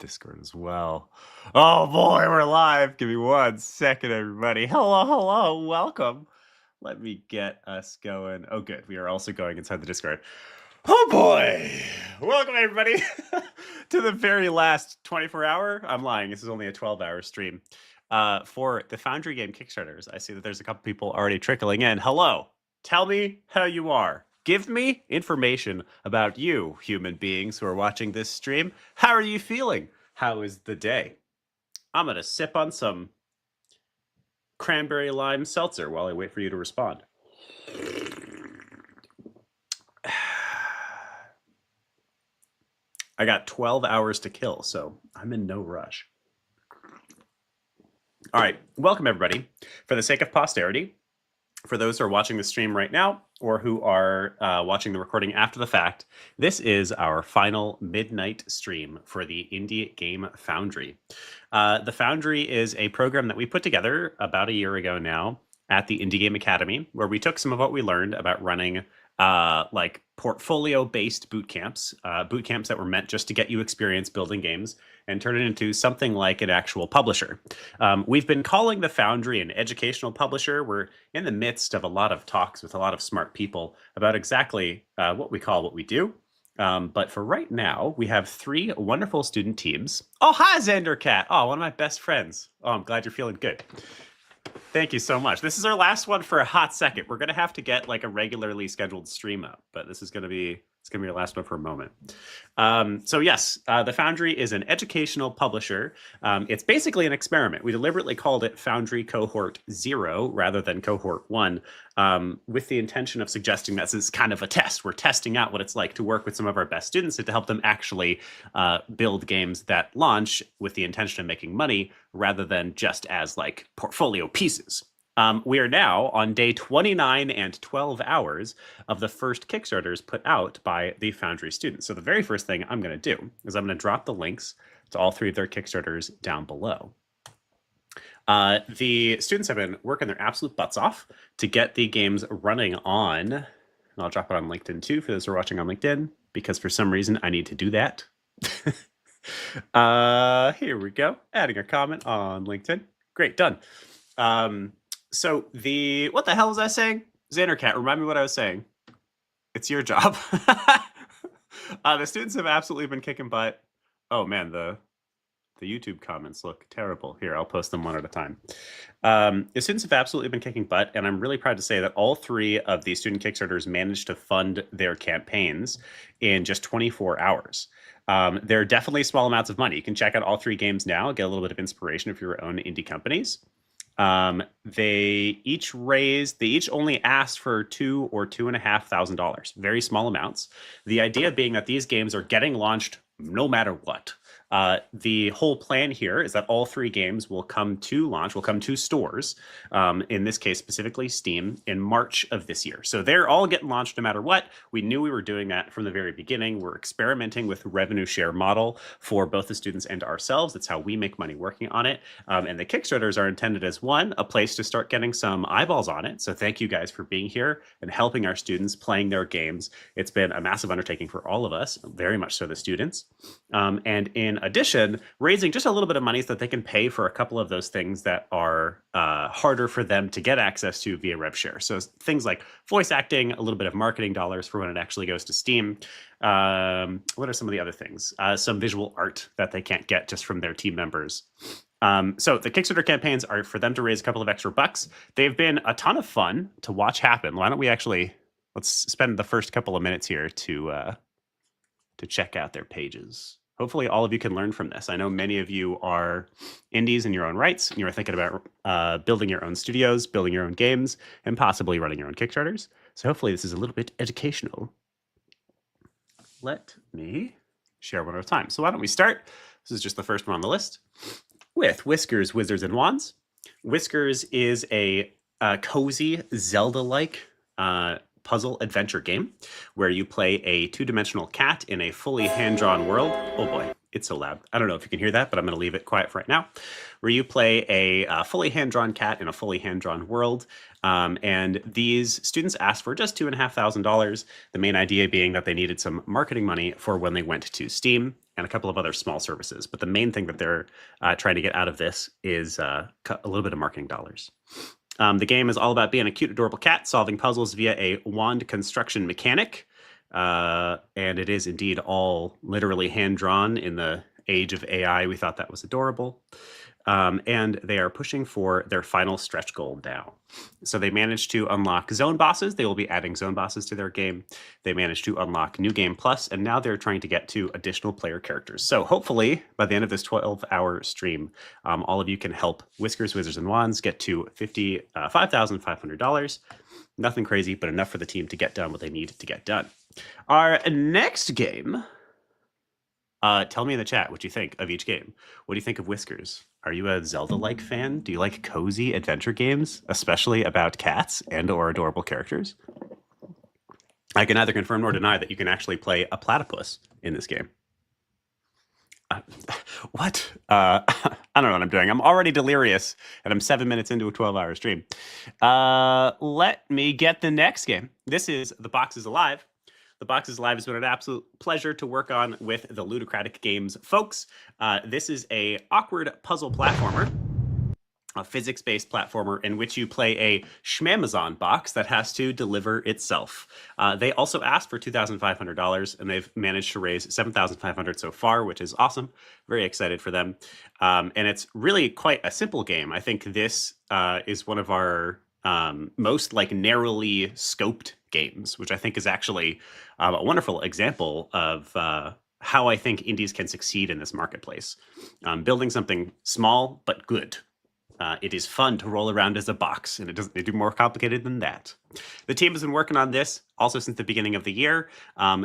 Discord as well. Oh boy, we're live. Give me 1 second, everybody. Hello, hello, welcome. Let me get us going. Oh, good. We are also going inside the Discord. Oh boy. Welcome, everybody, to the very last 24-hour. I'm lying. This is only a 12-hour stream. For the Foundry game Kickstarters, I see that there's a couple people already trickling in. Hello. Tell me how you are. Give me information about you, human beings who are watching this stream. How are you feeling? How is the day? I'm going to sip on some cranberry lime seltzer while I wait for you to respond. I got 12 hours to kill, so I'm in no rush. All right, welcome everybody. For the sake of posterity, for those who are watching the stream right now or who are watching the recording after the fact, this is our final midnight stream for the Indie Game Foundry. The Foundry is a program that we put together about a year ago now at the Indie Game Academy, where we took some of what we learned about running like portfolio-based boot camps that were meant just to get you experience building games and turn it into something like an actual publisher. We've been calling the Foundry an educational publisher. We're in the midst of a lot of talks with a lot of smart people about exactly what we call what we do. But for right now, we have 3 wonderful student teams. Oh, hi, Xandercat. Oh, one of my best friends. Oh, I'm glad you're feeling good. Thank you so much. This is our last one for a hot second. We're gonna have to get like a regularly scheduled stream up, but this is gonna be our last one for a moment. So yes, the Foundry is an educational publisher. It's basically an experiment. We deliberately called it Foundry Cohort 0 rather than Cohort 1, with the intention of suggesting that this is kind of a test. We're testing out what it's like to work with some of our best students and to help them actually build games that launch with the intention of making money rather than just as like portfolio pieces. We are now on day 29 and 12 hours of the first Kickstarters put out by the Foundry students. So the very first thing I'm going to do is I'm going to drop the links to all 3 of their Kickstarters down below. The students have been working their absolute butts off to get the games running on, and I'll drop it on LinkedIn too for those who are watching on LinkedIn, because for some reason I need to do that. Here we go. Adding a comment on LinkedIn. Great, done. So what the hell was I saying? Xandercat, remind me what I was saying. It's your job. The students have absolutely been kicking butt. Oh man, the YouTube comments look terrible. Here, I'll post them one at a time. The students have absolutely been kicking butt, and I'm really proud to say that all 3 of these student Kickstarters managed to fund their campaigns in just 24 hours. They're definitely small amounts of money. You can check out all 3 games now, get a little bit of inspiration for your own indie companies. They each only asked for $2,000 or $2,500, very small amounts. The idea being that these games are getting launched no matter what. The whole plan here is that all 3 games will come to launch, will come to stores, in this case specifically Steam, in March of this year. So they're all getting launched no matter what. We knew we were doing that from the very beginning. We're experimenting with revenue share model for both the students and ourselves. That's how we make money working on it. And the Kickstarters are intended as, one, a place to start getting some eyeballs on it. So thank you guys for being here and helping our students playing their games. It's been a massive undertaking for all of us, very much so the students. And in addition, raising just a little bit of money so that they can pay for a couple of those things that are harder for them to get access to via rev share. So things like voice acting, a little bit of marketing dollars for when it actually goes to Steam. What are some of the other things? Some visual art that they can't get just from their team members. So the Kickstarter campaigns are for them to raise a couple of extra bucks. They've been a ton of fun to watch happen. Why don't we let's spend the first couple of minutes here to check out their pages. Hopefully all of you can learn from this. I know many of you are indies in your own rights, and you're thinking about building your own studios, building your own games, and possibly running your own Kickstarters. So hopefully this is a little bit educational. Let me share one at a time. So why don't we start? This is just the first one on the list with Whiskers, Wizards, and Wands. Whiskers is a cozy Zelda-like puzzle adventure game where you play a 2-dimensional cat in a fully hand-drawn world. Oh boy, it's so loud. I don't know if you can hear that, but I'm going to leave it quiet for right now. Where you play a fully hand-drawn cat in a fully hand-drawn world. And these students asked for just $2,500. The main idea being that they needed some marketing money for when they went to Steam. and a couple of other small services. But the main thing that they're trying to get out of this is a little bit of marketing dollars. The game is all about being a cute, adorable cat, solving puzzles via a wand construction mechanic. And it is indeed all literally hand-drawn in the age of AI. We thought that was adorable. And they are pushing for their final stretch goal now. So they managed to unlock zone bosses. They will be adding zone bosses to their game. They managed to unlock New Game Plus, and now they're trying to get to additional player characters. So hopefully, by the end of this 12-hour stream, all of you can help Whiskers, Wizards, and Wands get to $5,500. Nothing crazy, but enough for the team to get done what they need to get done. Our next game... tell me in the chat what you think of each game. What do you think of Whiskers? Are you a Zelda-like fan? Do you like cozy adventure games, especially about cats and or adorable characters? I can neither confirm nor deny that you can actually play a platypus in this game. What? I don't know what I'm doing. I'm already delirious, and I'm 7 minutes into a 12-hour stream. Let me get the next game. This is The Box is Alive. The Box is Alive has been an absolute pleasure to work on with the Ludocratic Games folks. This is a awkward puzzle platformer, a physics-based platformer in which you play a Schmamazon box that has to deliver itself. They also asked for $2,500, and they've managed to raise $7,500 so far, which is awesome. Very excited for them. And it's really quite a simple game. I think this is one of our most like narrowly scoped games, which I think is actually a wonderful example of how I think indies can succeed in this marketplace. Building something small but good. It is fun to roll around as a box, and it doesn't need to be more complicated than that. The team has been working on this also since the beginning of the year.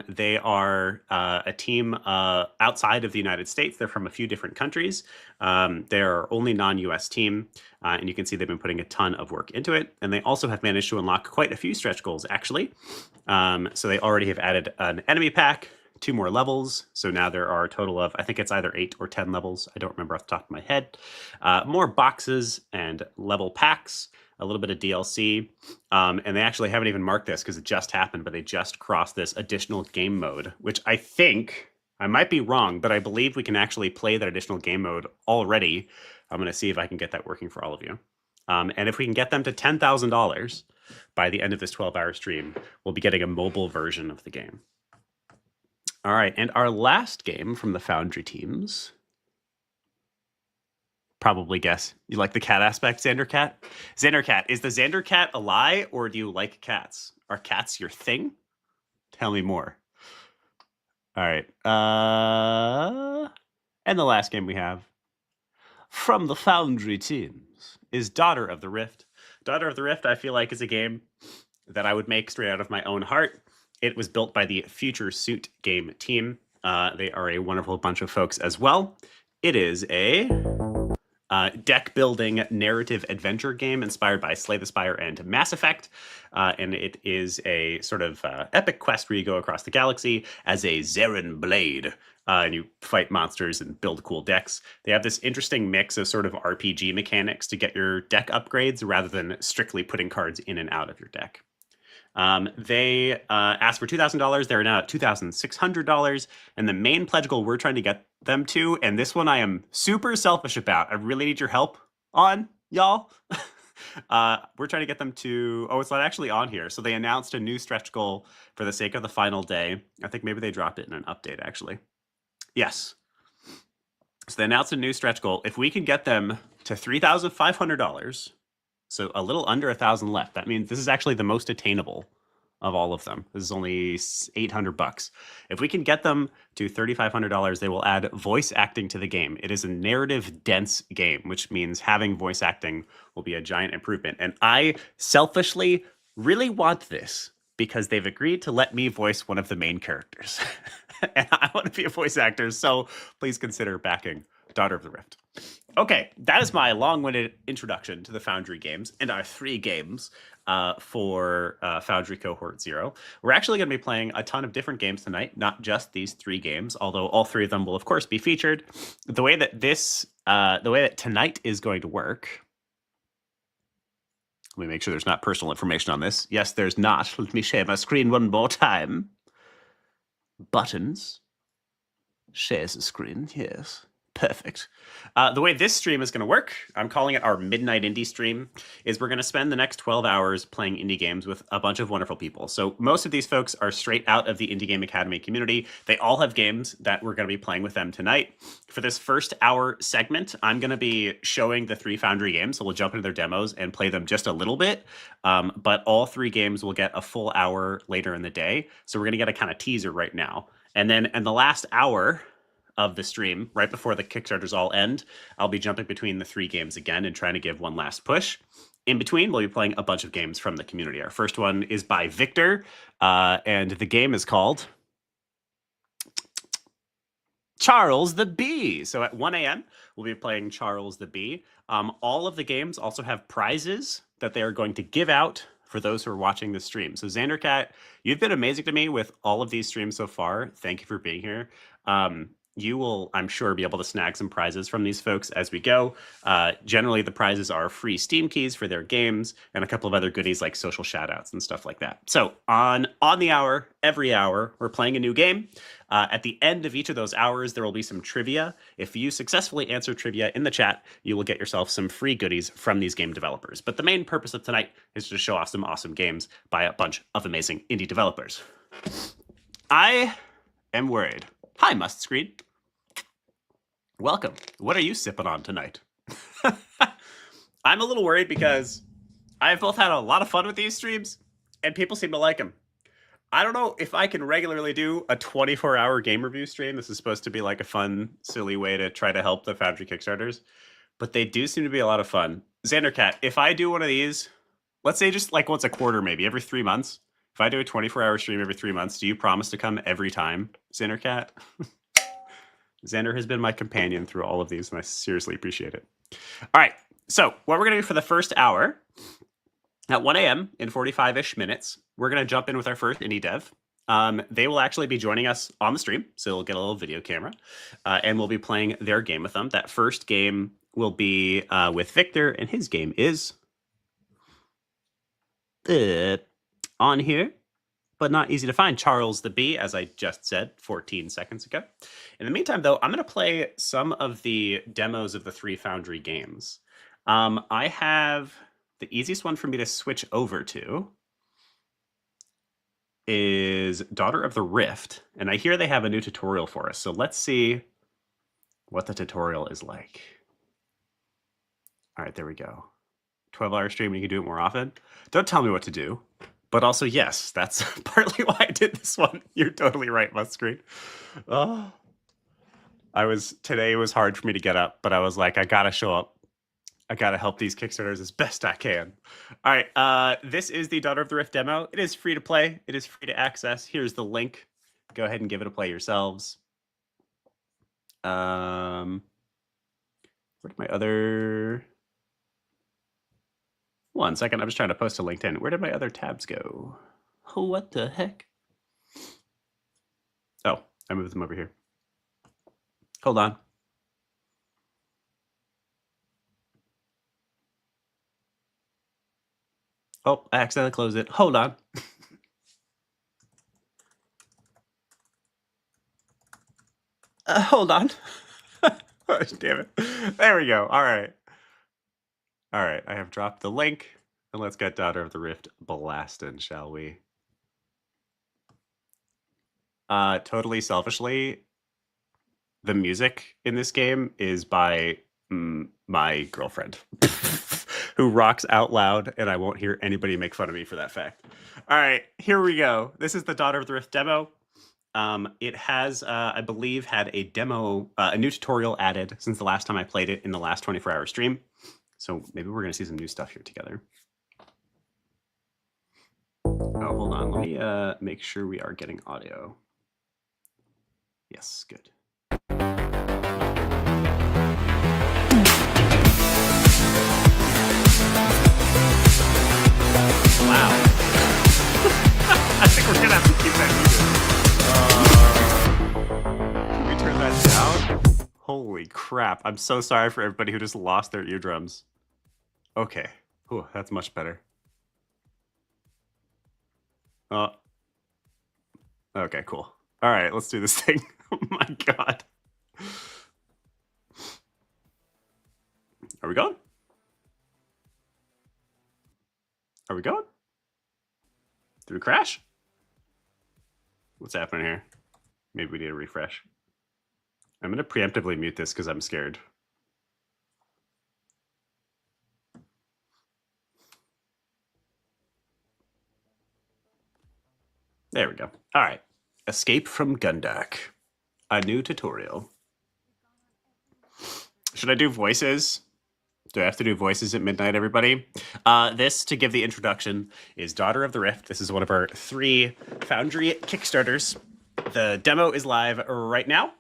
They are a team outside of the United States. They're from a few different countries. They're only non-US team, and you can see they've been putting a ton of work into it. And they also have managed to unlock quite a few stretch goals, actually. So they already have added an enemy pack, 2 more levels. So now there are a total of, I think it's either 8 or 10 levels. I don't remember off the top of my head. More boxes and level packs, a little bit of DLC. And they actually haven't even marked this because it just happened, but they just crossed this additional game mode, which I think, I might be wrong, but I believe we can actually play that additional game mode already. I'm going to see if I can get that working for all of you. And if we can get them to $10,000 by the end of this 12-hour stream, we'll be getting a mobile version of the game. All right, and our last game from the Foundry teams. Probably guess you like the cat aspect, Xandercat? Xandercat, is the Xandercat a lie, or do you like cats? Are cats your thing? Tell me more. All right. And the last game we have from the Foundry teams is Daughter of the Rift. Daughter of the Rift, I feel like, is a game that I would make straight out of my own heart. It was built by the Future Suit game team. They are a wonderful bunch of folks as well. It is a deck building narrative adventure game inspired by Slay the Spire and Mass Effect. And it is a sort of epic quest where you go across the galaxy as a Zeren Blade. And you fight monsters and build cool decks. They have this interesting mix of sort of RPG mechanics to get your deck upgrades rather than strictly putting cards in and out of your deck. They asked for $2,000. They're now at $2,600. And the main pledge goal we're trying to get them to, and this one I am super selfish about, I really need your help on, y'all. We're trying to get them to, oh, it's not actually on here. So they announced a new stretch goal for the sake of the final day. I think maybe they dropped it in an update, actually. Yes. So they announced a new stretch goal. If we can get them to $3,500, so a little under 1,000 left. That means this is actually the most attainable of all of them. This is only $800. If we can get them to $3,500, they will add voice acting to the game. It is a narrative dense game, which means having voice acting will be a giant improvement. And I selfishly really want this because they've agreed to let me voice one of the main characters. And I want to be a voice actor, so please consider backing Daughter of the Rift. Okay, that is my long-winded introduction to the Foundry games and our 3 games for Foundry Cohort 0. We're actually going to be playing a ton of different games tonight, not just these 3 games, although all 3 of them will, of course, be featured. The way that tonight is going to work... Let me make sure there's not personal information on this. Yes, there's not. Let me share my screen one more time. Buttons. Shares the screen, yes. Perfect. The way this stream is going to work, I'm calling it our Midnight Indie stream, is we're going to spend the next 12 hours playing indie games with a bunch of wonderful people. So most of these folks are straight out of the Indie Game Academy community. They all have games that we're going to be playing with them tonight. For this first hour segment, I'm going to be showing the 3 Foundry games, so we'll jump into their demos and play them just a little bit. But all 3 games will get a full hour later in the day. So we're going to get a kind of teaser right now. And then in the last hour of the stream, right before the Kickstarters all end, I'll be jumping between the 3 games again and trying to give one last push. In between, we'll be playing a bunch of games from the community. Our first one is by Victor, and the game is called Charles the Bee. So at 1 a.m., we'll be playing Charles the Bee. All of the games also have prizes that they are going to give out for those who are watching the stream. So Xandercat, you've been amazing to me with all of these streams so far. Thank you for being here. You will, I'm sure, be able to snag some prizes from these folks as we go. Generally, the prizes are free Steam keys for their games and a couple of other goodies like social shoutouts and stuff like that. So on the hour, every hour, we're playing a new game. At the end of each of those hours, there will be some trivia. If you successfully answer trivia in the chat, you will get yourself some free goodies from these game developers. But the main purpose of tonight is to show off some awesome games by a bunch of amazing indie developers. I am worried. Hi, Must Screen. Welcome. What are you sipping on tonight? I'm a little worried because I've both had a lot of fun with these streams, and people seem to like them. I don't know if I can regularly do a 24-hour game review stream. This is supposed to be like a fun, silly way to try to help the Foundry Kickstarters, but they do seem to be a lot of fun. Xandercat, if I do one of these, let's say just like once a quarter, maybe every 3 months, if I do a 24-hour stream every 3 months, do you promise to come every time, Xandercat? Xander has been my companion through all of these, and I seriously appreciate it. All right, so what we're going to do for the first hour, at 1 a.m. in 45-ish minutes, we're going to jump in with our first indie dev. They will actually be joining us on the stream, so we'll get a little video camera, and we'll be playing their game with them. That first game will be with Victor, and his game is on here, but not easy to find. Charles the Bee, as I just said 14 seconds ago. In the meantime, though, I'm going to play some of the demos of the 3 Foundry games. I have the easiest one for me to switch over to is Daughter of the Rift, and I hear they have a new tutorial for us. So let's see what the tutorial is like. All right, there we go. 12-hour stream, and you can do it more often. Don't tell me what to do. But also, yes, that's partly why I did this one. You're totally right, Must Screen. Oh, today was hard for me to get up, but I was like, I gotta show up. I gotta help these Kickstarters as best I can. All right, this is the Daughter of the Rift demo. It is free to play. It is free to access. Here's the link. Go ahead and give it a play yourselves. Where'd my other... One second, I'm just trying to post to LinkedIn. Where did my other tabs go? Oh, what the heck? Oh, I moved them over here. Hold on. Oh, I accidentally closed it. Hold on. Hold on. Oh, damn it. There we go. All right. All right, I have dropped the link, and let's get Daughter of the Rift blasting, shall we? Totally selfishly, the music in this game is by my girlfriend, who rocks out loud, and I won't hear anybody make fun of me for that fact. All right, here we go. This is the Daughter of the Rift demo. It has, I believe, had a demo, a new tutorial added since the last time I played it in the last 24-hour stream. So maybe we're going to see some new stuff here together. Oh, hold on. Let me make sure we are getting audio. Yes, good. Wow. I think we're going to have to keep that muted. Can we turn that down? Holy crap. I'm so sorry for everybody who just lost their eardrums. Okay. Ooh, that's much better. Okay, cool. All right, let's do this thing. Oh my god. Are we going? Are we going? Did we crash? What's happening here? Maybe we need a refresh. I'm going to preemptively mute this because I'm scared. There we go. All right. Escape from Gundark. A new tutorial. Should I do voices? Do I have to do voices at midnight, everybody? This, to give the introduction, is Daughter of the Rift. This is one of our 3 Foundry Kickstarters. The demo is live right now.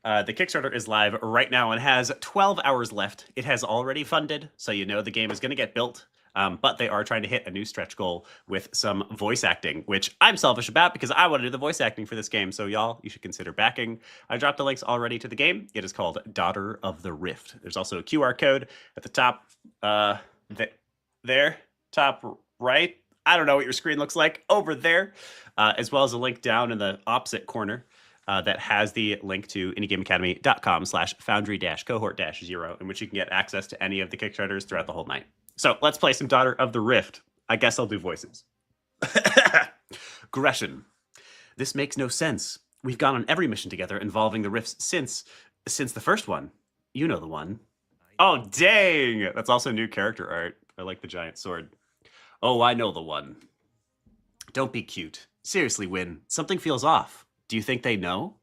The Kickstarter is live right now and has 12 hours left. It has already funded, so you know the game is going to get built. But they are trying to hit a new stretch goal with some voice acting, which I'm selfish about because I want to do the voice acting for this game. So y'all, you should consider backing. I dropped the links already to the game. It is called Daughter of the Rift. There's also a QR code at the top there, top right. I don't know what your screen looks like over there, as well as a link down in the opposite corner that has the link to indiegameacademy.com/foundry-cohort-0, in which you can get access to any of the Kickstarters throughout the whole night. So let's play some Daughter of the Rift. I guess I'll do voices. Gresham. This makes no sense. We've gone on every mission together involving the Rifts since the first one. You know the one. Oh, dang! That's also new character art. I like the giant sword. Oh, I know the one. Don't be cute. Seriously, Win. Something feels off. Do you think they know?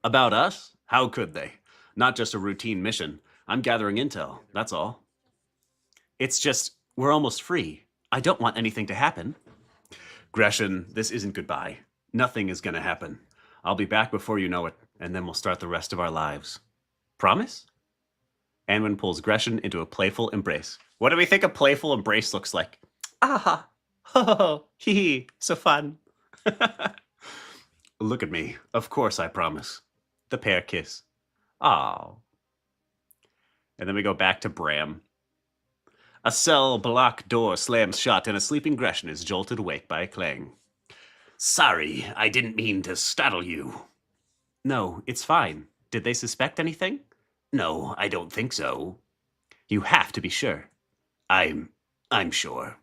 About us? How could they? Not just a routine mission. I'm gathering intel, that's all. It's just, we're almost free. I don't want anything to happen. Gresham, this isn't goodbye. Nothing is gonna happen. I'll be back before you know it, and then we'll start the rest of our lives. Promise? Anwin pulls Gresham into a playful embrace. What do we think a playful embrace looks like? Ah, ho, ho, ho, hee hee, so fun. Look at me. Of course I promise. The pair kiss. Oh. And then we go back to Bram. A cell block door slams shut and a sleeping Gresham is jolted awake by a clang. Sorry, I didn't mean to startle you. No, it's fine. Did they suspect anything? No, I don't think so. You have to be sure. I'm sure.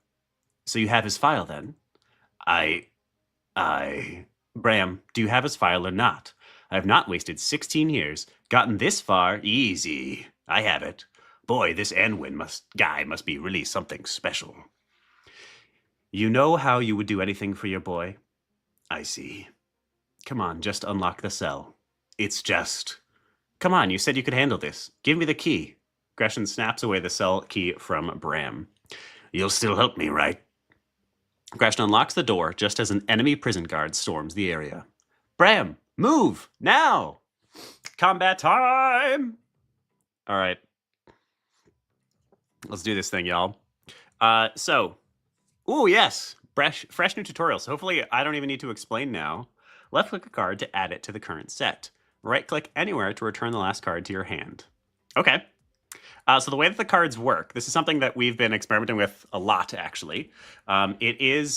So you have his file then? Bram, do you have his file or not? I have not wasted 16 years, gotten this far, easy. I have it. Boy, this Anwin guy must be really something special. You know how you would do anything for your boy? I see. Come on, just unlock the cell. It's just... Come on, you said you could handle this. Give me the key. Gresham snaps away the cell key from Bram. You'll still help me, right? Gresham unlocks the door just as an enemy prison guard storms the area. Bram, move, now! Combat time! All right. Let's do this thing, y'all. Ooh, yes, fresh new tutorial. So hopefully I don't even need to explain now. Left-click a card to add it to the current set. Right-click anywhere to return the last card to your hand. Okay. So the way that the cards work, this is something that we've been experimenting with a lot, actually. It is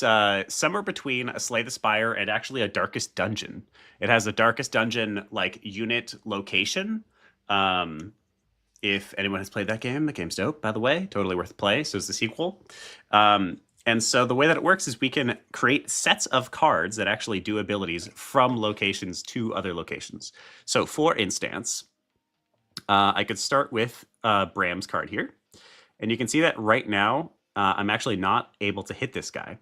somewhere between a Slay the Spire and actually a Darkest Dungeon. It has a Darkest Dungeon, like, unit location. If anyone has played that game, the game's dope, by the way. Totally worth the play. So is the sequel. And so the way that it works is we can create sets of cards that actually do abilities from locations to other locations. So for instance, I could start with Bram's card here. And you can see that right now, I'm actually not able to hit this guy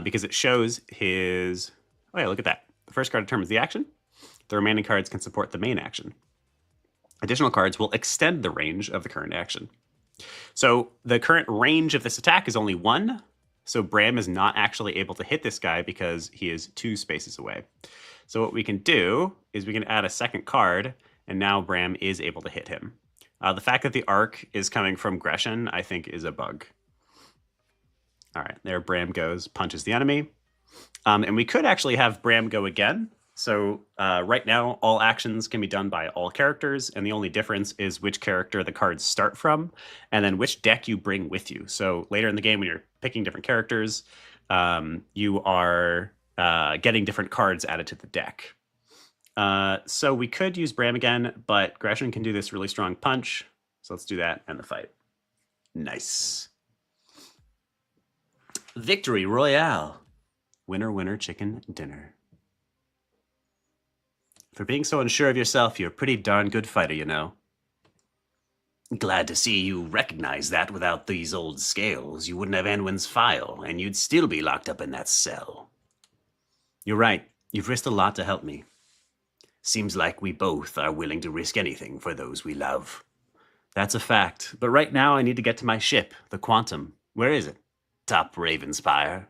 because it shows his... Oh yeah, look at that. The first card determines the action. The remaining cards can support the main action. Additional cards will extend the range of the current action. So the current range of this attack is only 1. So Bram is not actually able to hit this guy because he is 2 spaces away. So what we can do is we can add a second card, and now Bram is able to hit him. The fact that the arc is coming from Gresham, I think, is a bug. All right, there Bram goes, punches the enemy. And we could actually have Bram go again. So right now, all actions can be done by all characters, and the only difference is which character the cards start from, and then which deck you bring with you. So later in the game, when you're picking different characters, you are getting different cards added to the deck. So we could use Bram again, but Gresham can do this really strong punch. So let's do that and the fight. Nice. Victory Royale. Winner, winner, chicken dinner. For being so unsure of yourself, you're a pretty darn good fighter, you know. Glad to see you recognize that. Without these old scales, you wouldn't have Anwin's file, and you'd still be locked up in that cell. You're right. You've risked a lot to help me. Seems like we both are willing to risk anything for those we love. That's a fact. But right now I need to get to my ship, the Quantum. Where is it? Top Ravenspire.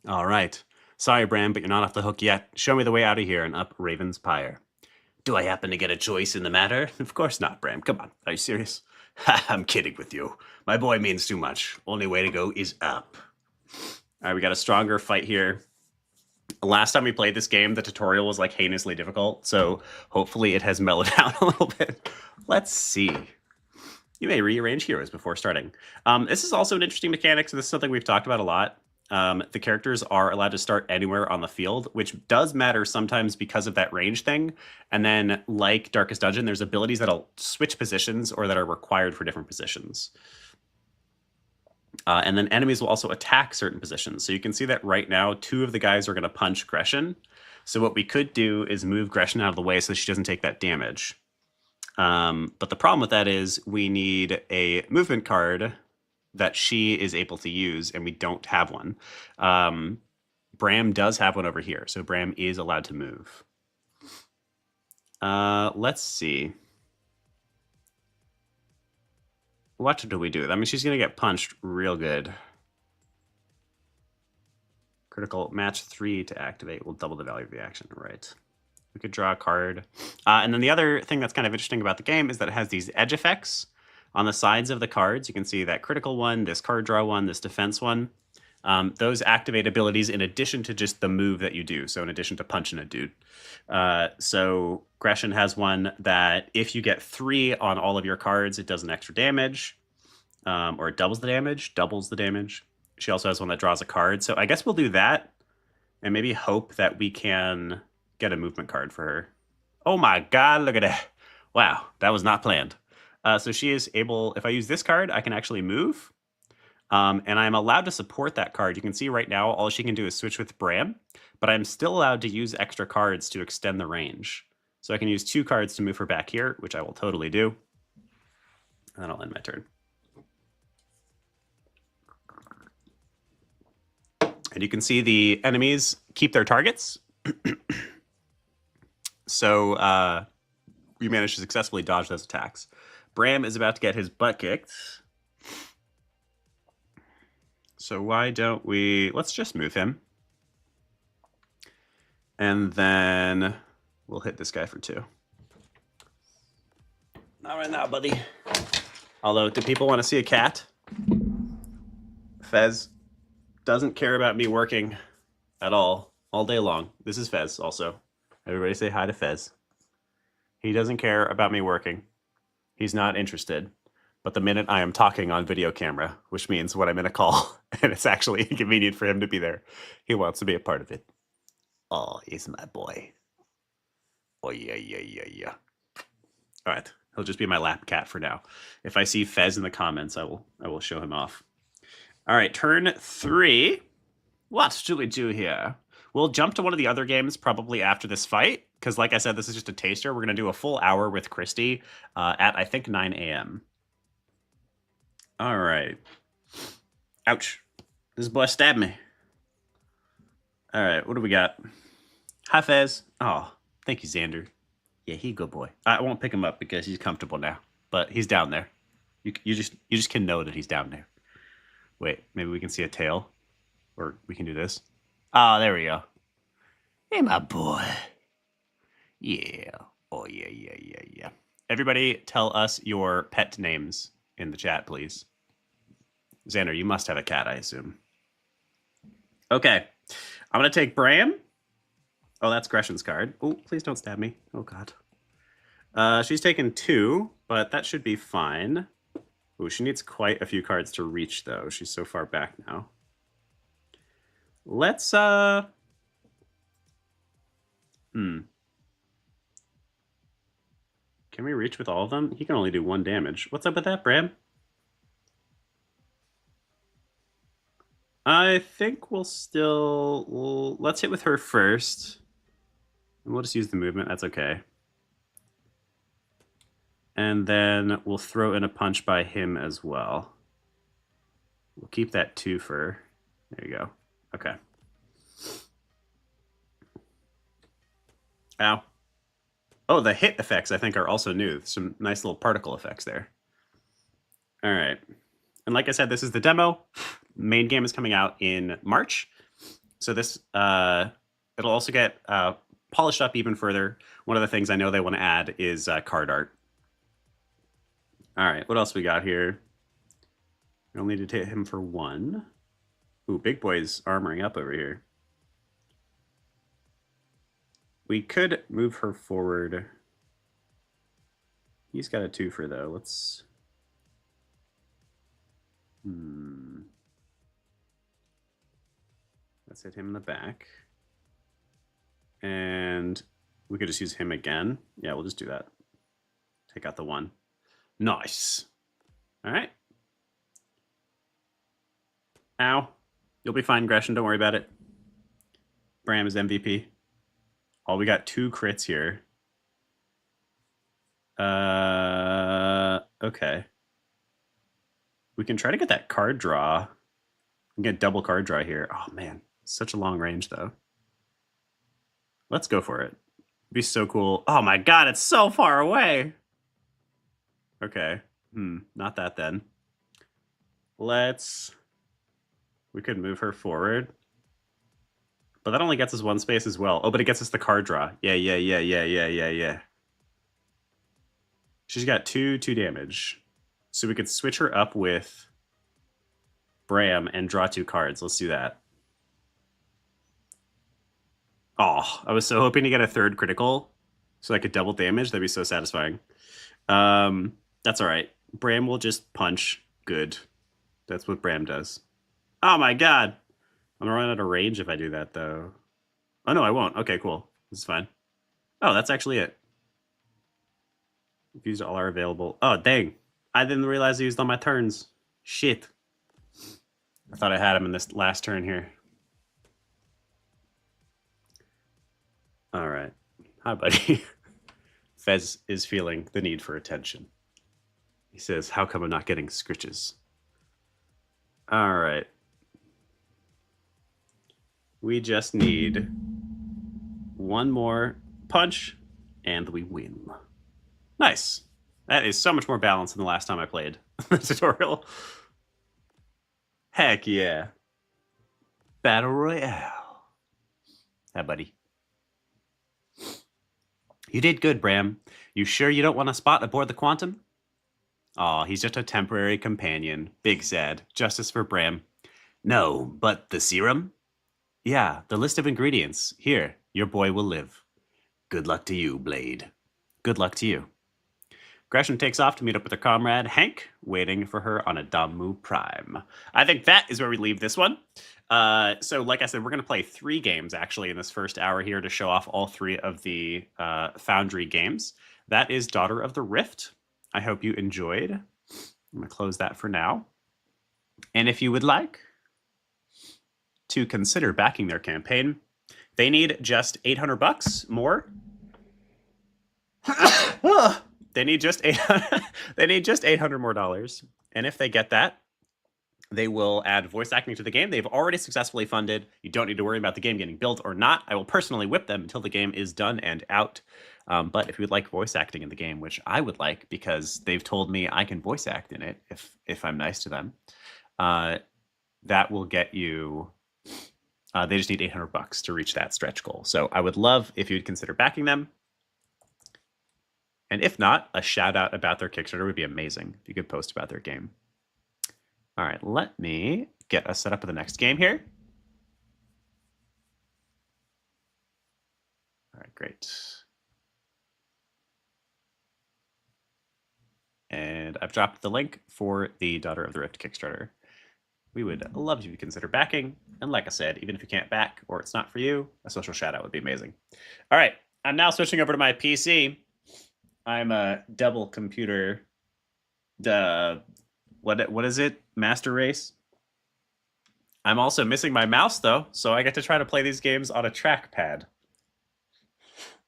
All right. Sorry, Bram, but you're not off the hook yet. Show me the way out of here and up Ravenspire. Do I happen to get a choice in the matter? Of course not, Bram. Come on. Are you serious? I'm kidding with you. My boy means too much. Only way to go is up. All right, we got a stronger fight here. Last time we played this game, the tutorial was like heinously difficult, so hopefully it has mellowed down a little bit. Let's see. You may rearrange heroes before starting. This is also an interesting mechanic, so this is something we've talked about a lot. The characters are allowed to start anywhere on the field, which does matter sometimes because of that range thing. And then, like Darkest Dungeon, there's abilities that'll switch positions or that are required for different positions. And then enemies will also attack certain positions. So you can see that right now, 2 of the guys are going to punch Gresham. So what we could do is move Gresham out of the way so that she doesn't take that damage. But the problem with that is we need a movement card that she is able to use, and we don't have one. Bram does have one over here, so Bram is allowed to move. Let's see. What do we do? I mean, she's going to get punched real good. Critical match 3 to activate will double the value of the action, right? We could draw a card. And then the other thing that's kind of interesting about the game is that it has these edge effects on the sides of the cards. You can see that critical one, this card draw one, this defense one. Those activate abilities in addition to just the move that you do. So in addition to punching a dude. So Gresham has one that if you get 3 on all of your cards, it does an extra damage. Or it doubles the damage. She also has one that draws a card. So I guess we'll do that and maybe hope that we can get a movement card for her. Oh my God, look at that. Wow, that was not planned. So she is able, if I use this card, I can actually move. And I'm allowed to support that card. You can see right now, all she can do is switch with Bram, but I'm still allowed to use extra cards to extend the range. So I can use 2 cards to move her back here, which I will totally do. And then I'll end my turn. And you can see the enemies keep their targets. So we managed to successfully dodge those attacks. Bram is about to get his butt kicked. So why don't we, let's just move him. And then we'll hit this guy for 2. Not right now, buddy. Although, do people want to see a cat? Fez doesn't care about me working at all day long. This is Fez also. Everybody say hi to Fez. He doesn't care about me working. He's not interested. But the minute I am talking on video camera, which means when I'm in a call and it's actually inconvenient for him to be there, he wants to be a part of it. Oh, he's my boy. Oh, yeah. All right. He'll just be my lap cat for now. If I see Fez in the comments, I will show him off. All right, turn 3. What do we do here? We'll jump to one of the other games probably after this fight, because like I said, this is just a taster. We're going to do a full hour with Christy at, I think, 9 a.m. All right. Ouch. This boy stabbed me. All right, what do we got? Hi, Fez. Oh, thank you, Xander. Yeah, he's a good boy. I won't pick him up because he's comfortable now, but he's down there. You just can know that he's down there. Wait, maybe we can see a tail, or we can do this. Oh, there we go. Hey, my boy. Yeah. Oh, yeah. Everybody tell us your pet names in the chat, please. Xander, you must have a cat, I assume. Okay. I'm going to take Bram. Oh, that's Gresham's card. Oh, please don't stab me. Oh, God. She's taken 2, but that should be fine. Ooh, she needs quite a few cards to reach, though. She's so far back now. Let's, Can we reach with all of them? He can only do 1 damage. What's up with that, Bram? I think let's hit with her first. And we'll just use the movement. That's okay. And then we'll throw in a punch by him as well. We'll keep that 2 for... There you go. Okay. Ow. Oh, the hit effects, I think, are also new. Some nice little particle effects there. All right. And like I said, this is the demo. Main game is coming out in March. So this, it'll also get polished up even further. One of the things I know they want to add is card art. All right, what else we got here? We only need to hit him for 1. Ooh, Big Boy's armoring up over here. We could move her forward. He's got a 2 for though. Let's... Let's hit him in the back. And we could just use him again. Yeah, we'll just do that. Take out the 1. Nice. All right. Ow. You'll be fine, Gresham. Don't worry about it. Bram is MVP. Oh, we got 2 crits here. Okay. We can try to get that card draw. We can get double card draw here. Oh, man. Such a long range, though. Let's go for it. It'd be so cool. Oh, my God. It's so far away. Okay. Not that, then. We could move her forward. But that only gets us 1 space as well. Oh, but it gets us the card draw. Yeah. She's got 2 damage. So we could switch her up with Bram and draw 2 cards. Let's do that. Oh, I was so hoping to get a 3rd critical so I could double damage. That'd be so satisfying. That's all right. Bram will just punch. Good. That's what Bram does. Oh my God. I'm gonna run out of range if I do that, though. Oh, no, I won't. Okay, cool. This is fine. Oh, that's actually it. We've used all our available... Oh, dang. I didn't realize I used all my turns. Shit. I thought I had him in this last turn here. All right. Hi, buddy. Fez is feeling the need for attention. He says, how come I'm not getting scritches? All right. We just need 1 more punch, and we win. Nice. That is so much more balanced than the last time I played the tutorial. Heck yeah. Battle Royale. Hi, buddy. You did good, Bram. You sure you don't want a spot aboard the Quantum? Aw, he's just a temporary companion. Big sad. Justice for Bram. No, but the serum? Yeah, the list of ingredients. Here, your boy will live. Good luck to you, Blade. Good luck to you. Gresham takes off to meet up with her comrade, Hank, waiting for her on a Damu Prime. I think that is where we leave this one. So, like I said, we're going to play 3 games, actually, in this first hour here to show off all 3 of the Foundry games. That is Daughter of the Rift. I hope you enjoyed. I'm going to close that for now. And if you would like to consider backing their campaign, they need just $800 more. They need just $800 more dollars. And if they get that, they will add voice acting to the game. They've already successfully funded. You don't need to worry about the game getting built or not. I will personally whip them until the game is done and out. But if you would like voice acting in the game, which I would like because they've told me I can voice act in it if I'm nice to them, that will get you... they just need $800 to reach that stretch goal. So I would love if you'd consider backing them. And if not, a shout out about their Kickstarter would be amazing if you could post about their game. All right, let me get us set up for the next game here. All right, great. And I've dropped the link for the Daughter of the Rift Kickstarter. We would love you to consider backing. And like I said, even if you can't back or it's not for you, a social shout out would be amazing. All right, I'm now switching over to my PC. I'm a double computer. What is it? Master race. I'm also missing my mouse though, so I get to try to play these games on a trackpad.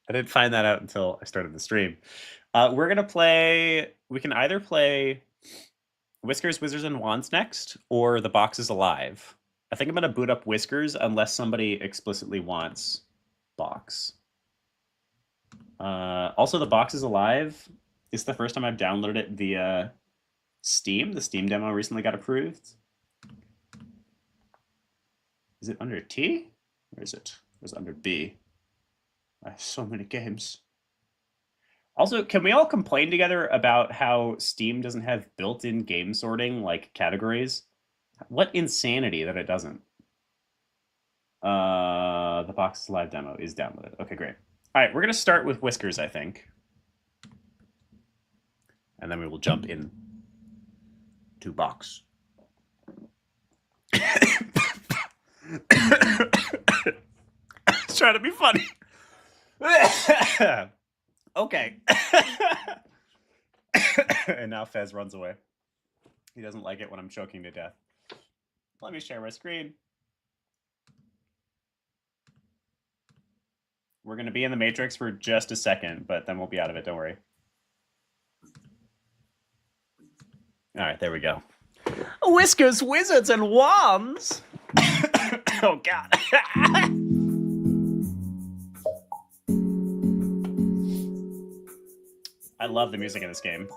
I didn't find that out until I started the stream. We're gonna play. We can either play Whiskers, Wizards, and Wands next, or The Box is Alive. I think I'm gonna boot up Whiskers unless somebody explicitly wants Box. Also, The Box is Alive is the first time I've downloaded it via Steam. The Steam demo recently got approved. Is it under T? Or is it? Or is it under B? I have so many games. Also, can we all complain together about how Steam doesn't have built-in game sorting like categories? What insanity that it doesn't. The Box is Live demo is downloaded. Okay, great. All right, we're going to start with Whiskers, I think. And then we will jump in to Box. It's trying to be funny. Okay. And now Fez runs away. He doesn't like it when I'm choking to death. Let me share my screen. We're going to be in the Matrix for just a second, but then we'll be out of it. Don't worry. All right, there we go. Whiskers, Wizards, and Wands. Oh, God. I love the music in this game.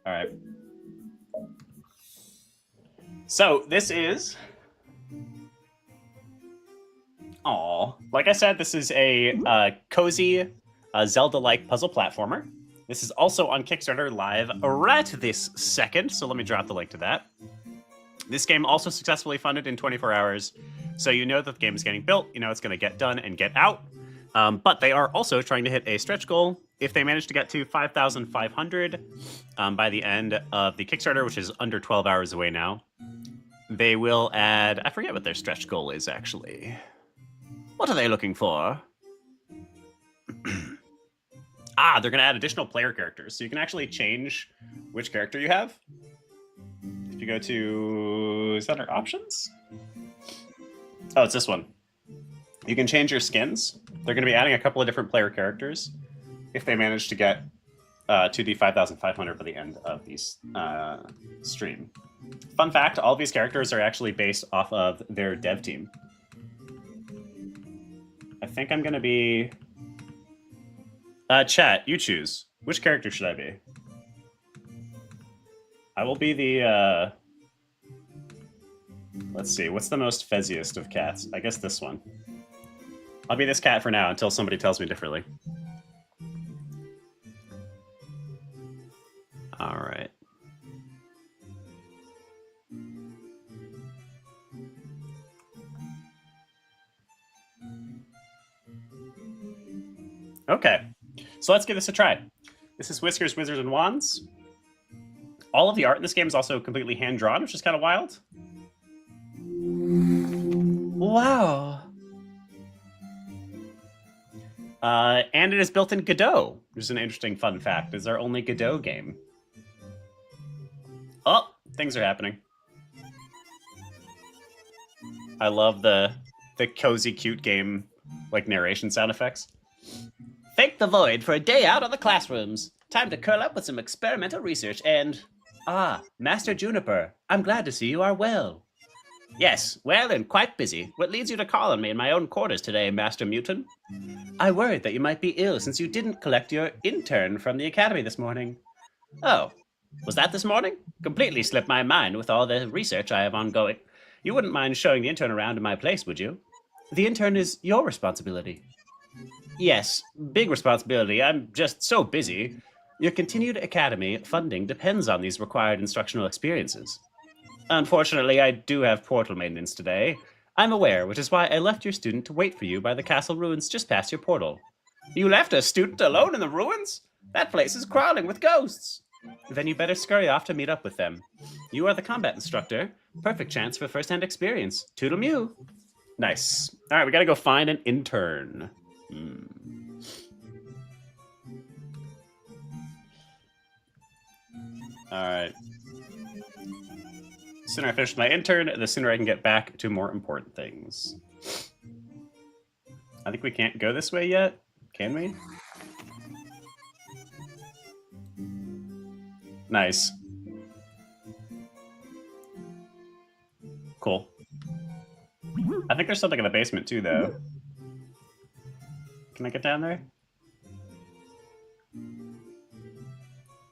All right. So this is... Aw. Like I said, this is a cozy Zelda-like puzzle platformer. This is also on Kickstarter live right this second, so let me drop the link to that. This game also successfully funded in 24 hours, so you know that the game is getting built, you know it's going to get done and get out. But they are also trying to hit a stretch goal. If they manage to get to 5,500 by the end of the Kickstarter, which is under 12 hours away now, they will add... I forget what their stretch goal is, actually. What are they looking for? They're going to add additional player characters. So you can actually change which character you have. If you go to... Is that under options? Oh, it's this one. You can change your skins. They're going to be adding a couple of different player characters if they manage to get to the 5,500 by the end of these stream. Fun fact, all of these characters are actually based off of their dev team. I think I'm going to be... chat, you choose. Which character should I be? I will be the... Let's see, what's the most fezziest of cats? I guess this one. I'll be this cat for now until somebody tells me differently. All right. Okay, so let's give this a try. This is Whiskers, Wizards, and Wands. All of the art in this game is also completely hand-drawn, which is kind of wild. Wow. And it is built in Godot, which is an interesting fun fact. It's our only Godot game. Oh, things are happening. I love the cozy, cute game, like, narration sound effects. Fake the void for a day out of the classrooms. Time to curl up with some experimental research and... Ah, Master Juniper, I'm glad to see you are well. Yes, well and quite busy. What leads you to call on me in my own quarters today, Master Mutant? I worried that you might be ill since you didn't collect your intern from the academy this morning. Oh, was that this morning? Completely slipped my mind with all the research I have ongoing. You wouldn't mind showing the intern around in my place, would you? The intern is your responsibility. Yes, big responsibility. I'm just so busy. Your continued academy funding depends on these required instructional experiences. Unfortunately, I do have portal maintenance today. I'm aware, which is why I left your student to wait for you by the castle ruins just past your portal. You left a student alone in the ruins? That place is crawling with ghosts. Then you better scurry off to meet up with them. You are the combat instructor. Perfect chance for first-hand experience. Toodle-mew. Nice. All right, we gotta go find an intern. All right. The sooner I finish my intern, the sooner I can get back to more important things. I think we can't go this way yet. Can we? Nice. Cool. I think there's something in the basement too, though. Can I get down there?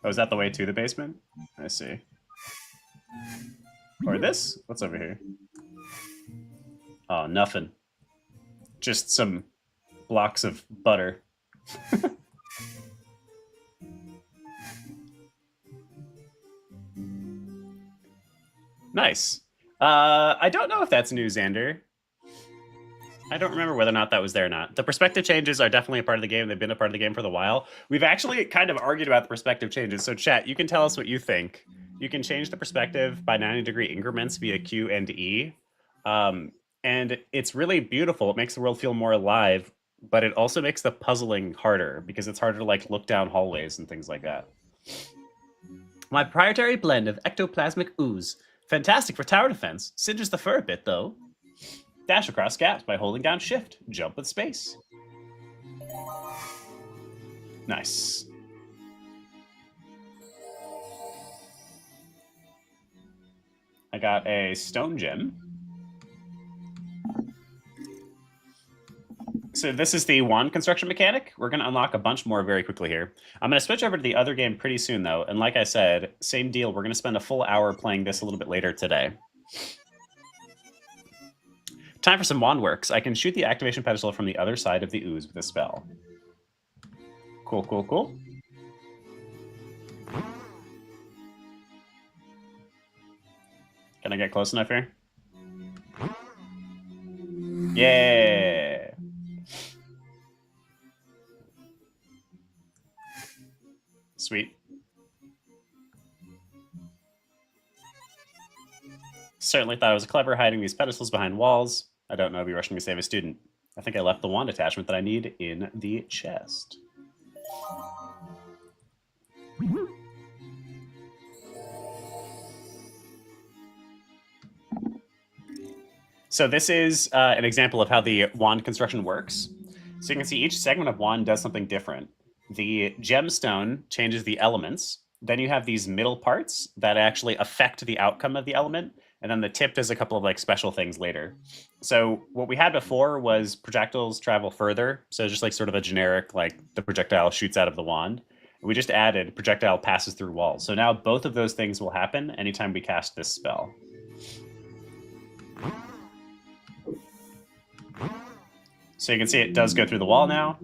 Oh, is that the way to the basement? I see. Or this? What's over here? Oh, nothing. Just some blocks of butter. Nice. I don't know if that's new, Xander. I don't remember whether or not that was there or not. The perspective changes are definitely a part of the game. They've been a part of the game for a while. We've actually kind of argued about the perspective changes. So chat, you can tell us what you think. You can change the perspective by 90-degree increments via Q and E. And it's really beautiful. It makes the world feel more alive, but it also makes the puzzling harder because it's harder to like look down hallways and things like that. My proprietary blend of ectoplasmic ooze. Fantastic for tower defense. Singes the fur a bit, though. Dash across gaps by holding down shift. Jump with space. Nice. I got a stone gem. So this is the wand construction mechanic. We're going to unlock a bunch more very quickly here. I'm going to switch over to the other game pretty soon, though. And like I said, same deal. We're going to spend a full hour playing this a little bit later today. Time for some wand works. I can shoot the activation pedestal from the other side of the ooze with a spell. Cool, cool, cool. Can I get close enough here? Yeah. Sweet. Certainly thought it was clever hiding these pedestals behind walls. I don't know if you're rushing to save a student. I think I left the wand attachment that I need in the chest. So this is an example of how the wand construction works. So you can see each segment of wand does something different. The gemstone changes the elements. Then you have these middle parts that actually affect the outcome of the element. And then the tip does a couple of like special things later. So what we had before was projectiles travel further. So just like sort of a generic, like the projectile shoots out of the wand. We just added projectile passes through walls. So now both of those things will happen anytime we cast this spell. So you can see it does go through the wall now.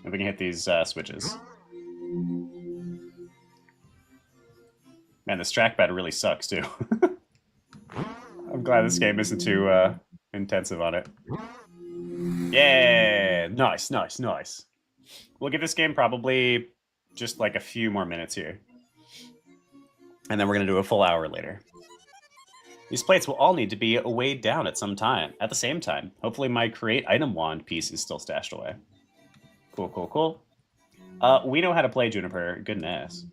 And we can hit these switches. Man, this trackpad really sucks too. I'm glad this game isn't too intensive on it. Yeah, nice, nice, nice. We'll give this game probably just like a few more minutes here. And then we're going to do a full hour later. These plates will all need to be weighed down at the same time. Hopefully my create item wand piece is still stashed away. Cool, cool, cool. We know how to play Juniper. Goodness.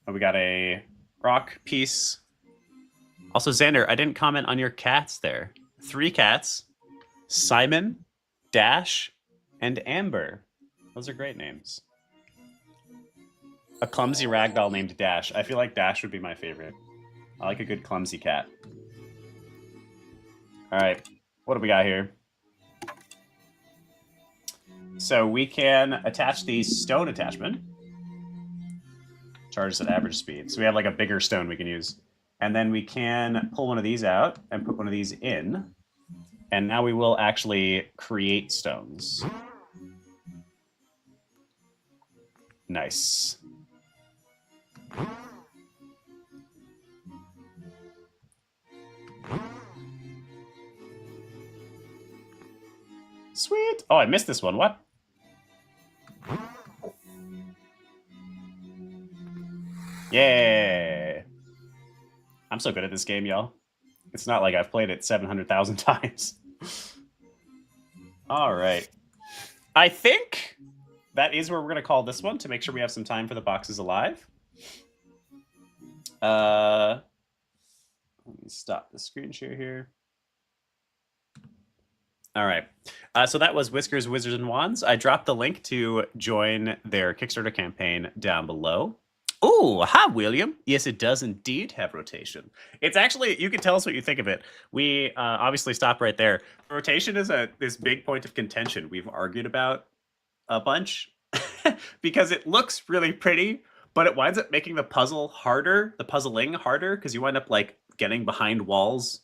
Oh, we got a rock piece. Also, Xander, I didn't comment on your cats there. 3 cats. Simon, Dash, and Amber. Those are great names. A clumsy ragdoll named Dash. I feel like Dash would be my favorite. I like a good clumsy cat. All right, what do we got here? So we can attach the stone attachment. Charges at average speed. So we have like a bigger stone we can use. And then we can pull one of these out and put one of these in. And now we will actually create stones. Nice. Sweet. Oh, I missed this one. What? Yeah. I'm so good at this game, y'all. It's not like I've played it 700,000 times. All right. I think that is where we're going to call this one to make sure we have some time for the boxes alive. Let me stop the screen share here. All right. So that was Whiskers, Wizards, and Wands. I dropped the link to join their Kickstarter campaign down below. Oh, hi, William. Yes, it does indeed have rotation. It's actually, you can tell us what you think of it. We obviously stop right there. Rotation is this big point of contention we've argued about a bunch because it looks really pretty, but it winds up making the puzzling harder, because you wind up like getting behind walls.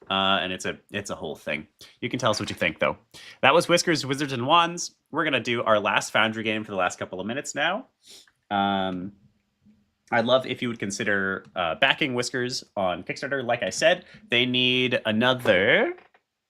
And it's a whole thing. You can tell us what you think, though. That was Whiskers, Wizards, and Wands. We're going to do our last Foundry game for the last couple of minutes now. I'd love if you would consider backing Whiskers on Kickstarter. Like I said, they need another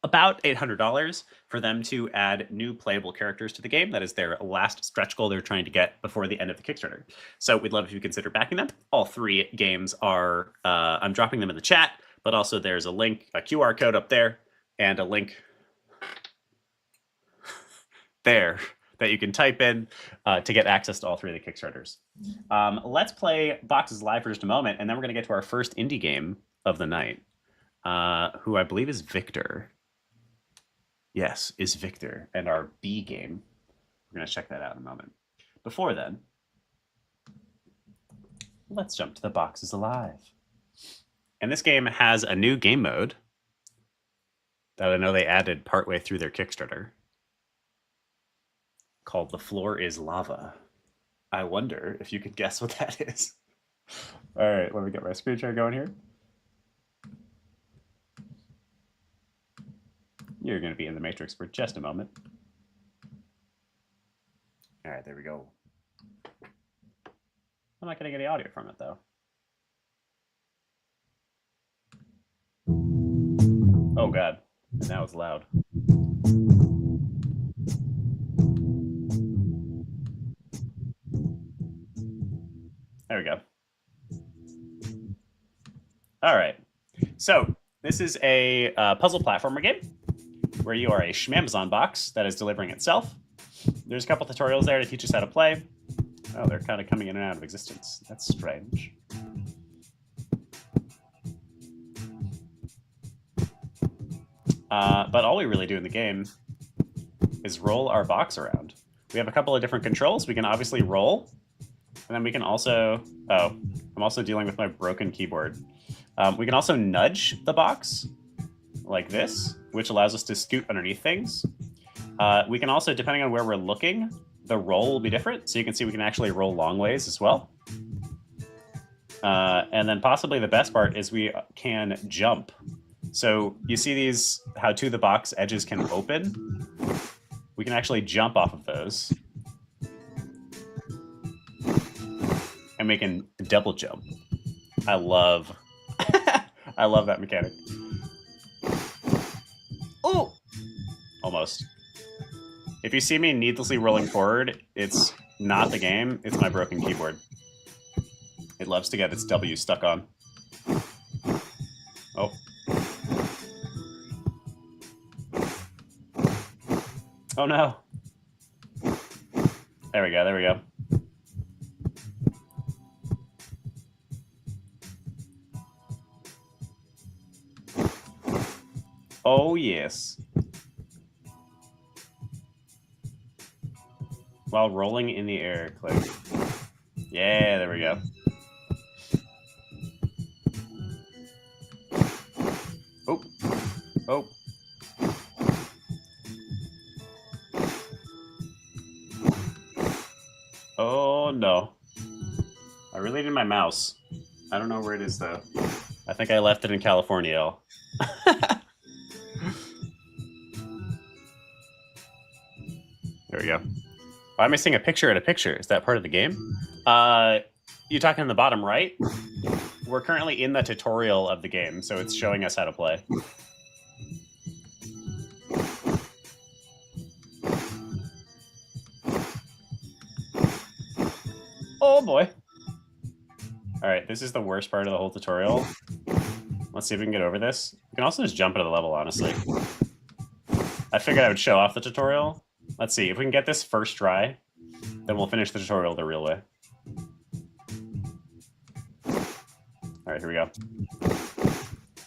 about $800 for them to add new playable characters to the game. That is their last stretch goal they're trying to get before the end of the Kickstarter. So we'd love if you consider backing them. All three games are, I'm dropping them in the chat, but also there's a link, a QR code up there, and a link there that you can type in to get access to all three of the Kickstarters. Let's play Boxes Live for just a moment, and then we're going to get to our first indie game of the night, who I believe is Victor. Yes, is Victor, and our B game. We're going to check that out in a moment. Before then, let's jump to the Boxes Alive. And this game has a new game mode that I know they added partway through their Kickstarter, called The Floor is Lava. I wonder if you could guess what that is. All right, let me get my screen share going here. You're going to be in the Matrix for just a moment. All right, there we go. I'm not getting any audio from it, though. Oh, God. And now it's loud. There we go. All right. So this is a puzzle platformer game where you are a Schmamazon box that is delivering itself. There's a couple tutorials there to teach us how to play. Oh, they're kind of coming in and out of existence. That's strange. But all we really do in the game is roll our box around. We have a couple of different controls. We can obviously roll, and then we can also, oh, I'm also dealing with my broken keyboard. We can also nudge the box like this, which allows us to scoot underneath things. We can also, depending on where we're looking, the roll will be different. So you can see we can actually roll long ways as well. And then possibly the best part is we can jump. So you see these, how the box edges can open? We can actually jump off of those. And we can double jump. I love that mechanic. Oh! Almost. If you see me needlessly rolling forward, it's not the game, it's my broken keyboard. It loves to get its W stuck on. Oh. Oh no. There we go, there we go. Oh yes. While rolling in the air, click. Yeah, there we go. Oh. Oh. Oh no. I really need my mouse. I don't know where it is though. I think I left it in California. There we go. Why am I seeing a picture in a picture? Is that part of the game? You're talking in the bottom right? We're currently in the tutorial of the game, so it's showing us how to play. Oh boy. All right, this is the worst part of the whole tutorial. Let's see if we can get over this. You can also just jump into the level, honestly. I figured I would show off the tutorial. Let's see, if we can get this first try, then we'll finish the tutorial the real way. All right, here we go.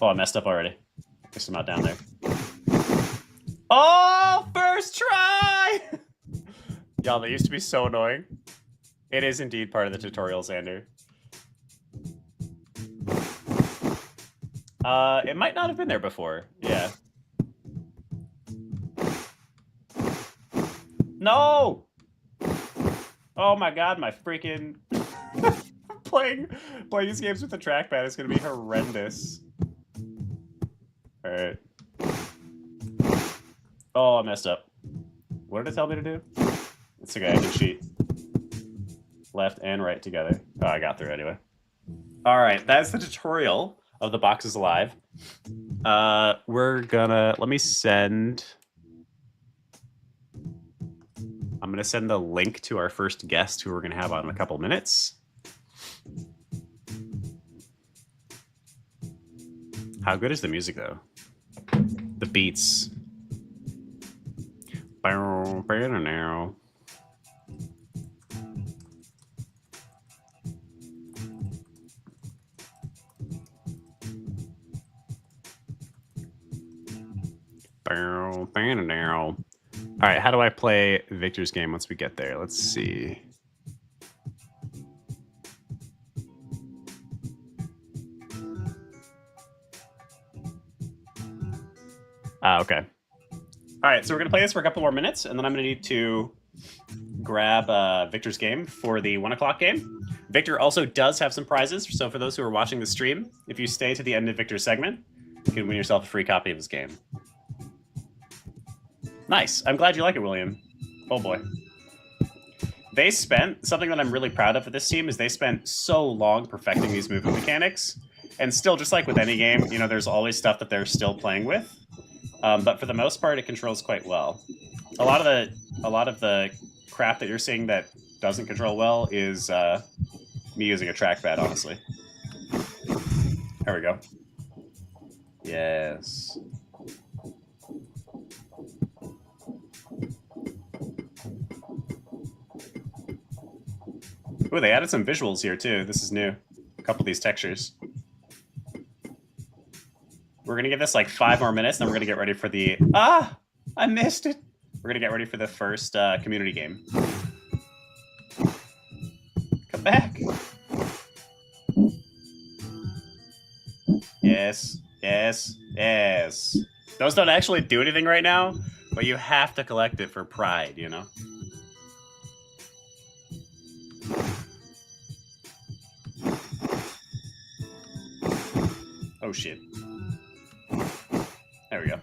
Oh, I messed up already. I guess I'm not down there. Oh, first try! Y'all, that used to be so annoying. It is indeed part of the tutorial, Xander. It might not have been there before. Yeah. No! Oh my god, my freaking... playing these games with the trackpad is going to be horrendous. Alright. Oh, I messed up. What did it tell me to do? It's okay, I can cheat. Left and right together. Oh, I got through anyway. Alright, that's the tutorial of The Box is Alive. We're gonna... Let me send... I'm gonna send the link to our first guest who we're gonna have on in a couple minutes. How good is the music, though? The beats. Now. All right, how do I play Victor's game once we get there? Let's see. Okay. All right, so we're going to play this for a couple more minutes, and then I'm going to need to grab Victor's game for the 1 o'clock game. Victor also does have some prizes, so for those who are watching the stream, if you stay to the end of Victor's segment, you can win yourself a free copy of his game. Nice. I'm glad you like it, William. Oh, boy. They spent, something that I'm really proud of for this team is they spent so long perfecting these movement mechanics, and still, just like with any game, you know, there's always stuff that they're still playing with. But for the most part, it controls quite well. A lot of the crap that you're seeing that doesn't control well is me using a trackpad, honestly. There we go. Yes. Ooh, they added some visuals here too. This is new. A couple of these textures. We're going to give this like 5 more minutes, then we're going to get ready for the... Ah! I missed it! We're going to get ready for the first community game. Come back! Yes, yes, yes. Those don't actually do anything right now, but you have to collect it for pride, you know? Oh, shit. There we go.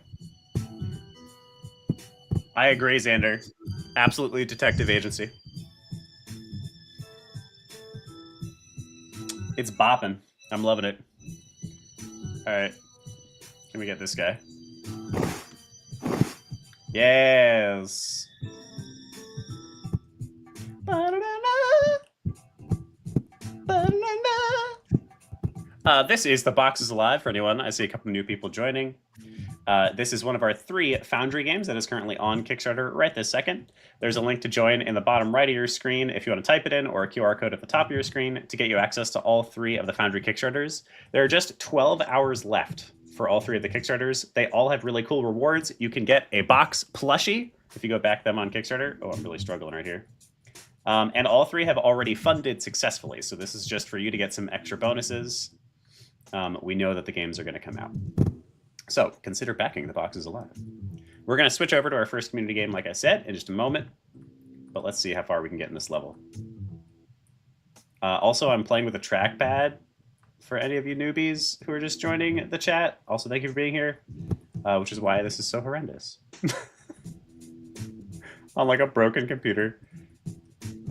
I agree, Xander. Absolutely detective agency. It's bopping. I'm loving it. Alright. Can we get this guy? Yes! This is The Box is Alive for anyone. I see a couple of new people joining. This is one of our 3 Foundry games that is currently on Kickstarter right this second. There's a link to join in the bottom right of your screen if you want to type it in, or a QR code at the top of your screen to get you access to all 3 of the Foundry Kickstarters. There are just 12 hours left for all 3 of the Kickstarters. They all have really cool rewards. You can get a box plushie if you go back them on Kickstarter. Oh, I'm really struggling right here. And all 3 have already funded successfully, so this is just for you to get some extra bonuses. We know that the games are going to come out. So consider backing The Box is Alive. We're going to switch over to our first community game, like I said, in just a moment. But let's see how far we can get in this level. Also, I'm playing with a trackpad for any of you newbies who are just joining the chat. Also, thank you for being here, which is why this is so horrendous. On like a broken computer.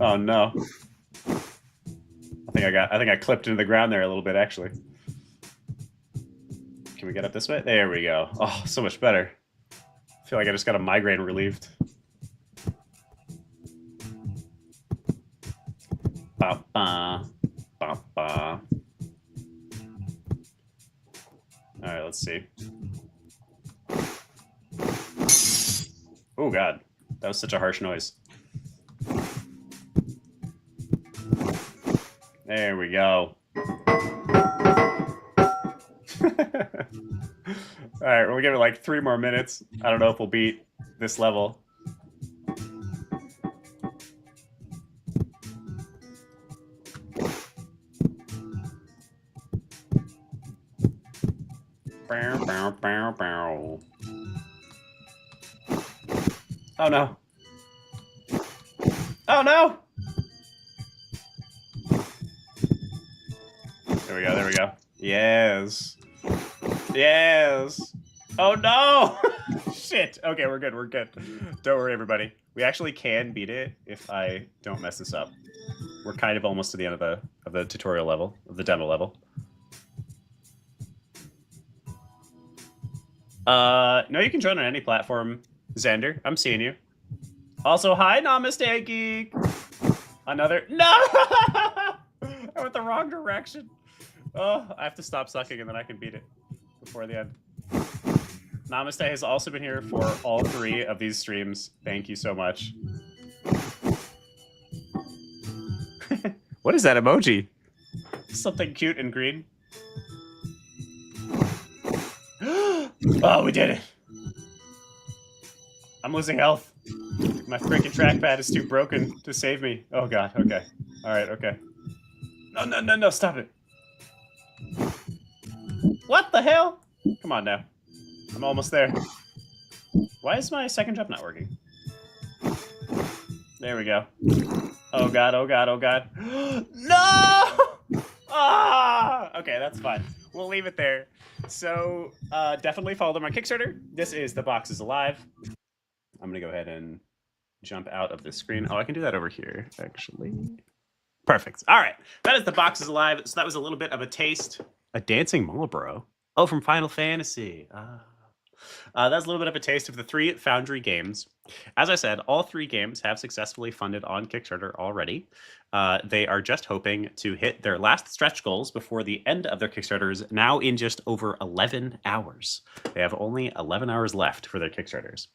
Oh no. I think I clipped into the ground there a little bit, actually. Can we get up this way? There we go. Oh, so much better. I feel like I just got a migraine relieved. Ba ba ba ba. All right, let's see. Oh god, that was such a harsh noise. There we go. All right, we'll give it like 3 more minutes. I don't know if we'll beat this level. Bow, bow, bow, bow. Oh no. Oh no! There we go, there we go. Yes. Yes. Oh no! Shit. Okay, we're good, we're good. Don't worry, everybody. We actually can beat it if I don't mess this up. We're kind of almost to the end of the tutorial level, of the demo level. No, you can join on any platform, Xander. I'm seeing you. Also, hi, Namaste Geek. Another no. I went the wrong direction. Oh, I have to stop sucking and then I can beat it before the end. Namaste has also been here for all 3 of these streams. Thank you so much. What is that emoji? Something cute and green. Oh, we did it. I'm losing health. My freaking trackpad is too broken to save me. Oh god, okay. Alright, okay. No, no, no, no, stop it. What the hell? Come on now. I'm almost there. Why is my second jump not working? There we go. Oh god, oh god, oh god. No! Ah! Okay, that's fine. We'll leave it there. So, definitely follow them on Kickstarter. This is The Box is Alive. I'm going to go ahead and jump out of the screen. Oh, I can do that over here, actually. Perfect. All right. That is The Box is Alive. So that was a little bit of a taste. A dancing Marlboro. Oh, from Final Fantasy. That's a little bit of a taste of the 3 Foundry games. As I said, all 3 games have successfully funded on Kickstarter already. They are just hoping to hit their last stretch goals before the end of their Kickstarters, now in just over 11 hours. They have only 11 hours left for their Kickstarters.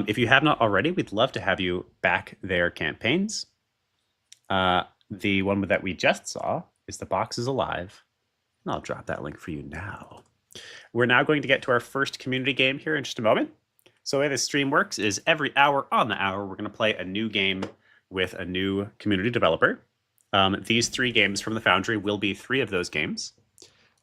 If you have not already, we'd love to have you back their campaigns. The one that we just saw is The Box is Alive. And I'll drop that link for you now. We're now going to get to our first community game here in just a moment. So the way this stream works is every hour on the hour, we're going to play a new game with a new community developer. These 3 games from the Foundry will be 3 of those games.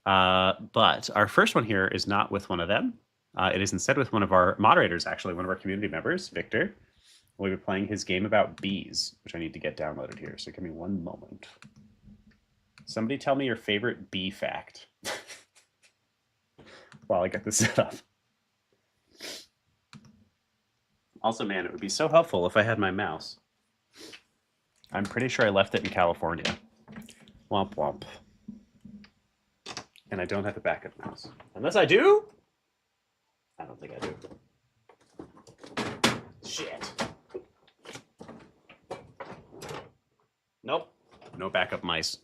But our first one here is not with one of them. It is instead with one of our moderators, actually, one of our community members, Victor. We'll be playing his game about bees, which I need to get downloaded here. So give me one moment. Somebody tell me your favorite bee fact while I get this set up. Also, man, it would be so helpful if I had my mouse. I'm pretty sure I left it in California. Womp womp. And I don't have a backup mouse. Unless I do? I don't think I do. Shit. Nope. No backup mice.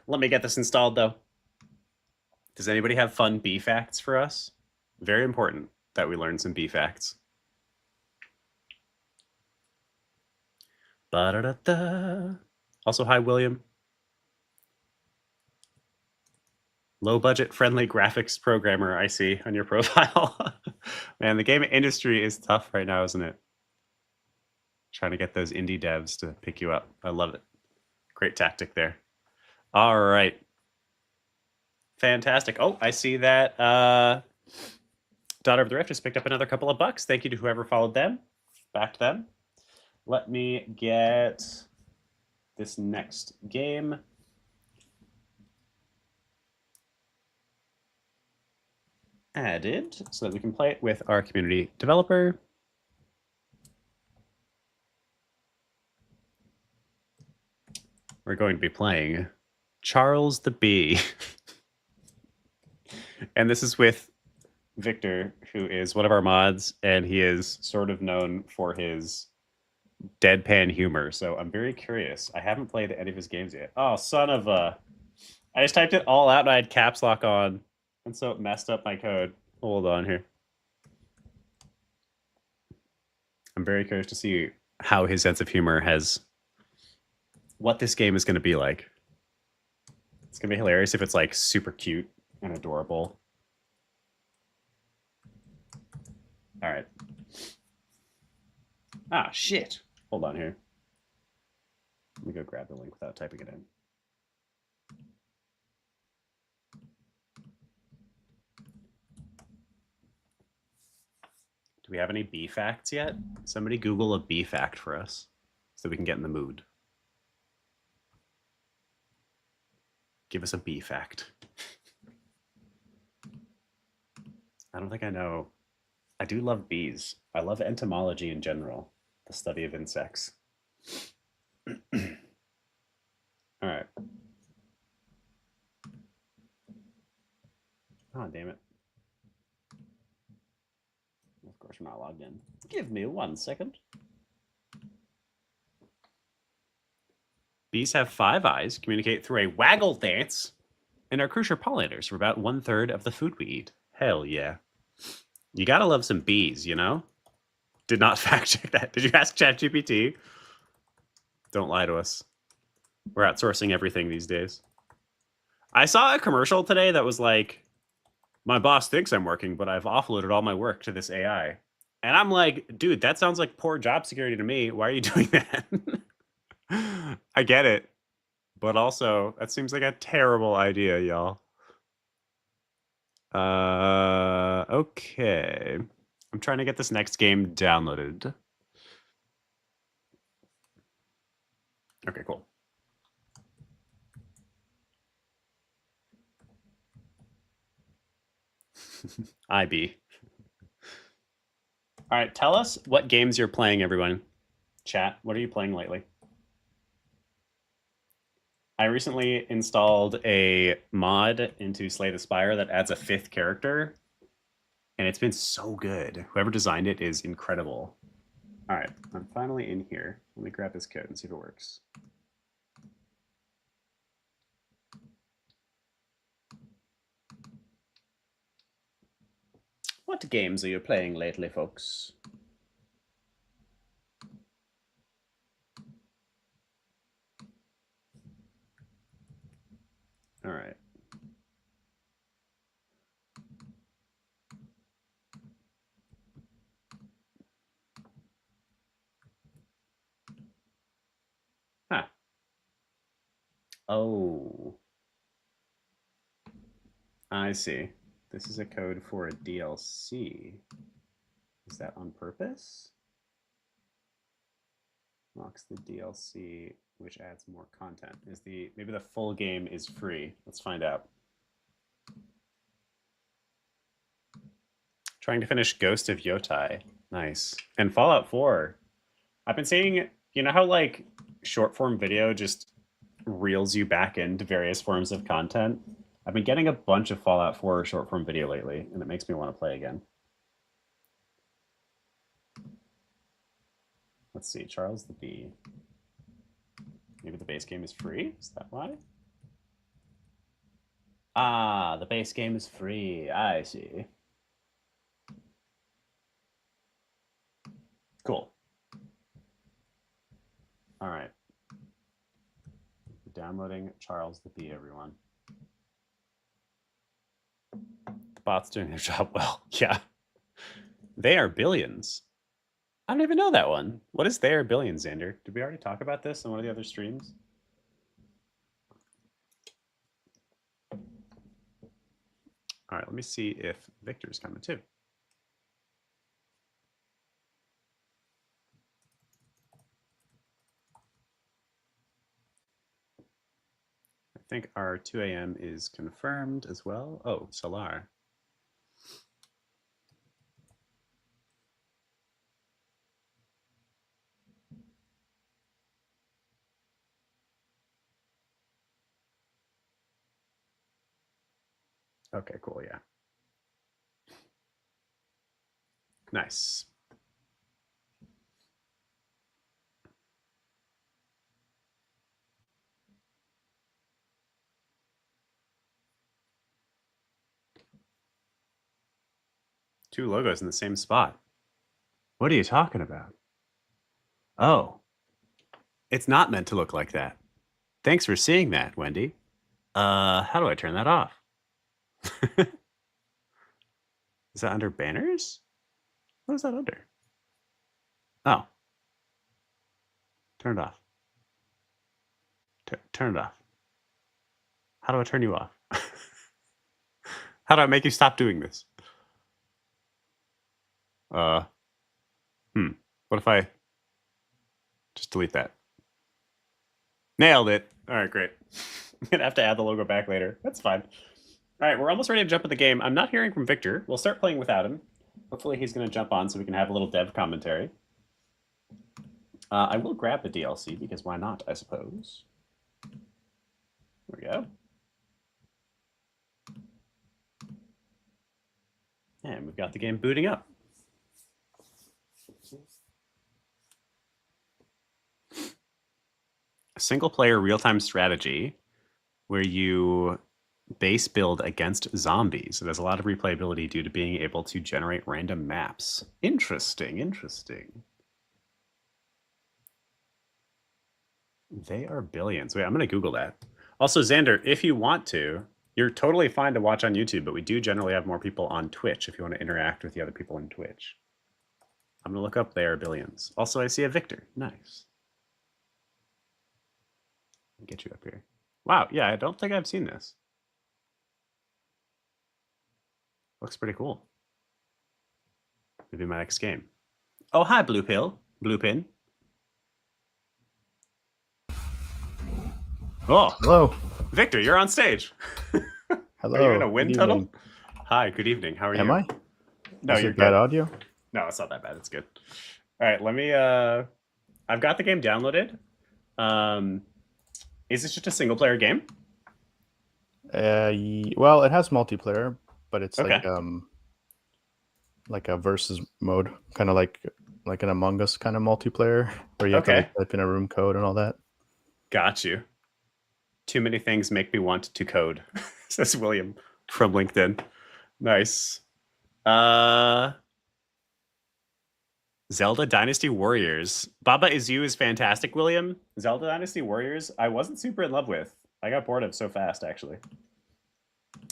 Let me get this installed, though. Does anybody have fun bee facts for us? Very important that we learn some bee facts. Ba-da-da-da. Also, hi, William. Low budget friendly graphics programmer, I see on your profile. Man, the game industry is tough right now, isn't it? Trying to get those indie devs to pick you up. I love it. Great tactic there. All right. Fantastic. Oh, I see that Daughter of the Rift just picked up another couple of bucks. Thank you to whoever followed them. Back to them. Let me get this next game added so that we can play it with our community developer. We're going to be playing Charles the Bee. And this is with Victor, who is one of our mods, and he is sort of known for his deadpan humor. So I'm very curious. I haven't played any of his games yet. Oh, son of a... I just typed it all out and I had caps lock on. And so it messed up my code. Hold on here. I'm very curious to see how his sense of humor has, what this game is going to be like. It's going to be hilarious if it's like super cute and adorable. All right. Ah, shit. Hold on here. Let me go grab the link without typing it in. Do we have any bee facts yet? Somebody Google a bee fact for us so we can get in the mood. Give us a bee fact. I don't think I know. I do love bees. I love entomology in general, the study of insects. All right. Oh, damn it. Of course, we're not logged in. Give me 1 second. Bees have 5 eyes, communicate through a waggle dance, and are crucial pollinators for about 1/3 of the food we eat. Hell yeah. You gotta love some bees, you know? Did not fact check that. Did you ask ChatGPT? Don't lie to us. We're outsourcing everything these days. I saw a commercial today that was like, my boss thinks I'm working, but I've offloaded all my work to this AI. And I'm like, dude, that sounds like poor job security to me. Why are you doing that? I get it. But also, that seems like a terrible idea, y'all. Okay. I'm trying to get this next game downloaded. Okay, cool. IB. All right, tell us what games you're playing, everyone. Chat, what are you playing lately? I recently installed a mod into Slay the Spire that adds a 5th character, and it's been so good. Whoever designed it is incredible. All right, I'm finally in here. Let me grab this code and see if it works. What games are you playing lately, folks? All right. Huh. Oh. I see. This is a code for a DLC. Is that on purpose? Locks the DLC, which adds more content. Is the maybe the full game is free? Let's find out. Trying to finish Ghost of Yotai. Nice. And Fallout 4. I've been seeing, you know how like short form video just reels you back into various forms of content? I've been getting a bunch of Fallout 4 short form video lately, and it makes me want to play again. Let's see, Charles the Bee. Maybe the base game is free? Is that why? Ah, the base game is free. I see. Cool. All right. Downloading Charles the Bee, everyone. The bot's doing their job well. Yeah. They are billions. I don't even know that one. What is They Are Billions, Xander? Did we already talk about this on one of the other streams? All right, let me see if Victor's coming too. I think our 2 a.m. is confirmed as well. Oh, Solar. Okay, cool, yeah. Nice. Two logos in the same spot. What are you talking about? Oh, it's not meant to look like that. Thanks for seeing that, Wendy. How do I turn that off? Is that under banners? What is that under? Oh. Turn it off. Turn it off. How do I turn you off? How do I make you stop doing this? What if I just delete that? Nailed it. All right, great. I'm gonna have to add the logo back later. That's fine. All right, we're almost ready to jump in the game. I'm not hearing from Victor. We'll start playing without him. Hopefully he's gonna jump on so we can have a little dev commentary. I will grab the DLC because why not, I suppose. There we go. And we've got the game booting up. A single-player real-time strategy where you base build against zombies. There's a lot of replayability due to being able to generate random maps. Interesting, interesting. They are billions. Wait, I'm going to Google that. Also, Xander, if you want to, you're totally fine to watch on YouTube, but we do generally have more people on Twitch if you want to interact with the other people on Twitch. I'm going to look up They Are Billions. Also, I see a Victor. Nice. Let me get you up here. Wow, yeah, I don't think I've seen this. Looks pretty cool. Maybe my next game. Oh, hi, Blue Pill. Blue Pin. Oh, hello. Victor, you're on stage. Hello. Are you in a wind tunnel? Hi, good evening. How are you? Am I? No, Is you're it bad good. audio? No, it's not that bad. It's good. All right, let me... I've got the game downloaded. Is this just a single-player game? Well, it has multiplayer, but it's Okay. like a versus mode, kind of like an Among Us kind of multiplayer, where you have to like, type in a room code and all that. Got you. Too many things make me want to code, says William from LinkedIn. Nice. Zelda Dynasty Warriors. Baba Is You is fantastic, William. Zelda Dynasty Warriors, I wasn't super in love with. I got bored of so fast, actually.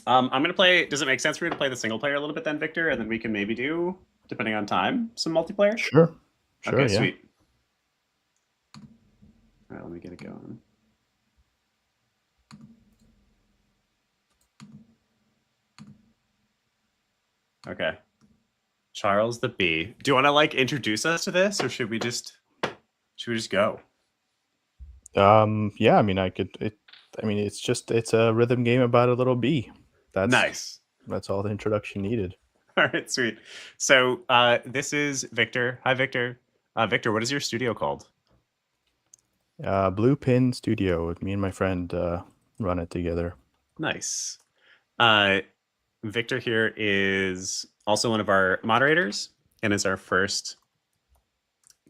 I'm going to play... Does it make sense for me to play the single player a little bit then, Victor? And then we can maybe do, depending on time, some multiplayer? Sure. Okay, yeah. sweet. All right, let me get it going. Okay. Charles the Bee. Do you want to like introduce us to this, or should we just go? Yeah, I mean, it's a rhythm game about a little bee. That's nice. That's all the introduction needed. All right, sweet. So this is Victor. Hi, Victor. Victor, what is your studio called? Blue Pin Studio. Me and my friend run it together. Nice. Victor here is also one of our moderators and is our first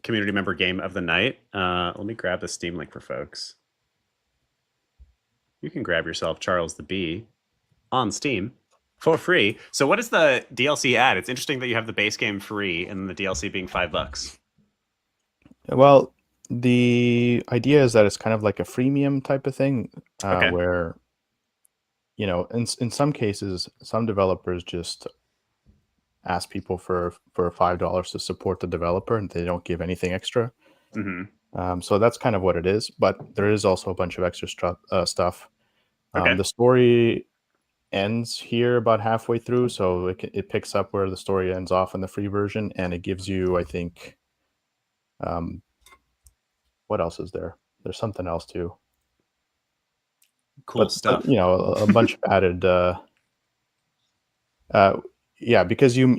community member game of the night. Let me grab the Steam link for folks. You can grab yourself Charles the Bee on Steam for free. So what is the DLC at? It's interesting that you have the base game free and the DLC being $5. Well, the idea is that it's kind of like a freemium type of thing, where, you know, in some cases, some developers just ask people for $5 to support the developer, and they don't give anything extra. Mm-hmm. So that's kind of what it is. But there is also a bunch of extra stuff. Okay. The story ends here about halfway through, so it picks up where the story ends off in the free version, and it gives you, I think, what else is there? There's something else too. Cool stuff. You know, a bunch of added. Yeah, because you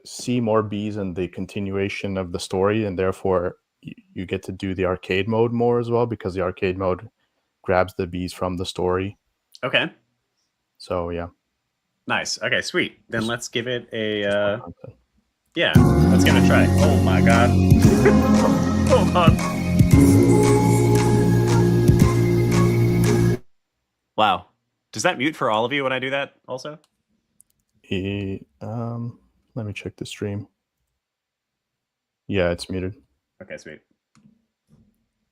see more bees in the continuation of the story, and therefore you get to do the arcade mode more as well, because the arcade mode grabs the bees from the story. Okay. So yeah. Nice. Okay, sweet. Then let's give it a yeah, let's give it a try. Oh my god. Hold on. Wow. Does that mute for all of you when I do that also? Let me check the stream. Yeah, it's muted. Okay, sweet.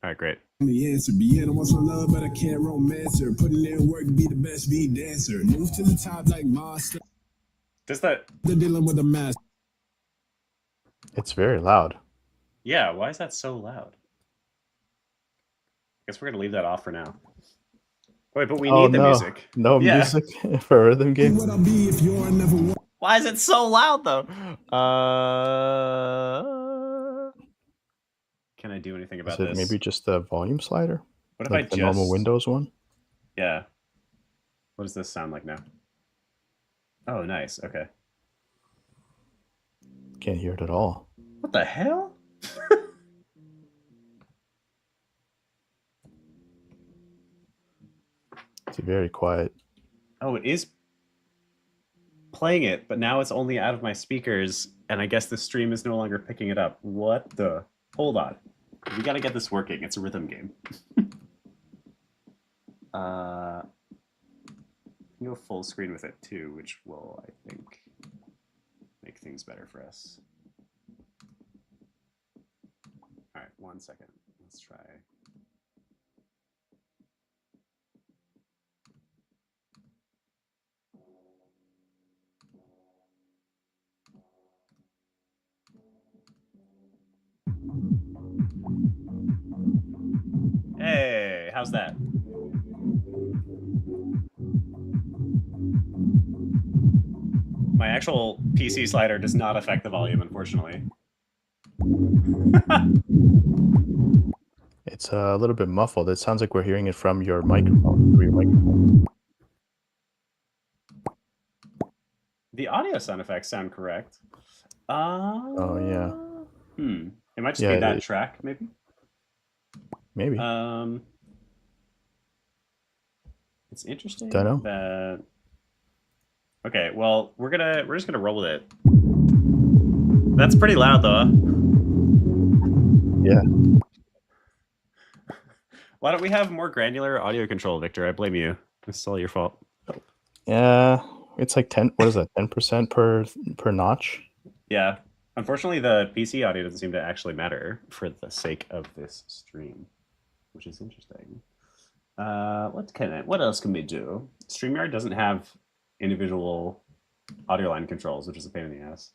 All right, great. The answer, be in wants some love, but I can't romance her. Putting in work, be the best, be dancer. Move to the top like monster. Does that? They're dealing with a master. It's very loud. Yeah, why is that so loud? I guess we're gonna leave that off for now. Wait, but we need the music. No music for a rhythm game. What I'll be if you're never. Why is it so loud though? Can I do anything about this? Maybe just the volume slider? What if like the normal Windows one? Yeah. What does this sound like now? Oh, nice. Okay. Can't hear it at all. What the hell? It's very quiet. Oh, it is playing it, but now it's only out of my speakers, and I guess the stream is no longer picking it up. What the? Hold on. We gotta get this working. It's a rhythm game. Go full screen with it too, which will, I think, make things better for us. All right, 1 second. Let's try. Hey, how's that? My actual PC slider does not affect the volume, unfortunately. It's a little bit muffled. It sounds like we're hearing it from your microphone. The audio sound effects sound correct. Oh, yeah. It might just be that track, maybe? Maybe. It's interesting. Don't know. That... Okay, well, we're just gonna roll with it. That's pretty loud, though. Yeah. Why don't we have more granular audio control, Victor? I blame you. It's all your fault. Yeah, it's like 10. What is that? 10% per notch. Yeah. Unfortunately, the PC audio doesn't seem to actually matter for the sake of this stream, which is interesting. What else can we do? StreamYard doesn't have individual audio line controls, which is a pain in the ass.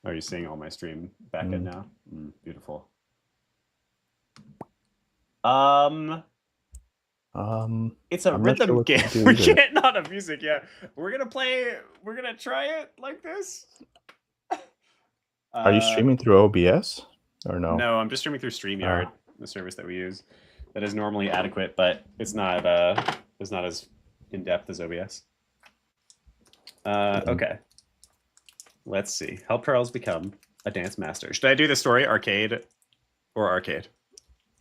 Are you seeing all my stream backend now? Beautiful. It's a rhythm game. We can't not have music. Yeah, we're gonna try it like this. Are you streaming through OBS or no? No, I'm just streaming through StreamYard, the service that we use. That is normally adequate, but it's not as in depth as OBS. Okay. Let's see. Help Charles become a dance master. Should I do the story arcade or arcade?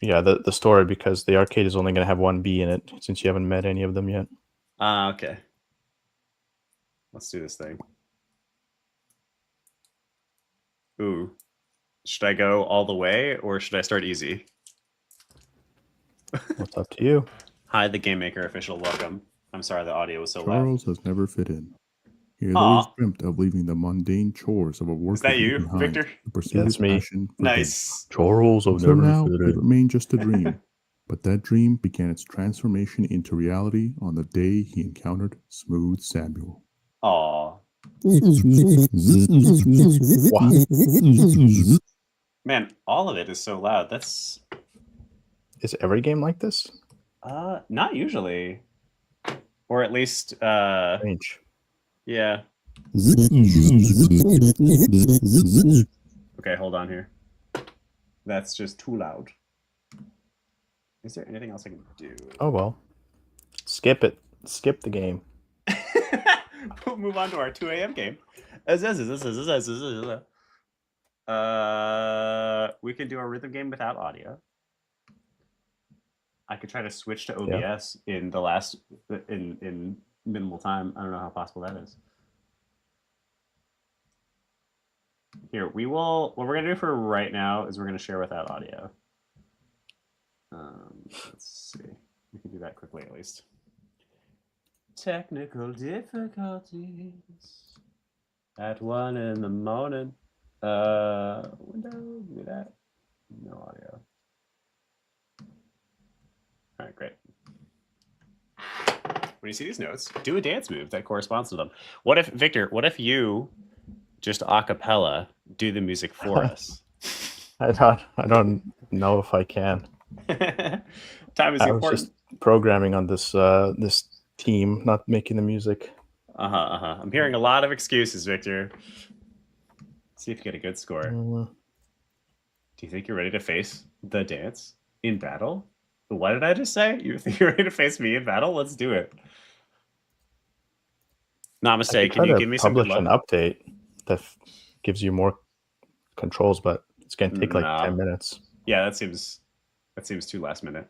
Yeah, the story, because the arcade is only going to have one B in it since you haven't met any of them yet. Okay. Let's do this thing. Ooh. Should I go all the way or should I start easy? What's up to you? Hi, the Game Maker official. Welcome. I'm sorry the audio was so loud. Charles has never fit in. He has always dreamt of leaving the mundane chores of a work. Is that you, Victor? That's me. Nice. Charles has so never now fit in. it remained just a dream. But that dream began its transformation into reality on the day he encountered Smooth Samuel. Aw. Man, all of it is so loud. That's... Is every game like this? Not usually. Or at least, Strange. Yeah. Okay, hold on here. That's just too loud. Is there anything else I can do? Oh, well. Skip it. Skip the game. We'll move on to our 2 a.m. game. We can do a rhythm game without audio. I could try to switch to OBS in the last in minimal time. I don't know how possible that is. Here, we will. What we're gonna do for right now is we're gonna share without audio. Let's see. We can do that quickly at least. Technical difficulties at 1 in the morning. Window, do that. when you see these notes, do a dance move that corresponds to them. What if, Victor, what if you just a cappella do the music for us? I don't know if I can. Time is I was important. just programming on this this team, not making the music. I'm hearing a lot of excuses, Victor. See if you get a good score. Do you think you're ready to face the dance in battle? What did I just say? You think you're ready to face me in battle? Let's do it. Namaste. Can you give me some good luck? Publish an update that gives you more controls, but it's going to take like 10 minutes. Yeah, that seems too last minute.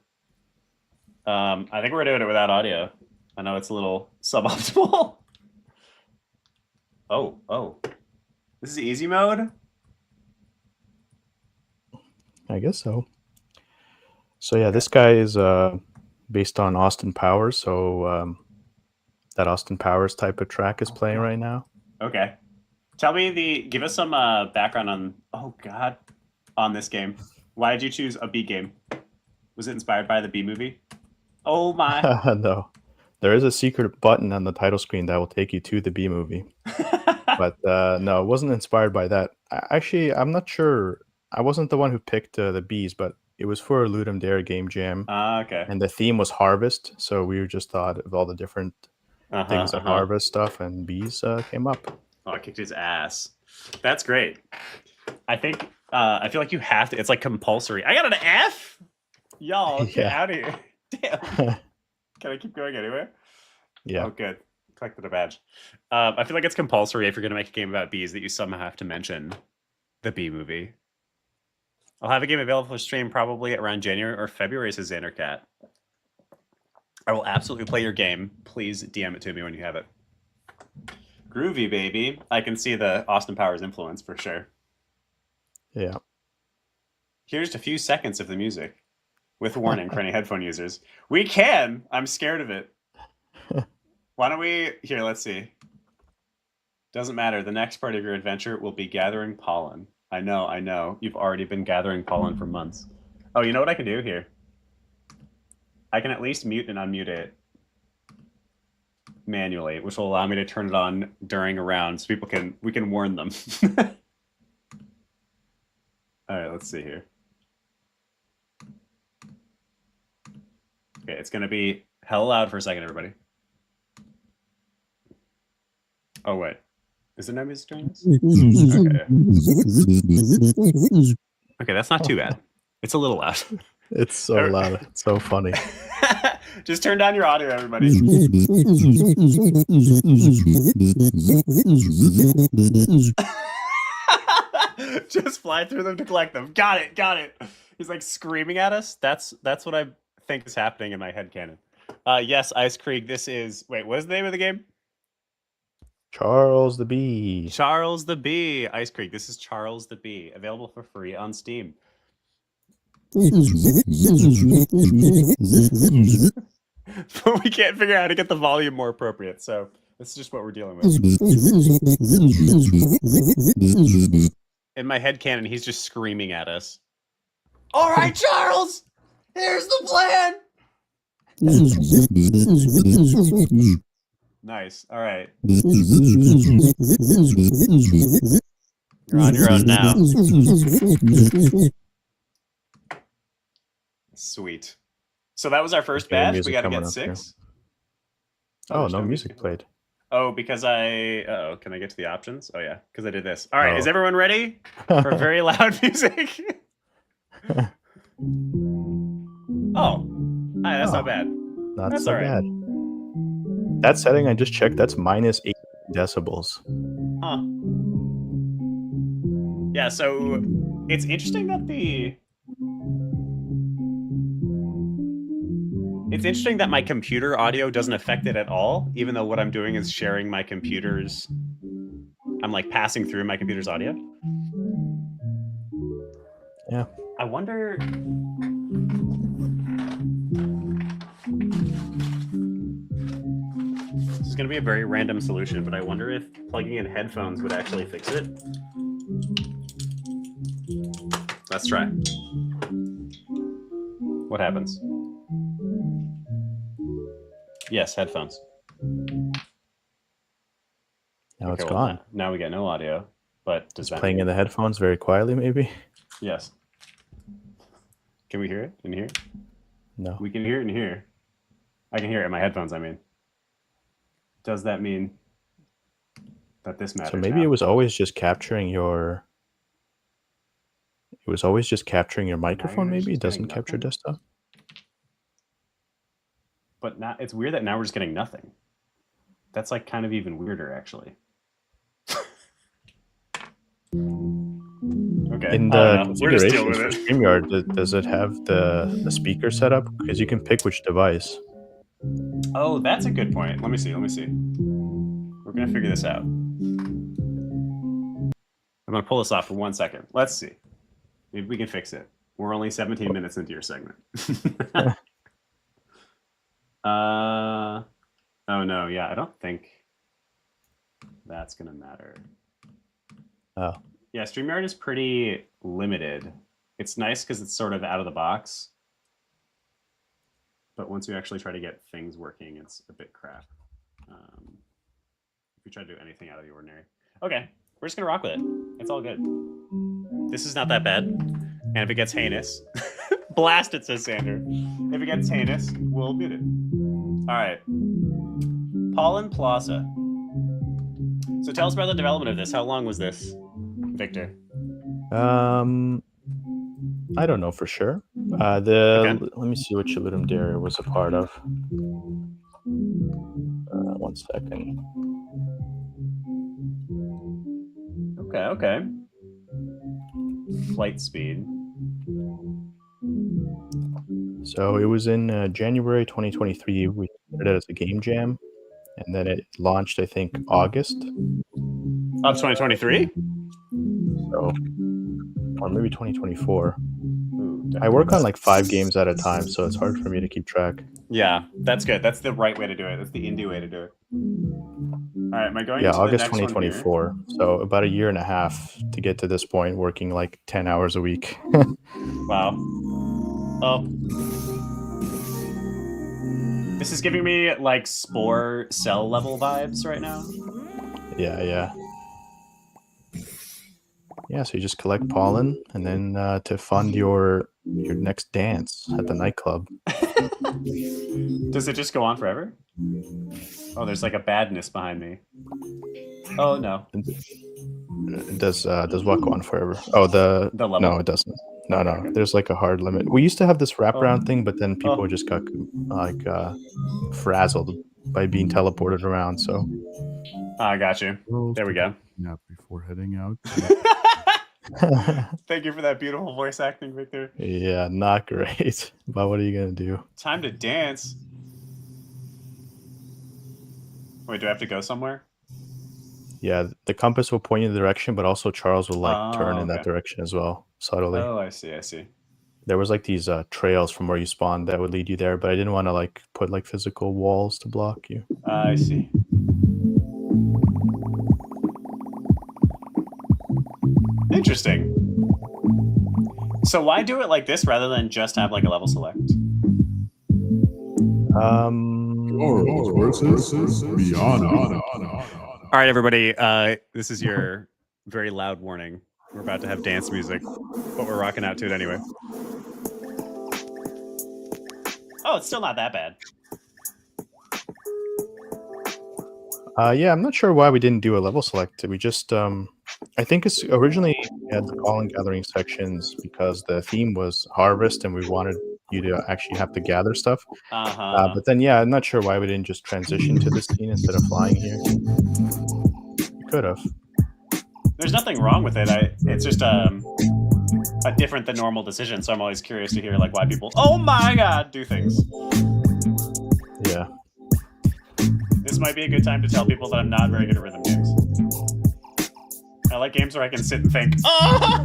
I think we're doing it without audio. I know it's a little suboptimal. Oh. This is easy mode? I guess so. So yeah, this guy is based on Austin Powers. So that Austin Powers type of track is playing right now. Okay. Give us some background on this game. Why did you choose a B game? Was it inspired by the B movie? Oh my. No. There is a secret button on the title screen that will take you to the B movie. But no, it wasn't inspired by that. Actually, I'm not sure. I wasn't the one who picked the bees, but it was for a Ludum Dare game jam. Okay. And the theme was harvest. So we just thought of all the different things that harvest stuff, and bees came up. Oh, I kicked his ass. That's great. I think, I feel like you have to, it's like compulsory. I got an F? Y'all, get out of here. Damn. Can I keep going anywhere? Yeah. Oh, good. Collected a badge. I feel like it's compulsory if you're going to make a game about bees that you somehow have to mention the bee movie. I'll have a game available for stream probably around January or February, says Xandercat. I will absolutely play your game. Please DM it to me when you have it. Groovy, baby. I can see the Austin Powers influence for sure. Yeah. Here's a few seconds of the music. With warning for any headphone users. We can! I'm scared of it. Why don't we... Here, let's see. Doesn't matter. The next part of your adventure will be gathering pollen. I know. You've already been gathering pollen for months. Oh, you know what I can do here? I can at least mute and unmute it manually, which will allow me to turn it on during a round so we can warn them. All right, let's see here. Okay, it's going to be hella loud for a second, everybody. Oh, wait. Is there no music during this? Okay, that's not too bad. It's a little loud. It's so loud. It's so funny. Just turn down your audio, everybody. Just fly through them to collect them. Got it. He's like screaming at us. That's what I think is happening in my headcanon. Yes, Ice Creek. This is... Wait, what is the name of the game? Charles the Bee. Charles the Bee. Ice Creek. This is Charles the Bee. Available for free on Steam. But we can't figure out how to get the volume more appropriate, so this is just what we're dealing with. In my headcanon, he's just screaming at us. All right, Charles! Here's the plan! Nice. All right. You're on your own now. Sweet. So that was our first badge. We got to get 6. Oh, no music played. Oh, because can I get to the options? Oh, yeah, because I did this. All right, is everyone ready for very loud music? Oh, that's not bad. That's so bad. That setting I just checked, that's minus 8 decibels. Huh. Yeah, so it's interesting that It's interesting that my computer audio doesn't affect it at all, even though what I'm doing is sharing my computer's... I'm like passing through my computer's audio. Yeah. I wonder... This is going to be a very random solution, but I wonder if plugging in headphones would actually fix it. Let's try. What happens? Yes, headphones. Now it's gone. Now we get no audio. But does It's that playing mean... in the headphones very quietly, maybe? Yes. Can we hear it in here? No. We can hear it in here. I can hear it in my headphones, I mean. Does that mean that this matters? So maybe it was always just capturing your... It was always just capturing your microphone, maybe? It doesn't capture desktop? But now, it's weird that now we're just getting nothing. That's like kind of even weirder, actually. Okay. In the configuration for StreamYard, does it have the speaker setup? Because you can pick which device. Oh, that's a good point. Let me see. We're going to figure this out. I'm going to pull this off for 1 second. Let's see. Maybe we can fix it. We're only 17 minutes into your segment. Oh, no. Yeah, I don't think that's going to matter. Oh. Yeah, StreamYard is pretty limited. It's nice because it's sort of out of the box. But once you actually try to get things working, it's a bit crap. If you try to do anything out of the ordinary. Okay, we're just going to rock with it. It's all good. This is not that bad. And if it gets heinous, blast it, says Sander. If it gets heinous, we'll mute it. All right. Pollen Plaza. So tell us about the development of this. How long was this, Victor? I don't know for sure. Let me see what Shaludum Dare was a part of. 1 second. Okay. Flight speed. So it was in January 2023. We started it as a game jam, and then it launched, I think, August of 2023. So, or maybe 2024. I work on like 5 games at a time, so it's hard for me to keep track. Yeah, that's good. That's the right way to do it. That's the indie way to do it. All right, am I going? Yeah, to August the next 2024. So about a year and a half to get to this point, working like 10 hours a week. Wow. Oh. This is giving me like Spore cell level vibes right now. Yeah. Yeah, so you just collect pollen, and then to fund your next dance at the nightclub. Does it just go on forever? Oh, there's like a badness behind me. Oh no. Does what go on forever? Oh, the level. No, it doesn't. No. Okay. There's like a hard limit. We used to have this wraparound thing, but then people just got like frazzled by being teleported around. So I got you. There we go. Yeah, before heading out. Thank you for that beautiful voice acting, Victor. Yeah, not great. But what are you gonna do? Time to dance. Wait, do I have to go somewhere? Yeah, the compass will point you in the direction, but also Charles will like turn in that direction as well, subtly. Oh, I see. There was like these trails from where you spawned that would lead you there, but I didn't want to like put like physical walls to block you. I see. Interesting. So why do it like this rather than just have like a level select? All right, everybody. This is your very loud warning. We're about to have dance music, but we're rocking out to it anyway. Oh, it's still not that bad. Yeah, I'm not sure why we didn't do a level select. We just, I think it's originally we had the pollen gathering sections because the theme was harvest and we wanted you to actually have to gather stuff. But then, yeah, I'm not sure why we didn't just transition to this scene instead of flying here. We could have. There's nothing wrong with it. It's just a different than normal decision. So I'm always curious to hear like why people, oh my god, do things. Yeah. This might be a good time to tell people that I'm not very good at rhythm games. I like games where I can sit and think, oh!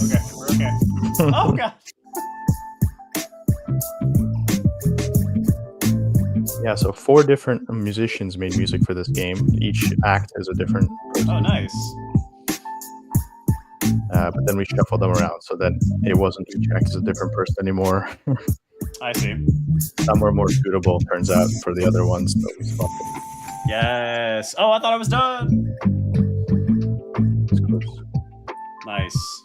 Okay, we're okay. Oh, God. Yeah, so 4 different musicians made music for this game. Each act is a different person. Oh, nice. But then we shuffled them around so that it wasn't each act is a different person anymore. I see. Some were more suitable, turns out, for the other ones. So we swapped them. Yes. Oh, I thought I was done. It's close. Nice.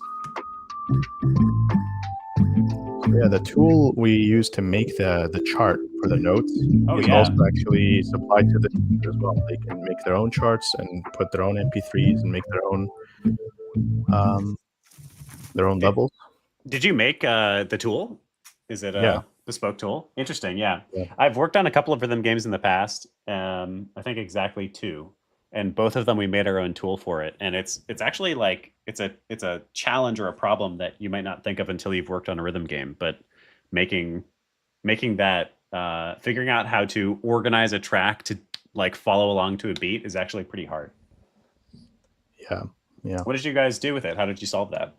So yeah, the tool we use to make the chart for the notes is yeah. also actually supplied to the team as well. They can make their own charts and put their own MP3s and make their own levels. Did you make the tool? Is it a Yeah. bespoke tool? Interesting. Yeah. Yeah. I've worked on a couple of rhythm games in the past. I think exactly 2, and both of them we made our own tool for it. And it's actually like it's a challenge or a problem that you might not think of until you've worked on a rhythm game. But making that figuring out how to organize a track to like follow along to a beat is actually pretty hard. Yeah. Yeah. What did you guys do with it? How did you solve that?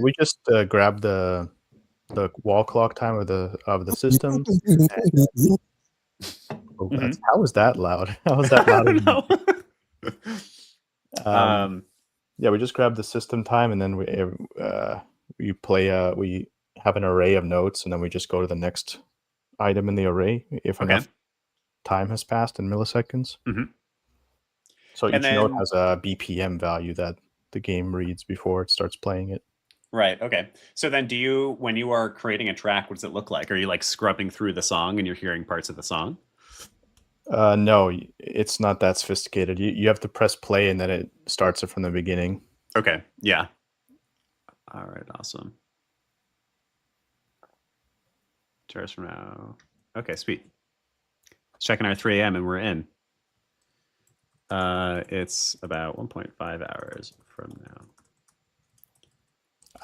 We just grabbed the wall clock time of the system. How was that loud? How was that loud? I don't know. Yeah, we just grabbed the system time, and then we have an array of notes, and then we just go to the next item in the array if enough time has passed in milliseconds. Mm-hmm. So each note has a BPM value that the game reads before it starts playing it. Right. Okay. So then when you are creating a track, what does it look like? Are you like scrubbing through the song and you're hearing parts of the song? No, it's not that sophisticated. You have to press play and then it starts it from the beginning. Okay. Yeah. All right. Awesome. Charts from now. Okay. Sweet. Checking our 3 a.m. and we're in. It's about 1.5 hours from now.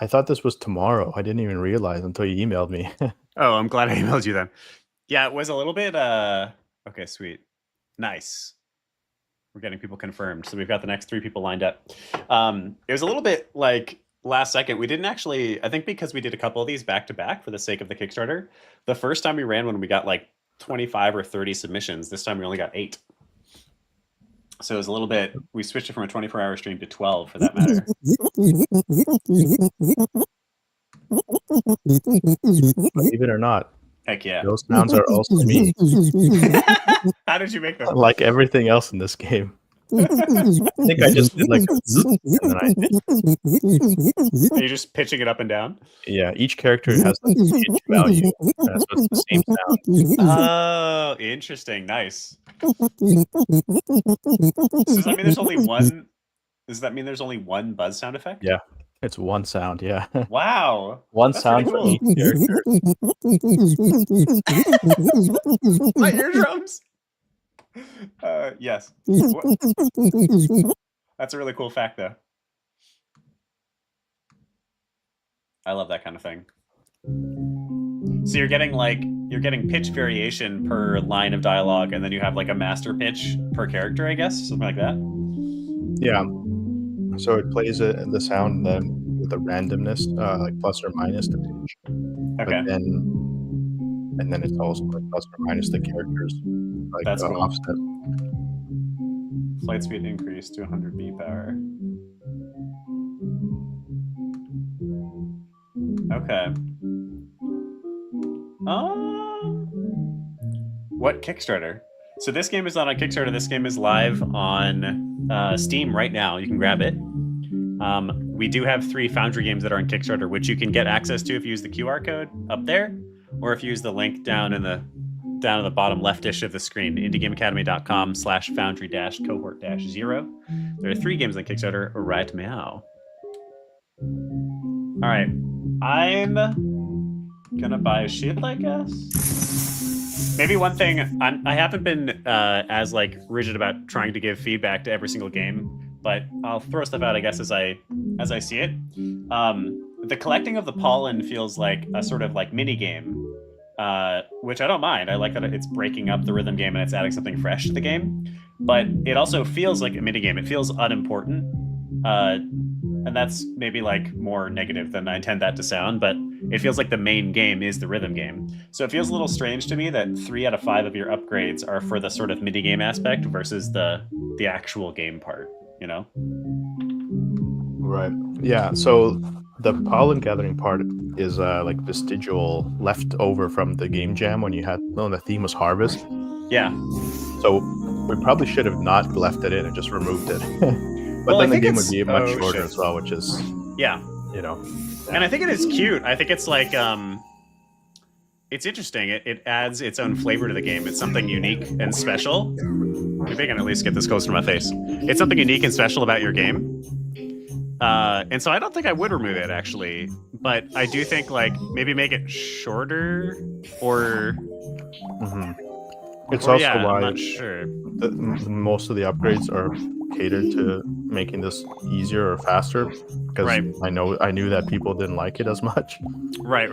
I thought this was tomorrow. I didn't even realize until you emailed me. Oh, I'm glad I emailed you then. Yeah, it was a little bit okay, sweet. Nice. We're getting people confirmed. So we've got the next 3 people lined up. It was a little bit like last second. We didn't actually, I think because we did a couple of these back to back for the sake of the Kickstarter. The first time we ran one, we got like 25 or 30 submissions. This time we only got 8. So it was a little bit, we switched it from a 24-hour stream to 12 for that matter. Believe it or not. Heck yeah. Those sounds are also me. How did you make them? Like everything else in this game. I think I just did like and then Are you just pitching it up and down? Yeah, each character has like a pitch value. So it's the same sound. Oh, interesting. Nice. So does that mean there's only one? Does that mean there's only one buzz sound effect? Yeah, it's one sound. Yeah. Wow. One sound for each character. My eardrums. Yes. That's a really cool fact, though. I love that kind of thing. So you're getting pitch variation per line of dialogue, and then you have like a master pitch per character, I guess, something like that. Yeah. So it plays the sound then with a randomness, like plus or minus the pitch. Okay. And then it's also like plus or minus the characters. Like that's cool. Offset. Flight speed increase to 100 beat power. Okay. What Kickstarter? So this game is not on Kickstarter. This game is live on Steam right now. You can grab it. We do have 3 Foundry games that are on Kickstarter, which you can get access to if you use the QR code up there, or if you use the link down in the bottom left-ish of the screen, indiegameacademy.com/foundry-cohort-0. There are 3 games on Kickstarter right now. All right, I'm gonna buy a shield, I guess. Maybe one thing, I haven't been as like rigid about trying to give feedback to every single game, but I'll throw stuff out, I guess, as I see it. The collecting of the pollen feels like a sort of like mini game. Which I don't mind. I like that it's breaking up the rhythm game and it's adding something fresh to the game. But it also feels like a minigame. It feels unimportant. And that's maybe like more negative than I intend that to sound, but it feels like the main game is the rhythm game. So it feels a little strange to me that 3 out of 5 of your upgrades are for the sort of minigame aspect versus the actual game part, you know? Right. Yeah. So the pollen gathering part is like vestigial left over from the game jam when the theme was harvest. Yeah. So we probably should have not left it in and just removed it. But then the game would be much shorter as well, which is and I think it is cute. I think it's like it's interesting. It adds its own flavor to the game. It's something unique and special. Maybe I can at least get this close to my face. It's something unique and special about your game. And so I don't think I would remove it, actually. But I do think, like, maybe make it shorter or... It's also why I'm not sure. Most of the upgrades are catered to making this easier or faster. Because I knew that people didn't like it as much. Right.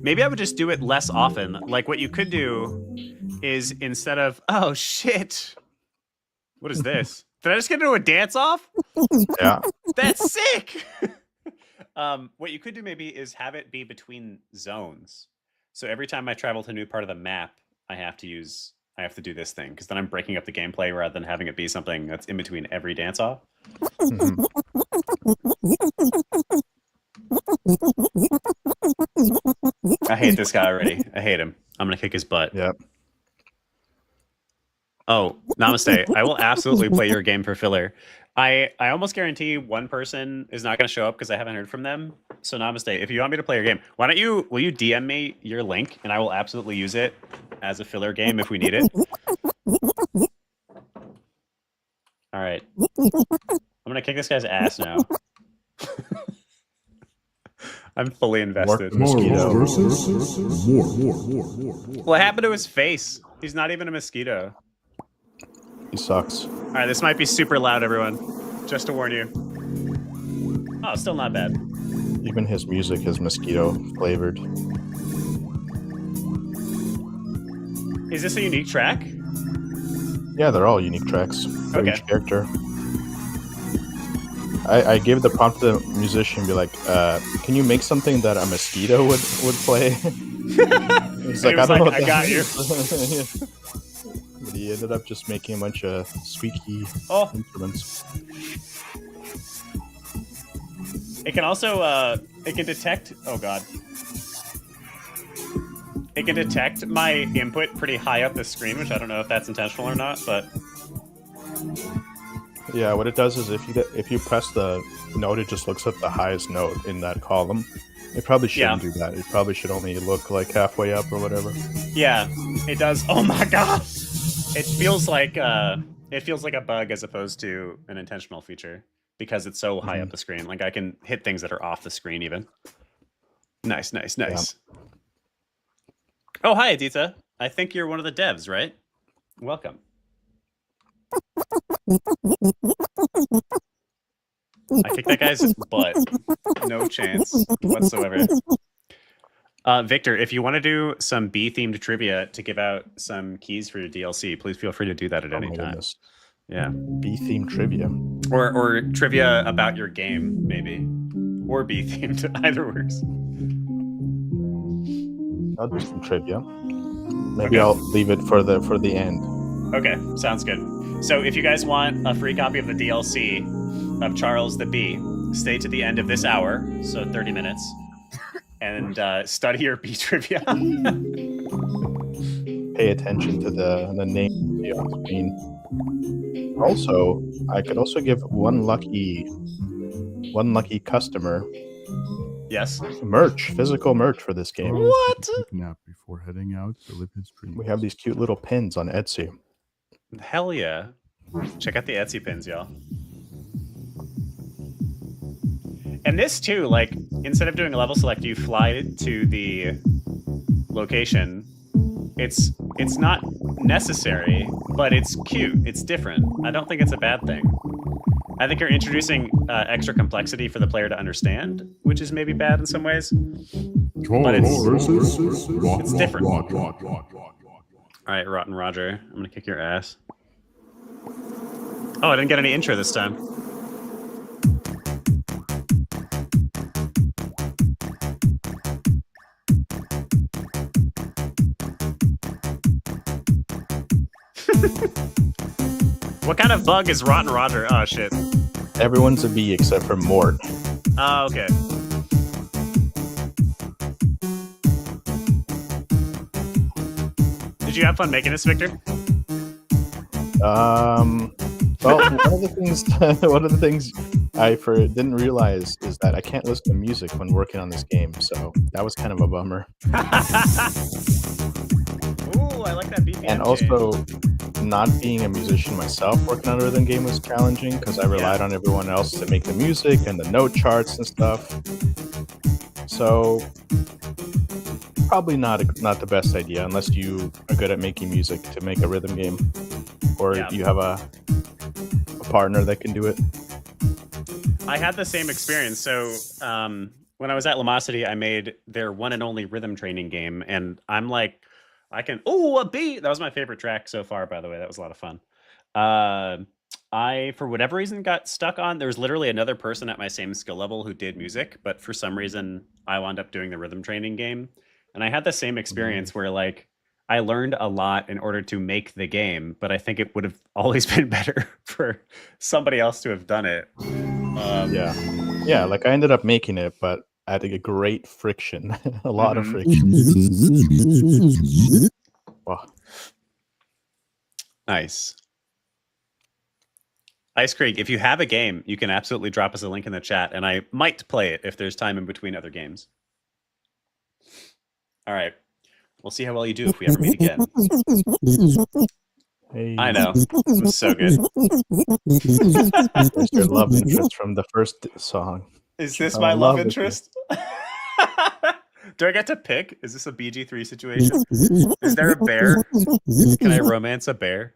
Maybe I would just do it less often. Like, what you could do is instead of... Oh, shit! What is this? Did I just get into a dance-off? Yeah. That's sick! What you could do maybe is have it be between zones. So every time I travel to a new part of the map, I have to do this thing, because then I'm breaking up the gameplay rather than having it be something that's in between every dance-off. I hate this guy already. I hate him. I'm gonna kick his butt. Yep. Oh, namaste. I will absolutely play your game for filler. I almost guarantee one person is not going to show up because I haven't heard from them. So namaste. If you want me to play your game, will you DM me your link and I will absolutely use it as a filler game if we need it. All right. I'm going to kick this guy's ass now. I'm fully invested. More. What happened to his face? He's not even a mosquito. He sucks. All right, this might be super loud, everyone. Just to warn you. Oh, still not bad. Even his music is mosquito flavored. Is this a unique track? Yeah, they're all unique tracks for Okay. each character. I gave the prompt to the musician, be like, can you make something that a mosquito would play? He's like, I don't know what I got you. But he ended up just making a bunch of squeaky instruments. It can also, it can detect, oh god. It can detect my input pretty high up the screen, which I don't know if that's intentional or not, but... Yeah, what it does is if you press the note, it just looks at the highest note in that column. It probably shouldn't do that. It probably should only look like halfway up or whatever. Yeah, it does. Oh my god! It feels like a bug as opposed to an intentional feature because it's so high up the screen. Like I can hit things that are off the screen even. Nice. Yeah. Oh, hi, Adita. I think you're one of the devs, right? Welcome. I kicked that guy's butt. No chance whatsoever. Victor, if you want to do some bee-themed trivia to give out some keys for your DLC, please feel free to do that at any time. Goodness. Yeah. Bee-themed trivia. Or trivia about your game, maybe. Or bee-themed. Either works. I'll do some trivia. Maybe I'll leave it for the end. Okay, sounds good. So if you guys want a free copy of the DLC of Charles the Bee, stay to the end of this hour, so 30 minutes, and study your bee trivia. Pay attention to the name on screen. Also, I could also give one lucky customer Yes. physical merch for this game. What? Take a nap before heading out to live his dreams. We have these cute little pins on Etsy. Hell yeah. Check out the Etsy pins, y'all. And this too, like, instead of doing a level select, you fly to the location. It's not necessary, but it's cute. It's different. I don't think it's a bad thing. I think you're introducing extra complexity for the player to understand, which is maybe bad in some ways. But it's different. All right, Rotten Roger, I'm gonna kick your ass. Oh, I didn't get any intro this time. What kind of bug is Rotten Roger? Oh, shit. Everyone's a bee except for Mort. Oh, okay. Did you have fun making this, Victor? Well, one of the things I didn't realize is that I can't listen to music when working on this game, so that was kind of a bummer. Ooh, I like that BPM And also, not being a musician myself working on a rhythm game was challenging because I relied on everyone else to make the music and the note charts and stuff. So probably not the best idea unless you are good at making music to make a rhythm game, or you have a partner that can do it. I had the same experience. So when I was at Lumosity, I made their one and only rhythm training game, and I'm like, a beat. That was my favorite track so far, by the way. That was a lot of fun. I, for whatever reason, got stuck on. There was literally another person at my same skill level who did music, but for some reason, I wound up doing the rhythm training game. And I had the same experience where, like, I learned a lot in order to make the game, but I think it would have always been better for somebody else to have done it. Yeah, like I ended up making it, but at a great friction, a lot of friction. Wow. Nice. Ice Creek, if you have a game, you can absolutely drop us a link in the chat, and I might play it if there's time in between other games. All right. We'll see how well you do if we ever meet again. Hey. I know. It was so good. There's your love interest from the first song. Is this my love interest? Do I get to pick? Is this a BG3 situation? Is there a bear? Can I romance a bear?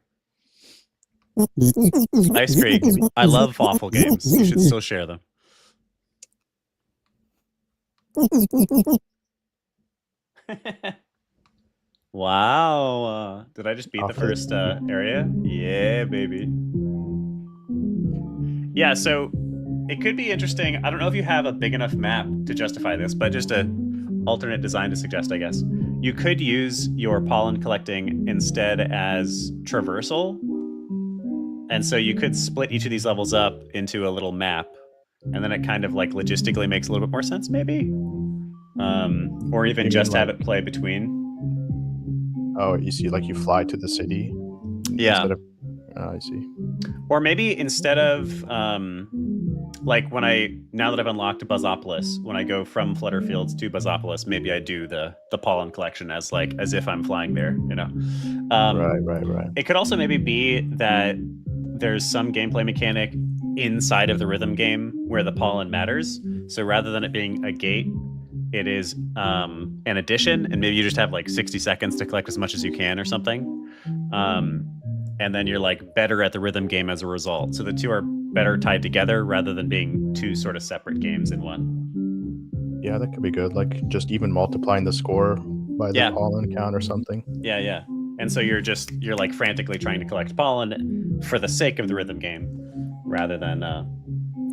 Ice Creek, I love awful games. You should still share them. Wow. Did I just beat the first area? Yeah, baby. Yeah, so it could be interesting. I don't know if you have a big enough map to justify this, but just a alternate design to suggest, I guess. You could use your pollen collecting instead as traversal. And so you could split each of these levels up into a little map, and then it kind of like logistically makes a little bit more sense, maybe? Or even just have it play between. Oh, you see, like you fly to the city? Yeah. I see. Or maybe instead of, like now that I've unlocked Buzzopolis, when I go from Flutterfields to Buzzopolis, maybe I do the pollen collection as if I'm flying there, you know? Right. It could also maybe be that there's some gameplay mechanic inside of the rhythm game where the pollen matters. So rather than it being a gate, it is an addition, and maybe you just have like 60 seconds to collect as much as you can or something. And then you're like better at the rhythm game as a result. So the two are better tied together rather than being two sort of separate games in one. Yeah, that could be good. Like just even multiplying the score by the pollen count or something. Yeah. And so you're like frantically trying to collect pollen for the sake of the rhythm game rather than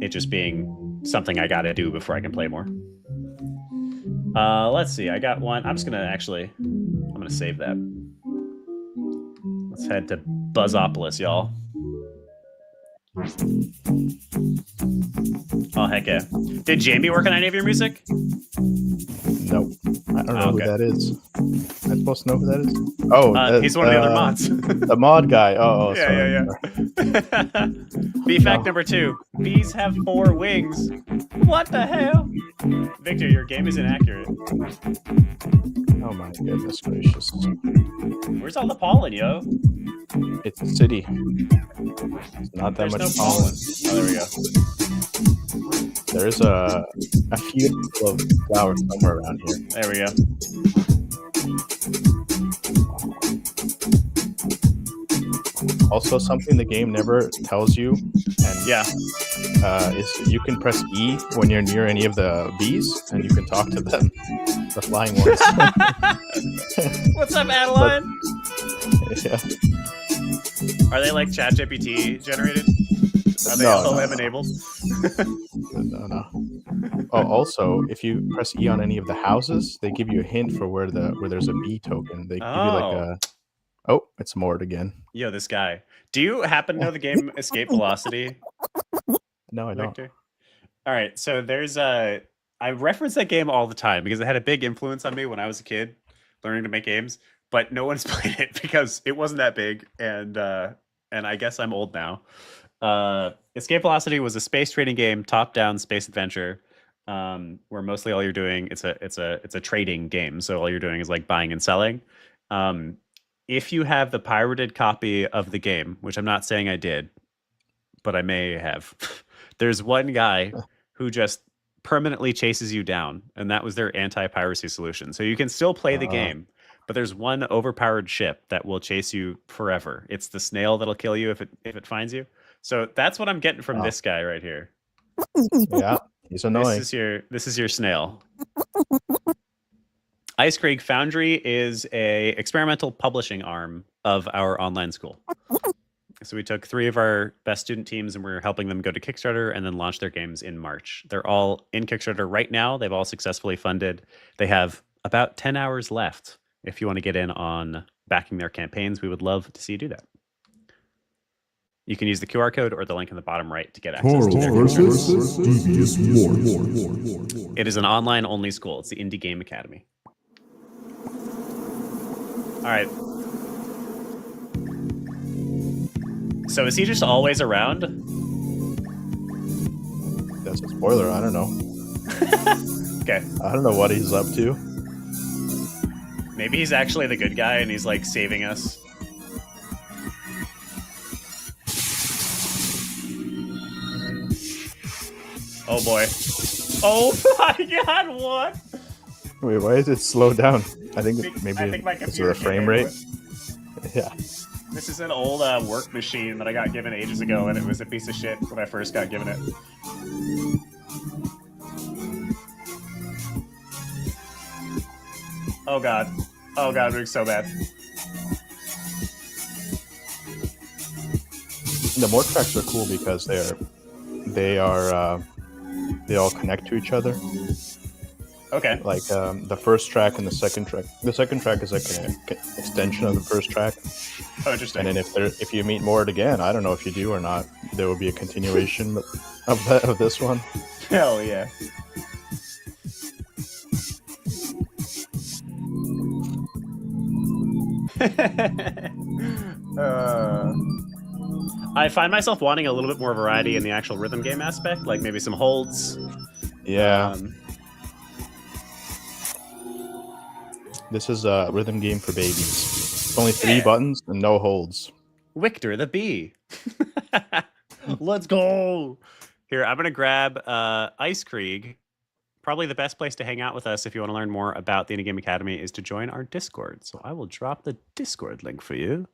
it just being something I got to do before I can play more. Let's see. I got one. I'm going to save that. Let's head to Buzzopolis, y'all. Oh, heck yeah. Did Jamie work on any of your music? Nope. I don't know who that is. Am I supposed to know who that is? Oh, he's one of the other mods. The mod guy. Oh, sorry. Yeah. Bee fact number 2. Bees have 4 wings. What the hell? Victor, your game is inaccurate. Oh my goodness gracious. Where's all the pollen, yo? It's a city. It's not that much pollen. Oh, there we go. There's a few of flowers somewhere around here. There we go. Also, something the game never tells you, and is you can press E when you're near any of the bees, and you can talk to them, the flying ones. What's up, Adeline? Yeah. Are they like ChatGPT generated? Are they LLM enabled? No. Oh, also, if you press E on any of the houses, they give you a hint for where there's a bee token. They give you like a. Oh, it's moored again. Yo, this guy. Do you happen to know the game Escape Velocity? No, I don't. Victor? All right, so there's I reference that game all the time because it had a big influence on me when I was a kid learning to make games. but no one's played it because it wasn't that big, and I guess I'm old now. Escape Velocity was a space trading game, top-down space adventure, where mostly all you're doing it's a trading game, so all you're doing is like buying and selling. If you have the pirated copy of the game, which I'm not saying I did, but I may have, there's one guy who just permanently chases you down, and that was their anti-piracy solution. So you can still play the game, but there's one overpowered ship that will chase you forever. It's the snail that'll kill you if it finds you. So that's what I'm getting from this guy right here. Yeah, he's annoying. This is your snail. Ice Creek Foundry is a experimental publishing arm of our online school. So we took 3 of our best student teams and we're helping them go to Kickstarter and then launch their games in March. They're all in Kickstarter right now. They've all successfully funded. They have about 10 hours left. If you want to get in on backing their campaigns, we would love to see you do that. You can use the QR code or the link in the bottom right to get access to their versus Devious Wars. It is an online-only school. It's the Indie Game Academy. All right. So is he just always around? That's a spoiler. I don't know. Okay. I don't know what he's up to. Maybe he's actually the good guy and he's like saving us. Oh boy. Oh my god, what? Wait, why is it slowed down? I think maybe I think my it's computer the frame rate. Yeah. This is an old work machine that I got given ages ago, and it was a piece of shit when I first got given it. Oh god. Oh god, we're so bad. The more tracks are cool because they all connect to each other. Okay. Like the first track and the second track. The second track is like an extension of the first track. Oh, interesting. And then if you meet Mort again, I don't know if you do or not, there will be a continuation of this one. Hell yeah. I find myself wanting a little bit more variety in the actual rhythm game aspect, like maybe some holds. Yeah. This is a rhythm game for babies. Only 3 buttons and no holds. Victor the Bee. Let's go. Here, I'm going to grab Ice Creek. Probably the best place to hang out with us if you want to learn more about the Indie Game Academy is to join our Discord. So I will drop the Discord link for you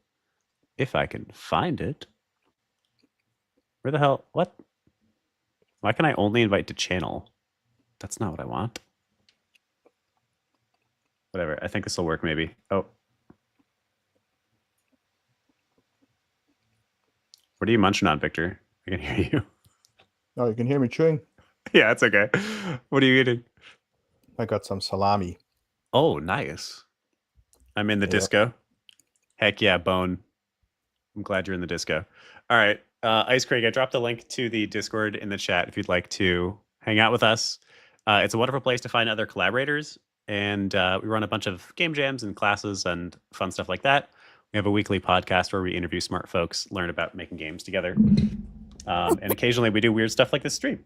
if I can find it. Where the hell? What? Why can I only invite to channel? That's not what I want. Whatever. I think this will work maybe. Oh. What are you munching on, Victor? I can hear you. Oh, you can hear me chewing? Yeah, it's okay. What are you eating? I got some salami. Oh, nice. I'm in the disco. Heck yeah, Bone. I'm glad you're in the disco. All right. Ice Creek, I dropped the link to the Discord in the chat if you'd like to hang out with us. It's a wonderful place to find other collaborators. And we run a bunch of game jams and classes and fun stuff like that. We have a weekly podcast where we interview smart folks, learn about making games together. And occasionally we do weird stuff like this stream.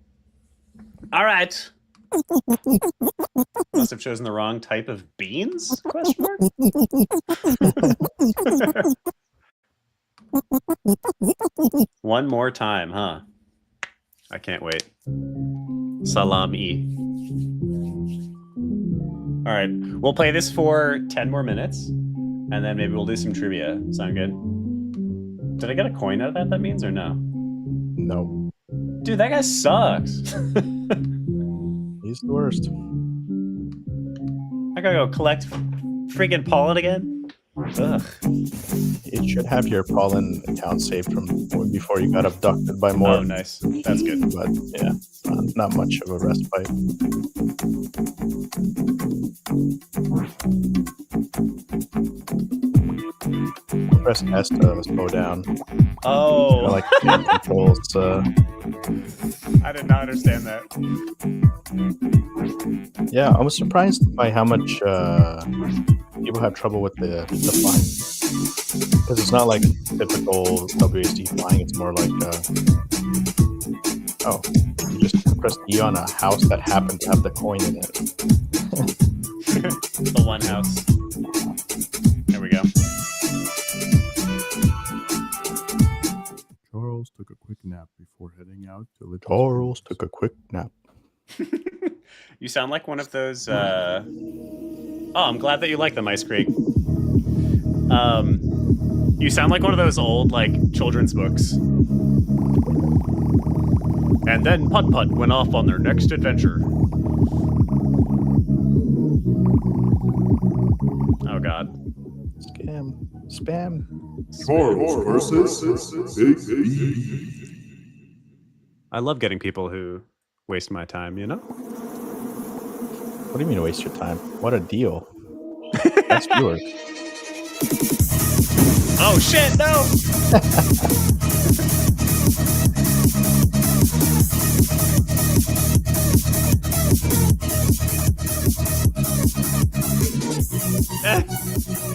All right. Must have chosen the wrong type of beans? Question mark? One more time, huh? I can't wait. Salami. All right, we'll play this for 10 more minutes, and then maybe we'll do some trivia. Sound good? Did I get a coin out of that means, or no? No. Dude, that guy sucks. He's the worst. I gotta go collect freaking pollen again? Ugh. It should have your pollen account saved from before you got abducted by Mort. Oh, nice. That's good. But yeah, not much of a respite. Press S to slow down. Oh. Like game controls. I did not understand that. Yeah, I was surprised by how much people have trouble with the flying because it's not like typical WASD flying. It's more like you just press E on a house that happened to have the coin in it. The one house. There we go. Charles took a quick nap before heading out to live. Charles took a quick nap. You sound like one of those. Oh, I'm glad that you like them, Ice Creek. You sound like one of those old like children's books. And then Putt Putt went off on their next adventure. Oh God. Spam. Charles versus Big B. I love getting people who waste my time, you know? What do you mean waste your time? What a deal. That's viewers. Oh shit, no!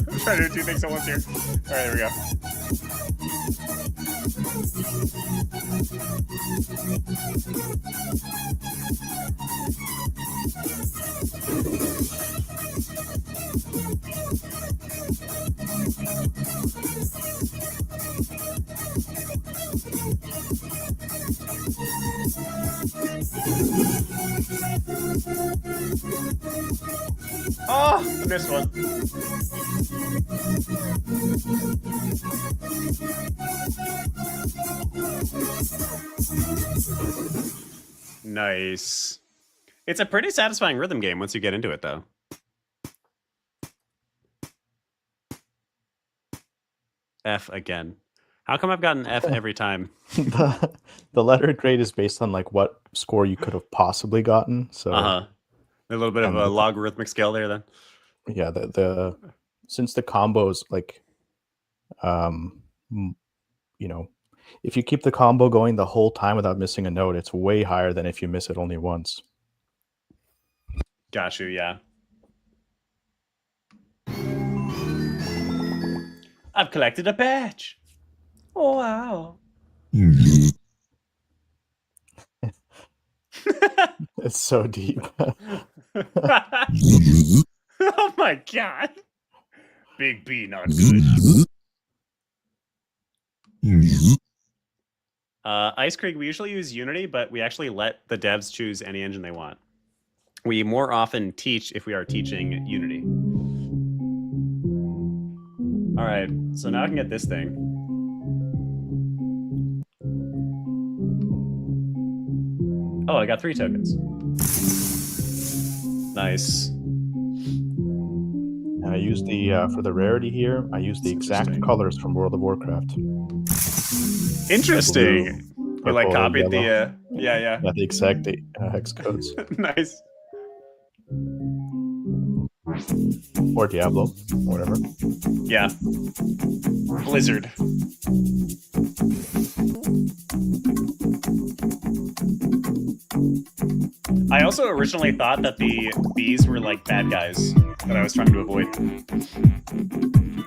I'm trying to do two things at once here. Alright, there we go. Oh, I missed one. Nice. It's a pretty satisfying rhythm game once you get into it, though. F again. How come I've gotten F every time? The letter grade is based on like what score you could have possibly gotten. So A little bit of a logarithmic scale there, then. Yeah, the since the combos like, you know, if you keep the combo going the whole time without missing a note, it's way higher than if you miss it only once. Got you, yeah. I've collected a badge. Oh, wow. It's so deep. Oh my God. Big B, not good. Ice Creek, we usually use Unity, but we actually let the devs choose any engine they want. We more often teach if we are teaching Unity. All right, so now I can get this thing. Oh, I got 3 tokens. Nice. And I use the for the rarity here. I use the exact colors from World of Warcraft. Interesting. You like Purple, copied yellow. Yeah. Yeah, the exact hex codes. Nice. Or Diablo, whatever. Yeah. Blizzard. I also originally thought that the bees were like bad guys that I was trying to avoid.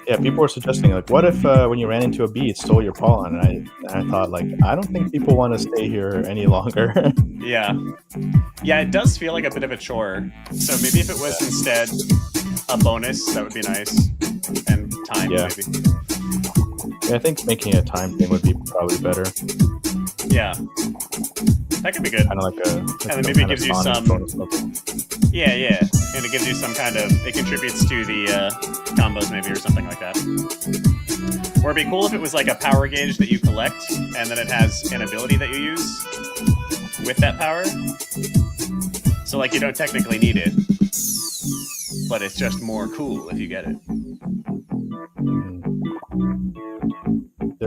Yeah, people were suggesting like, what if when you ran into a bee, it stole your pollen? And I thought like, I don't think people want to stay here any longer. Yeah, it does feel like a bit of a chore. So maybe if it was instead a bonus, that would be nice. And time, maybe. Yeah, I think making a time thing would be probably better. Yeah, that could be good. Kind of like a. And then maybe it gives you some. Yeah, and it gives you some kind of. It contributes to the combos, maybe, or something like that. Or it'd be cool if it was like a power gauge that you collect, and then it has an ability that you use with that power. So, like, you don't technically need it, but it's just more cool if you get it.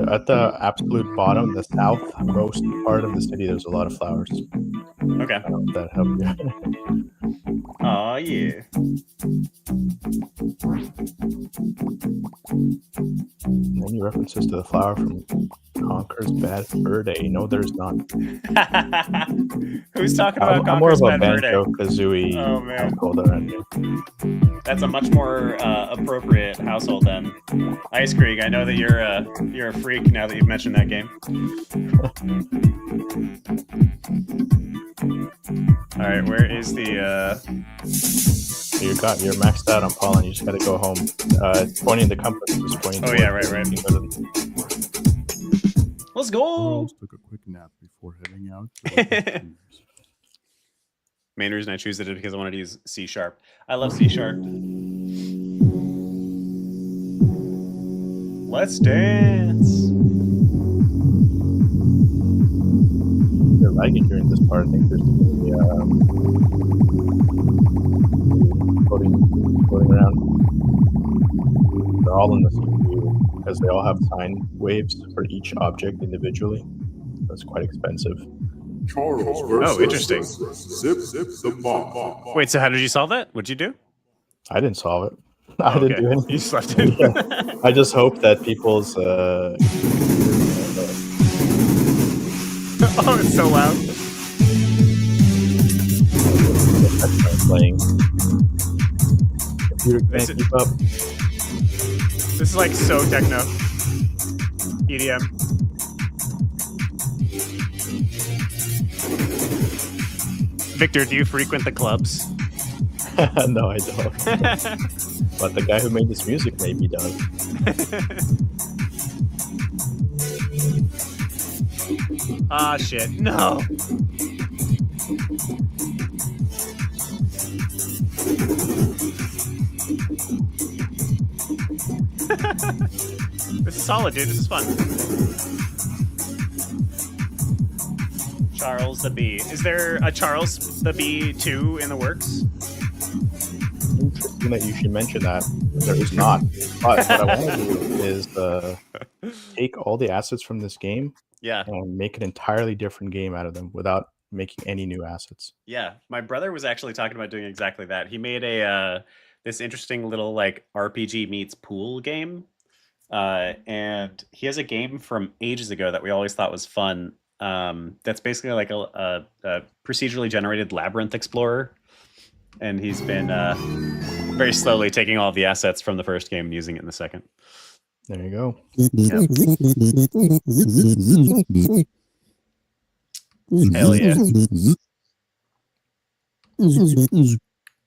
At the absolute bottom, the southmost part of the city, there's a lot of flowers. Okay. I don't know if that helped you. Aw, yeah. Any references to the flower from Conker's Bad Fur Day? No, there's not. Who's talking about I'm more Conker's of a Bad Fur Day? Banjo Kazooie Oh, man. household around here. That's a much more appropriate household then. Ice Creek, I know that you're a freak now that you've mentioned that game. All right, where is the? You're maxed out on pollen. You just got to go home. It's pointing the compass. Is pointing. Oh yeah, right. Let's go. Charles took a quick nap before heading out to live his dreams. Main reason I choose it is because I wanted to use C#. I love C#. Let's dance. They're lagging during this part. I think there's floating around. They're all in the same view because they all have sine waves for each object individually. That's quite expensive. Charles Oh, interesting. Zip the bomb. Wait, so how did you solve that? What'd you do? I didn't solve it. I didn't do anything. You just left it. Yeah. I just hope that people's Oh, it's so loud. playing. Computer can't keep up. This is like so techno. EDM. Victor, do you frequent the clubs? No, I don't. But the guy who made this music maybe does. Ah, shit. No. This is solid, dude. This is fun. Charles the Bee. Is there a Charles the Bee 2 in the works? Interesting that you should mention that. There is not. But what I want to do is take all the assets from this game and make an entirely different game out of them without making any new assets. Yeah, my brother was actually talking about doing exactly that. He made a this interesting little like RPG meets pool game, and he has a game from ages ago that we always thought was fun. That's basically like a procedurally generated labyrinth explorer, and he's been very slowly taking all of the assets from the first game and using it in the second. There you go. Hell yeah.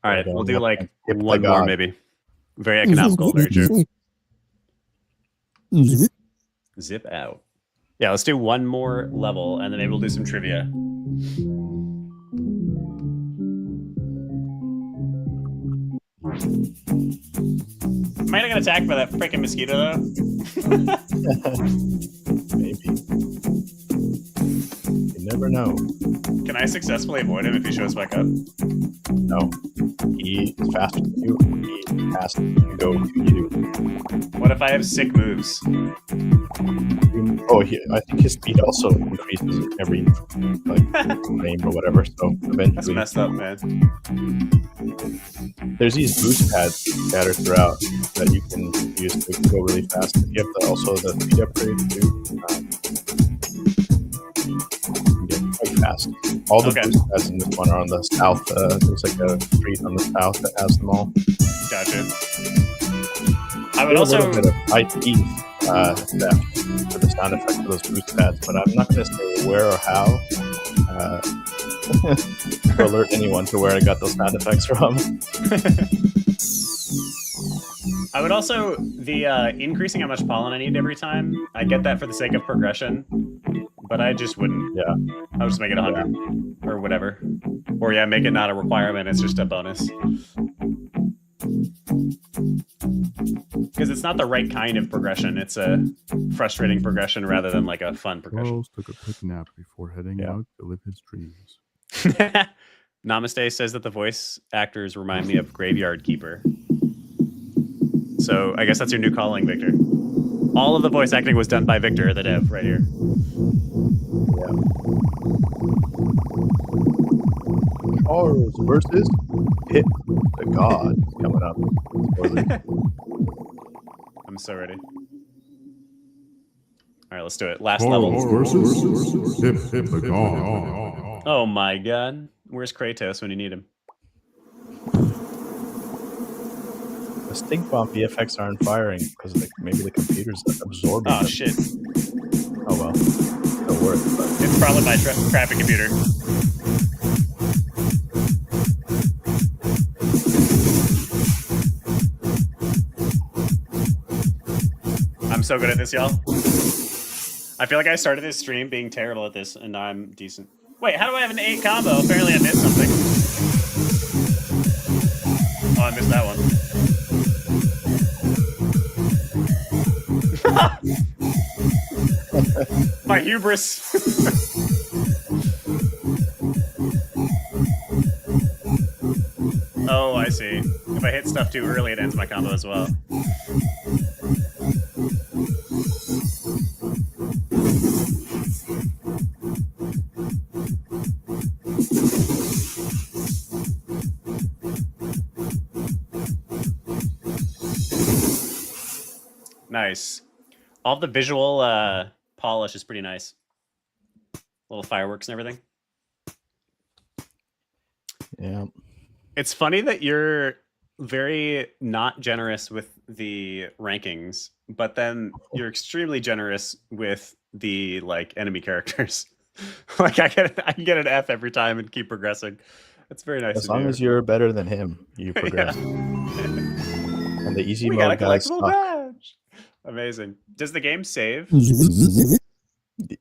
All right, we'll do like one more maybe. Very economical, very true. Zip out. Yeah, let's do one more level and then maybe we'll do some trivia. Am I gonna get attacked by that freaking mosquito though? Maybe. You never know. Can I successfully avoid him if he shows back up? No. He is faster than you. He has to go to you. What if I have sick moves? Oh, I think his speed also increases every frame or whatever. So eventually, That's messed up, man. There's these boost pads scattered throughout that you can use to go really fast. You have also the speed upgrade too. You get quite fast. All the boost pads in this one are on the south. There's like a street on the south that has them all. Gotcha. I would also a little bit of IP theft for the sound effect of those boost pads, but I'm not going to say where or how to alert anyone to where I got those sound effects from. I would also the increasing how much pollen I need every time. I get that for the sake of progression, but I just wouldn't. Yeah, I would just make it 100 or whatever, or make it not a requirement. It's just a bonus. Because it's not the right kind of progression. It's a frustrating progression rather than like a fun progression. Charles took a quick nap before heading out to live his dreams. Namaste says that the voice actors remind me of Graveyard Keeper. So I guess that's your new calling, Victor. All of the voice acting was done by Victor, the dev, right here. Yeah. Charles versus Hit the God coming up. I'm so ready. All right, let's do it. Last level. Charles versus Hip the God. Oh my god. Where's Kratos when you need him? The stink bomb VFX aren't firing because maybe the computer's absorbing Oh them. shit. Oh well. No worries. It's probably my crappy computer. I'm so good at this, y'all. I feel like I started this stream being terrible at this, and now I'm decent. Wait, how do I have an 8 combo? Apparently I missed something. Oh, I missed that one. My hubris. Oh, I see. If I hit stuff too early, it ends my combo as well. Nice. All the visual polish is pretty nice. Little fireworks and everything. Yeah. It's funny that you're very not generous with the rankings, but then you're extremely generous with the like enemy characters. Like I can get an F every time and keep progressing. That's very nice. As long as you're better than him, you progress. Yeah. And the easy We got a mode guys collectible suck. badge. Amazing. Does the game save?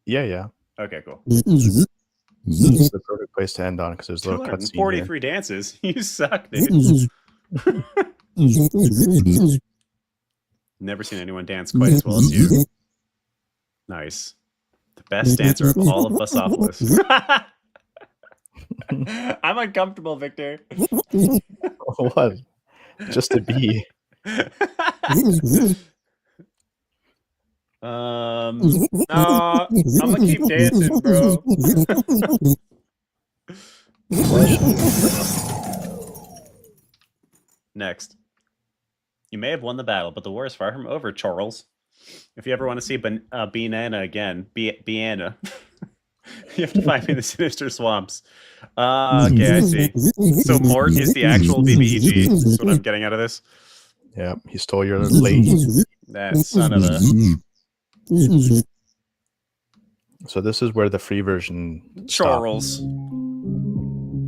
Yeah. Okay, cool. This is the perfect place to end on because there's a little cutscene here. 243 dances. You suck, dude. Never seen anyone dance quite as well as you. Nice. The best dancer of all of Busopolis. I'm uncomfortable, Victor. What? Just to be. No, I'm gonna keep dancing, bro. Next. You may have won the battle, but the war is far from over, Charles. If you ever want to see Banana again, Biana, you have to find me in the Sinister Swamps. Okay, I see. So Mort is the actual BBEG. That's what I'm getting out of this. Yeah, he stole your lady. That son of a... So this is where the free version Charles.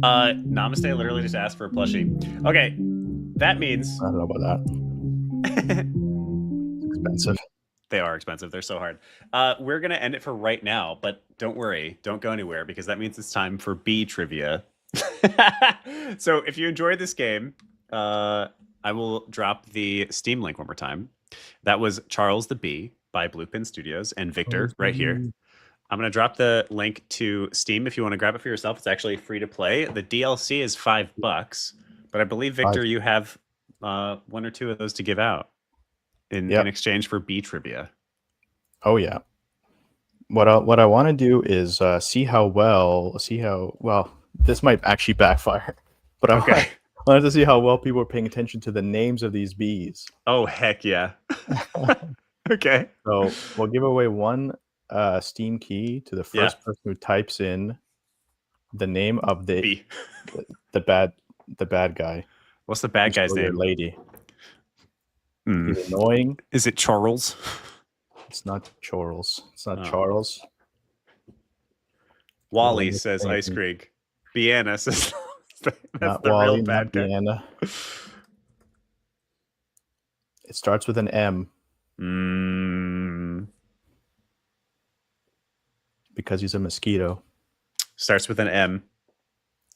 Namaste literally just asked for a plushie. Okay, that means... I don't know about that. It's expensive. They are expensive. They're so hard. We're going to end it for right now, but don't worry. Don't go anywhere because that means it's time for B trivia. So if you enjoyed this game, I will drop the Steam link one more time. That was Charles the Bee by Bluepin Studios and Victor right here. I'm going to drop the link to Steam if you want to grab it for yourself. It's actually free to play. The DLC is $5, but I believe, Victor, you have 1 or 2 of those to give out in exchange for B trivia. Oh yeah. What I want to do is see how well this might actually backfire, but I wanted to see how well people are paying attention to the names of these bees. Oh heck yeah. Okay. So we'll give away 1 Steam key to the first person who types in the name of the bad guy. What's the bad guy's name? Lady. He's annoying. Is it Charles? It's not Charles. It's not Charles. Wally says Ice Creek. Biana says that's not the Wally, real bad guy. Biana. It starts with an M. Because he's a mosquito. Starts with an M.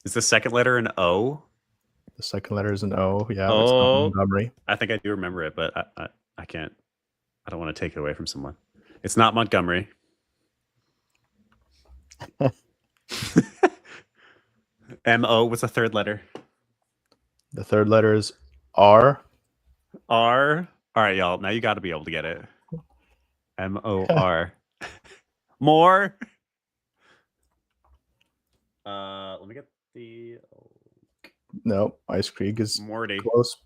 Is the second letter an O? The second letter is an O. Yeah. Oh, it's not Montgomery. I think I do remember it, but I can't. I don't want to take it away from someone. It's not Montgomery. M-O. What's the third letter? The third letter is R. R. All right, y'all. Now you got to be able to get it. M-O-R. More. Let me get the No, Ice Creek is Morty. close.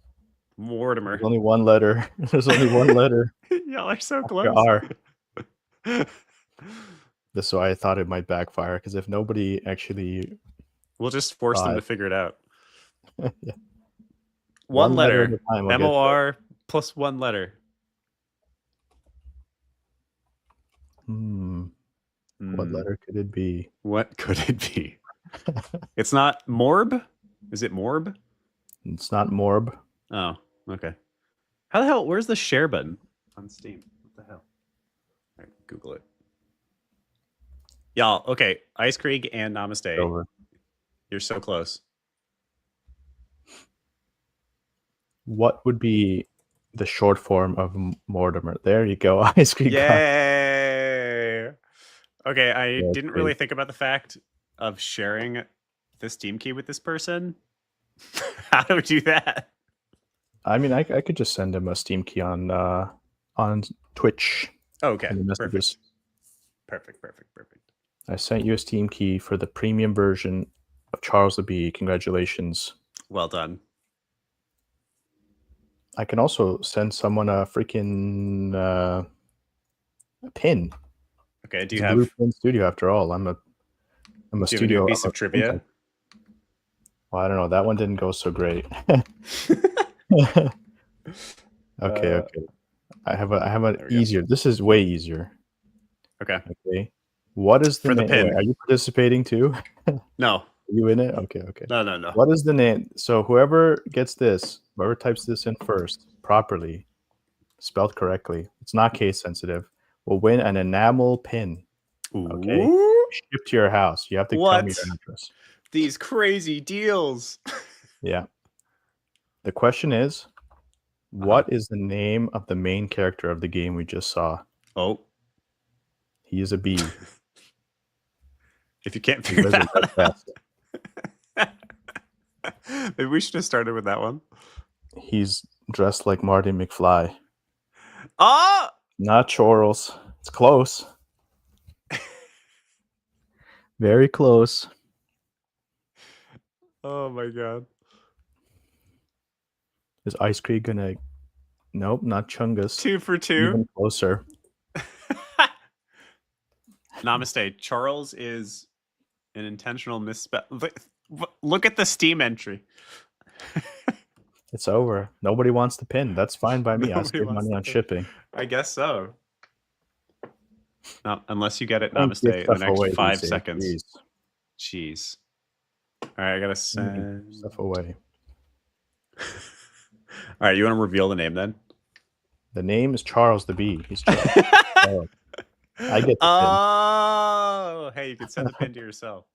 Mortimer. There's only one letter. There's only one letter. Y'all are so After close. R. This is why I thought it might backfire, because if nobody actually We'll just force them to figure it out. yeah. One letter. at a time, we'll get MOR plus one letter. What letter could it be? What could it be? It's not Morb? Is it Morb? It's not Morb. Oh, okay. How the hell? Where's the share button on Steam? What the hell? All right, Google it. Y'all, okay. Ice Creek and Namaste. Over. You're so close. What would be the short form of Mortimer? There you go. Ice Creek. Yay! Okay, I That's didn't really think about the fact of sharing the Steam key with this person. How do we do that? I mean, I could just send him a Steam key on Twitch. Okay, in the messages. Perfect. I sent you a Steam key for the premium version of Charles the Bee. Congratulations. Well done. I can also send someone a freaking a pin. Okay, do It's you a have Blue Pin Studio after all? I'm a do you have a studio new piece of trivia? Well, I don't know. That one didn't go so great. Okay. I have an easier. This is way easier. Okay. What is the For the name? pin. Wait, are you participating too? No. Are you in it? Okay. No. What is the name? So whoever gets this, whoever types this in first properly, spelled correctly, it's not case sensitive, will win an enamel pin. Okay. Ooh. Shipped to your house. You have to tell me your address. These crazy deals. Yeah. The question is, what is the name of the main character of the game we just saw? Oh. He is a bee. If you can't figure that out. Maybe we should have started with that one. He's dressed like Marty McFly. Oh! Not Charles. It's close. Very close. Oh my god. Is Ice Creek gonna... Nope, not Chungus. 2 for 2. Even closer. Namaste. Charles is an intentional misspell. Look at the Steam entry. It's over. Nobody wants the pin. That's fine by me. I Nobody save wants money the on pin. shipping. I guess so. No, unless you get it, Don't Namaste, give in the stuff next away 5 these days, seconds. please. Jeez. All right, I gotta Don't give send stuff away. All right, you want to reveal the name then? The name is Charles the Bee. He's Charles. Oh, I get the pin. Oh, hey, you can send the pin to yourself.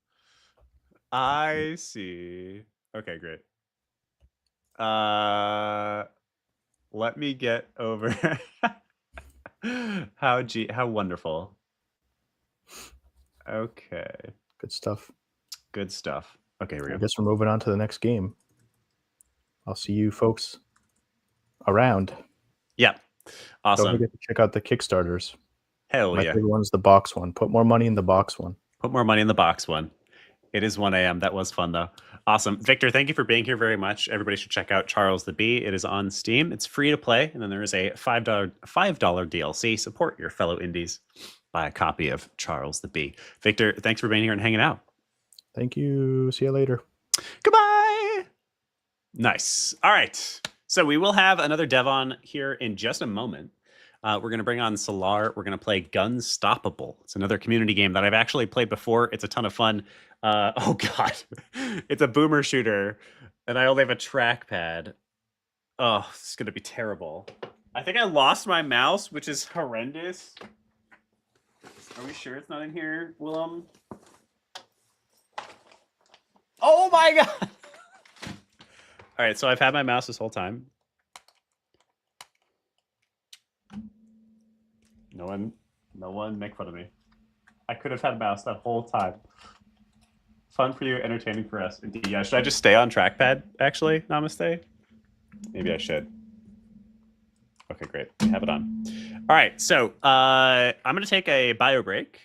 I see. Okay, great. Let me get over. How wonderful. Okay. Good stuff. Good stuff. Okay, here we I go. guess we're moving on to the next game. I'll see you folks around. Yeah. Don't Awesome. forget to check out the Kickstarters. Hell My yeah. favorite one is the box one. Put more money in the box one. Put more money in the box one. It is 1 a.m. That was fun, though. Awesome. Victor, thank you for being here very much. Everybody should check out Charles the Bee. It is on Steam. It's free to play. And then there is a $5 DLC. Support your fellow indies. Buy a copy of Charles the Bee. Victor, thanks for being here and hanging out. Thank you. See you later. Goodbye. Nice. All right. So we will have another dev on here in just a moment. We're going to bring on Solar. We're going to play Gunstoppable. It's another community game that I've actually played before. It's a ton of fun. Oh, God. It's a boomer shooter, and I only have a trackpad. Oh, this is going to be terrible. I think I lost my mouse, which is horrendous. Are we sure it's not in here, Willem? Oh, my God. All right, so I've had my mouse this whole time. No one make fun of me. I could have had a mouse that whole time. Fun for you, entertaining for us. Indeed. Yeah, should I just stay on trackpad, actually, Namaste? Maybe I should. Okay, great. We have it on. All right, so I'm going to take a bio break.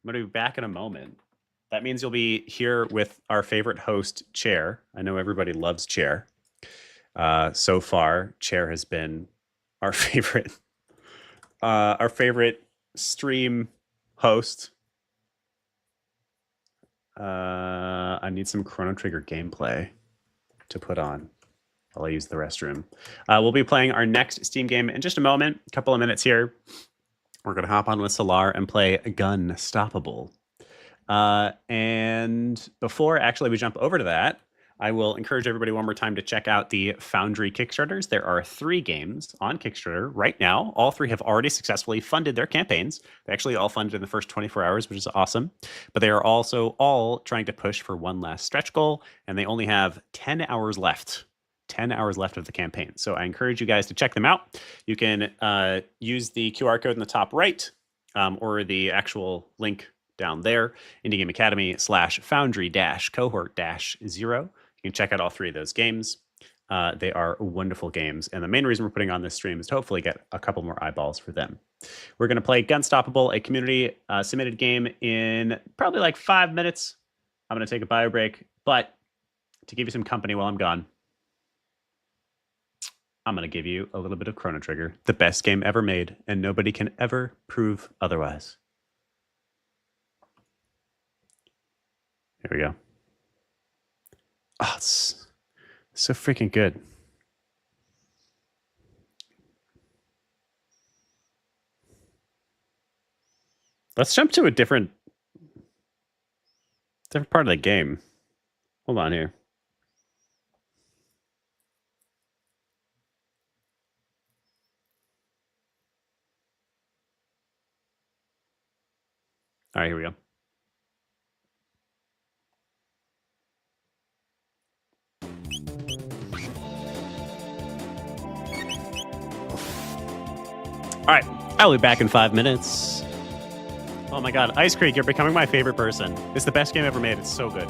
I'm going to be back in a moment. that means you'll be here with our favorite host, Chair. I know everybody loves Chair. So far, Chair has been our favorite stream host. I need some Chrono Trigger gameplay to put on while I use the restroom. We'll be playing our next Steam game in just a moment, a couple of minutes here. We're going to hop on with Solar and play Gun Stoppable. And before actually we jump over to that, I will encourage everybody one more time to check out the Foundry Kickstarters. There are 3 games on Kickstarter right now. All 3 have already successfully funded their campaigns. They actually all funded in the first 24 hours, which is awesome. But they are also all trying to push for one last stretch goal, and they only have 10 hours left. 10 hours left of the campaign. So I encourage you guys to check them out. You can use the QR code in the top right or the actual link down there, Indie Game Academy /Foundry-Cohort-0. You can check out all 3 of those games. They are wonderful games. And the main reason we're putting on this stream is to hopefully get a couple more eyeballs for them. We're going to play Gunstoppable, a community submitted game in probably like 5 minutes. I'm going to take a bio break, but to give you some company while I'm gone, I'm going to give you a little bit of Chrono Trigger, the best game ever made, and nobody can ever prove otherwise. Here we go. Oh, it's so freaking good. Let's jump to a different part of the game. Hold on here. All right, here we go. All right, I'll be back in 5 minutes. Oh my God, Ice Creek, you're becoming my favorite person. It's the best game ever made. It's so good.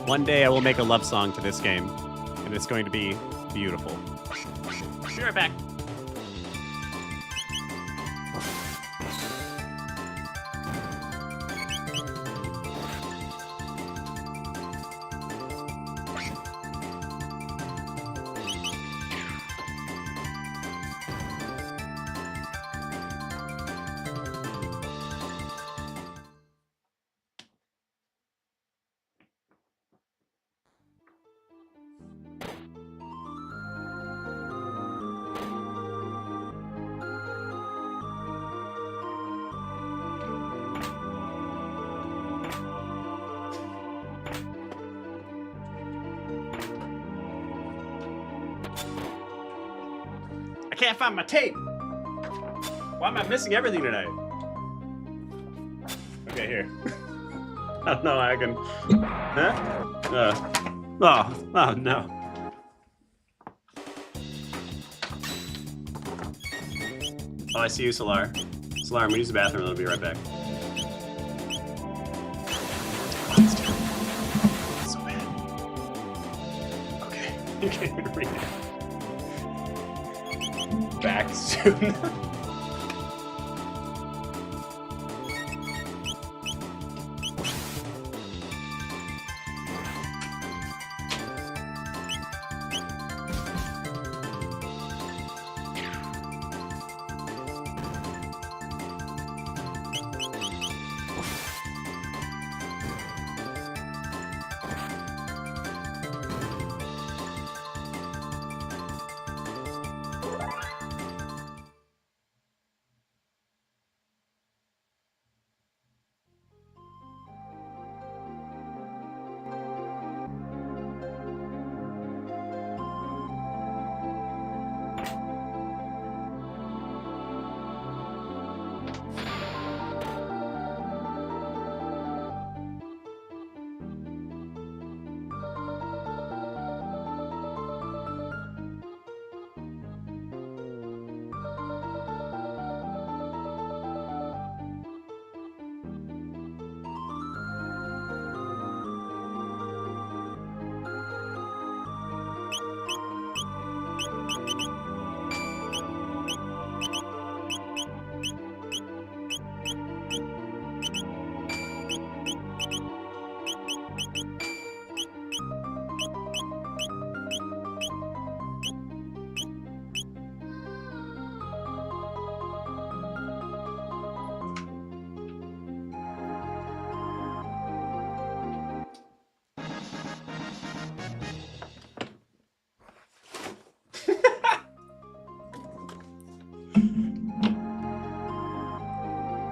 One day I will make a love song to this game, and it's going to be beautiful. Be right back. I can't find my tape. Why am I missing everything tonight? Okay, here. I don't know how I can. Huh? Oh no. Oh, I see you, Solar. Solar, I'm gonna use the bathroom and I'll be right back. Oh, that's terrible. That's so bad. Okay. You can't even read it. Back soon.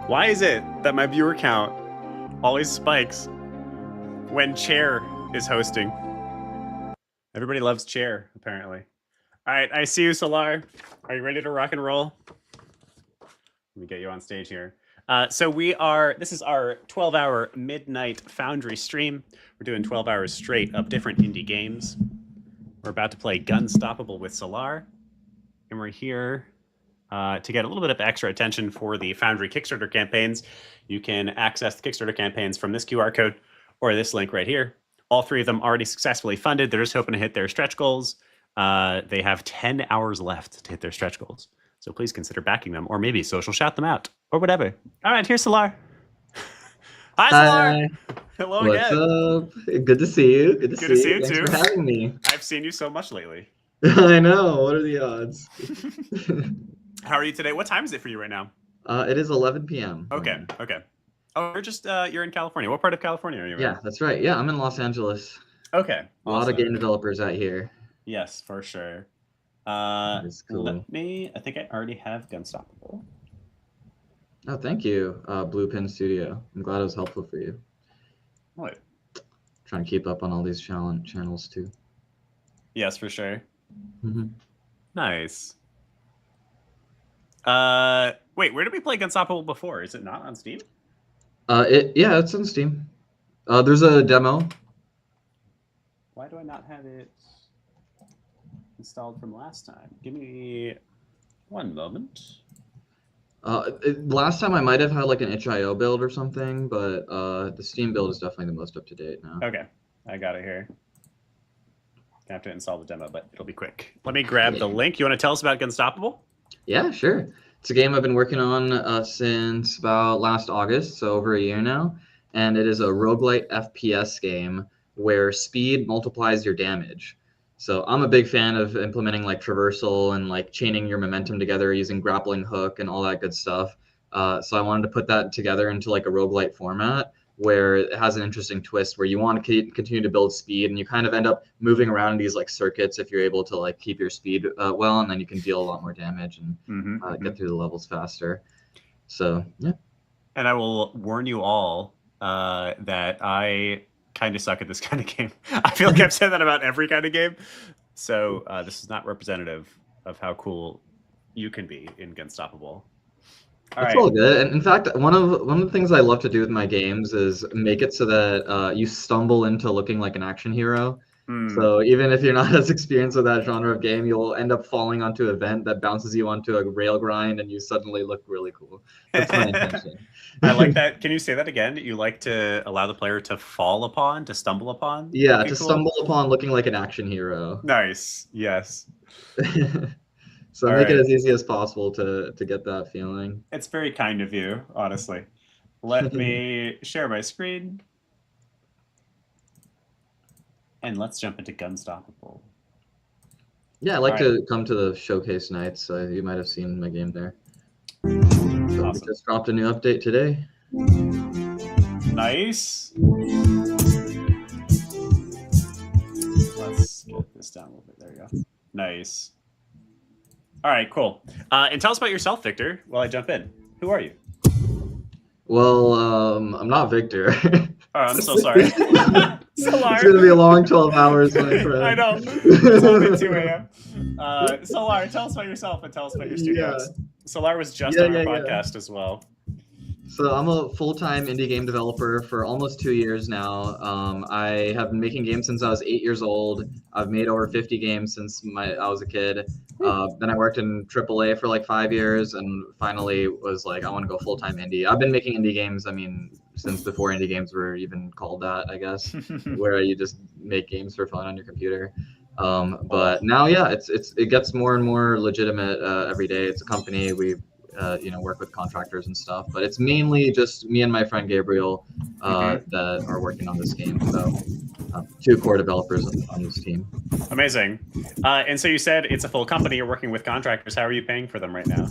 Why is it that my viewer count always spikes when Chair is hosting? Everybody loves Chair, apparently. All right, I see you, Solar. Are you ready to rock and roll? Let me get you on stage here. So this is our 12-hour midnight Foundry stream. We're doing 12 hours straight of different indie games. We're about to play Gunstoppable with Solar. And we're here to get a little bit of extra attention for the Foundry Kickstarter campaigns. You can access the Kickstarter campaigns from this QR code or this link right here. All three of them already successfully funded. They're just hoping to hit their stretch goals. They have 10 hours left to hit their stretch goals. So please consider backing them, or maybe social shout them out, or whatever. All right, here's Solar. Hi, Solar. Hello again. What's up? Good to see you. Good to see you. Too. Thanks for having me. I've seen you so much lately. I know. What are the odds? How are you today? What time is it for you right now? It is 11 p.m. Okay. Oh, you're in California. What part of California are you in? Yeah, that's right. Yeah, I'm in Los Angeles. Okay. A lot of game developers out here. Yes, for sure. That's cool. I think I already have Gunstoppable. Oh, thank you, Blue Pin Studio. I'm glad it was helpful for you. What? Trying to keep up on all these channels too. Yes, for sure. Mm-hmm. Nice. Wait, where did we play Gunstoppable before? Is it not on Steam? Yeah, it's on Steam. There's a demo. Why do I not have it installed from last time? Give me one moment. Last time I might have had like an itch.io build or something, but the Steam build is definitely the most up to date now. Okay, I got it here. I have to install the demo, but it'll be quick. Let me grab the link. You want to tell us about Gunstoppable? Yeah, sure. It's a game I've been working on since about last August, so over a year now. And it is a roguelite FPS game where speed multiplies your damage. So I'm a big fan of implementing like traversal and like chaining your momentum together using grappling hook and all that good stuff. So I wanted to put that together into like a roguelite format where it has an interesting twist where you want to continue to build speed and you kind of end up moving around in these like circuits if you're able to like keep your speed well, and then you can deal a lot more damage and get through the levels faster. So yeah. And I will warn you all that I kind of suck at this kind of game. I feel like I've said that about every kind of game. So this is not representative of how cool you can be in Gunstoppable. It's all good. And in fact, one of the things I love to do with my games is make it so that you stumble into looking like an action hero. So even if you're not as experienced with that genre of game, you'll end up falling onto an event that bounces you onto a rail grind and you suddenly look really cool. That's my intention. I like that. Can you say that again? You like to allow the player to stumble upon? Yeah, to stumble upon looking like an action hero. Nice. Yes. So make it as easy as possible to get that feeling. It's very kind of you, honestly. Let me share my screen. And let's jump into Gunstoppable. Yeah, I like to come to the showcase nights. You might have seen my game there. So we just dropped a new update today. Nice. Let's get this down a little bit. There you go. Nice. All right, cool. And tell us about yourself, Victor, while I jump in. Who are you? Well, I'm not Victor. Oh, I'm so sorry. Solar. It's going to be a long 12 hours, my friend. I know. It's only 2 a.m. Solar, tell us about yourself and tell us about your studios. Yeah. Solar was just on our podcast as well. So I'm a full-time indie game developer for almost 2 years now. I have been making games since I was 8 years old. I've made over 50 games since I was a kid. Then I worked in AAA for like 5 years and finally was like, I want to go full-time indie. I've been making indie games, since before indie games were even called that, I guess, where you just make games for fun on your computer. But now, yeah, it gets more and more legitimate every day. It's a company. We work with contractors and stuff, but it's mainly just me and my friend Gabriel that are working on this game. So 2 core developers on this team. Amazing. And so you said it's a full company. You're working with contractors. How are you paying for them right now?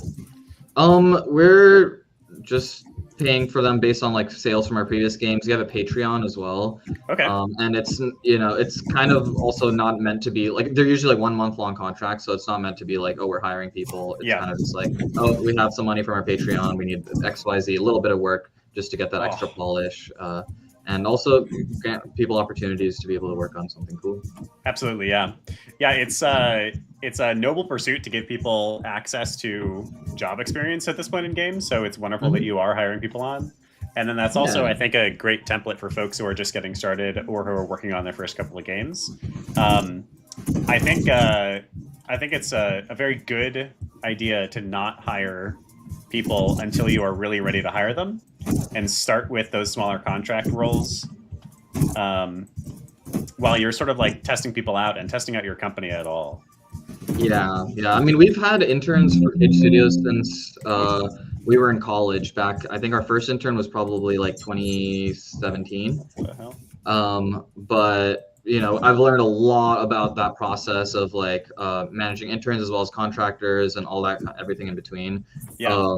We're just paying for them based on like sales from our previous games. We have a Patreon as well. Okay. And it's, you know, it's kind of also not meant to be like, they're usually like 1 month long contracts. So it's not meant to be like, oh, we're hiring people. It's kind of just like, oh, we have some money from our Patreon. We need XYZ, a little bit of work just to get that extra polish. And also grant people opportunities to be able to work on something cool. Absolutely, yeah. Yeah, it's a noble pursuit to give people access to job experience at this point in games, so it's wonderful that you are hiring people on. And then that's also, I think, a great template for folks who are just getting started or who are working on their first couple of games. I think it's a very good idea to not hire people until you are really ready to hire them, and start with those smaller contract roles while you're sort of like testing people out and testing out your company at all. Yeah. I mean, we've had interns for Cage Studios since we were in college back. I think our first intern was probably like 2017. What the hell? But you know, I've learned a lot about that process of like managing interns as well as contractors and all that, everything in between. Yeah.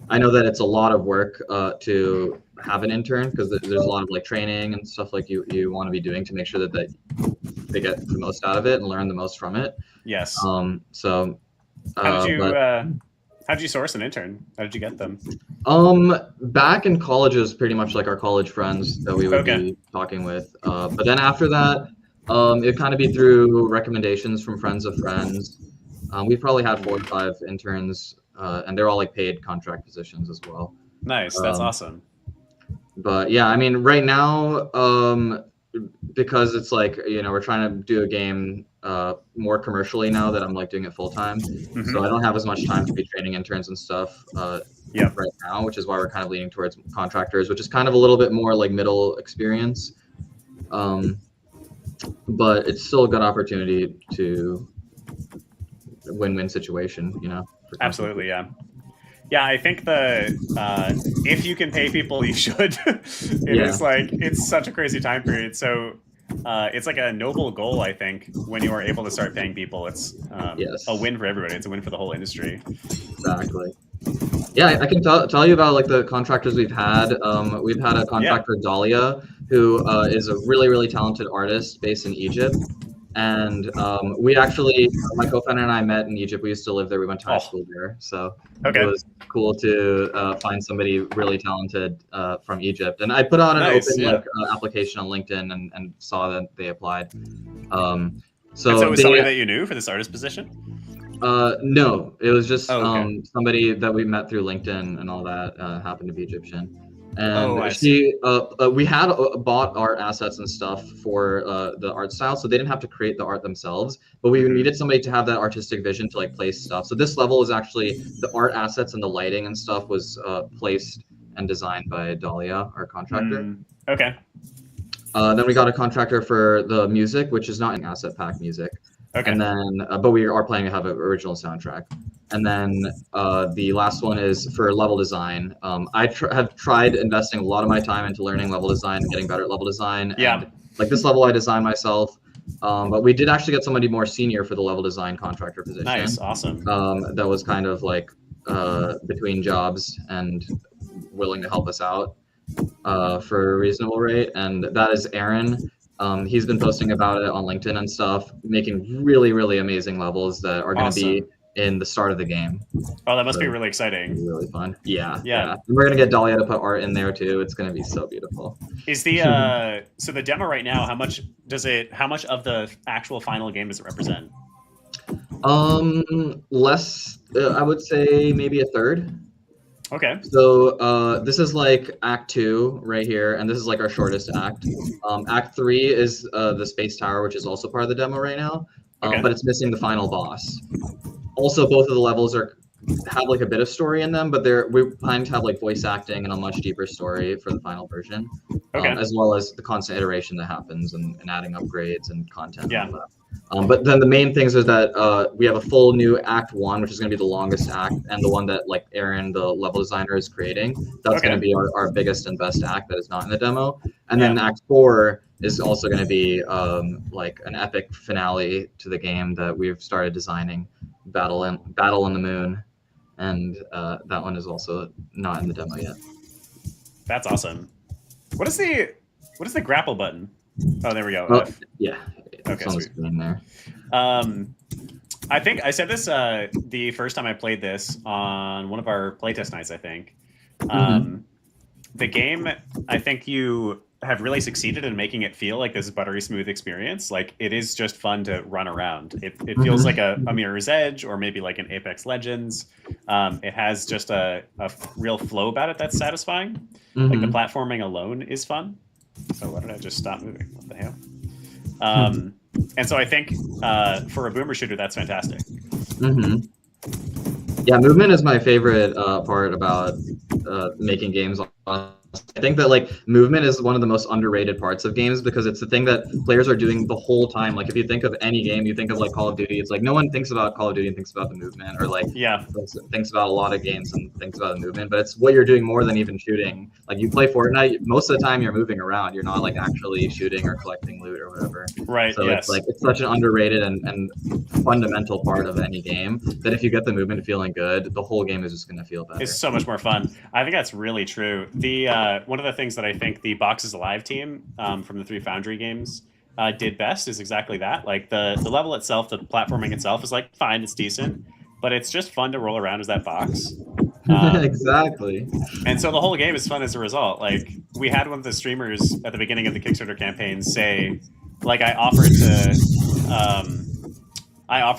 I know that it's a lot of work to have an intern because there's a lot of like training and stuff like you want to be doing to make sure that they get the most out of it and learn the most from it. Yes. So how did you source an intern? How did you get them? Back in college, it was pretty much like our college friends that we would be talking with. But then after that, it'd kind of be through recommendations from friends of friends. We've probably had 4 or 5 interns, and they're all like paid contract positions as well. Nice, that's awesome. But yeah, I mean, right now, because it's like, you know, we're trying to do a game more commercially now that I'm like doing it full time. So I don't have as much time to be training interns and stuff right now, which is why we're kind of leaning towards contractors, which is kind of a little bit more like middle experience. But it's still a good opportunity to win-win situation, you know? Absolutely, yeah. Yeah, I think if you can pay people, you should. Is like, it's such a crazy time period. So it's like a noble goal, I think, when you are able to start paying people. It's a win for everybody. It's a win for the whole industry. Exactly. Yeah, I can tell you about like the contractors we've had. We've had a contractor, Dahlia, who is a really, really talented artist based in Egypt. And we actually, my co-founder and I met in Egypt. We used to live there. We went to high school there. So it was cool to find somebody really talented from Egypt. And I put out an open application on LinkedIn and saw that they applied. So it was somebody that you knew for this artist position? No, it was just somebody that we met through LinkedIn and all that happened to be Egyptian. And we had bought art assets and stuff for the art style, so they didn't have to create the art themselves, but we needed somebody to have that artistic vision to like place stuff. So this level was actually the art assets and the lighting and stuff was placed and designed by Dahlia, our contractor. Then we got a contractor for the music, which is not an asset pack music. And then, but we are planning to have an original soundtrack. And then the last one is for level design. I have tried investing a lot of my time into learning level design and getting better at level design. And like this level I designed myself, but we did actually get somebody more senior for the level design contractor position. Nice, awesome. That was kind of like between jobs and willing to help us out for a reasonable rate. And that is Aaron. He's been posting about it on LinkedIn and stuff, making really, really amazing levels that are going to be in the start of the game. Oh, that must be really exciting. Really fun. Yeah. And we're going to get Dahlia to put art in there too. It's going to be so beautiful. Is the so the demo right now, how much of the actual final game does it represent? Less, I would say maybe a third. Okay. So this is like Act 2 right here, and this is like our shortest act. Act 3 is the space tower, which is also part of the demo right now, but it's missing the final boss. Also, both of the levels have like a bit of story in them, but we're planning to have like voice acting and a much deeper story for the final version, as well as the constant iteration that happens and adding upgrades and content. And all that. But then the main things is that we have a full new Act 1, which is going to be the longest act, and the one that like Aaron, the level designer, is creating. That's going to be our biggest and best act that is not in the demo. And then Act 4 is also going to be like an epic finale to the game that we've started designing, Battle on the Moon, and that one is also not in the demo yet. That's awesome. What is the grapple button? Oh, there we go. Oh, F. yeah. Okay, It's on the sweet. screen there. I think I said this the first time I played this on one of our playtest nights, I think. The game, I think you have really succeeded in making it feel like this buttery smooth experience. Like, it is just fun to run around. It feels like a Mirror's Edge or maybe like an Apex Legends. It has just a real flow about it that's satisfying. Like, the platforming alone is fun. So why did I just stop moving? What the hell? And so I think for a boomer shooter, that's fantastic. Yeah, movement is my favorite part about making games. I think that like movement is one of the most underrated parts of games because it's the thing that players are doing the whole time. Like if you think of any game, you think of like Call of Duty. It's like no one thinks about Call of Duty and thinks about the movement, or like thinks about a lot of games and thinks about the movement. But it's what you're doing more than even shooting. Like you play Fortnite, most of the time you're moving around. You're not like actually shooting or collecting loot or whatever. Right. So it's like it's such an underrated and fundamental part of any game that if you get the movement feeling good, the whole game is just going to feel better. It's so much more fun. I think that's really true. The one of the things that I think the Boxes Alive team from the 3 Foundry games did best is exactly that. Like the level itself, the platforming itself is like fine, it's decent, but it's just fun to roll around as that box. Exactly. And so the whole game is fun as a result. Like we had one of the streamers at the beginning of the Kickstarter campaign say, like I offered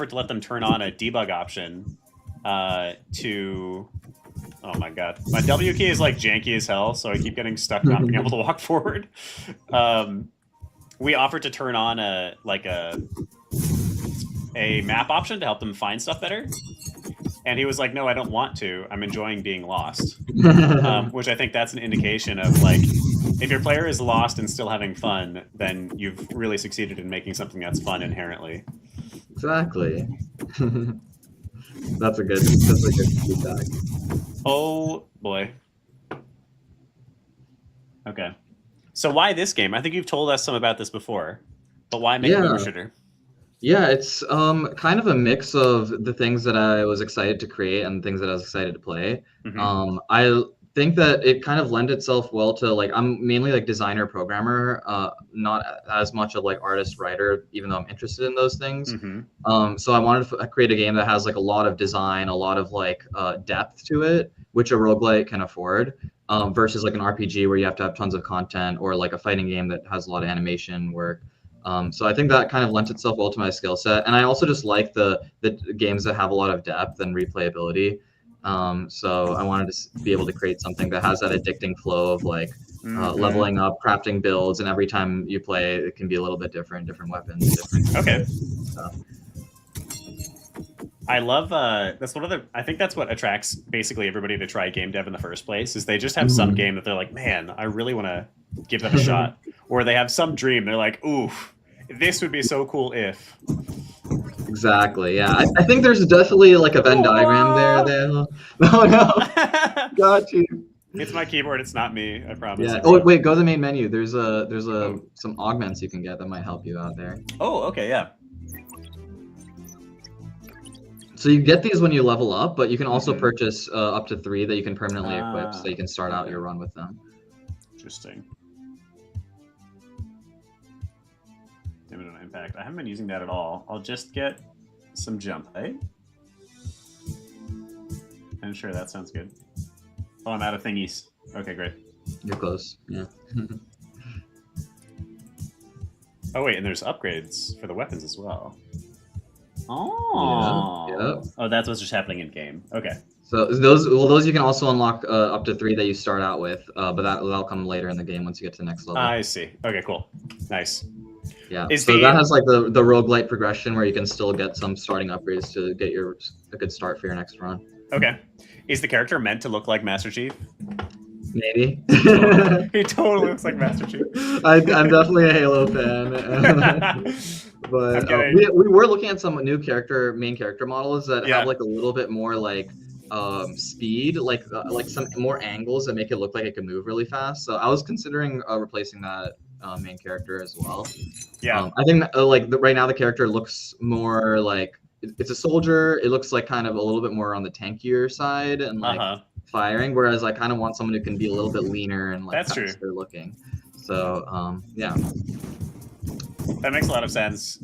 to let them turn on a debug option to. Oh my god, my W key is like janky as hell, so I keep getting stuck not being able to walk forward. We offered to turn on a map option to help them find stuff better, and he was like, "No, I don't want to. I'm enjoying being lost," which I think that's an indication of like, if your player is lost and still having fun, then you've really succeeded in making something that's fun inherently. Exactly. That's a good feedback. Oh boy. Okay. So why this game? I think you've told us some about this before, but why make a boomer shooter? Yeah, it's kind of a mix of the things that I was excited to create and things that I was excited to play. I think that it kind of lend itself well to like I'm mainly like designer programmer, not as much of like artist writer, even though I'm interested in those things. So I wanted to create a game that has like a lot of design, a lot of like depth to it, which a roguelite can afford, versus like an RPG where you have to have tons of content, or like a fighting game that has a lot of animation work. So I think that kind of lent itself well to my skill set, and I also just like the games that have a lot of depth and replayability. So I wanted to be able to create something that has that addicting flow of like leveling up, crafting builds, and every time you play, it can be a little bit different weapons, different stuff. I love that's one of the. I think that's what attracts basically everybody to try game dev in the first place. Is they just have some game that they're like, man, I really want to give that a shot, or they have some dream. They're like, ooh, this would be so cool if. Exactly. Yeah, I think there's definitely like a Venn diagram there. No, got you. It's my keyboard. It's not me. I promise. Yeah. Oh wait, go to the main menu. There's some augments you can get that might help you out there. Oh, okay, yeah. So you get these when you level up, but you can also purchase up to 3 that you can permanently equip, so you can start out your run with them. Interesting. Damage on impact. I haven't been using that at all. I'll just get some jump height. And sure, that sounds good. Oh, I'm out of thingies. Okay, great. You're close. Yeah. Oh wait, and there's upgrades for the weapons as well. Oh, yeah. Oh, that's what's just happening in game. Okay. So those you can also unlock up to 3 that you start out with, but that'll come later in the game once you get to the next level. I see. Okay, cool. Nice. Yeah. So that has like the roguelite progression where you can still get some starting upgrades to get a good start for your next run. Okay. Is the character meant to look like Master Chief? Maybe. He totally looks like Master Chief. I'm definitely a Halo fan. But we were looking at some new main character models that have like a little bit more like speed, like some more angles that make it look like it can move really fast. So I was considering replacing that main character as well. Yeah. I think right now the character looks more like it's a soldier. It looks like kind of a little bit more on the tankier side and like firing, whereas I kind of want someone who can be a little bit leaner and like That's true. faster looking. So yeah. That makes a lot of sense.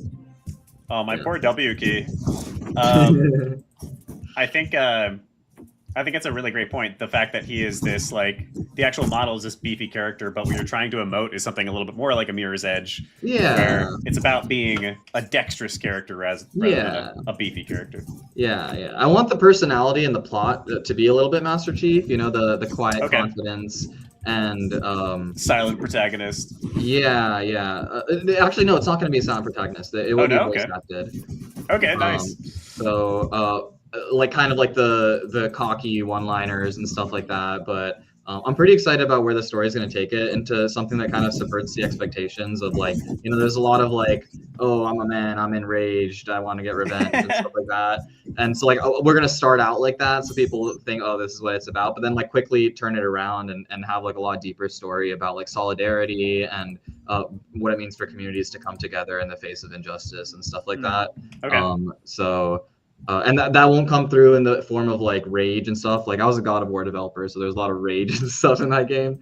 Oh, my Yeah. poor W key. I think it's a really great point. The fact that he is this, like, the actual model is this beefy character, but what you're trying to emote is something a little bit more like a Mirror's Edge. Yeah. Where it's about being a dexterous character rather Yeah. than a beefy character. Yeah. I want the personality and the plot to be a little bit Master Chief. You know, the quiet Okay. confidence and Silent protagonist. yeah. Actually, no, it's not going to be a silent protagonist. It will be no? voice Okay. acted. Okay, nice. So like kind of like the cocky one-liners and stuff like that, but I'm pretty excited about where the story is going to take it into something that kind of subverts the expectations of, like, you know, there's a lot of like, oh, I'm a man, I'm enraged, I want to get revenge and stuff like that. And so like we're going to start out like that, so people think, oh, this is what it's about, but then like quickly turn it around and have like a lot deeper story about like solidarity and what it means for communities to come together in the face of injustice and stuff like that. Okay. And that won't come through in the form of like rage and stuff. Like, I was a God of War developer, so there's a lot of rage and stuff in that game.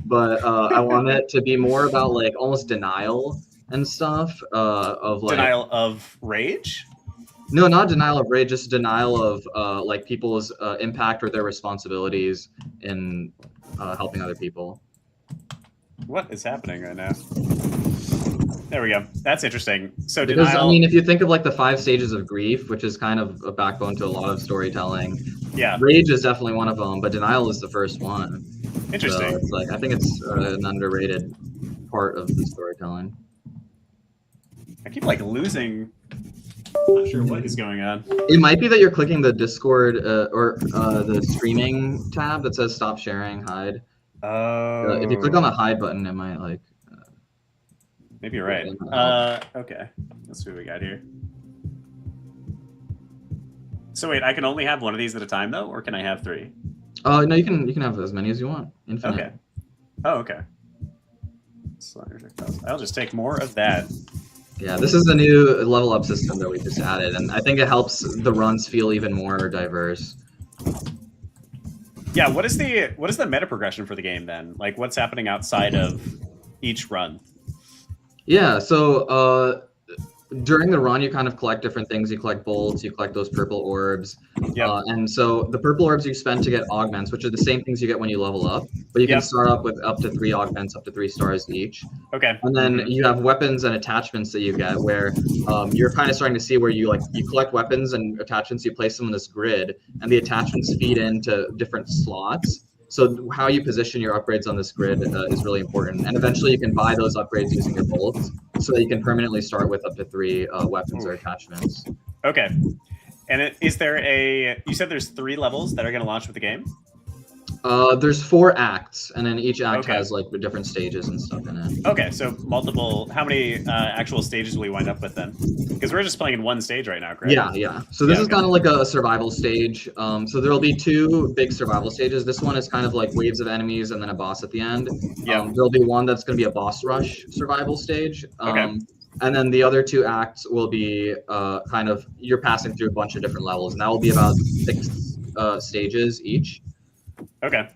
But I want it to be more about like almost denial and stuff of like Denial of rage? No, not denial of rage, just denial of like people's impact or their responsibilities in helping other people. What is happening right now? There we go. That's interesting. So because denial... I mean, if you think of like the 5 stages of grief, which is kind of a backbone to a lot of storytelling, yeah, rage is definitely one of them, but denial is the first one. Interesting. So it's like, I think it's an underrated part of the storytelling. I keep like losing. I'm not sure what is going on. It might be that you're clicking the Discord or the streaming tab that says stop sharing, hide. Oh. If you click on the hide button, it might like. Maybe you're right. Okay. Let's see what we got here. So wait, I can only have one of these at a time though, or can I have 3? No, you can have as many as you want. Infinite. Okay. Oh, okay. I'll just take more of that. Yeah, this is the new level up system that we just added, and I think it helps the runs feel even more diverse. Yeah, what is the meta progression for the game then? Like, what's happening outside of each run? Yeah, so during the run, you kind of collect different things. You collect bolts, you collect those purple orbs. Yep. And so the purple orbs you spend to get augments, which are the same things you get when you level up, but you can start up with up to 3 augments, up to 3 stars each. Okay. And then you have weapons and attachments that you get where you're kind of starting to see where you collect weapons and attachments, you place them in this grid, and the attachments feed into different slots. So how you position your upgrades on this grid is really important. And eventually you can buy those upgrades using your bolts so that you can permanently start with up to 3 weapons or attachments. Okay. And is there you said there's 3 levels that are going to launch with the game? There's 4 acts, and then each act has like different stages and stuff in it. Okay, so multiple. How many actual stages will we wind up with then? Because we're just playing in one stage right now, correct? Yeah. So this is kind of like a survival stage. So there'll be 2 big survival stages. This one is kind of like waves of enemies and then a boss at the end. There'll be one that's going to be a boss rush survival stage. And then the other 2 acts will be kind of you're passing through a bunch of different levels, and that will be about 6 stages each. Okay.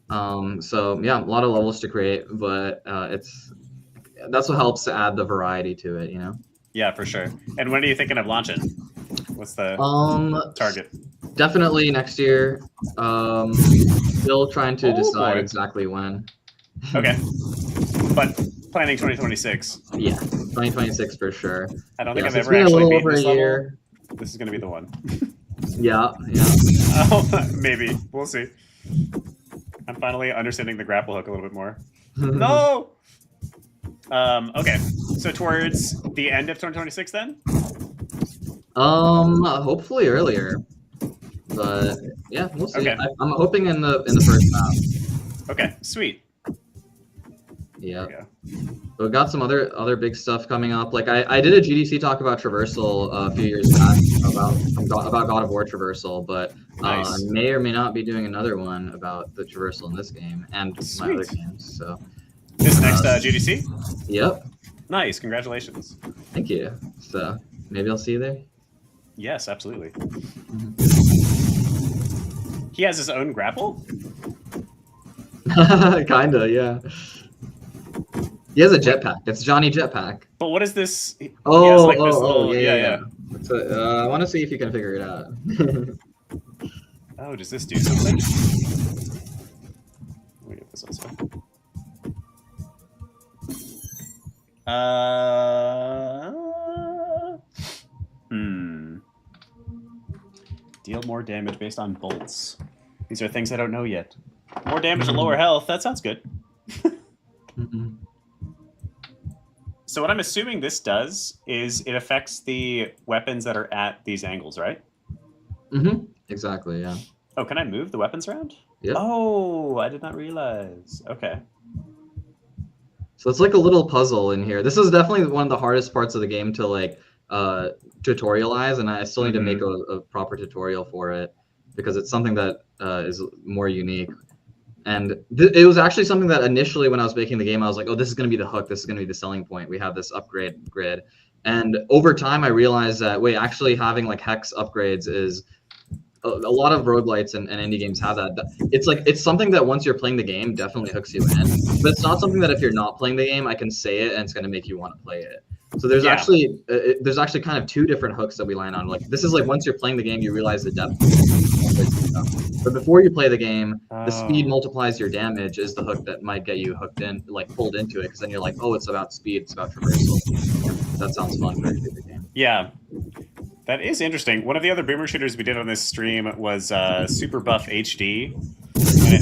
So yeah, a lot of levels to create, but that's what helps to add the variety to it, you know? Yeah, for sure. And when are you thinking of launching? What's the target? Definitely next year. Still trying to decide exactly when. Okay. But planning 2026. Yeah, 2026 for sure. I don't think I've it's ever been actually a little beaten over this a year. Level. This is going to be the one. Yeah. Oh, maybe. We'll see. I'm finally understanding the grapple hook a little bit more. No! Okay. So towards the end of 2026 then? Hopefully earlier. But yeah, we'll see. Okay. I'm hoping in the first half. Okay, sweet. Yeah. But we got some other big stuff coming up. Like I did a GDC talk about traversal a few years back about God of War traversal, but I may or may not be doing another one about the traversal in this game and my other games. So this next GDC? Yep. Nice, congratulations. Thank you. So maybe I'll see you there. Yes, absolutely. He has his own grapple? Kinda, yeah. He has a jetpack. It's Johnny Jetpack. But what is this? He Oh, has, like, this little, yeah. I want to see if you can figure it out. Oh, does this do something? Let me get this also. Deal more damage based on bolts. These are things I don't know yet. More damage at lower health. That sounds good. So what I'm assuming this does is it affects the weapons that are at these angles, right? Mm-hmm. Exactly, yeah. Oh, can I move the weapons around? Yeah. Oh, I did not realize. Okay. So it's like a little puzzle in here. This is definitely one of the hardest parts of the game to like tutorialize, and I still need to make a proper tutorial for it because it's something that is more unique. And it was actually something that initially when I was making the game, I was like, oh, this is going to be the hook. This is going to be the selling point. We have this upgrade grid. And over time, I realized that, wait, actually having like hex upgrades is a lot of roguelites and indie games have that. It's something that once you're playing the game, definitely hooks you in. But it's not something that if you're not playing the game, I can say it and it's going to make you want to play it. So there's actually kind of two different hooks that we land on. Like this is like once you're playing the game, you realize the depth. But before you play the game, the speed multiplies your damage is the hook that might get you hooked in, like pulled into it, because then you're like, oh, it's about speed, it's about traversal. That sounds fun for the game. Yeah, that is interesting. One of the other boomer shooters we did on this stream was Super Buff HD, and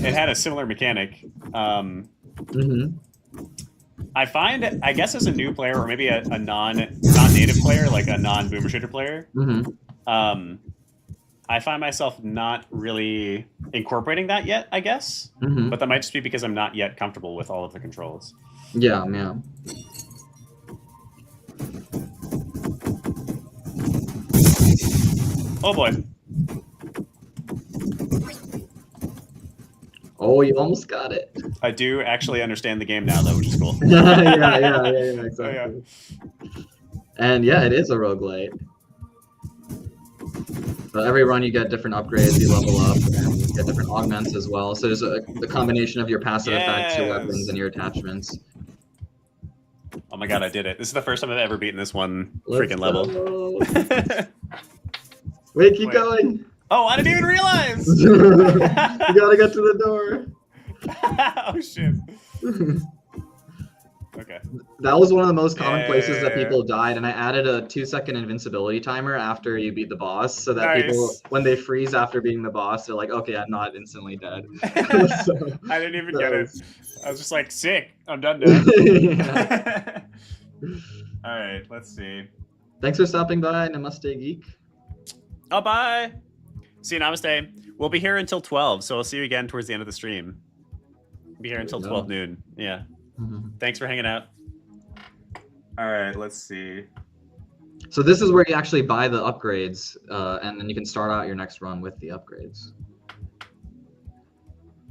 it had a similar mechanic. I find, I guess, as a new player or maybe a non-native player, like a non-boomer shooter player, I find myself not really incorporating that yet, I guess. But that might just be because I'm not yet comfortable with all of the controls. Yeah. Oh boy. Oh, you almost got it. I do actually understand the game now, though, which is cool. yeah, exactly. Oh, yeah. And yeah, it is a roguelite. So every run you get different upgrades, you level up, and you get different augments as well. So there's the combination of your passive effects, your weapons, and your attachments. Oh my god, I did it. This is the first time I've ever beaten this one freaking level. Wait, keep going. Oh, I didn't even realize! You gotta get to the door. Oh, shit. Okay. That was one of the most common places that people died, and I added a 2-second invincibility timer after you beat the boss, so that people, when they freeze after beating the boss, they're like, okay, I'm not instantly dead. So, I didn't even get it. I was just like, sick. I'm done now. All right, let's see. Thanks for stopping by, Namaste Geek. Oh, bye. See you, namaste. We'll be here until 12, so I'll see you again towards the end of the stream. Be here until 12 noon. Yeah. Thanks for hanging out. All right, let's see. So this is where you actually buy the upgrades, and then you can start out your next run with the upgrades.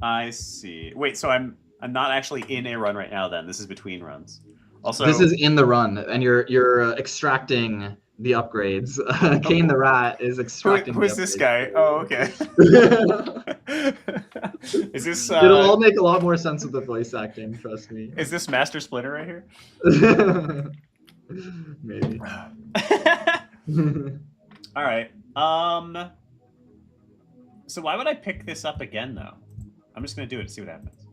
I see. Wait, so I'm not actually in a run right now. Then this is between runs. Also, this is in the run, and you're extracting the upgrades. Kane the Rat is extracting. Who's this guy? Oh, okay. Is this? It'll all make a lot more sense with the voice acting. Trust me. Is this Master Splinter right here? Maybe. All right. So why would I pick this up again, though? I'm just gonna do it to see what happens.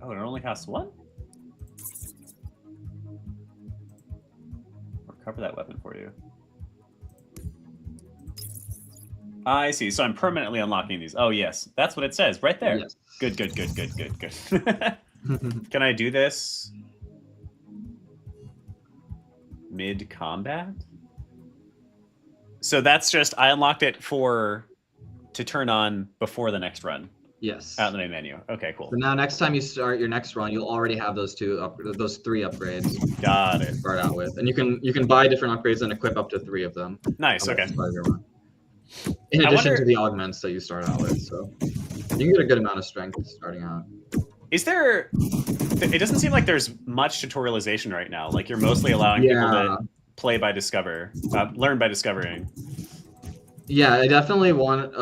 Oh, it only costs one? Cover that weapon for you. I see. So I'm permanently unlocking these. Oh, yes. That's what it says right there. Yes. Good. Can I do this mid-combat? So that's just, I unlocked it to turn on before the next run. Yes. Out in the main menu. Okay, cool. So now next time you start your next run, you'll already have those 3 upgrades. Got it. To start out with, and you can buy different upgrades and equip up to 3 of them. Nice. Okay. In addition to the augments that you start out with, so you can get a good amount of strength starting out. Is there? It doesn't seem like there's much tutorialization right now. Like you're mostly allowing people to play by learn by discovering. Yeah, I definitely want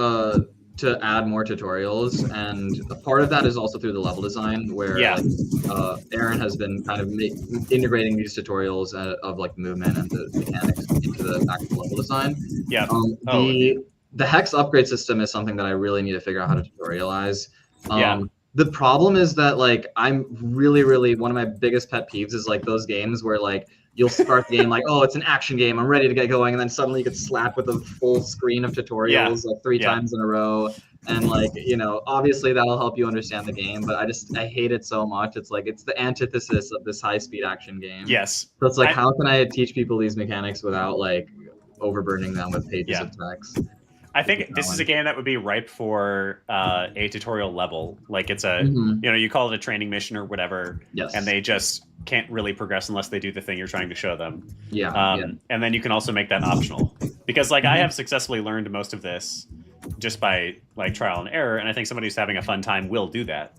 to add more tutorials, and a part of that is also through the level design, where Yeah. like Aaron has been kind of integrating these tutorials of like movement and the mechanics into the actual level design. Yeah. The hex upgrade system is something that I really need to figure out how to tutorialize. Yeah. The problem is that like I'm really one of my biggest pet peeves is like those games where like you'll start the game like, oh, it's an action game, I'm ready to get going, and then suddenly you get slapped with a full screen of tutorials like three times in a row. And like, you know, obviously that'll help you understand the game, but I hate it so much. It's like it's the antithesis of this high-speed action game. Yes. So it's like, how can I teach people these mechanics without like overburdening them with pages of text? I think this is a game that would be ripe for a tutorial level. Like it's a, Mhm. you know, you call it a training mission or whatever, Yes. and they just can't really progress unless they do the thing you're trying to show them. Yeah. And then you can also make that optional. Because like I have successfully learned most of this just by like trial and error, and I think somebody who's having a fun time will do that.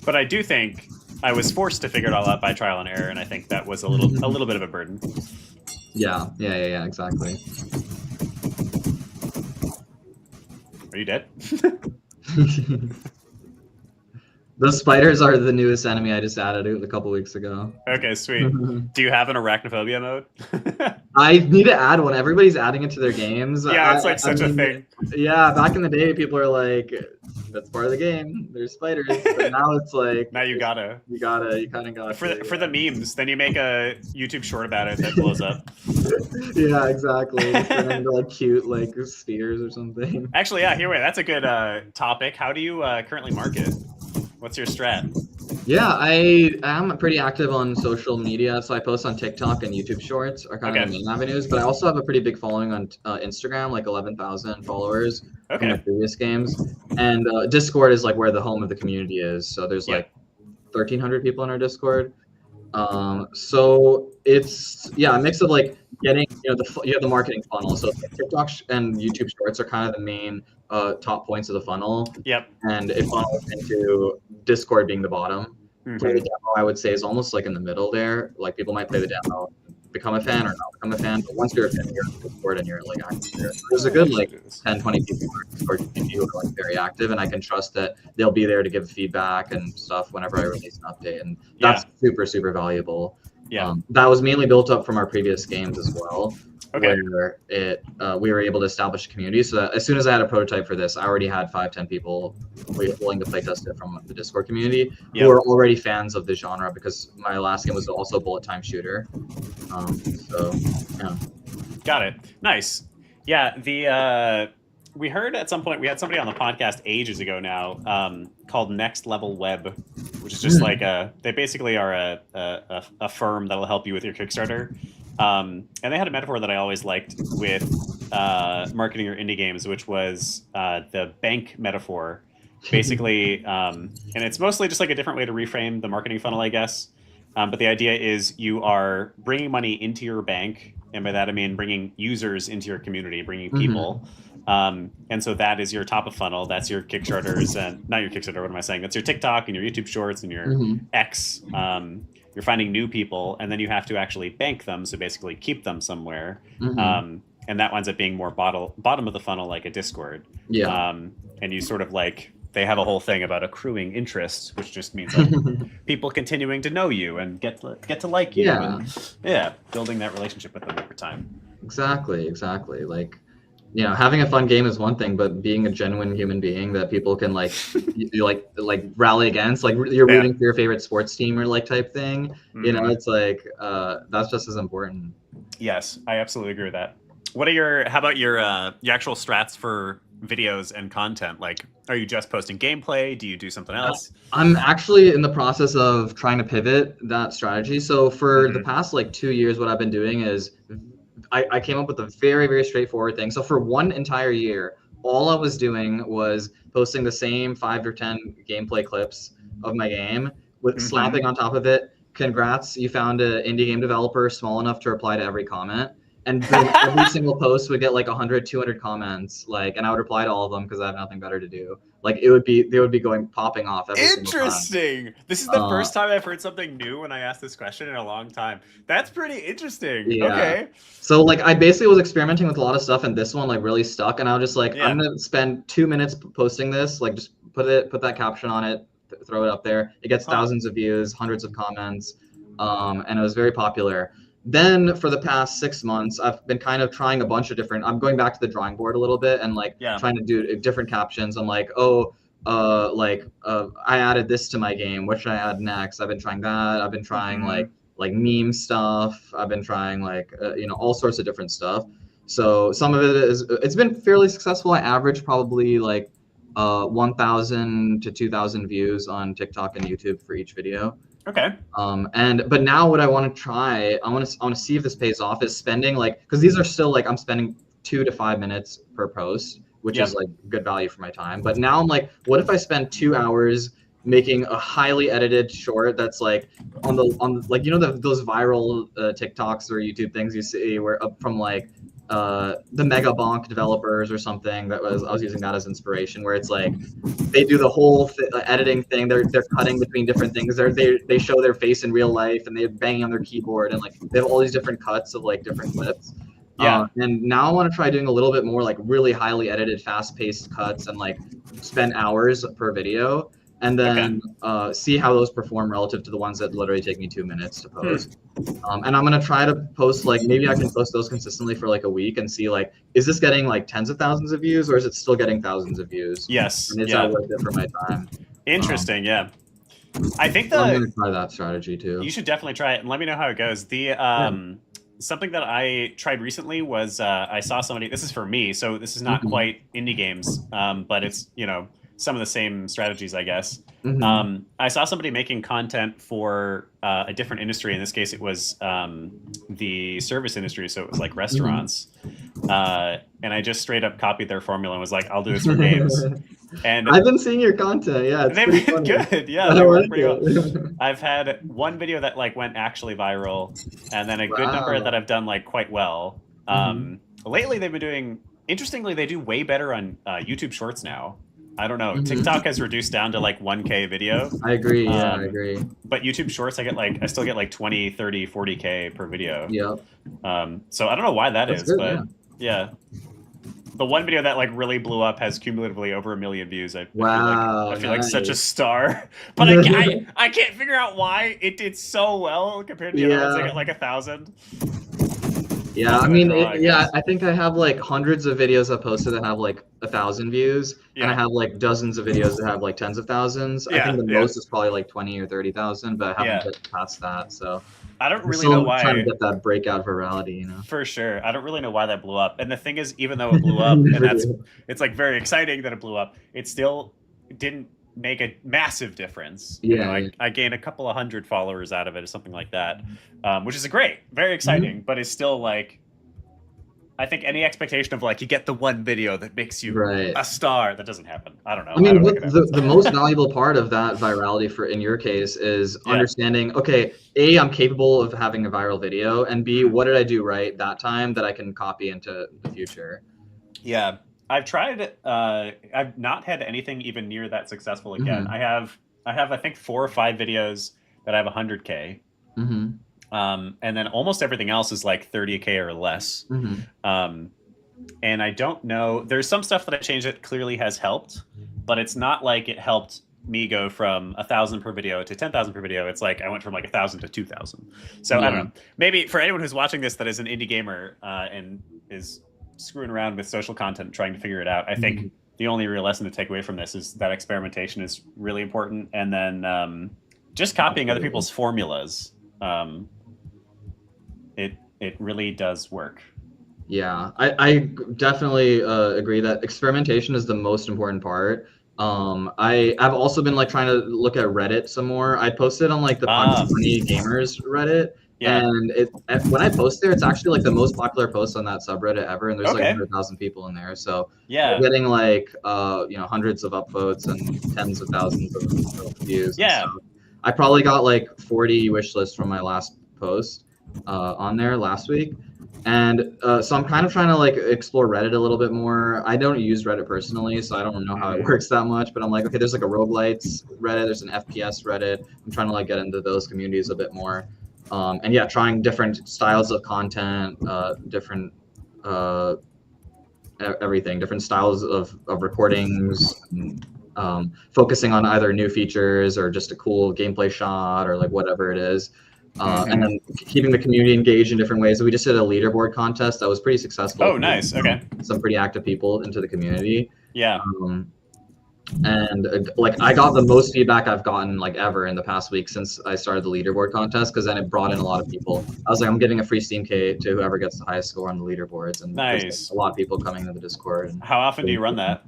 But I do think I was forced to figure it all out by trial and error, and I think that was a little bit of a burden. Yeah, exactly. Are you dead? The spiders are the newest enemy. I just added it a couple weeks ago. Okay, sweet. Do you have an arachnophobia mode? I need to add one. Everybody's adding it to their games. Yeah, it's like such a thing. Yeah, back in the day, people are like, that's part of the game. There's spiders. But now it's like, now you kind of gotta. For the memes, then you make a YouTube short about it that blows up. Yeah, exactly. Turn into like cute like spheres or something. Actually, yeah. Here, wait. That's a good topic. How do you currently market? What's your strat? Yeah, I am pretty active on social media, so I post on TikTok and YouTube Shorts are kind of the main avenues. But I also have a pretty big following on Instagram, like 11,000 followers from my previous games. And Discord is like where the home of the community is. So there's like 1,300 people in our Discord. So it's a mix of like getting, you have the marketing funnel. So TikTok and YouTube Shorts are kind of the main top points of the funnel. Yep. And it funnels into Discord being the bottom. Play the demo, I would say, is almost like in the middle there. Like people might play the demo, become a fan or not become a fan. But once you're a fan, you're in Discord and you're like active there. There's a good like 10, 20 people in our Discord community who are like very active, and I can trust that they'll be there to give feedback and stuff whenever I release an update. And that's super valuable. Yeah. That was mainly built up from our previous games as well. Okay. Where we were able to establish a community. So that as soon as I had a prototype for this, I already had 5-10 people willing to play test it from the Discord community who are already fans of the genre, because my last game was also a bullet time shooter. So yeah. Got it. Nice. Yeah. We heard at some point, we had somebody on the podcast ages ago now called Next Level Web, which is just like they basically are a firm that'll help you with your Kickstarter. And they had a metaphor that I always liked with marketing your indie games, which was the bank metaphor. Basically, and it's mostly just like a different way to reframe the marketing funnel, I guess. But the idea is you are bringing money into your bank, and by that I mean bringing users into your community, bringing people. And so that is your top of funnel. That's your Kickstarters, and not your Kickstarter. What am I saying? That's your TikTok and your YouTube Shorts and your X. You're finding new people, and then you have to actually bank them. So basically, keep them somewhere. And that winds up being more bottom of the funnel, like a Discord. Yeah. And you sort of like, they have a whole thing about accruing interest, which just means like people continuing to know you and get to like you. Yeah. And, building that relationship with them over time. Exactly. Like, you know, having a fun game is one thing, but being a genuine human being that people can like, you like rally against, like you're rooting for your favorite sports team or like type thing. You know, it's like that's just as important. Yes, I absolutely agree with that. How about your actual strats for videos and content? Like, are you just posting gameplay? Do you do something else? I'm actually in the process of trying to pivot that strategy. So for the past like 2 years, what I've been doing is I came up with a very straightforward thing. So for one entire year, all I was doing was posting the same 5 or 10 gameplay clips of my game with slapping on top of it, congrats, you found an indie game developer small enough to reply to every comment. and then every single post would get like 100, 200 comments, like, and I would reply to all of them because I have nothing better to do. Like they would be popping off every single time. Interesting. This is the first time I've heard something new when I asked this question in a long time. That's pretty interesting. Yeah. Okay. So like I basically was experimenting with a lot of stuff, and this one like really stuck. And I was just like, Yeah. I'm gonna spend 2 minutes posting this. Like just put that caption on it, throw it up there. It gets thousands of views, hundreds of comments, and it was very popular. Then for the past 6 months, I've been kind of trying a bunch of different. I'm going back to the drawing board a little bit and like trying to do different captions. I'm like, I added this to my game. What should I add next? I've been trying that. I've been trying like meme stuff. I've been trying like all sorts of different stuff. So some of it's been fairly successful. I average probably like 1,000 to 2,000 views on TikTok and YouTube for each video. Okay. But now what I want to try, I want to see if this pays off, is spending like, because these are still like, I'm spending 2 to 5 minutes per post, which is like good value for my time. But now I'm like, what if I spend 2 hours making a highly edited short that's like on like those viral TikToks or YouTube things you see where up from like the Mega Bonk developers or something. I was using that as inspiration, where it's like they do the whole editing thing. They're cutting between different things. They show their face in real life and they're banging on their keyboard, and like they have all these different cuts of like different clips. And now I want to try doing a little bit more like really highly edited, fast-paced cuts and like spend hours per video, and then see how those perform relative to the ones that literally take me 2 minutes to post. And I'm gonna try to post like, maybe I can post those consistently for like a week and see like, is this getting like tens of thousands of views, or is it still getting thousands of views? Yes. And is that worth it for my time? Interesting. Yeah. I think I'm gonna try that strategy too. You should definitely try it and let me know how it goes. The something that I tried recently was I saw somebody. This is for me, so this is not quite indie games, but it's some of the same strategies, I guess. I saw somebody making content for a different industry. In this case, it was the service industry, so it was like restaurants. And I just straight up copied their formula and was like, I'll do this for games. And I've been seeing your content. Yeah, they've been good. Yeah, they work pretty well. I've had one video that like went actually viral, and then a good number that I've done like quite well. Lately, they've been doing. Interestingly, they do way better on YouTube Shorts now. I don't know. TikTok has reduced down to like 1K video. I agree. Yeah, I agree. But YouTube Shorts, I still get like 20, 30, 40K per video. Yeah. So I don't know why that's good, but yeah. The one video that like really blew up has cumulatively over 1 million views. I feel like such a star. But I can't figure out why it did so well compared to the other ones that got like 1,000. Yeah, I mean, I think I have like hundreds of videos I've posted that have like 1,000 views, and I have like dozens of videos that have like tens of thousands. I think the most is probably like 20 or 30,000, but I haven't get past that. So I don't really know why. Trying to get that breakout virality, For sure, I don't really know why that blew up. And the thing is, even though it blew up, and it's like very exciting that it blew up, it still didn't make a massive difference. I gained a couple of 100 followers out of it or something like that, which is very exciting, but it's still like, I think any expectation of like you get the one video that makes you a star, that doesn't happen. I don't know. I mean, the most valuable part of that virality in your case is understanding, okay, A, I'm capable of having a viral video, and B, what did I do right that time that I can copy into the future? Yeah. I've tried. I've not had anything even near that successful again. I have I think 4 or 5 videos that have 100K, and then almost everything else is like 30K or less. And I don't know. There's some stuff that I changed that clearly has helped, but it's not like it helped me go from 1,000 per video to 10,000 per video. It's like I went from like 1,000 to 2,000. So I don't know. Maybe for anyone who's watching this that is an indie gamer and is screwing around with social content, trying to figure it out, I think the only real lesson to take away from this is that experimentation is really important, and then just copying other people's formulas. It really does work. Yeah, I definitely agree that experimentation is the most important part. I've also been like trying to look at Reddit some more. I posted on like the Funny Gamers Reddit. And when I post there, it's actually like the most popular post on that subreddit ever, and there's like 100,000 people in there. So we're getting like hundreds of upvotes and tens of thousands of views. I probably got like 40 wish lists from my last post on there last week. And so I'm kind of trying to like explore Reddit a little bit more. I don't use Reddit personally, so I don't know how it works that much. But I'm like, okay, there's like a roguelites Reddit, there's an FPS Reddit. I'm trying to like get into those communities a bit more. And yeah, trying different styles of content, different everything, different styles of recordings, focusing on either new features or just a cool gameplay shot or like whatever it is. And then keeping the community engaged in different ways. So we just did a leaderboard contest that was pretty successful. Oh, nice. Okay. Some pretty active people into the community. Yeah. And like I got the most feedback I've gotten like ever in the past week since I started the leaderboard contest, because then it brought in a lot of people. I was like, I'm giving a free Steam key to whoever gets the highest score on the leaderboards, and nice. There's, like, a lot of people coming into the Discord. And how often do you run that?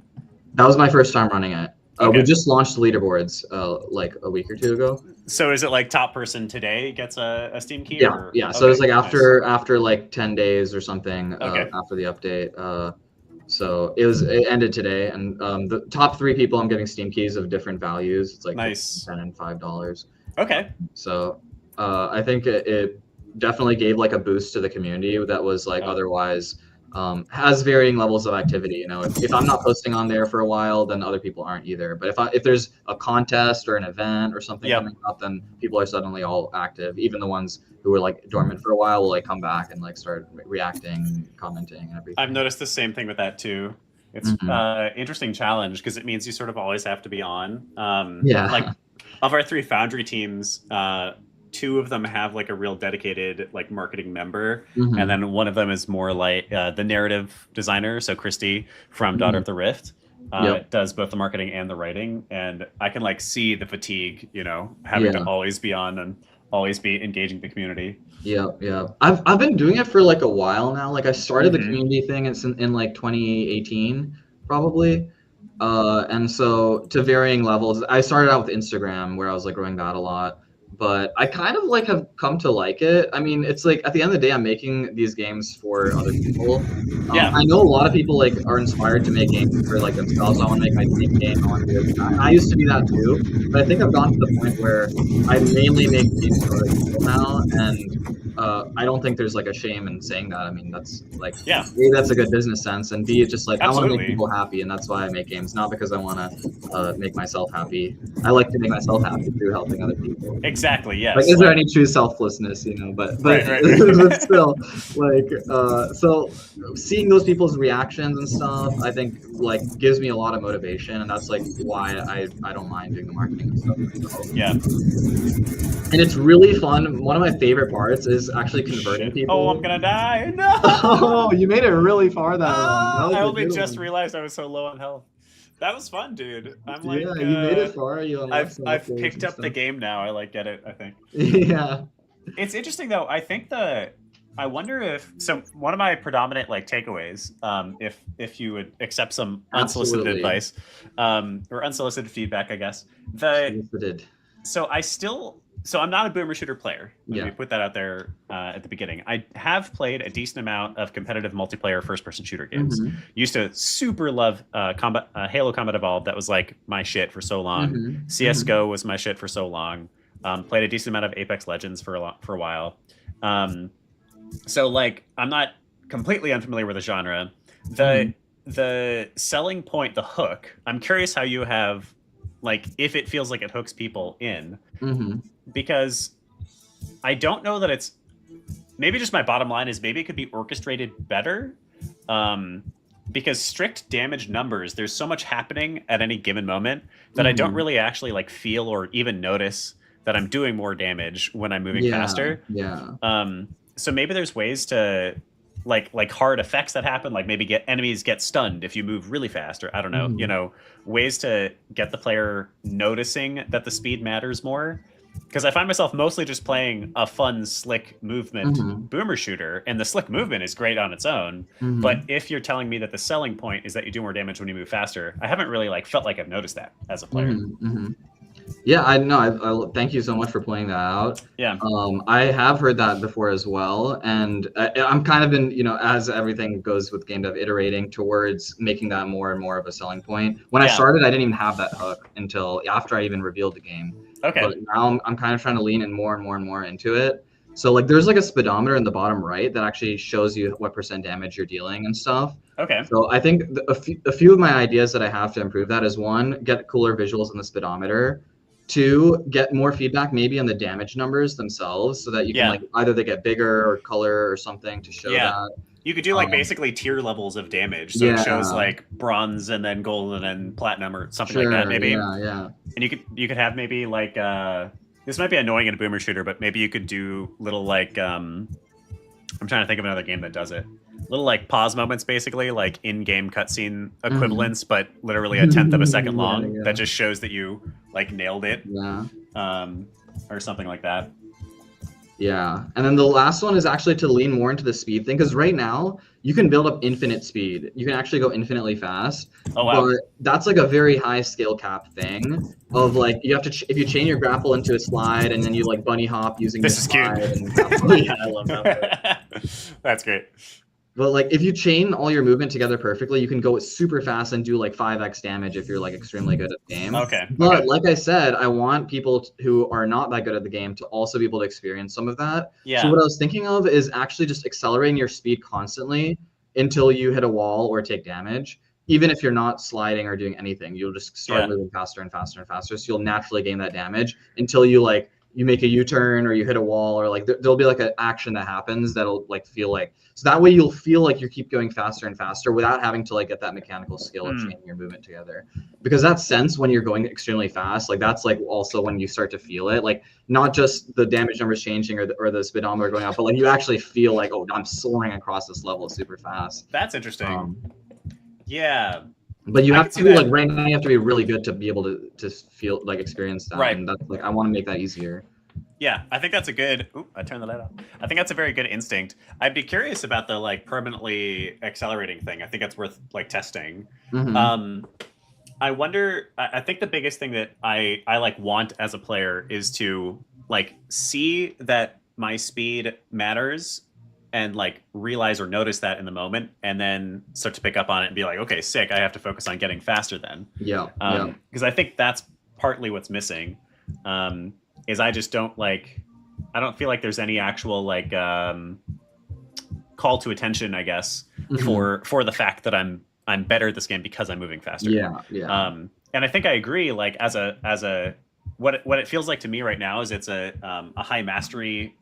That was my first time running it. Okay. We just launched the leaderboards like a week or two ago. So is it like top person today gets a Steam key? Yeah, or? yeah. Okay, So it was like nice. after like 10 days or something, after the update. So it ended today, and the top 3 people I'm getting Steam keys of different values. It's like nice. $10 and $5. Okay. So I think it definitely gave like a boost to the community that was like otherwise has varying levels of activity. You know, if I'm not posting on there for a while, then other people aren't either. But if there's a contest or an event or something coming up, then people are suddenly all active. Even the ones who were like dormant for a while will like come back and like start reacting, commenting, and everything. I've noticed the same thing with that too. It's interesting challenge because it means you sort of always have to be on. Like of our 3 Foundry teams, 2 of them have like a real dedicated like marketing member, and then one of them is more like the narrative designer. So Christy from Daughter of the Rift does both the marketing and the writing, and I can like see the fatigue, you know, having to always be on and always be engaging the community. Yeah. I've been doing it for like a while now. Like I started the community thing in like 2018 probably. And so to varying levels, I started out with Instagram where I was like growing that a lot. But I kind of like have come to like it. I mean, it's like at the end of the day, I'm making these games for other people. I know a lot of people like are inspired to make games for like themselves. I want to make my dream game. I used to be that too, but I think I've gotten to the point where I mainly make games for other people now, and I don't think there's like a shame in saying that. I mean, that's like A, that's a good business sense, and B, it's just like I want to make people happy, and that's why I make games, not because I want to make myself happy. I like to make myself happy through helping other people. Exactly. Yes. Like, is there any true selflessness, you know? But but still, like, so seeing those people's reactions and stuff, I think like gives me a lot of motivation, and that's like why I don't mind doing the marketing and stuff. Yeah. And it's really fun. One of my favorite parts is actually converting people. Oh, I'm gonna die! No. Oh, you made it really far that round. I only just realized I was so low on health. That was fun, dude. I'm like, you made it far. I've picked up the game now. I like get it. I think. Yeah. It's interesting though. I think I wonder if one of my predominant like takeaways, if you would accept some unsolicited advice, or unsolicited feedback, I guess. So I'm not a boomer shooter player. Let me put that out there at the beginning. I have played a decent amount of competitive multiplayer first-person shooter games. Used to super love Halo Combat Evolved. That was like my shit for so long. CS:GO was my shit for so long. Played a decent amount of Apex Legends for a while. So like I'm not completely unfamiliar with the genre. The selling point, the hook. I'm curious how you have, like, if it feels like it hooks people in. Because I don't know that it's, maybe just my bottom line is maybe it could be orchestrated better, because strict damage numbers, there's so much happening at any given moment that I don't really actually like feel or even notice that I'm doing more damage when I'm moving faster. So maybe there's ways to like hard effects that happen, like maybe enemies get stunned if you move really fast, or I don't know, you know, ways to get the player noticing that the speed matters more. Because I find myself mostly just playing a fun, slick movement boomer shooter, and the slick movement is great on its own. But if you're telling me that the selling point is that you do more damage when you move faster, I haven't really like felt like I've noticed that as a player. Yeah, I know. I thank you so much for pointing that out. Yeah. I have heard that before as well, and I'm kind of in, you know, as everything goes with game dev, iterating towards making that more and more of a selling point. When I started, I didn't even have that hook until after I even revealed the game. Okay. But now I'm kind of trying to lean in more and more and more into it. So like there's like a speedometer in the bottom right that actually shows you what % damage you're dealing and stuff. Okay. So I think a few of my ideas that I have to improve that is, one, get cooler visuals in the speedometer. 2, get more feedback maybe on the damage numbers themselves, so that you can like either they get bigger or color or something to show that. You could do like basically tier levels of damage. So it shows like bronze and then gold and then platinum or something like that maybe. Yeah. And you could have maybe like this might be annoying in a boomer shooter, but maybe you could do little like I'm trying to think of another game that does it. Little like pause moments, basically like in-game cutscene equivalents, but literally a 1/10 of a second long. That just shows that you like nailed it. Or something like that. Yeah, and then the last one is actually to lean more into the speed thing, because right now you can build up infinite speed. You can actually go infinitely fast. Oh wow! But that's like a very high skill cap thing. Of like you have to if you chain your grapple into a slide and then you like bunny hop using this is cute. Yeah, I love that. That's great. But like if you chain all your movement together perfectly, you can go super fast and do like 5x damage if you're like extremely good at the game. Okay. But like I said, I want people who are not that good at the game to also be able to experience some of that. Yeah. So what I was thinking of is actually just accelerating your speed constantly until you hit a wall or take damage. Even if you're not sliding or doing anything, you'll just start moving faster and faster and faster. So you'll naturally gain that damage until you like you make a U-turn or you hit a wall, or like there'll be like an action that happens that'll like feel like, so that way you'll feel like you keep going faster and faster without having to like get that mechanical skill of chaining your movement together. Because that sense when you're going extremely fast, like that's like also when you start to feel it, like not just the damage numbers changing or the speedometer going up, but like you actually feel like, oh, I'm soaring across this level super fast. That's interesting. Yeah. But you have to be like right now. You have to be really good to be able to feel like experience that. Right. And that's like I want to make that easier. Yeah, I think that's a good. Ooh, I turned the light off. I think that's a very good instinct. I'd be curious about the like permanently accelerating thing. I think that's worth like testing. I wonder. I think the biggest thing that I like want as a player is to like see that my speed matters and like realize or notice that in the moment, and then start to pick up on it and be like, okay, sick, I have to focus on getting faster then. Because I think that's partly what's missing, is I just don't like, I don't feel like there's any actual like call to attention, I guess, for the fact that I'm better at this game because I'm moving faster. And I think I agree, like as a what it feels like to me right now is it's a high mastery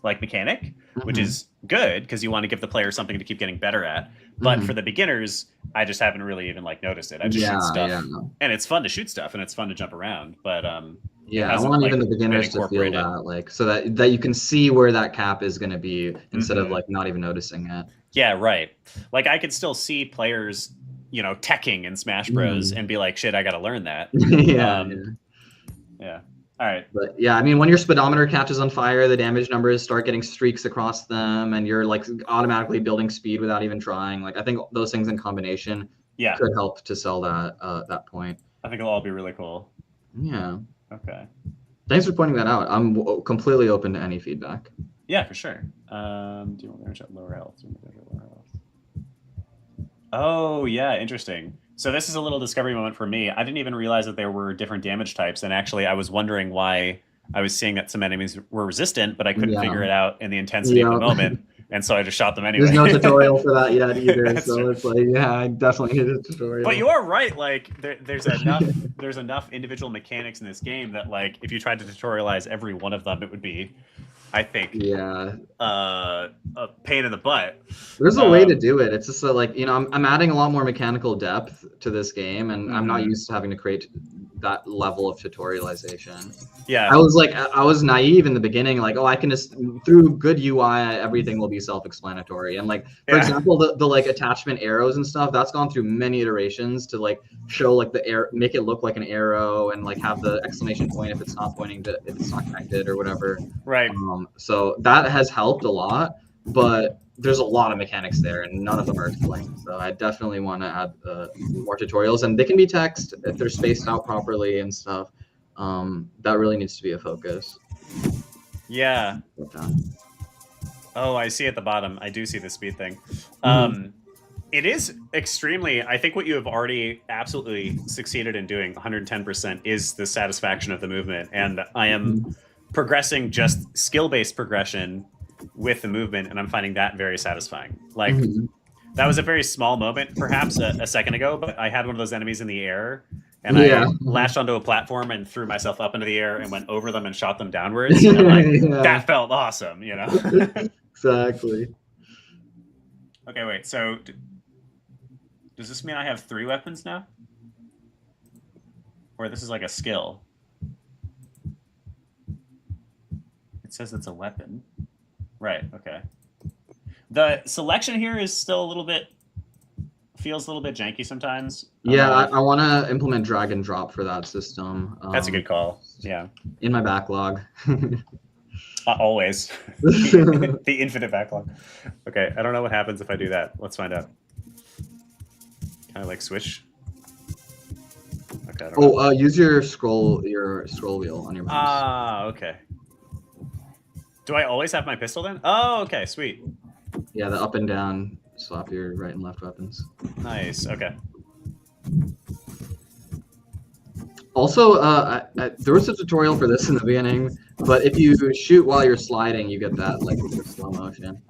like mechanic, which is good because you want to give the player something to keep getting better at. But for the beginners, I just haven't really even like noticed it. I just shoot stuff, and it's fun to shoot stuff and it's fun to jump around. But I want even the beginners to feel that, like, so that you can see where that cap is going to be instead of like not even noticing it. Yeah, right. Like I could still see players, you know, teching in Smash Bros. And be like, shit, I got to learn that. Yeah. All right. But yeah, I mean, when your speedometer catches on fire, the damage numbers start getting streaks across them, and you're like automatically building speed without even trying. Like I think those things in combination could help to sell that point. I think it'll all be really cool. Yeah. Okay. Thanks for pointing that out. I'm completely open to any feedback. Yeah, for sure. Do you want to lower health? Oh, yeah, interesting. So this is a little discovery moment for me. I didn't even realize that there were different damage types, and actually I was wondering why I was seeing that some enemies were resistant, but I couldn't figure it out in the intensity of the moment, and so I just shot them anyway. There's no tutorial for that yet either, so true. It's like, yeah, I definitely need a tutorial. But you are right, like there's enough individual mechanics in this game that like if you tried to tutorialize every one of them, it would be, I think, a pain in the butt. There's a way to do it. It's just like, you know, I'm adding a lot more mechanical depth to this game, and I'm not used to having to create that level of tutorialization. Yeah, I was naive in the beginning, like, oh, I can just through good UI, everything will be self-explanatory. And like, for example, the like attachment arrows and stuff, that's gone through many iterations to like show like the arrow, make it look like an arrow, and like have the exclamation point if it's not pointing to, if it's not connected or whatever. Right. So that has helped a lot, but there's a lot of mechanics there, and none of them are explained. So I definitely want to add more tutorials, and they can be text if they're spaced out properly and stuff. That really needs to be a focus. Yeah. Oh, I see at the bottom. I do see the speed thing. It is extremely, I think what you have already absolutely succeeded in doing 110% is the satisfaction of the movement. And I am progressing just skill-based progression with the movement, and I'm finding that very satisfying. Like that was a very small moment, perhaps a second ago, but I had one of those enemies in the air, and I latched onto a platform and threw myself up into the air and went over them and shot them downwards. And like, that felt awesome, you know? Exactly. Okay, wait. So, does this mean I have 3 weapons now? Or this is like a skill? It says it's a weapon. Right, okay. The selection here is still a little bit, feels a little bit janky sometimes. Yeah, I want to implement drag and drop for that system. That's a good call. Yeah. In my backlog. Always. The infinite backlog. Okay, I don't know what happens if I do that. Let's find out. Can I like switch? Okay. Use your scroll wheel on your mouse. Ah, okay. Do I always have my pistol then? Oh, okay, sweet. Yeah, the up and down swap your right and left weapons. Nice. Okay. Also, there was a tutorial for this in the beginning, but if you shoot while you're sliding, you get that like slow motion.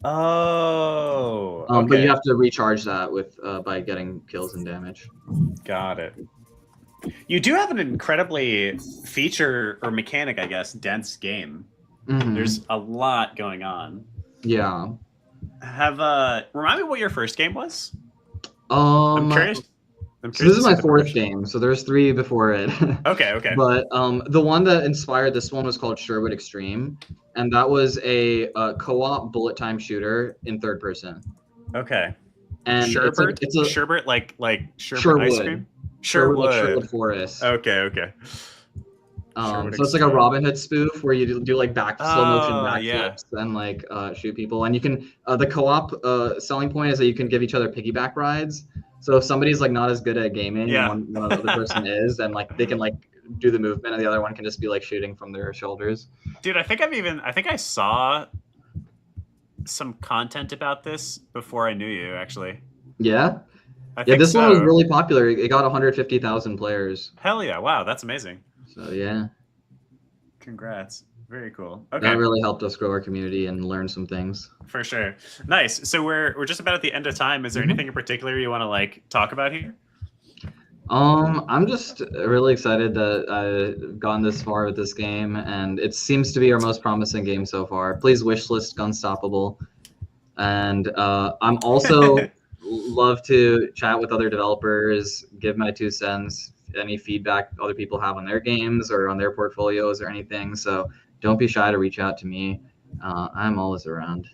Oh. Okay. But you have to recharge that with by getting kills and damage. Got it. You do have an incredibly feature or mechanic, I guess, dense game. There's a lot going on. Yeah. Remind me what your first game was? I'm curious. So this is my 4th game, so there's 3 before it. Okay. But the one that inspired this one was called Sherwood Extreme, and that was a co-op bullet time shooter in 3rd person. Okay. And sherbet? It's a sherbet like sherbet Sherwood. ice cream? Sherwood Forest. Okay. So it's like a Robin Hood spoof where you do like slow motion backflips and like shoot people, and you can the co-op selling point is that you can give each other piggyback rides. So if somebody's like not as good at gaming, and one other person is, then like they can like do the movement, and the other one can just be like shooting from their shoulders. Dude, I think I saw some content about this before I knew you, actually. Yeah. This one was really popular. It got 150,000 players. Hell yeah! Wow, that's amazing. So yeah. Congrats. Very cool. Okay. That really helped us grow our community and learn some things. For sure. Nice. So we're just about at the end of time. Is there anything in particular you want to like talk about here? I'm just really excited that I've gone this far with this game, and it seems to be our most promising game so far. Please wishlist Gunstoppable. And I'm also love to chat with other developers, give my 2 cents, any feedback other people have on their games or on their portfolios or anything. So don't be shy to reach out to me. I'm always around.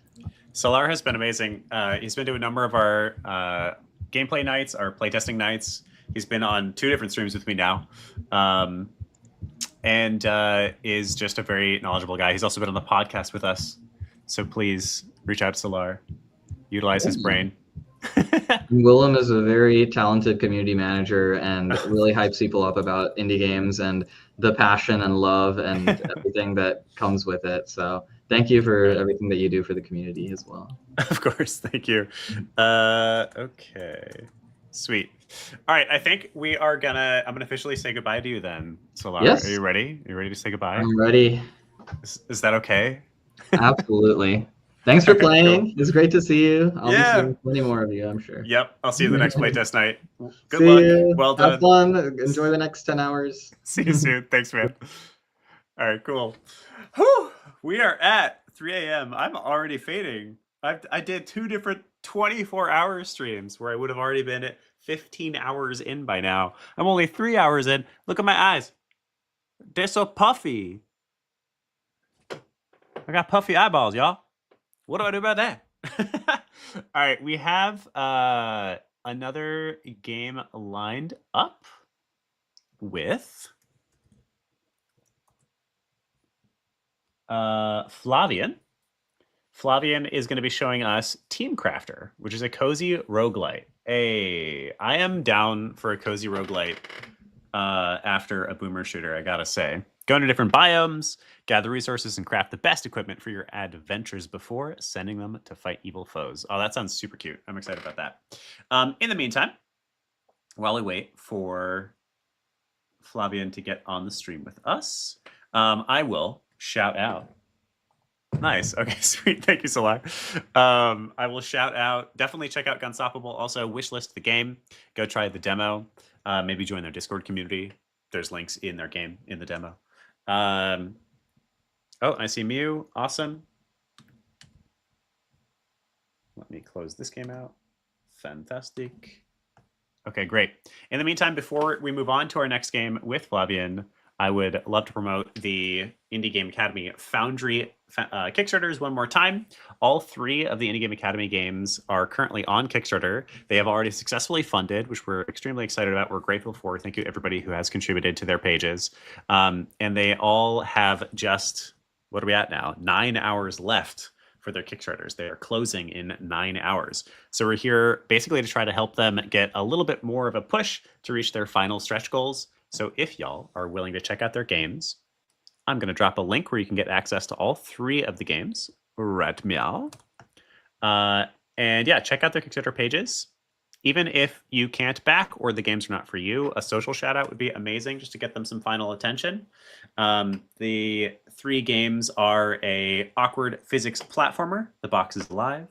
Solar has been amazing. He's been to a number of our gameplay nights, our playtesting nights. He's been on 2 different streams with me now, and is just a very knowledgeable guy. He's also been on the podcast with us. So please reach out to Solar. Utilize his brain. Willem is a very talented community manager and really hypes people up about indie games and the passion and love and everything that comes with it. So thank you for everything that you do for the community as well. Of course, thank you. Okay, sweet. All right, I think I'm gonna officially say goodbye to you then, Solar. Yes. Are you ready? Are you ready to say goodbye? I'm ready. Is that okay? Absolutely. Thanks for playing. Cool. It's great to see you. I'll be seeing plenty more of you, I'm sure. Yep. I'll see you the next playtest night. Good see luck. You. Well done. Have fun. Enjoy the next 10 hours. See you soon. Thanks, man. All right, cool. Whew. We are at 3 a.m. I'm already fading. I did 2 different 24-hour streams where I would have already been at 15 hours in by now. I'm only 3 hours in. Look at my eyes. They're so puffy. I got puffy eyeballs, y'all. What do I do about that? All right, we have another game lined up with Flavian. Flavian is going to be showing us Team Crafter, which is a cozy roguelite. I am down for a cozy roguelite after a boomer shooter, I gotta say. Go into different biomes, gather resources, and craft the best equipment for your adventures before sending them to fight evil foes. Oh, that sounds super cute. I'm excited about that. In the meantime, while we wait for Flavian to get on the stream with us, I will shout out. Nice. Okay, sweet. Thank you, Solar. I will shout out. Definitely check out Gunstoppable. Also, wishlist the game. Go try the demo. Maybe join their Discord community. There's links in their game in the demo. Oh, I see Mew. Awesome. Let me close this game out. Fantastic. Okay, great. In the meantime, before we move on to our next game with Flavian, I would love to promote the Indie Game Academy Foundry Kickstarters one more time. All 3 of the Indie Game Academy games are currently on Kickstarter. They have already successfully funded, which we're extremely excited about. We're grateful for. Thank you, everybody who has contributed to their pages. And they all have just, what are we at now? 9 hours left for their Kickstarters. They are closing in 9 hours. So we're here basically to try to help them get a little bit more of a push to reach their final stretch goals. So if y'all are willing to check out their games, I'm going to drop a link where you can get access to all 3 of the games right meow. And yeah, check out their Kickstarter pages. Even if you can't back or the games are not for you, a social shout out would be amazing just to get them some final attention. The 3 games are a awkward physics platformer, The Box is Alive,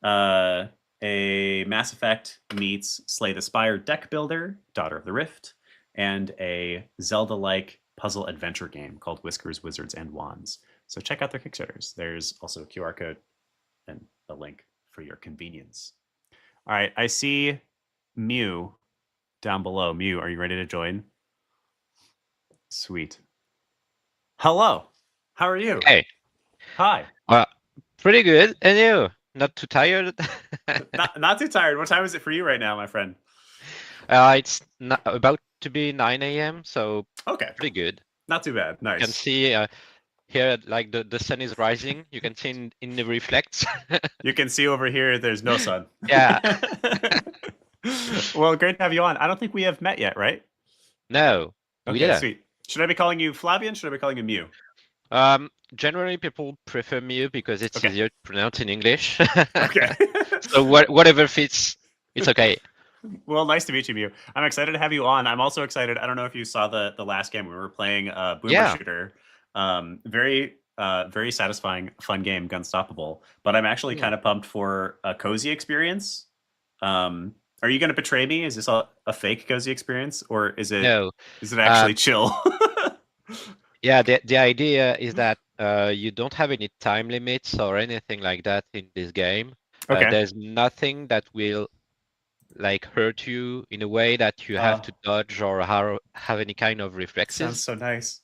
a Mass Effect meets Slay the Spire deck builder, Daughter of the Rift, and a Zelda-like puzzle adventure game called Whiskers, Wizards, and Wands. So check out their Kickstarters. There's also a QR code and a link for your convenience. All right, I see Mew down below. Mew, are you ready to join? Sweet. Hello. How are you? Hey. Hi. Pretty good. And you? Not too tired? not too tired. What time is it for you right now, my friend? It's about to be 9 a.m. So okay, pretty good. Not too bad. Nice. You can see here, like the sun is rising. You can see in the reflects. You can see over here, there's no sun. Yeah. Well, great to have you on. I don't think we have met yet, right? No. We didn't. Sweet. Should I be calling you Flavian? Should I be calling you Mew? Generally, people prefer Mew because it's easier to pronounce in English. Okay. So whatever fits, it's okay. Well, nice to meet you, Mew. I'm excited to have you on. I'm also excited. I don't know if you saw the last game we were playing, Boomer Shooter. Very satisfying, fun game, Gunstoppable. But I'm actually kind of pumped for a cozy experience. Are you going to betray me? Is this a fake cozy experience, or is it? No. Is it actually chill? Yeah, the idea is that you don't have any time limits or anything like that in this game. Okay. There's nothing that will like hurt you in a way that you have to dodge or have any kind of reflexes. Sounds so nice.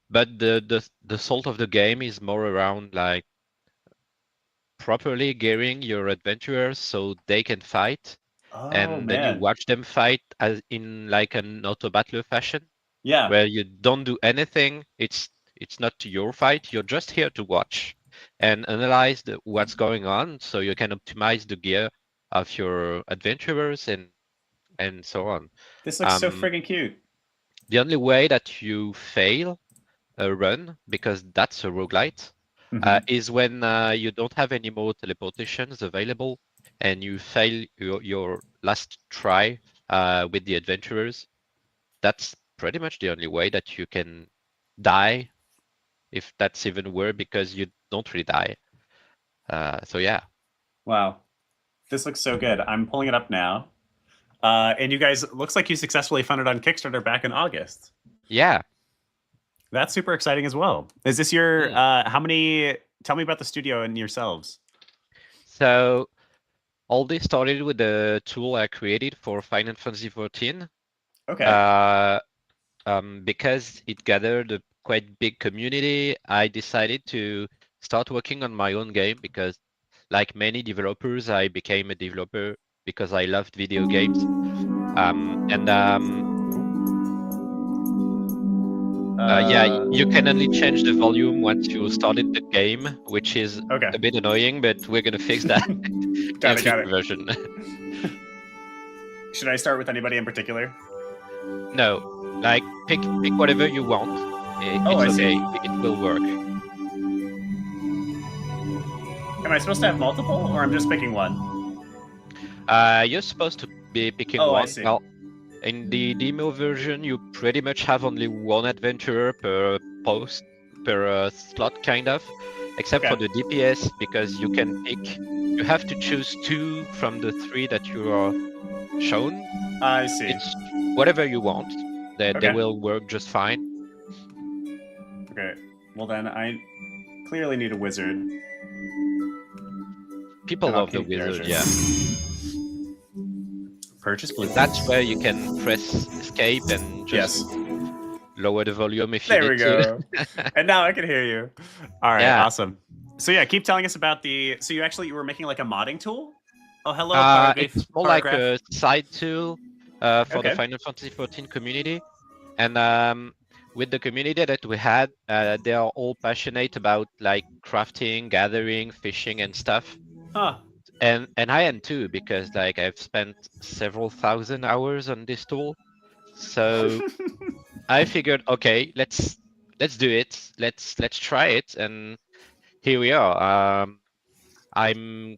But the salt of the game is more around like properly gearing your adventurers so they can fight, and then you watch them fight as in like an auto battler fashion. Yeah. Where you don't do anything. It's not your fight. You're just here to watch and analyze what's going on, so you can optimize the gear of your adventurers and so on. This looks so friggin' cute. The only way that you fail a run, because that's a roguelite, is when you don't have any more teleportations available and you fail your last try with the adventurers. That's pretty much the only way that you can die, if that's even worse, because you don't really die. So yeah. Wow. This looks so good. I'm pulling it up now. And you guys, looks like you successfully funded on Kickstarter back in August. Yeah. That's super exciting as well. Is this your, how many, tell me about the studio and yourselves. So all this started with the tool I created for Final Fantasy XIV. Okay. Because it gathered a quite big community, I decided to start working on my own game because, like many developers, I became a developer because I loved video games. Yeah, you can only change the volume once you started the game, which is a bit annoying, but we're gonna fix that in the future version. Should I start with anybody in particular? No, like pick whatever you want. It's okay. It will work. Am I supposed to have multiple, or I'm just picking one? You're supposed to be picking one. I see. Well, In the demo version, you pretty much have only one adventurer per post, per slot, kind of, except for the DPS, because you can pick. You have to choose 2 from the 3 that you are shown. I see. It's whatever you want. They Okay. will work just fine. Okay. Well, then I clearly need a wizard. People And I'll love the keep the wizard, archer. yeah. Purchase blue. That's where you can press escape and just lower the volume if you There we need to. go. And now I can hear you. All right, Yeah. awesome. So yeah, keep telling us about the. So you were making like a modding tool. Oh, hello. It's more like a side tool for the Okay. Final Fantasy XIV community. And with the community that we had, they are all passionate about like crafting, gathering, fishing and stuff. Huh. And I am too, because like I've spent several thousand hours on this tool. So I figured, okay, let's do it. Let's try it, and here we are. I'm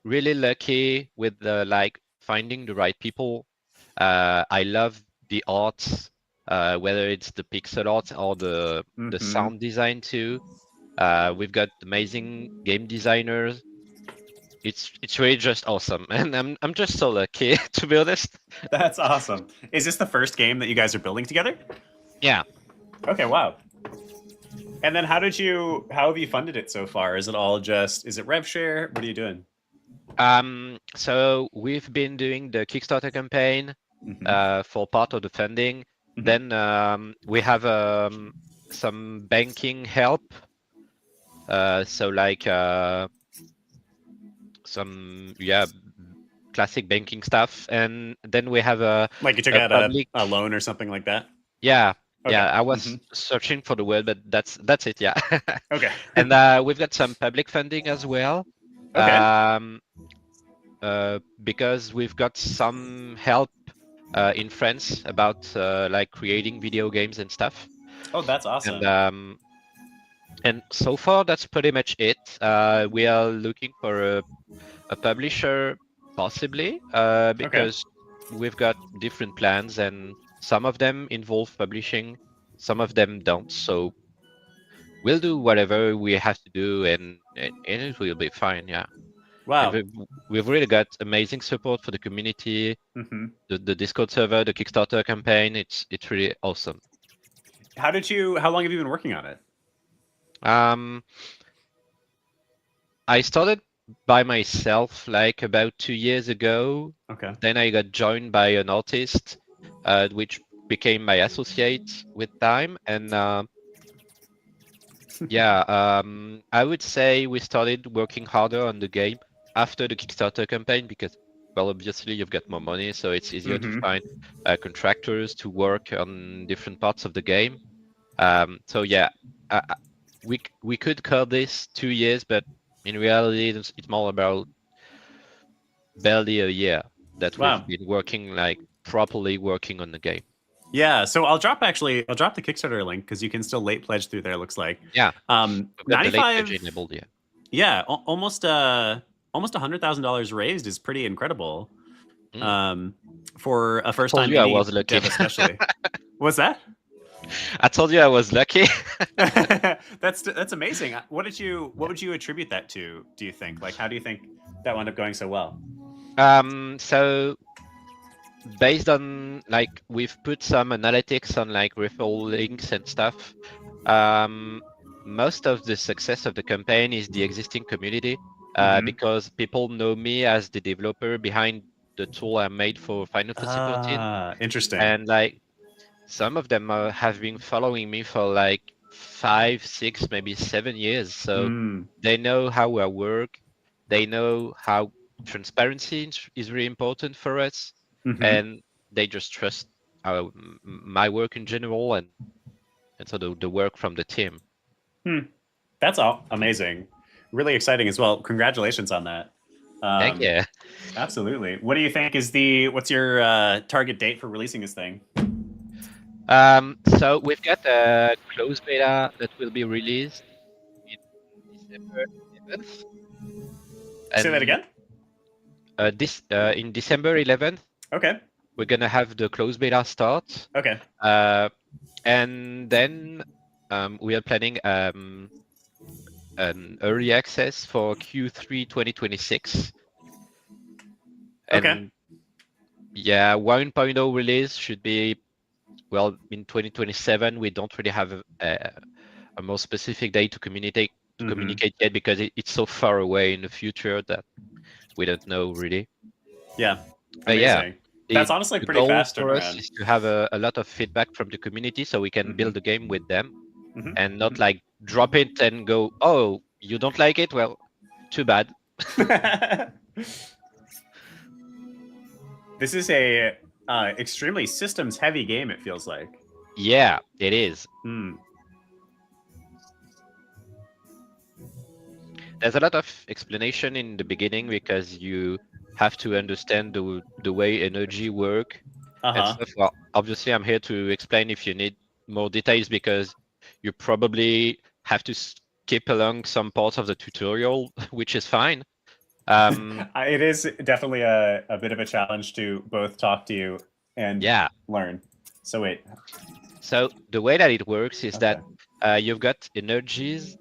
really lucky with the like finding the right people. I love the art, whether it's the pixel art or the sound design too. We've got amazing game designers. It's really just awesome, and I'm just so lucky, to be honest. That's awesome. Is this the first game that you guys are building together? Yeah. Okay. Wow. And then how have you funded it so far? Is it rev share? What are you doing? So we've been doing the Kickstarter campaign for part of the funding. Then we have some banking help. So like some classic banking stuff, and then we have like you took out a loan or something like that. Yeah. Okay. Yeah, I was searching for the word, but that's it. Yeah. Okay. And we've got some public funding as well. Okay. Because we've got some help in France about like creating video games and stuff. Oh, that's awesome. And so far that's pretty much it. We are looking for a publisher, possibly, because we've got different plans, and some of them involve publishing, some of them don't. So we'll do whatever we have to do, and it will be fine. Yeah. Wow. We've really got amazing support for the community, the Discord server, the Kickstarter campaign. It's really awesome. How long have you been working on it? I started by myself like about 2 years ago. Okay. Then I got joined by an artist, which became my associate with time. And I would say we started working harder on the game after the Kickstarter campaign, because, well, obviously you've got more money, so it's easier to find contractors to work on different parts of the game. So yeah, we could call this 2 years, but in reality, it's more about barely a year that we've been working, like properly working on the game. Yeah, so I'll drop the Kickstarter link, because you can still late pledge through there. Looks like. Yeah. 95 enabled, yeah. Yeah, almost $100,000 raised is pretty incredible. For a first time I was lucky. dev, especially. What's that? I told you I was lucky. That's amazing. What would you attribute that to, do you think? Like, how do you think that wound up going so well? So based on, like, we've put some analytics on like referral links and stuff. Most of the success of the campaign is the existing community, because people know me as the developer behind the tool I made for Final Fantasy XIV. Interesting. And like some of them have been following me for like 5, 6, maybe 7 years. So they know how I work. They know how transparency is really important for us, and they just trust my work in general, and so the work from the team. That's all amazing. Really exciting as well. Congratulations on that. Thank you. Absolutely. What do you think what's your target date for releasing this thing? So we've got a closed beta that will be released in December 11th. Say that again? In December 11th. Okay. we're gonna have the closed beta start. Okay. And then we are planning an early access for Q3 2026. Okay. And yeah, 1.0 release should be, well, in 2027. We don't really have a more specific date to communicate yet, because it's so far away in the future that we don't know really. Yeah. But yeah, Amazing. That's honestly the pretty goal fast for us turnaround. is to have a lot of feedback from the community so we can build the game with them, and not like drop it and go, oh, you don't like it? Well, too bad. This is a extremely systems heavy game, it feels like. Yeah, it is. There's a lot of explanation in the beginning because you have to understand the way energy work and stuff. Well, obviously I'm here to explain if you need more details, because you probably have to skip along some parts of the tutorial, which is fine. It is definitely a bit of a challenge to both talk to you and learn. So wait. So the way that it works is that you've got energies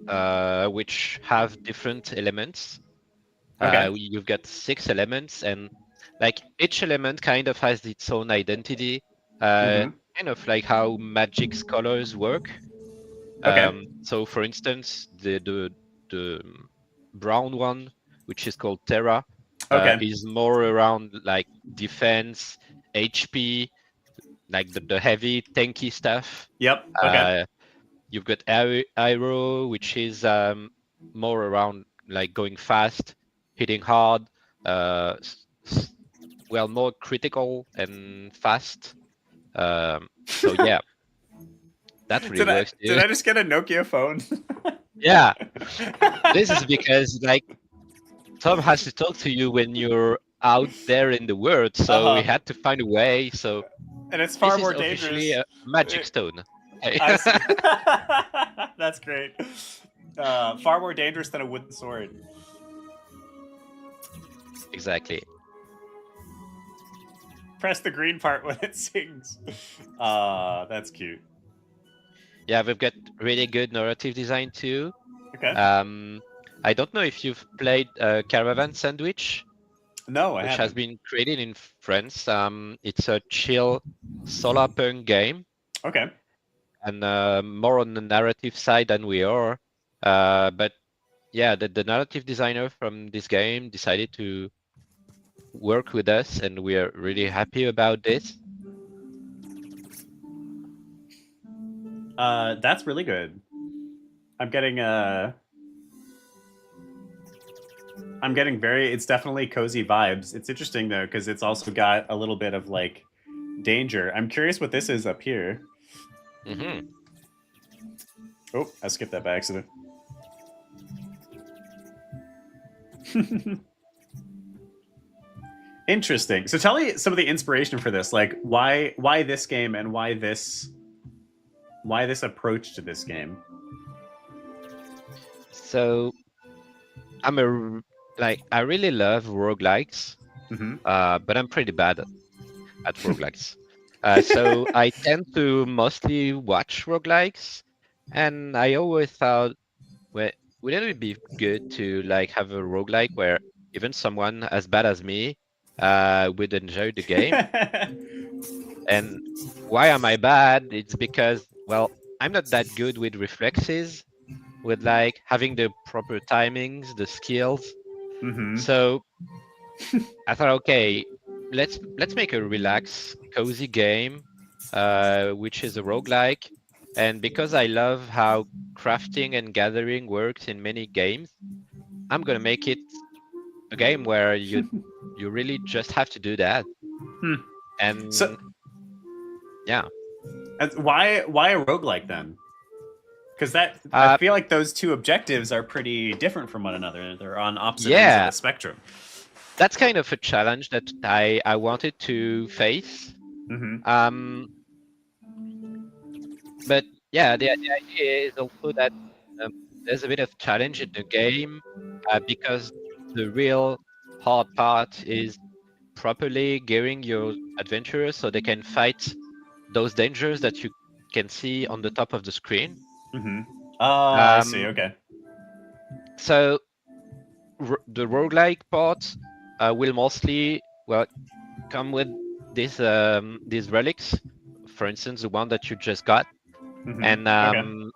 which have different elements. You've got 6 elements, and like each element kind of has its own identity, kind of like how magic's colors work. So for instance, the brown one, which is called Terra, is more around like defense, HP, like the heavy tanky stuff. Yep. You've got Aero, which is more around like going fast, hitting hard, well, more critical and fast. So yeah, that really works. Did I just get a Nokia phone? Yeah, this is because like Tom has to talk to you when you're out there in the world, so we had to find a way. So and it's far more dangerous. Officially a magic stone. I see. That's great. Far more dangerous than a wooden sword. Exactly. Press the green part when it sings. That's cute. Yeah, we've got really good narrative design too. Okay. I don't know if you've played Caravan Sandwich. No, I haven't. Which has been created in France. It's a chill solar punk game. Okay. And more on the narrative side than we are. But yeah, the narrative designer from this game decided to work with us, and we are really happy about this. That's really good. I'm getting it's definitely cozy vibes. It's interesting though, because it's also got a little bit of like danger. I'm curious what this is up here. Oh, I skipped that by accident. Interesting. So tell me some of the inspiration for this. Like, why this game, and why this approach to this game? So I really love roguelikes, but I'm pretty bad at roguelikes. So I tend to mostly watch roguelikes, and I always thought, well, wouldn't it be good to like have a roguelike where even someone as bad as me would enjoy the game? And why am I bad? It's because, well, I'm not that good with reflexes, with like having the proper timings, the skills. So I thought, okay, let's make a relaxed, cozy game, which is a roguelike. And because I love how crafting and gathering works in many games, I'm gonna make it a game where you really just have to do that. And so, yeah. Why a roguelike then? Because I feel like those two objectives are pretty different from one another. They're on opposite ends of the spectrum. That's kind of a challenge that I wanted to face. But yeah, the idea is also that there's a bit of challenge in the game, because the real hard part is properly gearing your adventurers so they can fight those dangers that you can see on the top of the screen. I see. Okay. So the roguelike part will mostly come with these relics. For instance, the one that you just got, and Okay.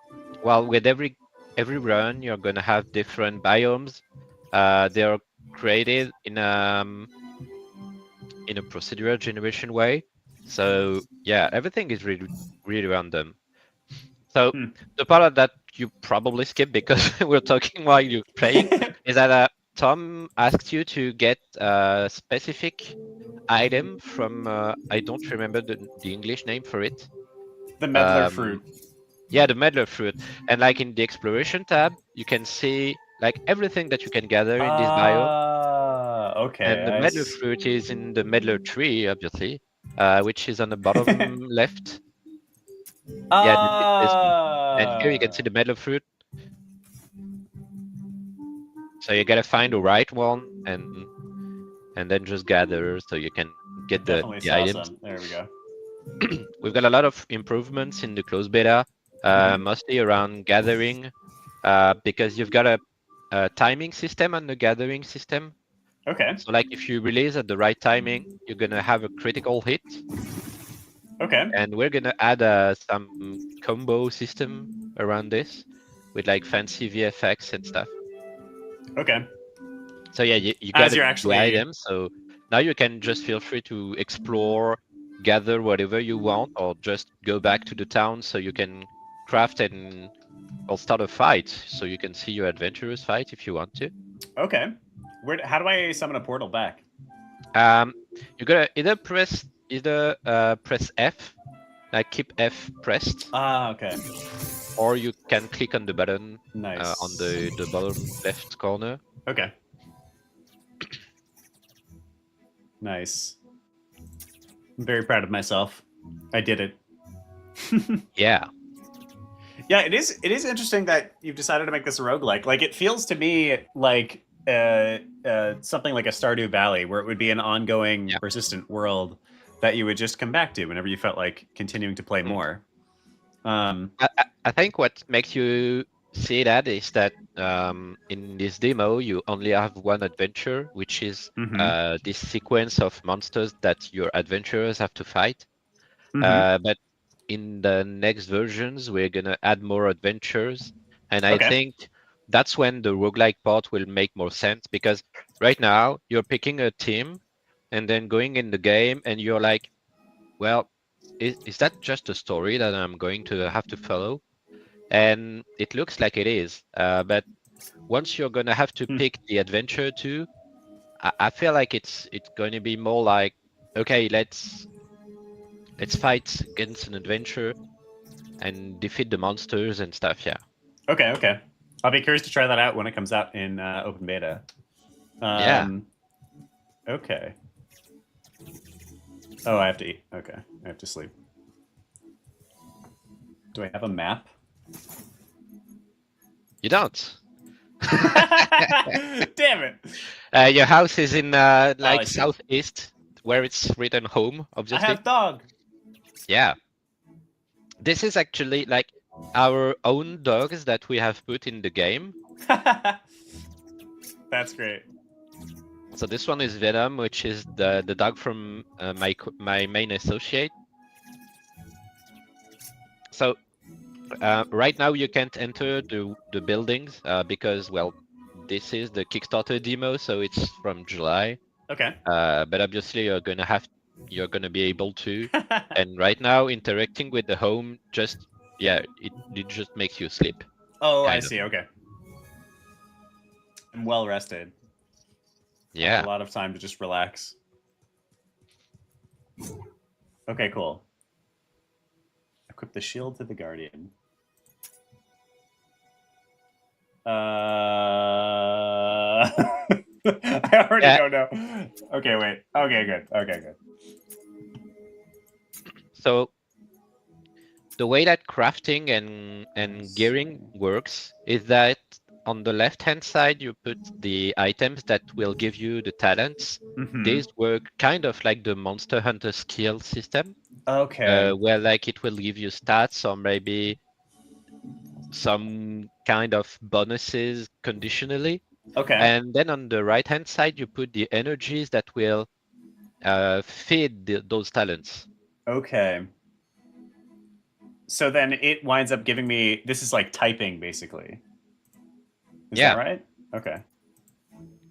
well, with every run, you're gonna have different biomes. They are created in a procedural generation way. So yeah, everything is really random. So the part of that you probably skip because we're talking while you're playing is that Tom asked you to get a specific item from I don't remember the English name for it. The meddler fruit. Yeah, the meddler fruit. And like in the exploration tab, you can see like everything that you can gather in this biome. Okay. And the meddler fruit is in the meddler tree, obviously, which is on the bottom left. Yeah, this one. And here you can see the meddler fruit. So you gotta find the right one and then just gather so you can get the items. Some. There we go. We've got a lot of improvements in the closed beta, mostly around gathering, because you've got a timing system on the gathering system. Okay. So like if you release at the right timing, you're gonna have a critical hit. Okay. And we're gonna add some combo system around this with like fancy VFX and stuff. Okay. So yeah, you got the items. So now you can just feel free to explore, gather whatever you want, or just go back to the town so you can craft and or start a fight. So you can see your adventurers fight if you want to. Okay. How do I summon a portal back? You gotta either press F, like keep F pressed. Okay. Or you can click on the button nice. On the bottom left corner. Okay. Nice. I'm very proud of myself. I did it. Yeah. Yeah, it is interesting that you've decided to make this a roguelike. Like, it feels to me like something like a Stardew Valley, where it would be an ongoing, persistent world that you would just come back to whenever you felt like continuing to play more. I think what makes you see that is that in this demo you only have one adventure, which is this sequence of monsters that your adventurers have to fight. But in the next versions, we're gonna add more adventures, and I think that's when the roguelike part will make more sense, because right now you're picking a team and then going in the game and you're like, well, is that just a story that I'm going to have to follow? And it looks like it is, but once you're gonna have to pick the adventure too, I feel like it's going to be more like, okay, let's fight against an adventure and defeat the monsters and stuff. Yeah. Okay. I'll be curious to try that out when it comes out in open beta. Yeah. Okay. Oh, I have to eat. Okay, I have to sleep. Do I have a map? You don't. Damn it! Your house is in like southeast, where it's written home, obviously. I have dog. Yeah. This is actually like our own dogs that we have put in the game. That's great. So this one is Venom, which is the dog from my main associate. So right now you can't enter the buildings because, well, this is the Kickstarter demo, so it's from July. Okay. But obviously you're gonna be able to. And right now interacting with the home it just makes you sleep. Oh, I see. Okay. I'm well rested. Yeah. A lot of time to just relax. Okay, cool. Equip the shield to the guardian. I already don't know. Okay, wait. Okay, good. So the way that crafting and gearing works is that on the left-hand side, you put the items that will give you the talents. Mhm. These work kind of like the Monster Hunter skill system, Okay. where like it will give you stats or maybe some kind of bonuses conditionally. Okay. And then on the right-hand side, you put the energies that will feed those talents. Okay. So then it winds up giving me, this is like typing basically. Is Yeah. that right? Okay.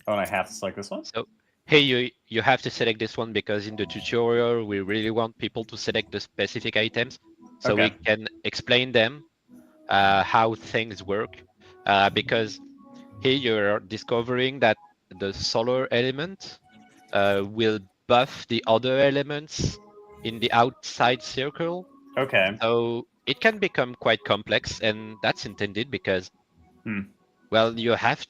Oh, and I have to select this one? So here you have to select this one because in the tutorial, we really want people to select the specific items so Okay. we can explain them, how things work. Because here you're discovering that the solar element will buff the other elements in the outside circle. Okay. So it can become quite complex, and that's intended because, Hmm. well, it has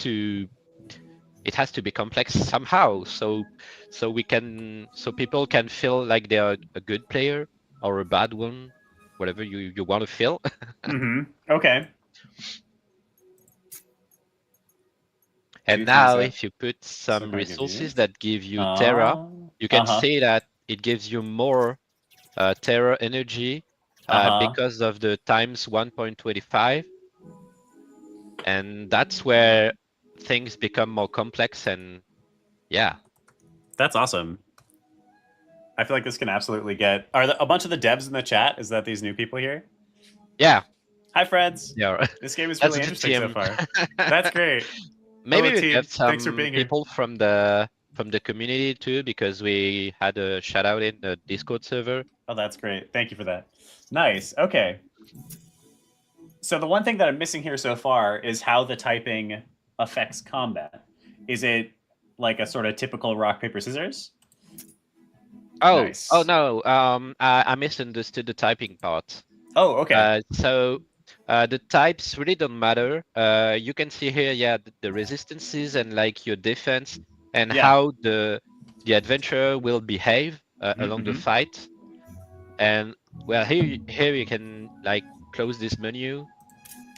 to be complex somehow. So people can feel like they are a good player or a bad one, whatever you want to feel. Mm-hmm. Okay. And Two things now that if you put so some can I give you? resources that give you Terra, you can see that it gives you more Terra energy because of the times 1.25. And that's where things become more complex, and yeah. That's awesome. I feel like this can absolutely get. Are a bunch of the devs in the chat? Is that these new people here? Yeah. Hi, Freds. Yeah. This game is That's really the interesting so team. far. That's great. Maybe Hello, we team. get Thanks for some being here. people from the community too, because we had a shout out in the Discord server. Oh, that's great. Thank you for that. Nice. Okay. So the one thing that I'm missing here so far is how the typing affects combat. Is it like a sort of typical rock paper scissors? Oh, Nice. oh no. I misunderstood the typing part. Oh, okay. So the types really don't matter. You can see here, yeah, the resistances and like your defense and Yeah. how the adventurer will behave along the mhm. fight. And well, here you can like close this menu.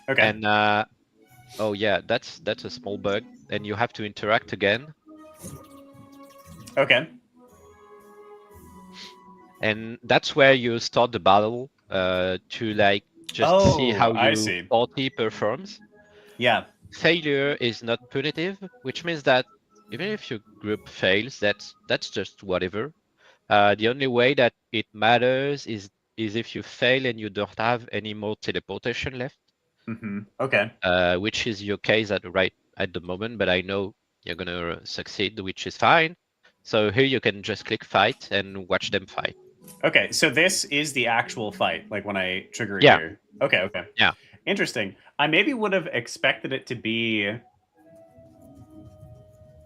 Okay. And oh yeah, that's a small bug, and you have to interact again. Okay. And that's where you start the battle to like just see how I your see. party performs. Yeah. Failure is not punitive, which means that even if your group fails, that's just whatever. The only way that it matters is if you fail and you don't have any more teleportation left. Okay. Which is your case at the moment, but I know you're gonna succeed, which is fine. So here you can just click fight and watch them fight. Okay, so this is the actual fight, like when I trigger it Yeah. here. Okay, okay. Yeah. Interesting. I maybe would have expected it to be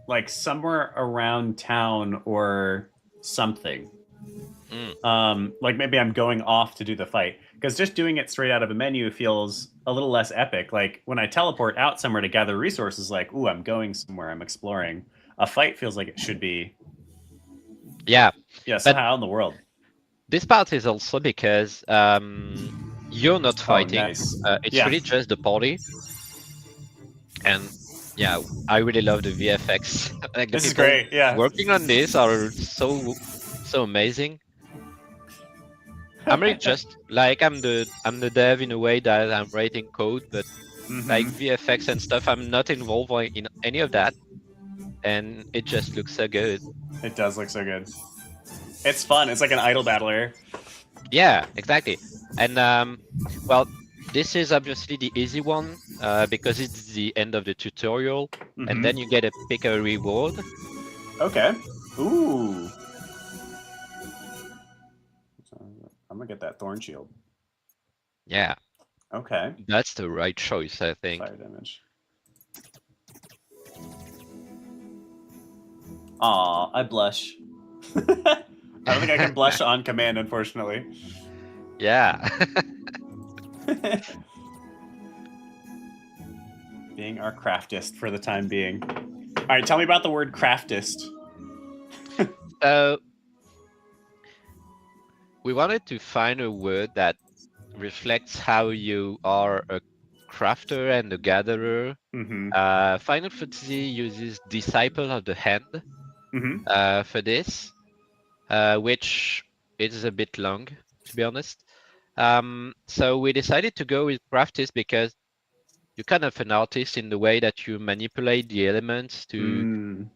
like somewhere around town or something. Like maybe I'm going off to do the fight, because just doing it straight out of a menu feels a little less epic. Like when I teleport out somewhere to gather resources, like, ooh, I'm going somewhere, I'm exploring. A fight feels like it should be. Yeah. Yeah, somehow in the world. This part is also because you're not fighting. Nice. It's really just the party. And yeah, I really love the VFX. Like This the is people great. Yeah. working on this are so amazing. I'm really just like I'm the dev in a way that I'm writing code, but like VFX and stuff, I'm not involved in any of that, and it just looks so good. It does look so good. It's fun. It's like an idle battler. Yeah, exactly. And well, this is obviously the easy one because it's the end of the tutorial, and then you get to pick a reward. Okay. Ooh. I'm gonna get that thorn shield. Yeah. Okay. That's the right choice, I think. Fire damage. Aw, I blush. I don't think I can blush on command, unfortunately. Yeah. Being our craftist for the time being. All right, tell me about the word craftist. So we wanted to find a word that reflects how you are a crafter and a gatherer. Mm-hmm. Final Fantasy uses Disciple of the Hand Mm-hmm. for this, which is a bit long, to be honest. So we decided to go with Craftis because you're kind of an artist in the way that you manipulate the elements to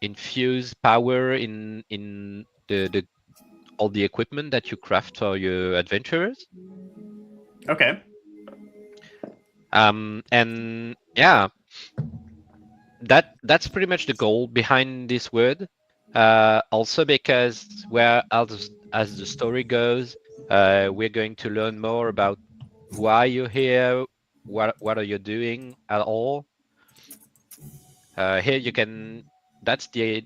infuse power in the all the equipment that you craft for your adventurers. Okay. And yeah, that's pretty much the goal behind this word. Also because as the story goes, we're going to learn more about why you're here, what are you doing at all. Here you can, that's the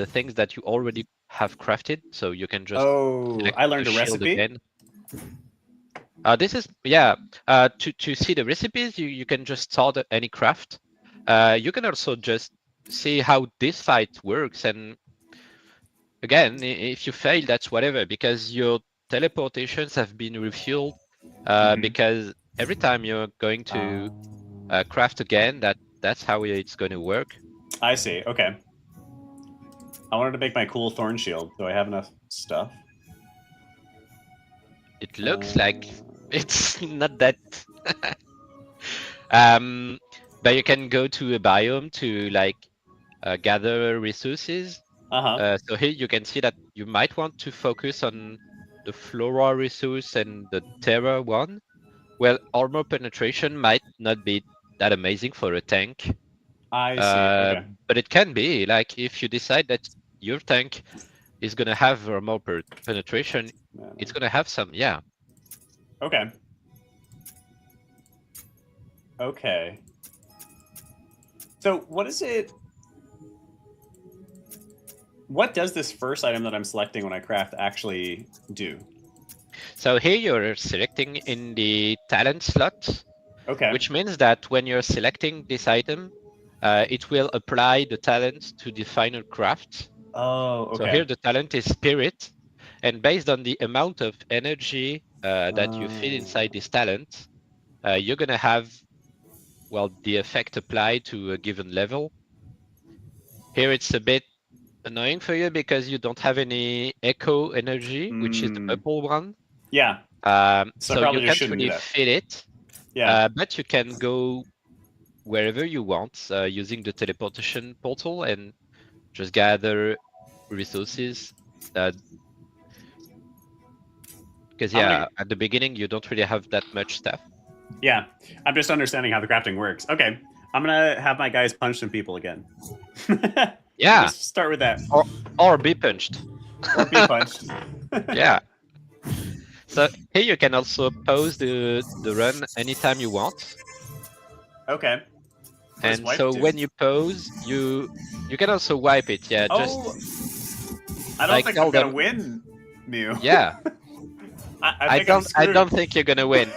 things that you already have crafted, so you can just select I learned the a shield recipe. again. This is to see the recipes, you can just start any craft. You can also just see how this fight works, and again, if you fail, that's whatever, because your teleportations have been refueled. Because every time you're going to craft again, that's how it's going to work. I see. Okay. I wanted to make my cool thorn shield. Do I have enough stuff? It looks like it's not that. But you can go to a biome to like gather resources. So here you can see that you might want to focus on the flora resource and the terra one. Well, armor penetration might not be that amazing for a tank. I see. Okay. But it can be, like, if you decide that your tank is gonna have armor penetration, it's gonna have some, yeah. Okay. Okay. So what is it? What does this first item that I'm selecting when I craft actually do? So here you're selecting in the talent slot, Okay. which means that when you're selecting this item, it will apply the talent to the final craft. Oh, okay. So here the talent is spirit, and based on the amount of energy that you feed inside this talent, you're gonna have, well, the effect applied to a given level. Here it's a bit annoying for you because you don't have any echo energy, which is the purple one. Yeah. So you can't really fit it. Yeah. But you can go wherever you want using the teleportation portal and just gather resources. Because at the beginning you don't really have that much stuff. Yeah, I'm just understanding how the crafting works. Okay, I'm gonna have my guys punch some people again. Yeah. Just start with that. Or be punched. Or be punched. Yeah. So here you can also pause the run anytime you want. Okay. And so when you pause, you can also wipe it. Yeah. Oh, just I don't think I'm gonna win, Mew. Yeah. I don't think you're gonna win.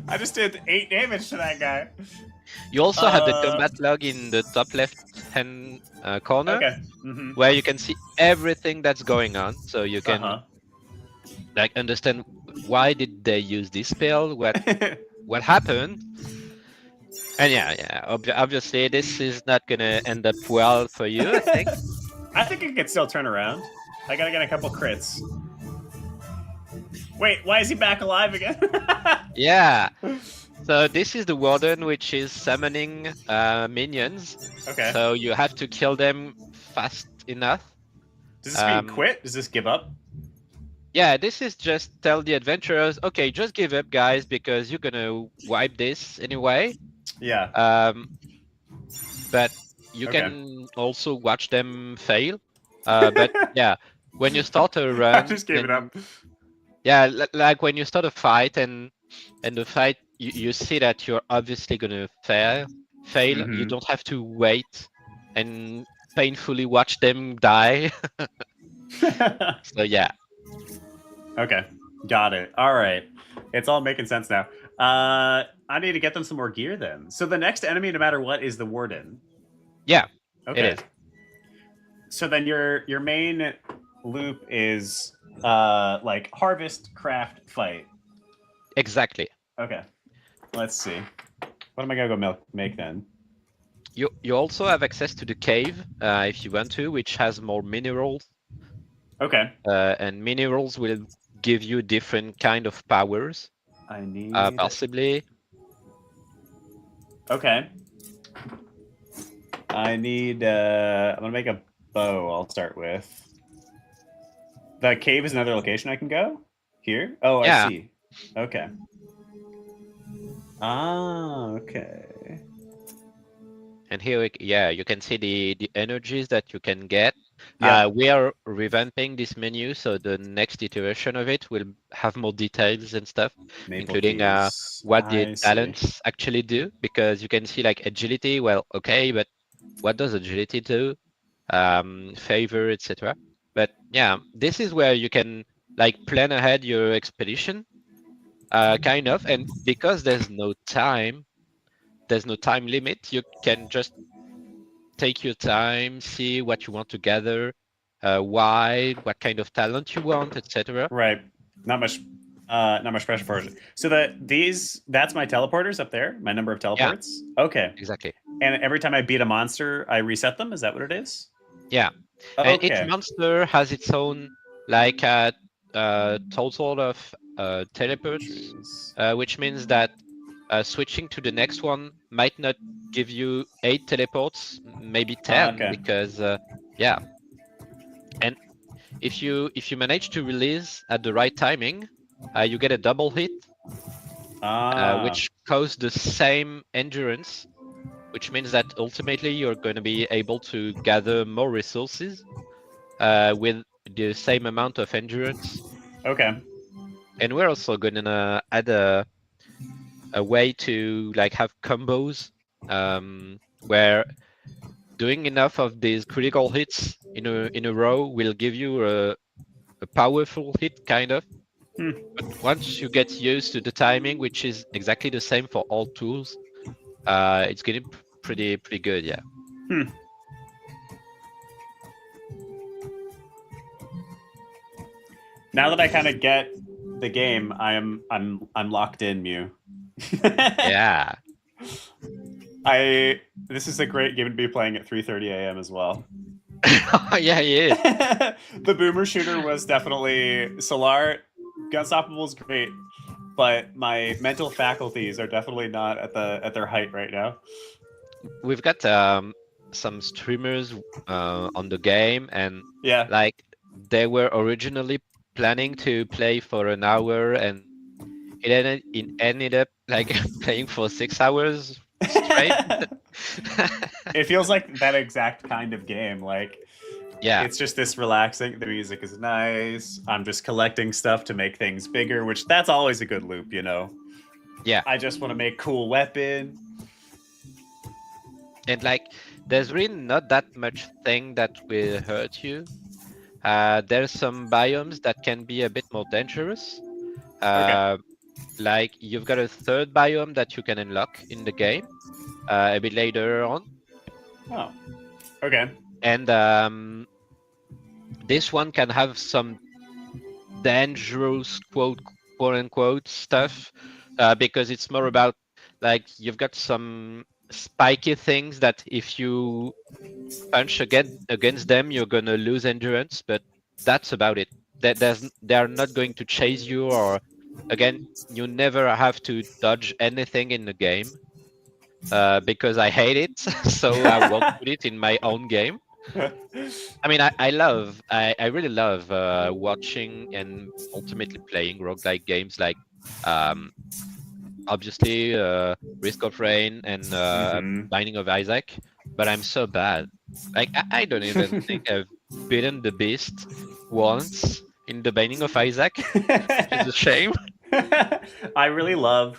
I just did 8 damage to that guy. You also have the combat log in the top left-hand corner, where you can see everything that's going on. So you can like understand why did they use this spell, what happened, and obviously this is not gonna end up well for you. I think. I think it can still turn around. I gotta get a couple crits. Wait, why is he back alive again? Yeah. So this is the warden, which is summoning minions. Okay. So you have to kill them fast enough. Does this mean quit? Does this give up? Yeah, this is just tell the adventurers, okay, just give up, guys, because you're gonna wipe this anyway. Yeah. But you can also watch them fail. But yeah, when you start a run, I just gave it up. Yeah, like when you start a fight and the fight, you see that you're obviously gonna fail. You don't have to wait and painfully watch them die. So yeah. Okay, got it. All right, it's all making sense now. I need to get them some more gear then. So the next enemy, no matter what, is the warden. Yeah. Okay. It is. So then your main loop is like harvest, craft, fight. Exactly. Okay. Let's see. What am I gonna go make then? You also have access to the cave if you want to, which has more minerals. Okay. And minerals will give you different kind of powers. I need. Possibly. Okay. I need. I'm gonna make a bow. I'll start with. The cave is another location I can go. Here. Oh, Yeah. I see. Okay. Ah, okay. And here, you can see the energies that you can get. Yeah. We are revamping this menu, so the next iteration of it will have more details and stuff, Maple including keys. what the I see. talents actually do. Because you can see like agility. Well, okay, but what does agility do? Favor, etc. But yeah, this is where you can like plan ahead your expedition, kind of. And because there's no time limit, you can just take your time, see what you want to gather, why, what kind of talent you want, etc. Right. Not much pressure for it. So that's my teleporters up there, my number of teleports. Yeah. Okay. Exactly. And every time I beat a monster, I reset them. Is that what it is? Yeah. Okay. And each monster has its own like total of teleports, which means that switching to the next one might not give you 8 teleports, maybe 10, okay. because yeah. And if you manage to release at the right timing, you get a double hit, which causes the same endurance, which means that ultimately you're going to be able to gather more resources with the same amount of endurance. Okay. And we're also going to add a way to like have combos where doing enough of these critical hits in a row will give you a powerful hit, kind of. But once you get used to the timing, which is exactly the same for all tools, it's getting pretty good, yeah. Now that I kind of get the game, I'm locked in, Mew. Yeah. This is a great game to be playing at 3:30 a.m. as well. Yeah, he is. The boomer shooter was definitely Solar. Gunstoppable is great, but my mental faculties are definitely not at their height right now. We've got some streamers on the game, and yeah, like they were originally planning to play for an hour, and it ended up like playing for 6 hours straight. It feels like that exact kind of game. Like, yeah, it's just this relaxing. The music is nice. I'm just collecting stuff to make things bigger, which that's always a good loop, you know? Yeah. I just want to make cool weapon. And like, there's really not that much thing that will hurt you. There's some biomes that can be a bit more dangerous. Okay. Like, you've got a third biome that you can unlock in the game a bit later on. Oh, okay. And this one can have some dangerous quote unquote stuff because it's more about like you've got some spiky things that if you punch against them, you're gonna lose endurance, but that's about it. They're not going to chase you, or again, you never have to dodge anything in the game because I hate it, so I won't put it in my own game. I mean, I really love watching and ultimately playing roguelike games like obviously Risk of Rain and Binding of Isaac, but I'm so bad. Like I don't even think I've beaten the beast once in the Binding of Isaac, which is a shame. I really love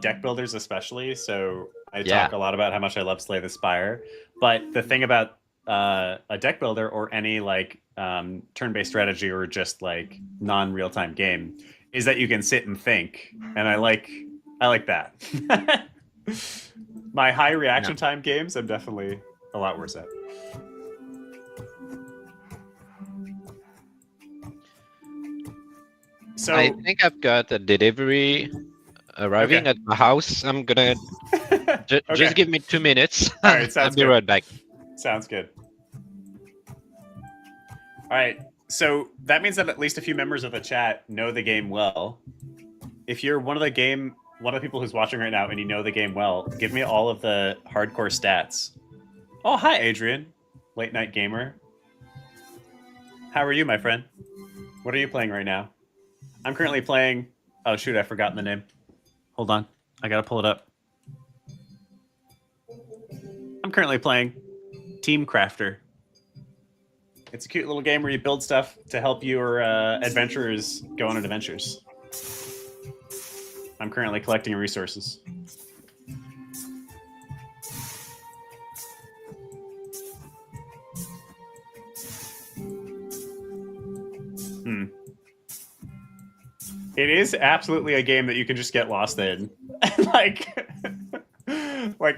deck builders especially, so I talk a lot about how much I love Slay the Spire. But the thing about a deck builder or any like turn-based strategy or just like non-real-time game is that you can sit and think, and I like that. My high reaction time games, I'm definitely a lot worse at. So I think I've got a delivery arriving Okay. at my house. I'm gonna okay. just give me 2 minutes. All right, I'll sounds be good. right back. Sounds good. All right. So that means that at least a few members of the chat know the game well. If you're one of the people who's watching right now and you know the game well, give me all of the hardcore stats. Oh, hi, Adrian. Late night gamer. How are you, my friend? What are you playing right now? I'm currently playing... Oh, shoot, I've forgotten the name. Hold on. I gotta pull it up. I'm currently playing Team Crafter. It's a cute little game where you build stuff to help your adventurers go on adventures. I'm currently collecting resources. It is absolutely a game that you can just get lost in. like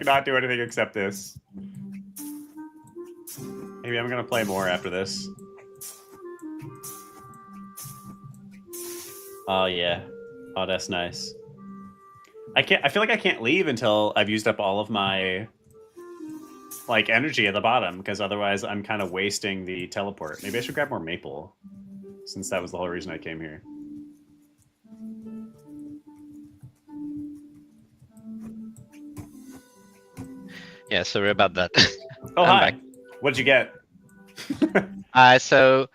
not do anything except this. Maybe I'm gonna play more after this. Oh yeah. Oh, that's nice. I feel like I can't leave until I've used up all of my energy at the bottom, because otherwise I'm kind of wasting the teleport. Maybe I should grab more maple, since that was the whole reason I came here. Yeah, sorry about that. Oh, I'm hi. back. What'd you get? So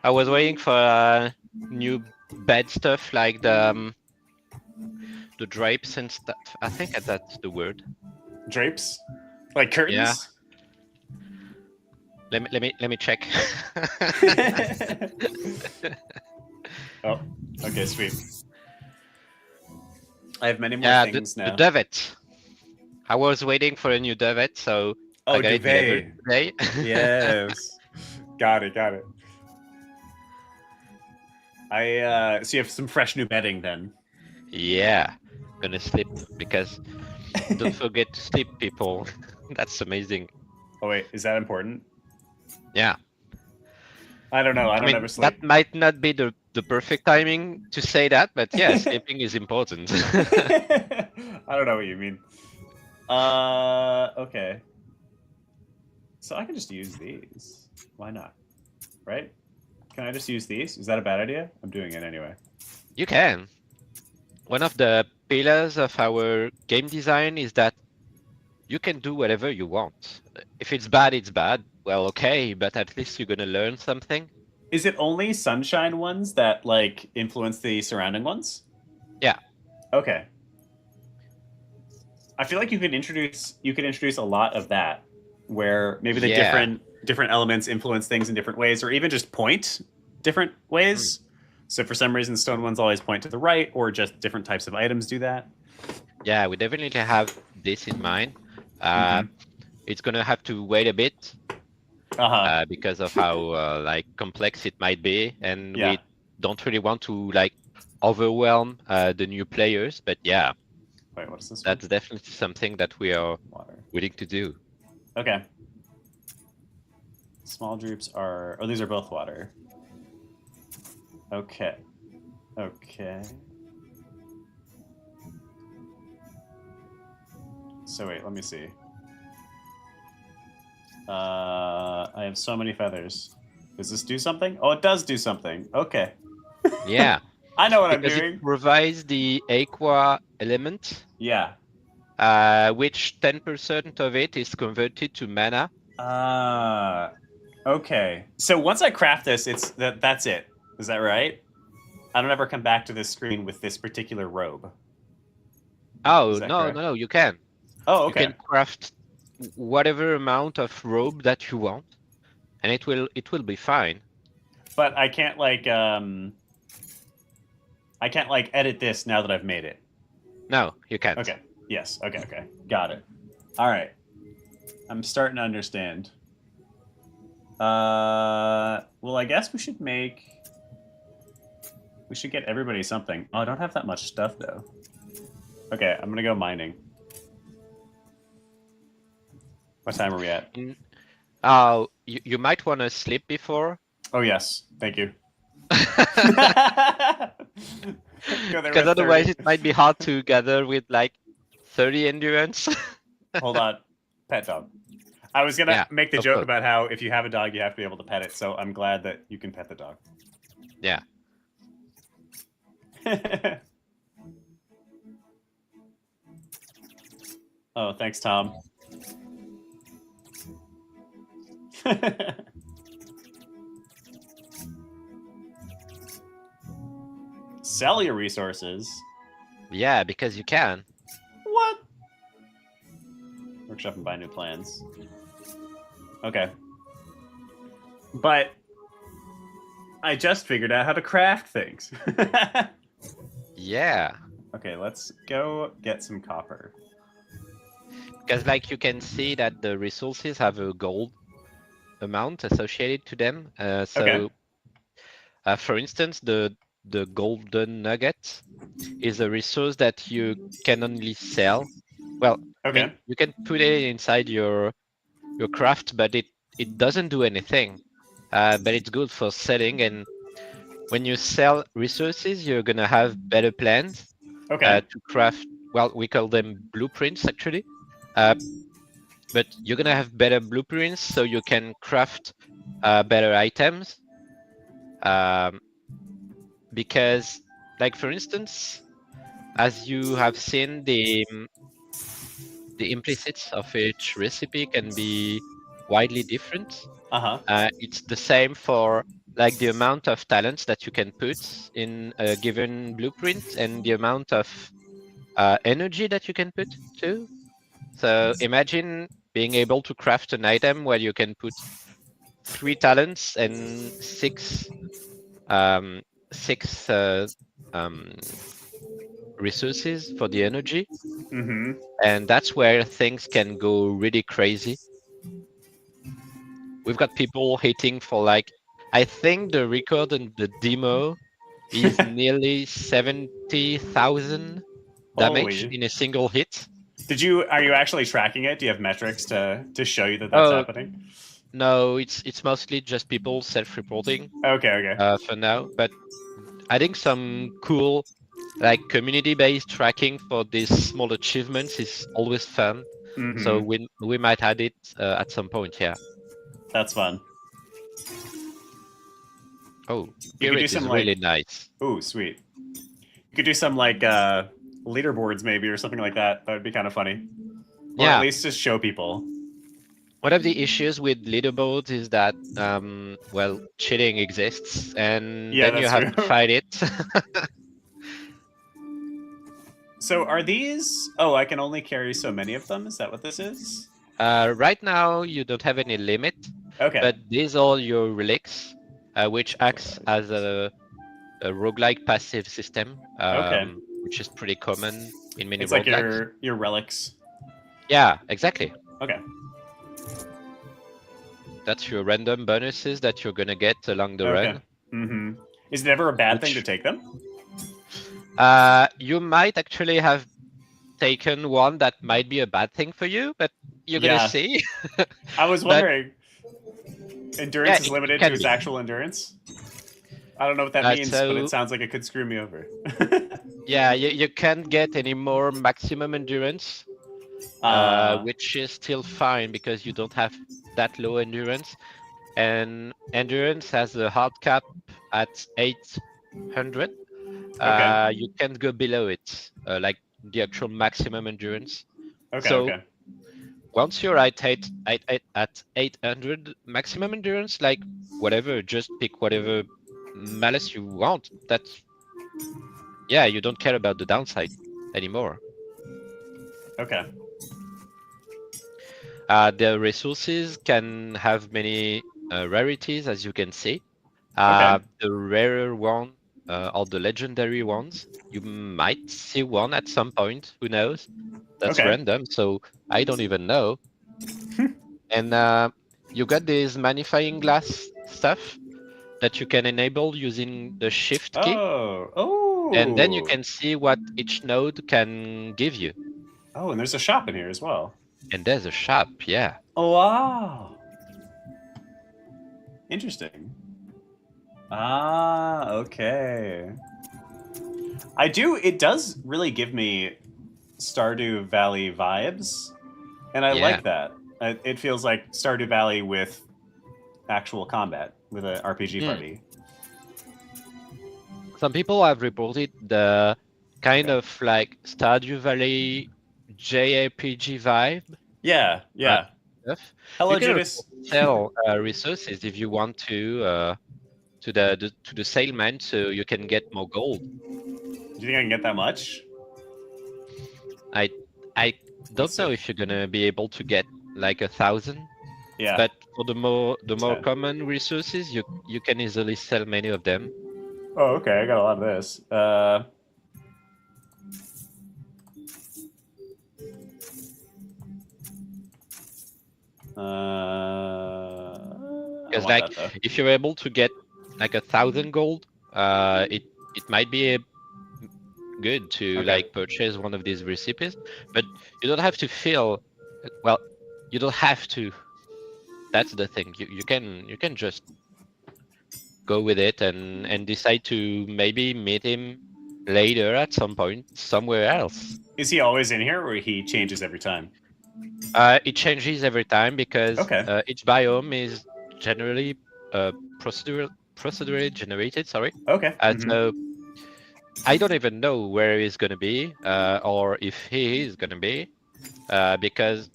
I was waiting for new bed stuff like the drapes and stuff. I think that's the word. Drapes? Like curtains? Yeah. Let me check. Oh, okay, sweet. I have many more Yeah, things the now. duvet. I was waiting for a new duvet, so Oh, I got it delivered today. Yes. Got it. So you have some fresh new bedding then. Yeah, gonna sleep because don't forget to sleep, people. That's amazing. Oh wait, is that important? Yeah. I don't know. I don't mean, ever sleep. that might not be the perfect timing to say that, but yeah, sleeping is important. I don't know what you mean. Okay. So I can just use these. Why not? Right? Can I just use these? Is that a bad idea? I'm doing it anyway. You can. One of the pillars of our game design is that you can do whatever you want. If it's bad, it's bad. Well, okay, but at least you're gonna learn something. Is it only sunshine ones that influence the surrounding ones? Yeah. Okay. I feel like you could introduce a lot of that, where maybe the different elements influence things in different ways, or even just point different ways. So for some reason, stone ones always point to the right, or just different types of items do that. Yeah, we definitely have this in mind. It's gonna have to wait a bit because of how complex it might be, and we don't really want to overwhelm the new players. But yeah. Wait, what is this? That's definitely something that we are willing to do. Okay. Small drupes are... Oh, these are both water. Okay. Okay. So wait, let me see. I have so many feathers. Does this do something? Oh, it does do something. Okay. Yeah. I know what because I'm doing. It provides the aqua element. Yeah. Which 10% of it is converted to mana. Okay. So once I craft this, that's it. Is that right? I don't ever come back to this screen with this particular robe. Oh, no, you can. Oh, okay. You can craft whatever amount of robe that you want, and it will be fine. But I can't edit this now that I've made it. No, you can't. Okay. Yes. Okay. Got it. All right. I'm starting to understand. Well, I guess we should get everybody something. Oh, I don't have that much stuff though. Okay, I'm gonna go mining. What time are we at? You might want to sleep before. Oh yes, thank you. Go there Because with otherwise 30. it might be hard to gather with like 30 endurance. Hold on. Pet dog. I was gonna Yeah, make the of joke course. about how if you have a dog, you have to be able to pet it. So I'm glad that you can pet the dog. Yeah. Oh, thanks, Tom. Sell your resources. Yeah, because you can. What? Workshop and buy new plans. Okay. But I just figured out how to craft things. Yeah. Okay, let's go get some copper. Because like you can see that the resources have a gold amount associated to them. Okay. For instance, the golden nugget is a resource that you can only sell. Well, I Okay. mean, you can put it inside your craft, but it doesn't do anything. But it's good for selling, and when you sell resources, you're gonna have better plans Okay. to craft. Well, we call them blueprints actually. But you're gonna have better blueprints, so you can craft better items. Because, like for instance, as you have seen, the implicits of each recipe can be widely different. Uh-huh. It's the same for like the amount of talents that you can put in a given blueprint and the amount of energy that you can put too. So imagine being able to craft an item where you can put 3 talents and 6 resources for the energy. Mm-hmm. And that's where things can go really crazy. We've got people hitting for like, I think the record in the demo is nearly 70,000 damage Holy. in a single hit. Are you actually tracking it? Do you have metrics to show you that that's Oh, happening? no, it's mostly just people self-reporting Okay. for now. But adding some cool like community-based tracking for these small achievements is always fun. Mm-hmm. So we might add it at some point, yeah. That's fun. Oh, You could do Spirit some is like, really nice. ooh, sweet. You could do some like leaderboards maybe or something like that. That would be kind of funny. Or Yeah. at least just show people. One of the issues with leaderboards is that, well, cheating exists, and Yeah, then you that's have to true. fight it. So are these? Oh, I can only carry so many of them. Is that what this is? Right now, you don't have any limit, Okay. but these are your relics, which acts as a roguelike passive system, Okay. which is pretty common in many It's like roguelikes. your relics. Yeah, exactly. Okay. That's your random bonuses that you're gonna get along the run. Mm-hmm. Is it ever a bad thing to take them? You might actually have taken one that might be a bad thing for you, but you're gonna see. I was wondering. Endurance is it limited can to its be. actual endurance? I don't know what that means, but it sounds like it could screw me over. Yeah, you can't get any more maximum endurance, which is still fine because you don't have that low endurance. And endurance has a hard cap at 800. You can't go below it, like the actual maximum endurance. Okay. Once you're at 800 maximum endurance, like whatever, just pick whatever malice you want. That's, yeah, you don't care about the downside anymore. Okay. The resources can have many rarities, as you can see. The rarer one or the legendary ones, you might see one at some point. Who knows? That's random, so I don't even know. And you got this magnifying glass stuff that you can enable using the shift key. Oh. And then you can see what each node can give you. Oh, and there's a shop in here as well. And there's a shop, yeah. Oh, wow. Interesting. Ah, okay. I do. It does really give me Stardew Valley vibes, and I Yeah. like that. It feels like Stardew Valley with actual combat, with an RPG party. Some people have reported the kind Okay. of like Stardew Valley JRPG vibe. Yeah, yeah. Stuff. Hello, You can Judas. also sell resources if you want to the salesman, so you can get more gold. Do you think I can get that much? I don't know see. if you're gonna be able to get like 1,000, Yeah. but for the more 10. common resources, you can easily sell many of them. Oh, okay. I got a lot of this. Because like if you're able to get like 1,000 gold, it might be good to like purchase one of these recipes, but you don't have to feel well. You don't have to. That's the thing. You can just go with it and decide to maybe meet him later at some point somewhere else. Is he always in here, or he changes every time? It changes every time because each biome is generally procedurally generated. Sorry. Okay. So I don't even know where he's gonna be, or if he is gonna be, because,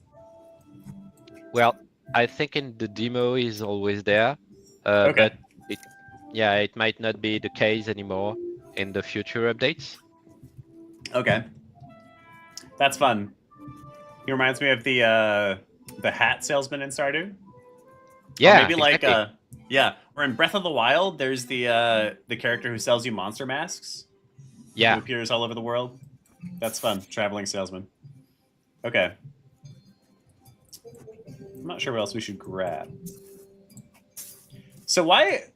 well, I think in the demo he's always there, but it might not be the case anymore in the future updates. Okay, that's fun. He reminds me of the hat salesman in Stardew. Yeah, or maybe exactly. like or in Breath of the Wild, there's the character who sells you monster masks. Yeah, who appears all over the world. That's fun. Traveling salesman. Okay. I'm not sure what else we should grab. So why?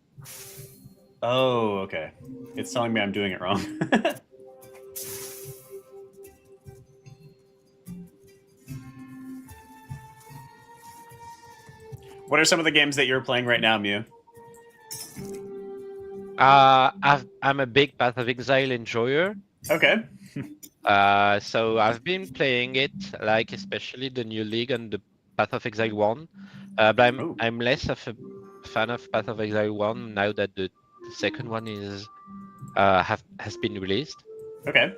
Oh, okay. It's telling me I'm doing it wrong. What are some of the games that you're playing right now, Mew? I'm a big Path of Exile enjoyer. Okay. So I've been playing it, like especially the new league and the Path of Exile 1. But I'm less of a fan of Path of Exile 1 now that the second one is has been released. Okay.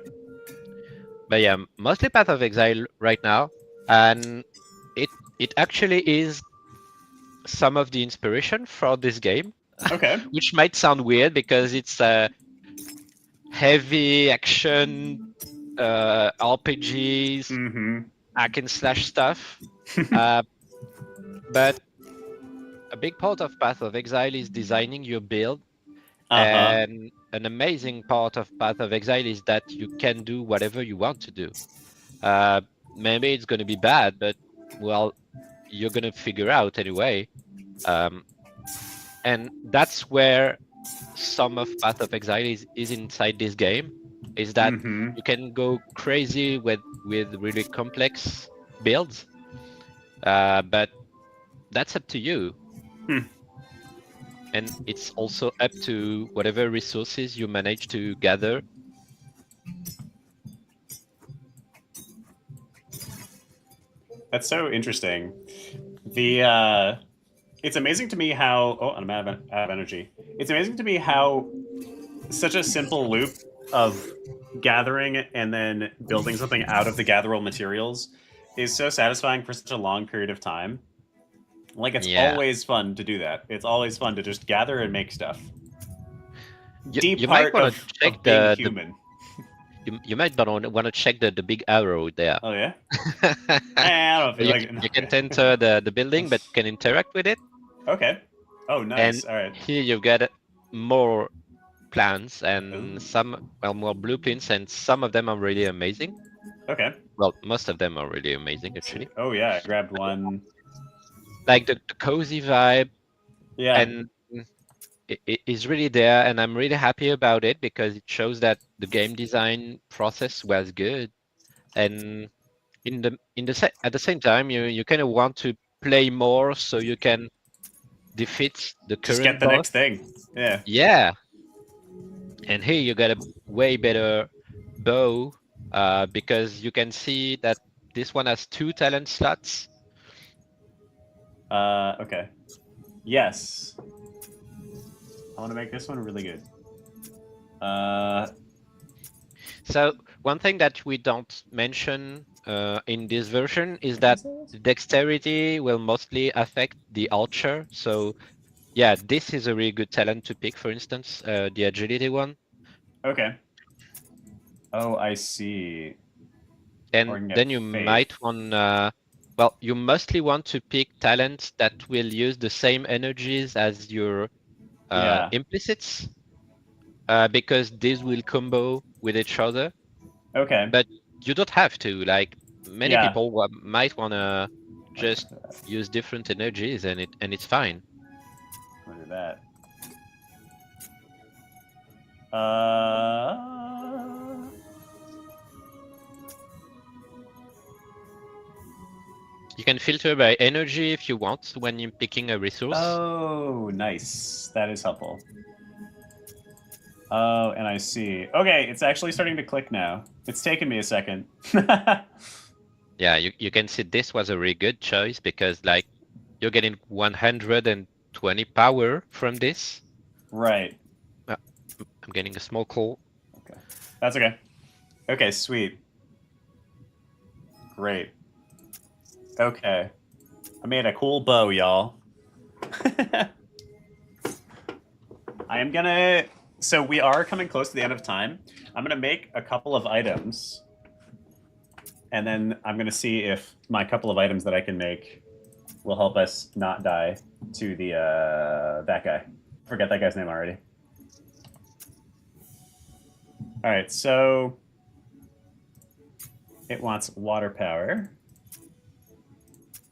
But yeah, mostly Path of Exile right now, and it actually is some of the inspiration for this game. Okay. Which might sound weird because it's a heavy action RPGs, hack and slash stuff. But a big part of Path of Exile is designing your build. And an amazing part of Path of Exile is that you can do whatever you want to do. Maybe it's going to be bad, but well, you're going to figure out anyway. And that's where some of Path of Exile is inside this game, is that you can go crazy with really complex builds, but that's up to you. And it's also up to whatever resources you manage to gather. That's so interesting. It's amazing to me how I'm out of energy. It's amazing to me how such a simple loop of gathering and then building something out of the gatherable materials is so satisfying for such a long period of time. Like, it's always fun to do that. It's always fun to just gather and make stuff. You might want to check being human. You might want to check the big arrow there. Oh yeah. I don't feel you can enter the building, but can interact with it. Okay. Oh, nice. And all right. Here you've got more plans and more blueprints, and some of them are really amazing. Okay. Well, most of them are really amazing, actually. Oh yeah, I grabbed one. Like the cozy vibe. Yeah. And it is really there, and I'm really happy about it because it shows that the game design process was good. And at the same time, you kind of want to play more so you can defeat the current Just get the boss. next thing. Yeah. Yeah. And here you got a way better bow because you can see that this one has 2 talent slots. Okay. Yes. I want to make this one really good. So one thing that we don't mention in this version is that dexterity will mostly affect the archer. So yeah, this is a really good talent to pick, for instance, the agility one. Okay. Oh, I see. And then you might want, well, you mostly want to pick talents that will use the same energies as your implicits, because these will combo with each other. Okay. But you don't have to. Like many people might want to just use different energies, and it's fine. Look at that. You can filter by energy if you want when you're picking a resource. Oh, nice. That is helpful. Oh, and I see. Okay, it's actually starting to click now. It's taken me a second. Yeah, you can see this was a really good choice because like you're getting 120 power from this. Right. I'm getting a small call. Okay. That's okay. Okay, sweet. Great. Okay. I made a cool bow, y'all. I am gonna... So we are coming close to the end of time. I'm gonna make a couple of items. And then I'm gonna see if my couple of items that I can make will help us not die to the that guy. Forget that guy's name already. All right, so it wants water power.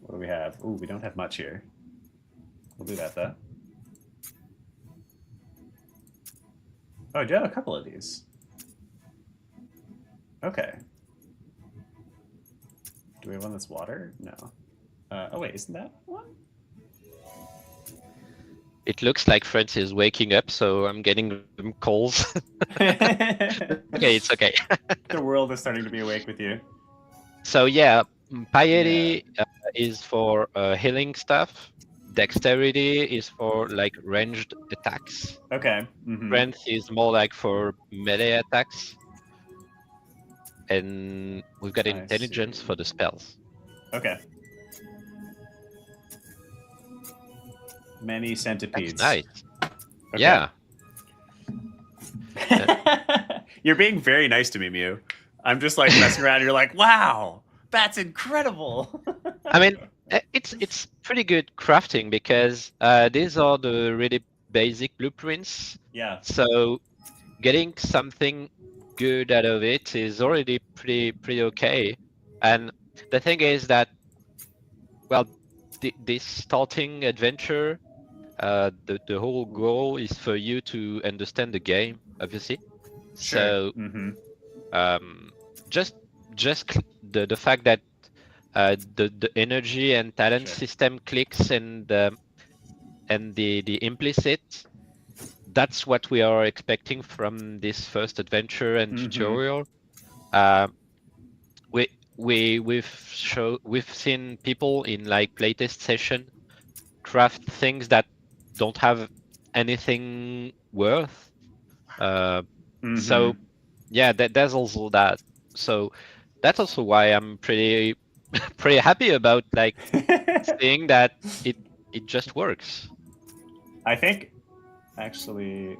What do we have? Ooh, we don't have much here. We'll do that though. Oh, I do have a couple of these. Okay. Do we have one that's water? No. Oh wait, isn't that one? It looks like Franz is waking up, so I'm getting calls. Okay, it's okay. The world is starting to be awake with you. So yeah, piety is for healing stuff. Dexterity is for like ranged attacks. Okay. Strength is more like for melee attacks. And we've got intelligence for the spells. Okay. Many centipedes. That's nice. Okay. Yeah. You're being very nice to me, Mew. I'm just like messing around. And you're like, wow, that's incredible. I mean, it's pretty good crafting because these are the really basic blueprints. Yeah. So getting something good out of it is already pretty okay. And the thing is that, well, this starting adventure, the whole goal is for you to understand the game, obviously. Sure. So just the fact that the energy and talent system clicks and the implicit, that's what we are expecting from this first adventure and tutorial. We've seen people in like playtest session craft things that don't have anything worth. So yeah, there's also that. So that's also why I'm pretty happy about like seeing that it just works. I think actually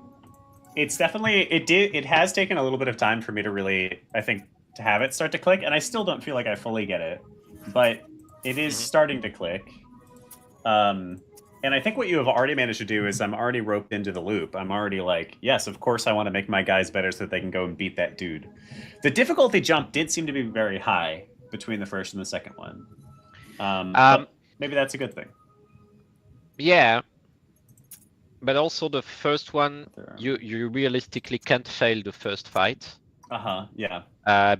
it's definitely it has taken a little bit of time for me to really, I think, to have it start to click, and I still don't feel like I fully get it, but it is starting to click. And I think what you have already managed to do is I'm already roped into the loop. I'm already like, yes, of course I want to make my guys better so that they can go and beat that dude. The difficulty jump did seem to be very high between the first and the second one. But maybe that's a good thing. Yeah. But also the first one, you realistically can't fail the first fight. Yeah.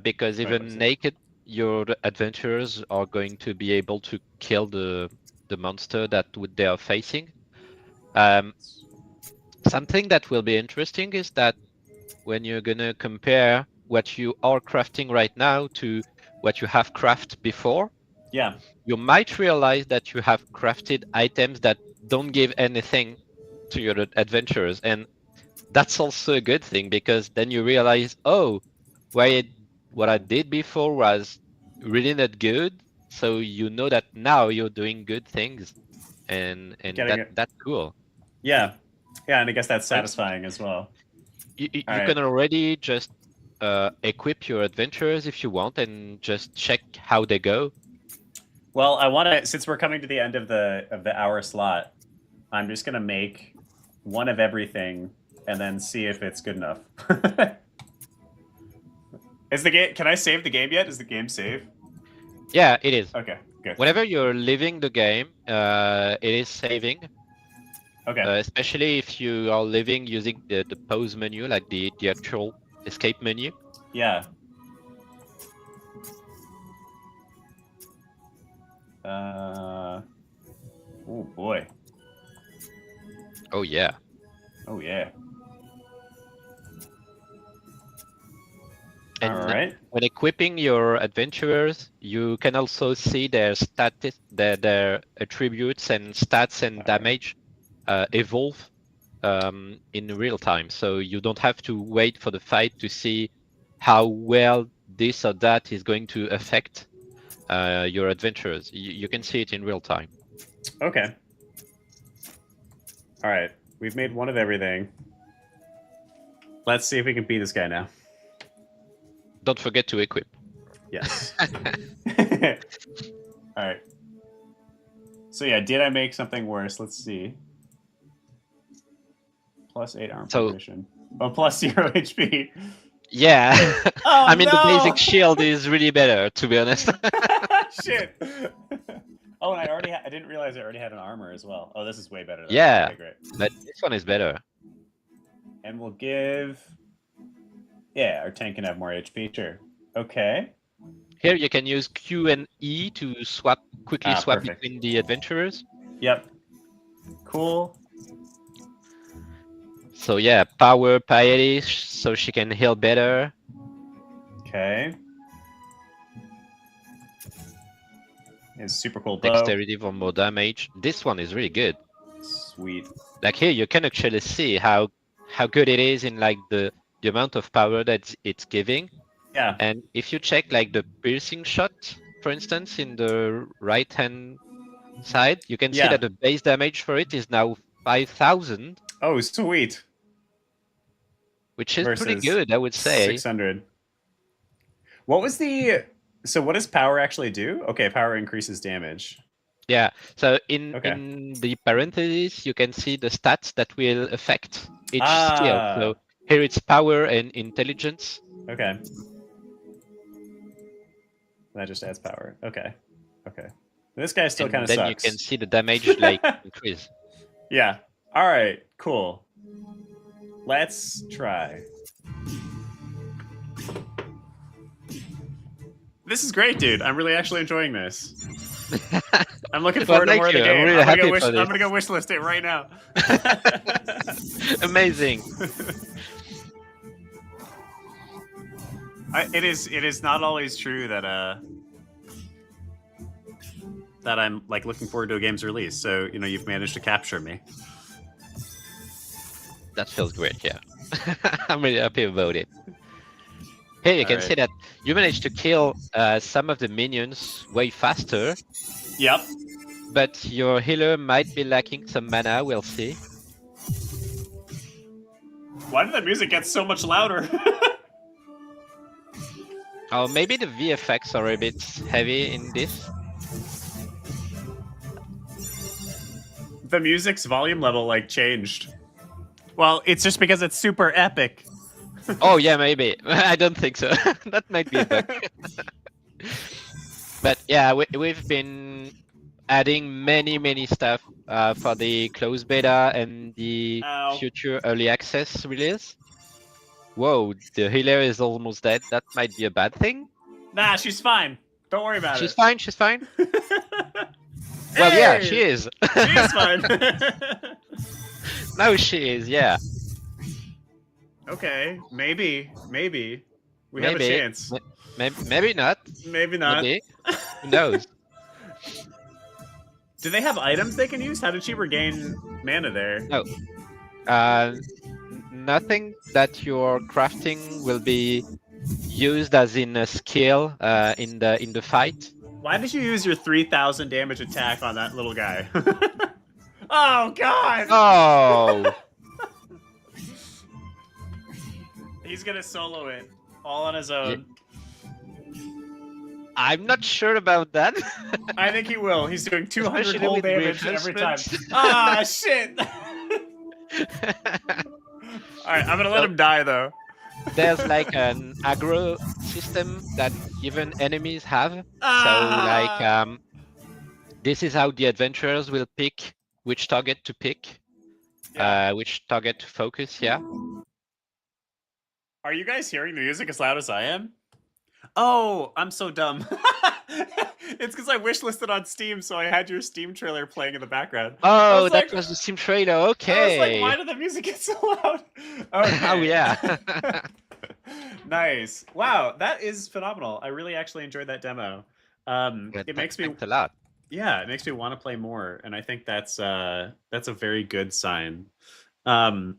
Because even naked, your adventurers are going to be able to kill the monster that they are facing. Something that will be interesting is that when you're gonna compare what you are crafting right now to what you have crafted before, Yeah. you might realize that you have crafted items that don't give anything to your adventurers. And that's also a good thing, because then you realize, oh, what I did before was really not good. So you know that now you're doing good things, and Getting it. that's cool. Yeah. Yeah, and I guess that's For instance, satisfying as well. You All right. can already just equip your adventurers if you want, and just check how they go. Well, I want to, since we're coming to the end of the hour slot, I'm just gonna make one of everything and then see if it's good enough. Is the game? Can I save the game yet? Is the game save? Yeah, it is. Okay, good. Whenever you're leaving the game, it is saving. Okay. Especially if you are leaving using the pause menu, like the actual escape menu. Yeah. Oh boy. Oh yeah. Oh yeah. And all right. when equipping your adventurers, you can also see their their attributes and stats and damage evolve in real time. So you don't have to wait for the fight to see how well this or that is going to affect your adventurers. You can see it in real time. Okay. All right. We've made one of everything. Let's see if we can beat this guy now. Don't forget to equip. Yes. All right. So yeah, did I make something worse? Let's see. +8 armor position. Oh, +0 HP. Yeah. Oh, I mean, no! the basic shield is really better, to be honest. Shit. Oh, and I didn't realize I already had an armor as well. Oh, this is way better. Yeah. Okay, great. But this one is better. And we'll give... Yeah, our tank can have more HP, sure. Okay. Here you can use Q and E to quickly swap perfect. between the adventurers. Yep. Cool. So yeah, power piety, so she can heal better. Okay. It's super cool bow. Dexterity for more damage. This one is really good. Sweet. Like here, you can actually see how good it is in like the amount of power that it's giving. Yeah. And if you check like the piercing shot, for instance, in the right hand side, you can see that the base damage for it is now 5,000. Oh, sweet. Which is pretty good, I would say. 600. What was the... So what does power actually do? Okay, power increases damage. Yeah, so in the parentheses, you can see the stats that will affect each skill. So here it's power and intelligence. Okay. That just adds power. Okay. Okay. This guy still kind of sucks. Then you can see the damage like increase. Yeah. All right. Cool. Let's try. This is great, dude. I'm really actually enjoying this. I'm looking forward to more of the game. Really I'm gonna go wishlist it right now. Amazing. It is not always true that that I'm like looking forward to a game's release. So you've managed to capture me. That feels great. Yeah, I'm really happy about it. Here you can see that you managed to kill some of the minions way faster. Yep. But your healer might be lacking some mana, we'll see. Why did the music get so much louder? Oh, maybe the VFX are a bit heavy in this. The music's volume level like changed. Well, it's just because it's super epic. Oh yeah, maybe. I don't think so. That might be a bug. But yeah, we've been adding many stuff for the closed beta and the future early access release. Whoa, the healer is almost dead. That might be a bad thing. Nah, she's fine. Don't worry about it. She's fine, she's fine. Well, yeah, she is. She is fine. No, she is, yeah. Okay, maybe we have a Maybe, chance. maybe not. Maybe not. Maybe. Who knows? Do they have items they can use? How did she regain mana there? No. Nothing that you're crafting will be used as in a skill in the fight. Why did you use your 3,000 damage attack on that little guy? Oh god! Oh, He's gonna solo it all on his own. I'm not sure about that. I think he will. He's doing 200 Especially whole with damage every time. reinforcements. Ah, shit! Alright, I'm gonna let him die though. There's like an aggro system that even enemies have. Ah! So this is how the adventurers will pick which target to pick, which target to focus. Yeah. Are you guys hearing the music as loud as I am? Oh, I'm so dumb. It's because I wishlisted on Steam, so I had your Steam trailer playing in the background. Oh, that like, was the Steam trailer. I Okay. was like, why did the music get so loud? Okay. Oh yeah. Nice. Wow, that is phenomenal. I really actually enjoyed that demo. It makes me Thanks a lot. Yeah, it makes me want to play more, and I think that's a very good sign. I'm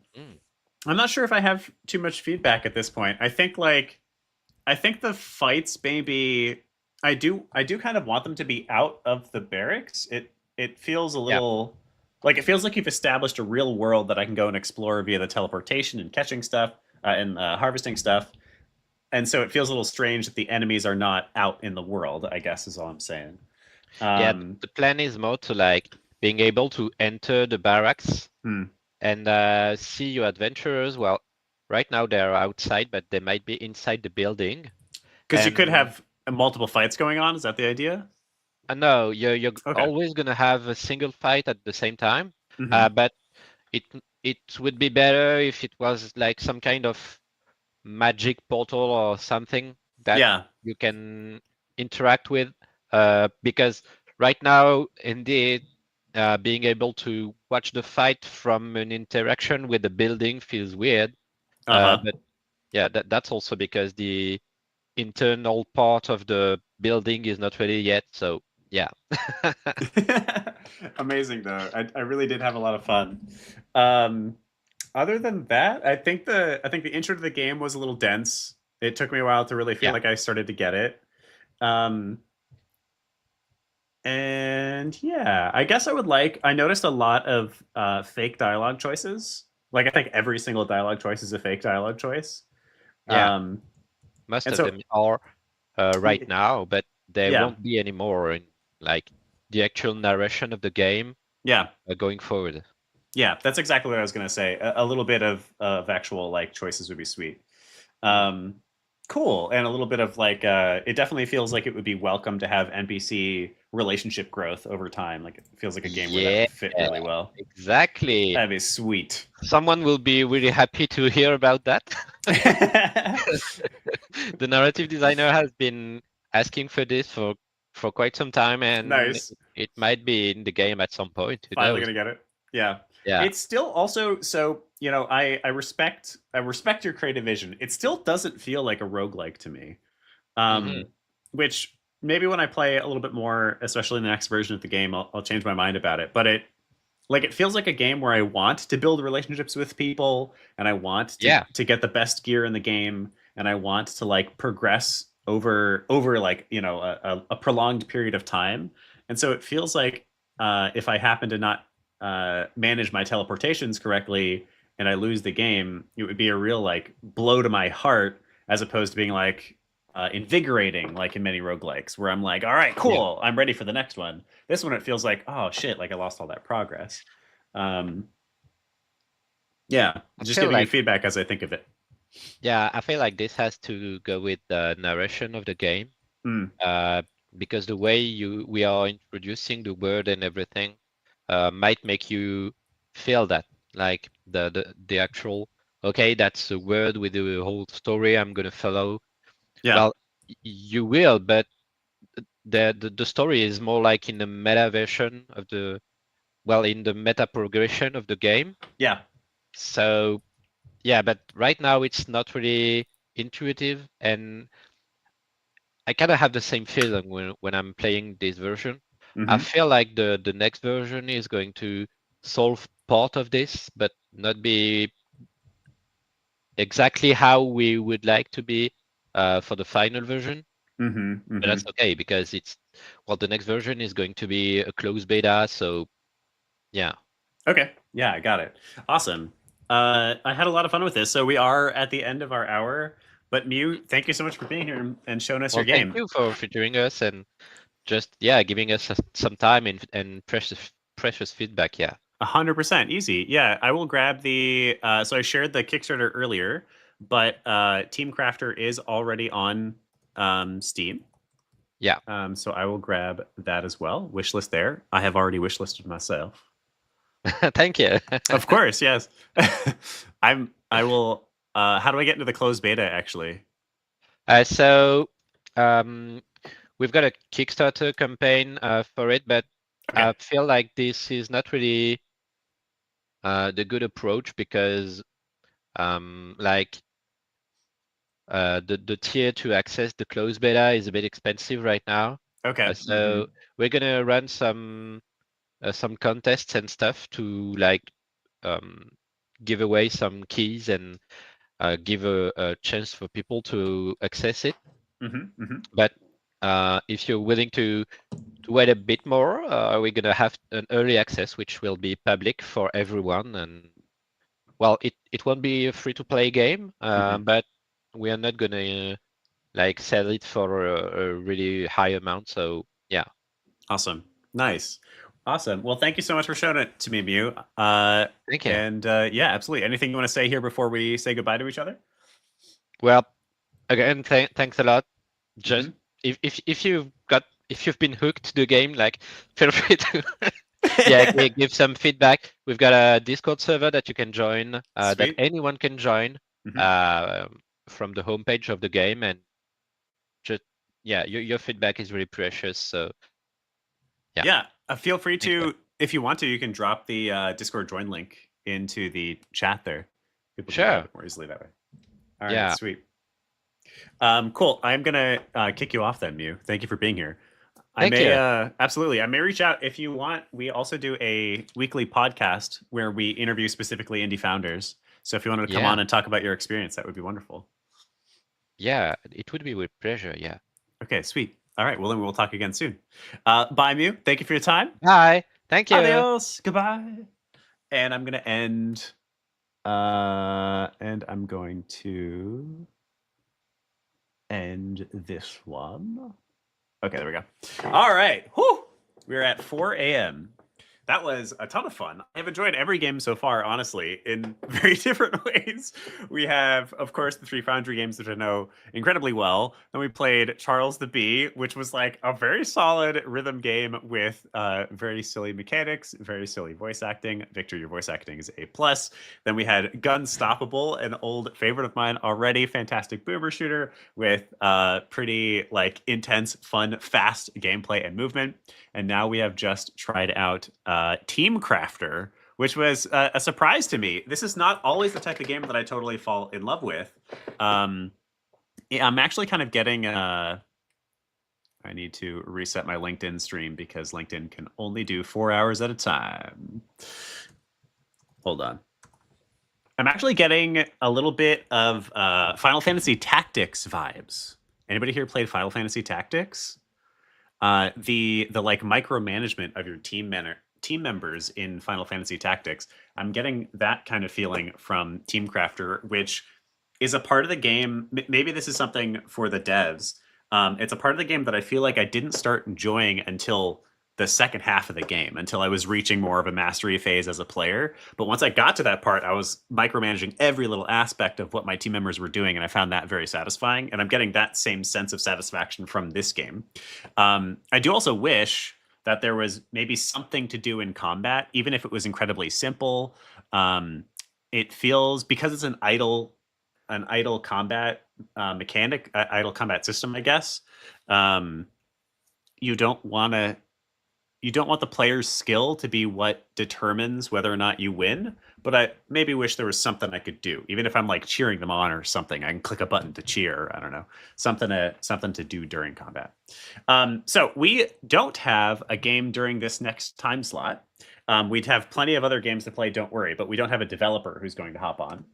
not sure if I have too much feedback at this point. I think the fights maybe I do kind of want them to be out of the barracks. It feels a little like it feels like you've established a real world that I can go and explore via the teleportation and catching stuff and harvesting stuff. And so it feels a little strange that the enemies are not out in the world, I guess is all I'm saying. The plan is more to like being able to enter the barracks and see your adventurers. Well, right now they're outside, but they might be inside the building. Because you could have multiple fights going on. Is that the idea? No, you're always gonna have a single fight at the same time. But it would be better if it was like some kind of magic portal or something that you can interact with. Because right now, indeed, being able to watch the fight from an interaction with the building feels weird. But yeah, that's also because the internal part of the building is not ready yet. So yeah. Amazing though. I really did have a lot of fun. Other than that, I think the intro to the game was a little dense. It took me a while to really feel like I started to get it. And yeah, I guess I noticed a lot of fake dialogue choices. Like I think every single dialogue choice is a fake dialogue choice. Yeah. Most of them are right now, but there won't be any more in like the actual narration of the game. Yeah. Going forward. Yeah, that's exactly what I was going to say. A little bit of actual like choices would be sweet. Cool. And a little bit of like, it definitely feels like it would be welcome to have NPC relationship growth over time. Like it feels like a game where that would fit really well. Exactly. That'd be sweet. Someone will be really happy to hear about that. The narrative designer has been asking for this for quite some time, and it might be in the game at some point. Finally gonna get it. Yeah. It's still also so, you know, I respect your creative vision. It still doesn't feel like a roguelike to me. Which maybe when I play a little bit more, especially in the next version of the game, I'll change my mind about it. But it feels like a game where I want to build relationships with people, and I want to get the best gear in the game, and I want to like progress over like, you know, a prolonged period of time. And so it feels like if I happen to not manage my teleportations correctly and I lose the game, it would be a real like blow to my heart, as opposed to being like invigorating, like in many roguelikes, where I'm like, all right, cool, I'm ready for the next one. This one, it feels like, oh shit, like I lost all that progress. Just giving you feedback as I think of it. Yeah, I feel like this has to go with the narration of the game, because the way we are introducing the word and everything might make you feel that, like the actual, okay, that's a word with the whole story I'm gonna follow. Well, you will, but the story is more like in the meta version of in the meta progression of the game. Yeah. So yeah, but right now it's not really intuitive, and I kind of have the same feeling when I'm playing this version. I feel like the next version is going to solve part of this, but not be exactly how we would like to be for the final version. But that's okay because the next version is going to be a closed beta, so yeah. Okay. Yeah, I got it. Awesome. I had a lot of fun with this. So we are at the end of our hour. But Mew, thank you so much for being here and showing us your Thank game. you for featuring us and just giving us some time and precious feedback. Yeah. 100% easy. Yeah, I will grab the. So I shared the Kickstarter earlier, but Team Crafter is already on Steam. Yeah. So I will grab that as well. Wishlist there. I have already wishlisted myself. Thank you. Of course, yes. I will. How do I get into the closed beta? Actually. So we've got a Kickstarter campaign for it, but Okay. I feel like this is not really the good approach because like the tier to access the closed beta is a bit expensive right now. Okay. So we're gonna run some contests and stuff to like give away some keys and give a chance for people to access it. But if you're willing to wait a bit more, we're gonna have an early access, which will be public for everyone. And well, it won't be a free-to-play game, but we are not gonna like sell it for a really high amount. So yeah. Awesome. Nice. Awesome. Well, thank you so much for showing it to me, Mew. Thank you. And yeah, absolutely. Anything you want to say here before we say goodbye to each other? Well, again, thanks a lot. Just if you've been hooked to the game, like feel free to give some feedback. We've got a Discord server that you can join, that anyone can join from the homepage of the game, and just your feedback is really precious. So yeah, feel free to, if you want to, you can drop the Discord join link into the chat there. People can grab it more easily that way. All right, sweet. Cool. I'm gonna kick you off then, Mew. Thank you for being here. Thank you. Absolutely. I may reach out if you want. We also do a weekly podcast where we interview specifically indie founders. So if you wanted to come on and talk about your experience, that would be wonderful. Yeah, it would be with pleasure. Yeah. Okay, sweet. All right. Well, then we'll talk again soon. Bye, Mew. Thank you for your time. Bye. Thank you. Adios. Goodbye. And I'm going to end. And I'm going to end this one. Okay, there we go. All right. Whew. We're at 4 a.m. That was a ton of fun. I've enjoyed every game so far, honestly, in very different ways. We have, of course, the 3 Foundry games, which I know incredibly well. Then we played Charles the Bee, which was like a very solid rhythm game with very silly mechanics, very silly voice acting. Victor, your voice acting is A+. Then we had Gunstoppable, an old favorite of mine already, fantastic boomer shooter with pretty like intense, fun, fast gameplay and movement. And now we have just tried out Team Crafter, which was a surprise to me. This is not always the type of game that I totally fall in love with. I'm actually kind of getting... I need to reset my LinkedIn stream because LinkedIn can only do 4 hours at a time. Hold on. I'm actually getting a little bit of Final Fantasy Tactics vibes. Anybody here played Final Fantasy Tactics? The like micromanagement of your team members in Final Fantasy Tactics. I'm getting that kind of feeling from Team Crafter, which is a part of the game. Maybe this is something for the devs. It's a part of the game that I feel like I didn't start enjoying until the second half of the game, until I was reaching more of a mastery phase as a player. But once I got to that part, I was micromanaging every little aspect of what my team members were doing, and I found that very satisfying. And I'm getting that same sense of satisfaction from this game. I do also wish that there was maybe something to do in combat, even if it was incredibly simple. It feels, because it's an idle combat mechanic, idle combat system, I guess. You don't want to you don't want the player's skill to be what determines whether or not you win, but I maybe wish there was something I could do. Even if I'm like cheering them on or something, I can click a button to cheer. I don't know, something to do during combat. So we don't have a game during this next time slot. We'd have plenty of other games to play, don't worry, but we don't have a developer who's going to hop on.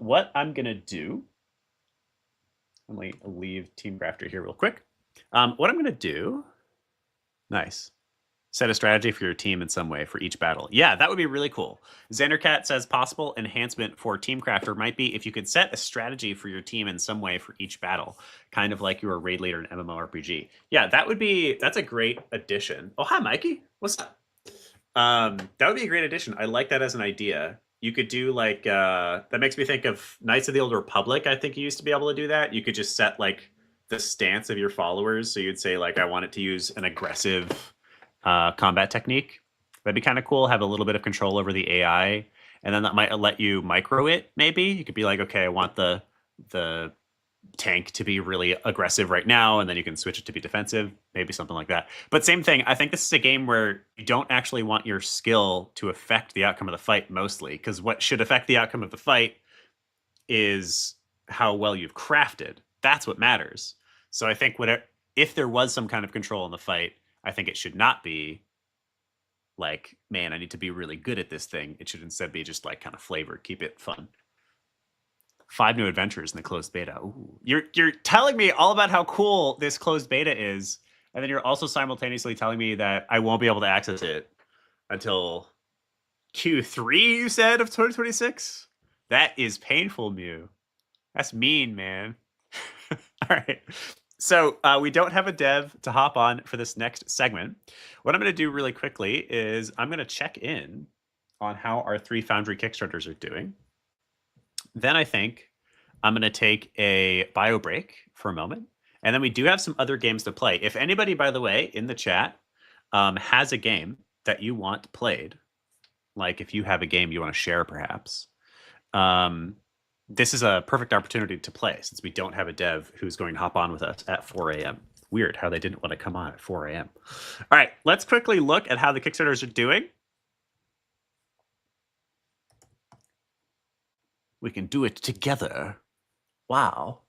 What I'm going to do, let me leave Team Crafter here real quick. What I'm going to do, nice. Set a strategy for your team in some way for each battle. Yeah, that would be really cool. Xandercat says possible enhancement for Team Crafter might be if you could set a strategy for your team in some way for each battle, kind of like you were a raid leader in MMORPG. Yeah, that's a great addition. Oh, hi, Mikey. What's up? That would be a great addition. I like that as an idea. You could do like, that makes me think of Knights of the Old Republic. I think you used to be able to do that. You could just set like the stance of your followers. So you'd say like, I want it to use an aggressive combat technique. That'd be kind of cool. Have a little bit of control over the AI, and then that might let you micro it. Maybe you could be like, okay, I want the tank to be really aggressive right now, and then you can switch it to be defensive. Maybe something like that. But same thing. I think this is a game where you don't actually want your skill to affect the outcome of the fight mostly, because what should affect the outcome of the fight is how well you've crafted. That's what matters. So I think if there was some kind of control in the fight, I think it should not be like, man, I need to be really good at this thing. It should instead be just like kind of flavored, keep it fun. 5 new adventures in the closed beta. Ooh. You're telling me all about how cool this closed beta is, and then you're also simultaneously telling me that I won't be able to access it until Q3, you said, of 2026? That is painful, Mew. That's mean, man. All right. So we don't have a dev to hop on for this next segment. What I'm going to do really quickly is I'm going to check in on how our 3 Foundry Kickstarters are doing. Then I think I'm going to take a bio break for a moment. And then we do have some other games to play. If anybody, by the way, in the chat has a game that you want played, like if you have a game you want to share perhaps, this is a perfect opportunity to play since we don't have a dev who's going to hop on with us at 4 a.m. Weird how they didn't want to come on at 4 a.m. All right, let's quickly look at how the Kickstarters are doing. We can do it together. Wow.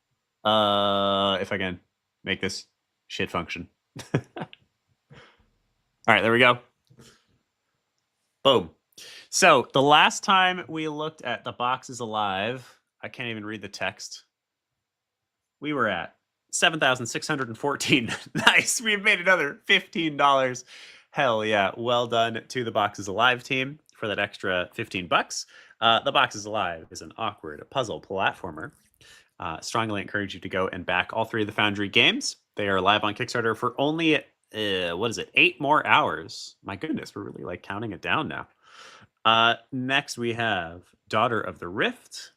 If I can make this shit function. All right, there we go. Boom. So the last time we looked at The Box is Alive, I can't even read the text. We were at 7,614. Nice. We've made another $15. Hell yeah. Well done to the Box is Alive team for that extra $15. The Box is Alive is an awkward puzzle platformer. Strongly encourage you to go and back all 3 of the Foundry games. They are live on Kickstarter for only, 8 more hours. My goodness, we're really like counting it down now. Next we have Daughter of the Rift,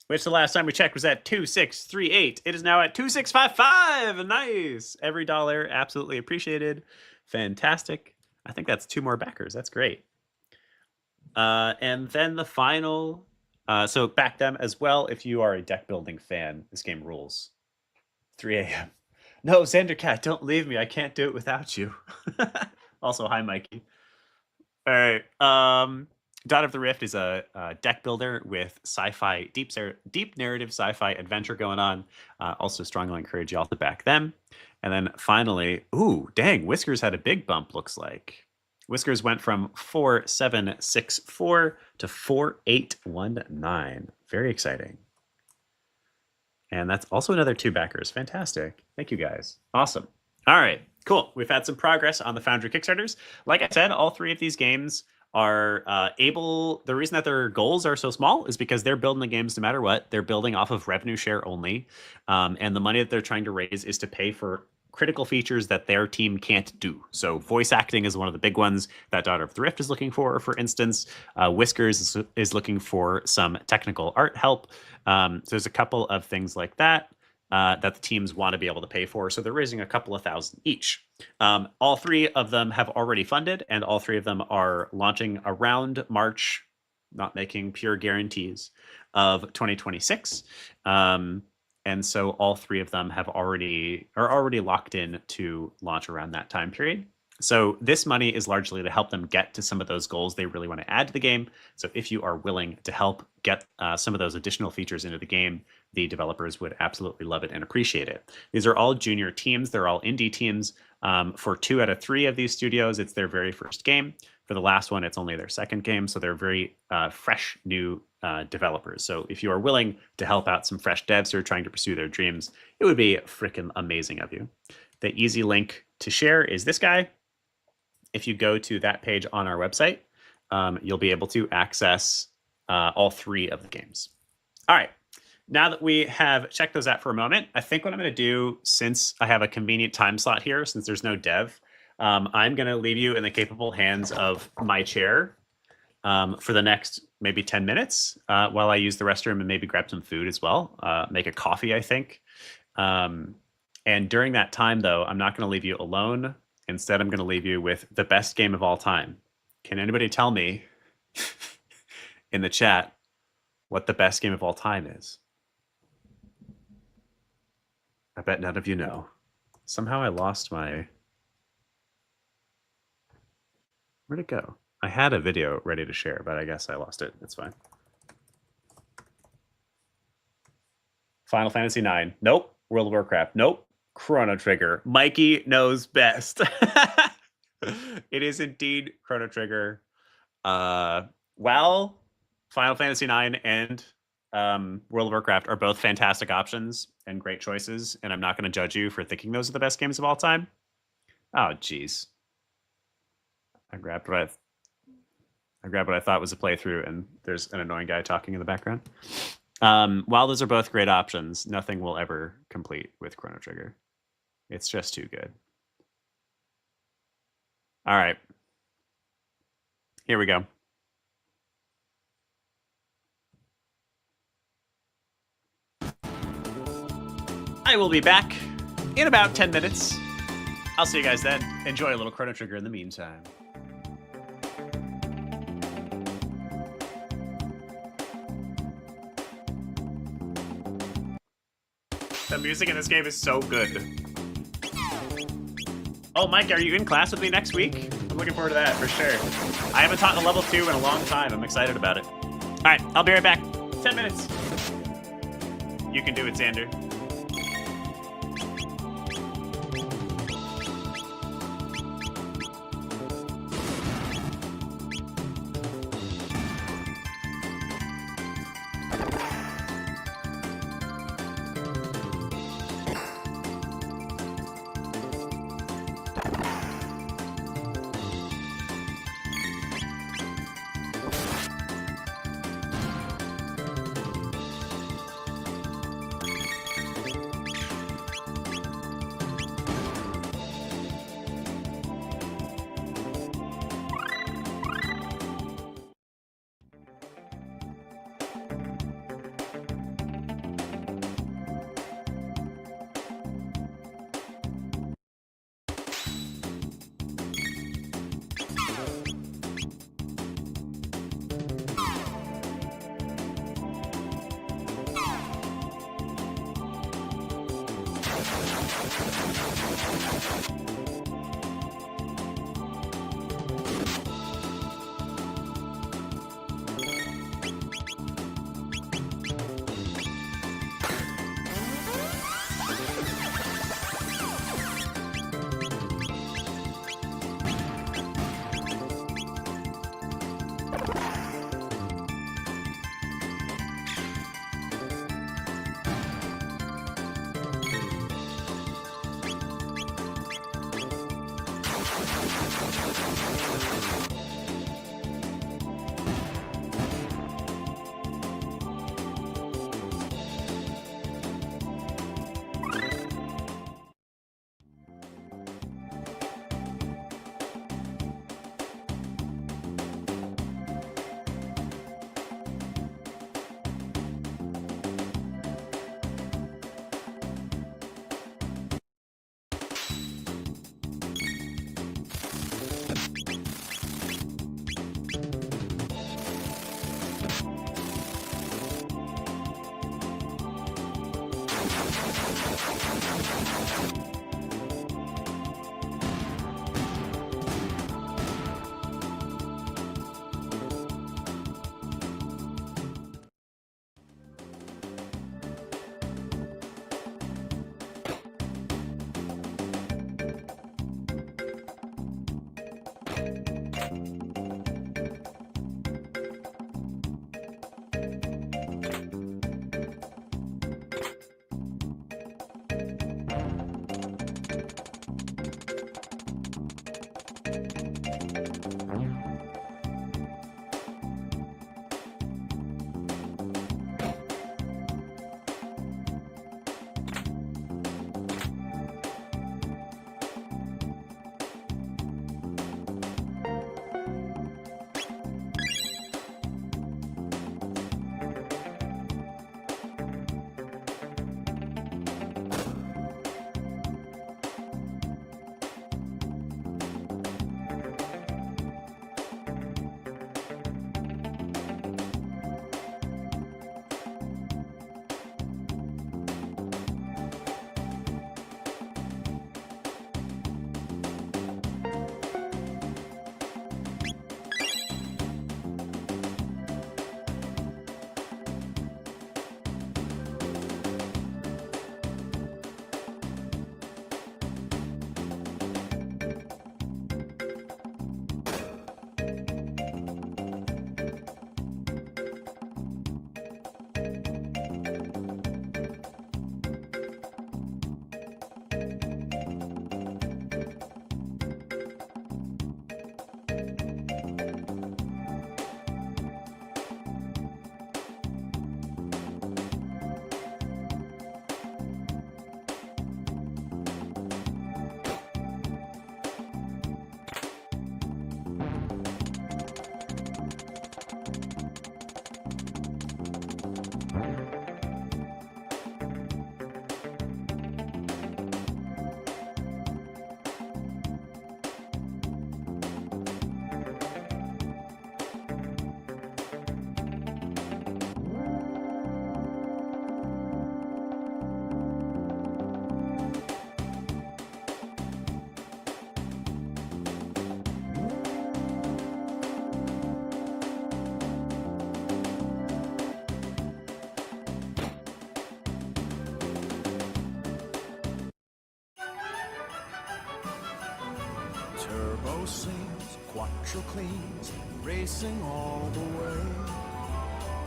which the last time we checked was at 2638. It is now at 2655. Nice. Every dollar absolutely appreciated. Fantastic. I think that's 2 more backers. That's great. And then the final, so back them as well if you are a deck building fan. This game rules. 3 a.m. No, Xandercat, don't leave me. I can't do it without you. Also, hi, Mikey. All right. Daughter of the Rift is a deck builder with sci-fi, deep narrative sci-fi adventure going on. Also strongly encourage y'all to back them. And then finally, ooh, dang, Whiskers had a big bump, looks like. Whiskers went from 4764 to 4819. Very exciting. And that's also another 2 backers. Fantastic. Thank you, guys. Awesome. All right, cool. We've had some progress on the Foundry Kickstarters. Like I said, all 3 of these games are the reason that their goals are so small is because they're building the games no matter what. They're building off of revenue share only. And the money that they're trying to raise is to pay for critical features that their team can't do. So voice acting is one of the big ones that Daughter of the Rift is looking for instance. Whiskers is looking for some technical art help. So there's a couple of things like that that the teams want to be able to pay for. So they're raising a couple of thousand each. All 3 of them have already funded, and all 3 of them are launching around March, not making pure guarantees, of 2026. And so all 3 of them are already locked in to launch around that time period. So this money is largely to help them get to some of those goals they really want to add to the game. So if you are willing to help get some of those additional features into the game, the developers would absolutely love it and appreciate it. These are all junior teams. They're all indie teams. For 2 out of 3 of these studios, it's their very first game. For the last one, it's only their second game. So they're very fresh, new developers. So if you are willing to help out some fresh devs who are trying to pursue their dreams, it would be freaking amazing of you. The easy link to share is this guy. If you go to that page on our website, you'll be able to access all 3 of the games. All right. Now that we have checked those out for a moment, I think what I'm going to do, since I have a convenient time slot here, since there's no dev, I'm going to leave you in the capable hands of my chair for the next maybe 10 minutes while I use the restroom and maybe grab some food as well, make a coffee, I think. And during that time, though, I'm not going to leave you alone. Instead, I'm going to leave you with the best game of all time. Can anybody tell me in the chat what the best game of all time is? I bet none of you know. Somehow I lost my... Where'd it go? I had a video ready to share, but I guess I lost it. It's fine. Final Fantasy IX. Nope. World of Warcraft. Nope. Chrono Trigger. Mikey knows best. It is indeed Chrono Trigger. While Final Fantasy IX and World of Warcraft are both fantastic options and great choices, and I'm not going to judge you for thinking those are the best games of all time. Oh, geez. I grabbed what I thought was a playthrough, and there's an annoying guy talking in the background. While those are both great options, nothing will ever complete with Chrono Trigger. It's just too good. All right. Here we go. I will be back in about 10 minutes. I'll see you guys then. Enjoy a little Chrono Trigger in the meantime. The music in this game is so good. Oh, Mike, are you in class with me next week? I'm looking forward to that for sure. I haven't taught a level 2 in a long time. I'm excited about it. All right, I'll be right back. 10 minutes. You can do it, Xander. Turbo sings, quattro cleans, racing all the way.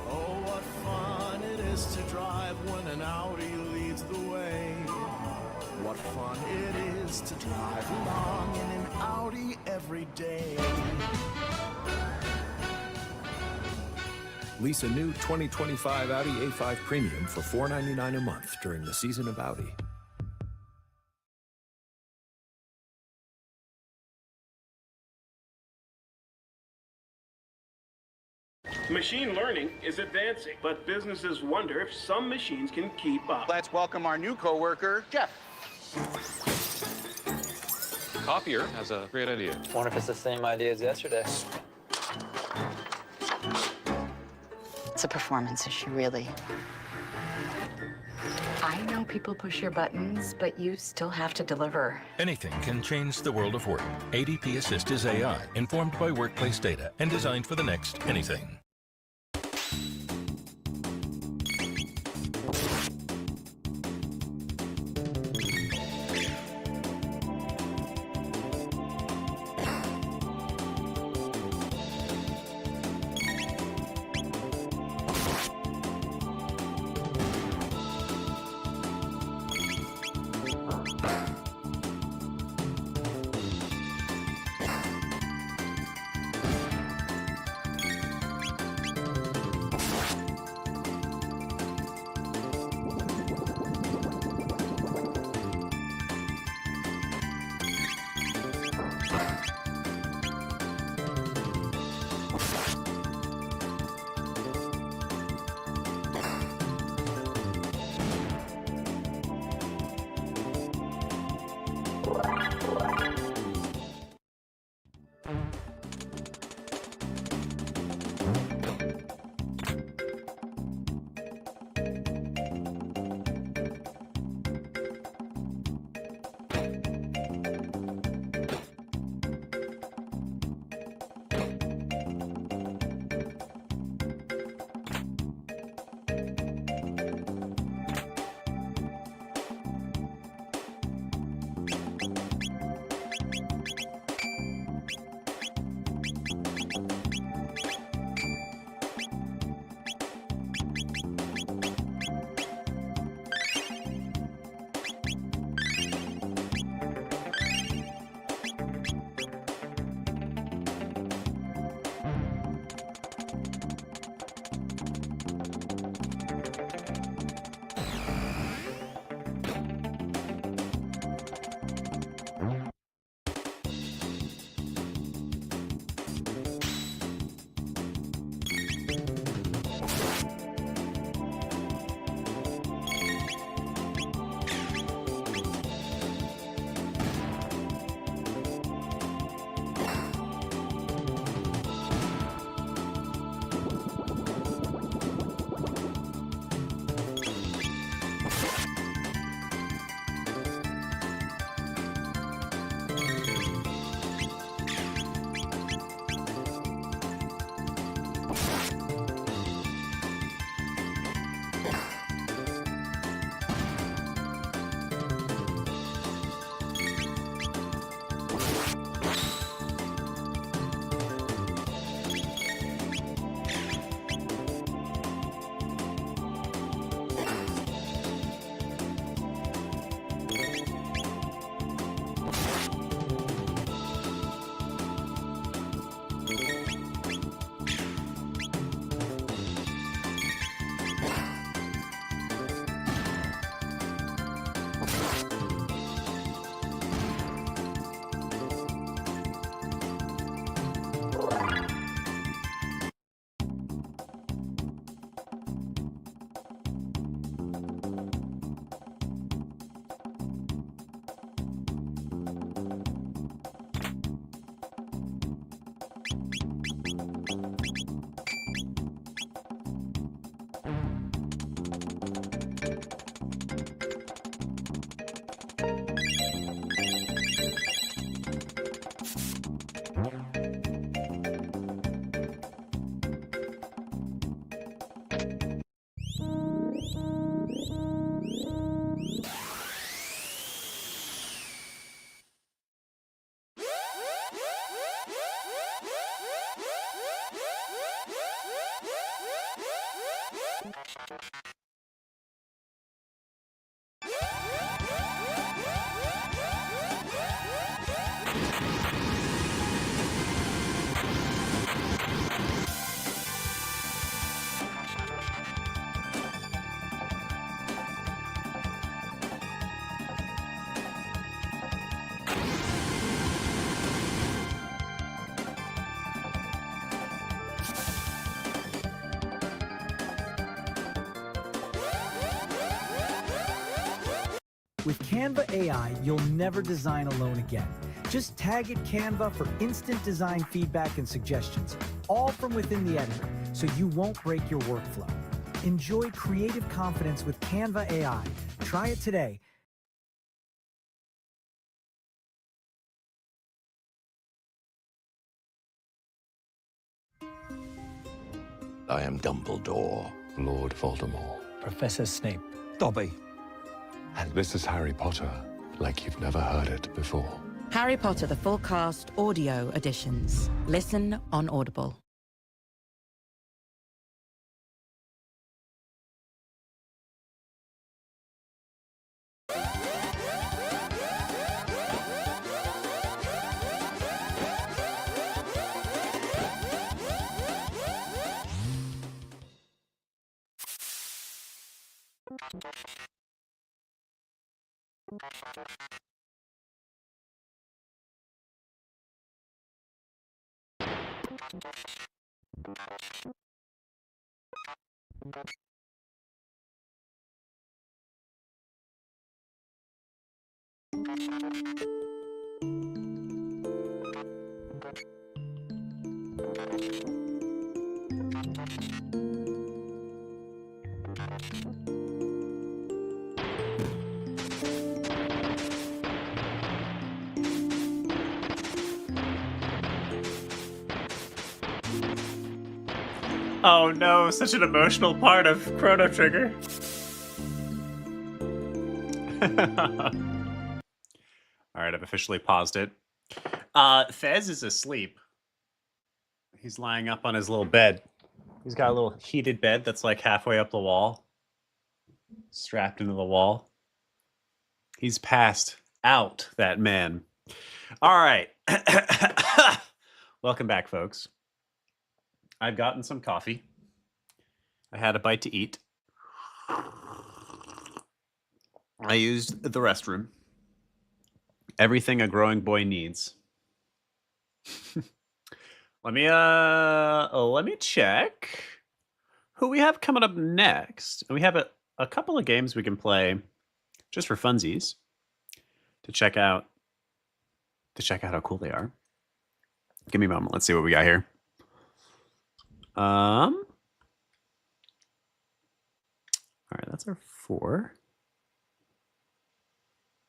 Oh, what fun it is to drive when an Audi leads the way. What fun it is to drive along in an Audi every day. Lease a new 2025 Audi A5 Premium for $499 a month during the season of Audi. Machine learning is advancing, but businesses wonder if some machines can keep up. Let's welcome our new coworker, Jeff. Copier has a great idea. Wonder if it's the same idea as yesterday. It's a performance issue, really. I know people push your buttons, but you still have to deliver. Anything can change the world of work. ADP Assist is AI, informed by workplace data and designed for the next anything. With Canva AI, you'll never design alone again. Just tag it Canva for instant design feedback and suggestions, all from within the editor, so you won't break your workflow. Enjoy creative confidence with Canva AI. Try it today. I am Dumbledore, Lord Voldemort. Professor Snape. Dobby. And this is Harry Potter, like you've never heard it before. Harry Potter, the full cast audio editions. Listen on Audible. Oh no, such an emotional part of Chrono Trigger. Alright, I've officially paused it. Fez is asleep. He's lying up on his little bed. He's got a little heated bed that's like halfway up the wall. Strapped into the wall. He's passed out, that man. Alright. Welcome back, folks. I've gotten some coffee. I had a bite to eat. I used the restroom. Everything a growing boy needs. Let me check who we have coming up next. We have a couple of games we can play just for funsies to check out how cool they are. Give me a moment. Let's see what we got here. All right, that's our 4.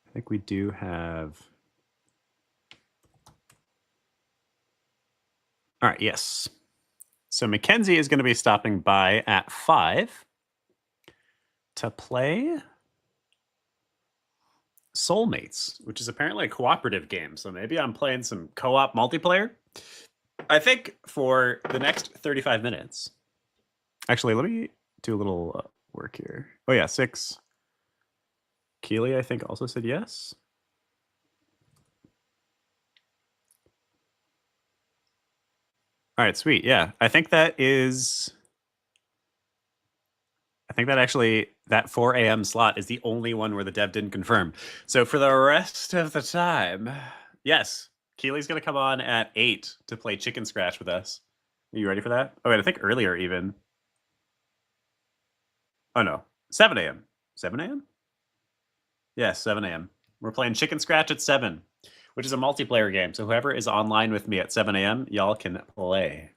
I think we do have. All right, yes. So Mackenzie is going to be stopping by at 5 to play Soulmates, which is apparently a cooperative game. So maybe I'm playing some co-op multiplayer. I think for the next 35 minutes. Actually, let me do a little work here. Oh yeah, 6. Keely, I think, also said yes. All right, sweet. Yeah, I think that actually, that 4 a.m. slot is the only one where the dev didn't confirm. So for the rest of the time, yes, Keely's going to come on at 8 to play Chicken Scratch with us. Are you ready for that? Oh, wait, I think earlier even. Oh, no. 7 a.m. 7 a.m.? Yes, 7 a.m. We're playing Chicken Scratch at 7, which is a multiplayer game. So whoever is online with me at 7 a.m., y'all can play.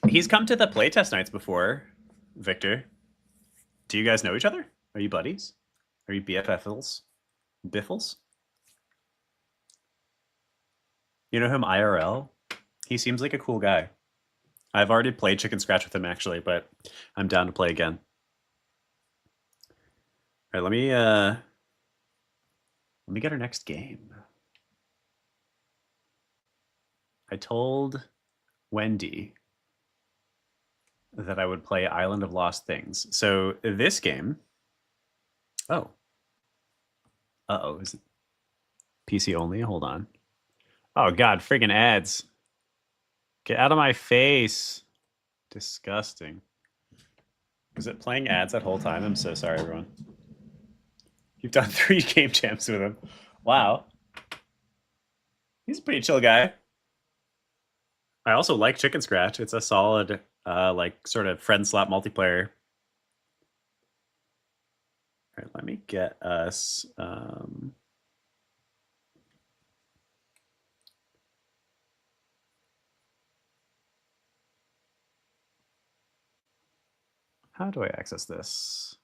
He's come to the playtest nights before, Victor. Do you guys know each other? Are you buddies? Are you BFFs? Biffles? You know him IRL? He seems like a cool guy. I've already played Chicken Scratch with him, actually, but I'm down to play again. All right, let me get our next game. I told Wendy that I would play Island of Lost Things. So this game. Oh. Uh-oh, is it PC only? Hold on. Oh God, friggin' ads. Get out of my face. Disgusting. Was it playing ads that whole time? I'm so sorry, everyone. You've done 3 game jams with him. Wow. He's a pretty chill guy. I also like Chicken Scratch. It's a solid, like, sort of friend slap multiplayer. All right, let me get us. How do I access this?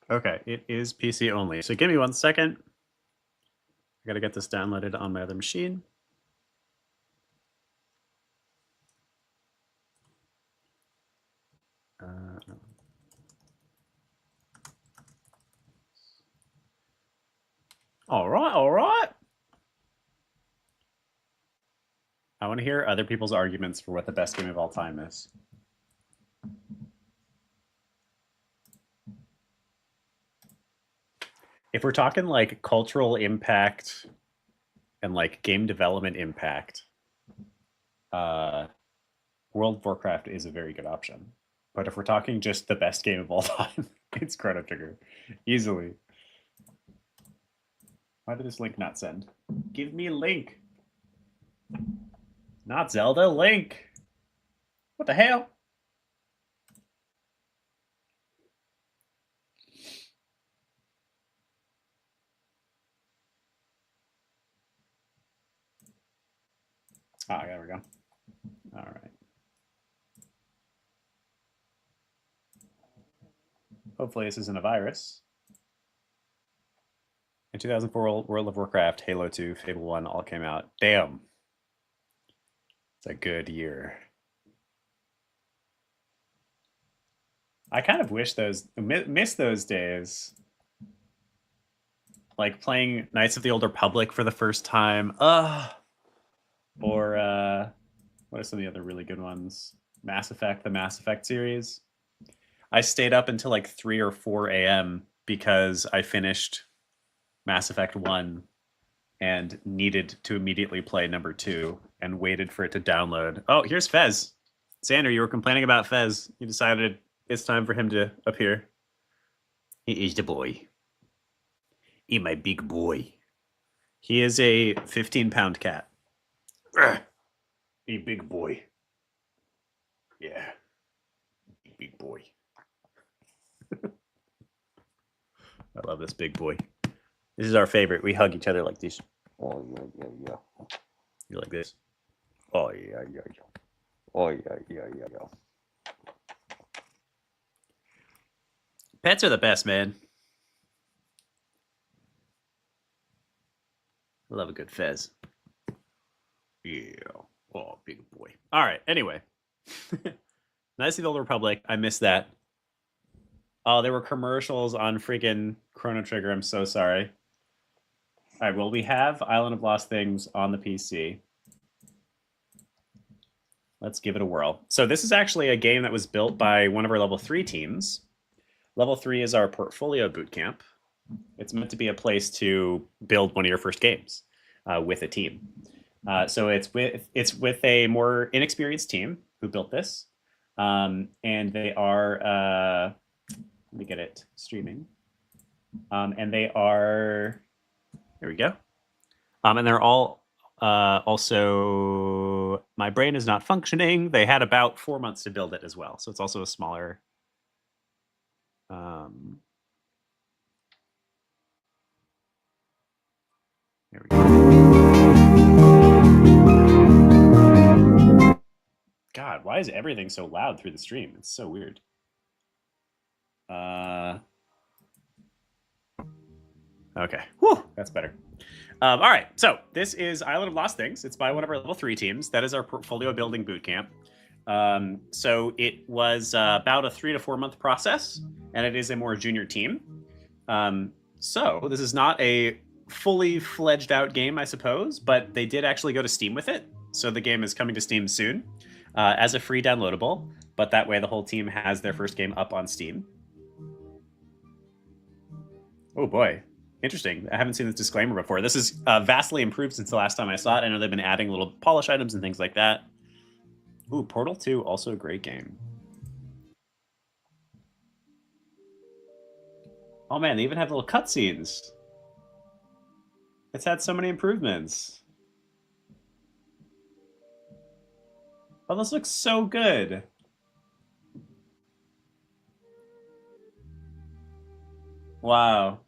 Okay, it is PC only. So give me 1 second. I gotta get this downloaded on my other machine. All right, all right. I want to hear other people's arguments for what the best game of all time is. If we're talking like cultural impact and like game development impact, World of Warcraft is a very good option. But if we're talking just the best game of all time, it's Chrono Trigger. Easily. Why did this link not send? Give me a link. Not Zelda, Link. What the hell? Ah, there we go. All right. Hopefully this isn't a virus. In 2004, World of Warcraft, Halo 2, Fable 1 all came out. Damn. It's a good year. I kind of wish miss those days. Like playing Knights of the Old Republic for the first time. Or what are some of the other really good ones? Mass Effect, the Mass Effect series. I stayed up until like 3 or 4 a.m. because I finished Mass Effect 1 and needed to immediately play number 2 and waited for it to download. Oh, here's Fez. Xander, you were complaining about Fez. You decided it's time for him to appear. He is the boy. He my big boy. He is a 15-pound cat. A big boy. Yeah. Big boy. I love this big boy. This is our favorite. We hug each other like this. Oh, yeah, yeah, yeah. You like this? Oh, yeah, yeah, yeah. Oh, yeah, yeah, yeah, yeah. Pets are the best, man. I love a good Fez. Yeah. Oh, big boy. All right. Anyway. Knights of the Old Republic. I missed that. Oh, there were commercials on freaking Chrono Trigger. I'm so sorry. All right. Well, we have Island of Lost Things on the PC. Let's give it a whirl. So this is actually a game that was built by one of our level 3 teams. Level 3 is our portfolio bootcamp. It's meant to be a place to build one of your first games with a team. So it's with a more inexperienced team who built this, and they are let me get it streaming, and they are there we go, and they're all also my brain is not functioning. They had about 4 months to build it as well, so it's also a smaller. There we go. God, why is everything so loud through the stream? It's so weird. Okay. Whew, that's better. All right. So this is Island of Lost Things. It's by one of our level 3 teams. That is our portfolio building bootcamp. So it was about a 3 to 4 month process, and it is a more junior team. So this is not a fully fledged out game, I suppose, but they did actually go to Steam with it. So the game is coming to Steam soon as a free downloadable, but that way the whole team has their first game up on Steam. Oh boy, interesting. I haven't seen this disclaimer before. This is vastly improved since the last time I saw it. I know they've been adding little polish items and things like that. Ooh, Portal 2, also a great game. Oh man, they even have little cutscenes. It's had so many improvements. Oh, this looks so good. Wow.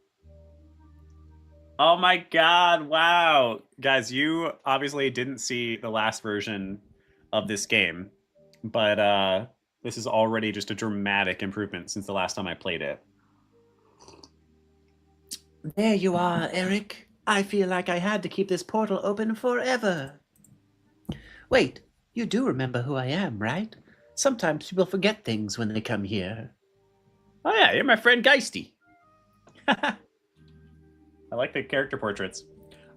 Oh my god, wow. Guys, you obviously didn't see the last version of this game, but this is already just a dramatic improvement since the last time I played it. There you are, Eric. I feel like I had to keep this portal open forever. Wait, you do remember who I am, right? Sometimes people forget things when they come here. Oh yeah, you're my friend Geisty. I like the character portraits.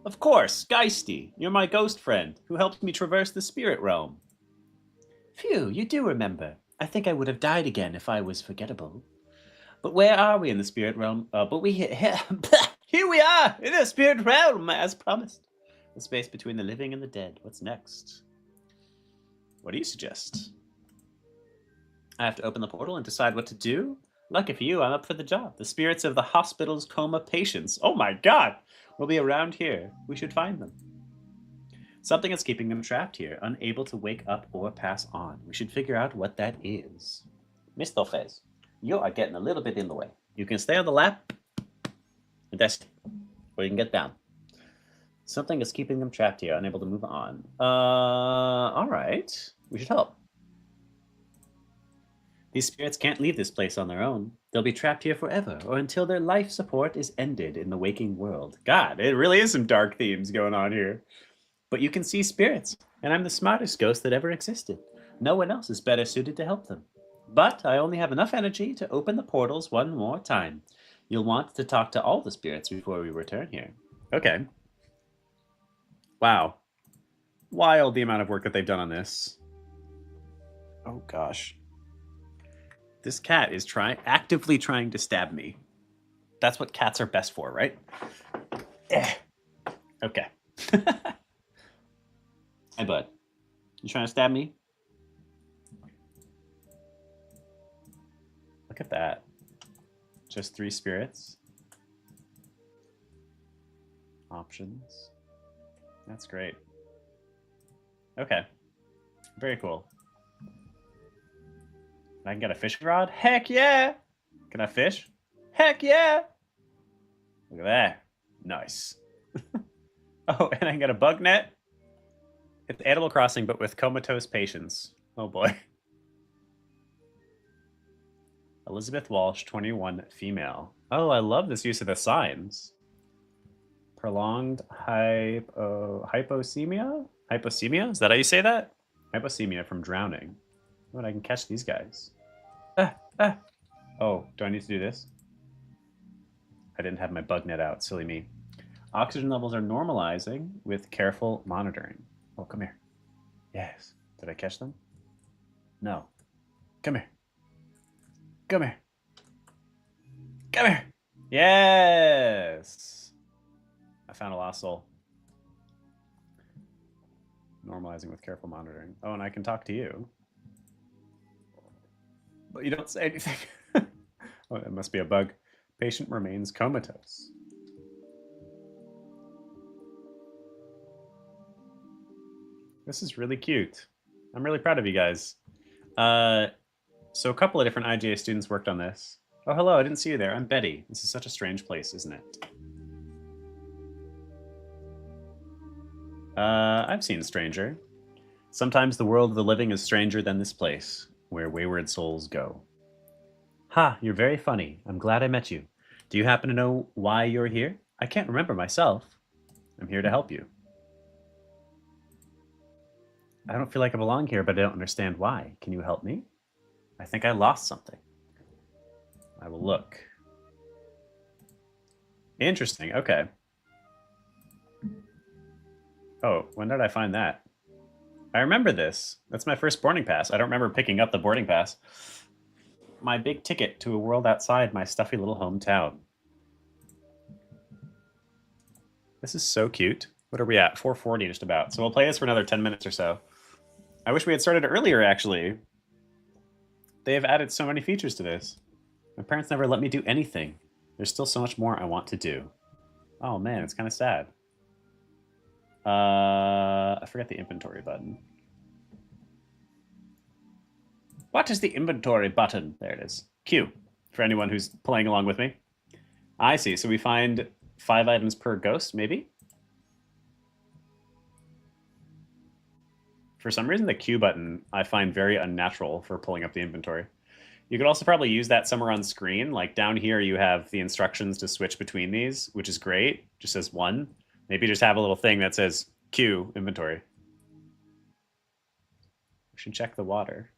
Of course, Geisty. You're my ghost friend who helped me traverse the spirit realm. Phew, you do remember. I think I would have died again if I was forgettable. But where are we in the spirit realm? Here we are in the spirit realm, as promised. The space between the living and the dead. What's next? What do you suggest? I have to open the portal and decide what to do? Lucky for you, I'm up for the job. The spirits of the hospital's coma patients. Oh my god! Will be around here. We should find them. Something is keeping them trapped here, unable to wake up or pass on. We should figure out what that is. Mr. Fez, you are getting a little bit in the way. You can stay on the lap. That's or you can get down. Something is keeping them trapped here, unable to move on. Alright. We should help. These spirits can't leave this place on their own. They'll be trapped here forever, or until their life support is ended in the waking world. God, it really is some dark themes going on here. But you can see spirits, and I'm the smartest ghost that ever existed. No one else is better suited to help them. But I only have enough energy to open the portals one more time. You'll want to talk to all the spirits before we return here. Okay. Wow. Wild the amount of work that they've done on this. Oh gosh. This cat is actively trying to stab me. That's what cats are best for, right? Okay. Hey, bud. You trying to stab me? Look at that. Just 3 spirits. Options. That's great. Okay. Very cool. I can get a fishing rod? Heck yeah! Can I fish? Heck yeah! Look at that. Nice. Oh, and I can get a bug net? It's Animal Crossing, but with comatose patients. Oh boy. Elizabeth Walsh, 21, female. Oh, I love this use of the signs. Prolonged hyposemia? Hyposemia? Is that how you say that? Hyposemia from drowning. Oh, and I can catch these guys. Oh, do I need to do this? I didn't have my bug net out. Silly me. Oxygen levels are normalizing with careful monitoring. Oh, come here. Yes. Did I catch them? No. Come here. Come here. Come here. Yes. I found a lost soul. Normalizing with careful monitoring. Oh, and I can talk to you. But you don't say anything. Oh, it must be a bug. Patient remains comatose. This is really cute. I'm really proud of you guys. So a couple of different IGA students worked on this. Oh, hello, I didn't see you there. I'm Betty. This is such a strange place, isn't it? I've seen Stranger. Sometimes the world of the living is stranger than this place, where wayward souls go. Ha, you're very funny. I'm glad I met you. Do you happen to know why you're here? I can't remember myself. I'm here to help you. I don't feel like I belong here, but I don't understand why. Can you help me? I think I lost something. I will look. Interesting, okay. Oh, when did I find that? I remember this. That's my first boarding pass. I don't remember picking up the boarding pass. My big ticket to a world outside my stuffy little hometown. This is so cute. What are we at? 4:40 just about. So we'll play this for another 10 minutes or so. I wish we had started earlier, actually. They have added so many features to this. My parents never let me do anything. There's still so much more I want to do. Oh man, it's kind of sad. I forgot the inventory button. What is the inventory button? There it is. Q, for anyone who's playing along with me. I see. So we find 5 items per ghost, maybe? For some reason, the Q button I find very unnatural for pulling up the inventory. You could also probably use that somewhere on screen. Like down here, you have the instructions to switch between these, which is great. Just says 1. Maybe just have a little thing that says Q inventory. We should check the water.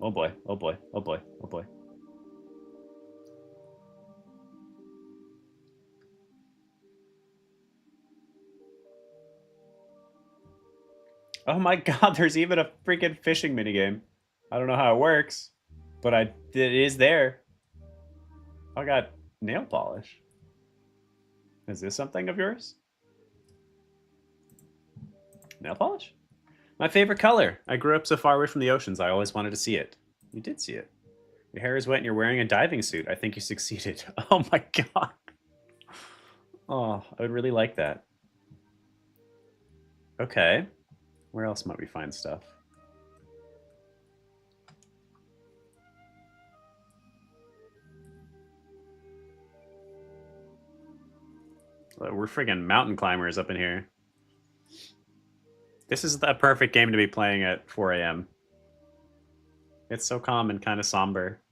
Oh boy, oh boy, oh boy, oh boy. Oh my god, there's even a freaking fishing minigame. I don't know how it works, but it is there. I got nail polish. Is this something of yours? Nail polish? My favorite color. I grew up so far away from the oceans, I always wanted to see it. You did see it. Your hair is wet and you're wearing a diving suit. I think you succeeded. Oh my god. Oh, I would really like that. Okay. Where else might we find stuff? We're friggin' mountain climbers up in here. This is the perfect game to be playing at 4 a.m. It's so calm and kind of somber.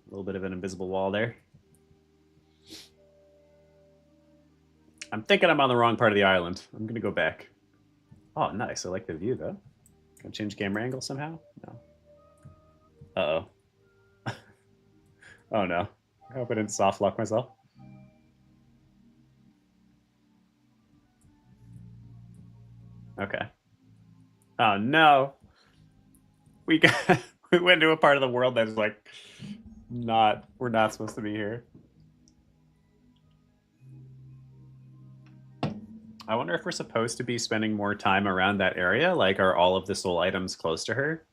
A little bit of an invisible wall there. I'm thinking I'm on the wrong part of the island. I'm gonna go back. Oh, nice. I like the view, though. Can I change camera angle somehow? No. Uh-oh. Oh, no. I hope I didn't soft lock myself. Okay. Oh, no. We went to a part of the world that's like we're not supposed to be here. I wonder if we're supposed to be spending more time around that area. Like, are all of the soul items close to her?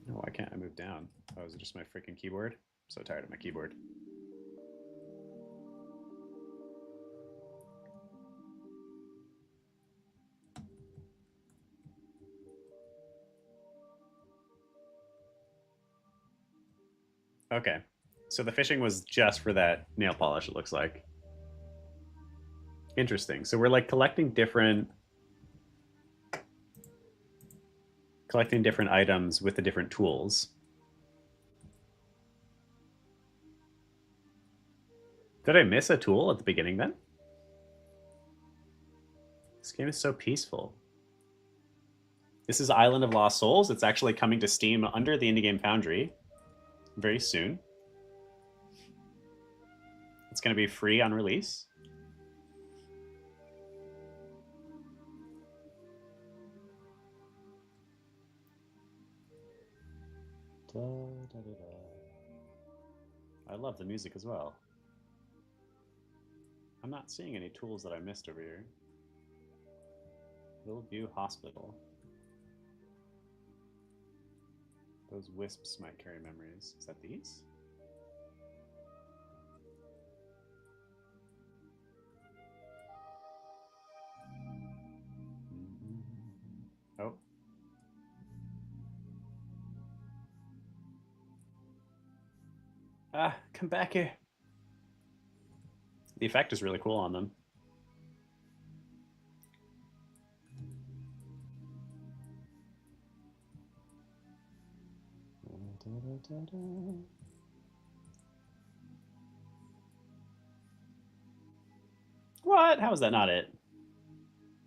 Oh, why can't I move down? Oh, is it just my freaking keyboard? I'm so tired of my keyboard. Okay. So the fishing was just for that nail polish, it looks like. Interesting. So we're like collecting different items with the different tools. Did I miss a tool at the beginning then? This game is so peaceful. This is Island of Lost Souls. It's actually coming to Steam under the Indie Game Foundry very soon. It's going to be free on release. Da, da, da, da. I love the music as well. I'm not seeing any tools that I missed over here. Hillview Hospital. Those wisps might carry memories. Is that these? Oh. Ah, come back here. The effect is really cool on them. What? How is that not it?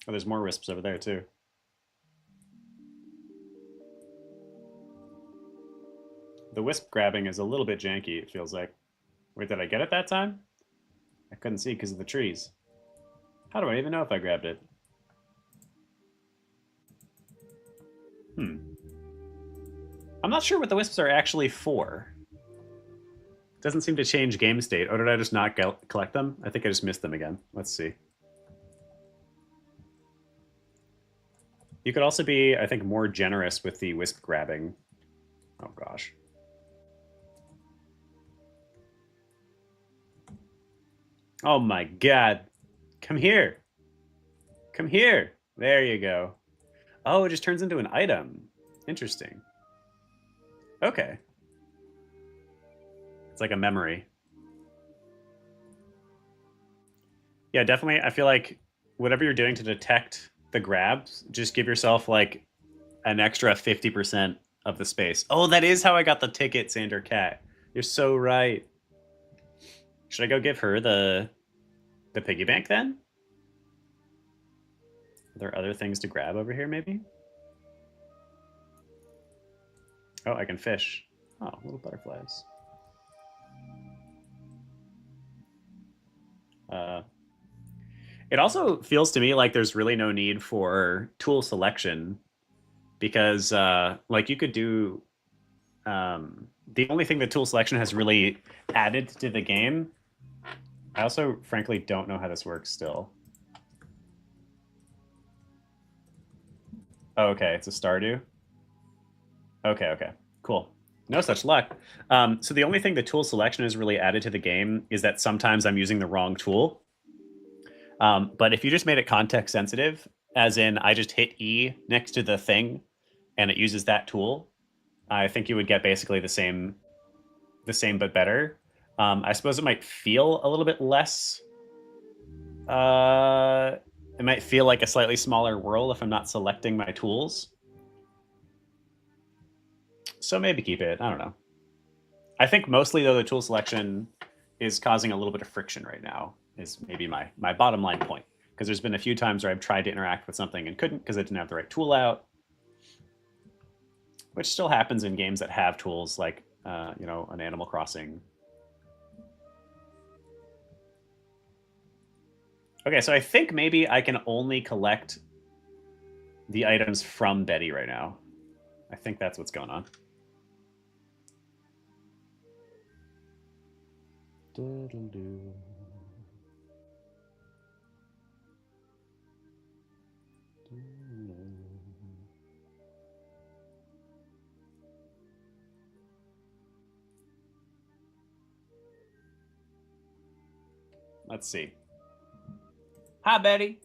Oh, there's more wisps over there too. The wisp grabbing is a little bit janky, it feels like. Wait, did I get it that time? I couldn't see because of the trees. How do I even know if I grabbed it? I'm not sure what the wisps are actually for. Doesn't seem to change game state. Or did I just not collect them? I think I just missed them again. Let's see. You could also be, I think, more generous with the wisp grabbing. Oh, gosh. Oh, my God. Come here. Come here. There you go. Oh, it just turns into an item. Interesting. Okay. It's like a memory. Yeah, definitely. I feel like whatever you're doing to detect the grabs, just give yourself like an extra 50% of the space. Oh, that is how I got the ticket, Sander Cat. You're so right. Should I go give her the piggy bank then? Are there other things to grab over here, maybe? Oh, I can fish. Oh, little butterflies. It also feels to me like there's really no need for tool selection because, like, you could do the only thing that tool selection has really added to the game. I also, frankly, don't know how this works still. Oh, okay, it's a Stardew. Okay, cool. No such luck. So the only thing the tool selection has really added to the game is that sometimes I'm using the wrong tool. But if you just made it context sensitive, as in I just hit E next to the thing and it uses that tool, I think you would get basically the same but better. I suppose it might feel a little bit less. It might feel like a slightly smaller world if I'm not selecting my tools. So maybe keep it. I don't know. I think mostly though the tool selection is causing a little bit of friction right now. Is maybe my bottom line point, because there's been a few times where I've tried to interact with something and couldn't because I didn't have the right tool out, which still happens in games that have tools like you know, an Animal Crossing. Okay, so I think maybe I can only collect the items from Betty right now. I think that's what's going on. Let's see. Hi, Betty.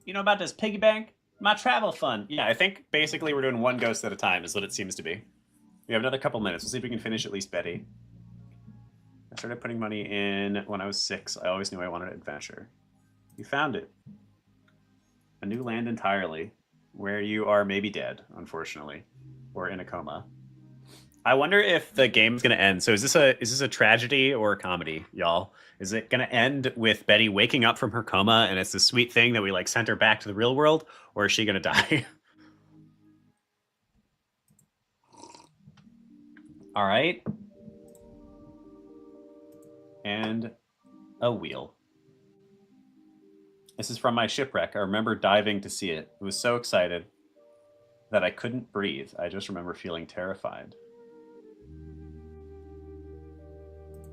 You know about this piggy bank? My travel fund. Yeah, I think basically we're doing one ghost at a time is what it seems to be. We have another couple minutes. We'll see if we can finish at least Betty. I started putting money in when I was 6. I always knew I wanted adventure. You found it. A new land entirely, where you are maybe dead, unfortunately, or in a coma. I wonder if the game's gonna end. So is this a tragedy or a comedy, y'all? Is it gonna end with Betty waking up from her coma and it's the sweet thing that we like sent her back to the real world, or is she gonna die? All right. And a wheel. This is from my shipwreck. I remember diving to see it. I was so excited that I couldn't breathe. I just remember feeling terrified.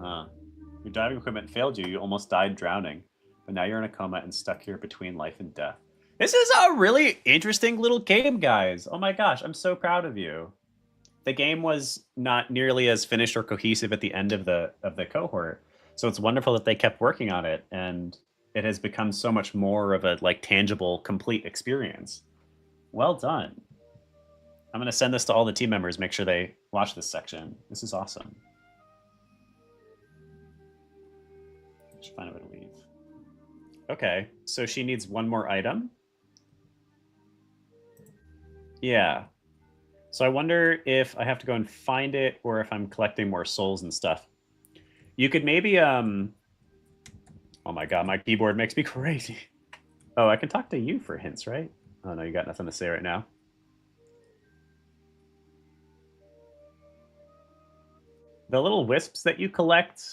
Your diving equipment failed you. You almost died drowning. But now you're in a coma and stuck here between life and death. This is a really interesting little game, guys. Oh my gosh, I'm so proud of you. The game was not nearly as finished or cohesive at the end of the cohort. So it's wonderful that they kept working on it, and it has become so much more of a like tangible, complete experience. Well done. I'm going to send this to all the team members, make sure they watch this section. This is awesome. Should find a way to leave. Okay, so she needs one more item. Yeah. So I wonder if I have to go and find it or if I'm collecting more souls and stuff. You could maybe, oh my god, my keyboard makes me crazy. Oh, I can talk to you for hints, right? Oh no, you got nothing to say right now. The little wisps that you collect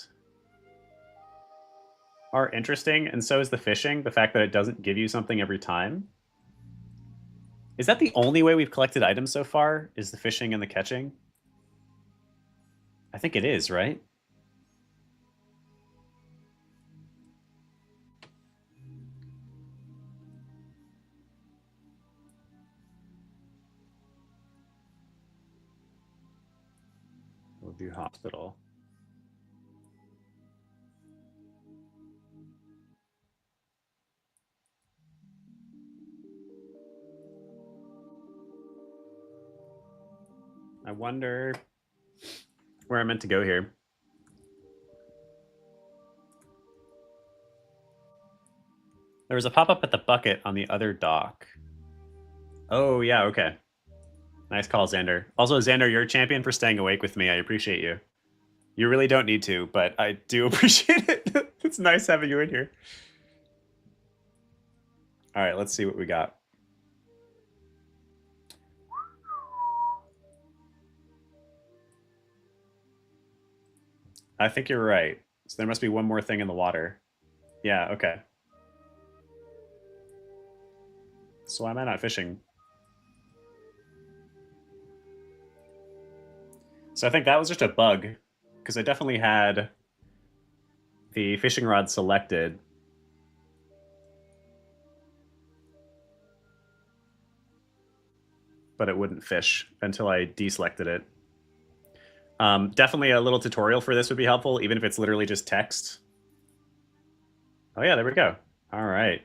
are interesting, and so is the fishing. The fact that it doesn't give you something every time. Is that the only way we've collected items so far? Is the fishing and the catching? I think it is, right? Review hospital. I wonder where I meant to go here. There was a pop-up at the bucket on the other dock. Oh, yeah, okay. Nice call, Xander. Also, Xander, you're a champion for staying awake with me. I appreciate you. You really don't need to, but I do appreciate it. It's nice having you in here. All right, let's see what we got. I think you're right. So there must be one more thing in the water. Yeah, okay. So why am I not fishing? So I think that was just a bug, because I definitely had the fishing rod selected. But it wouldn't fish until I deselected it. Definitely a little tutorial for this would be helpful, even if it's literally just text. Oh yeah, there we go. All right.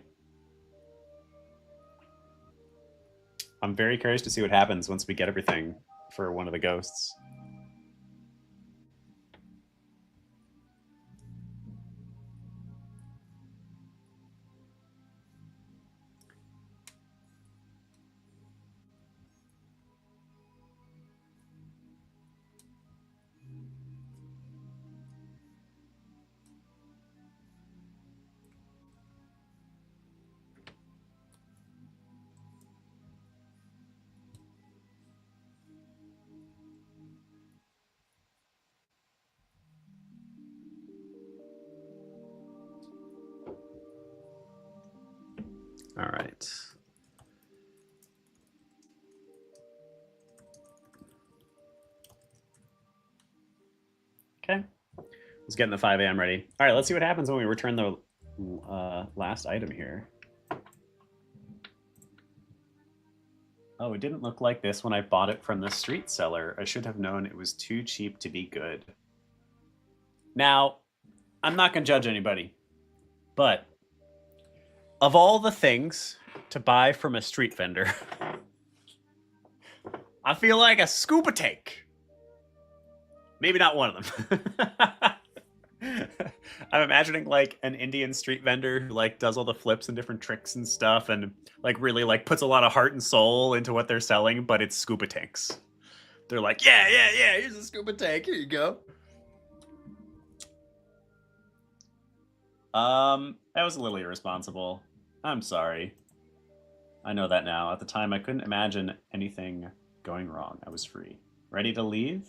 I'm very curious to see what happens once we get everything for one of the ghosts. All right. Okay. Let's get in the 5 a.m. ready. All right, let's see what happens when we return the last item here. Oh, it didn't look like this when I bought it from the street seller. I should have known it was too cheap to be good. Now, I'm not going to judge anybody, but of all the things to buy from a street vendor, I feel like a scuba tank. Maybe not one of them. I'm imagining like an Indian street vendor who like does all the flips and different tricks and stuff and like really like puts a lot of heart and soul into what they're selling, but it's scuba tanks. They're like, yeah, here's a scuba tank. Here you go. That was a little irresponsible. I'm sorry. I know that now. At the time, I couldn't imagine anything going wrong. I was free. Ready to leave?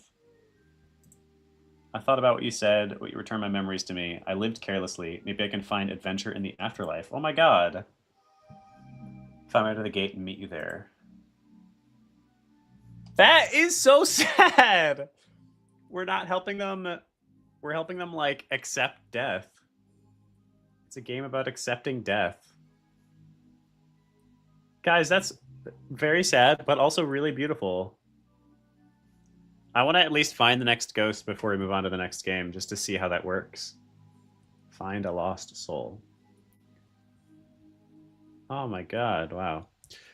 I thought about what you said, what you returned my memories to me. I lived carelessly. Maybe I can find adventure in the afterlife. Oh my god. Find me out of the gate and meet you there. That is so sad! We're not helping them. We're helping them, like, accept death. It's a game about accepting death. Guys, that's very sad, but also really beautiful. I want to at least find the next ghost before we move on to the next game, just to see how that works. Find a lost soul. Oh my god, wow.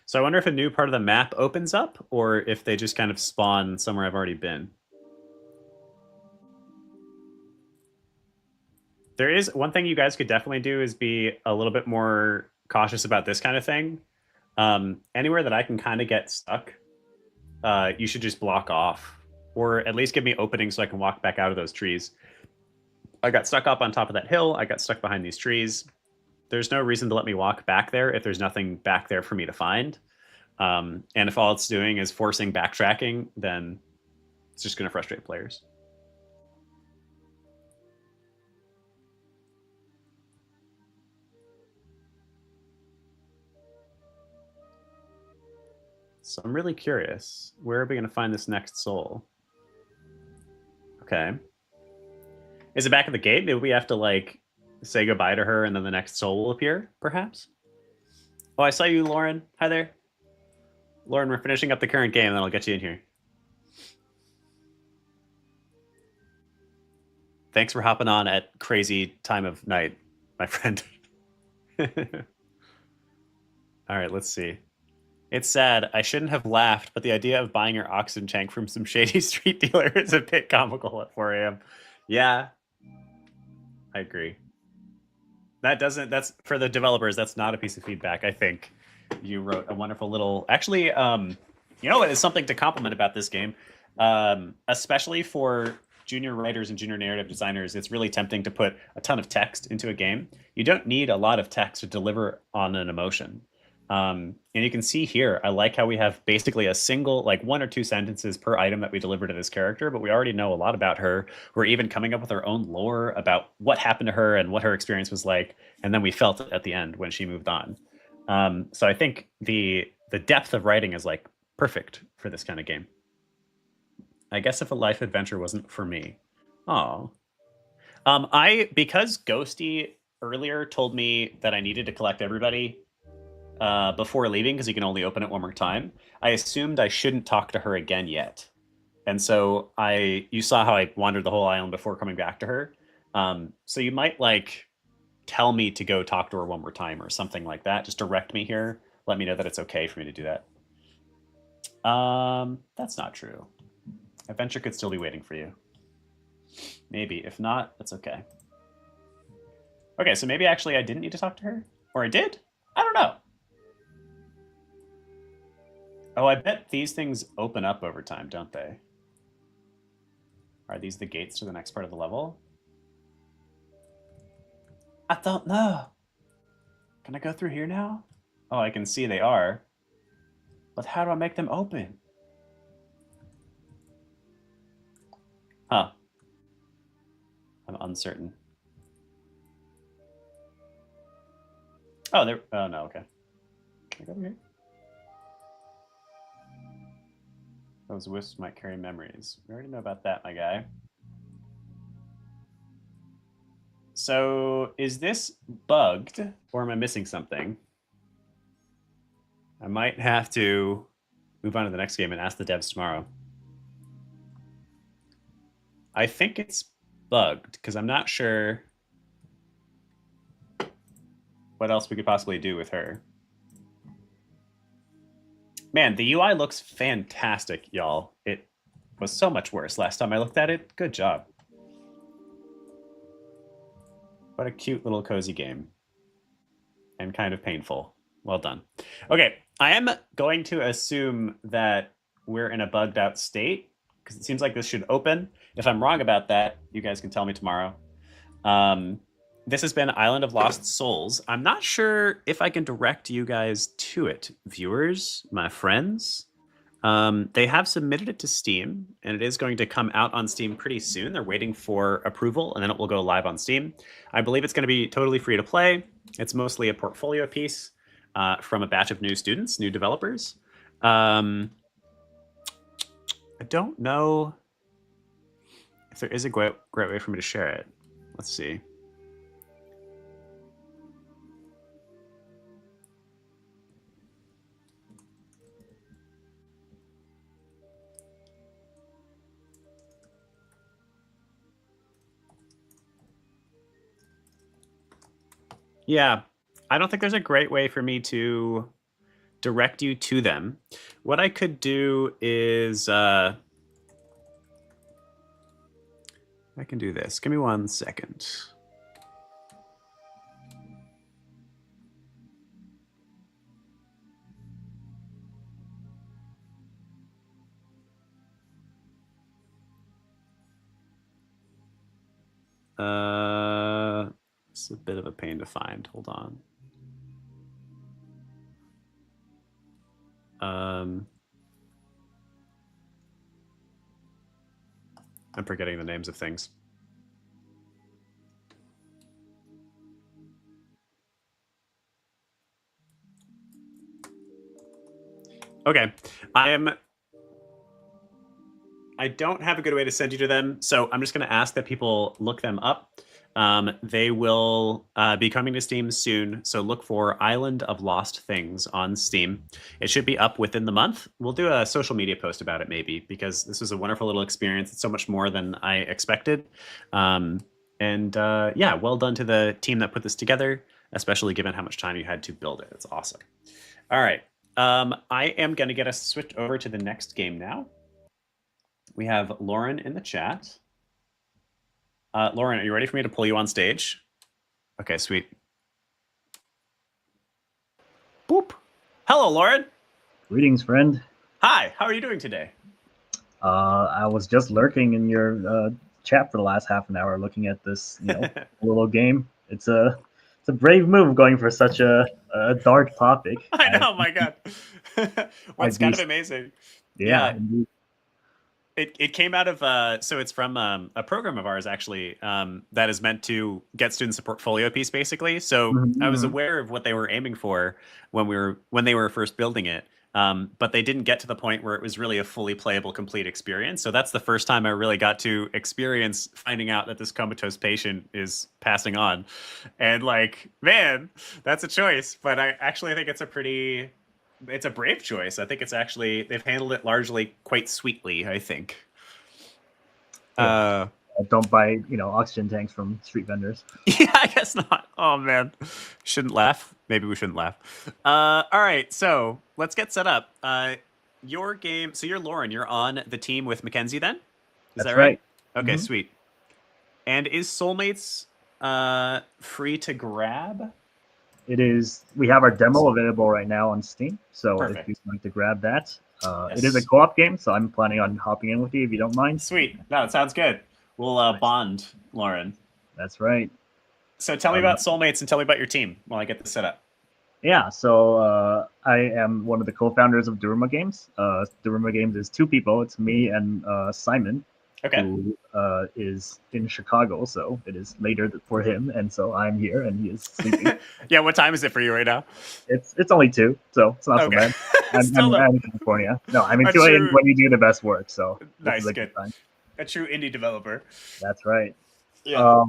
So I wonder if a new part of the map opens up, or if they just kind of spawn somewhere I've already been. There is one thing you guys could definitely do is be a little bit more cautious about this kind of thing. Anywhere that I can kind of get stuck, you should just block off. Or at least give me openings so I can walk back out of those trees. I got stuck up on top of that hill. I got stuck behind these trees. There's no reason to let me walk back there if there's nothing back there for me to find. And if all it's doing is forcing backtracking, then it's just going to frustrate players. So I'm really curious. Where are we going to find this next soul? Okay. Is it back at the gate? Maybe we have to, like, say goodbye to her and then the next soul will appear, perhaps? Oh, I saw you, Lauren. Hi there. Lauren, we're finishing up the current game, and then I'll get you in here. Thanks for hopping on at crazy time of night, my friend. All right, let's see. It's sad. I shouldn't have laughed, but the idea of buying your oxygen tank from some shady street dealer is a bit comical at 4 a.m. Yeah, I agree. That's for the developers. That's not a piece of feedback. I think you wrote a wonderful little. Actually, you know what is something to compliment about this game, especially for junior writers and junior narrative designers. It's really tempting to put a ton of text into a game. You don't need a lot of text to deliver on an emotion. And you can see here, I like how we have basically a single, like 1 or 2 sentences per item that we deliver to this character, but we already know a lot about her. We're even coming up with our own lore about what happened to her and what her experience was like. And then we felt it at the end when she moved on. So I think the depth of writing is like perfect for this kind of game. I guess if a life adventure wasn't for me. Oh. Because Ghosty earlier told me that I needed to collect everybody before leaving, because you can only open it one more time, I assumed I shouldn't talk to her again yet. And so you saw how I wandered the whole island before coming back to her. So you might like tell me to go talk to her one more time or something like that. Just direct me here. Let me know that it's okay for me to do that. That's not true. Adventure could still be waiting for you. Maybe. If not, that's okay. Okay, so maybe actually I didn't need to talk to her? Or I did? I don't know. Oh, I bet these things open up over time, don't they? Are these the gates to the next part of the level? I don't know. Can I go through here now? Oh, I can see they are. But how do I make them open? Huh. I'm uncertain. Oh, there. Oh, no, okay. Can I go over here? Those wisps might carry memories. We already know about that, my guy. So, is this bugged, or am I missing something? I might have to move on to the next game and ask the devs tomorrow. I think it's bugged, because I'm not sure what else we could possibly do with her. Man, the UI looks fantastic, y'all. It was so much worse last time I looked at it. Good job. What a cute little cozy game. And kind of painful. Well done. Okay, I am going to assume that we're in a bugged out state, because it seems like this should open. If I'm wrong about that, you guys can tell me tomorrow. This has been Island of Lost Souls. I'm not sure if I can direct you guys to it. Viewers, my friends, they have submitted it to Steam, and it is going to come out on Steam pretty soon. They're waiting for approval, and then it will go live on Steam. I believe it's going to be totally free to play. It's mostly a portfolio piece from a batch of new students, new developers. I don't know if there is a great way for me to share it. Let's see. Yeah, I don't think there's a great way for me to direct you to them. What I could do is I can do this. Give me 1 second. It's a bit of a pain to find. Hold on. I'm forgetting the names of things. Okay, I don't have a good way to send you to them, so I'm just going to ask that people look them up. They will be coming to Steam soon, so look for Island of Lost Things on Steam. It should be up within the month. We'll do a social media post about it maybe, because this was a wonderful little experience. It's so much more than I expected. Yeah, well done to the team that put this together, especially given how much time you had to build it. It's awesome. All right. I am going to get us switched over to the next game now. We have Lauren in the chat. Lauren, are you ready for me to pull you on stage? Okay, sweet. Boop. Hello, Lauren. Greetings, friend. Hi, how are you doing today? I was just lurking in your chat for the last half an hour, looking at this, little game. It's a brave move going for such a dark topic. I know, my God. What's kind of amazing. Yeah. It came out of so it's from a program of ours actually that is meant to get students a portfolio piece basically. So I was aware of what they were aiming for when they were first building it, but they didn't get to the point where it was really a fully playable, complete experience. So that's the first time I really got to experience finding out that this comatose patient is passing on, and like, man, that's a choice. But I actually think it's a brave choice. I think they've handled it largely quite sweetly, I think. Don't buy, oxygen tanks from street vendors. Yeah, I guess not. Oh, man. Shouldn't laugh. Maybe we shouldn't laugh. All right, so let's get set up. Your game, so you're Lauren. You're on the team with Mackenzie then? Is that right? Okay, sweet. And is Soulmates free to grab? It is. We have our demo available right now on Steam, so Perfect. if you'd like to grab that. Yes. It is a co-op game, so I'm planning on hopping in with you if you don't mind. Sweet. No, it sounds good. We'll bond, Lauren. That's right. So tell me about Soulmates and tell me about your team while I get this set up. Yeah, so I am one of the co-founders of Duruma Games. Duruma Games is two people. It's me and Simon, who is in Chicago, so it is later for him, and so I'm here, and he is sleeping. Yeah, what time is it for you right now? It's only 2, so it's not so bad. I'm in California. No, I mean 2 a.m. when you do the best work, so nice, good. Time. A true indie developer. That's right. Yeah.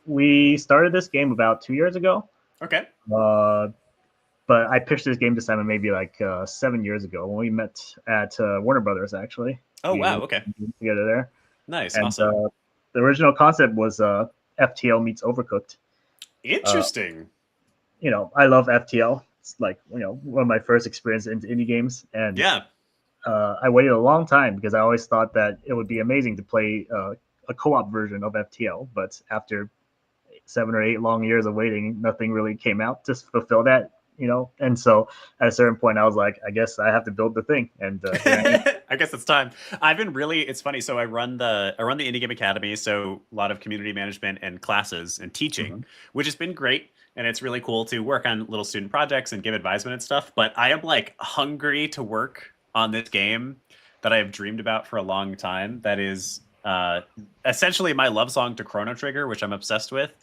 We started this game about 2 years ago. Okay. But I pitched this game to Simon maybe like 7 years ago when we met at Warner Brothers, actually. Oh, wow. Okay. Together there. Nice. And, awesome. The original concept was FTL meets Overcooked. Interesting. I love FTL. It's like, one of my first experiences into indie games. And yeah. I waited a long time because I always thought that it would be amazing to play a co-op version of FTL. But after 7 or 8 long years of waiting, nothing really came out to fulfill that. And so at a certain point I was like, I guess I have to build the thing, and I guess it's time. It's funny. So I run the Indie Game Academy, so a lot of community management and classes and teaching, which has been great, and it's really cool to work on little student projects and give advisement and stuff. But I am like hungry to work on this game that I have dreamed about for a long time. That is essentially my love song to Chrono Trigger, which I'm obsessed with.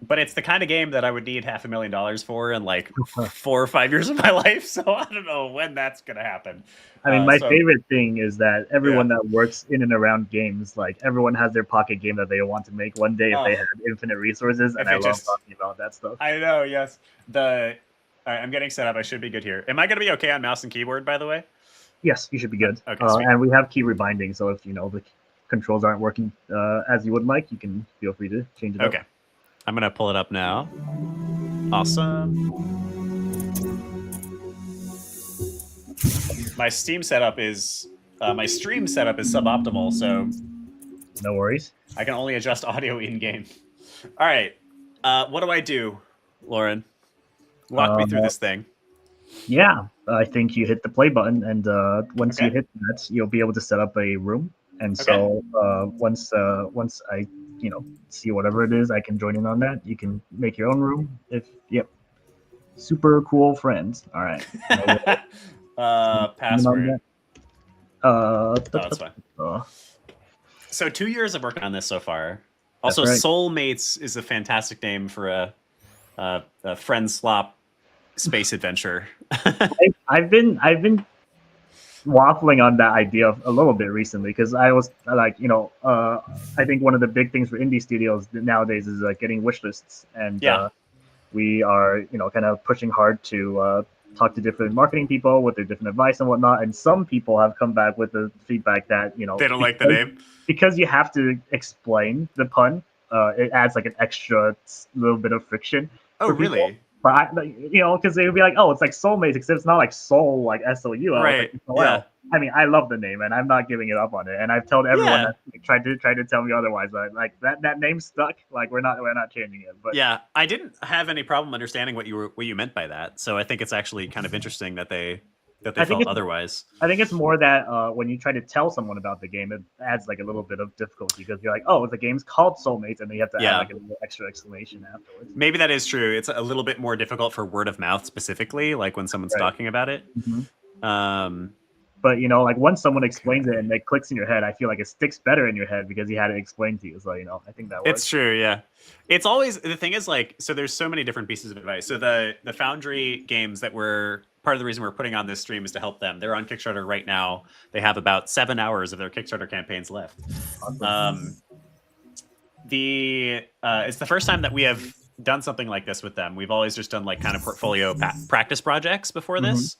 But it's the kind of game that I would need $500,000 for in like 4 or 5 years of my life. So I don't know when that's going to happen. I mean, my favorite thing is that everyone that works in and around games, like everyone has their pocket game that they want to make one day if they had infinite resources. And I love talking about that stuff. I know. Yes. All right, I'm getting set up. I should be good here. Am I going to be okay on mouse and keyboard, by the way? Yes, you should be good. Okay, and we have key rebinding, so if the controls aren't working as you would like, you can feel free to change it up. Okay. I'm going to pull it up now. Awesome. My stream setup is suboptimal, so no worries. I can only adjust audio in game. All right. What do I do, Lauren? Walk me through this thing. Yeah, I think you hit the play button, and once you hit that, you'll be able to set up a room. And so once I see whatever it is, I can join in on that. You can make your own room. Super cool friends. All right. Password. That's fine. So 2 years of working on this so far. Also, right. Soulmates is a fantastic name for a friend slop space adventure. I've been waffling on that idea a little bit recently because I was like, I think one of the big things for indie studios nowadays is getting wish lists, and we are kind of pushing hard to talk to different marketing people with their different advice and whatnot. And some people have come back with the feedback that they don't like the name because you have to explain the pun. It adds like an extra little bit of friction. Oh, really? But because they would be like, oh, it's like Soulmates, except it's not like Soul, like SOU. Right. Like, well, I mean, I love the name, and I'm not giving it up on it. And I've told everyone that tried to tell me otherwise, but like that name stuck. Like we're not changing it. But yeah, I didn't have any problem understanding what you meant by that. So I think it's actually kind of interesting that they felt otherwise. I think it's more that when you try to tell someone about the game, it adds like a little bit of difficulty because you're like, oh, the game's called Soulmates, and then you have to add like a little extra explanation afterwards. Maybe that is true. It's a little bit more difficult for word of mouth specifically, like when someone's talking about it. But like once someone explains it and it clicks in your head, I feel like it sticks better in your head because he had it explained to you. So I think that works. It's true, yeah. It's always the thing is like so. There's so many different pieces of advice. So the Foundry games that were part of the reason we're putting on this stream is to help them. They're on Kickstarter right now. They have about 7 hours of their Kickstarter campaigns left. It's the first time that we have done something like this with them. We've always just done like kind of portfolio practice projects before this.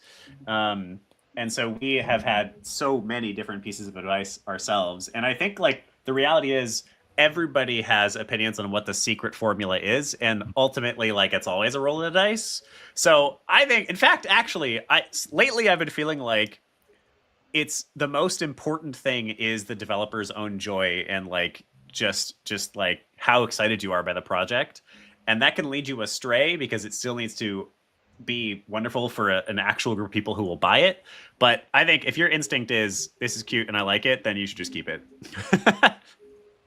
And so we have had so many different pieces of advice ourselves. And I think like the reality is everybody has opinions on what the secret formula is. And ultimately, like it's always a roll of the dice. So I think, in fact, actually, lately I've been feeling like it's the most important thing is the developer's own joy and like just like how excited you are by the project. And that can lead you astray because it still needs to be wonderful for an actual group of people who will buy it. But I think if your instinct is this is cute and I like it, then you should just keep it.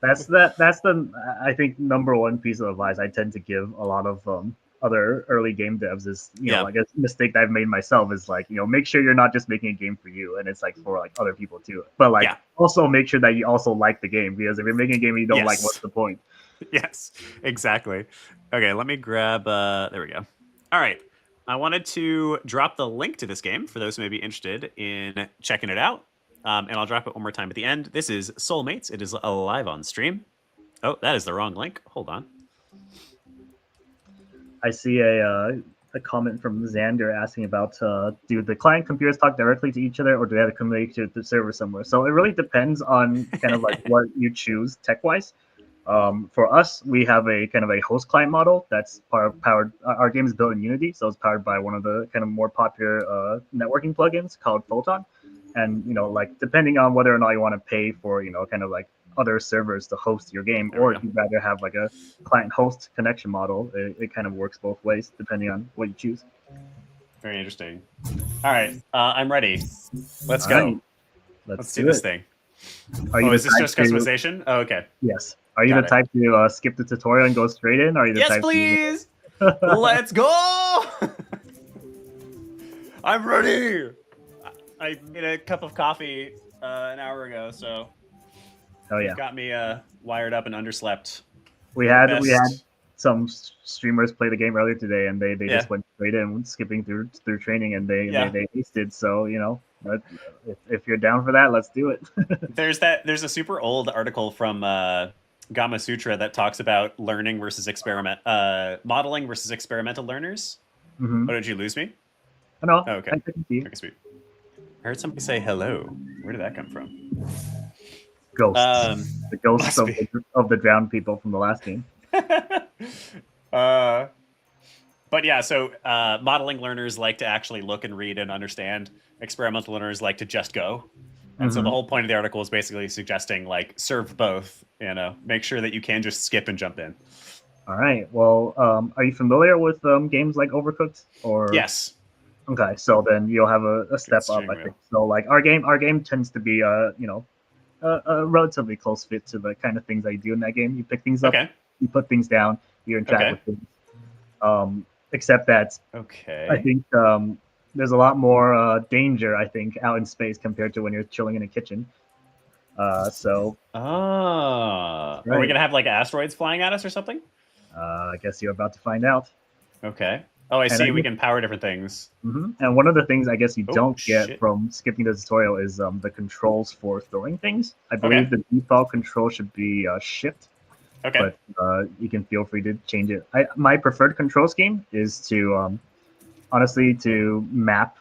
That's the I think number one piece of advice I tend to give a lot of other early game devs is like a mistake that I've made myself is like make sure you're not just making a game for you and it's like for like other people too, but like also make sure that you also like the game, because if you're making a game and you don't like, what's the point? Yes, exactly. Okay, let me grab there we go. All right, I wanted to drop the link to this game for those who may be interested in checking it out. And I'll drop it one more time at the end. This is Soulmates. It is live on stream. Oh, that is the wrong link. Hold on. I see a comment from Xander asking about do the client computers talk directly to each other or do they have to communicate to the server somewhere? So it really depends on kind of like what you choose tech-wise. For us, we have a kind of a host client model that's powered. Our game is built in Unity, so it's powered by one of the kind of more popular networking plugins called Photon. And like depending on whether or not you want to pay for kind of like other servers to host your game, or if you'd rather have like a client-host connection model, it kind of works both ways depending on what you choose. Very interesting. All right, I'm ready. Let's go. Right. Let's do this thing. Is this just customization? Oh, okay. Yes. Are you the type to skip the tutorial and go straight in? Or are you the type please. Let's go. I'm ready. I made a cup of coffee an hour ago, so got me wired up and underslept. We had some streamers play the game earlier today, and they just went straight in, skipping through training, and they aced. So if you're down for that, let's do it. There's a super old article from Gama Sutra that talks about learning versus modeling versus experimental learners. Oh, did you lose me? No. Oh, okay. Okay, sweet. I heard somebody say hello. Where did that come from? Ghosts. The ghosts of the drowned people from the last game. But yeah, so modeling learners like to actually look and read and understand. Experimental learners like to just go. And so the whole point of the article is basically suggesting like serve both, make sure that you can just skip and jump in. All right. Well, are you familiar with games like Overcooked? Or yes. Okay, so then you'll have a step up, I think. So like our game tends to be a relatively close fit to the kind of things I do in that game. You pick things up, you put things down, you interact with things. Except that I think there's a lot more danger, I think, out in space compared to when you're chilling in a kitchen. Are we gonna have like asteroids flying at us or something? I guess you're about to find out. Okay. Oh, I see. We can power different things. And one of the things I guess you don't get from skipping the tutorial is the controls for throwing things. I believe the default control should be shift. Okay. But you can feel free to change it. My preferred control scheme is to honestly to map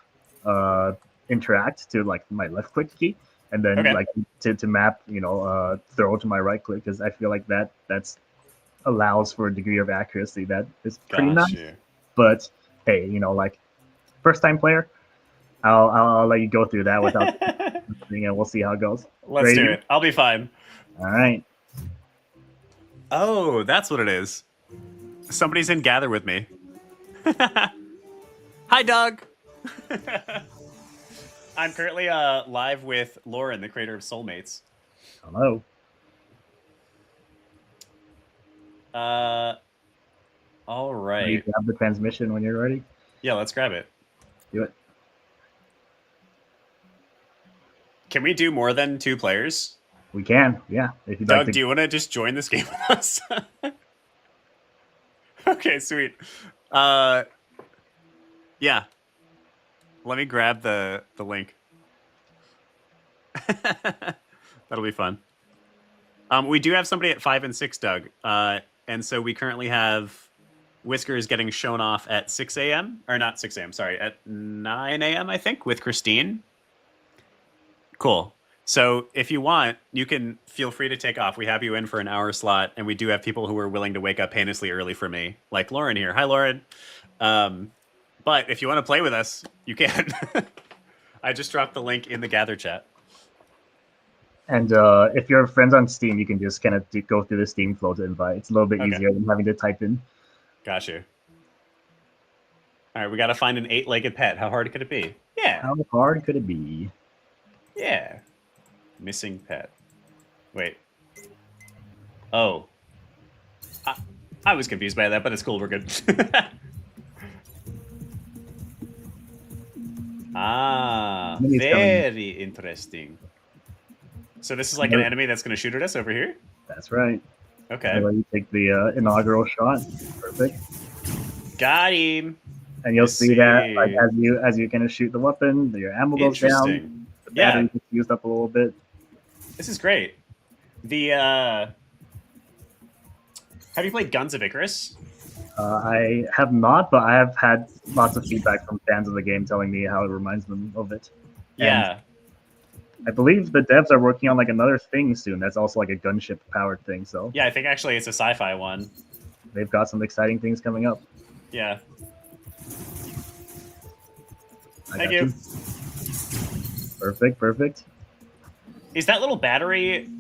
interact to like my left click key, and then like to map throw to my right click, because I feel like that's allows for a degree of accuracy that is pretty nice. but hey, like first time player, I'll let you go through that without and we'll see how it goes. Let's do it. I'll be fine. All right. Oh, that's what it is. Somebody's in Gather with me. Hi, Doug. I'm currently live with Lauren, the creator of Soulmates. Hello. All right. You grab the transmission when you're ready. Yeah, let's grab it. Do it. Can we do more than 2 players? We can, yeah. If you'd Doug, like to... do you want to just join this game with us? Okay, sweet. Yeah. Let me grab the link. That'll be fun. We do have somebody at 5 and 6, Doug. And so we currently have Whiskers getting shown off at 6 a.m. Or not 6 a.m., sorry, at 9 a.m., I think, with Christine. Cool. So if you want, you can feel free to take off. We have you in for an hour slot, and we do have people who are willing to wake up heinously early for me, like Lauren here. Hi, Lauren. But if you want to play with us, you can. I just dropped the link in the Gather chat. And if you're friends on Steam, you can just kind of go through the Steam flow to invite. It's a little bit easier than having to type in. Got you. All right, we got to find an 8-legged pet. How hard could it be? Yeah. How hard could it be? Yeah. Missing pet. Wait. Oh. I was confused by that, but it's cool. We're good. Very interesting. So this is like an enemy that's going to shoot at us over here? That's right. Okay. And you take the inaugural shot. Perfect. Got him. And you'll see that like as you kind of shoot the weapon, your ammo goes down. The battery gets used up a little bit. This is great. The have you played Guns of Icarus? I have not, but I have had lots of feedback from fans of the game telling me how it reminds them of it. Yeah. And I believe the devs are working on like another thing soon. That's also like a gunship powered thing. So yeah, I think actually it's a sci-fi one. They've got some exciting things coming up. Yeah. Thank you. Perfect. Is that little battery,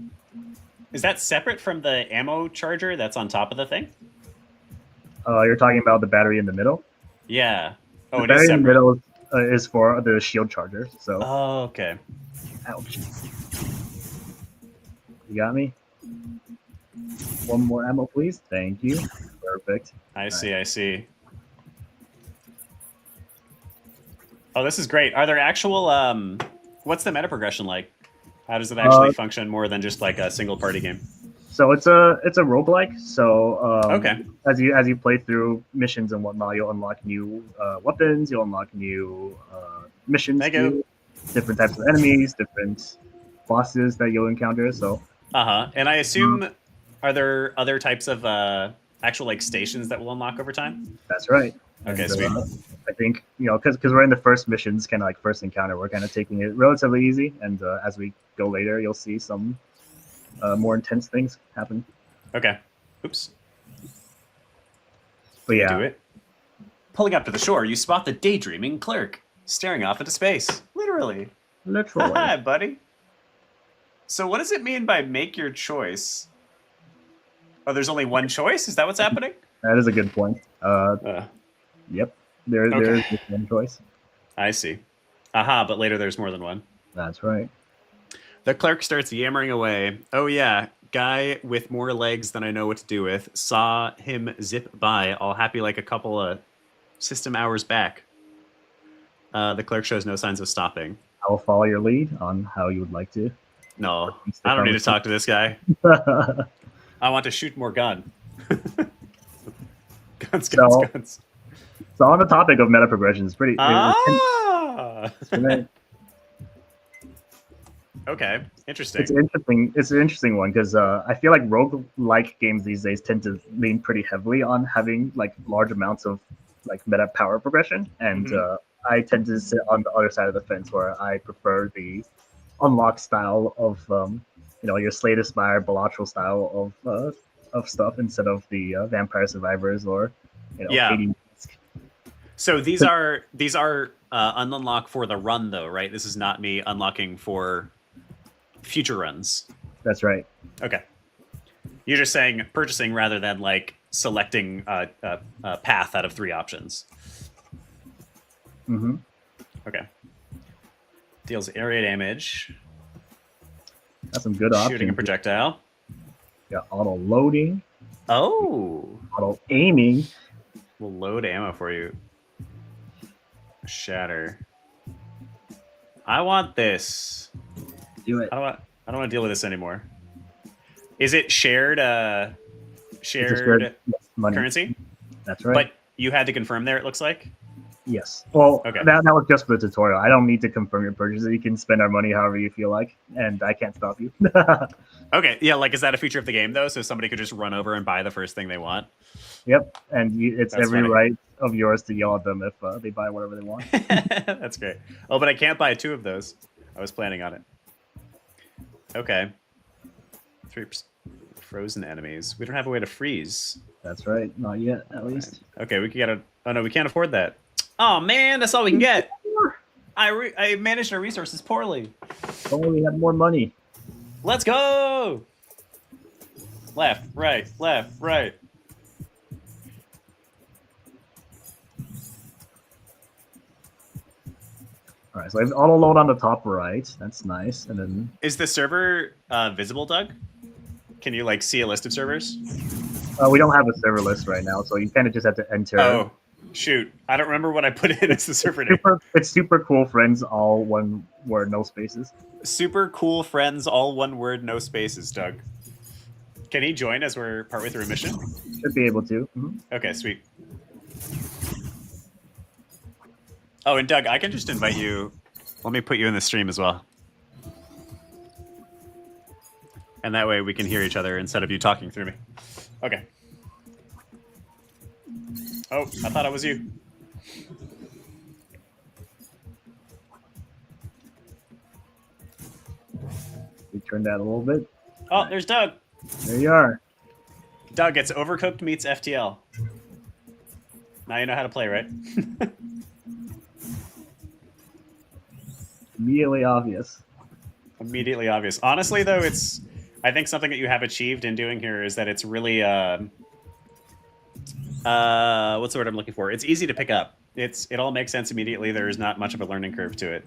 is that separate from the ammo charger that's on top of the thing? You're talking about the battery in the middle? Yeah. Oh, the it battery is in the separate. middle is for the shield charger. So. Oh, okay. Ouch. You got me? One more ammo, please. Thank you. Perfect. I see. Oh, this is great. Are there actual, what's the meta progression like? How does it actually function more than just like a single party game? So it's a roguelike. So okay. As you play through missions and whatnot, you'll unlock new weapons. You'll unlock new missions. Different types of enemies, different bosses that you'll encounter. So. And I assume, are there other types of actual like stations that will unlock over time? That's right. Okay, and, sweet. I think because we're in the first missions, kind of like first encounter, we're kind of taking it relatively easy, and as we go later, you'll see some more intense things happen. Okay. Oops. But yeah. Do it. Pulling up to the shore, you spot the daydreaming clerk staring off into space. Literally. Hi, buddy. So what does it mean by make your choice? Oh, there's only one choice? Is that what's happening? That is a good point. Yep. There is just one choice. I see. But later there's more than one. That's right. The clerk starts yammering away. Oh yeah, guy with more legs than I know what to do with. Saw him zip by, all happy like a couple of system hours back. The clerk shows no signs of stopping. I will follow your lead on how you would like to. No, I don't need to talk to this guy. I want to shoot more gun. Guns. So on the topic of meta progression, it's pretty. Okay, interesting. It's an interesting one because I feel like roguelike games these days tend to lean pretty heavily on having like large amounts of like meta power progression, and I tend to sit on the other side of the fence where I prefer the unlock style of your Slay the Spire, Balatral style of stuff instead of the Vampire Survivors or 80. So these are unlock for the run though, right? This is not me unlocking for future runs. That's right. Okay. You're just saying purchasing rather than like selecting a path out of 3 options. Mm-hmm. Okay. Deals area damage. That's some good options. Shooting a projectile. Yeah, auto loading. Oh. Auto aiming. We'll load ammo for you. Shatter. I want this. Do it. I don't want to deal with this anymore. Is it shared money. currency? That's right. But you had to confirm there, it looks like? Yes. Well, okay. that was just for the tutorial. I don't need to confirm your purchase. You can spend our money however you feel like, and I can't stop you. Okay, yeah, like, is that a feature of the game, though? So somebody could just run over and buy the first thing they want? Yep, and it's That's every funny. right of yours to yell at them if they buy whatever they want. That's great. Oh, but I can't buy 2 of those. I was planning on it. Okay. 3% frozen enemies. We don't have a way to freeze. That's right. Not yet, at least. Okay, we can get a... Oh, no, we can't afford that. Oh, man, that's all we can get. I managed our resources poorly. If only we had more money. Let's go! Left, right, left, right. All right, so I have auto load on the top right. That's nice. And then Is the server visible, Doug? Can you like see a list of servers? we don't have a server list right now, so you kind of just have to enter. Oh, shoot! I don't remember what I put in as the server name. It's super cool friends, all one word, no spaces. Super cool friends, all one word, no spaces. Doug, can he join as we're partway through a mission? Should be able to. Okay, sweet. Oh, and Doug, I can just invite you. Let me put you in the stream as well. And that way we can hear each other instead of you talking through me. Okay. Oh, I thought it was you. We turned that a little bit. Oh, there's Doug. There you are. Doug, it's Overcooked meets FTL. Now you know how to play, right? Immediately obvious. Immediately obvious. Honestly, though, it's... I think something that you have achieved in doing here is that it's really... what's the word I'm looking for? It's easy to pick up. It all makes sense immediately. There is not much of a learning curve to it.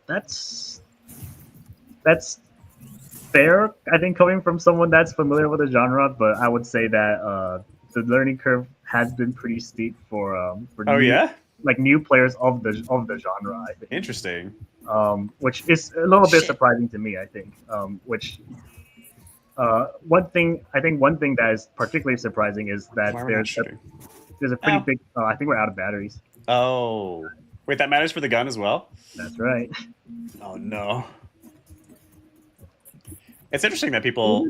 That's fair, I think, coming from someone that's familiar with the genre, but I would say that the learning curve has been pretty steep for new players of the genre, I think. Interesting. Which is a little bit surprising to me, I think. One thing that is particularly surprising is that there's a pretty big. I think we're out of batteries. Oh, wait, that matters for the gun as well? That's right. Oh no. It's interesting that people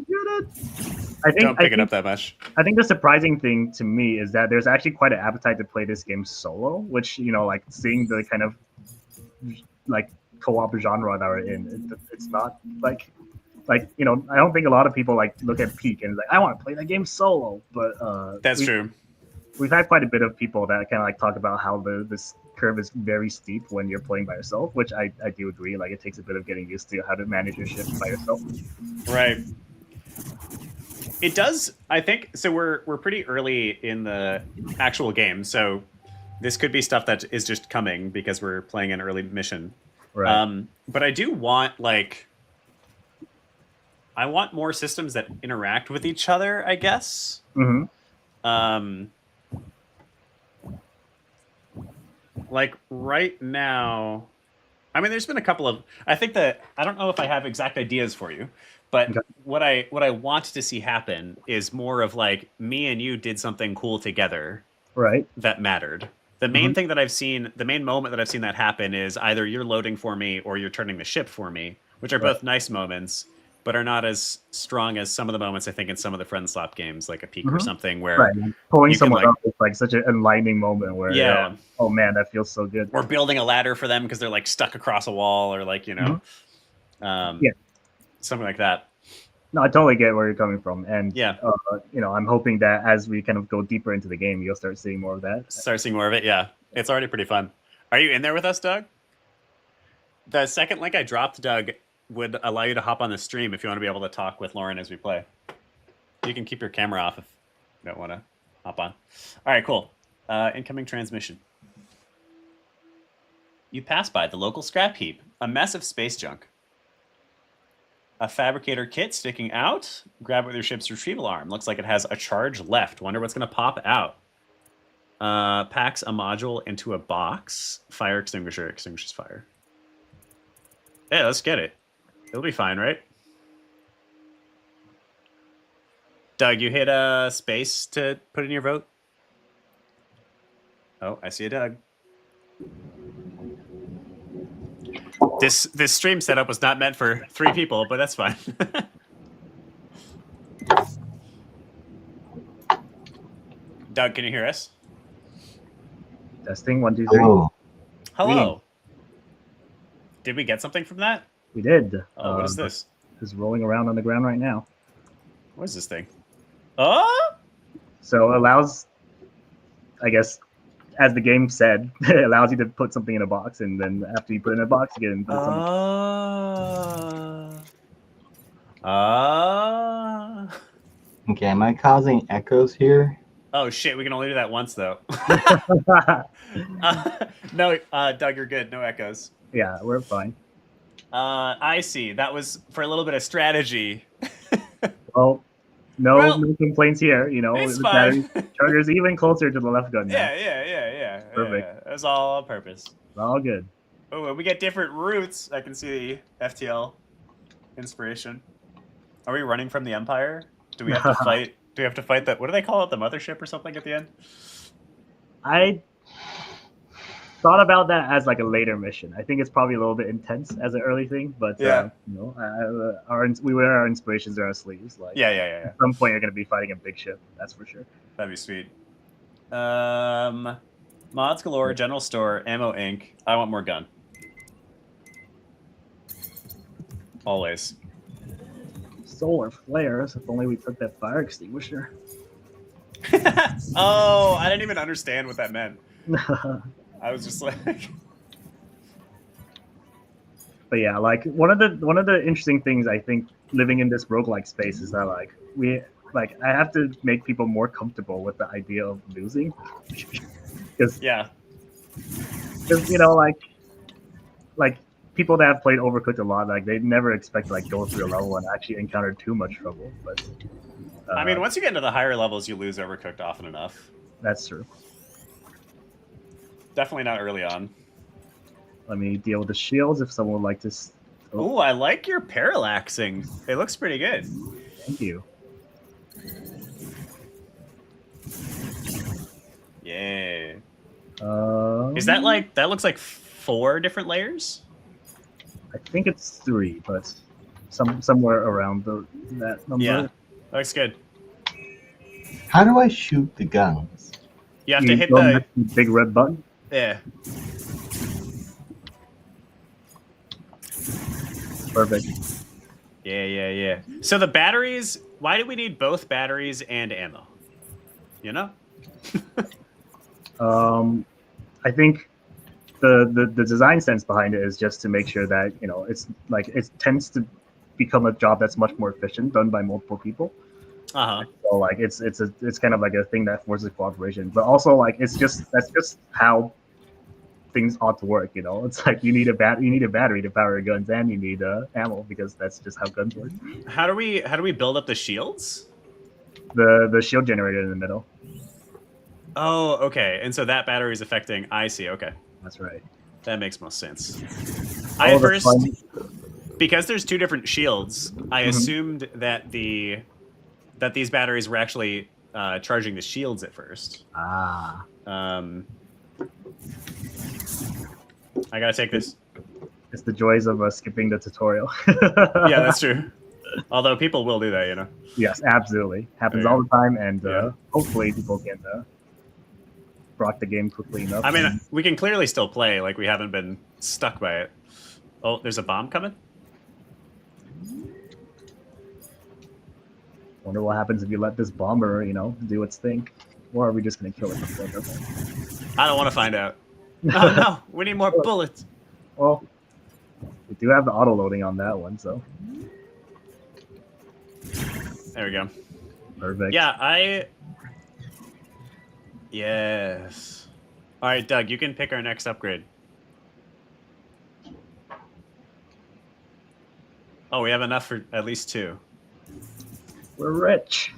don't pick it up that much. I think the surprising thing to me is that there's actually quite an appetite to play this game solo, which, like seeing the kind of like co-op genre that we're in, it's not like I don't think a lot of people like look at Peak and like, I want to play that game solo, but that's true. We've had quite a bit of people that kind of like talk about how this curve is very steep when you're playing by yourself, which I do agree. Like, it takes a bit of getting used to how to manage your shift by yourself. Right. It does, I think. So we're pretty early in the actual game, so this could be stuff that is just coming because we're playing an early mission. Right. But I do want I want more systems that interact with each other, I guess. Mm-hmm. Like right now, I mean, there's been a couple of. I think that I don't know if I have exact ideas for you, but what I want to see happen is more of like me and you did something cool together, right? That mattered. The main thing that I've seen, the main moment that I've seen that happen is either you're loading for me or you're turning the ship for me, which are both nice moments, but are not as strong as some of the moments I think in some of the friend slap games, like a Peak or something, where pulling someone up is like such an enlightening moment where oh man, that feels so good. Or building a ladder for them because they're like stuck across a wall, or like something like that. No, I totally get where you're coming from, and Yeah. I'm hoping that as we kind of go deeper into the game, you'll start seeing more of that. Start seeing more of it. Yeah, it's already pretty fun. Are you in there with us, Doug? The second link I dropped, Doug, would allow you to hop on the stream if you want to be able to talk with Lauren as we play. You can keep your camera off if you don't want to hop on. All right, cool. Incoming transmission. You pass by the local scrap heap, a mess of space junk. A fabricator kit sticking out. Grab it with your ship's retrieval arm. Looks like it has a charge left. Wonder what's going to pop out. Packs a module into a box. Fire extinguisher. Extinguishes fire. Yeah, let's get it. It'll be fine, right? Doug, you hit space to put in your vote? Oh, I see a Doug. This stream setup was not meant for 3 people, but that's fine. Doug, can you hear us? Testing 1, 2, 3. Hello. Did we get something from that? We did. Oh, what is this? It's rolling around on the ground right now. What is this thing? Oh! So it allows, I guess, as the game said, it allows you to put something in a box, and then after you put it in a box, you get into something. Okay, am I causing echoes here? Oh shit, we can only do that once though. No, Doug, you're good. No echoes. Yeah, we're fine. I see. That was for a little bit of strategy. Well, no complaints here. It's the fine. charger's even closer to the left gun now. Yeah. Perfect. Yeah. That was all on purpose. All good. Oh, and we get different routes. I can see the FTL inspiration. Are we running from the Empire? Do we have to fight? Do we have to fight that? What do they call it? The mothership or something at the end? I thought about that as like a later mission. I think it's probably a little bit intense as an early thing, but our inspirations are our sleeves. Like, Yeah. At some point, you're going to be fighting a big ship. That's for sure. That'd be sweet. Mods galore, general store, ammo inc. I want more gun. Always. Solar flares. If only we took that fire extinguisher. Oh, I didn't even understand what that meant. I was just like. But yeah, like one of the interesting things I think living in this roguelike space is that I have to make people more comfortable with the idea of losing. Because like people that have played Overcooked a lot, like they never expect to go through a level and actually encounter too much trouble. But I mean, once you get into the higher levels, you lose Overcooked often enough. That's true. Definitely not early on. Let me deal with the shields if someone would like to. Oh, I like your parallaxing. It looks pretty good. Thank you. Yeah. Is that that looks like 4 different layers? I think it's 3, but somewhere around that number. Yeah, looks good. How do I shoot the guns? You have to hit the big red button. Yeah. Perfect. Yeah. So the batteries, why do we need both batteries and ammo? You know? I think the design sense behind it is just to make sure that it's it tends to become a job that's much more efficient, done by multiple people. So it's kind of like a thing that forces cooperation, but also that's just how things ought to work. It's like you need a battery to power your guns, and you need ammo because that's just how guns work. How do we build up the shields? The shield generator in the middle. Oh, okay. And so that battery is affecting. I see. Okay, that's right. That makes most sense. Because there's 2 different shields, I assumed that these batteries were actually charging the shields at first. Ah. I gotta take this. It's the joys of skipping the tutorial. Yeah, that's true. Although people will do that, Yes, absolutely. Happens all the time, and hopefully people can rock the game quickly enough. I mean, we can clearly still play, we haven't been stuck by it. Oh, there's a bomb coming? Wonder what happens if you let this bomber, do its thing. Or are we just going to kill it before it does? I don't want to find out. Oh no, we need more bullets. Well, we do have the auto loading on that one, so. There we go. Perfect. Yeah, Yes. All right, Doug, you can pick our next upgrade. Oh, we have enough for at least 2. We're rich.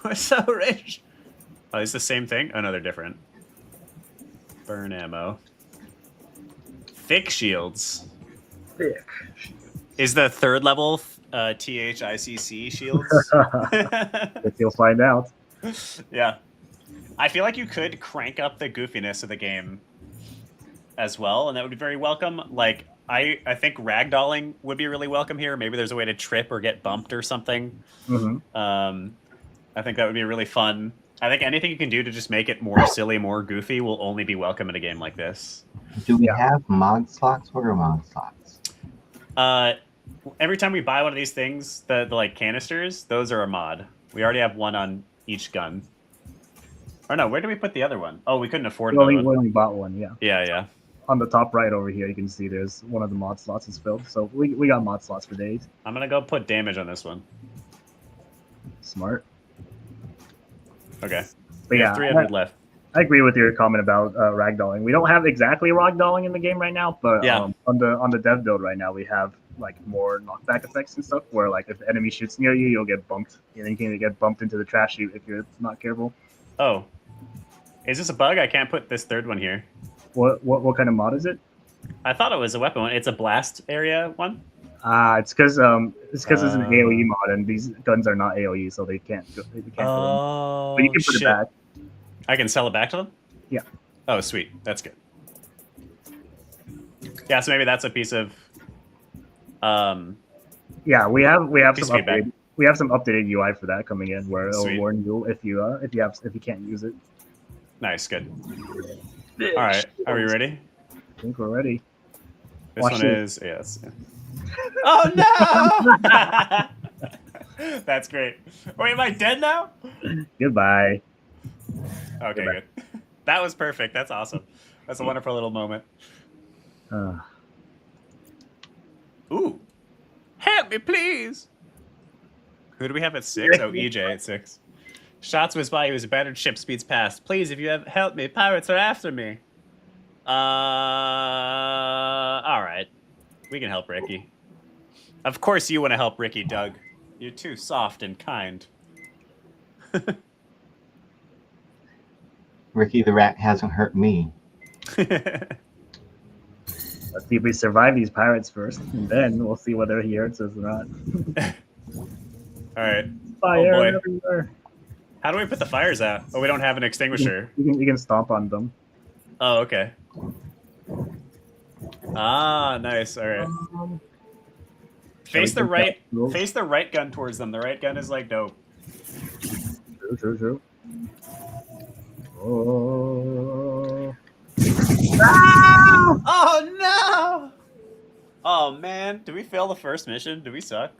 We're so rich. Oh, it's the same thing? Oh, no, they're different. Burn ammo. Thick shields. Thick. Is the 3rd level THICC shields? Guess you'll find out. Yeah. I feel like you could crank up the goofiness of the game as well, and that would be very welcome. Like, I think ragdolling would be really welcome here. Maybe there's a way to trip or get bumped or something. Mm-hmm. I think that would be really fun. I think anything you can do to just make it more silly, more goofy will only be welcome in a game like this. Do we have mod slots? What are mod slots? Every time we buy one of these things, the like canisters, those are a mod. We already have one on each gun. Or no, where did we put the other one? Oh, we couldn't afford We one. only bought one, yeah. Yeah. On the top right over here, you can see there's one of the mod slots is filled. So we got mod slots for days. I'm going to go put damage on this one. Smart. Okay. But We have 300 left. I agree with your comment about ragdolling. We don't have exactly ragdolling in the game right now, but Yeah. on the dev build right now, we have like more knockback effects and stuff where like if the enemy shoots near you, you'll get bumped. And you can get bumped into the trash chute if you're not careful. Oh. Is this a bug? I can't put this 3rd one here. What kind of mod is it? I thought it was a weapon one. It's a blast area one? It's because it's an AoE mod, and these guns are not AoE, so they can't go. Oh, but you can put it back. I can sell it back to them? Yeah. Oh, sweet. That's good. Yeah, so maybe that's a piece of... Yeah, we have piece some of feedback. updated UI for that coming in, where it'll Sweet. warn you if you can't use it. Nice, good. All right, are we ready? I think we're ready. This Watch one this. is... Yes. Oh, no! That's great. Wait, am I dead now? Goodbye. Okay, good. That was perfect. That's awesome. That's a wonderful little moment. Ooh. Help me, please! Who do we have at 6? Oh, EJ at 6. Shots whiz by you as a battered ship speeds past. Please, if you have help me, pirates are after me. All right. We can help Ricky. Of course you want to help Ricky, Doug. You're too soft and kind. Ricky the rat hasn't hurt me. Let's see if we survive these pirates first, and then we'll see whether he hurts us or not. All right. Fire Oh, boy. everywhere. How do we put the fires out? Oh, we don't have an extinguisher. You can stomp on them. Oh, okay. Ah, nice. All right. Face the right. Face the right gun towards them. The right gun is like dope. True. Oh. Oh no! Oh man, did we fail the first mission? Did we suck?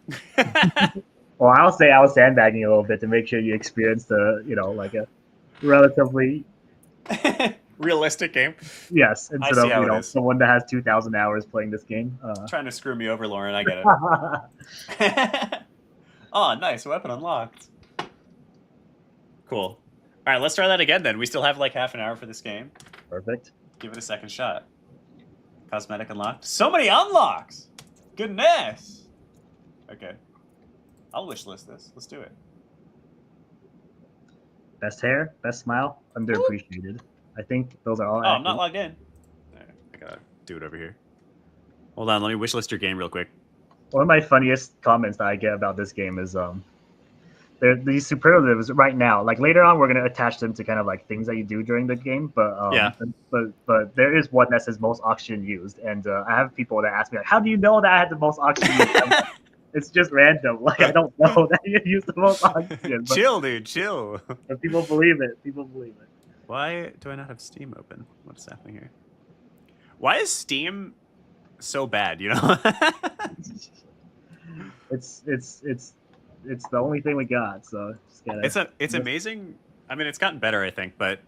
Well, I'll say I was sandbagging a little bit to make sure you experienced like a relatively realistic game. Yes, instead see how it of is. someone that has 2,000 hours playing this game. Trying to screw me over, Lauren. I get it. Oh, nice. Weapon unlocked. Cool. All right, let's try that again then. We still have like half an hour for this game. Perfect. Give it a second shot. Cosmetic unlocked. So many unlocks! Goodness! Okay. I'll wish list this. Let's do it. Best hair, best smile, underappreciated. I think those are all. Oh, I'm not logged in. Right, I gotta do it over here. Hold on, let me wish list your game real quick. One of my funniest comments that I get about this game is there these superlatives right now. Like later on, we're gonna attach them to kind of like things that you do during the game. But Yeah. But there is one that says most oxygen used, and I have people that ask me like, how do you know that I had the most oxygen used? It's just random. Like I don't know that you use the most oxygen. But, Chill, dude, chill. but people believe it. People believe it. Why do I not have Steam open? What's happening here? Why is Steam so bad, you know? It's it's the only thing we got. So just gotta, it's amazing. I mean, it's gotten better, I think, but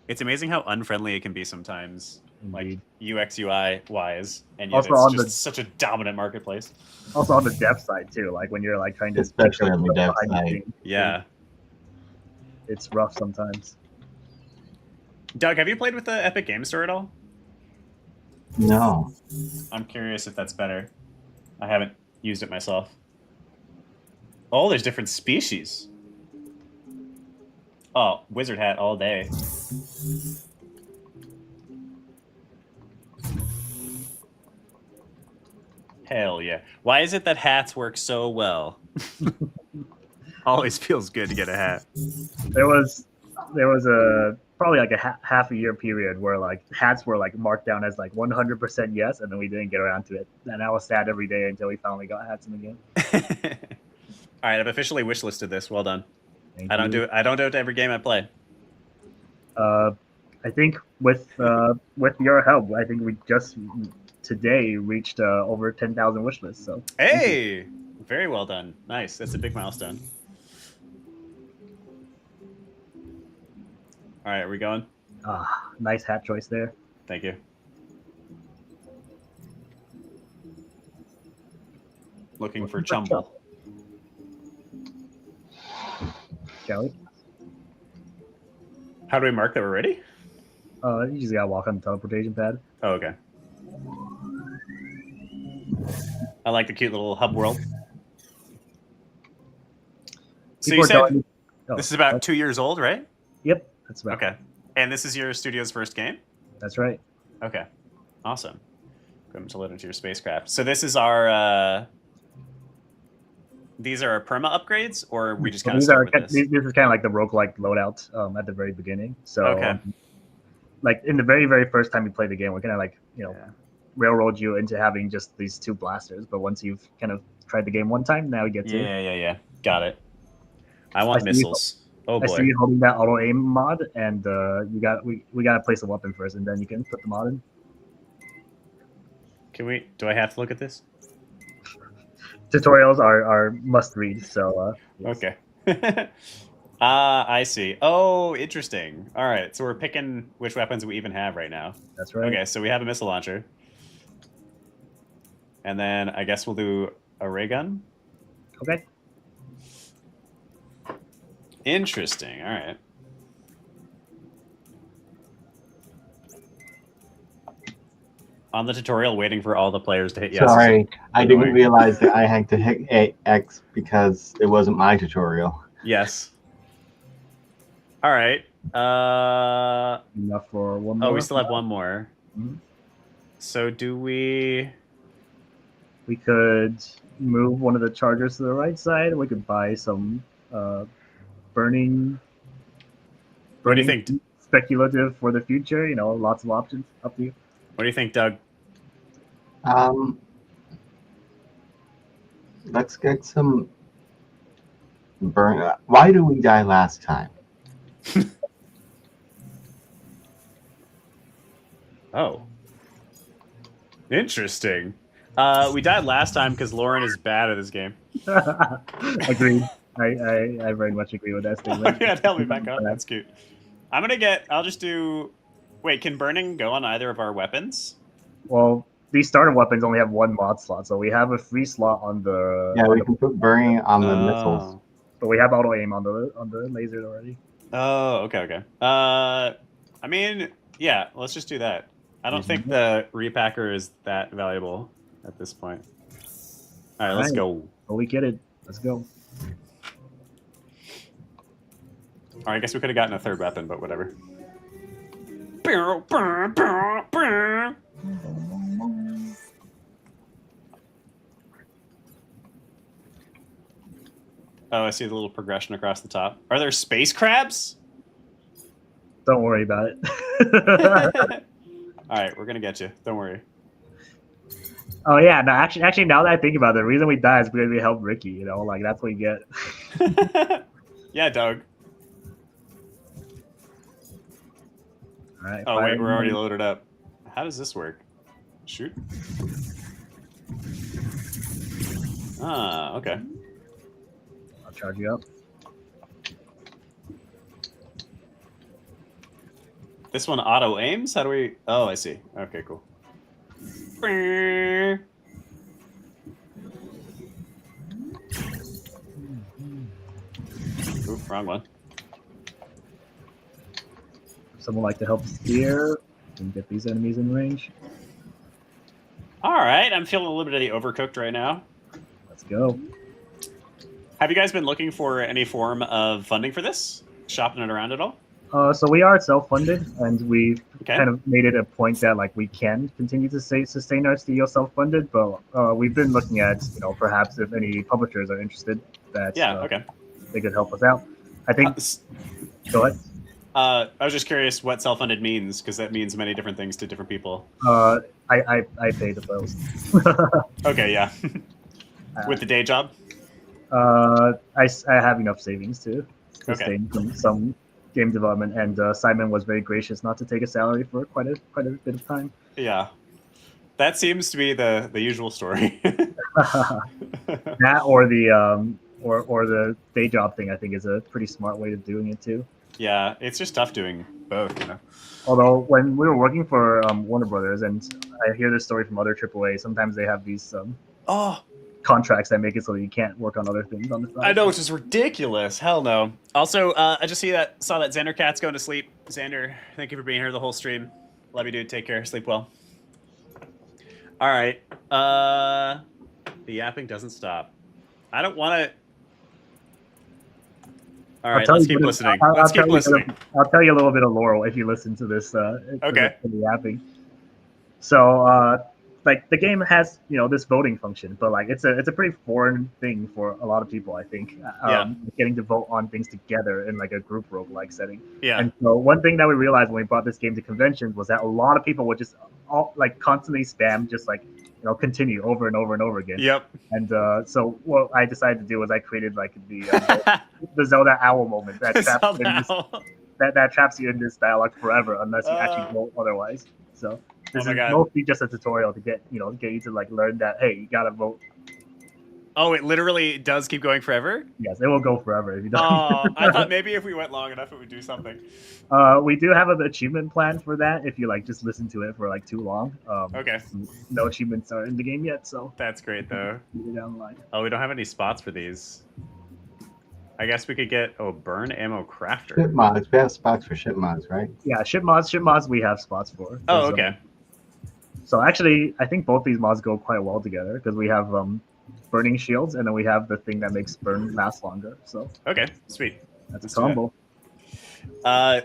it's amazing how unfriendly it can be sometimes, Indeed. like UX UI wise, and yet Also it's on just such a dominant marketplace. Also on the dev side too, like when you're like trying to especially on the dev behind the side. scenes, Yeah. it's rough sometimes. Doug, have you played with the Epic Game Store at all? No. I'm curious if that's better. I haven't used it myself. Oh, there's different species. Oh, wizard hat all day. Hell yeah. Why is it that hats work so well? Always feels good to get a hat. There was a probably like a half a year period where like hats were like marked down as like 100% yes, and then we didn't get around to it. And I was sad every day until we finally got hats in the game. All right, I've officially wishlisted this. Well done. I don't you. do it to every game I play. I think with your help, I think we just today reached over 10,000 wish lists. So hey, very well done. Nice. That's a big milestone. All right, are we going? Nice hat choice there. Thank you. Looking for Chumble. Shall we? How do we mark that we're ready? You just gotta walk on the teleportation pad. Oh, okay. I like the cute little hub world. So you said this is about 2 years old, right? Yep, that's right. Okay. And this is your studio's first game? That's right. Okay. Awesome. Going to load into your spacecraft. So this is our these are our perma upgrades, or we just kind of start with this? This is kind of like the roguelike loadout at the very beginning. So okay. Like in the very, very first time you play the game, we're kind of like, railroad you into having just these two blasters. But once you've kind of tried the game one time, now you get to. Yeah. Got it. I want missiles. Oh boy. I see you holding that auto aim mod, and we gotta place a weapon first, and then you can put the mod in. Can we? Do I have to look at this? Tutorials are must read. So. Yes. Okay. I see. Oh, interesting. All right, so we're picking which weapons we even have right now. That's right. Okay, so we have a missile launcher, and then I guess we'll do a ray gun. Okay. Interesting. All right. On the tutorial, waiting for all the players to hit yes. Sorry, I didn't realize that I had to hit X because it wasn't my tutorial. Yes. All right. Enough for one more. Oh, we still have one more. Mm-hmm. So do we... We could move one of the chargers to the right side. We could buy some burning... What do you think? Speculative for the future. Lots of options. Up to you. What do you think, Doug? Let's get some burn. Why did we die last time? Oh. Interesting. We died last time because Lauren is bad at this game. Agreed. I very much agree with that statement. Yeah, help me back up. That's cute. I'll just do... Wait, can burning go on either of our weapons? Well, these starter weapons only have one mod slot, so we have a free slot on the... Yeah, we can put burning on the missiles. But we have auto aim on the lasers already. Oh, okay. I mean, yeah, let's just do that. I don't think the repacker is that valuable at this point. All right, let's go. Well, we get it. Let's go. All right, I guess we could have gotten a third weapon, but whatever. Oh, I see the little progression across the top. Are there space crabs? Don't worry about it. All right, we're gonna get you. Don't worry. Oh yeah, no. Actually, now that I think about it, the reason we died is because we helped Ricky. Like that's what you get. Yeah, Doug. All right. Oh wait, we're already loaded up. How does this work? Shoot. Ah, okay. charge you up. This one auto aims? How do we... Oh, I see. Okay, cool. Oof, wrong one. Someone like to help steer and get these enemies in range. All right, I'm feeling a little bit of the Overcooked right now. Let's go. Have you guys been looking for any form of funding for this? Shopping it around at all? So we are self-funded, and we've kind of made it a point that like we can continue to sustain our studio self-funded. But we've been looking at perhaps if any publishers are interested, that they could help us out. I think. Go ahead. I was just curious what self-funded means, because that means many different things to different people. I pay the bills. Okay, yeah. With the day job. I have enough savings to sustain some game development, and Simon was very gracious not to take a salary for quite a bit of time. Yeah, that seems to be the usual story. That or the day job thing, I think, is a pretty smart way of doing it too. Yeah, it's just tough doing both, Although when we were working for Warner Brothers, and I hear this story from other AAA, sometimes they have these contracts that make it so that you can't work on other things on the side. I know, which is ridiculous. Hell no. Also, I just saw that Xander Cat's going to sleep. Xander, thank you for being here the whole stream. Love you, dude. Take care. Sleep well. All right. The yapping doesn't stop. I don't want to... All right, let's keep listening. Let's keep listening. I'll tell you a little bit of Laurel if you listen to this. Okay. To the yapping. So, like the game has this voting function, but like it's a pretty foreign thing for a lot of people, I think. Getting to vote on things together in like a group roguelike setting. Yeah. And so one thing that we realized when we brought this game to conventions was that a lot of people would just constantly spam just like continue over and over and over again. Yep. And so what I decided to do was I created like the Zelda owl moment that traps you in this dialogue forever unless you actually vote otherwise. So this is mostly just a tutorial to get you to like learn that hey, you gotta vote. Oh, it literally does keep going forever? Yes, it will go forever if you don't. Oh, I thought maybe if we went long enough it would do something. We do have an achievement plan for that if you just listen to it for too long. Okay. No achievements are in the game yet, so that's great though. Down the line. Oh, we don't have any spots for these. I guess we could get burn ammo crafter. Ship mods. We have spots for ship mods, right? Yeah, ship mods we have spots for. Oh, okay. So actually, I think both these mods go quite well together because we have burning shields, and then we have the thing that makes burn last longer. So okay, sweet. That's a combo.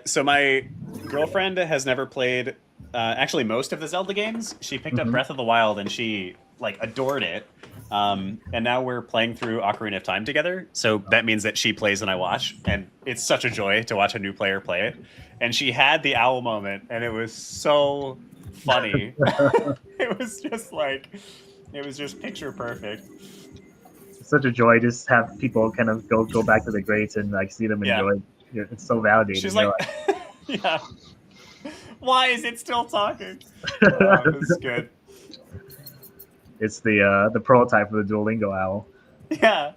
So my girlfriend has never played actually most of the Zelda games. She picked up Breath of the Wild and she adored it. And now we're playing through Ocarina of Time together. So that means that she plays and I watch, and it's such a joy to watch a new player play it. And she had the owl moment, and it was so funny. It was just picture perfect. It's such a joy just have people kind of go back to the greats and see them enjoy it. It's so validating. She's like, yeah. Why is it still talking? It's good. It's the prototype for the Duolingo owl. Yeah.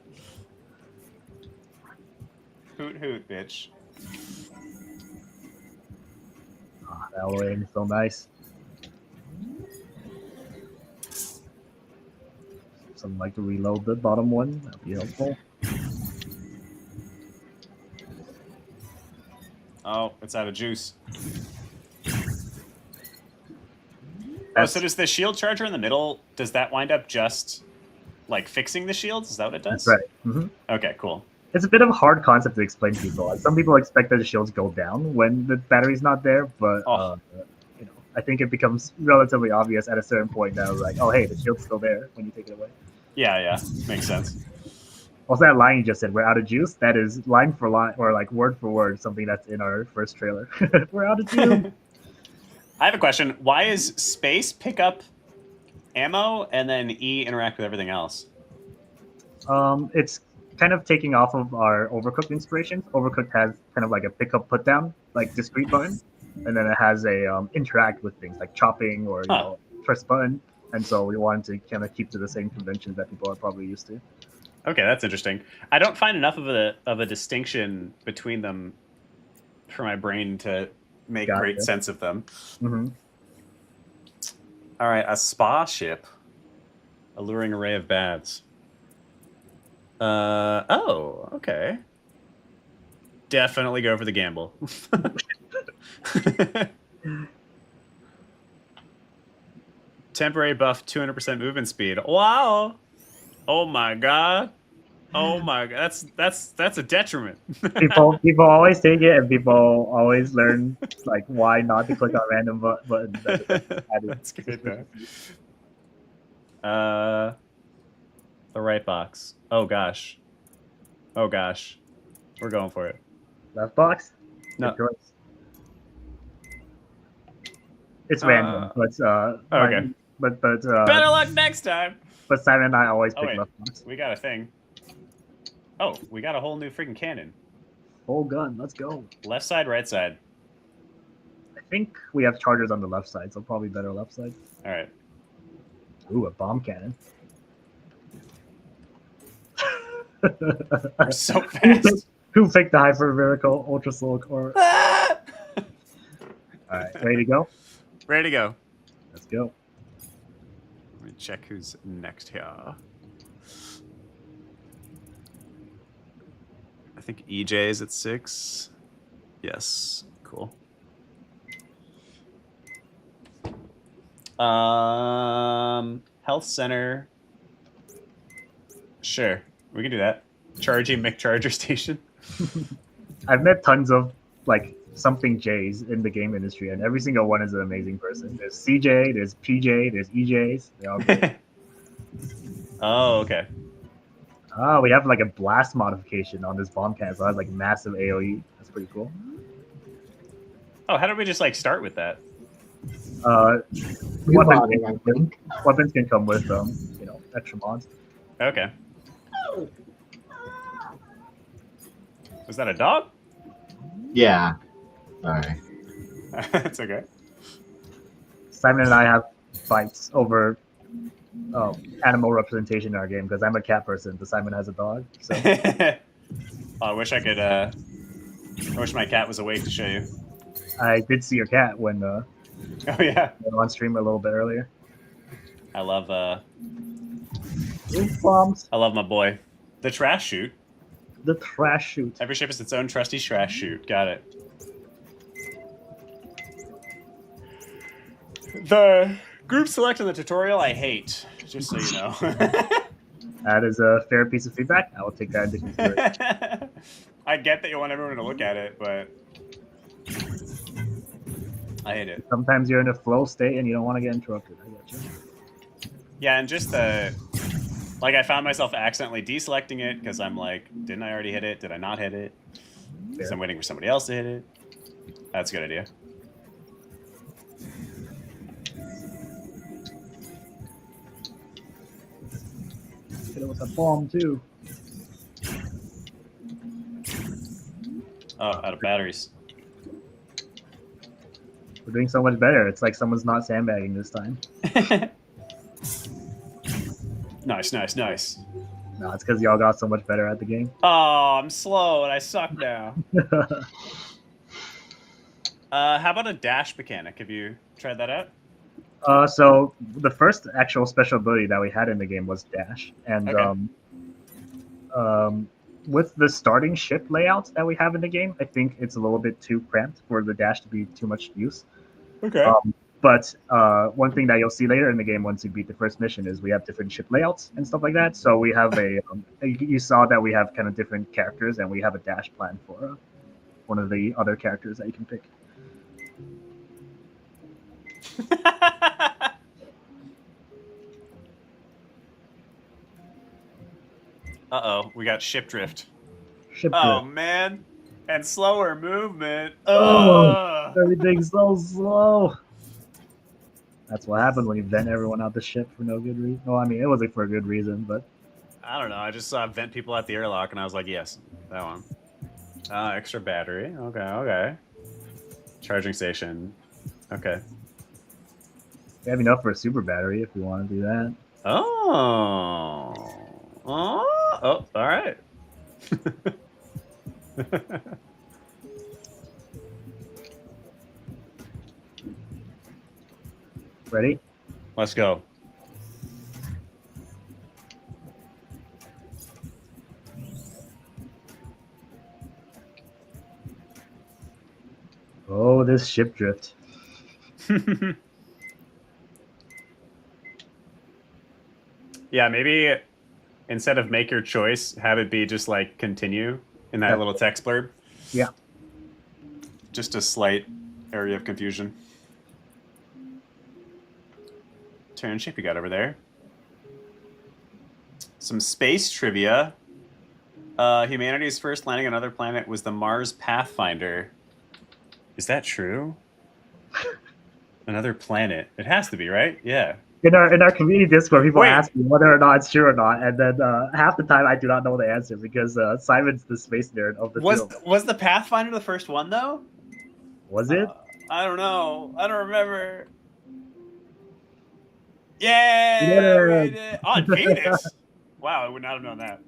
Hoot hoot, bitch. Oh, that owl aim is so nice. Something like to reload the bottom one. That'd be helpful. Oh, it's out of juice. Oh, so does the shield charger in the middle, does that wind up just fixing the shields? Is that what it does? That's right. Mm-hmm. Okay, cool. It's a bit of a hard concept to explain to people. Some people expect that the shields go down when the battery's not there, but I think it becomes relatively obvious at a certain point that oh hey, the shield's still there when you take it away. Yeah, makes sense. Also, that line you just said, we're out of juice, that is line for line, or word for word, something that's in our first trailer. We're out of juice. I have a question. Why is space pick up ammo and then E interact with everything else? It's kind of taking off of our Overcooked inspirations. Overcooked has kind of a pick up put down, discrete button, and then it has a interact with things like chopping or press button. And so we wanted to kind of keep to the same conventions that people are probably used to. Okay, that's interesting. I don't find enough of a distinction between them for my brain to make great sense of them. Mm-hmm. All right, a spa ship. Alluring array of baths. Oh, okay. Definitely go for the gamble. Temporary buff, 200% movement speed. Wow. Oh my god. Oh my god. That's a detriment. people always take it, and people always learn like why not to click on random buttons. That's good though. The right box. Oh gosh. Oh gosh. We're going for it. Left box? No. Good choice. It's random, but okay. But better luck next time. But Simon and I always pick wait. left box. We got a thing. Oh, we got a whole new freaking cannon. Full gun, let's go. Left side, right side. I think we have chargers on the left side, so probably better left side. All right. Ooh, a bomb cannon. We're so fast. Who picked the hyperbarical ultra slow core? All right, ready to go? Ready to go. Let's go. Let me check who's next here. I think EJ is at 6. Yes, cool. Health center. Sure, we can do that. Charging McCharger station. I've met tons of like something J's in the game industry, and every single one is an amazing person. There's CJ, there's PJ, there's EJs. They all great. Oh, okay. Oh, we have like a blast modification on this bomb cannon, so it has like massive AoE. That's pretty cool. Oh, how did we just like start with that? Weapons can come with extra mods. Okay. Was that a dog? Yeah. Sorry. That's okay. Simon and I have fights over animal representation in our game because I'm a cat person, but Simon has a dog. So I wish I could. I wish my cat was awake to show you. I did see your cat when oh yeah, on stream a little bit earlier. I love bombs. I love my boy. The trash chute. The trash chute. Every ship is its own trusty trash chute. Got it. The group select in the tutorial I hate, just so you know. That is a fair piece of feedback. I will take that into consideration. I get that you want everyone to look at it, but I hate it. Sometimes you're in a flow state and you don't want to get interrupted. I got you. Yeah, and just I found myself accidentally deselecting it because I'm like, didn't I already hit it? Did I not hit it? Because I'm waiting for somebody else to hit it. That's a good idea. Hit it with a bomb too. Oh, out of batteries. We're doing so much better. It's like someone's not sandbagging this time. Nice, nice, nice. No, it's because y'all got so much better at the game. Oh, I'm slow and I suck now. How about a dash mechanic? Have you tried that out? So the first actual special ability that we had in the game was dash, and with the starting ship layout that we have in the game, I think it's a little bit too cramped for the dash to be too much use. Okay. But one thing that you'll see later in the game once you beat the first mission is we have different ship layouts and stuff like that. So we have you saw that we have kind of different characters, and we have a dash plan for one of the other characters that you can pick. Uh-oh, we got ship drift. Ship oh, drift. man. And slower movement. Everything's so slow. That's what happened when you vent everyone out the ship for no good reason. Well, I mean, it wasn't for a good reason, but... I don't know. I just saw vent people at the airlock, and I was like, yes, that one. Extra battery. Okay, okay. Charging station. Okay. We have enough for a super battery if we want to do that. Oh. Oh, all right. Ready? Let's go. Oh, this ship drift. Yeah, maybe instead of make your choice, have it be just like continue in that little text blurb. Yeah. Just a slight area of confusion. Turn ship you got over there. Some space trivia. Humanity's first landing on another planet was the Mars Pathfinder. Is that true? Another planet. It has to be, right? Yeah. In our community Discord, people ask me whether or not it's true or not, and then half the time I do not know the answer because Simon's the space nerd of the two. Was the Pathfinder the first one though? Was it? I don't know. I don't remember. Yeah. On Venus. Wow, I would not have known that.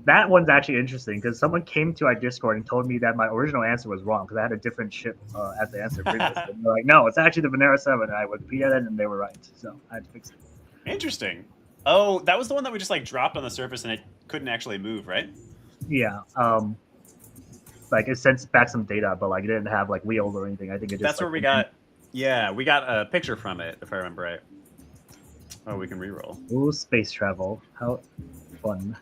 That one's actually interesting because someone came to our Discord and told me that my original answer was wrong because I had a different ship as the answer previously. And they're like, no, it's actually the Venera 7. And I repeated it and they were right. So I had to fix it. Interesting. Oh, that was the one that we just like dropped on the surface and it couldn't actually move, right? Yeah. Like it sends back some data, but like it didn't have like wheels or anything. I think it just That's where we got. Yeah, we got a picture from it, if I remember right. Oh, we can reroll. Ooh, space travel. How fun.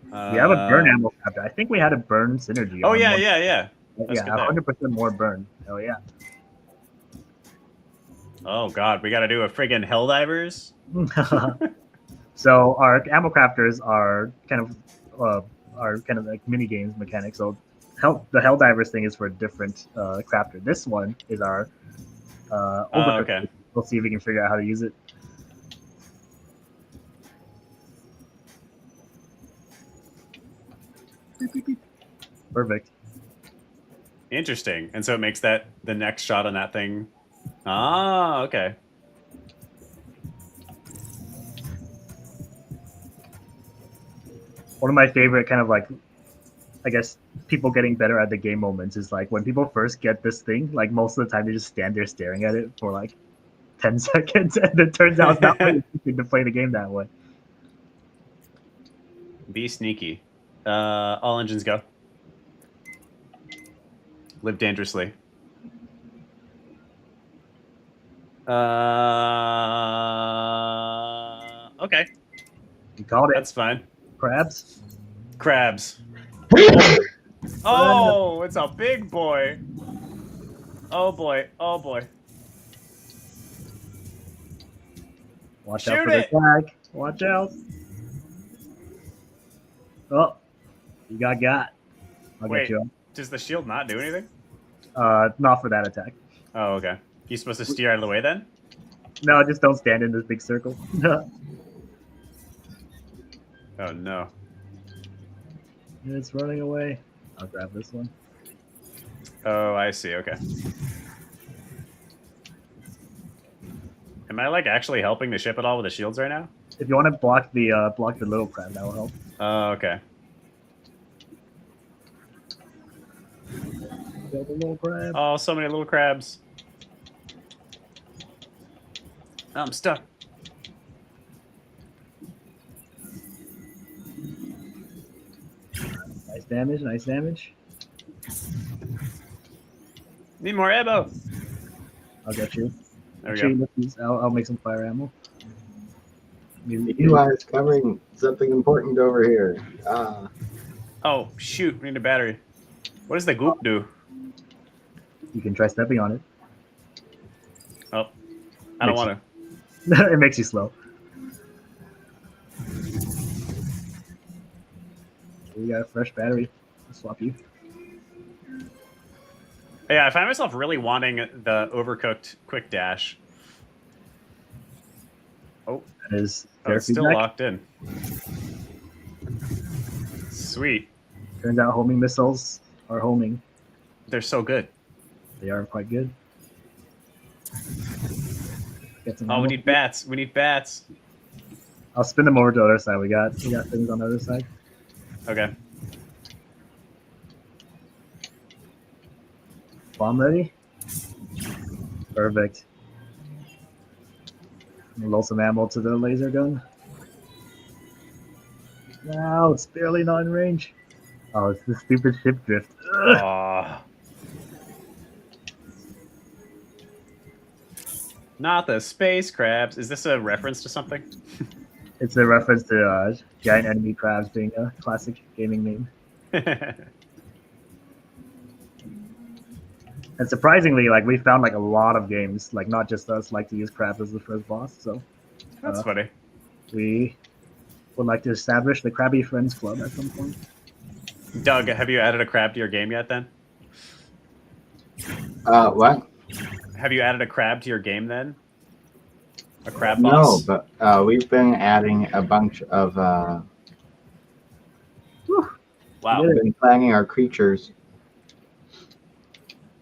We have a burn ammo capture. I think we had a burn synergy. Oh, yeah. That's yeah, 100% more burn. Oh, yeah. Oh, God. We got to do a friggin' Helldivers? So our ammo crafters are kind of like mini games mechanics. So the Helldivers thing is for a different crafter. This one is our overcooked. Okay. We'll see if we can figure out how to use it. Perfect. Interesting. And so it makes that the next shot on that thing. Ah, okay. One of my favorite kind of like, I guess, people getting better at the game moments is like when people first get this thing, like most of the time they just stand there staring at it for like 10 seconds and it turns out it's not really interesting to play the game that way. Be sneaky. All engines go. Live dangerously. Okay. You called it. That's fine. Crabs? Crabs. Oh, it's a big boy. Oh boy. Oh boy. Watch out for the flag. Watch out. Oh, you got. I'll Wait, get you up. Does the shield not do anything? Not for that attack. Oh, okay. You supposed to steer out of the way then? No, just don't stand in this big circle. Oh no. It's running away. I'll grab this one. Oh, I see. Okay. Am I like actually helping the ship at all with the shields right now? If you want to block the little crab, that will help. Oh, okay. Kill the little crab. Oh, so many little crabs. Oh, I'm stuck. Nice damage, nice damage. Need more ammo. I'll get you. There we go. I'll make some fire ammo. You are discovering something important over here. Oh, shoot. We need a battery. What does the goop do? You can try stepping on it. Oh, I don't want to. It makes you slow. We got a fresh battery. I'll swap you. Yeah, I find myself really wanting the overcooked quick dash. Oh, that is it's still locked in. Sweet. Turns out homing missiles are homing. They're so good. They are quite good. Oh, we need bats. We need bats. I'll spin them over to the other side. We got things on the other side. Okay. Bomb ready? Perfect. Roll some ammo to the laser gun. No, it's barely not in range. Oh, it's the stupid ship drift. Aww. Not the space crabs. Is this a reference to something? It's a reference to giant enemy crabs being a classic gaming meme. And surprisingly, like we found like a lot of games, like not just us, like to use crabs as the first boss. So that's funny. We would like to establish the Krabby Friends Club at some point. Doug, have you added a crab to your game yet? Then. What? Have you added a crab to your game then? A crab boss? No, but we've been adding a bunch of. Wow. We've been planning our creatures.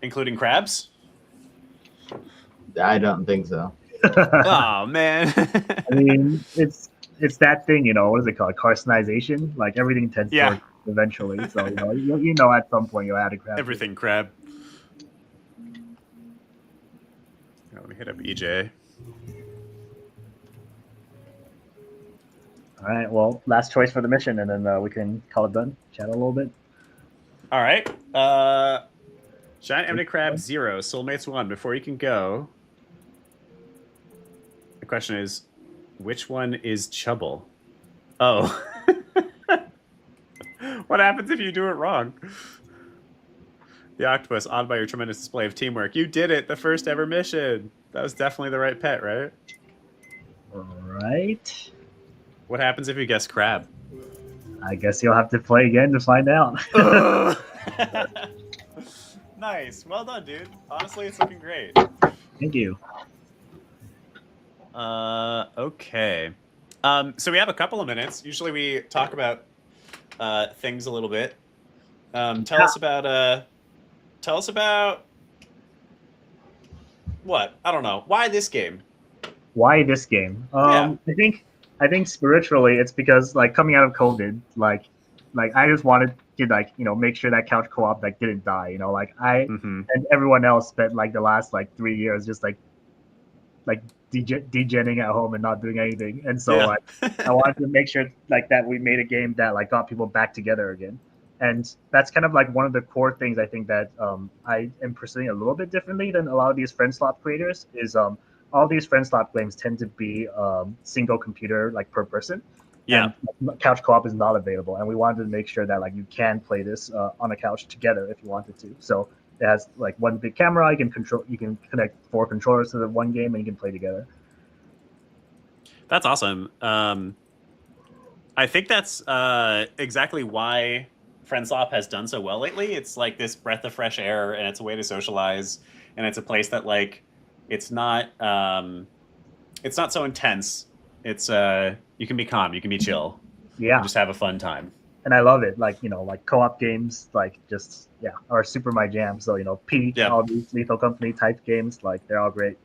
Including crabs? I don't think so. Oh man. I mean, it's that thing, you know. What is it called? Carcinization. Like everything tends to eventually. So you know, at some point you'll add a crab. Everything crab. Let me hit up EJ. All right. Well, last choice for the mission, and then we can call it done. Chat a little bit. All right. Giant Enemy Crab 0, Soulmates 1. Before you can go, the question is, which one is Chubble? Oh. What happens if you do it wrong? The octopus, awed by your tremendous display of teamwork. You did it, the first ever mission. That was definitely the right pet, right? All right. What happens if you guess crab? I guess you'll have to play again to find out. Nice. Well done, dude. Honestly, it's looking great. Thank you. Okay. So we have a couple of minutes. Usually we talk about things a little bit. Tell us about what? I don't know. Why this game? Why this game? I think spiritually it's because like coming out of COVID, like I just wanted to make sure that couch co-op didn't die. And everyone else spent like the last 3 years just degenning at home and not doing anything. And so I wanted to make sure that we made a game that got people back together again. And that's kind of one of the core things I think that I am pursuing a little bit differently than a lot of these friend swap creators is all these friend swap games tend to be single computer per person. Yeah. And couch co-op is not available. And we wanted to make sure that you can play this on a couch together if you wanted to. So it has one big camera, you can connect 4 controllers to the one game and you can play together. That's awesome. I think that's exactly why FriendSwap has done so well lately. It's like this breath of fresh air, and it's a way to socialize, and it's a place that it's not so intense. It's you can be calm, you can be chill. Yeah. You just have a fun time. And I love it. Co-op games are super my jam. So, Peak, all these Lethal Company type games, they're all great.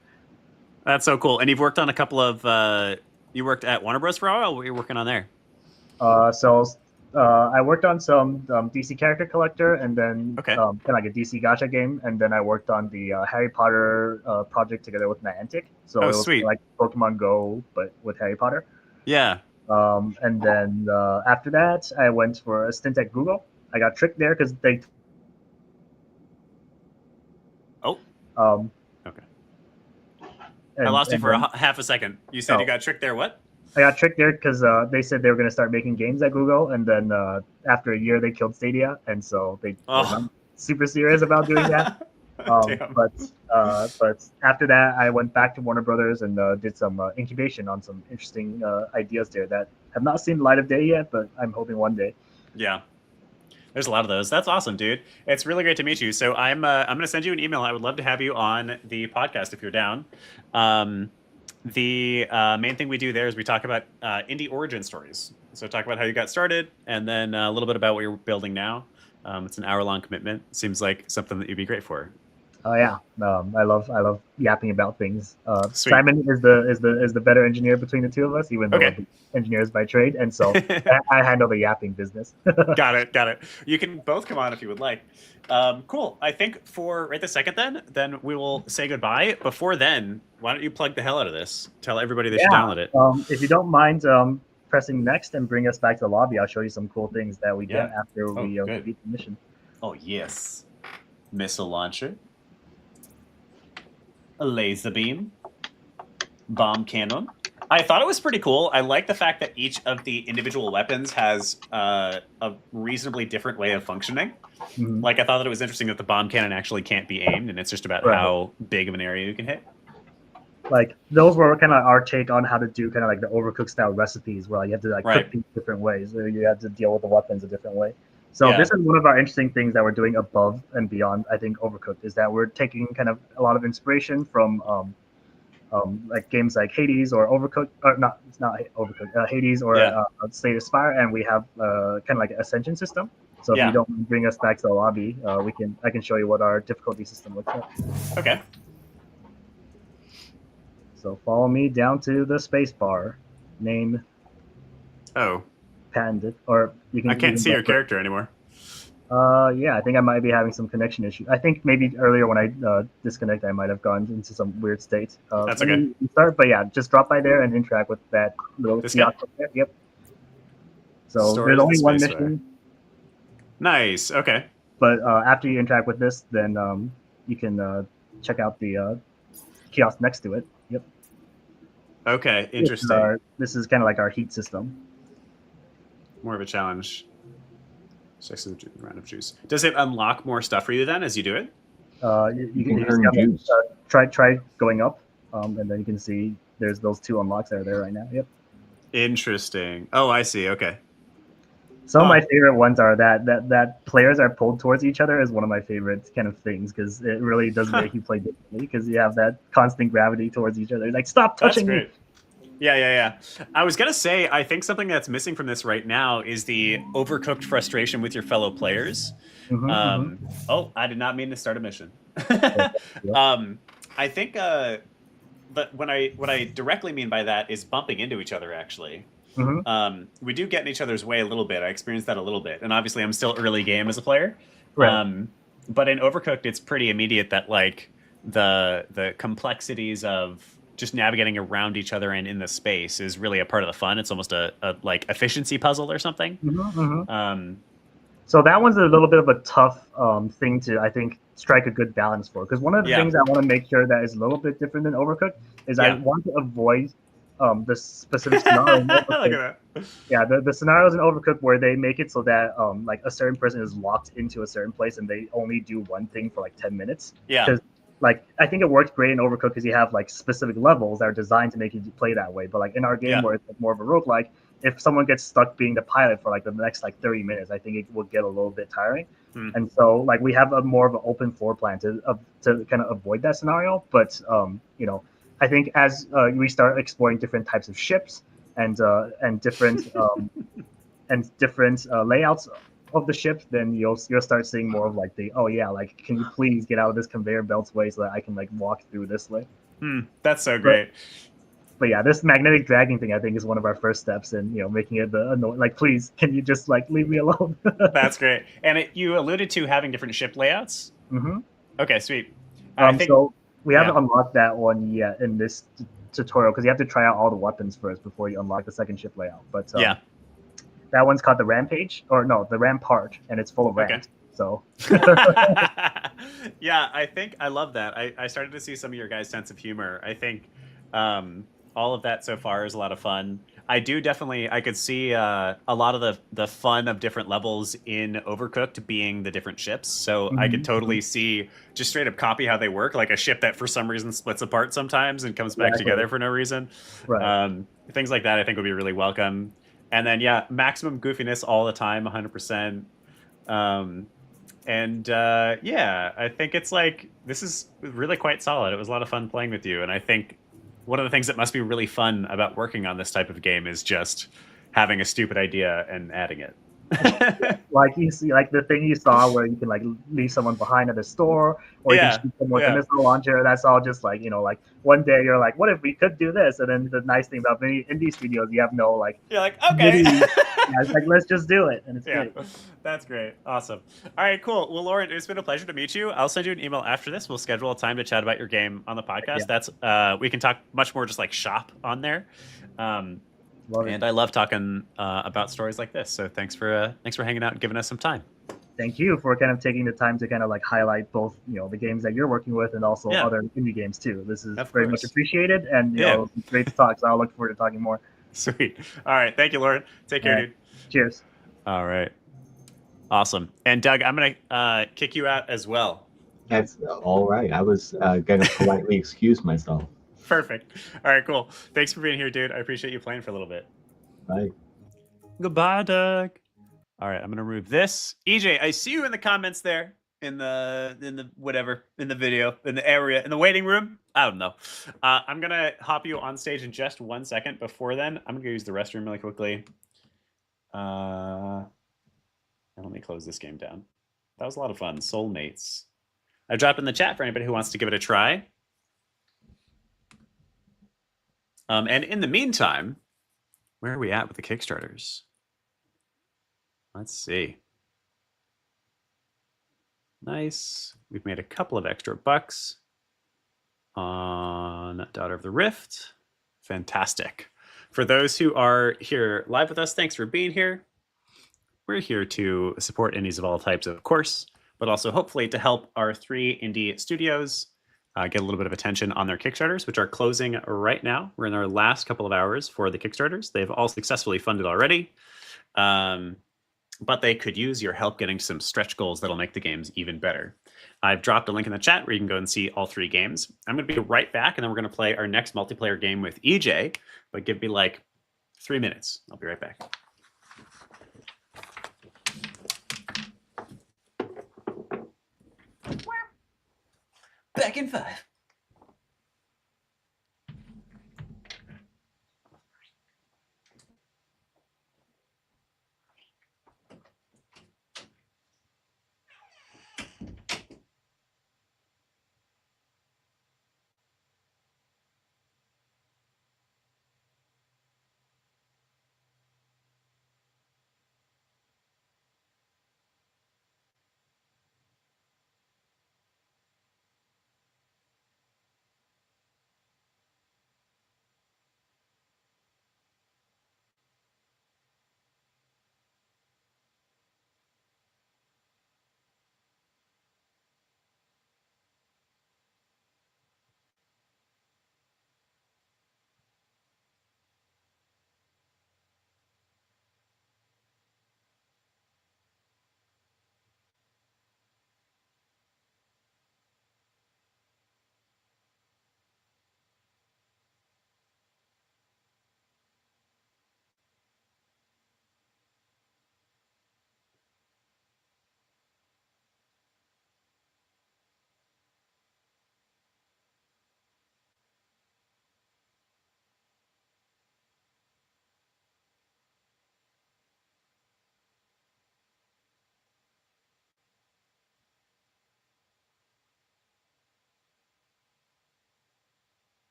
That's so cool. And you've worked on a couple of you worked at Warner Bros. For a while. What were you working on there? I worked on some DC Character Collector, and then kind of a DC Gacha game, and then I worked on the Harry Potter project together with Niantic. So it was sweet. Like Pokemon Go, but with Harry Potter. Yeah. And then after that, I went for a stint at Google. I got tricked there because they. Okay. I lost you for half a second. You said you got tricked there. What? I got tricked there because they said they were going to start making games at Google, and then after a year they killed Stadia, and so they were not super serious about doing that. But after that, I went back to Warner Brothers and did some incubation on some interesting ideas there that have not seen the light of day yet, but I'm hoping one day. Yeah. There's a lot of those. That's awesome, dude. It's really great to meet you. So I'm going to send you an email. I would love to have you on the podcast if you're down. The main thing we do there is we talk about indie origin stories. So talk about how you got started, and then a little bit about what you're building now. It's an hour-long commitment. Seems like something that you'd be great for. Oh yeah, I love yapping about things. Sweet. Simon is the better engineer between the two of us, even though Okay. we're engineers by trade, and so I handle the yapping business. Got it. You can both come on if you would like. Cool. I think for right this second, then we will say goodbye. Before then, why don't you plug the hell out of this? Tell everybody they should download it. If you don't mind pressing next and bring us back to the lobby, I'll show you some cool things that we get after we beat the mission. Oh yes, missile launcher, a laser beam, bomb cannon. I thought it was pretty cool. I like the fact that each of the individual weapons has a reasonably different way of functioning. Mm-hmm. Like, I thought that it was interesting that the bomb cannon actually can't be aimed, and it's just about how big of an area you can hit. Like, those were kind of our take on how to do kind of like the Overcooked style recipes, where you have to like cook things different ways. So you have to deal with the weapons a different way. So this is one of our interesting things that we're doing above and beyond, I think, Overcooked, is that we're taking kind of a lot of inspiration from like games like Hades or Overcooked, or not, it's not Overcooked, Hades or Slay the Spire, and we have kind of like an ascension system. So if you don't bring us back to the lobby, I can show you what our difficulty system looks like. Okay. So follow me down to the space bar. Name. Oh. Patented, or you can. I can't see your character anymore. Yeah, I think I might be having some connection issue. I think maybe earlier when I disconnect, I might have gone into some weird state. That's okay. Start, but yeah, just drop by there and interact with that little kiosk there. Yep. So there's only one mission. Nice. Okay. But after you interact with this, then you can check out the kiosk next to it. Yep. Okay. Interesting. This is kind of like our heat system. More of a challenge. 6 round of juice. Does it unlock more stuff for you then as you do it? You can try going up, and then you can see there's those 2 unlocks that are there right now. Yep. Interesting. Oh, I see. Okay. Some of my favorite ones are that players are pulled towards each other is one of my favorite kind of things, because it really does make you play differently, because you have that constant gravity towards each other. Like, stop touching me. Yeah. I was going to say, I think something that's missing from this right now is the overcooked frustration with your fellow players. Oh, I did not mean to start a mission. I think but what I directly mean by that is bumping into each other, actually. We do get in each other's way a little bit. I experienced that a little bit. And obviously, I'm still early game as a player. But in Overcooked, it's pretty immediate that, like, the complexities of just navigating around each other and in the space is really a part of the fun. It's almost a like efficiency puzzle or something. So that one's a little bit of a tough thing to, I think, strike a good balance for. Because one of the things I want to make sure that is a little bit different than Overcooked is I want to avoid the specific scenario. Look at that. Yeah, the scenarios in Overcooked where they make it so that like a certain person is locked into a certain place and they only do one thing for like 10 minutes. Yeah. Because like, I think it worked great in Overcooked because you have like specific levels that are designed to make you play that way. But like in our game where it's more of a roguelike, if someone gets stuck being the pilot for like the next like 30 minutes, I think it will get a little bit tiring. And so like we have a more of an open floor plan to kind of avoid that scenario. But you know, I think as we start exploring different types of ships and different layouts of the ship, then you'll start seeing more of like like, can you please get out of this conveyor belt's way so that I can like walk through this way. That's so great. But yeah, this magnetic dragging thing I think is one of our first steps in, you know, making it like, please, can you just like leave me alone? That's great. And you alluded to having different ship layouts. Okay, sweet. So we haven't unlocked that one yet in this tutorial because you have to try out all the weapons first before you unlock the second ship layout. But that one's called the Rampage, or no, the Rampart, and it's full of rams. So yeah, I think I love that. I started to see some of your guys' sense of humor. I think all of that so far is a lot of fun. I could see a lot of the fun of different levels in Overcooked being the different ships. So I could totally see just straight up copy how they work, like a ship that for some reason splits apart sometimes and comes back together for no reason. Things like that I think would be really welcome. And then, maximum goofiness all the time, 100%. I think it's like, this is really quite solid. It was a lot of fun playing with you. And I think one of the things that must be really fun about working on this type of game is just having a stupid idea and adding it. Like you see, like the thing you saw where you can like leave someone behind at a store, or you can shoot them with a missile launcher. That's all just like, you know, like one day you're like, what if we could do this? And then the nice thing about many indie studios, you have no like, you're like, okay, it's like let's just do it, and it's great. That's great, awesome. All right, cool. Well, Lauren, it's been a pleasure to meet you. I'll send you an email after this. We'll schedule a time to chat about your game on the podcast. That's we can talk much more just like shop on there. And I love talking about stories like this. So thanks for hanging out and giving us some time. Thank you for kind of taking the time to kind of like highlight both, you know, the games that you're working with and also other indie games too. This is very much appreciated, and you know, it's great to talk. So I'll look forward to talking more. Sweet. All right. Thank you, Lauren. Take care, dude. Cheers. All right. Awesome. And Doug, I'm gonna kick you out as well. That's all right. I was gonna politely excuse myself. Perfect. All right, cool. Thanks for being here, dude. I appreciate you playing for a little bit. Bye. Goodbye, Doug. All right, I'm gonna remove this. EJ, I see you in the comments there, in the whatever, in the video, in the area, in the waiting room. I don't know. I'm gonna hop you on stage in just 1 second. Before then, I'm gonna go use the restroom really quickly. And let me close this game down. That was a lot of fun. Soulmates. I dropped in the chat for anybody who wants to give it a try. And in the meantime, where are we at with the Kickstarters? Let's see. Nice. We've made a couple of extra bucks on Daughter of the Rift. Fantastic. For those who are here live with us, thanks for being here. We're here to support indies of all types, of course, but also hopefully to help our 3 indie studios get a little bit of attention on their Kickstarters, which are closing right now. We're in our last couple of hours for the Kickstarters. They've all successfully funded already, but they could use your help getting some stretch goals that'll make the games even better. I've dropped a link in the chat where you can go and see all 3 games. I'm going to be right back, and then we're going to play our next multiplayer game with EJ, but give me like 3 minutes. I'll be right back. Back in 5.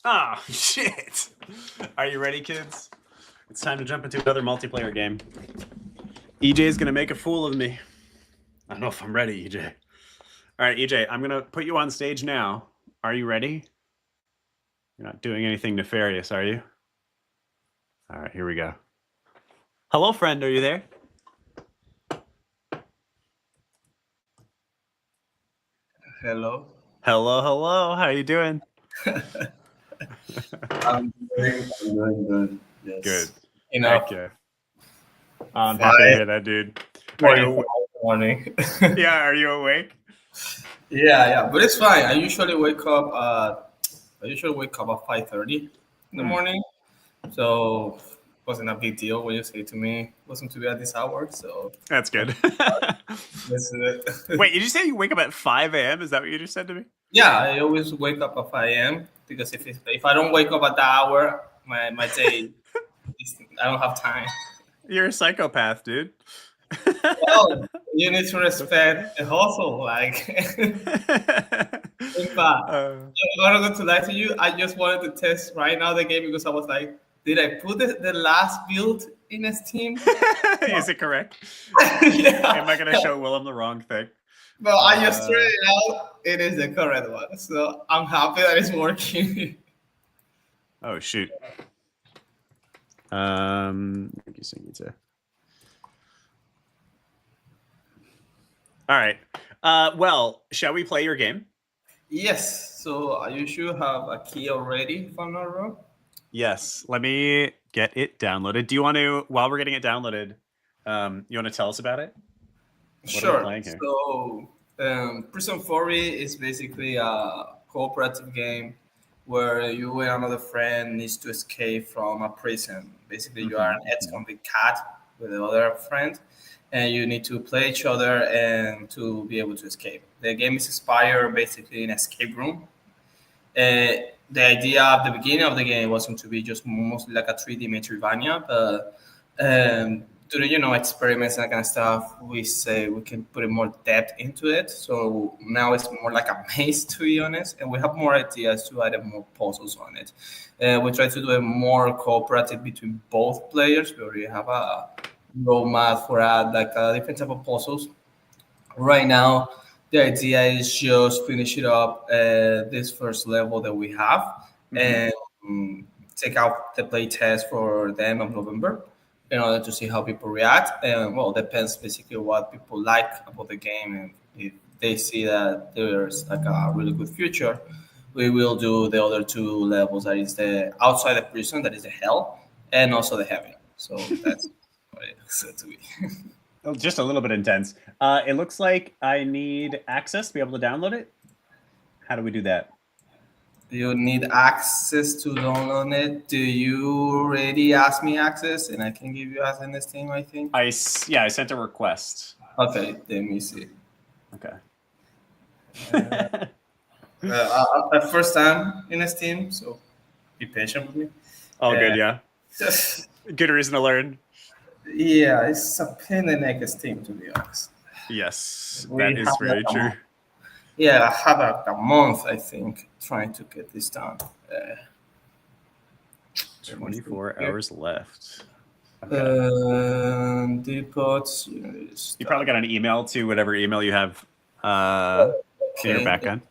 Ah, shit. Are you ready, kids? It's time to jump into another multiplayer game. EJ is going to make a fool of me. I don't know if I'm ready, EJ. All right, EJ, I'm going to put you on stage now. Are you ready? You're not doing anything nefarious, are you? All right, here we go. Hello, friend. Are you there? Hello. Hello, hello. How you doing? I'm doing good. Yes. Good. You know, Thank you. I'm happy to hear that, dude. Are you morning. yeah, are you awake? Yeah, but it's fine. I usually wake up at 5:30 in the morning. So wasn't a big deal when you say to me wasn't to be at this hour. So That's good. That's it. Wait, did you say you wake up at 5 a.m.? Is that what you just said to me? Yeah, I always wake up at 5 a.m. because if I don't wake up at that hour, my day I don't have time. You're a psychopath, dude. Well, you need to respect the hustle. Like, in fact, I'm not going to lie to you. I just wanted to test right now the game because I was like, did I put the last build in Steam? Is it correct? Yeah. Am I going to show Willem the wrong thing? No, I just tried it out. It is the correct one. So I'm happy that it's working. Oh, shoot. Thank you, Singita. All right. Well, shall we play your game? Yes. So you should have a key already, if I'm not wrong. Yes. Let me get it downloaded. Do you want to, while we're getting it downloaded, you want to tell us about it? What are we playing here? So Prison Foray is basically a cooperative game where you and another friend needs to escape from a prison. Basically, you are an ex-convict cat with the other friend, and you need to play each other and to be able to escape. The game is inspired basically in escape room. The idea at the beginning of the game wasn't to be just mostly like a 3D Metroidvania, but during experiments and that kind of stuff, we say we can put more depth into it. So now it's more like a maze, to be honest, and we have more ideas to add more puzzles on it. We try to do it more cooperative between both players. We already have a roadmap for different type of puzzles. Right now, the idea is just finish it up this first level that we have and take out the play test for the end of November in order to see how people react. And well, depends basically what people like about the game. And if they see that there's like a really good future, we will do the other two levels. That is the outside the prison, that is the hell, and also the heaven. So that's what it said to me. Just a little bit intense. It looks like I need access to be able to download it. How do we do that? You need access to download it. Do you already ask me access, and I can give you access in this team? I think. I sent a request. Okay, let me see. Okay. First time in this team, so be patient with me. Oh, good, yeah. Good reason to learn. Yeah, it's a pain in the neck team, to be honest. Yes, that is very true. Yeah, I have a month, I think, trying to get this done. 24 hours left. Okay. Depots. You probably got an email to whatever email you have in your backend.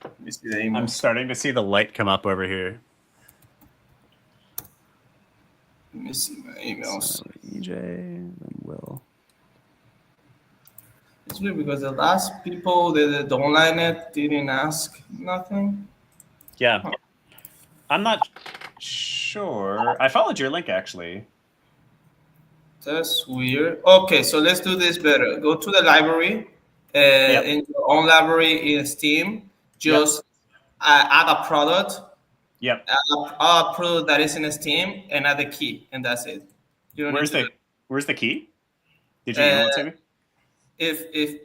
Let me see the email. I'm starting to see the light come up over here. Let me see my emails. So, EJ, then Will. It's weird because the last people that don't line it didn't ask nothing. Yeah. I'm not sure. I followed your link, actually. That's weird. Okay, so let's do this better. Go to the library. In your own library in Steam, just add a product. Yep. Add a product that is in Steam and add the key, and that's it. You don't Where's the key? Did you email it to me?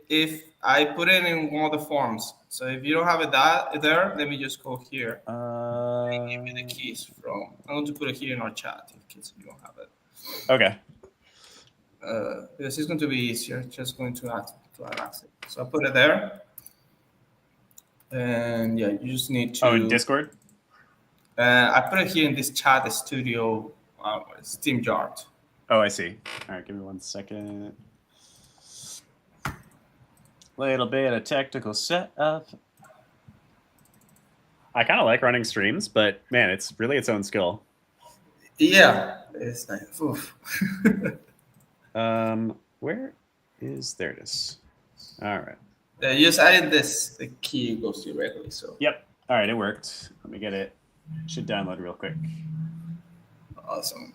If I put it in one of the forms, so if you don't have it there, let me just go here. And give me the keys from. I'm going to put it here in our chat in case you don't have it. Okay. This is going to be easier. Just going to add access. So I put it there, and yeah, you just need to. Oh, in Discord. I put it here in this chat studio, Steam Yard. Oh, I see. All right, give me 1 second. Little bit of technical setup. I kind of like running streams, but man, it's really its own skill. Yeah, it's nice. Where is there? It is. All right. Just adding this, the key goes directly. So. Yep. All right, it worked. Let me get it. Should download real quick. Awesome.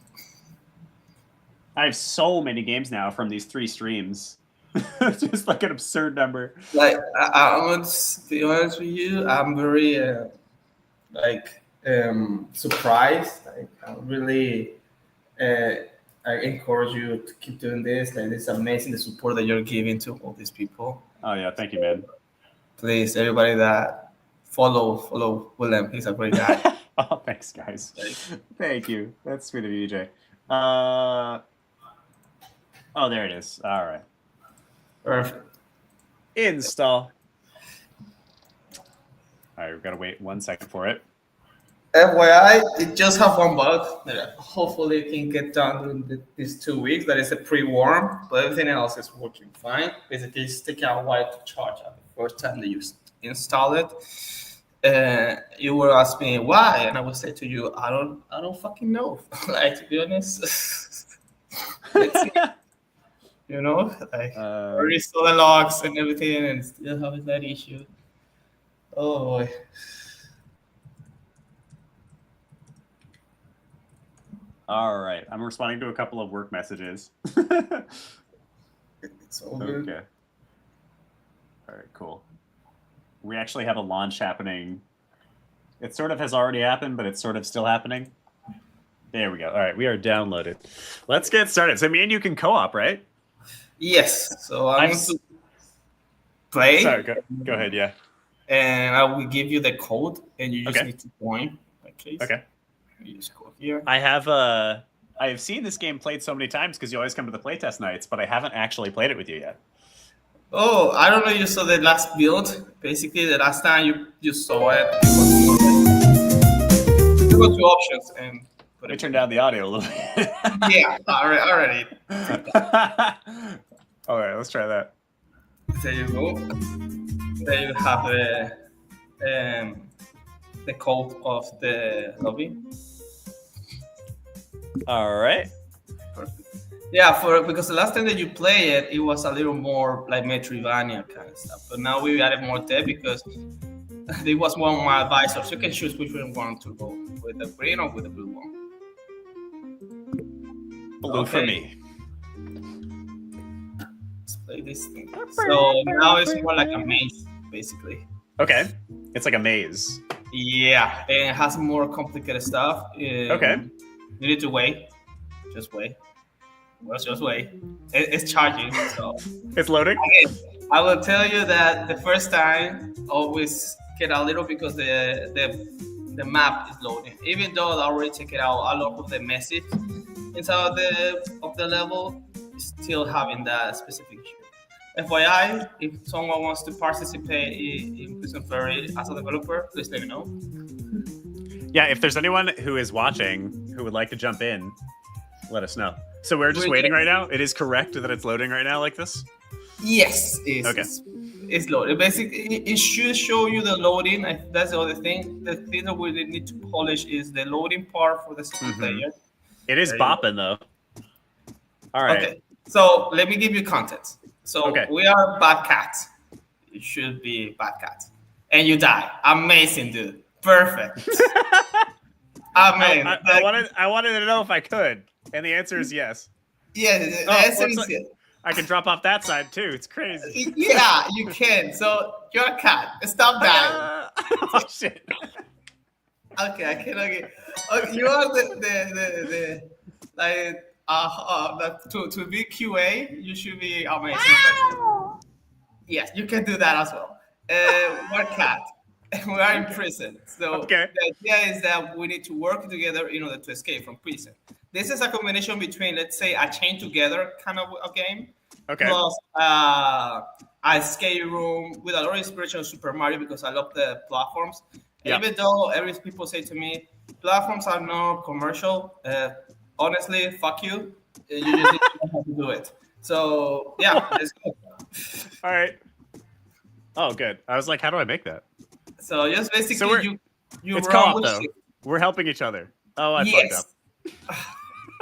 I have so many games now from these 3 streams. It's just like an absurd number. Like I'm gonna be honest with you, I'm very surprised. Like I'm really I encourage you to keep doing this. Like it's amazing the support that you're giving to all these people. Oh yeah, thank you, man. Please, everybody that follow Willem. He's a great guy. Oh, thanks, guys. Thank you. That's sweet of you, EJ. Oh, there it is. All right. Perfect. Install. All right, we've got to wait 1 second for it. FYI, it just have one bug that hopefully it can get done in these 2 weeks. That is a pre-warm, but everything else is working fine. Basically, it's taking a while to charge at the first time that you install it. You will ask me why, and I will say to you, I don't fucking know. Like, to be honest, you know, like already saw the logs and everything, and still having that issue. Oh boy. All right, I'm responding to a couple of work messages. It's all good. Okay. All right, cool. We actually have a launch happening. It sort of has already happened, but it's sort of still happening. There we go. All right, we are downloaded. Let's get started. So me and you can co-op, right? Yes. So I'm going to play. Sorry, go ahead, yeah. And I will give you the code, and you just need to join. Okay. You just go here. I have seen this game played so many times because you always come to the playtest nights, but I haven't actually played it with you yet. Oh, I don't know. You saw the last build. Basically, the last time you saw it, you go to options and let me turn down the audio a little bit. Yeah, already. All right, let's try that. There you go. There you have the code of the lobby. All right. Perfect. Yeah, because the last time that you play it, it was a little more like Metroidvania kind of stuff. But now we added more depth because it was one of my advisors. You can choose which one you want to go, with the green or with the blue one. Blue for me. Let's play this thing. So now it's more like a maze, basically. Okay. It's like a maze. Yeah, and it has more complicated stuff. Okay. You need to wait. Just wait. Well, just wait. It's charging, so. It's loading? Okay. I will tell you that the first time always get a little because the map is loading. Even though I already checked it out, a lot of the message inside of the level is still having that specific issue. FYI, if someone wants to participate in Prison Fairy as a developer, please let me know. Yeah, if there's anyone who is watching who would like to jump in, let us know. So we're just waiting right now? It is correct that it's loading right now like this? Yes, okay. It's loaded. Basically, it should show you the loading. That's the other thing. The thing that we need to polish is the loading part for the single player. It is bopping, though. All right. Okay, so let me give you context. So we are bad cats. You should be bad cats. And you die. Amazing, dude. Perfect. I wanted to know if I could. And the answer is yes. Yeah, the answer is yes. I can drop off that side, too. It's crazy. Yeah, you can. So you're a cat. Stop dying. Oh, shit. Okay, I cannot get... Okay, you are the to be QA, you should be amazing. Yes, you can do that as well. We're cat. We are in prison. So the idea is that we need to work together in order to escape from prison. This is a combination between, let's say, a chain together kind of a game, plus a escape room with a lot of inspiration of Super Mario because I love the platforms. Even though people say to me, platforms are not commercial, honestly, fuck you. You just need to know how to do it. So, yeah, let's go. All right. Oh, good. I was like, how do I make that? So, just basically, you it's run co-op, though. We're helping each other. Oh, I fucked up.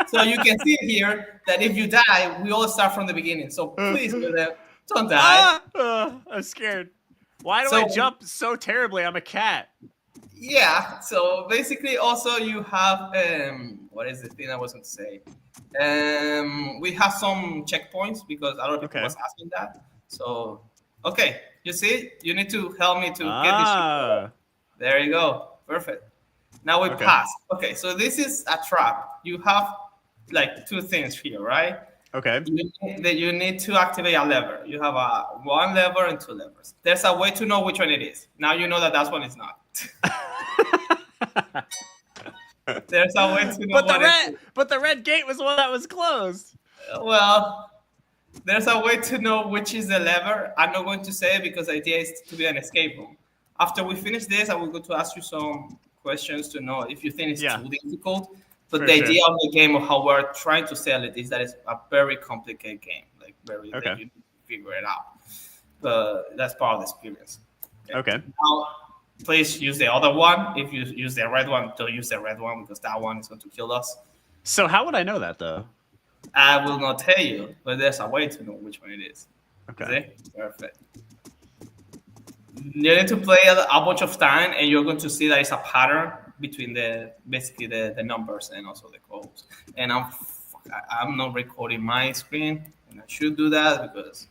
So, you can see here that if you die, we all start from the beginning. So, please, Don't die. I'm scared. Why do So- I jump so terribly? I'm a cat. Yeah. So basically, also you have what is the thing I was going to say? We have some checkpoints because a lot of people was asking that. So okay, you see, you need to help me to get this. There you go. Perfect. Now we pass. Okay, so this is a trap. You have like two things here, right? Okay. You need to activate a lever. You have one lever and two levers. There's a way to know which one it is. Now you know that one is not. There's a way to know. But the red gate was the one that was closed. Well, there's a way to know which is the lever. I'm not going to say it because the idea is to be an escape room. After we finish this, I will go to ask you some questions to know if you think it's too difficult. But the idea of the game, of how we're trying to sell it, is that it's a very complicated game. Like that you need to figure it out. But that's part of the experience. Okay. Now, please use the other one. If you use the red one, don't use the red one because that one is going to kill us. So how would I know that though? I will not tell you, but there's a way to know which one it is. Okay. See? Perfect. You need to play a bunch of time, and you're going to see that it's a pattern between basically the numbers and also the codes. And I'm not recording my screen, and I should do that because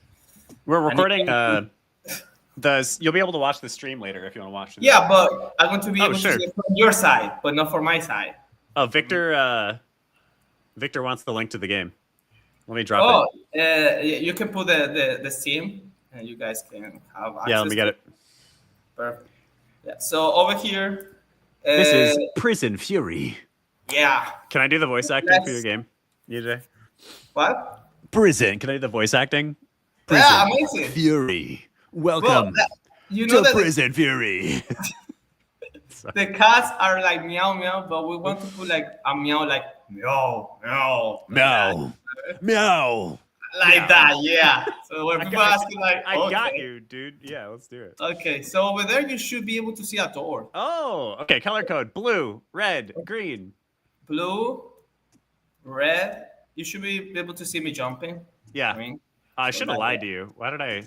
we're recording. You'll be able to watch the stream later if you want to watch it. Yeah, but I'm going to be able to see it from your side, but not from my side. Oh, Victor wants the link to the game. Let me drop it. You can put the Steam, and you guys can have access. Yeah, let me get it. Perfect. Yeah. So over here. This is Prison Fury. Yeah. Can I do the voice acting for your game, EJ? What? Prison. Can I do the voice acting? Prison amazing. Fury. Welcome to Prison Fury. The cats are like meow meow, but we want to put like a meow like meow meow meow meow like that. Yeah. So when people ask you like, I got you, dude. Yeah, let's do it. Okay, so over there you should be able to see a door. Oh, okay. Color code: blue, red, green. Blue, red. You should be able to see me jumping. Yeah. I should have lied to you. Why did I?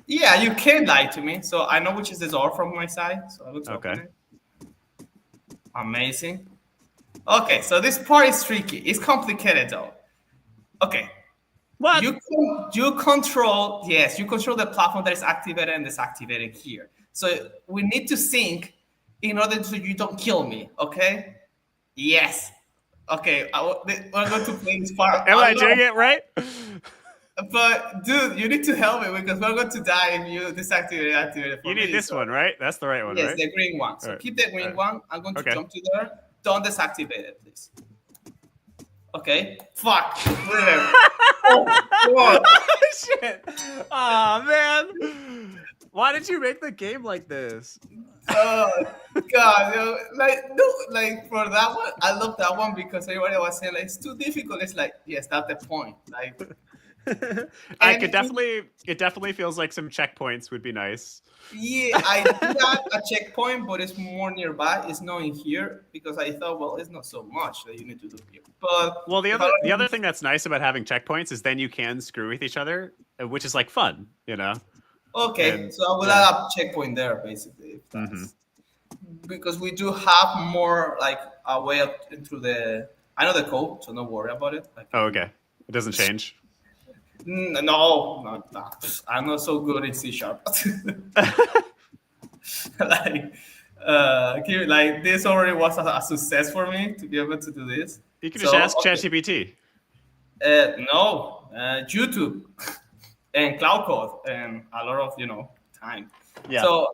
Yeah, you can lie to me. So I know which is the door from my side. So I will open it. Amazing. Okay, so this part is tricky. It's complicated though. Okay. What? You control the platform that is activated and disactivated here. So we need to sync in order so you don't kill me. Okay. Yes. Okay. We're going to play this part. Am I doing it right? But dude, you need to help me because we're going to die if you deactivate it. You need this one, right? That's the right one, yes, right? Yes, the green one. So keep the green one. I'm going to jump to there. Don't deactivate it, please. Okay. Fuck. Oh, shit. Oh, man. Why did you make the game like this? Oh, God. Like for that one, I love that one because everybody was saying like, it's too difficult. It's like, yes, that's the point. Like, it definitely feels like some checkpoints would be nice. Yeah, I did have a checkpoint, but it's more nearby. It's not in here because I thought, well, it's not so much that you need to do here. But the other thing that's nice about having checkpoints is then you can screw with each other, which is like fun, you know. Okay, so I will add a checkpoint there basically. Because we do have more like a way up through the. I know the code, so don't worry about it. Oh, okay. It doesn't change. No, I'm not so good in C#. like this already was a success for me to be able to do this. You can just ask ChatGPT. No, YouTube and Cloud Code and a lot of time. Yeah. So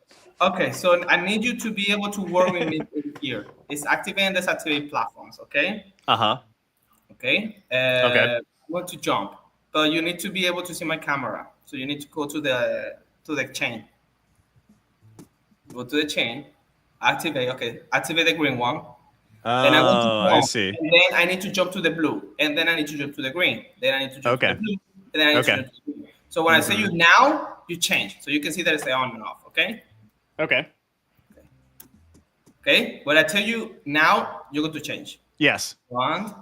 so I need you to be able to work with me here. It's activate and disactivate platforms. Okay. Okay. Okay. I want to jump. But you need to be able to see my camera. So you need to go to the chain. Go to the chain. Activate. Okay. Activate the green one. Then I see. And then I need to jump to the blue. And then I need to jump to the green. Then I need to jump to the blue. And then I need to jump to the green. So when I say you now, you change. So you can see that it's on and off. Okay? Okay. Okay. When I tell you now, you're going to change. Yes. 1,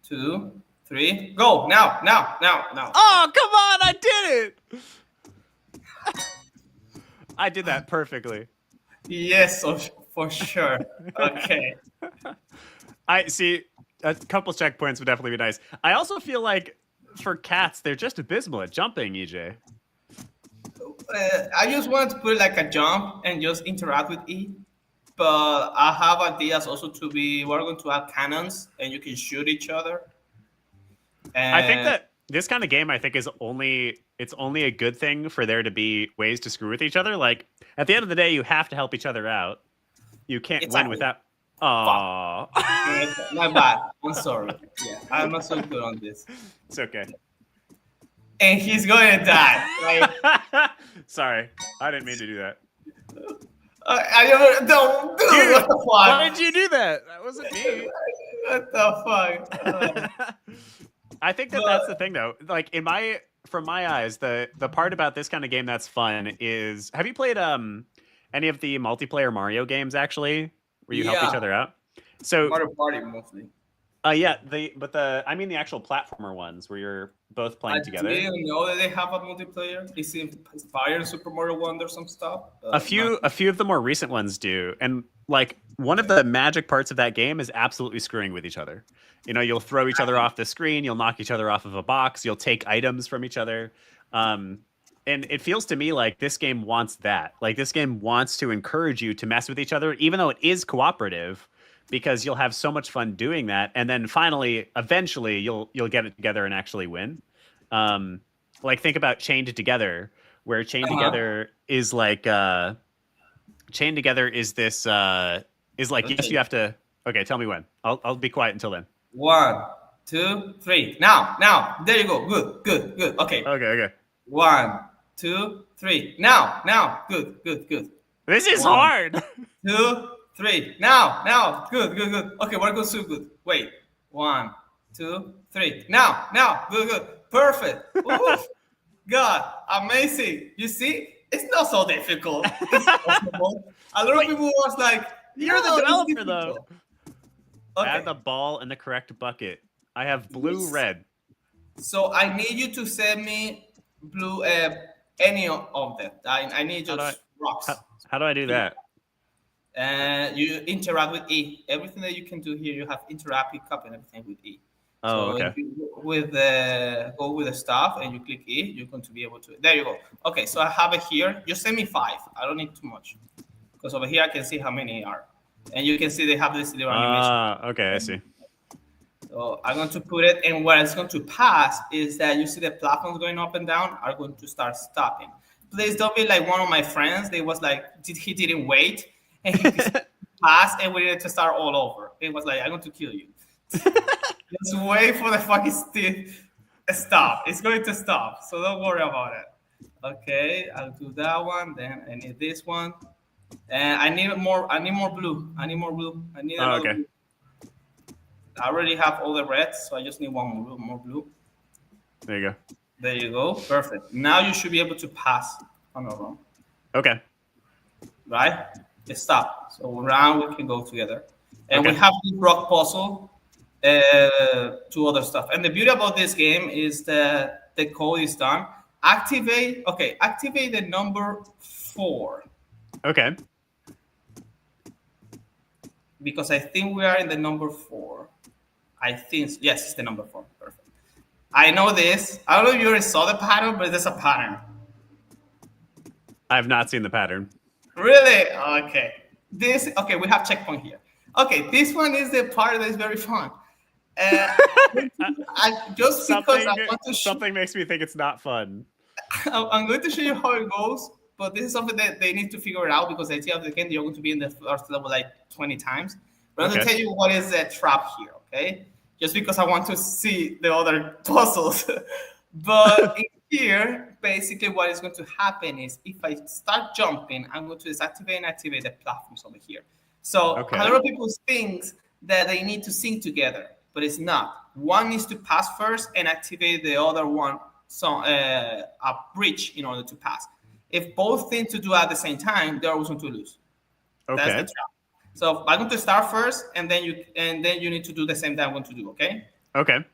2, 3, go. Now. Oh, come on. I did it. I did that perfectly. Yes, for sure. Okay. I see. A couple checkpoints would definitely be nice. I also feel like for cats, they're just abysmal at jumping, EJ. I just wanted to put like a jump and just interact with E. But I have ideas also to be, we're going to have cannons and you can shoot each other. And I think that this kind of game, I think, is only a good thing for there to be ways to screw with each other. Like, at the end of the day, you have to help each other out. You can't win without... Aww. My bad. I'm sorry. Yeah, I'm not so good on this. It's okay. And he's going to die. Right? Sorry. I didn't mean to do that. Don't do it. What the fuck? Why did you do that? That wasn't me. What the fuck? I think that's the thing, though. Like, from my eyes, the part about this kind of game that's fun is, have you played any of the multiplayer Mario games, actually, where you help each other out? So Mario Party mostly. Yeah, I mean the actual platformer ones where you're both playing together. I didn't know that they have a multiplayer. It's inspired Super Mario Wonder, some stuff. A few of the more recent ones do, and like one of the magic parts of that game is absolutely screwing with each other. You know, you'll throw each other off the screen, you'll knock each other off of a box, you'll take items from each other. And it feels to me like this game wants that. Like this game wants to encourage you to mess with each other, even though it is cooperative, because you'll have so much fun doing that. And then finally, eventually, you'll get it together and actually win. Like think about Chained Together, where Chained Together is like Chained Together is this is like, yes, you have to. Okay, tell me when. I'll be quiet until then. 1, 2, 3. Now. There you go. Good. Okay. Okay. 1, 2, 3. Now. Good. This is hard. 2, 3. Now. Good. Okay, we're going so good. Wait. 1, 2, 3. Now. Good. Perfect. Oof. God, amazing. You see, it's not so difficult. It's possible. A lot of people was like, you're the developer, though. Okay. Add the ball in the correct bucket. I have blue, red. So I need you to send me blue, any of them. I need just rocks. How do I do that? And you interact with E. Everything that you can do here, you have interact, pick up, and everything with E. Oh, so okay. If you go with the stuff and you click E, you're going to be able to. There you go. Okay, so I have it here. You send me 5. I don't need too much because over here I can see how many are, and you can see they have this little animation. Okay, I see. So I'm going to put it, and what it's going to pass is that you see the platforms going up and down are going to start stopping. Please don't be like one of my friends. They was like, he didn't wait, and he passed, and we needed to start all over. It was like, I'm going to kill you. Just wait for the fucking stop. It's going to stop, so don't worry about it. Okay, I'll do that one. Then I need this one, and I need more blue. I need another blue. I already have all the reds, so I just need one more blue. There you go. There you go. Perfect. Now you should be able to pass on a run. Okay. Right? Just stop. So around we can go together. And we have the rock puzzle to other stuff. And the beauty about this game is that the code is done. Activate the number 4. Okay. Because I think we are in the number 4. I think, yes, it's the number 4. Perfect. I know this. I don't know if you already saw the pattern, but there's a pattern. I have not seen the pattern. Really? Okay. We have checkpoint here. Okay, this one is the part that is very fun. Something makes me think it's not fun. I'm going to show you how it goes, but this is something that they need to figure it out because at the end of the game, you're going to be in the first level like 20 times. But I'm going to tell you what is the trap here, okay? Just because I want to see the other puzzles. But in here, basically what is going to happen is if I start jumping, I'm going to deactivate and activate the platforms over here. So a lot of people think that they need to sync together, but it's not. One needs to pass first and activate the other one, so a bridge in order to pass. If both things to do at the same time, they're always going to lose. Okay. That's the trap. So I'm going to start first, and then you need to do the same that I'm going to do. Okay. Okay.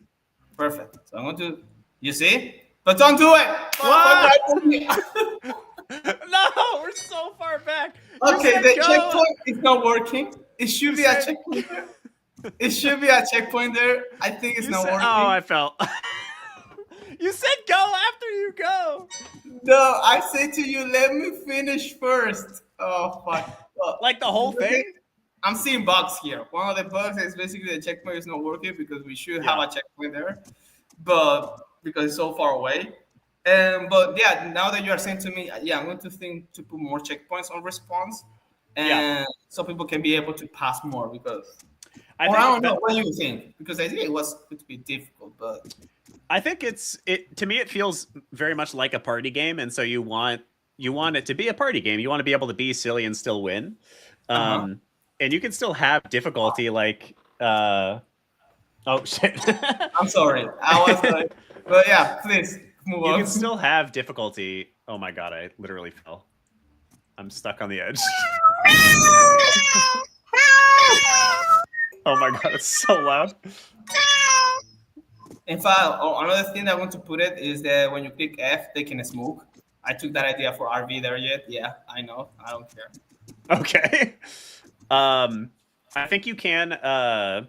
Perfect. So I'm going to. You see? But don't do it. What? No, we're so far back. Okay, the checkpoint is not working. It should be a checkpoint there. It should be a checkpoint there. I think it's not working. Oh, I fell. You said go after you go. No, I said to you, let me finish first. Oh, fuck. Like the whole thing? I'm seeing bugs here. One of the bugs is basically the checkpoint is not working because we should have a checkpoint there, but because it's so far away. But yeah, now that you are saying to me, yeah, I'm going to think to put more checkpoints on response, and so people can be able to pass more because. I don't know. What do you think? Because I think it was going to be difficult, but I think to me it feels very much like a party game, and so you want it to be a party game. You want to be able to be silly and still win, and you can still have difficulty like. Oh shit! I'm sorry. I was like, but yeah, please move on. You can still have difficulty. Oh my god! I literally fell. I'm stuck on the edge. Oh my god, it's so loud. In fact, another thing I want to put it is that when you click F, they can smoke. I took that idea for RV there yet. Yeah, I know. I don't care. Okay. I think you can. I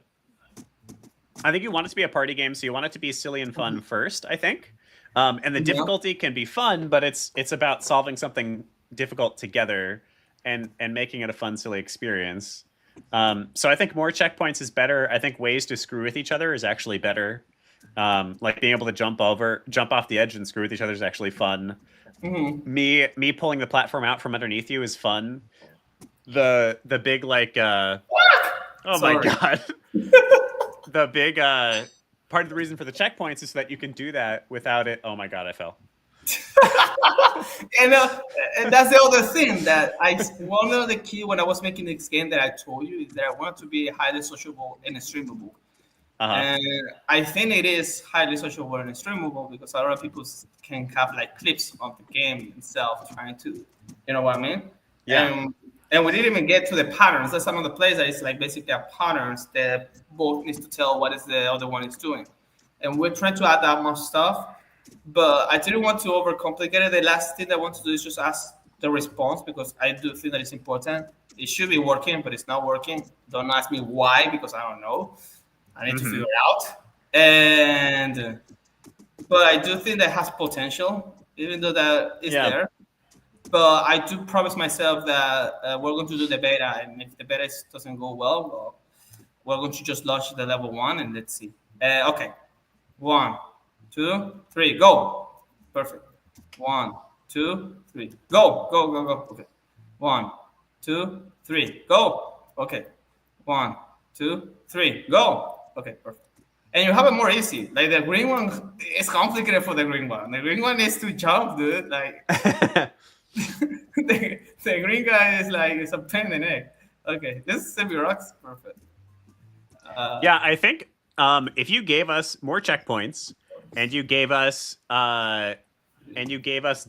think you want it to be a party game, so you want it to be silly and fun first, I think. And the difficulty can be fun, but it's about solving something difficult together and making it a fun, silly experience. So I think more checkpoints is better. I think ways to screw with each other is actually better. Like being able to jump off the edge and screw with each other is actually fun. Me pulling the platform out from underneath you is fun. The big like oh my god. The big part of the reason for the checkpoints is so that you can do that without it. Oh my god, I fell. And that's the other thing that one of the key when I was making this game that I told you is that I want to be highly sociable and streamable. And I think it is highly sociable and streamable because a lot of people can have like clips of the game itself trying to, you know what I mean? Yeah. And we didn't even get to the patterns. There's some of the plays that is like basically a patterns that both needs to tell what is the other one is doing. And we're trying to add that much stuff. But I didn't want to overcomplicate it. The last thing I want to do is just ask the response because I do think that it's important. It should be working, but it's not working. Don't ask me why because I don't know. I need to figure it out. But I do think that has potential, even though that is there. But I do promise myself that we're going to do the beta, and if the beta doesn't go well, we're going to just launch the level 1 and let's see. Okay, 1, 2, 3, go. Perfect. 1, 2, 3, go. Okay. 1, 2, 3, go. Okay. 1, 2, 3, go. Okay, perfect. And you have it more easy. Like the green one is complicated for the green one. The green one needs to jump, dude. Like the green guy is like it's a pain in the neck. Okay, this is rocks. Perfect. Yeah, I think if you gave us more checkpoints and you gave us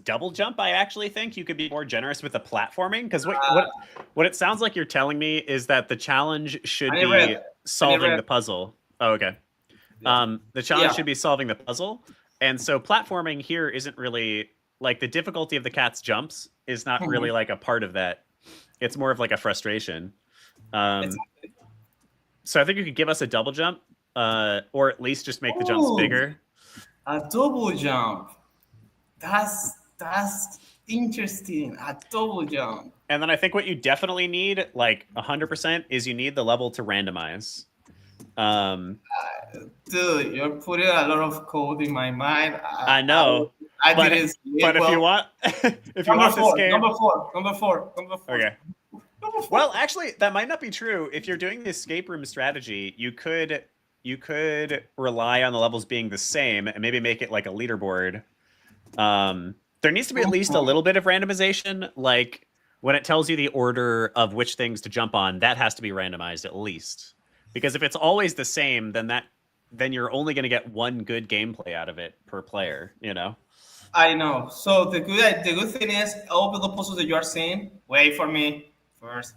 double jump, I actually think you could be more generous with the platforming. Because what it sounds like you're telling me is that the challenge should be solving the puzzle. Oh, okay. The challenge should be solving the puzzle. And so platforming here isn't really like the difficulty of the cat's jumps is not really like a part of that. It's more of like a frustration. So I think you could give us a double jump or at least just make the jumps bigger. A double jump. That's interesting. A double jump. And then I think what you definitely need, like 100%, is you need the level to randomize. Dude, you're putting a lot of code in my mind. I know. I didn't see it. But if you want, number four. Okay. Well, actually, that might not be true. If you're doing the escape room strategy, you could rely on the levels being the same and maybe make it like a leaderboard. There needs to be at least a little bit of randomization. Like when it tells you the order of which things to jump on, that has to be randomized at least. Because if it's always the same, then you're only going to get one good gameplay out of it per player. You know. I know. So the good thing is all of the puzzles that you are saying. Wait for me first.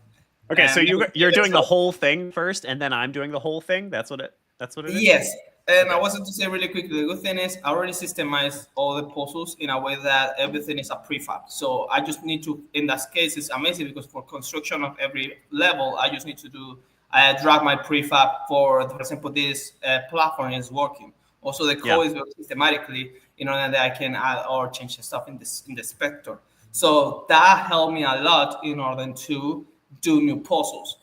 Okay, so you're doing the whole thing first, and then I'm doing the whole thing. That's what it is. Yes, And I wanted to say really quickly, the good thing is I already systemized all the puzzles in a way that everything is a prefab. So I just need to, in that case, it's amazing because for construction of every level, I just need to do, I drag my prefab for example, this platform is working. Also, the code is built systematically in order that I can add or change the stuff in the Spectre. So that helped me a lot in order to do new puzzles.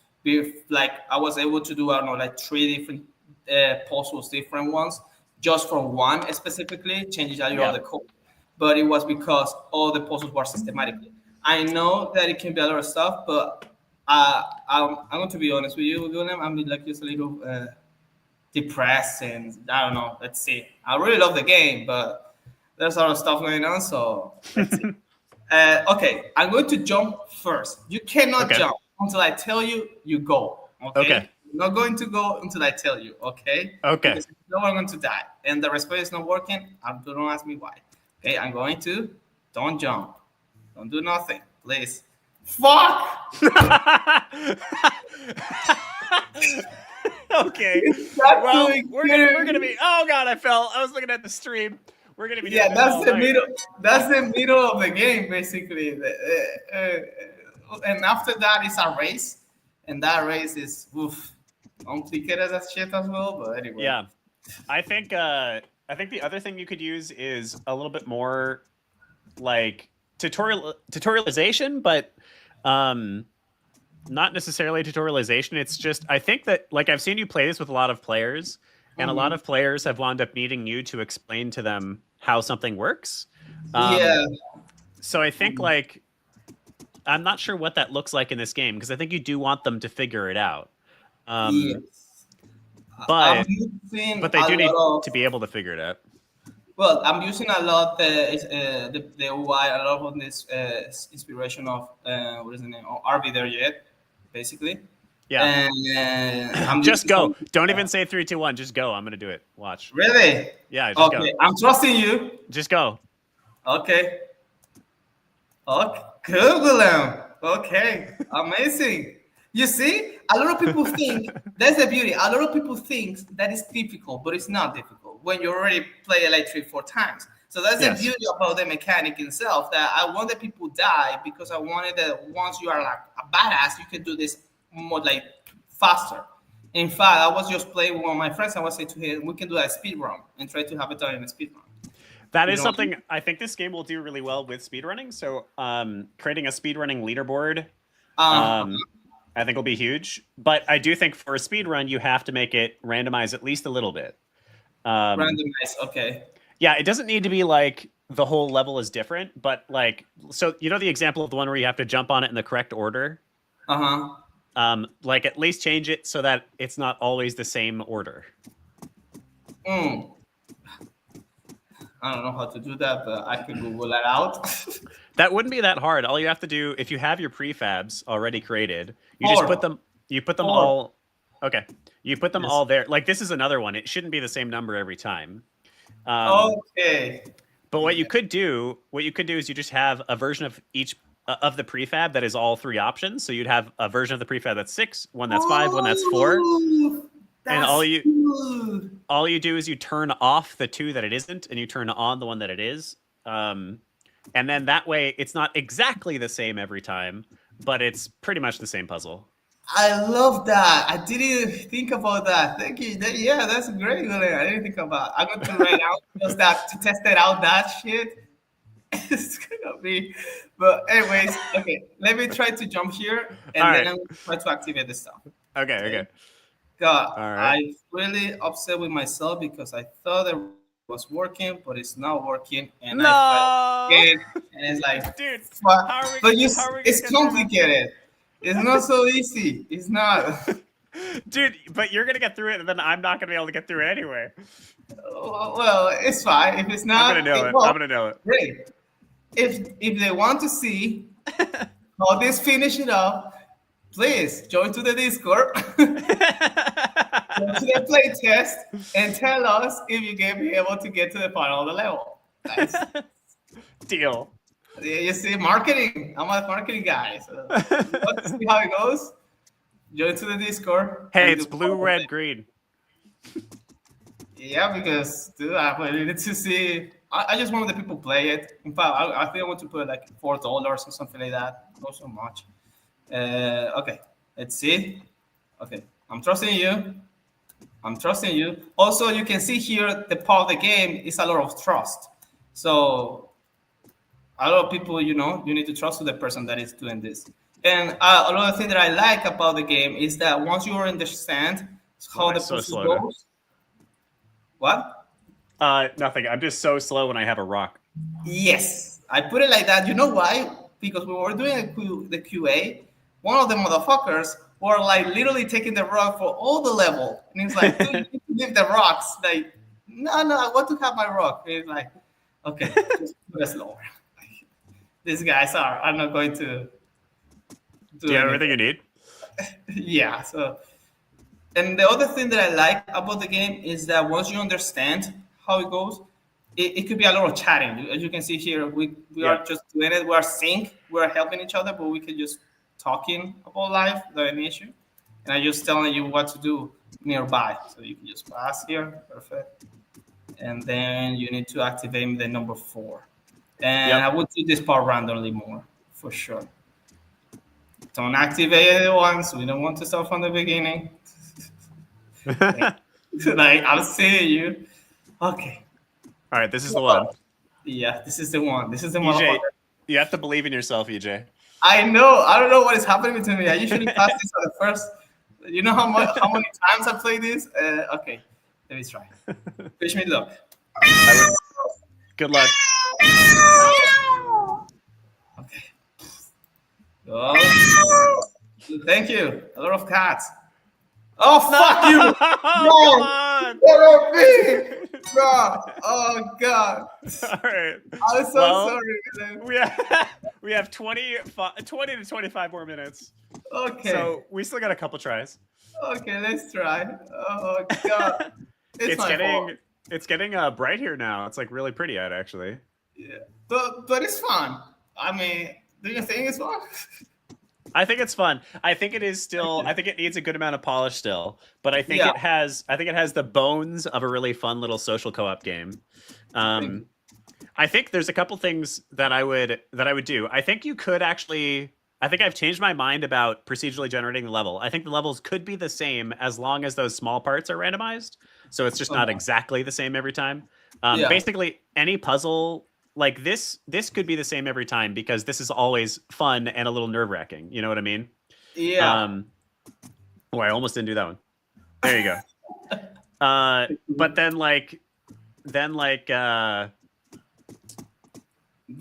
Like I was able to do, I don't know, like 3 different puzzles, different ones, just from one specifically, changes a little of the code. But it was because all the puzzles were systematically. I know that it can be a lot of stuff, but I'm going to be honest with you, William. I'm like just a little depressed, and I don't know. Let's see. I really love the game, but there's a lot of stuff going on, so let's see. Okay, I'm going to jump first. You cannot jump until I tell you, you go. Okay. You're not going to go until I tell you, okay? Okay. Because no one going to die. And the response is not working. Don't ask me why. Okay, I'm going to. Don't jump. Don't do nothing, please. Fuck! Okay. Well, we're gonna be. Oh God, I fell. I was looking at the stream. We're gonna be. Yeah, that's the middle. That's the middle of the game, basically. And after that is a race, and that race is complicated as shit as well. But anyway. Yeah, I think the other thing you could use is a little bit more like tutorialization, but not necessarily tutorialization. It's just, I think that, like, I've seen you play this with a lot of players, and a lot of players have wound up needing you to explain to them how something works. So I think, like, I'm not sure what that looks like in this game, because I think you do want them to figure it out. But they do need to be able to figure it out. Well, I'm using a lot the UI, a lot of this inspiration of what is the name? RV there yet, basically. Yeah. And I'm just go. Don't even say 3, 2, 1. Just go. I'm gonna do it. Watch. Really? Yeah. Just go. I'm trusting you. Just go. Okay. Okay. Good, William. Okay. Amazing. You see, a lot of people think that's the beauty. A lot of people think that it's difficult, but it's not difficult when you already play Electric 4 times. So that's the beauty about the mechanic itself. That I wanted people die because I wanted that once you are like a badass, you can do this more like faster. In fact, I was just playing with one of my friends. I was saying to him, we can do a speed run and try to have it done in a speed run. That is something I think this game will do really well with speedrunning. So creating a speedrunning leaderboard, I think will be huge. But I do think for a speedrun, you have to make it randomize at least a little bit. Randomize, okay. Yeah, it doesn't need to be like the whole level is different, but like, so you know the example of the one where you have to jump on it in the correct order? Like at least change it so that it's not always the same order. I don't know how to do that, but I can Google that out. That wouldn't be that hard. All you have to do, if you have your prefabs already created, you just put them all. Okay, you put them all there. Like this is another one. It shouldn't be the same number every time. Okay. But what you could do is you just have a version of each of the prefab that is all 3 options. So you'd have a version of the prefab that's 6, one that's 5, one that's 4. And all you do is you turn off the 2 that it isn't, and you turn on the one that it is. And then that way, it's not exactly the same every time, but it's pretty much the same puzzle. I love that. I didn't think about that. Thank you. Yeah, that's great. I didn't think about. I'm going to write out just that to test it out. That shit. It's gonna be. But anyways, okay. Let me try to jump here, and then I'm going to try to activate this stuff. Okay. God, I'm really upset with myself because I thought it was working, but it's not working. And I tried again, and it's like, dude, it's complicated. It's not so easy. It's not. Dude, but you're gonna get through it, and then I'm not gonna be able to get through it anyway. Well, it's fine. If it's not, I'm gonna know it. Great. If they want to see how this finish it up, please join to the Discord, go to the play test, and tell us if you can be able to get to the final of the level. Nice. Deal. You see, marketing. I'm a marketing guy. So let's see how it goes. Join to the Discord. Hey, it's blue, red, green. Yeah, because dude, I needed to see. I just wanted the people play it. In fact, I think I want to put like $4 or something like that. Not so much. Okay, let's see. Okay, I'm trusting you. I'm trusting you. Also, you can see here the part of the game is a lot of trust. So a lot of people, you need to trust the person that is doing this. And another thing that I like about the game is that once you understand how the process goes. What? Nothing. I'm just so slow when I have a rock. Yes, I put it like that. You know why? Because we were doing the QA, one of the motherfuckers were like literally taking the rock for all the level. And he's like, dude, you need to leave the rocks. Like, no, I want to have my rock. And he's like, okay, just put it slower. These guys are not going to do you have everything you need? Yeah, so. And the other thing that I like about the game is that once you understand how it goes, it could be a lot of chatting. As you can see here, we are just doing it. We are sync. We are helping each other, but we can just talking about life without any issue. And I'm just telling you what to do nearby. So you can just pass here. Perfect. And then you need to activate the number 4. And I would do this part randomly more, for sure. Don't activate it once. We don't want to start from the beginning. Like, I'm seeing you. Okay. All right, this is the one. Yeah, this is the one. This is the EJ, you have to believe in yourself, EJ. I know. I don't know what is happening to me. I usually pass this on the first. You know how many times I play this? Okay, let me try. Wish me luck. Good luck. Okay. Oh, thank you. A lot of cats. Oh, fuck you! No! What are me? Bro! Oh, God. All right. I'm so sorry. We have 20 to 25 more minutes. Okay. So we still got a couple tries. Okay, let's try. Oh, God. It's getting bright here now. It's like really pretty out, actually. Yeah. But it's fun. I mean, do you think it's fun? I think it's fun. I think it is still. I think it needs a good amount of polish still, but I think it has. I think it has the bones of a really fun little social co-op game. I think there's a couple things that I would do. I think you could actually. I think I've changed my mind about procedurally generating the level. I think the levels could be the same as long as those small parts are randomized. So it's just not exactly the same every time. Basically, any puzzle. Like this could be the same every time because this is always fun and a little nerve-wracking. You know what I mean? Yeah. Oh, I almost didn't do that one. There you go. But then the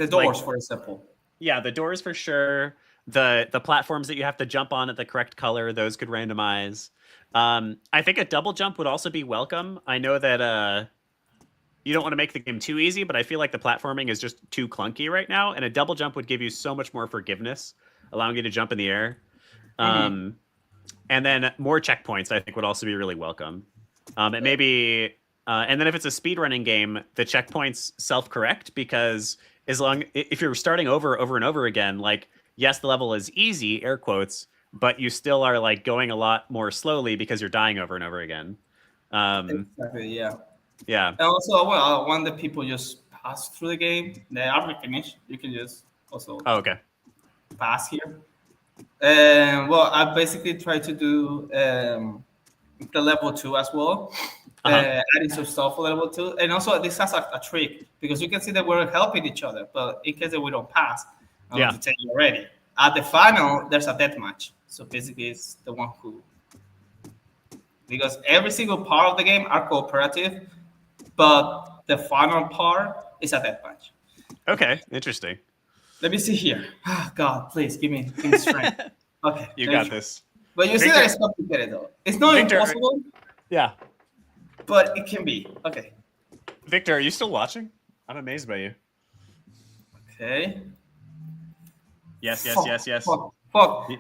doors, for example. Yeah, the doors for sure. The platforms that you have to jump on at the correct color, those could randomize. I think a double jump would also be welcome. I know that you don't want to make the game too easy, but I feel like the platforming is just too clunky right now, and a double jump would give you so much more forgiveness, allowing you to jump in the air. And then more checkpoints, I think, would also be really welcome. And maybe, and then if it's a speedrunning game, the checkpoints self-correct because if you're starting over and over again, like yes, the level is easy, air quotes, but you still are like going a lot more slowly because you're dying over and over again. Exactly. Yeah. Yeah. And also, I want the people just pass through the game. They are finished. You can just also pass here. Well, I basically try to do the level 2 as well. Adding some stuff for level 2. And also, this has a trick because you can see that we're helping each other. But in case that we don't pass, I'm going to tell you already. At the final, there's a death match. So basically, it's the one who. Because every single part of the game are cooperative. But the final part is a death match. Okay, interesting. Let me see here. Oh, God, please give me strength. Okay, you got this. But you see that it's complicated though. It's not impossible. Yeah, but it can be. Okay. Victor, are you still watching? I'm amazed by you. Okay. Yes. Fuck.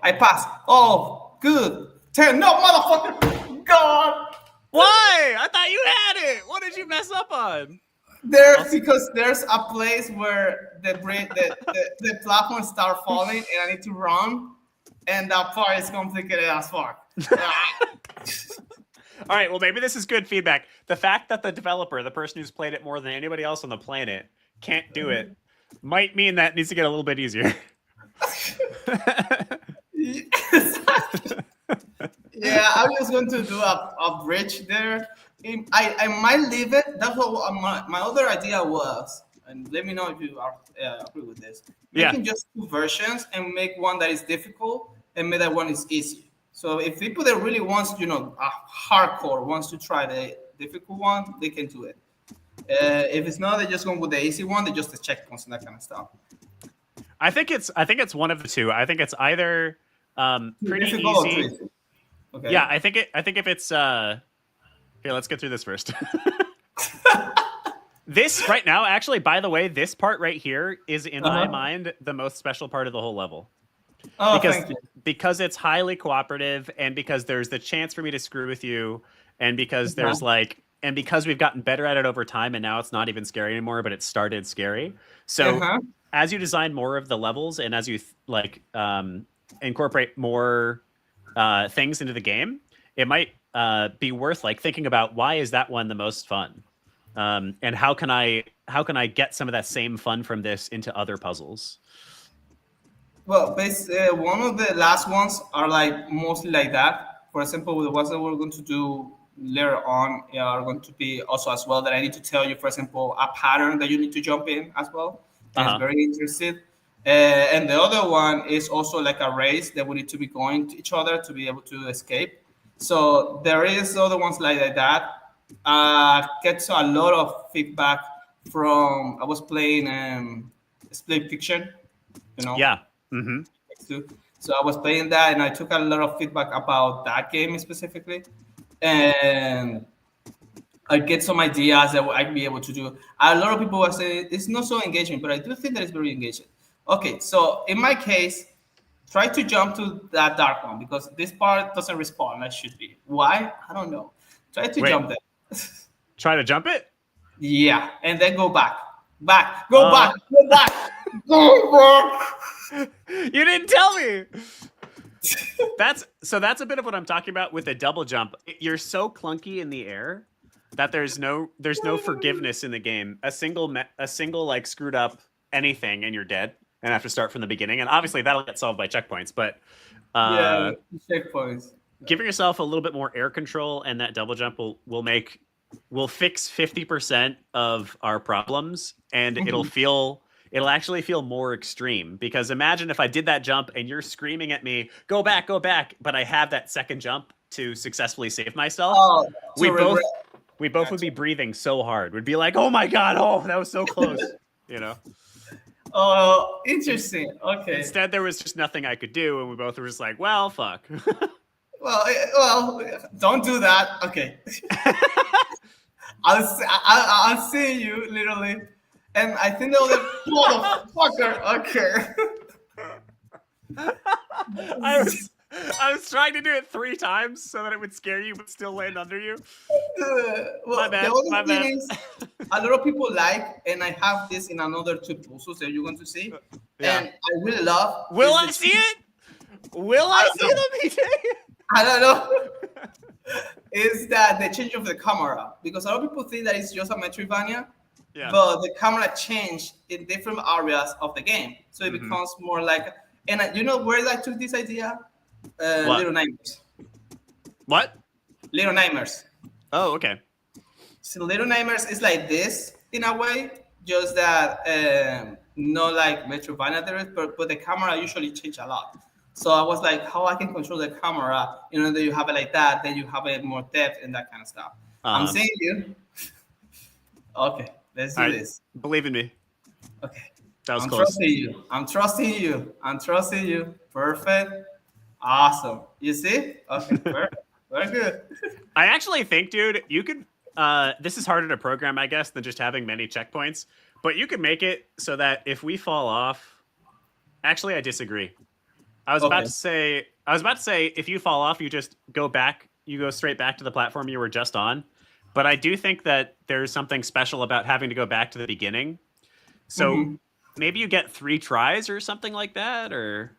I passed. Oh, good. 10. No, motherfucker. God. Why? I thought you had it. What did you mess up on? Because there's a place where the platforms start falling and I need to run, and that part is complicated as fuck. All right, well, maybe this is good feedback. The fact that the developer, the person who's played it more than anybody else on the planet, can't do it might mean that needs to get a little bit easier. Yeah, I was going to do a bridge there. I might leave it. That's what my other idea was. And let me know if you are agree with this. Making just 2 versions and make one that is difficult and make that one is easy. So if people that really wants, a hardcore wants to try the difficult one, they can do it. If it's not, they just go with the easy one. They just the checkpoints and that kind of stuff. I think it's one of the two. I think it's either pretty difficult easy. or easy. Okay. Yeah, I think if it's here, let's get through this first. This right now, actually, by the way, this part right here is in my mind the most special part of the whole level. Oh, thank you. Because it's highly cooperative, and because there's the chance for me to screw with you, and because there's and because we've gotten better at it over time, and now it's not even scary anymore, but it started scary. So as you design more of the levels, and as you incorporate more things into the game, it might be worth thinking about why is that one the most fun, and how can I get some of that same fun from this into other puzzles. Well, one of the last ones are mostly like that. For example, the ones that we're going to do later on are going to be also as well that I need to tell you, for example, a pattern that you need to jump in as well. And it's very interesting. And the other one is also like a race that we need to be going to each other to be able to escape. So there is other ones like that. Gets a lot of feedback from, I was playing Split Fiction, Yeah. Mm-hmm. So I was playing that, and I took a lot of feedback about that game specifically, and I get some ideas that I'd be able to do. A lot of people are saying it's not so engaging, but I do think that it's very engaging. Okay, so in my case, try to jump to that dark one because this part doesn't respawn like it should be. Why? I don't know. Try to jump there. Try to jump it? Yeah, and then go back. Go back. Go back. You didn't tell me. That's a bit of what I'm talking about with a double jump. You're so clunky in the air that there's no forgiveness in the game. A single screwed up anything and you're dead and have to start from the beginning. And obviously that'll get solved by checkpoints, but checkpoints. Giving yourself a little bit more air control and that double jump will fix 50% of our problems, and it'll actually feel more extreme. Because imagine if I did that jump and you're screaming at me, go back, but I have that second jump to successfully save myself. We both would be breathing so hard. We'd be like, oh my God, that was so close. Oh, interesting. Okay. Instead, there was just nothing I could do, and we both were just like, well, fuck. Well, don't do that. Okay. I'll see you literally, and I think they'll get motherfucker. Okay. I was trying to do it 3 times so that it would scare you but still land under you. Well, My the bad. thing is, a lot of people and I have this in another 2 puzzles that you're going to see, and I really love. Will I see it? Will I see them, PJ? I don't know. Is that the change of the camera? Because a lot of people think that it's just a Metroidvania, but the camera changed in different areas of the game, so it becomes more like. And you know where I took this idea? Little Nightmares. What? Little Nightmares. Oh, okay. So Little Nightmares is like this in a way, just that not like Metroidvania there is, but the camera usually change a lot. So I was like, how I can control the camera, that you have it like that, then you have it more depth and that kind of stuff. I'm seeing you. Okay, let's do this. Believe in me. Okay. That was I'm close. I'm trusting you. Perfect. Awesome. You see? Okay, perfect. Very good. I actually think, dude, you could. This is harder to program, I guess, than just having many checkpoints. But you could make it so that if we fall off, actually, I disagree. I was about to say, if you fall off, you just go back. You go straight back to the platform you were just on. But I do think that there's something special about having to go back to the beginning. So maybe you get 3 tries or something like that, or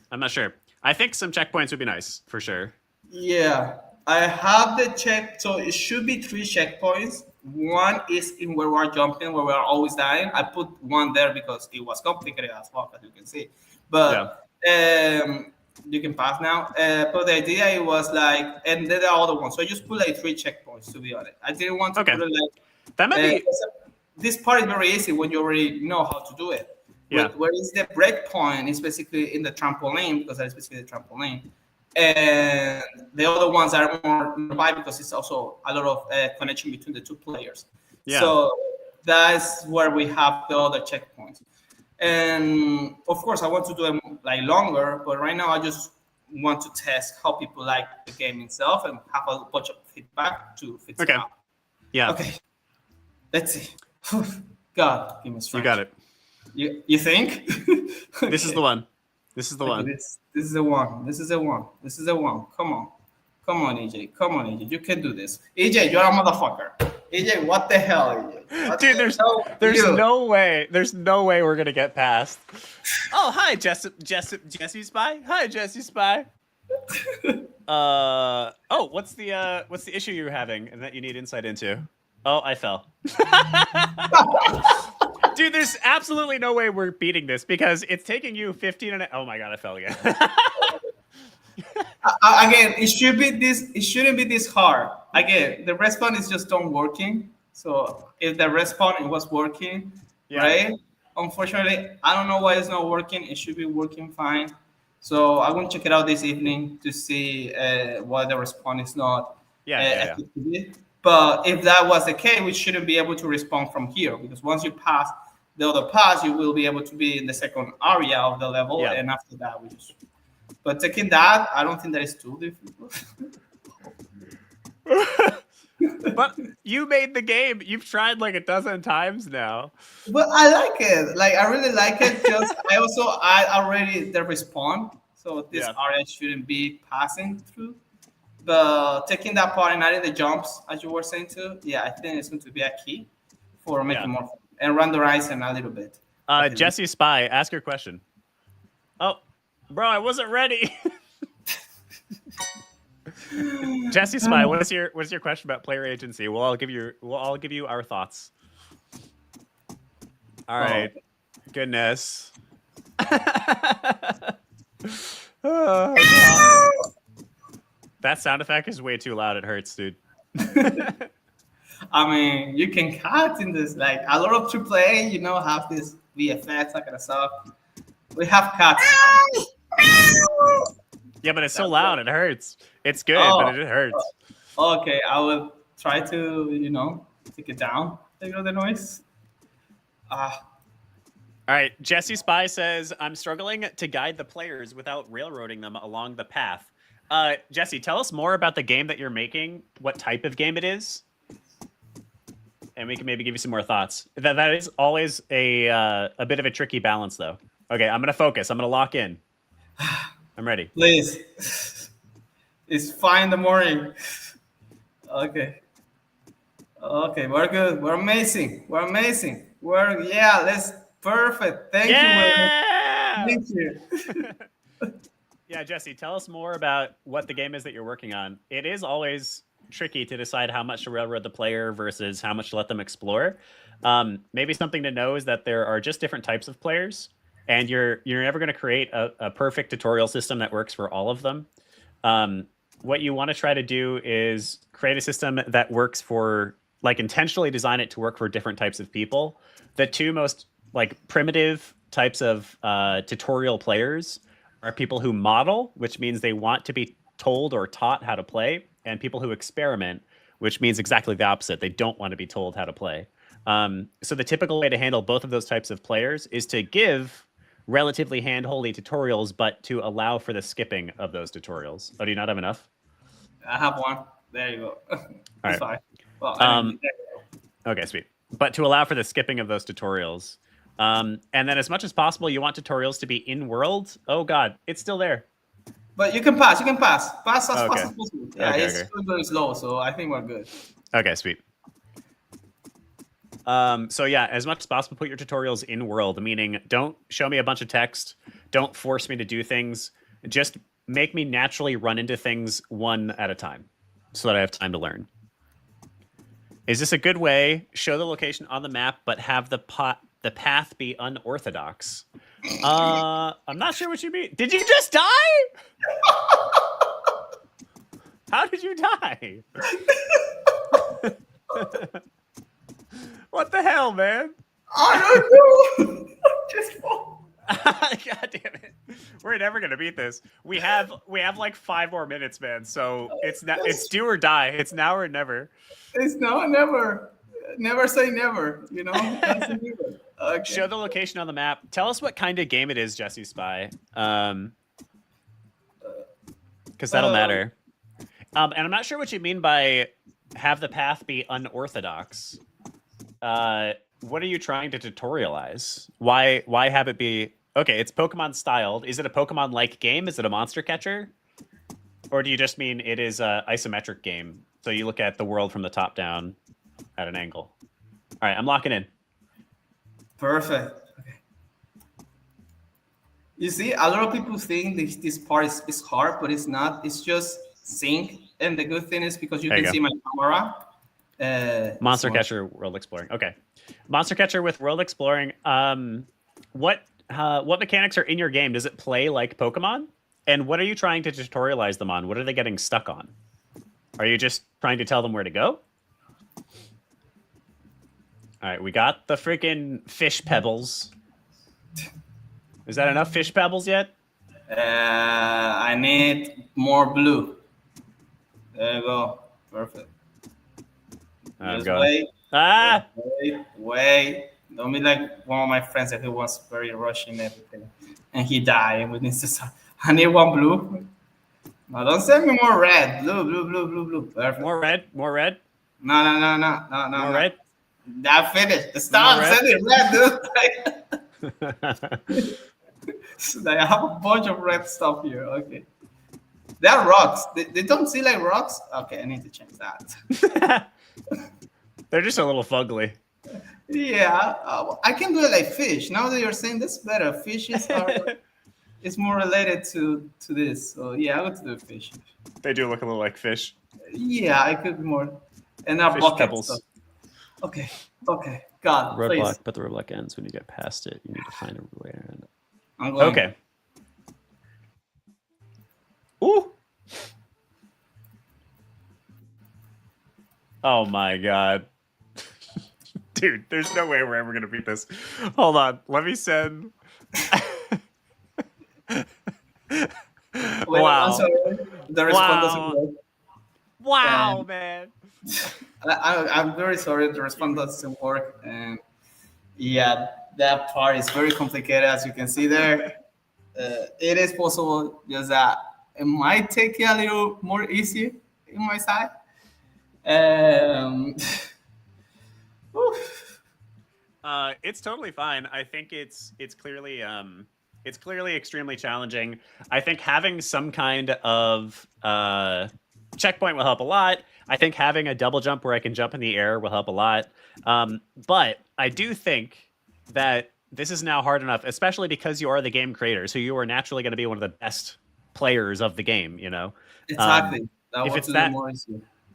I'm not sure. I think some checkpoints would be nice for sure. Yeah. I have the check, so it should be 3 checkpoints. One is in where we're jumping, where we're always dying. I put one there because it was complicated as well, as you can see. But you can pass now. But the idea it was like, and then the other one. So I just put like 3 checkpoints, to be honest. I didn't want to put it like that might be. This part is very easy when you already know how to do it. Yeah. Where is the breakpoint is basically in the trampoline, because that is basically the trampoline. And the other ones are more nearby because it's also a lot of connection between the 2 players. Yeah. So that's where we have the other checkpoints. And of course, I want to do them like longer, but right now I just want to test how people like the game itself and have a bunch of feedback to fix it out. Yeah. Okay. Let's see. God, give me strength. You got it. You think? Okay. This is the one. This is the one. This is the one. This is the one. This is the one. Come on. Come on, EJ. Come on, EJ. You can do this. EJ, you're a motherfucker. EJ, what the hell, EJ? Dude, there's no way. There's no way we're gonna get past. Oh, hi, Jesse Spy. Hi, Jesse Spy. Oh, what's the issue you're having and that you need insight into? Oh, I fell. Dude, there's absolutely no way we're beating this because it's taking you 15 and oh my god, I fell again. Again, it shouldn't be this hard. Again, the respawn is just not working. So if the respawn was working, right? Unfortunately, I don't know why it's not working. It should be working fine. So I'm gonna check it out this evening to see why the respawn is not effective. But if that was the case, we shouldn't be able to respond from here because once you pass the other pass, you will be able to be in the second area of the level, and after that, we just. But taking that, I don't think that is too difficult. But you made the game. You've tried like a dozen times now. But I like it. Like I really like it. Just I already the respawn, so this area shouldn't be passing through. But taking that part and adding the jumps, as you were saying too, I think it's going to be a key for making more fun and randomizing a little bit. Jesse Spy, ask your question. Oh, bro, I wasn't ready. Jesse Spy, what is your question about player agency? We'll all give you our thoughts. All right. Goodness. Oh, God. That sound effect is way too loud. It hurts, dude. I mean, you can cut in this. Like a lot of AAA, have this VFX, that kind of stuff. We have cuts. Yeah, but it's so loud. It hurts. It's good, but it hurts. Okay, I will try to, take it down. Take out the noise. All right. Jesse Spy says, I'm struggling to guide the players without railroading them along the path. Jesse, tell us more about the game that you're making, what type of game it is, and we can maybe give you some more thoughts. That is always a bit of a tricky balance, though. Okay, I'm going to focus. I'm going to lock in. I'm ready. Please. It's 5 in the morning. Okay. Okay, we're good. We're amazing. Let's perfect. Thank you. Thank you. Yeah, Jesse, tell us more about what the game is that you're working on. It is always tricky to decide how much to railroad the player versus how much to let them explore. Maybe something to know is that there are just different types of players, and you're never going to create a perfect tutorial system that works for all of them. What you want to try to do is create a system that works for, intentionally design it to work for different types of people. The two most primitive types of tutorial players are people who model, which means they want to be told or taught how to play, and people who experiment, which means exactly the opposite. They don't want to be told how to play. So the typical way to handle both of those types of players is to give relatively hand-holdy tutorials, but to allow for the skipping of those tutorials. Oh, do you not have enough? I have one. There you go. All right. Fine. Well, okay, sweet. But to allow for the skipping of those tutorials. And then as much as possible, you want tutorials to be in-world. Oh, God, it's still there. But you can pass. Pass as fast as possible. Yeah, Okay, it's very slow, so I think we're good. Okay, sweet. So yeah, as much as possible, put your tutorials in world, meaning don't show me a bunch of text. Don't force me to do things. Just make me naturally run into things one at a time. so that I have time to learn. Is this a good way? Show the location on the map, but have the path be unorthodox. I'm not sure what you mean. Did you just die? How did you die? What the hell, man? I don't know. Just God damn it. We're never gonna beat this. We have like 5 more minutes, man. So it's do or die. It's now or never. It's now or never. Never say never, you know? That's okay. Show the location on the map. Tell us what kind of game it is, Jesse Spy. Because that'll matter. And I'm not sure what you mean by have the path be unorthodox. What are you trying to tutorialize? Why have it be... Okay, it's Pokemon styled. Is it a Pokemon-like game? Is it a monster catcher? Or do you just mean it is an isometric game? So you look at the world from the top down at an angle. All right, I'm locking in. Perfect. Okay. You see, a lot of people think this part is hard, but it's not. It's just sync. And the good thing is because you can see my camera. Monster Catcher, World Exploring. Okay. Monster Catcher with World Exploring. What mechanics are in your game? Does it play like Pokemon? And what are you trying to tutorialize them on? What are they getting stuck on? Are you just trying to tell them where to go? All right, we got the freaking fish pebbles. Is that enough fish pebbles yet? I need more blue. There you go. Perfect. I'm Just going. Wait. Don't be like one of my friends that he was very rushing everything. And he died and we need to start. I need one blue. No, don't send me more red. Blue. Perfect. More red? No. More red? That finished. Stop sending red, dude. So I have a bunch of red stuff here. Okay. They're rocks. They don't see like rocks. Okay, I need to change that. They're just a little fugly. Yeah, I can do it like fish. Now that you're saying this better, fishes are it's more related to this. So yeah, I would do fish. They do look a little like fish. Yeah, I could be more. And our Fish buckets. pebbles. So. Okay. God, Roadblock, please. but the roadblock ends when you get past it. You need to find a way around it. I'm going. Okay. Ooh. Oh my god. Dude, there's no way we're ever going to beat this. Hold on. Let me send... Wow. I'm sorry. The response doesn't work. Wow, man. I'm very sorry. The response doesn't work. And yeah, that part is very complicated, as you can see there. It is possible, just that it might take a little more easy in my side. It's totally fine. I think it's clearly extremely challenging. I think having some kind of checkpoint will help a lot. I think having a double jump where I can jump in the air will help a lot. But I do think that this is now hard enough, especially because you are the game creator, so you are naturally going to be one of the best players of the game. You know, exactly. If it's that,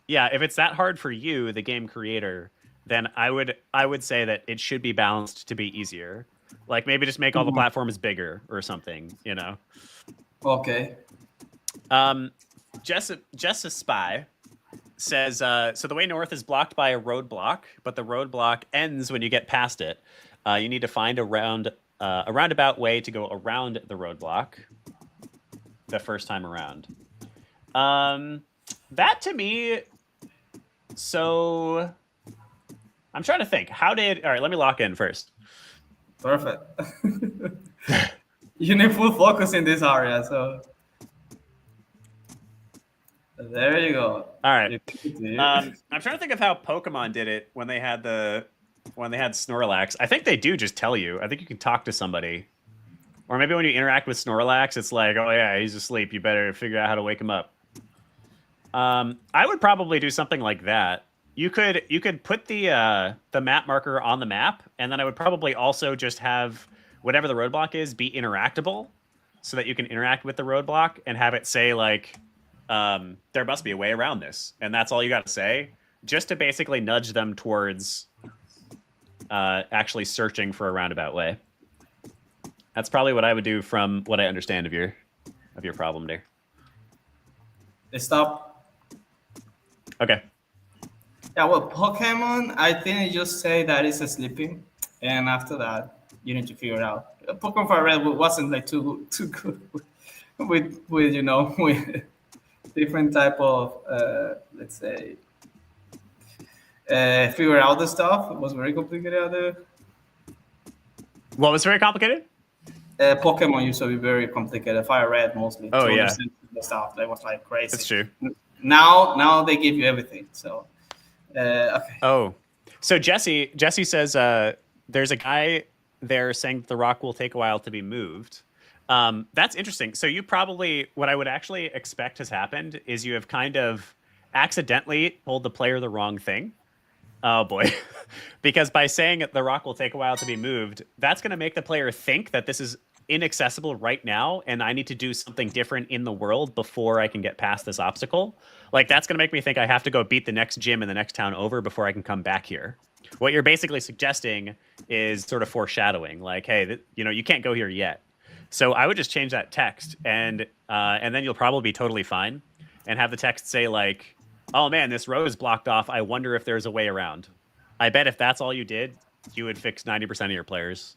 yeah, if it's that hard for you, the game creator, then I would say that it should be balanced to be easier. Like maybe just make all the platforms bigger or something, you know. Okay. Jess a Spy says, so the way north is blocked by a roadblock, but the roadblock ends when you get past it. You need to find a roundabout way to go around the roadblock the first time around. That to me, so I'm trying to think. All right, let me lock in first. Perfect. You need full focus in this area, so there you go. All right. I'm trying to think of how Pokemon did it when they had Snorlax. I think they do just tell you. I think you can talk to somebody. Or maybe when you interact with Snorlax, it's like, oh yeah, he's asleep. You better figure out how to wake him up. I would probably do something like that. You could put the map marker on the map, and then I would probably also just have whatever the roadblock is be interactable, so that you can interact with the roadblock and have it say like, there must be a way around this, and that's all you got to say, just to basically nudge them towards actually searching for a roundabout way. That's probably what I would do from what I understand of your problem there. Stop. Okay. Yeah, well, Pokemon, I think I just say that it's sleeping, and after that, you need to figure it out. Pokemon Fire Red wasn't like too good with with different type of let's say figure out the stuff. It was very complicated. What was very complicated? Pokemon used to be very complicated. Fire Red mostly. Oh yeah. The stuff that was like crazy. That's true. Now they give you everything. So okay. Oh, so Jesse says there's a guy there saying that the rock will take a while to be moved. That's interesting. So you probably, what I would actually expect has happened is you have kind of accidentally told the player the wrong thing. Oh boy. Because by saying the rock will take a while to be moved, that's going to make the player think that this is inaccessible right now and I need to do something different in the world before I can get past this obstacle. Like that's going to make me think I have to go beat the next gym in the next town over before I can come back here. What you're basically suggesting is sort of foreshadowing, like, hey, you can't go here yet. So I would just change that text and then you'll probably be totally fine and have the text say like, oh man, this road is blocked off. I wonder if there's a way around. I bet if that's all you did, you would fix 90% of your players.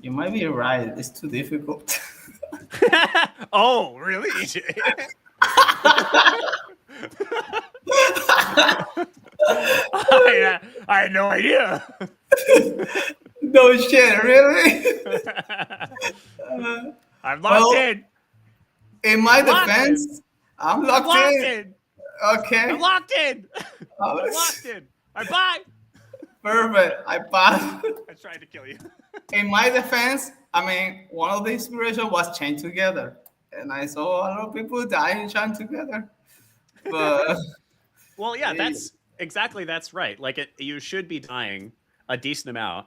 You might be right. It's too difficult. Oh, really? I had no idea. No shit, really? I'm locked in. In my defense, I'm locked in. Okay. I'm locked in. I'm locked in. Bye. Perfect. I passed. I tried to kill you. In my defense, I mean, one of the inspiration was Chained Together. And I saw a lot of people dying Chained Together. But well, yeah, that's right. Like you should be dying a decent amount,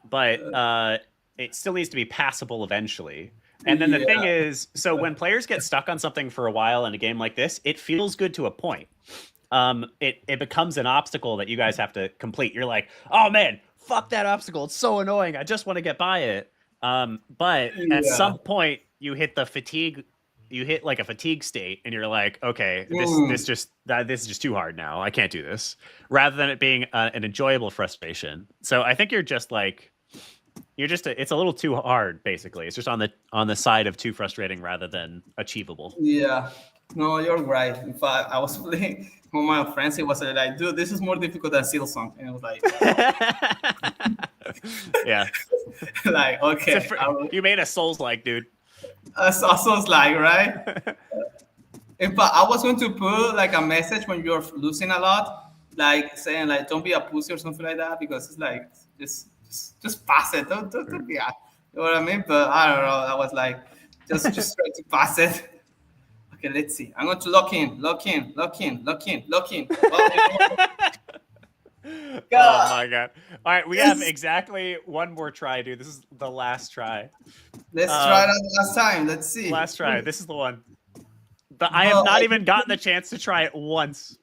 but it still needs to be passable eventually. And then the thing is, so when players get stuck on something for a while in a game like this, it feels good to a point. It becomes an obstacle that you guys have to complete. You're like, oh man, fuck that obstacle. It's so annoying. I just want to get by it. But at some point you hit the fatigue. You hit like a fatigue state and you're like, okay, this is just too hard now. I can't do this, rather than it being an enjoyable frustration. So I think you're just like, it's a little too hard. Basically, it's just on the side of too frustrating rather than achievable. Yeah, no, you're right. In fact, I was playing with my friends. It was like, dude, this is more difficult than Silsong. And I was like, yeah, like, okay. You made a Souls-like, dude. Souls-like, right? In fact, I was going to put like a message when you're losing a lot, like saying like, don't be a pussy or something like that, because it's like, just pass it. Don't be you know what I mean? But I don't know. I was like, just try to pass it. Okay, let's see. I'm going to lock in. Oh my god. All right, we have exactly one more try, dude. This is the last try. Let's try that last time. Let's see. Last try. This is the one. But I have not even gotten the chance to try it once.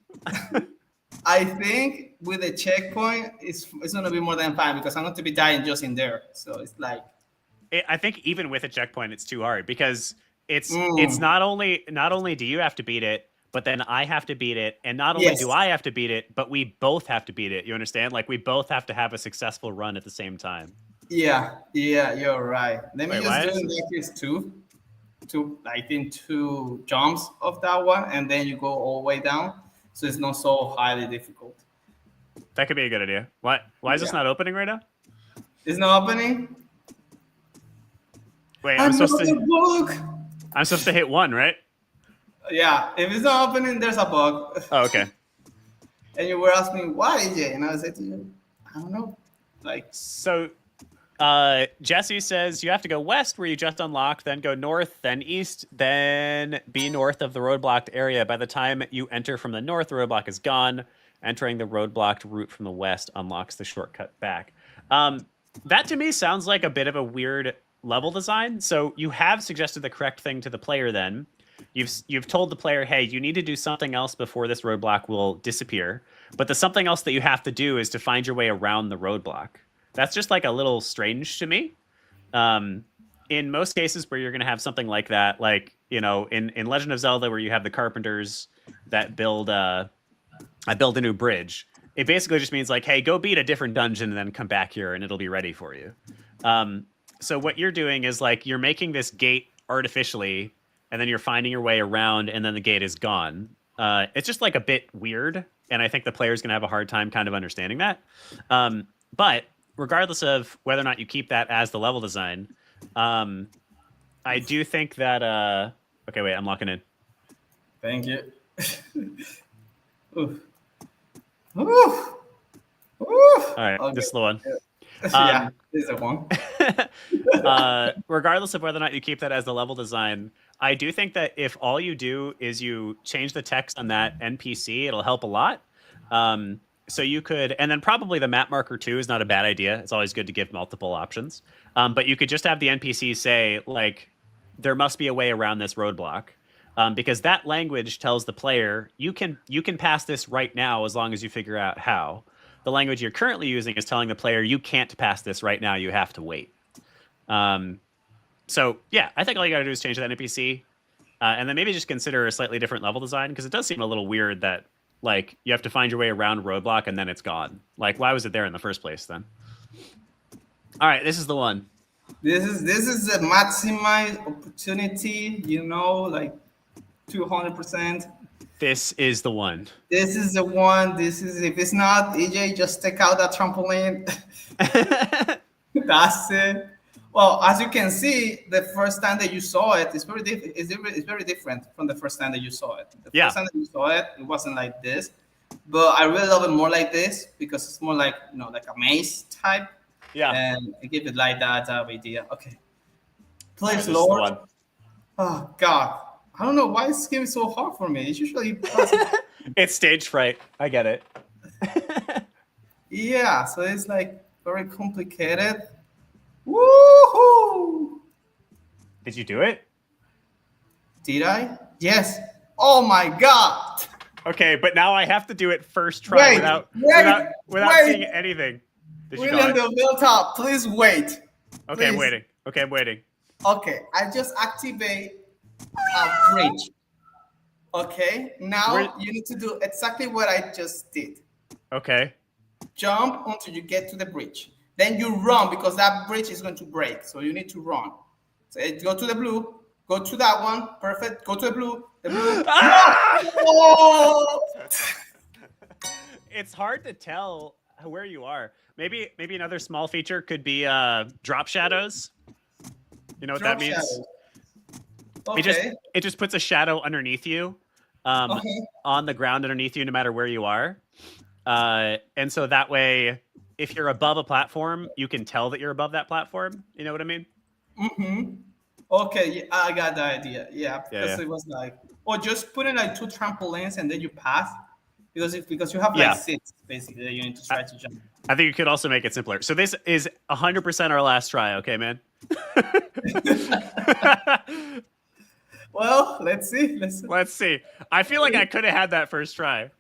I think with the checkpoint, it's going to be more than fine because I'm going to be dying just in there. So it's like... I think even with a checkpoint, it's too hard because it's not only do you have to beat it, but then I have to beat it. And not only do I have to beat it, but we both have to beat it. You understand? Like we both have to have a successful run at the same time. Yeah, you're right. Let me just do in that case two jumps of that one, and then you go all the way down. So it's not so highly difficult. That could be a good idea. Why is this not opening right now? It's not opening? Wait, I'm supposed to hit one, right? Yeah, if it's not opening, there's a bug. Oh, okay. And you were asking why, AJ, and I said to you, I don't know. Like so Jesse says you have to go west where you just unlocked, then go north, then east, then be north of the roadblocked area. By the time you enter from the north, the roadblock is gone. Entering the roadblocked route from the west unlocks the shortcut back. That to me sounds like a bit of a weird level design. So you have suggested the correct thing to the player. Then you've told the player, hey, you need to do something else before this roadblock will disappear. But the something else that you have to do is to find your way around the roadblock. That's just like a little strange to me. In most cases where you're going to have something like that, like, you know, in Legend of Zelda, where you have the carpenters that build a new bridge, it basically just means like, hey, go beat a different dungeon and then come back here and it'll be ready for you. So what you're doing is like you're making this gate artificially, and then you're finding your way around, and then the gate is gone. It's just like a bit weird, and I think the player's going to have a hard time kind of understanding that. But regardless of whether or not you keep that as the level design, I do think that... okay, wait, I'm locking in. Thank you. Ooh. Ooh. Ooh. All right, Okay. this is the one. Yeah, this is the one. Regardless of whether or not you keep that as the level design, I do think that if all you do is you change the text on that NPC, it'll help a lot. So you could, and then probably the map marker too is not a bad idea. It's always good to give multiple options. But you could just have the NPC say, like, there must be a way around this roadblock. Because that language tells the player, you can pass this right now as long as you figure out how. The language you're currently using is telling the player, you can't pass this right now, you have to wait. So yeah, I think all you gotta do is change that NPC. And then maybe just consider a slightly different level design, because it does seem a little weird that, like, you have to find your way around a roadblock and then it's gone. Like, why was it there in the first place then? All right, this is the one. This is a maximize opportunity, you know, like 200%. This is the one. This is the one. This is, if it's not, EJ, just take out that trampoline. That's it. Well, as you can see, the first time that you saw it, it's very different from the first time that you saw it. The first time that you saw it, it wasn't like this. But I really love it more like this, because it's more like, you know, like a maze type. Yeah. And I give it like that idea. Okay. Please, Right, Lord. Oh, God. I don't know why this game is so hard for me. It's usually... It's stage fright. I get it. Yeah, so it's like very complicated. Woohoo! Did you do it? Did I? Yes. Oh my God. Okay, but now I have to do it first try without seeing anything. Did you William got it? the Hilltop, please wait. Okay, I'm Please. waiting. Okay, I'm waiting. Okay, I just activate a bridge. Okay, now you need to do exactly what I just did. Okay. Jump until you get to the bridge. Then you run, because that bridge is going to break. So you need to run. So go to the blue. Go to that one. Perfect. Go to the blue. The blue. Oh! It's hard to tell where you are. Maybe another small feature could be drop shadows. You know what that means? Shadows. Okay. It just puts a shadow underneath you, on the ground underneath you, no matter where you are. And so that way, if you're above a platform, you can tell that you're above that platform. You know what I mean? Mm-hmm. Okay, yeah, I got the idea. Yeah, because it was like, or just put in like 2 trampolines and then you pass, because you have like 6 basically that you need to try to jump. I think you could also make it simpler. So this is 100% our last try, okay, man? Well, let's see. Let's see. I feel like I could have had that first try.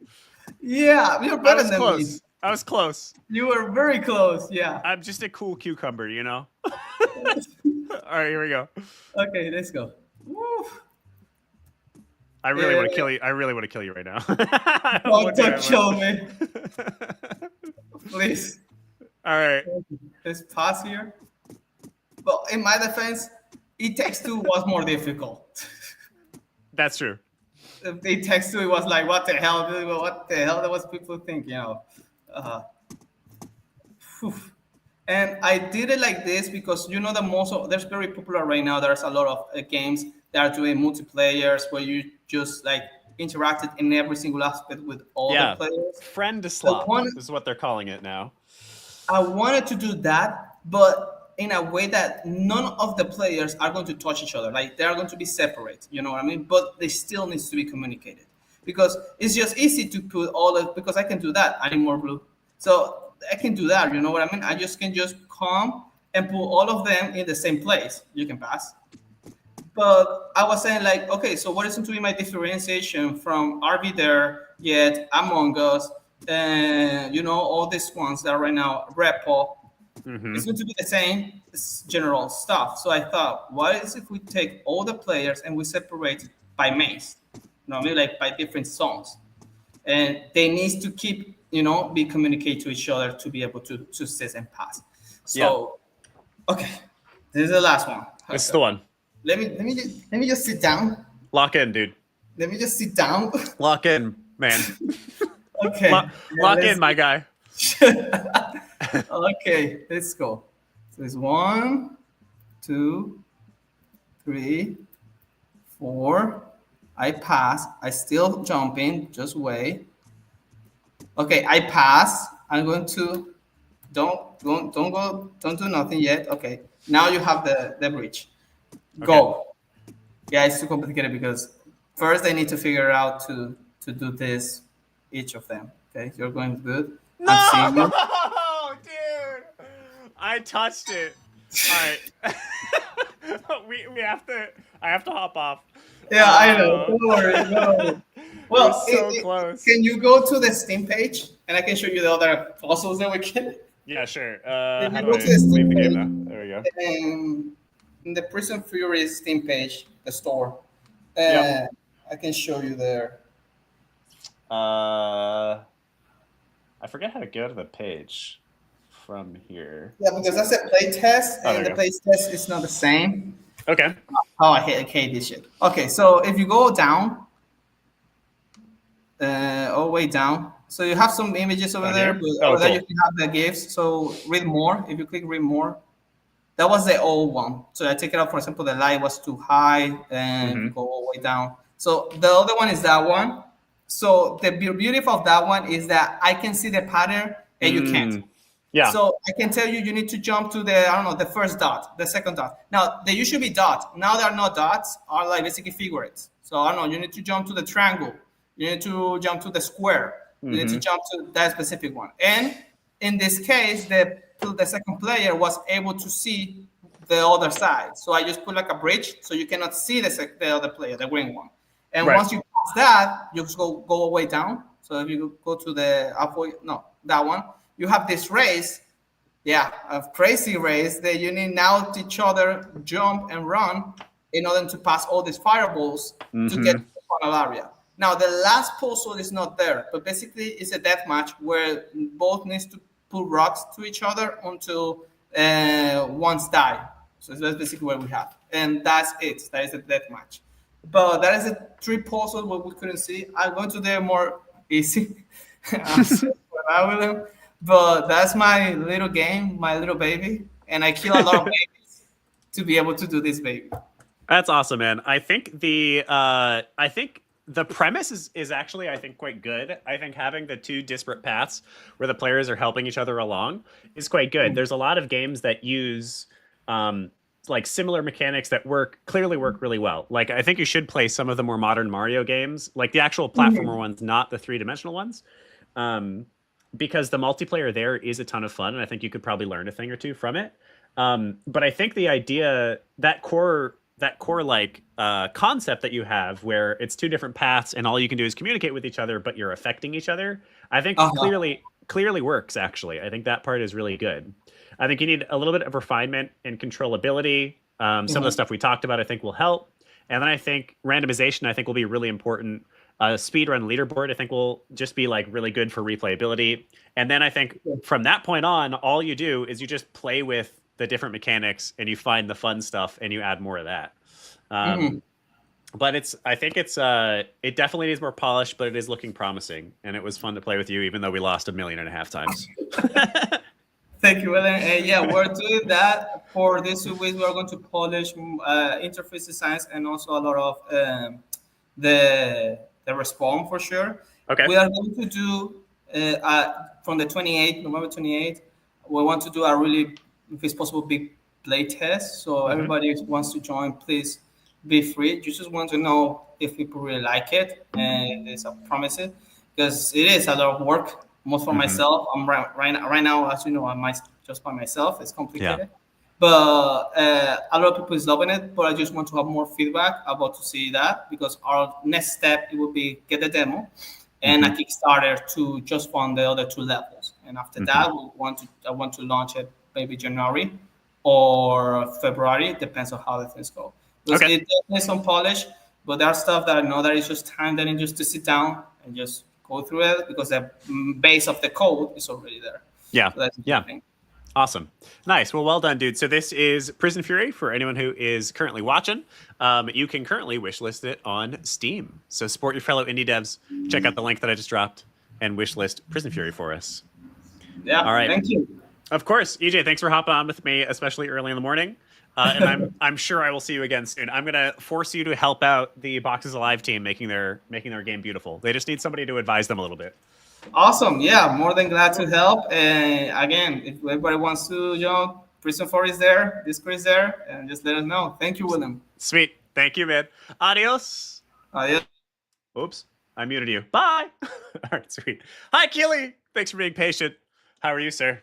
Yeah, you're better than me. I was close. You were very close. Yeah. I'm just a cool cucumber, you know. All right, here we go. Okay, let's go. Woo. I really want to kill you. I really want to kill you right now. Don't kill me. Please. All right. Let's pause here. Well, in my defense, It Takes Two was more difficult. That's true. It Takes Two, it was like, what the hell? What the hell? That was people think, you know. And I did it like this because, you know, there's very popular right now. There's a lot of games that are doing multiplayers where you just like interacted in every single aspect with all the players. Friend to slop is what they're calling it now. I wanted to do that, but in a way that none of the players are going to touch each other. Like they are going to be separate, you know what I mean? But they still needs to be communicated, because it's just easy to put because I can do that. I need more blue. So I can do that, you know what I mean? I just can just come and put all of them in the same place. You can pass. But I was saying like, okay, so what is going to be my differentiation from RV there, yet Among Us, and all these ones that are right now, Repo. It's going to be the same general stuff. So I thought, what is if we take all the players and we separate by maze? Maybe like by different zones. And they need to keep, be communicate to each other to be able to success and pass. So, okay, this is the last one. This is the one. Let me just sit down. Lock in, dude. Let me just sit down. Lock in, man. Okay. Lock in, my guy. Okay, let's go. So it's 1, 2, 3, 4. I pass. I still jumping. Just wait. Okay, I pass. I'm going to don't go. Don't do nothing yet. Okay. Now you have the bridge. Okay. Go. Yeah, it's too complicated because first I need to figure out to do this, each of them. Okay, you're going good. No, dude, I touched it. All right, we have to. I have to hop off. Yeah, I know. Don't worry. No. Well, so close. Can you go to the Steam page and I can show you the other puzzles that we can? Yeah, sure. If How you do go I to the Steam leave the page, game now? There we go. In the Prison Fury Steam page, the store, Yep. I can show you there. I forget how to go to the page from here. Yeah, because that's a play test, Oh, and there the you play test is not the same. Okay. Oh, I hate this shit. Okay, so if you go down, all the way down, so you have some images over Down there, here? but over there Cool. you can have the GIFs. So read more. If you click read more, that was the old one. So I take it out. For example, the light was too high, and go all the way down. So the other one is that one. So the beauty of that one is that I can see the pattern and you can't. Yeah. So I can tell you, you need to jump to the, I don't know, the first dot, the second dot. Now, they usually be dots. Now there are no dots, are like basically figurates. So I don't know, you need to jump to the triangle. You need to jump to the square. You need to jump to that specific one. And in this case, the second player was able to see the other side. So I just put like a bridge so you cannot see the other player, the green one. And once you pass that, you just go all the way down. So if you go to the that one, you have this race, a crazy race that you need now to each other jump and run in order to pass all these fireballs to get to the final area. Now the last puzzle is not there, but basically it's a death match where both needs to put rocks to each other until one's die. So that's basically what we have, and that's it. That is a death match. But that is a 3 puzzles what we couldn't see. I'm going to the more easy. But that's my little game, my little baby, and I kill a lot of babies to be able to do this baby. That's awesome, man. I think the premise is actually, I think, quite good. I think having the 2 disparate paths where the players are helping each other along is quite good. There's a lot of games that use like similar mechanics that clearly work really well. Like I think you should play some of the more modern Mario games, like the actual platformer ones, not the 3-dimensional ones. Because the multiplayer there is a ton of fun, and I think you could probably learn a thing or 2 from it. But I think the idea, that core like concept that you have, where it's 2 different paths and all you can do is communicate with each other, but you're affecting each other, I think clearly works. Actually, I think that part is really good. I think you need a little bit of refinement and controllability. Some of the stuff we talked about, I think, will help. And then I think randomization, I think, will be really important. Speedrun leaderboard, I think, will just be like really good for replayability. And then I think from that point on, all you do is you just play with the different mechanics and you find the fun stuff and you add more of that. But it definitely needs more polish, but it is looking promising. And it was fun to play with you, even though we lost 1.5 million times. Thank you, Ellen. We're doing that for this week. We are going to polish interface designs and also a lot of the respawn for sure. Okay. We are going to do from the November 28th. We want to do a really, if it's possible, big play test. So everybody who wants to join, please be free. You just want to know if people really like it, and it's a promise it, because it is a lot of work. Most for myself. I'm right now, as you know, I'm just by myself. It's complicated. But a lot of people is loving it. But I just want to have more feedback about to see that, because our next step it will be get the demo and a Kickstarter to just fund the other 2 levels. And after that, I want to launch it maybe January or February. It depends on how the things go. Because it does need some polish, but there are stuff that I know that it's just time then just to sit down and just go through it, because the base of the code is already there. Yeah. So that's yeah. Awesome. Nice. Well done, dude. So this is Prison Fury for anyone who is currently watching. You can currently wishlist it on Steam. So support your fellow indie devs. Check out the link that I just dropped and wishlist Prison Fury for us. Yeah. All right. Thank you. Of course. EJ, thanks for hopping on with me, especially early in the morning. And I'm sure I will see you again soon. I'm going to force you to help out the Boxes Alive team making their game beautiful. They just need somebody to advise them a little bit. Awesome. Yeah, more than glad to help. And again, if everybody wants to, Prison 4 is there, Discord is there, and just let us know. Thank you, William. Sweet. Thank you, man. Adios. Adios. Oops. I muted you. Bye. All right, sweet. Hi, Keely. Thanks for being patient. How are you, sir?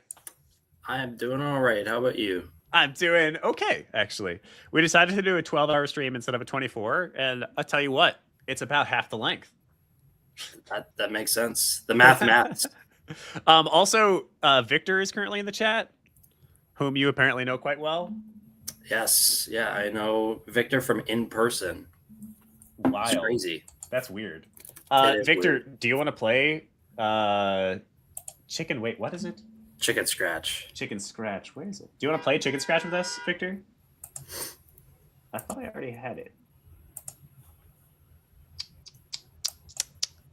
I am doing all right. How about you? I'm doing okay, actually. We decided to do a 12-hour stream instead of a 24, and I'll tell you what, it's about half the length. That makes sense. The maths. Also, Victor is currently in the chat, whom you apparently know quite well. Yes. Yeah, I know Victor from in person. Wild. It's crazy. That's weird. Victor, Victor, do you want to play Chicken? Wait, what is it? Chicken Scratch. Chicken Scratch. Where is it? Do you want to play Chicken Scratch with us, Victor? I thought I already had it.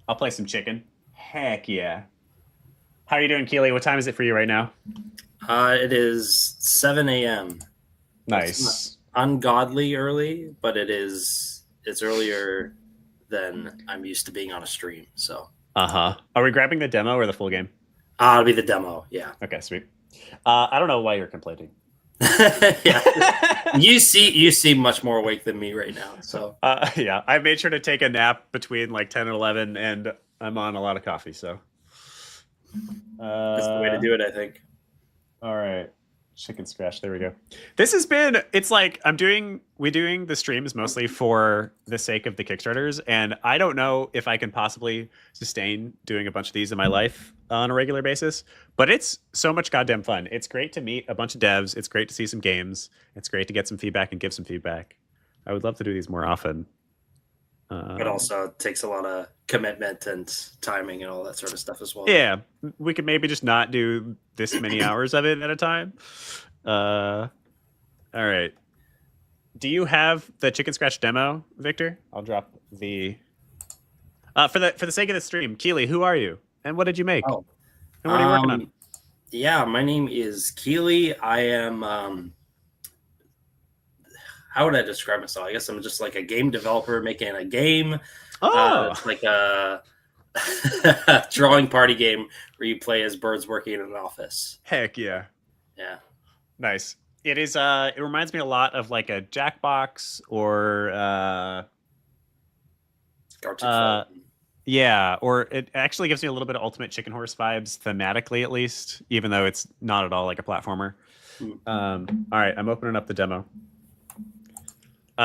I'll play some chicken. Heck yeah. How are you doing, Keely? What time is it for you right now? It is 7 a.m. Nice. Ungodly early, but it's earlier than I'm used to being on a stream. So. Are we grabbing the demo or the full game? It'll be the demo. Yeah. Okay, sweet. I don't know why you're complaining. Yeah. You seem much more awake than me right now. So yeah, I made sure to take a nap between like 10 and 11, and I'm on a lot of coffee. So that's the way to do it, I think. All right, Chicken Scratch. There we go. This has been. It's like we're doing the streams mostly for the sake of the Kickstarters, and I don't know if I can possibly sustain doing a bunch of these in my life on a regular basis, but it's so much goddamn fun. It's great to meet a bunch of devs. It's great to see some games. It's great to get some feedback and give some feedback. I would love to do these more often. But also it takes a lot of commitment and timing and all that sort of stuff as well. Yeah, we could maybe just not do this many hours of it at a time. All right. Do you have the Chicken Scratch demo, Victor? I'll drop the... For the sake of the stream, Keely, who are you? And what did you make? Oh. And what are you working on? Yeah, my name is Keely. I am... how would I describe myself? I guess I'm just like a game developer making a game. It's like a drawing party game where you play as birds working in an office. Heck yeah. Yeah. Nice. It is it reminds me a lot of like a Jackbox or yeah, or it actually gives me a little bit of Ultimate Chicken Horse vibes thematically, at least, even though it's not at all like a platformer. All right, I'm opening up the demo.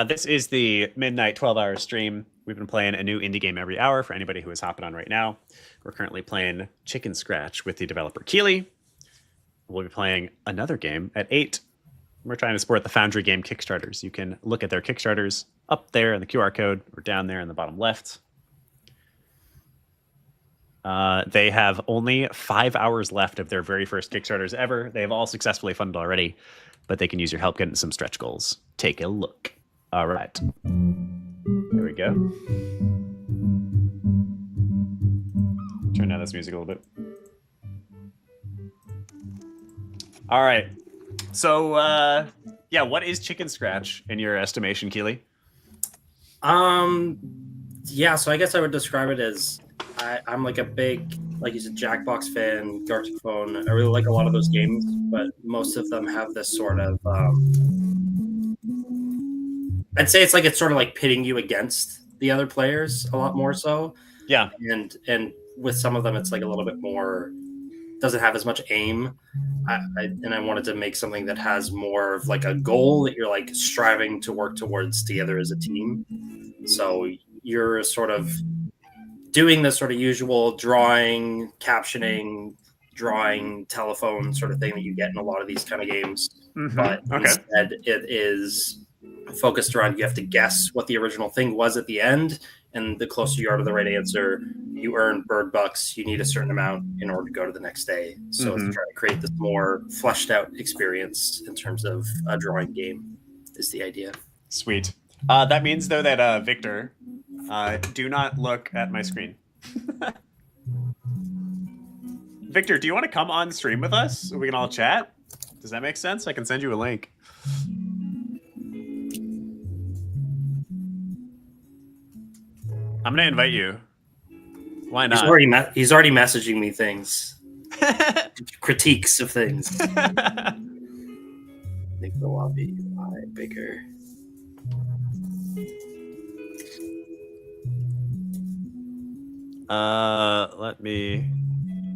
This is the midnight 12-hour stream. We've been playing a new indie game every hour for anybody who is hopping on right now. We're currently playing Chicken Scratch with the developer Keely. We'll be playing another game at 8. We're trying to support the Foundry game Kickstarters. You can look at their Kickstarters up there in the QR code or down there in the bottom left. They have only 5 hours left of their very first Kickstarters ever. They have all successfully funded already, but they can use your help getting some stretch goals. Take a look. All right. There we go. Turn down this music a little bit. All right. So, yeah, what is Chicken Scratch in your estimation, Keely? Yeah, so I guess I would describe it as I'm like a big, like you said, Jackbox fan, Gartic Phone. I really like a lot of those games, but most of them have this sort of I'd say it's sort of like pitting you against the other players a lot more so. Yeah. And with some of them, it's like a little bit more doesn't have as much aim. And I wanted to make something that has more of like a goal that you're like striving to work towards together as a team. So you're sort of doing the sort of usual drawing, captioning, drawing, telephone sort of thing that you get in a lot of these kind of games. But instead it is focused around you have to guess what the original thing was at the end, and the closer you are to the right answer, you earn bird bucks. You need a certain amount in order to go to the next day. So it's trying to create this more fleshed out experience in terms of a drawing game is the idea. Sweet. That means though that Victor, do not look at my screen. Victor, do you want to come on stream with us so we can all chat? Does that make sense? I can send you a link. I'm gonna invite you. Why not? He's already messaging me things, critiques of things. Make the lobby bigger. Let me.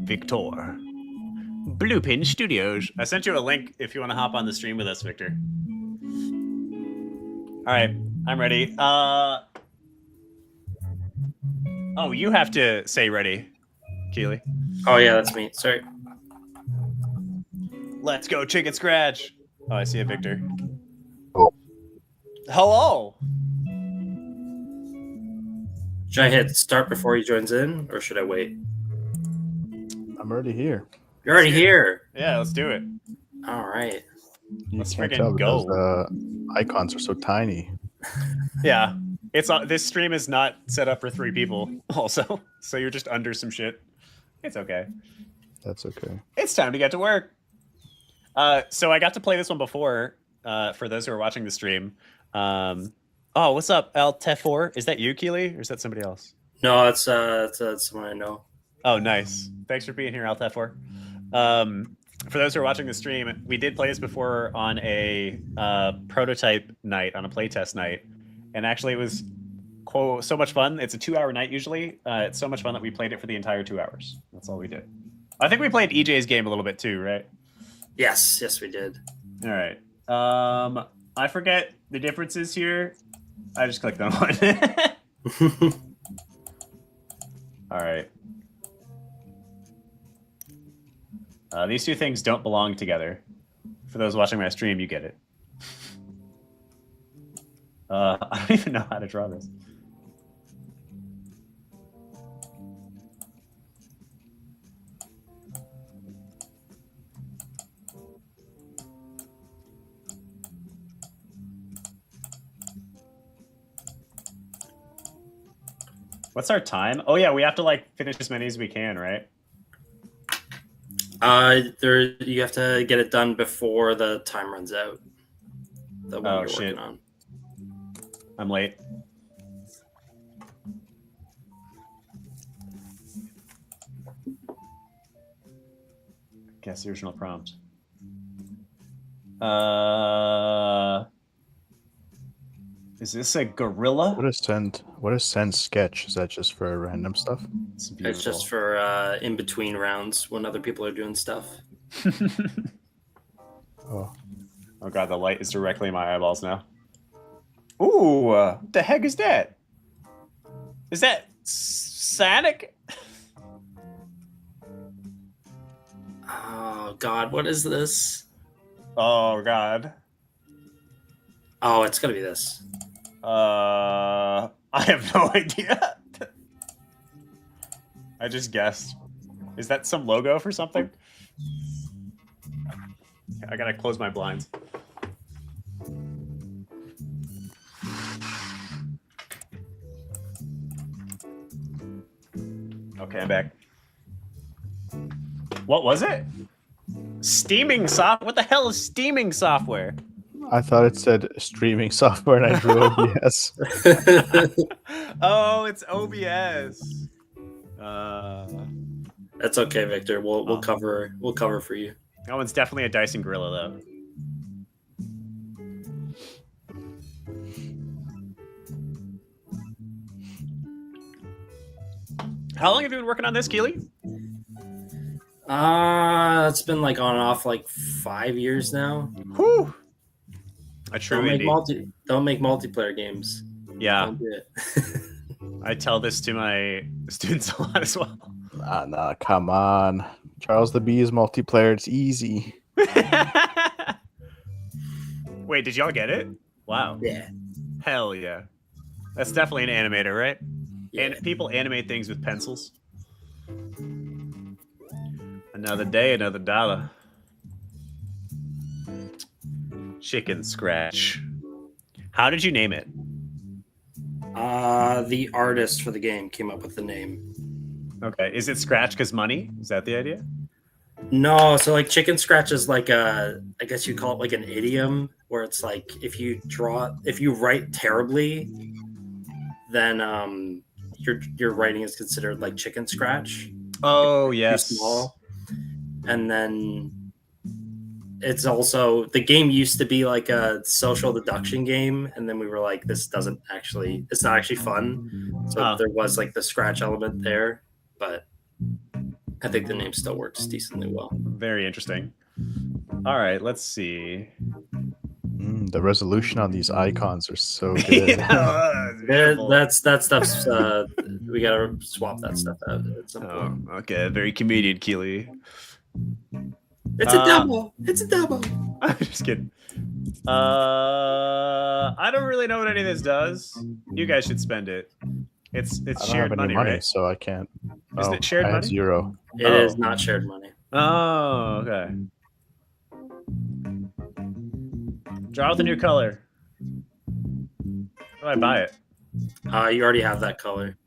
Victor. Bluepin Studios. I sent you a link if you want to hop on the stream with us, Victor. All right, I'm ready. Oh, you have to say ready, Keely. Oh yeah, that's me. Sorry. Let's go, chicken scratch. Oh, I see a Victor. Oh. Hello. Should I hit start before he joins in, or should I wait? I'm already here. You're already here. Yeah, let's do it. All right. Let's Can't freaking tell go. because icons are so tiny. Yeah, it's this stream is not set up for 3 people. Also, so you're just under some shit. It's okay. That's okay. It's time to get to work. So I got to play this one before. For those who are watching the stream. Oh, what's up, L-Tefor? Is that you, Keely, or is that somebody else? No, that's someone I know. Oh, nice. Thanks for being here, L-Tefor. For those who are watching the stream, we did play this before on a prototype night, on a playtest night, and actually it was so much fun. It's a 2-hour night usually. It's so much fun that we played it for the entire 2 hours. That's all we did. I think we played EJ's game a little bit too, right? Yes, we did. All right. I forget the differences here. I just clicked on one. All right. These 2 things don't belong together. For those watching my stream, you get it. I don't even know how to draw this. What's our time? Oh yeah, we have to like finish as many as we can, right? You have to get it done before the time runs out. The one you're shit. working on. I'm late. Guess the original prompt. Is this a gorilla? What is send sketch? Is that just for random stuff? It's just for in between rounds when other people are doing stuff. Oh god, the light is directly in my eyeballs now. Ooh, what the heck is that? Is that Sonic? Oh god, what is this? Oh god. Oh, it's gonna be this. I have no idea. I just guessed. Is that some logo for something? I gotta close my blinds. Okay, I'm back. What was it? Steaming soft? What the hell is steaming software? I thought it said streaming software, and I drew OBS. Oh, it's OBS. That's okay, Victor. We'll cover for you. That one's definitely a Dyson Gorilla, though. How long have you been working on this, Keely? It's been like on and off like 5 years now. Whew. A true Don't make multiplayer games. Yeah. Don't do it. I tell this to my students a lot as well. Nah, come on. Charles the Bee is multiplayer. It's easy. Wait, did y'all get it? Wow. Yeah. Hell yeah. That's definitely an animator, right? Yeah. And people animate things with pencils. Another day, another dollar. Chicken scratch. How did you name it? The artist for the game came up with the name. Okay. Is it scratch because money? Is that the idea? No, so like chicken scratch is like I guess you call it like an idiom where it's like if you write terribly, then your writing is considered like chicken scratch. Oh, Too yes. small. And then it's also the game used to be like a social deduction game, and then we were like, it's not actually fun. So there was like the scratch element there, but I think the name still works decently well. Very interesting. All right, let's see. The resolution on these icons are so good. That stuff's we gotta swap that stuff out at some point. Okay, very comedian, Keely. It's a double. It's a double. I'm just kidding. I don't really know what any of this does. You guys should spend it. It's I don't shared have any money, money, right? so I can't. Isn't it shared I have money? 0. It is not shared money. Oh, okay. Draw with a new color. How do I buy it? You already have that color.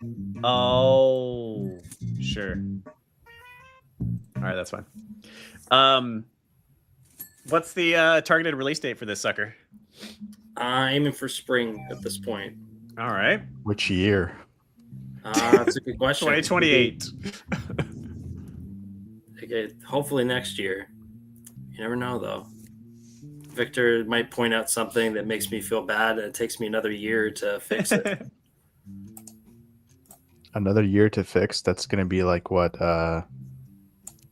Oh, sure. All right, that's fine. What's the targeted release date for this sucker? Aiming for spring at this point. All right. Which year? That's a good question. 2028. Okay, hopefully next year. You never know, though. Victor might point out something that makes me feel bad, and it takes me another year to fix it. Another year to fix? That's going to be like what?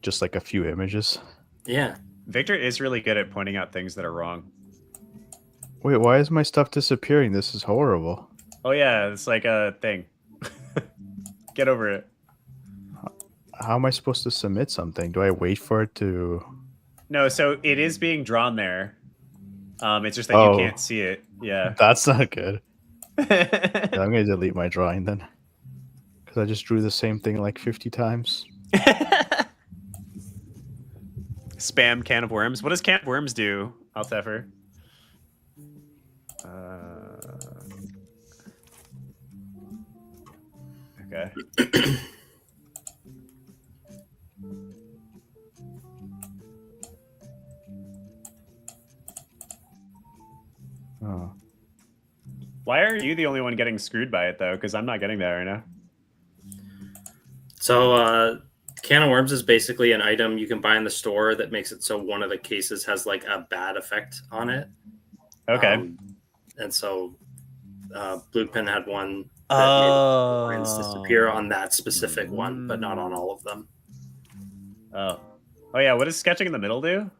Just like a few images? Yeah. Victor is really good at pointing out things that are wrong. Wait, why is my stuff disappearing? This is horrible. Oh, yeah, it's like a thing. Get over it. How am I supposed to submit something? Do I wait for it to... No, so it is being drawn there. It's just that you can't see it. Yeah. That's not good. Yeah, I'm going to delete my drawing then. Because I just drew the same thing like 50 times. Spam can of worms. What does can of worms do, Alteffer? Okay. Oh. Why are you the only one getting screwed by it, though? Because I'm not getting that right now. So, can of worms is basically an item you can buy in the store that makes it so one of the cases has like a bad effect on it. Okay. And so, Bluepin had one that made lines disappear on that specific one, but not on all of them. Oh yeah. What does sketching in the middle do?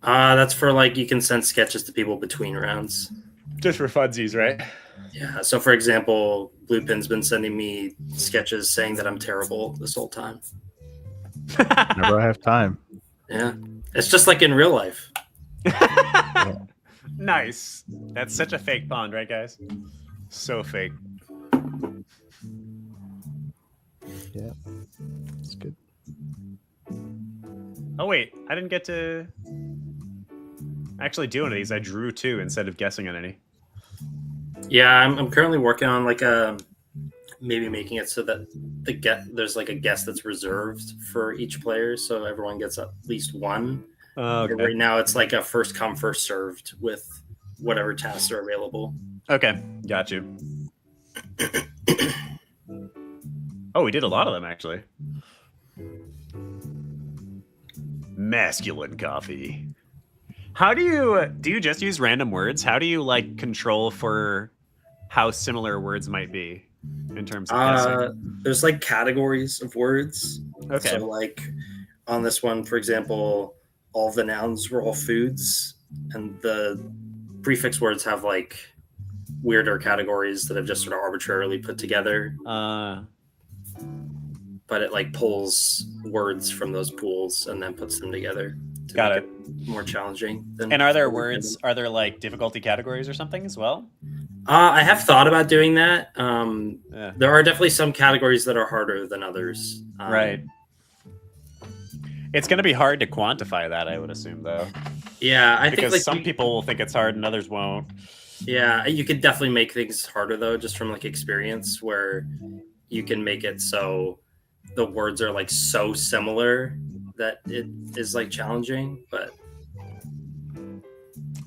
That's for like you can send sketches to people between rounds. Just for funsies, right? Yeah. So, for example, Bluepin's been sending me sketches saying that I'm terrible this whole time. Never have time. Yeah. It's just like in real life. Yeah. Nice. That's such a fake pond, right, guys? So fake. Yeah. It's good. Oh, wait. I didn't get to actually do one of these. I drew 2 instead of guessing on any. Yeah, I'm currently working on like maybe making it so that there's like a guess that's reserved for each player, so everyone gets at least one. Okay. Right now, it's like a first come first served with whatever tasks are available. Okay, got you. Oh, we did a lot of them actually. Masculine coffee. How do you just use random words? How do you like control for how similar words might be in terms of guessing? There's like categories of words. Okay. So like on this one, for example, all the nouns were all foods, and the prefix words have like weirder categories that I've just sort of arbitrarily put together. But it like pulls words from those pools and then puts them together to Got make it. more challenging. And are there words? Are there like difficulty categories or something as well? I have thought about doing that. There are definitely some categories that are harder than others. Right. It's going to be hard to quantify that, I would assume, though. Yeah, I think because like some people will think it's hard and others won't. Yeah, you could definitely make things harder though, just from like experience, where you can make it so the words are like so similar that it is like challenging. But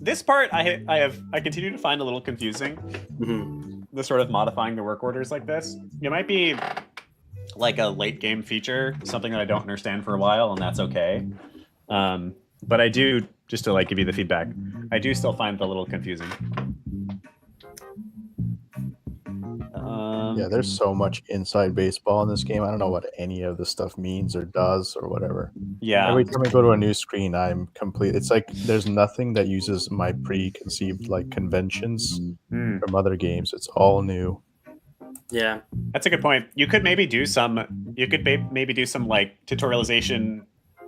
this part I continue to find a little confusing. The sort of modifying the work orders like this. It might be like a late game feature, something that I don't understand for a while, and that's okay. But I do, just to like give you the feedback, I do still find it a little confusing. Yeah, there's so much inside baseball in this game. I don't know what any of this stuff means or does or whatever. Yeah. Every time I go to a new screen, I'm complete. It's like there's nothing that uses my preconceived like conventions from other games. It's all new. Yeah, that's a good point. You could maybe do some. You could maybe do some like tutorialization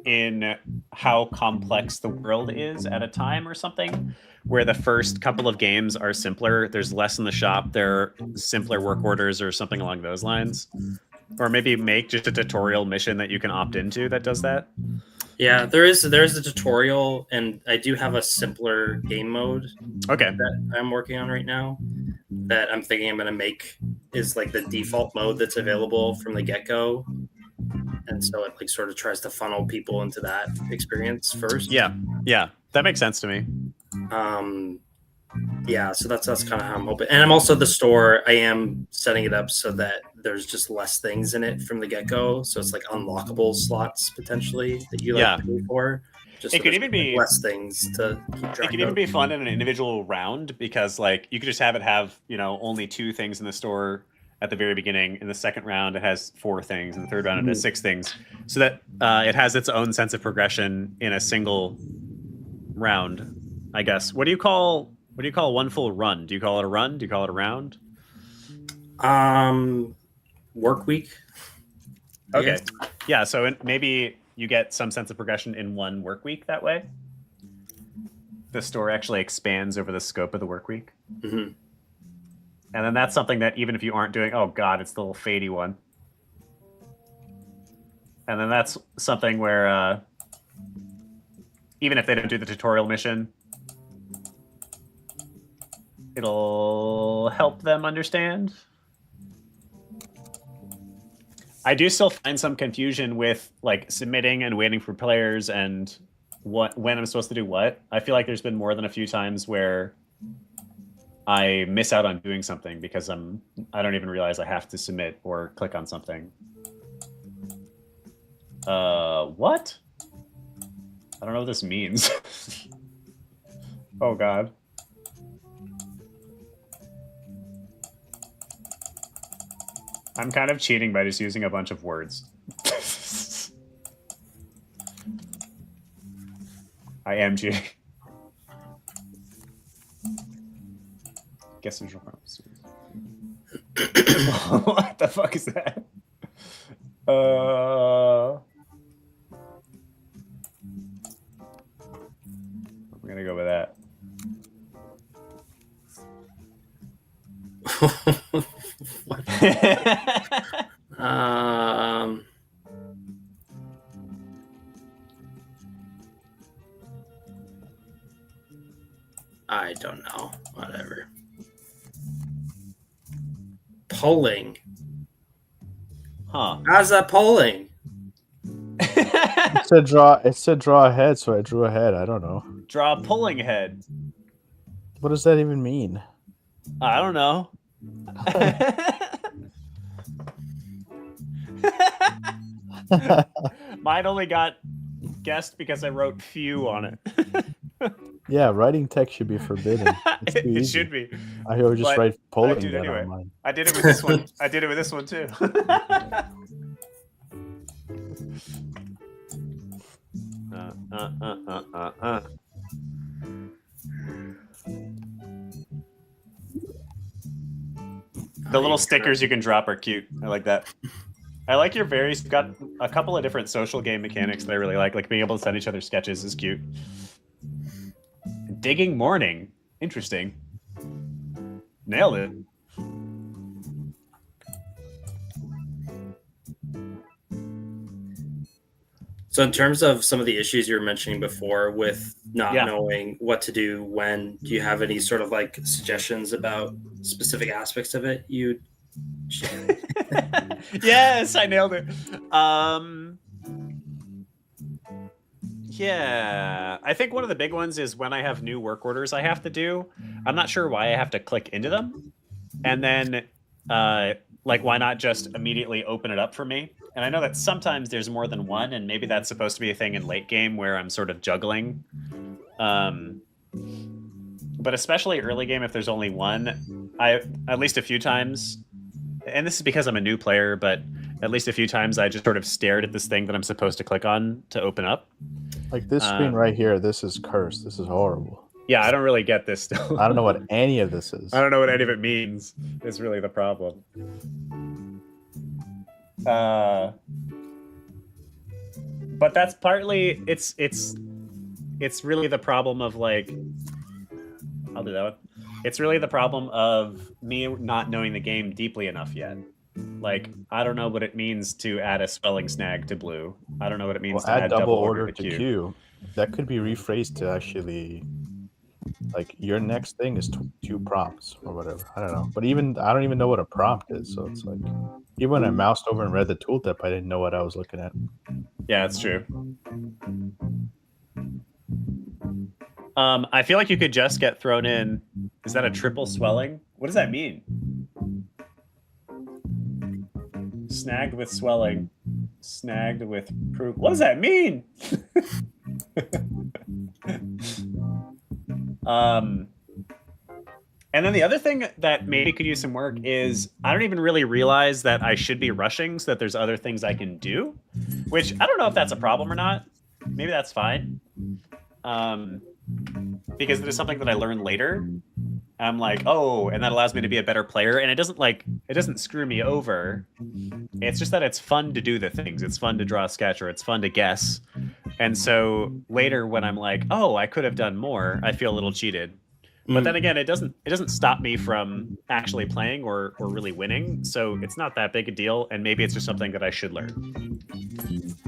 in how complex the world is at a time or something, where the first couple of games are simpler. There's less in the shop. There are simpler work orders or something along those lines. Or maybe make just a tutorial mission that you can opt into that does that. Yeah, there's a tutorial, and I do have a simpler game mode. Okay. That I'm working on right now. That I'm thinking I'm going to make is like the default mode that's available from the get-go. And so it like sort of tries to funnel people into that experience first. Yeah, that makes sense to me. Yeah, so that's kind of how I'm hoping. And I'm also the store. I am setting it up so that there's just less things in it from the get-go. So it's like unlockable slots potentially that you like pay for. Just it could even be less things to keep track of. It could even be fun in an individual round, because like you could just have it have, only 2 things in the store at the very beginning. In the second round, it has 4 things. In the third round, it has 6 things. So that it has its own sense of progression in a single round, I guess. What do you call one full run? Do you call it a run? Do you call it a round? Work week. Okay. Yeah, so maybe you get some sense of progression in one work week that way. The store actually expands over the scope of the work week. Mm-hmm. And then that's something that even if you aren't doing, oh god, it's the little fadey one. And then that's something where even if they don't do the tutorial mission, it'll help them understand. I do still find some confusion with like submitting and waiting for players and when I'm supposed to do what. I feel like there's been more than a few times where I miss out on doing something because I don't even realize I have to submit or click on something. What? I don't know what this means. Oh god. I'm kind of cheating by just using a bunch of words. I am cheating. Guess there's no problem. What the fuck is that? I'm gonna go with that. I don't know. Whatever. Polling. Huh. How's that polling? It said draw ahead, so I drew ahead. I don't know. Draw a pulling head. What does that even mean? I don't know. Mine only got guessed because I wrote few on it. Yeah, writing text should be forbidden. It should be. I would just write polling. I do it anyway. I did it with this one. I did it with this one too. The little stickers you can drop are cute. I like that. I like your you've got a couple of different social game mechanics that I really like. Like being able to send each other sketches is cute. Digging morning. Interesting. Nailed it. So in terms of some of the issues you were mentioning before with not knowing what to do when, do you have any sort of like suggestions about specific aspects of it? Yes, I nailed it. Yeah, I think one of the big ones is when I have new work orders I have to do. I'm not sure why I have to click into them. And then, like, why not just immediately open it up for me? And I know that sometimes there's more than one, and maybe that's supposed to be a thing in late game where I'm sort of juggling. But especially early game, if there's only one, at least a few times, and this is because I'm a new player, but at least a few times I just sort of stared at this thing that I'm supposed to click on to open up. Like this screen right here, this is cursed. This is horrible. Yeah, I don't really get this still. I don't know what any of this is. I don't know what any of it means. Is really the problem. But that's partly it's really the problem of like, I'll do that one. It's really the problem of me not knowing the game deeply enough yet. Like, I don't know what it means to add a spelling snag to blue. I don't know what it means to add double order to Q. That could be rephrased to actually, like, your next thing is 2 prompts or whatever. I don't know. But I don't even know what a prompt is. So it's like, even when I moused over and read the tooltip, I didn't know what I was looking at. Yeah, that's true. I feel like you could just get thrown in. Is that a triple swelling? What does that mean? Snagged with swelling. Snagged with proof. What does that mean? And then the other thing that maybe could use some work is I don't even really realize that I should be rushing so that there's other things I can do, which I don't know if that's a problem or not. Maybe that's fine. Because it is something that I learned later. I'm like, oh, and that allows me to be a better player. And it doesn't screw me over. It's just that it's fun to do the things. It's fun to draw a sketch or it's fun to guess. And so later when I'm like, oh, I could have done more, I feel a little cheated. But then again, it doesn't stop me from actually playing or really winning. So it's not that big a deal. And maybe it's just something that I should learn.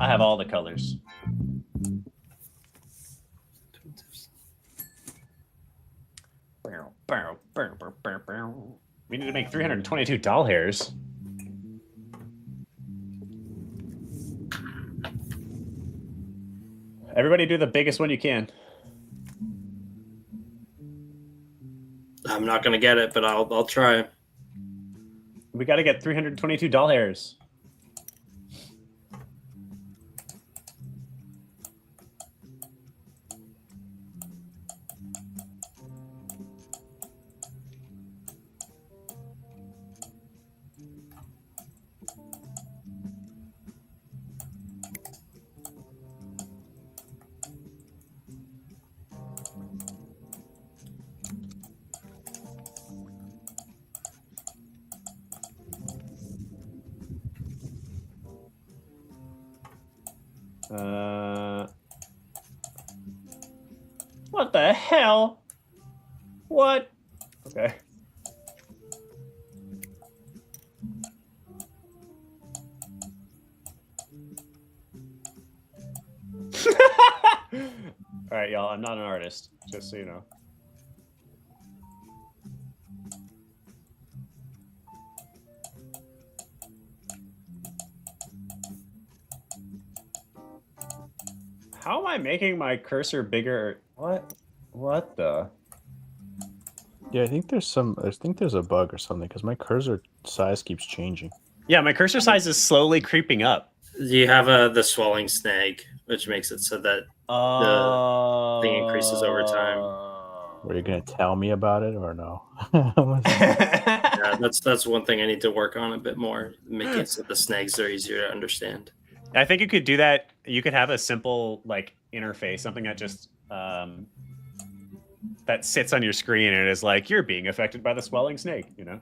I have all the colors. We need to make 322 doll hairs. Everybody do the biggest one you can. I'm not gonna get it, but I'll try. We got to get 322 doll hairs. What the hell? What? Okay. All right, y'all. I'm not an artist, just so you know. How am I making my cursor bigger? What? What the? Yeah, I think there's a bug or something because my cursor size keeps changing. Yeah, my cursor size is slowly creeping up. You have the swelling snag, which makes it so that the thing increases over time. Were you gonna tell me about it or no? Yeah, that's one thing I need to work on a bit more, making it so the snags are easier to understand. I think you could do that. You could have a simple like interface, something that just that sits on your screen and is like, you're being affected by the swelling snake, you know?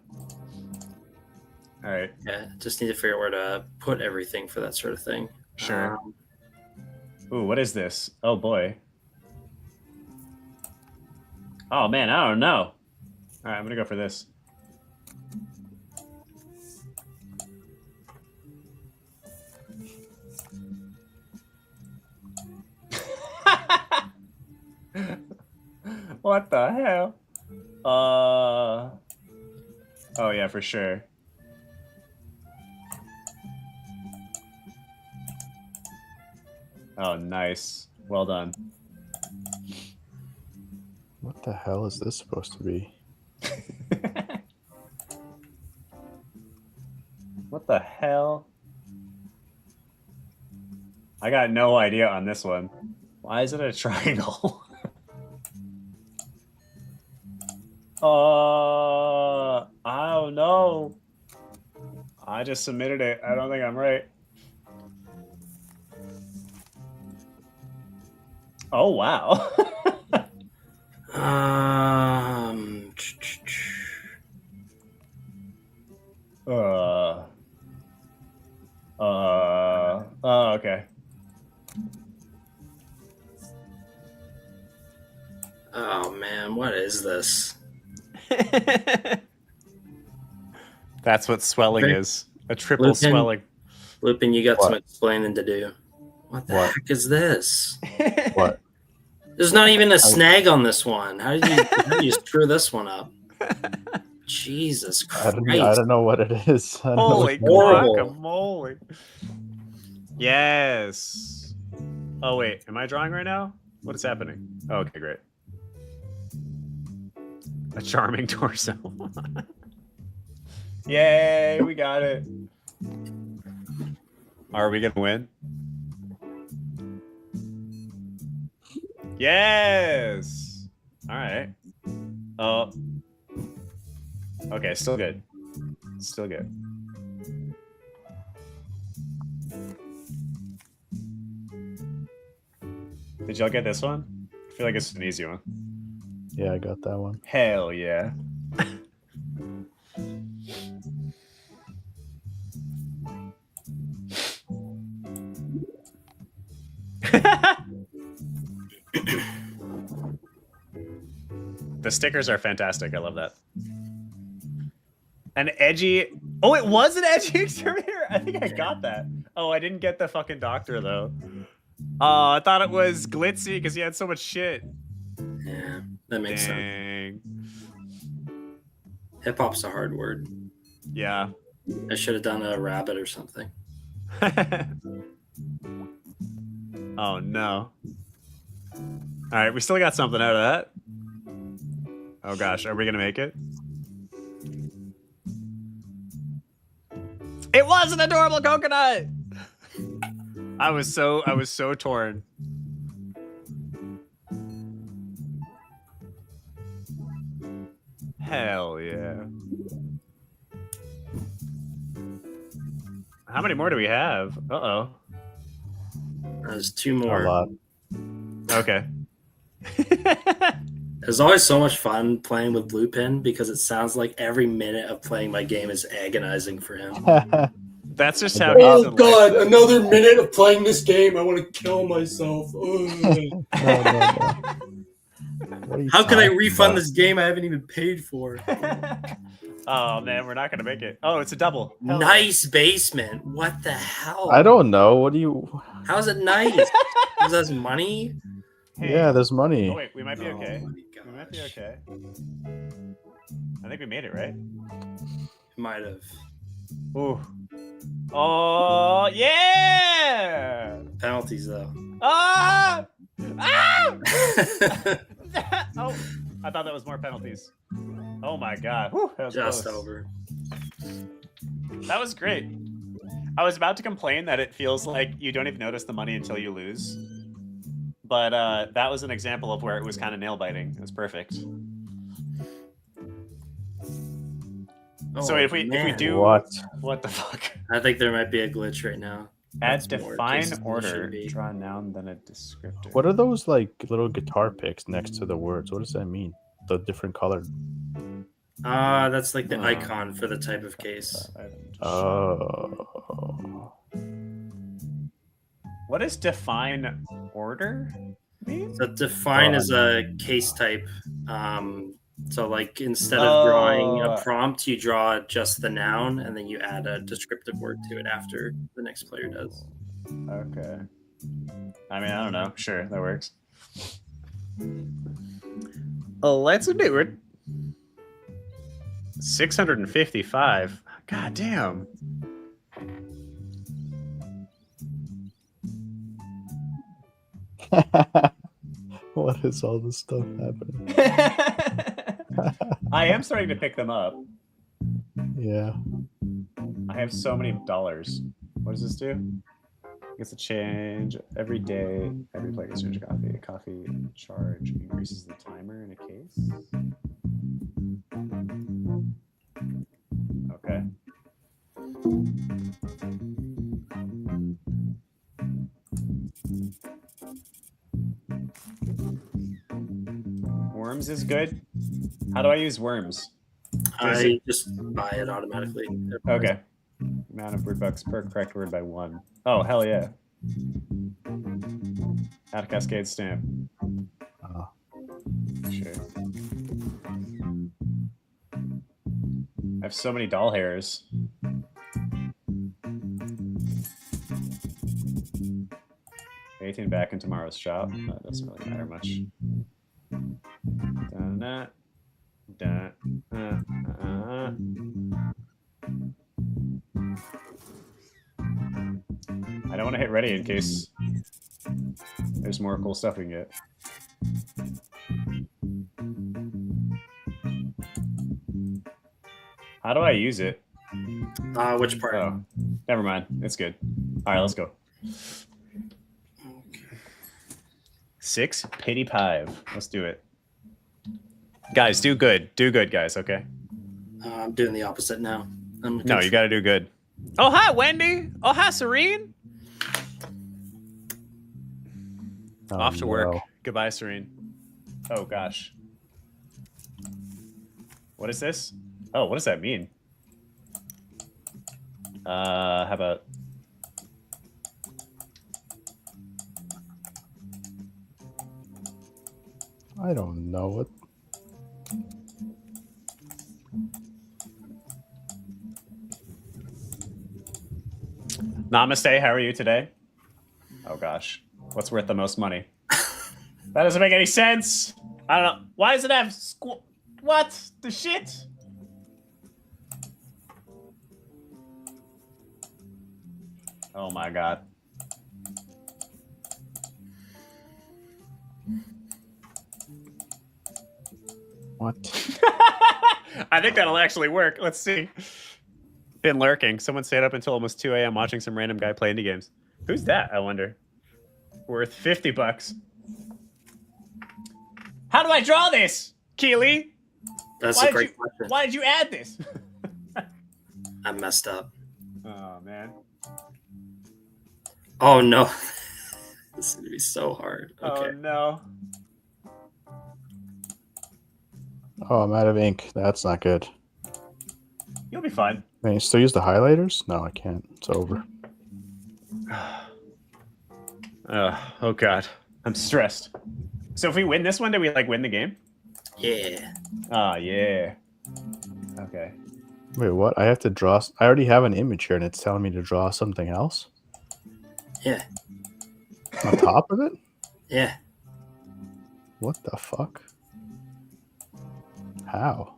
All right. Yeah, just need to figure out where to put everything for that sort of thing. Sure. Ooh, what is this? Oh boy. Oh man, I don't know. All right, I'm gonna go for this. What the hell? Oh yeah, for sure. Oh, nice. Well done. What the hell is this supposed to be? What the hell? I got no idea on this one. Why is it a triangle? I don't know. I just submitted it. I don't think I'm right. Oh, wow. Okay. Oh man, what is this? That's what swelling Okay. is. A triple Lupin, swelling. Lupin, you got What? some explaining to do. What the What? heck is this? What? There's not even a snag on this one. How did you screw this one up? Jesus I Christ. don't know what it is. I don't know Holy what- guacamole. Yes. Oh, wait. Am I drawing right now? What is happening? Oh, okay, great. A charming torso. Yay, we got it. Are we going to win? Yes. All right. Oh. Okay, still good. Still good. Did y'all get this one? I feel like it's an easy one. Yeah, I got that one. Hell yeah. The stickers are fantastic. I love that. An edgy... Oh, it was an edgy exterminator? I think I got that. Oh, I didn't get the fucking doctor, though. Oh, I thought it was glitzy because he had so much shit. Yeah, that makes sense. Hip hop's a hard word. Yeah. I should have done a rabbit or something. Oh, no. All right, we still got something out of that. Oh, gosh. Are we going to make it? It was an adorable coconut! I was so torn. Hell yeah. How many more do we have? Uh-oh. There's two more. A lot. Okay. It's always so much fun playing with Lupin because it sounds like every minute of playing my game is agonizing for him. That's just how Oh he's in God! life. Another minute of playing this game, I want to kill myself. How can I refund this game I haven't even paid for? Oh man, we're not gonna make it. Oh, it's a double. Hell Nice basement. What the hell? I don't know. What do you? How is it nice? Is that money? Yeah, there's money. Oh wait, we might be okay. We might be okay. I think we made it, right? Might have. Ooh. Oh yeah! Penalties though. Ah! Ah! Oh, I thought that was more penalties. Oh my god. Whew, that was Just close. over. That was great. I was about to complain that it feels like you don't even notice the money until you lose. But that was an example of where it was kind of nail-biting. It was perfect. So Oh, if we man. do What? what the fuck? I think there might be a glitch right now. Add That's more define cases than it order. should be. Draw a noun, then a descriptor. What are those like little guitar picks next to the words? What does that mean? The different colored. That's like the icon for the type of case. Oh. What does define order mean? So define is a case type. So like instead of drawing a prompt, you draw just the noun and then you add a descriptive word to it after the next player does. Okay. I mean, I don't know. Sure, that works. Let's do it. 655. God damn. What is all this stuff happening? I am starting to pick them up. Yeah. I have so many dollars. What does this do? Gets a change every day. Every player gets a change of coffee. A coffee charge increases the timer in a case. Okay. Worms is good. How do I use worms? I just buy it automatically. Okay. Amount of word bucks per correct word by 1. Oh, hell yeah. Add a cascade stamp. Sure. I have so many doll hairs. $18 back in tomorrow's shop. That doesn't really matter much. Da-na, da, I don't want to hit ready in case there's more cool stuff we can get. How do I use it? Which part? Oh, never mind. It's good. All right, let's go. 6 pity pive. Let's do it. Guys, do good. Do good, guys, okay? I'm doing the opposite now. No, you got to do good. Oh, hi, Wendy. Oh, hi, Serene. Off to work. no. Goodbye, Serene. Oh, gosh. What is this? Oh, what does that mean? How about... I don't know what. Namaste, how are you today? Oh gosh, what's worth the most money? That doesn't make any sense. I don't know. Why does it have what? The shit? Oh my god. What? I think that'll actually work. Let's see. Been lurking. Someone stayed up until almost 2 a.m. watching some random guy play indie games. Who's that, I wonder? Worth $50. How do I draw this, Keely? That's a great question. Why did you add this? I messed up. Oh, man. Oh, no. This is going to be so hard. Okay. Oh, no. Oh, I'm out of ink. That's not good. You'll be fine. Can you still use the highlighters? No, I can't. It's over. Oh, God. I'm stressed. So if we win this one, do we, like, win the game? Yeah. Oh, yeah. Okay. Wait, what? I have to draw. I already have an image here, and it's telling me to draw something else? Yeah. On top of it? Yeah. What the fuck? How?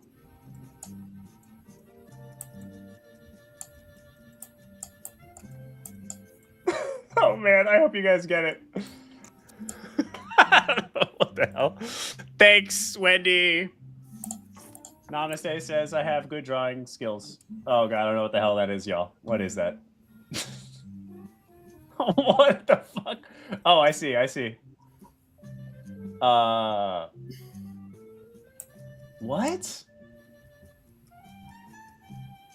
Oh, man. I hope you guys get it. I don't know what the hell. Thanks, Wendy. Namaste says I have good drawing skills. Oh, God. I don't know what the hell that is, y'all. What is that? What the fuck? Oh, I see. I see. What?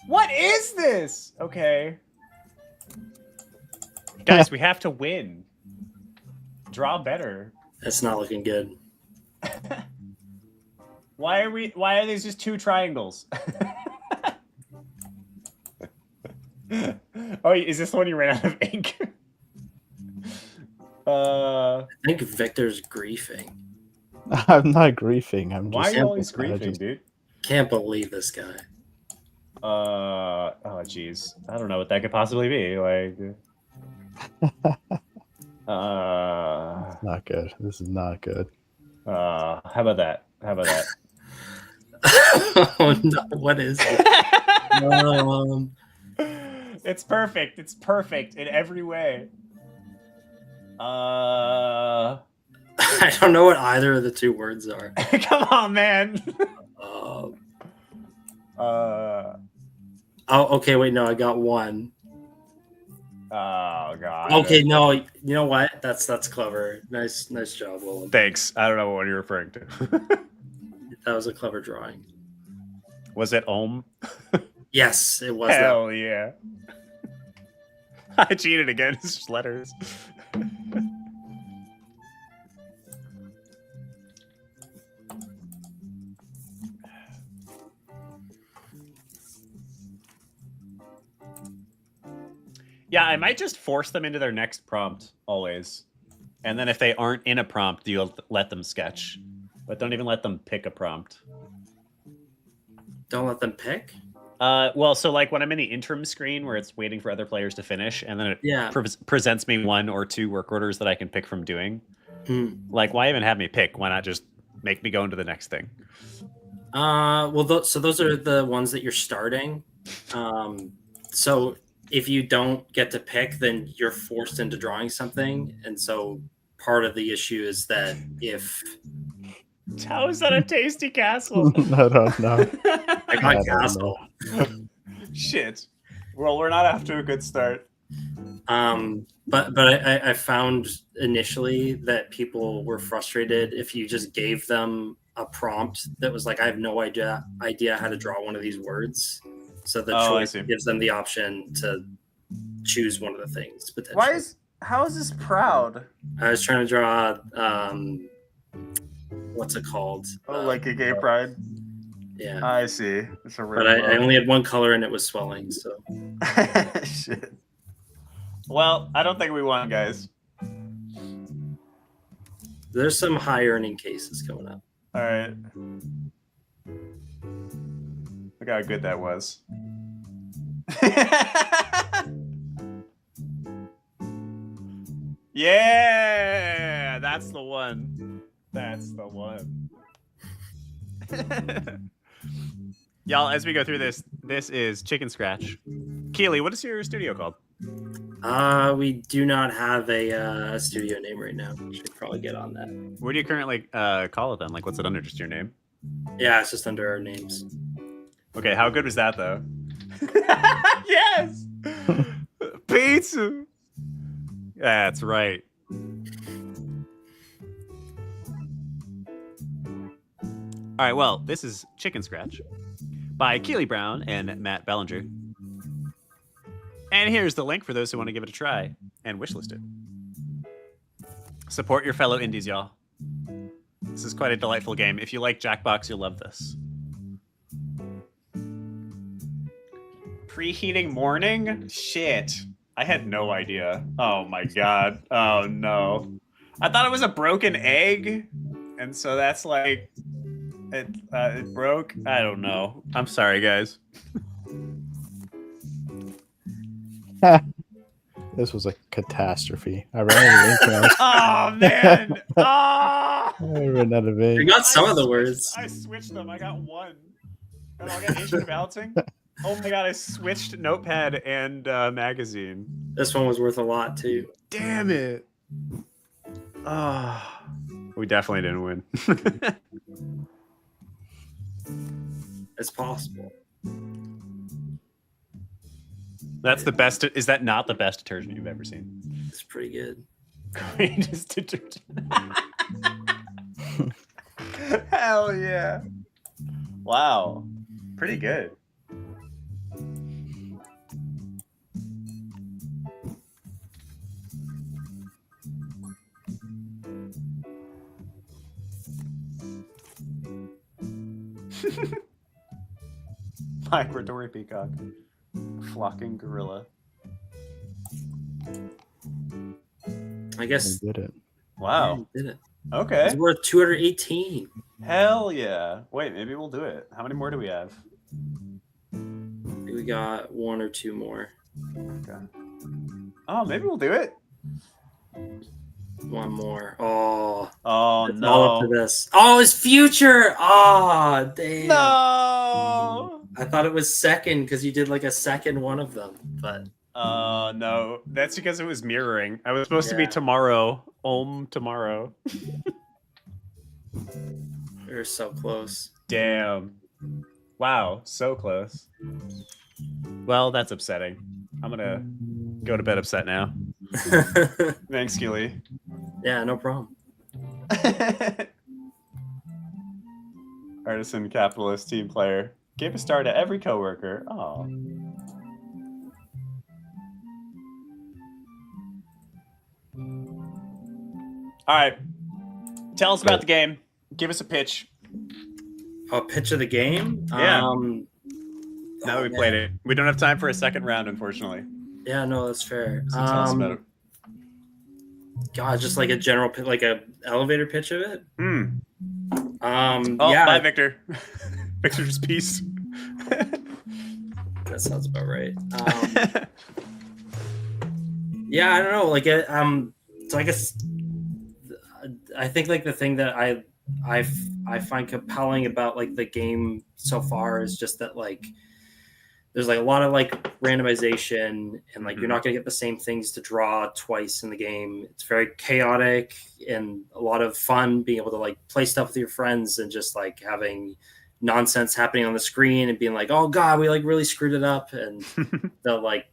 What is this? Okay. Guys, we have to win. Draw better. That's not looking good. Why are these just two triangles? Oh, is this the one you ran out of ink? I think Victor's griefing. I'm not griefing. I'm Why just. are you always griefing, dude? Can't believe this guy. Oh, jeez. I don't know what that could possibly be. Like, not good. This is not good. How about that? How about that? Oh no! What is it? It's perfect. It's perfect in every way. I don't know what either of the two words are. Come on, man. Oh, okay. Wait, no, I got one. Oh god. Okay, no, you know what? That's clever. Nice job, Will. Thanks. I don't know what you're referring to. That was a clever drawing. Was it Ohm? Yes, it was. Hell yeah. I cheated again. It's just letters. Yeah, I might just force them into their next prompt always. And then if they aren't in a prompt, you'll let them sketch. But don't even let them pick a prompt. Don't let them pick? Well, so like when I'm in the interim screen where it's waiting for other players to finish, and then it presents me 1 or 2 work orders that I can pick from doing. Like, why even have me pick? Why not just make me go into the next thing? Well, so those are the ones that you're starting. So if you don't get to pick, then you're forced into drawing something. And so part of the issue is that if... How is that a tasty castle? I don't know. I got castle. Shit. Well, we're not off to a good start. But I found initially that people were frustrated if you just gave them a prompt that was like, I have no idea how to draw one of these words. So the choice gives them the option to choose one of the things potentially. How is this proud? I was trying to draw what's it called? Like a gay pride? Yeah. I see. It's a but I only had one color and it was swelling, so shit. Well, I don't think we won, guys. There's some high earning cases coming up. All right. Look how good that was. Yeah, that's the one. That's the one. Y'all, as we go through this is Chicken Scratch. Keely, what is your studio called? We do not have a studio name right now. Should probably get on that. What do you currently call it then? Like, what's it under? Just your name? Yeah, it's just under our names. Okay, how good was that though? Yes! Pizza! That's right. All right, well, this is Chicken Scratch by Keely Brown and Matt Bellinger. And here's the link for those who want to give it a try and wishlist it. Support your fellow indies, y'all. This is quite a delightful game. If you like Jackbox, you'll love this. Preheating morning? Shit. I had no idea. Oh my god. Oh no. I thought it was a broken egg. And so that's like... It broke? I don't know. I'm sorry, guys. This was a catastrophe. I ran out of ink. Oh, man! Oh! I ran out of ink. You got some of the words. I switched them. I got one. And I got instant balancing. Oh my god, I switched Notepad and magazine. This one was worth a lot, too. Damn it. Oh, we definitely didn't win. It's possible. That's the best. Is that not the best detergent you've ever seen? It's pretty good. Greatest detergent. Hell yeah. Wow. Pretty good. Migratory peacock. Flocking gorilla. I guess. Did it. Wow. Yeah, did it. Okay. It's worth 218. Hell yeah. Wait, maybe we'll do it. How many more do we have? We got 1 or 2 more. Okay. Oh, maybe we'll do it. 1 more. Oh. Oh, it's no. all up to this. Oh, it's future. Oh, damn. No. I thought it was second because you did like a second one of them, but. No. That's because it was mirroring. I was supposed to be tomorrow. Tomorrow. You're so close. Damn. Wow, so close. Well, that's upsetting. I'm gonna go to bed upset now. Thanks, Gilly. Yeah, no problem. Artisan, capitalist, team player. Gave a star to every coworker. Oh. All right. Tell us about the game. Give us a pitch. A pitch of the game? Yeah. Now that we played it, we don't have time for a second round, unfortunately. Yeah, no, that's fair. So tell us about it. God, just like a general, like a elevator pitch of it. Bye, Victor. Victor's peace. That sounds about right. Yeah, I don't know. Like, so I guess I think like the thing that I find compelling about like the game so far is just that like there's like a lot of like randomization and like you're not going to get the same things to draw twice in the game. It's very chaotic and a lot of fun being able to like play stuff with your friends and just like having nonsense happening on the screen and being like, oh God, we like really screwed it up. And the like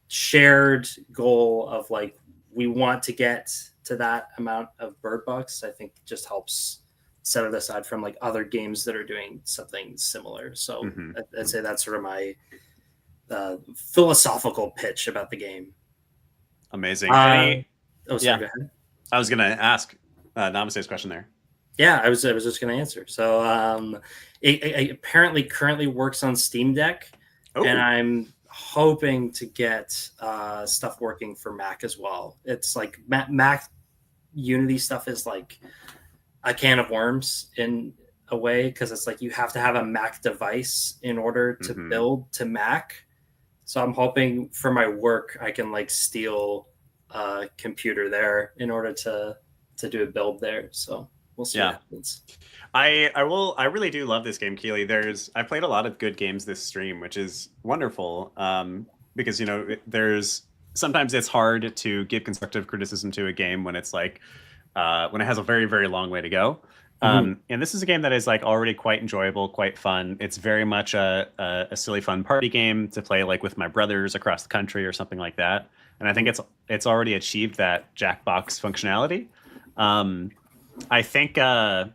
shared goal of like, we want to get to that amount of bird bucks, I think just helps set it aside from like other games that are doing something similar. So I'd say that's sort of my philosophical pitch about the game. Amazing. Go ahead. I was going to ask Namaste's question there. Yeah, I was just going to answer. So it apparently currently works on Steam Deck, and I'm hoping to get stuff working for Mac as well. It's like Mac Unity stuff is like a can of worms in a way, because it's like you have to have a Mac device in order to build to Mac. So I'm hoping for my work I can like steal a computer there in order to do a build there. So we'll see what happens. I really do love this game, Keely. I've played a lot of good games this stream, which is wonderful. Because sometimes it's hard to give constructive criticism to a game when it's like when it has a very, very long way to go. And this is a game that is like already quite enjoyable, quite fun. It's very much a silly, fun party game to play like with my brothers across the country or something like that. And I think it's already achieved that Jackbox functionality. I think a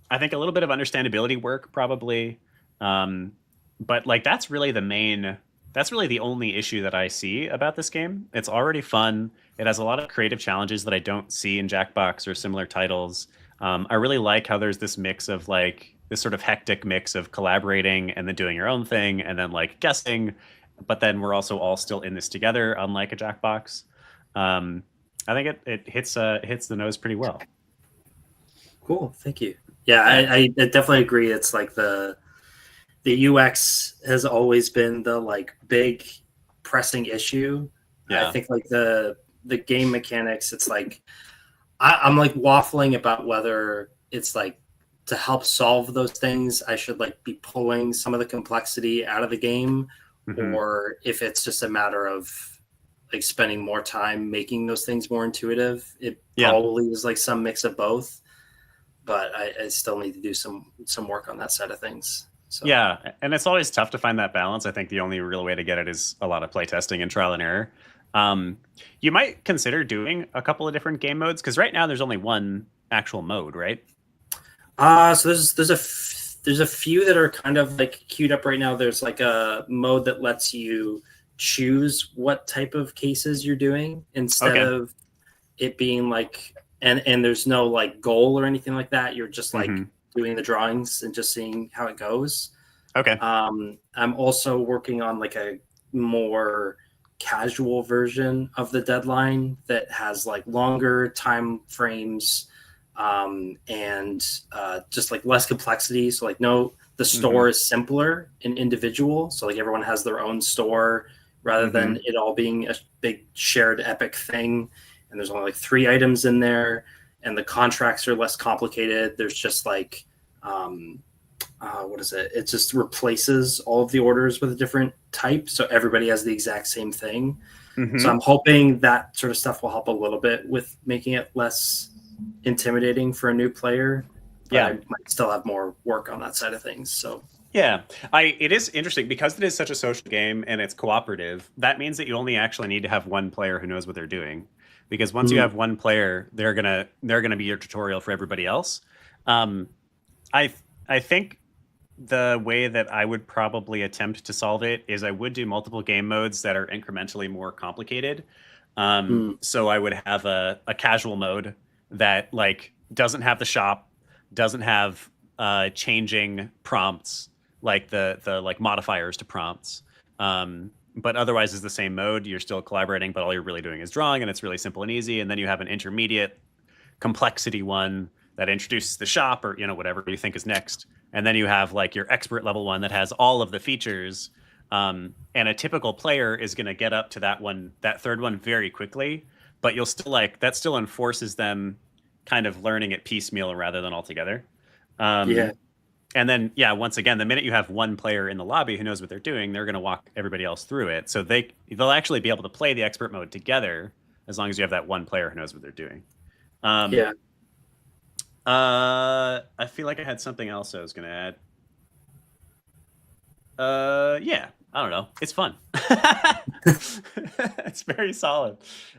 little bit of understandability work probably, but like that's really the only issue that I see about this game. It's already fun. It has a lot of creative challenges that I don't see in Jackbox or similar titles. I really like how there's this mix of like this sort of hectic mix of collaborating and then doing your own thing and then like guessing, but then we're also all still in this together, unlike a Jackbox. I think it hits the nose pretty well. Cool, thank you. Yeah, I definitely agree. It's like the UX has always been the like big pressing issue. Yeah. I think like the game mechanics, it's like I'm like waffling about whether it's like to help solve those things I should like be pulling some of the complexity out of the game, or if it's just a matter of like spending more time making those things more intuitive. It probably is like some mix of both, but I still need to do some work on that side of things. So. Yeah, and it's always tough to find that balance. I think the only real way to get it is a lot of playtesting and trial and error. You might consider doing a couple of different game modes, because right now there's only one actual mode, right? So there's a few that are kind of like queued up right now. There's like a mode that lets you choose what type of cases you're doing instead of it being like, and there's no like goal or anything like that. You're just like doing the drawings and just seeing how it goes. Okay. I'm also working on like a more casual version of the deadline that has like longer time frames and just like less complexity. So like the store is simpler and individual. So like everyone has their own store rather than it all being a big shared epic thing. And there's only like 3 items in there, and the contracts are less complicated. There's just like what is it? It just replaces all of the orders with a different type, so everybody has the exact same thing. So I'm hoping that sort of stuff will help a little bit with making it less intimidating for a new player. But I might still have more work on that side of things. So yeah, it is interesting because it is such a social game and it's cooperative. That means that you only actually need to have one player who knows what they're doing, because once you have one player, they're gonna be your tutorial for everybody else. I think the way that I would probably attempt to solve it is I would do multiple game modes that are incrementally more complicated. So I would have a casual mode that like doesn't have the shop, doesn't have changing prompts, like the like modifiers to prompts. But otherwise is the same mode. You're still collaborating, but all you're really doing is drawing, and it's really simple and easy. And then you have an intermediate complexity one that introduces the shop, or whatever you think is next. And then you have like your expert level one that has all of the features. And a typical player is going to get up to that third one very quickly, but you'll still that still enforces them kind of learning it piecemeal rather than all together. And then, once again, the minute you have one player in the lobby who knows what they're doing, they're going to walk everybody else through it. So they'll actually be able to play the expert mode together as long as you have that one player who knows what they're doing. I feel like I had something else I was going to add. I don't know. It's fun. It's very solid.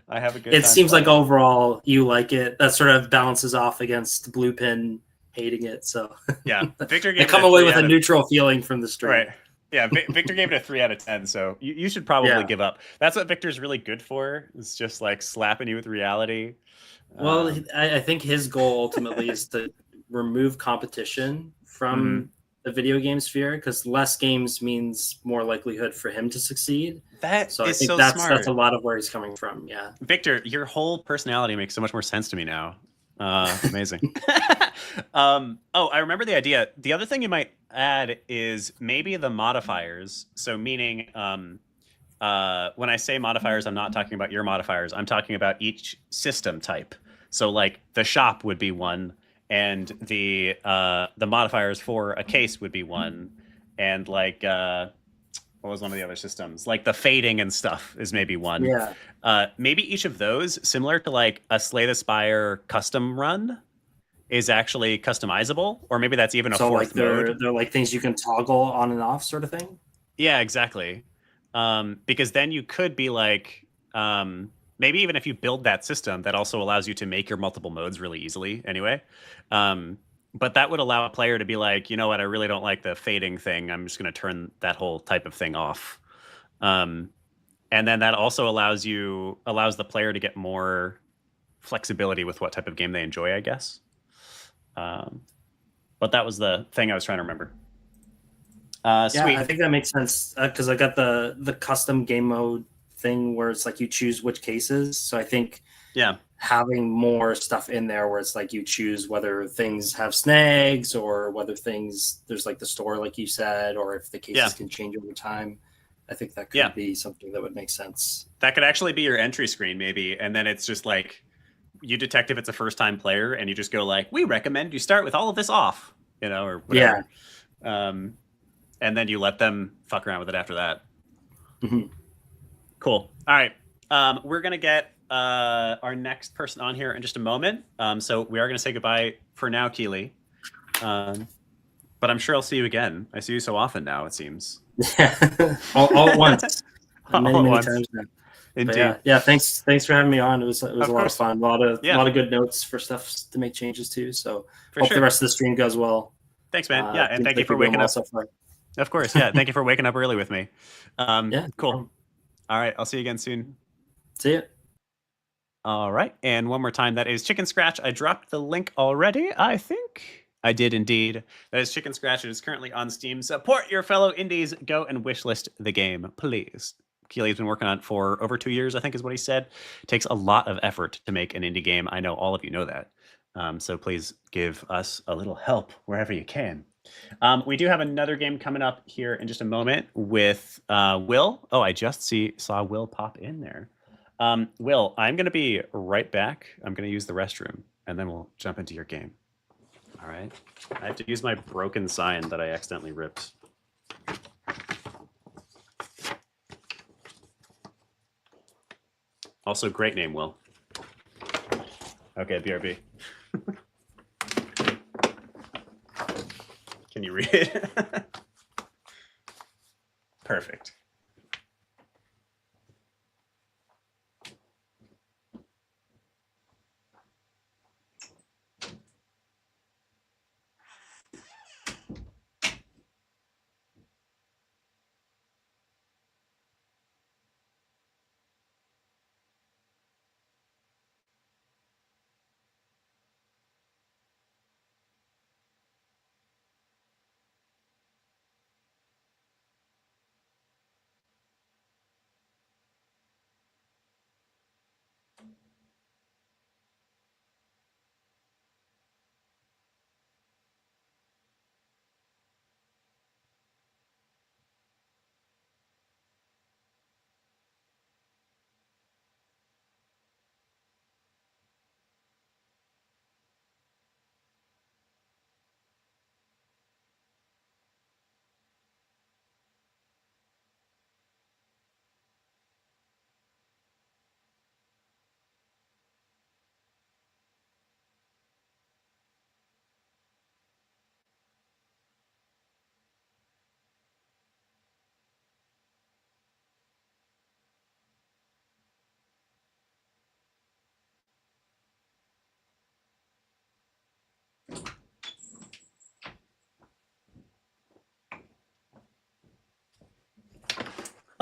I have a good time. It seems like overall you like it. That sort of balances off against Bluepin hating it. So yeah, Victor I come away with a neutral feeling from the stream. Right. Yeah, Victor gave it a 3 out of 10. So you should probably give up. That's what Victor's really good for. It's just like slapping you with reality. Well, I think his goal ultimately is to remove competition from the video game sphere, because less games means more likelihood for him to succeed. I think smart. That's a lot of where he's coming from. Yeah, Victor, your whole personality makes so much more sense to me now. Amazing. I remember the idea. The other thing you might add is maybe the modifiers. So meaning, when I say modifiers, I'm not talking about your modifiers. I'm talking about each system type. So like the shop would be one, and the modifiers for a case would be one, and like what was one of the other systems? Like the fading and stuff is maybe one. Yeah. Maybe each of those, similar to like a Slay the Spire custom run, is actually customizable, or maybe that's even a fourth mode. They're like things you can toggle on and off, sort of thing. Yeah, exactly. Because then you could be like, maybe even if you build that system, that also allows you to make your multiple modes really easily anyway. But that would allow a player to be like, you know what, I really don't like the fading thing. I'm just going to turn that whole type of thing off. And then that also allows the player to get more flexibility with what type of game they enjoy, I guess. But that was the thing I was trying to remember. Sweet. I think that makes sense, because I got the custom game mode thing where it's like you choose which cases. So I think having more stuff in there where it's like you choose whether things have snags or whether there's like the store, like you said, or if the cases can change over time. I think that could be something that would make sense. That could actually be your entry screen maybe. And then it's just like, you detect if it's a first time player and you just go like, we recommend you start with all of this off, or whatever. And then you let them fuck around with it after that. Cool. All right. We're going to get our next person on here in just a moment. So we are going to say goodbye for now, Keely. But I'm sure I'll see you again. I see you so often now, it seems. all at once. many once. times now. Indeed. Yeah, thanks for having me on. It was a lot of fun. A lot of good notes for stuff to make changes to. So hope the rest of the stream goes well. Thanks, man. And thank you for waking up. So far. Of course, thank you for waking up early with me. Cool. All right, I'll see you again soon. See ya. All right, and one more time, that is Chicken Scratch. I dropped the link already, I think. I did indeed. That is Chicken Scratch. It is currently on Steam. Support your fellow indies. Go and wishlist the game, please. Keely's been working on it for over 2 years, I think is what he said. It takes a lot of effort to make an indie game. I know all of you know that. So please give us a little help wherever you can. We do have another game coming up here in just a moment with Will. Oh, I just saw Will pop in there. Will, I'm going to be right back. I'm going to use the restroom, and then we'll jump into your game. All right. I have to use my broken sign that I accidentally ripped. Also, great name, Will. Okay, BRB. Can you read it? Perfect.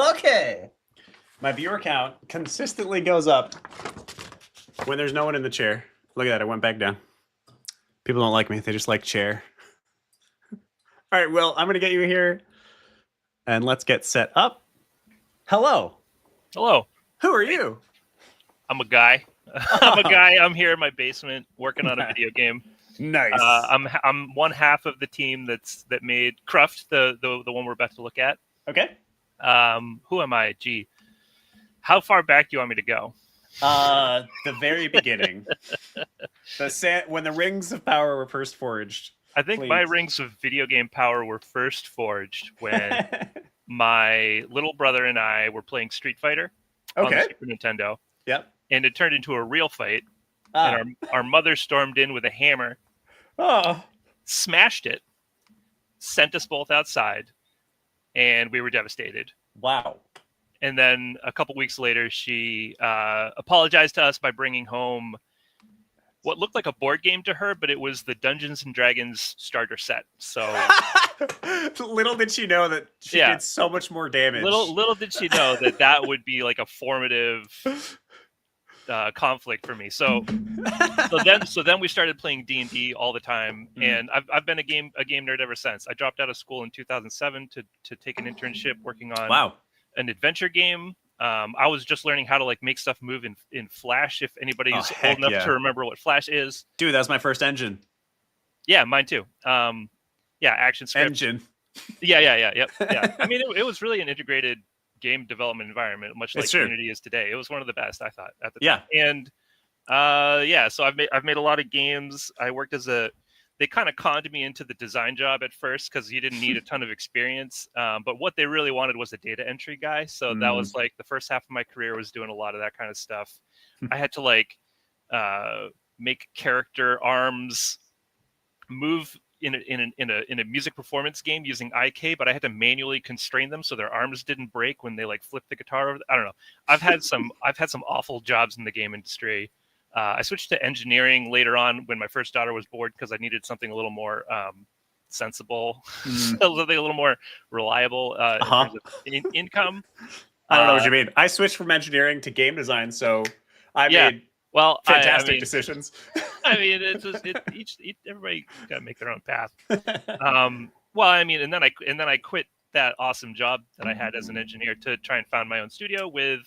Okay. My viewer count consistently goes up when there's no one in the chair. Look at that. I went back down. People don't like me. They just like chair. All right, Will, I'm going to get you here. And let's get set up. Hello. Hello. Who are you? I'm a guy. I'm a guy. I'm here in my basement working on a video game. Nice. I'm one half of the team that made Cruft, the one we're about to look at. Okay. Who am I? Gee, how far back do you want me to go? The very beginning. When the rings of power were first forged. I think my rings of video game power were first forged when my little brother and I were playing Street Fighter on the Super Nintendo. Yep. And it turned into a real fight. And our mother stormed in with a hammer. Smashed it. Sent us both outside. And we were devastated. Wow. And then a couple weeks later, she apologized to us by bringing home what looked like a board game to her, but it was the Dungeons and Dragons starter set. So little did she know that she did so much more damage. Little did she know that would be like a formative conflict for me. So then we started playing D&D all the time, and I've been a game nerd ever since. I dropped out of school in 2007 to take an internship working on an adventure game. I was just learning how to like make stuff move in Flash. If anybody's old enough to remember what Flash is, dude, that was my first engine. Yeah, mine too. Action script engine. Yep. I mean, it was really an integrated game development environment, much like Unity is today. It was one of the best, I thought, at the time. And so I've made a lot of games. I worked they kind of conned me into the design job at first because you didn't need a ton of experience. But what they really wanted was a data entry guy. So that was like the first half of my career was doing a lot of that kind of stuff. I had to like make character arms move in a music performance game using IK, but I had to manually constrain them so their arms didn't break when they like flip the guitar over. I don't know. I've had some awful jobs in the game industry. I switched to engineering later on when my first daughter was born because I needed something a little more sensible, something a little more reliable in terms of income. I don't know what you mean. I switched from engineering to game design, so I made fantastic decisions. I mean, it's just, everybody got to make their own path. Well, I mean, and then I quit that awesome job that I had as an engineer to try and found my own studio with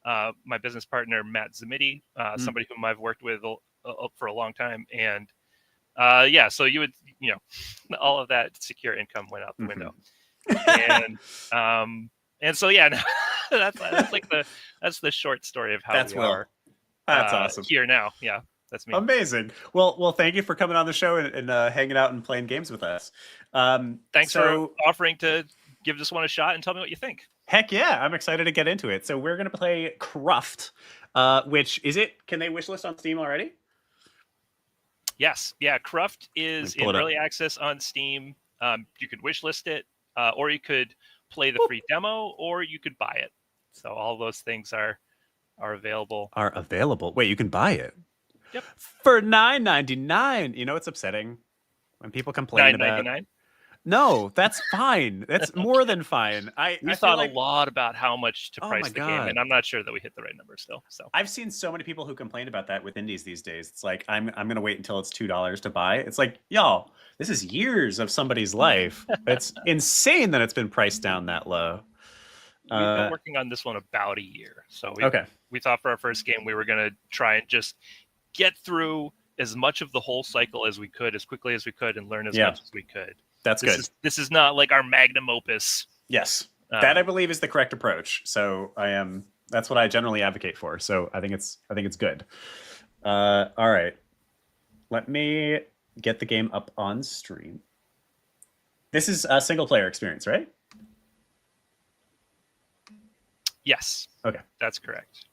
my business partner Matt Zamiti, somebody whom I've worked with for a long time, and so you would, all of that secure income went out the window, and so that's the short story of how we are. That's awesome. Here now, yeah. That's me. Amazing. Well, thank you for coming on the show and hanging out and playing games with us. Thanks for offering to give this one a shot and tell me what you think. Heck yeah, I'm excited to get into it. So we're gonna play Cruft, which is it? Can they wishlist on Steam already? Yes, yeah. Cruft is in early access on Steam. You could wishlist it, or you could play the free demo, or you could buy it. So all those things are available. Are available. Wait, you can buy it. Yep. For $9.99. You know it's upsetting when people complain about $9.99. No, that's fine. That's more than fine. We thought a lot about how much to price the game, and I'm not sure that we hit the right number still. So I've seen so many people who complain about that with indies these days. It's like I'm gonna wait until it's $2 to buy. It's like, y'all, this is years of somebody's life. It's insane that it's been priced down that low. We've been working on this one about a year. So we thought for our first game we were gonna try and just get through as much of the whole cycle as we could, as quickly as we could, and learn as much as we could. That's good. This is not like our magnum opus. Yes, that I believe is the correct approach. So that's what I generally advocate for. So I think it's good. All right, let me get the game up on stream. This is a single player experience, right? Yes. Okay, that's correct.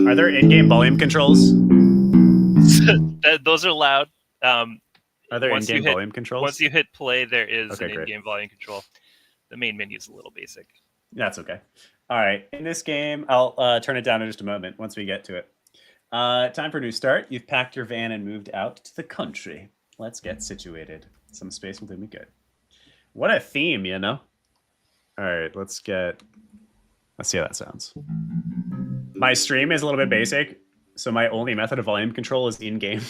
Are there in-game volume controls? Those are loud. Are there in-game volume controls? Once you hit play, there is an in-game volume control. The main menu is a little basic. That's okay. All right. In this game, I'll turn it down in just a moment once we get to it. Time for a new start. You've packed your van and moved out to the country. Let's get situated. Some space will do me good. What a theme, you know? All right, let's see how that sounds. My stream is a little bit basic, so my only method of volume control is in-game.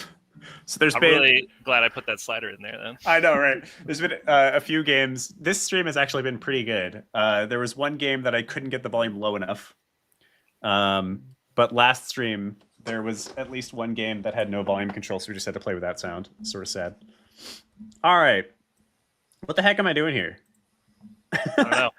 So I'm really glad I put that slider in there then. I know, right? There's been a few games. This stream has actually been pretty good. There was one game that I couldn't get the volume low enough. But last stream, there was at least one game that had no volume control, so we just had to play with that sound. Sort of sad. All right. What the heck am I doing here? I don't know.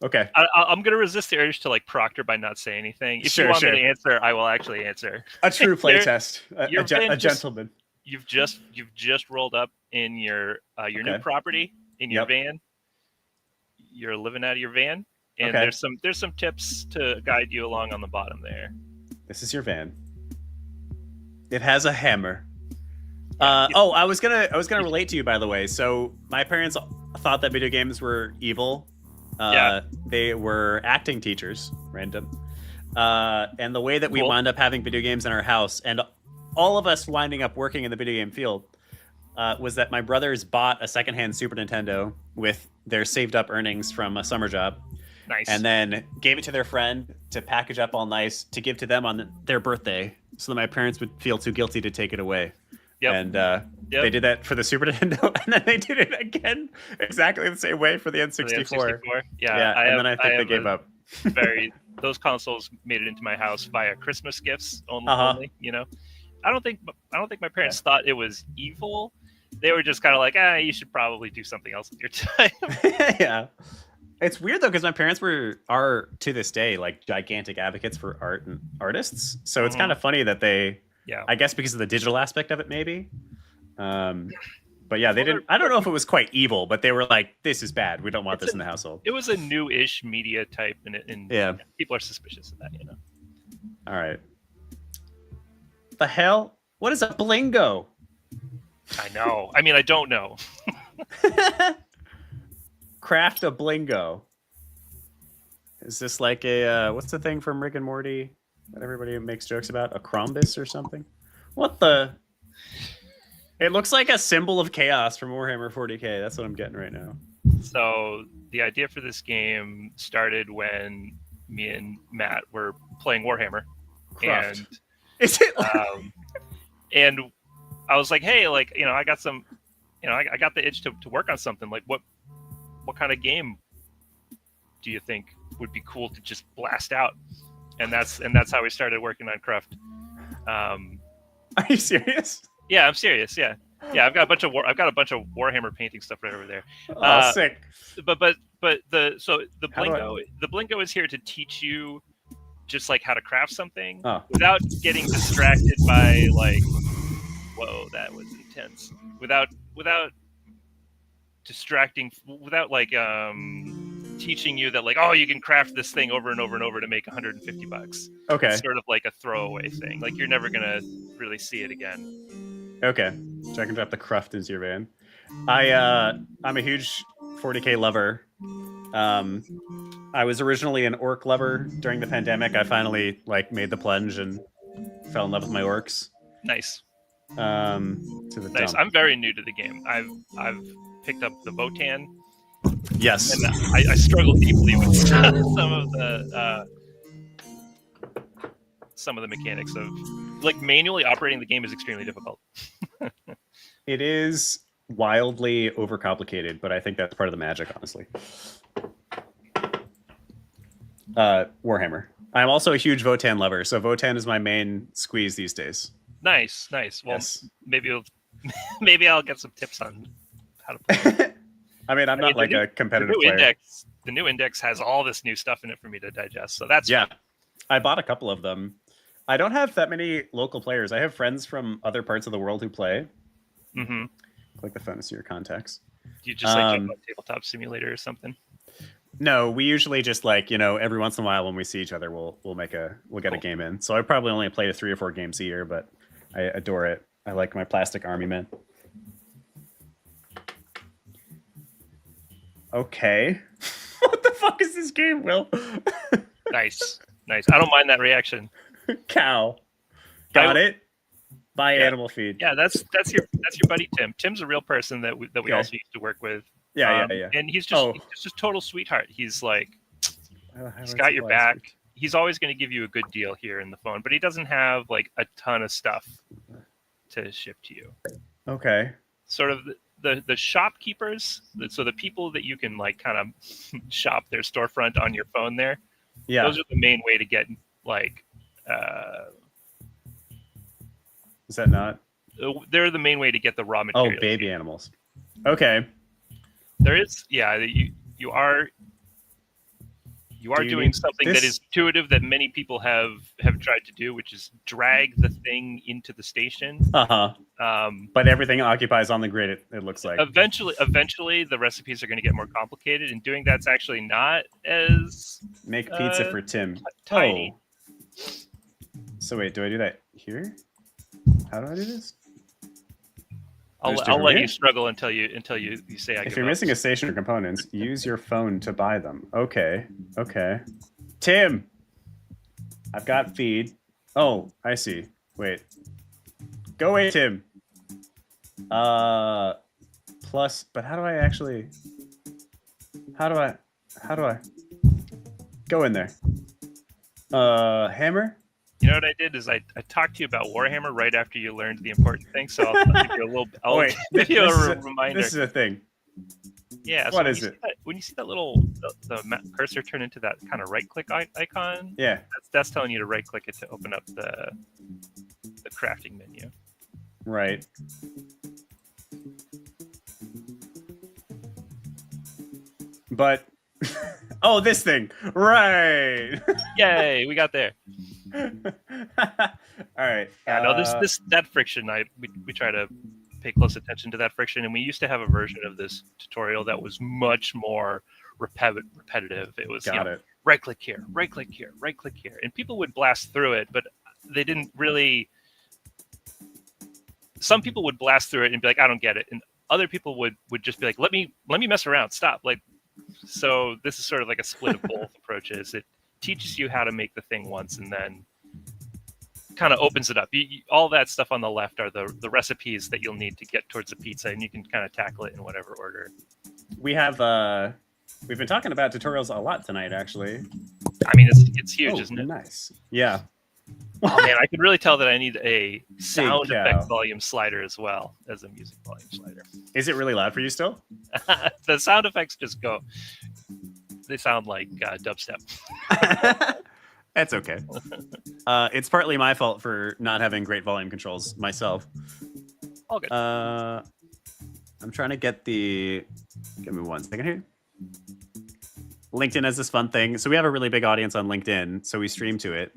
Okay. I'm going to resist the urge to proctor by not saying anything. If you want me to answer, I will actually answer. A true playtest. A gentleman. You've just rolled up in your new property in your van. You're living out of your van, and there's some tips to guide you along on the bottom there. This is your van. It has a hammer. I was gonna relate to you, by the way. So my parents thought that video games were evil. They were acting teachers, random. And the way that we wound up having video games in our house, and all of us winding up working in the video game field, was that my brothers bought a secondhand Super Nintendo with their saved up earnings from a summer job. Nice. And then gave it to their friend to package up all nice to give to them on their birthday, so that my parents would feel too guilty to take it away. Yep. And they did that for the Super Nintendo, and then they did it again exactly the same way for the N64. Yeah, and then I think they gave up. Those consoles made it into my house via Christmas gifts only. You know, I don't think my parents thought it was evil. They were just kind of like, you should probably do something else with your time. Yeah. It's weird though, because my parents are to this day like gigantic advocates for art and artists. So it's kind of funny that they, I guess because of the digital aspect of it, maybe. But yeah, they didn't. I don't know if it was quite evil, but they were like, "This is bad. We don't want this in the household." It was a new-ish media type, and people are suspicious of that, you know. All right. The hell? What is a blingo? I know. I mean, I don't know. Craft a blingo. Is this like a what's the thing from Rick and Morty that everybody makes jokes about? A Chrombus or something? What the? It looks like a symbol of chaos from Warhammer 40k. That's what I'm getting right now. So the idea for this game started when me and Matt were playing Warhammer, Craft. and is it? And I was like, hey, like, you know, I got some, you know, I got the itch to work on something. Like, what kind of game do you think would be cool to just blast out? And that's how we started working on Craft. Are you serious? Yeah, I'm serious. Yeah. I've got a bunch of Warhammer painting stuff right over there. Oh, sick. But the Blingo is here to teach you just like how to craft something without getting distracted by like, whoa, that was intense. Without distracting, without like teaching you that like, oh, you can craft this thing over and over and over to make $150. Okay. It's sort of like a throwaway thing. Like you're never gonna really see it again. Okay. So I can drop the cruft into your van. I'm a huge 40K lover. I was originally an orc lover during the pandemic. I finally like made the plunge and fell in love with my orcs. Nice. To the nice. dump. I'm very new to the game. I've picked up the Votan. Yes. And I struggle deeply with some of the mechanics of like manually operating the game is extremely difficult. It is wildly overcomplicated, but I think that's part of the magic, honestly. Warhammer. I'm also a huge Votan lover, so Votan is my main squeeze these days. Nice. Well, yes. maybe I'll get some tips on how to play. I mean, I'm not like a competitive player. The new index has all this new stuff in it for me to digest, so that's fun. Fun. I bought a couple of them. I don't have that many local players. I have friends from other parts of the world who play. Mm-hmm. Like the phone to your contacts. Do you just like jump on Tabletop Simulator or something? No, we usually just like, you know, every once in a while when we see each other, we'll get a game in. So I probably only play 3 or 4 games a year, but I adore it. I like my plastic army men. Okay. What the fuck is this game, Will? Nice. I don't mind that reaction. Cow. Got it. Buy animal feed. Yeah, that's your buddy Tim. Tim's a real person that we also used to work with. Yeah. And he's just total sweetheart. He's like, he's got your back. He's always going to give you a good deal here in the phone, but he doesn't have like a ton of stuff to ship to you. Okay. Sort of the shopkeepers, so the people that you can like kind of shop their storefront on your phone there. Yeah. Those are the main way to get like. Is that not? They're the main way to get the raw materials. Oh, baby animals. Okay. There is, you are doing something that is intuitive that many people have tried to do, which is drag the thing into the station. But everything occupies on the grid. It looks like. Eventually, the recipes are going to get more complicated, and doing that's actually not as make pizza for Tim. Tiny. Oh. So wait, do I do that here? How do I do this? I'll let you struggle until you say I give up. If you're missing a station or components, use your phone to buy them. Okay. Tim! I've got feed. Oh, I see. Wait. Go away, Tim. Plus, but how do I go in there? Hammer? You know what I did is I talked to you about Warhammer right after you learned the important thing, so I'll give you a little. Give you a reminder. This is a thing. Yeah. What is it? When you see that little the cursor turn into that kind of right-click icon, yeah, that's telling you to right-click it to open up the crafting menu. Right. But oh, this thing, right? Yay, we got there. All right. Yeah, no, that friction. We try to pay close attention to that friction, and we used to have a version of this tutorial that was much more repetitive. It was right click here, right click here, right click here, and people would blast through it, but they didn't really. Some people would blast through it and be like, "I don't get it," and other people would just be like, "Let me mess around. Stop!" Like, so this is sort of like a split of both approaches. It teaches you how to make the thing once, and then kind of opens it up. All that stuff on the left are the recipes that you'll need to get towards the pizza, and you can kind of tackle it in whatever order. We have we've been talking about tutorials a lot tonight, actually. I mean, it's huge, isn't it? Nice. Yeah. Oh man, I could really tell that I need a sound cow. effect volume slider as well as a music volume slider. Is it really loud for you still? The sound effects just go. They sound like dubstep. That's okay. It's partly my fault for not having great volume controls myself. All good. I'm trying to get the. Give me 1 second here. LinkedIn has this fun thing. So we have a really big audience on LinkedIn, so we stream to it.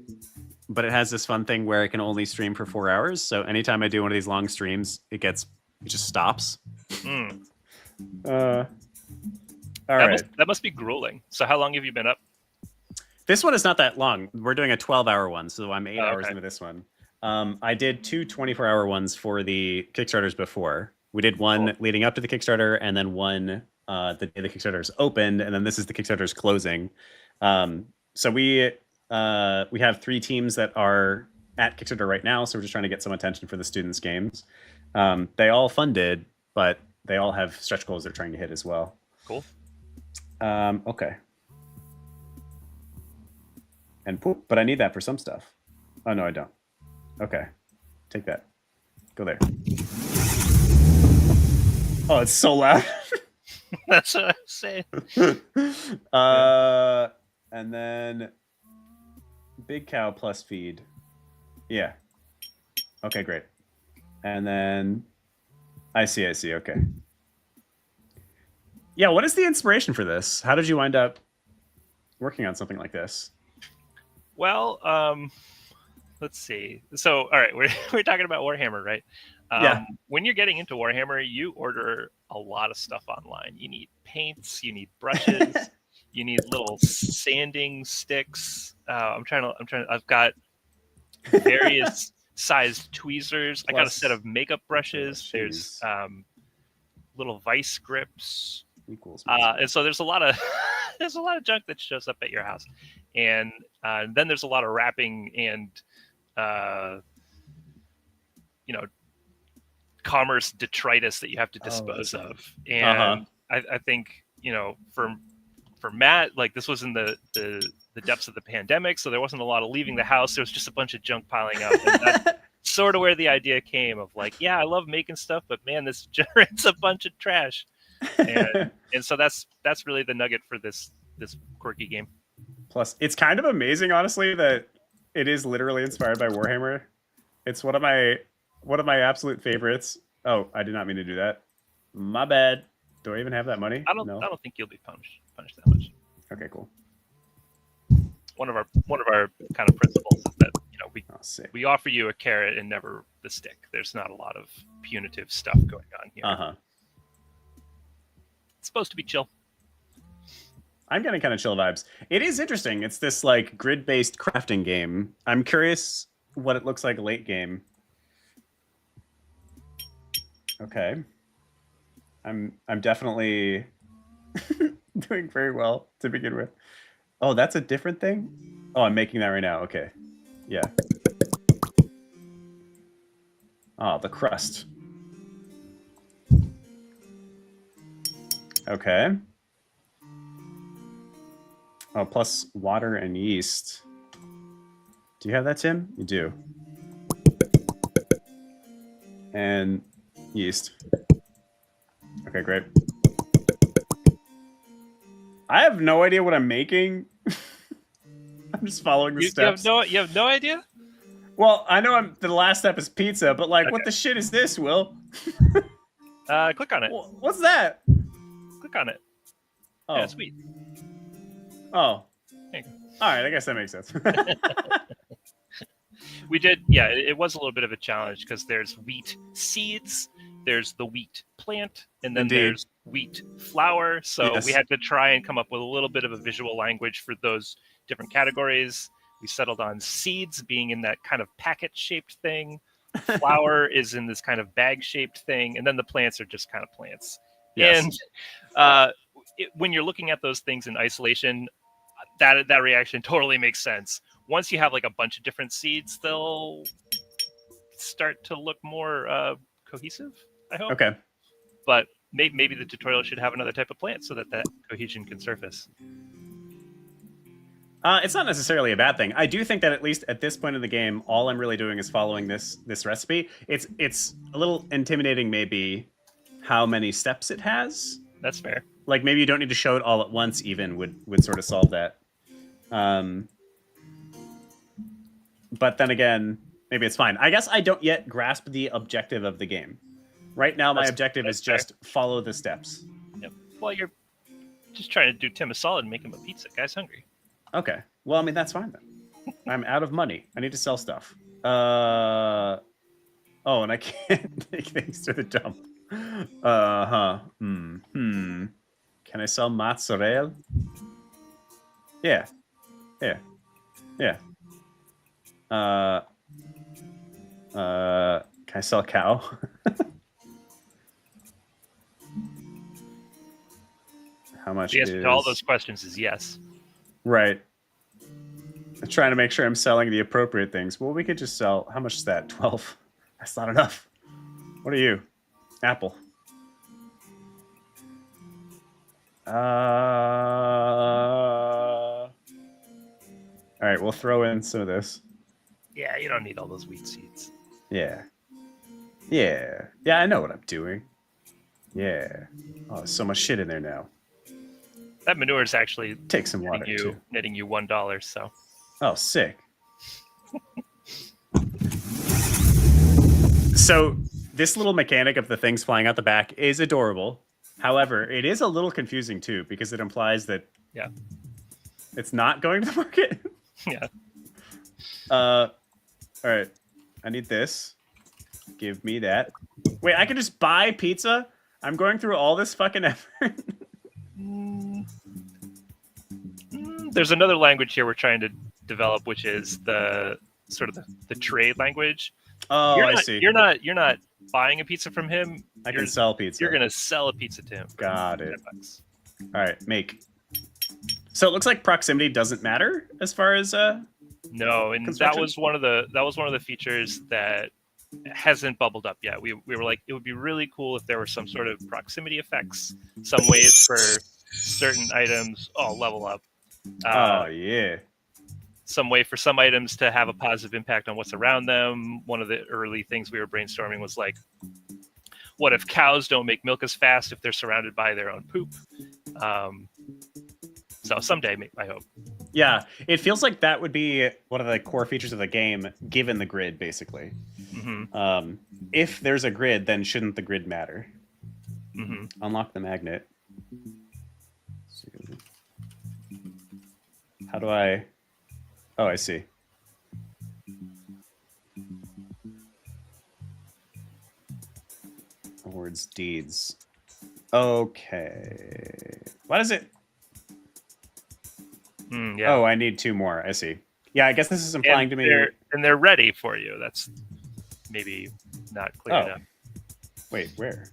But it has this fun thing where I can only stream for 4 hours. So anytime I do one of these long streams, it just stops. All right. That must be grueling. So how long have you been up? This one is not that long. We're doing a 12-hour one, so I'm 8 hours into this one. I did 2 24-hour ones for the Kickstarters before. We did one leading up to the Kickstarter, and then one the day the Kickstarter's opened, and then this is the Kickstarter's closing. So we have 3 teams that are at Kickstarter right now, so we're just trying to get some attention for the students' games. They all funded, but they all have stretch goals they're trying to hit as well. Cool. Okay. And poop, but I need that for some stuff. Oh, no, I don't. Okay. Take that. Go there. Oh, it's so loud. That's what I'm saying. And then big cow plus feed. Yeah. Okay, great. And then I see. Okay. Yeah, what is the inspiration for this? How did you wind up working on something like this? Well, let's see. So, all right, we're talking about Warhammer, right? Yeah. When you're getting into Warhammer, you order a lot of stuff online. You need paints, you need brushes, you need little sanding sticks. I've got various sized tweezers. I got a set of makeup brushes. There's little vice grips. And so there's a lot of junk that shows up at your house, and then there's a lot of wrapping and commerce detritus that you have to dispose of. And I think for Matt, like, this was in the depths of the pandemic, so there wasn't a lot of leaving the house. There was just a bunch of junk piling up, and that's sort of where the idea came of, like, yeah, I love making stuff, but man, this generates a bunch of trash. And so that's really the nugget for this quirky game. Plus, it's kind of amazing, honestly, that it is literally inspired by Warhammer. It's one of my absolute favorites. Oh, I did not mean to do that. My bad. Do I even have that money? I don't think you'll be punished that much. Okay, cool. One of our kind of principles is that we offer you a carrot and never the stick. There's not a lot of punitive stuff going on here. It's supposed to be chill. I'm getting kind of chill vibes. It is interesting. It's this like grid-based crafting game. I'm curious what it looks like late game. Okay. I'm definitely doing very well to begin with. Oh, that's a different thing? Oh, I'm making that right now. Okay. Yeah. Oh, the crust. Okay. Oh, plus water and yeast. Do you have that, Tim? You do. And yeast. Okay, great. I have no idea what I'm making. I'm just following the steps. You have no idea? Well, I know the last step is pizza, but like, what the shit is this, Will? Click on it. What's that? Click on it. Oh, yeah, sweet. Oh. All right, I guess that makes sense. We did, yeah, it was a little bit of a challenge because there's wheat seeds, there's the wheat plant, and then there's wheat flour. So we had to try and come up with a little bit of a visual language for those different categories. We settled on seeds being in that kind of packet-shaped thing. Flour is in this kind of bag-shaped thing, and then the plants are just kind of plants. Yes. And when you're looking at those things in isolation, that reaction totally makes sense. Once you have like a bunch of different seeds, they'll start to look more cohesive, I hope. Okay. But maybe the tutorial should have another type of plant so that cohesion can surface. It's not necessarily a bad thing. I do think that at least at this point in the game, all I'm really doing is following this recipe. It's a little intimidating, maybe, how many steps it has. That's fair. Like maybe you don't need to show it all at once. Even would sort of solve that. But then again, maybe it's fine. I guess I don't yet grasp the objective of the game. Right now, my objective is just follow the steps. Yep. Well, you're just trying to do Tim a solid and make him a pizza. Guy's hungry. Okay. Well, I mean, that's fine then. I'm out of money. I need to sell stuff. Oh, and I can't take things to the dump. Can I sell mozzarella? Yeah. Yeah. Yeah. Can I sell cow? How much The answer to all those questions is yes. Right. I'm trying to make sure I'm selling the appropriate things. Well, we could just sell... How much is that? 12? That's not enough. What are you? Apple. All right, we'll throw in some of this. Yeah, you don't need all those wheat seeds. Yeah. Yeah. Yeah, I know what I'm doing. Yeah. Oh, there's so much shit in there now. That manure is actually take some water too. Netting you $1. So. Oh, sick. So this little mechanic of the things flying out the back is adorable. However, it is a little confusing too because it implies that it's not going to the market. Yeah. All right. I need this. Give me that. Wait, I can just buy pizza? I'm going through all this fucking effort. There's another language here we're trying to develop, which is the sort of the trade language. Oh, I see. You're not buying a pizza from him. I can sell pizza. You're gonna sell a pizza to him. Got it. All right, make. So it looks like proximity doesn't matter as far as no, and that was one of the features that hasn't bubbled up yet. We were like, it would be really cool if there were some sort of proximity effects, some ways for certain items. Oh, level up. Oh yeah. Some way for some items to have a positive impact on what's around them. One of the early things we were brainstorming was like, what if cows don't make milk as fast if they're surrounded by their own poop? So someday, I hope. Yeah, it feels like that would be one of the core features of the game, given the grid, basically. Mm-hmm. If there's a grid, then shouldn't the grid matter? Mm-hmm. Unlock the magnet. How do I... Oh, I see. Awards, deeds. Okay. What is it? Yeah. Oh, I need 2 more. I see. Yeah, I guess this is implying to me... And they're ready for you. That's maybe not clear enough. Wait, where?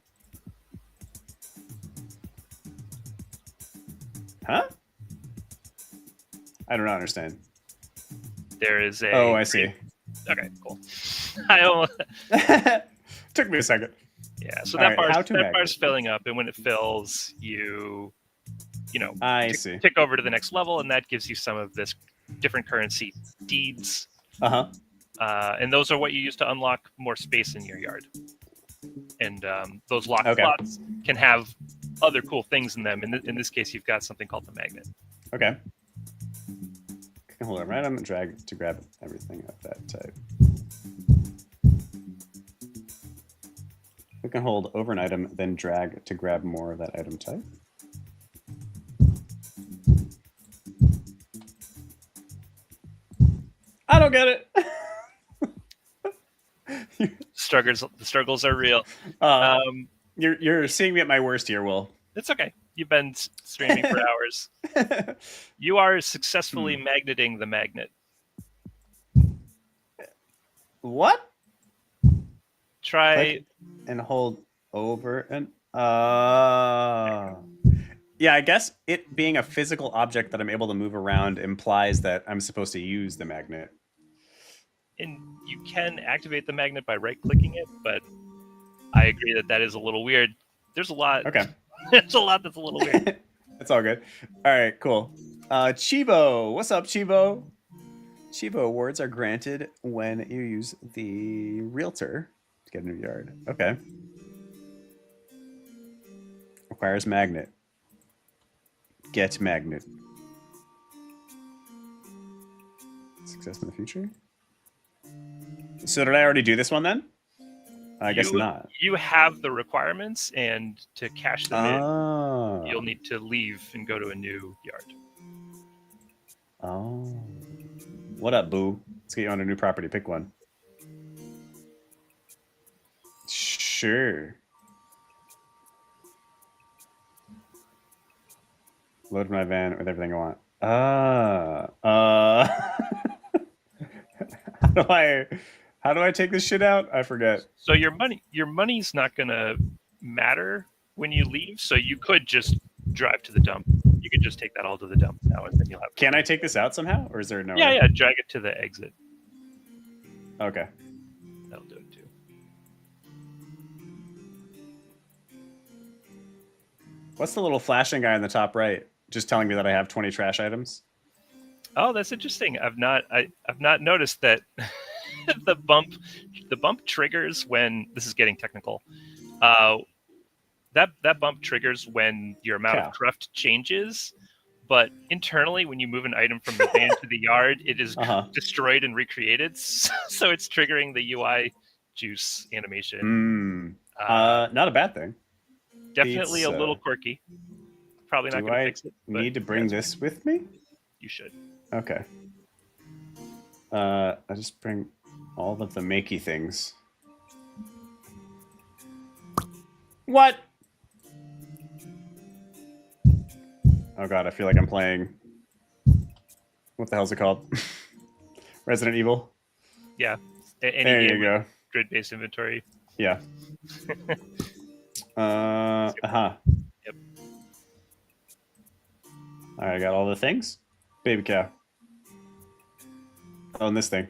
Huh? I don't understand. There is a... Oh, I see. Okay, cool. I almost... Took me a second. Yeah, so that part's filling up, and when it fills, you know, tick over to the next level, and that gives you some of this different currency deeds. And those are what you use to unlock more space in your yard. And those locked slots can have other cool things in them. In this case, you've got something called the magnet. Okay. Hold on, right? I'm gonna drag to grab everything of that type. We can hold over an item, then drag to grab more of that item type. I don't get it. The struggles are real. You're seeing me at my worst here, Will. It's okay. You've been streaming for hours. You are successfully magneting the magnet. What? Try click and hold over and yeah, I guess it being a physical object that I'm able to move around implies that I'm supposed to use the magnet. And you can activate the magnet by right-clicking it, but I agree that is a little weird. There's a lot. Okay. There's a lot that's a little weird. It's all good. All right, cool. Chivo, what's up, Chivo? Chivo awards are granted when you use the realtor to get a new yard. Okay. Requires magnet. Get magnet. Success in the future. So did I already do this one then? I guess not. You have the requirements, and to cash them in, you'll need to leave and go to a new yard. Oh. What up, boo? Let's get you on a new property. Pick one. Sure. Load my van with everything I want. How do I take this shit out? I forget. So your money's not gonna matter when you leave. So you could just drive to the dump. You could just take that all to the dump now, and then you'll have. Can I take this out somehow, or is there no? Yeah, drag it to the exit. Okay. That'll do it too. What's the little flashing guy in the top right? Just telling me that I have 20 trash items. Oh, that's interesting. I've not noticed that. the bump triggers when this is getting technical. That bump triggers when your amount of craft changes, but internally when you move an item from the van to the yard, it is destroyed and recreated. So it's triggering the UI juice animation. Not a bad thing. Definitely a little quirky. Probably not going to fix it. Do I need to bring this with me? You should. Okay. I just bring all of the makey things. What? Oh god, I feel like I'm playing... What the hell's it called? Resident Evil? Yeah. There you go. Grid-based inventory. Yeah. Yep. Alright, I got all the things. Baby cow. Oh, and this thing.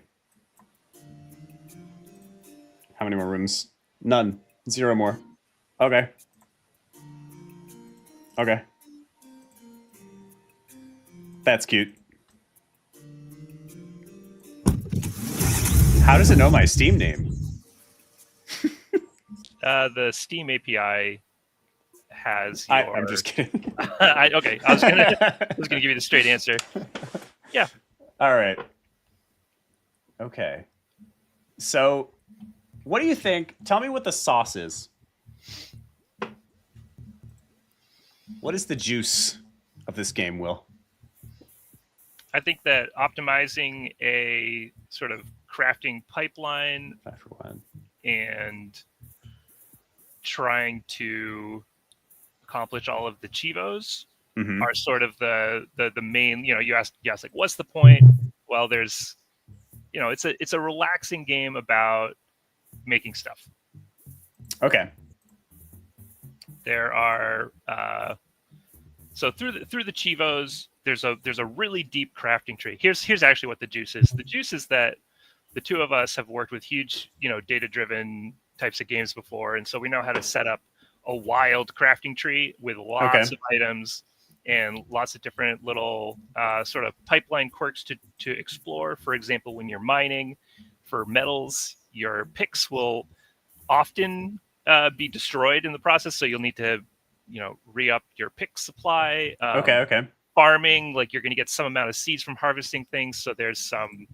How many more rooms? None. 0 more. Okay. Okay. That's cute. How does it know my Steam name? The Steam API has your... I'm just kidding. Okay, I was gonna give you the straight answer. Yeah. All right. Okay. So, what do you think? Tell me what the sauce is. What is the juice of this game, Will? I think that optimizing a sort of crafting pipeline and trying to accomplish all of the chivos are sort of the main. You asked like, what's the point? Well, there's, it's a relaxing game about making stuff. Okay. There are so through the chivos, there's a really deep crafting tree. Here's actually what the juice is. The juice is that the two of us have worked with huge, data-driven types of games before, and so we know how to set up a wild crafting tree with lots of items and lots of different little sort of pipeline quirks to explore. For example, when you're mining for metals, your picks will often be destroyed in the process, so you'll need to re-up your pick supply. Okay. Farming, like you're going to get some amount of seeds from harvesting things, so there's some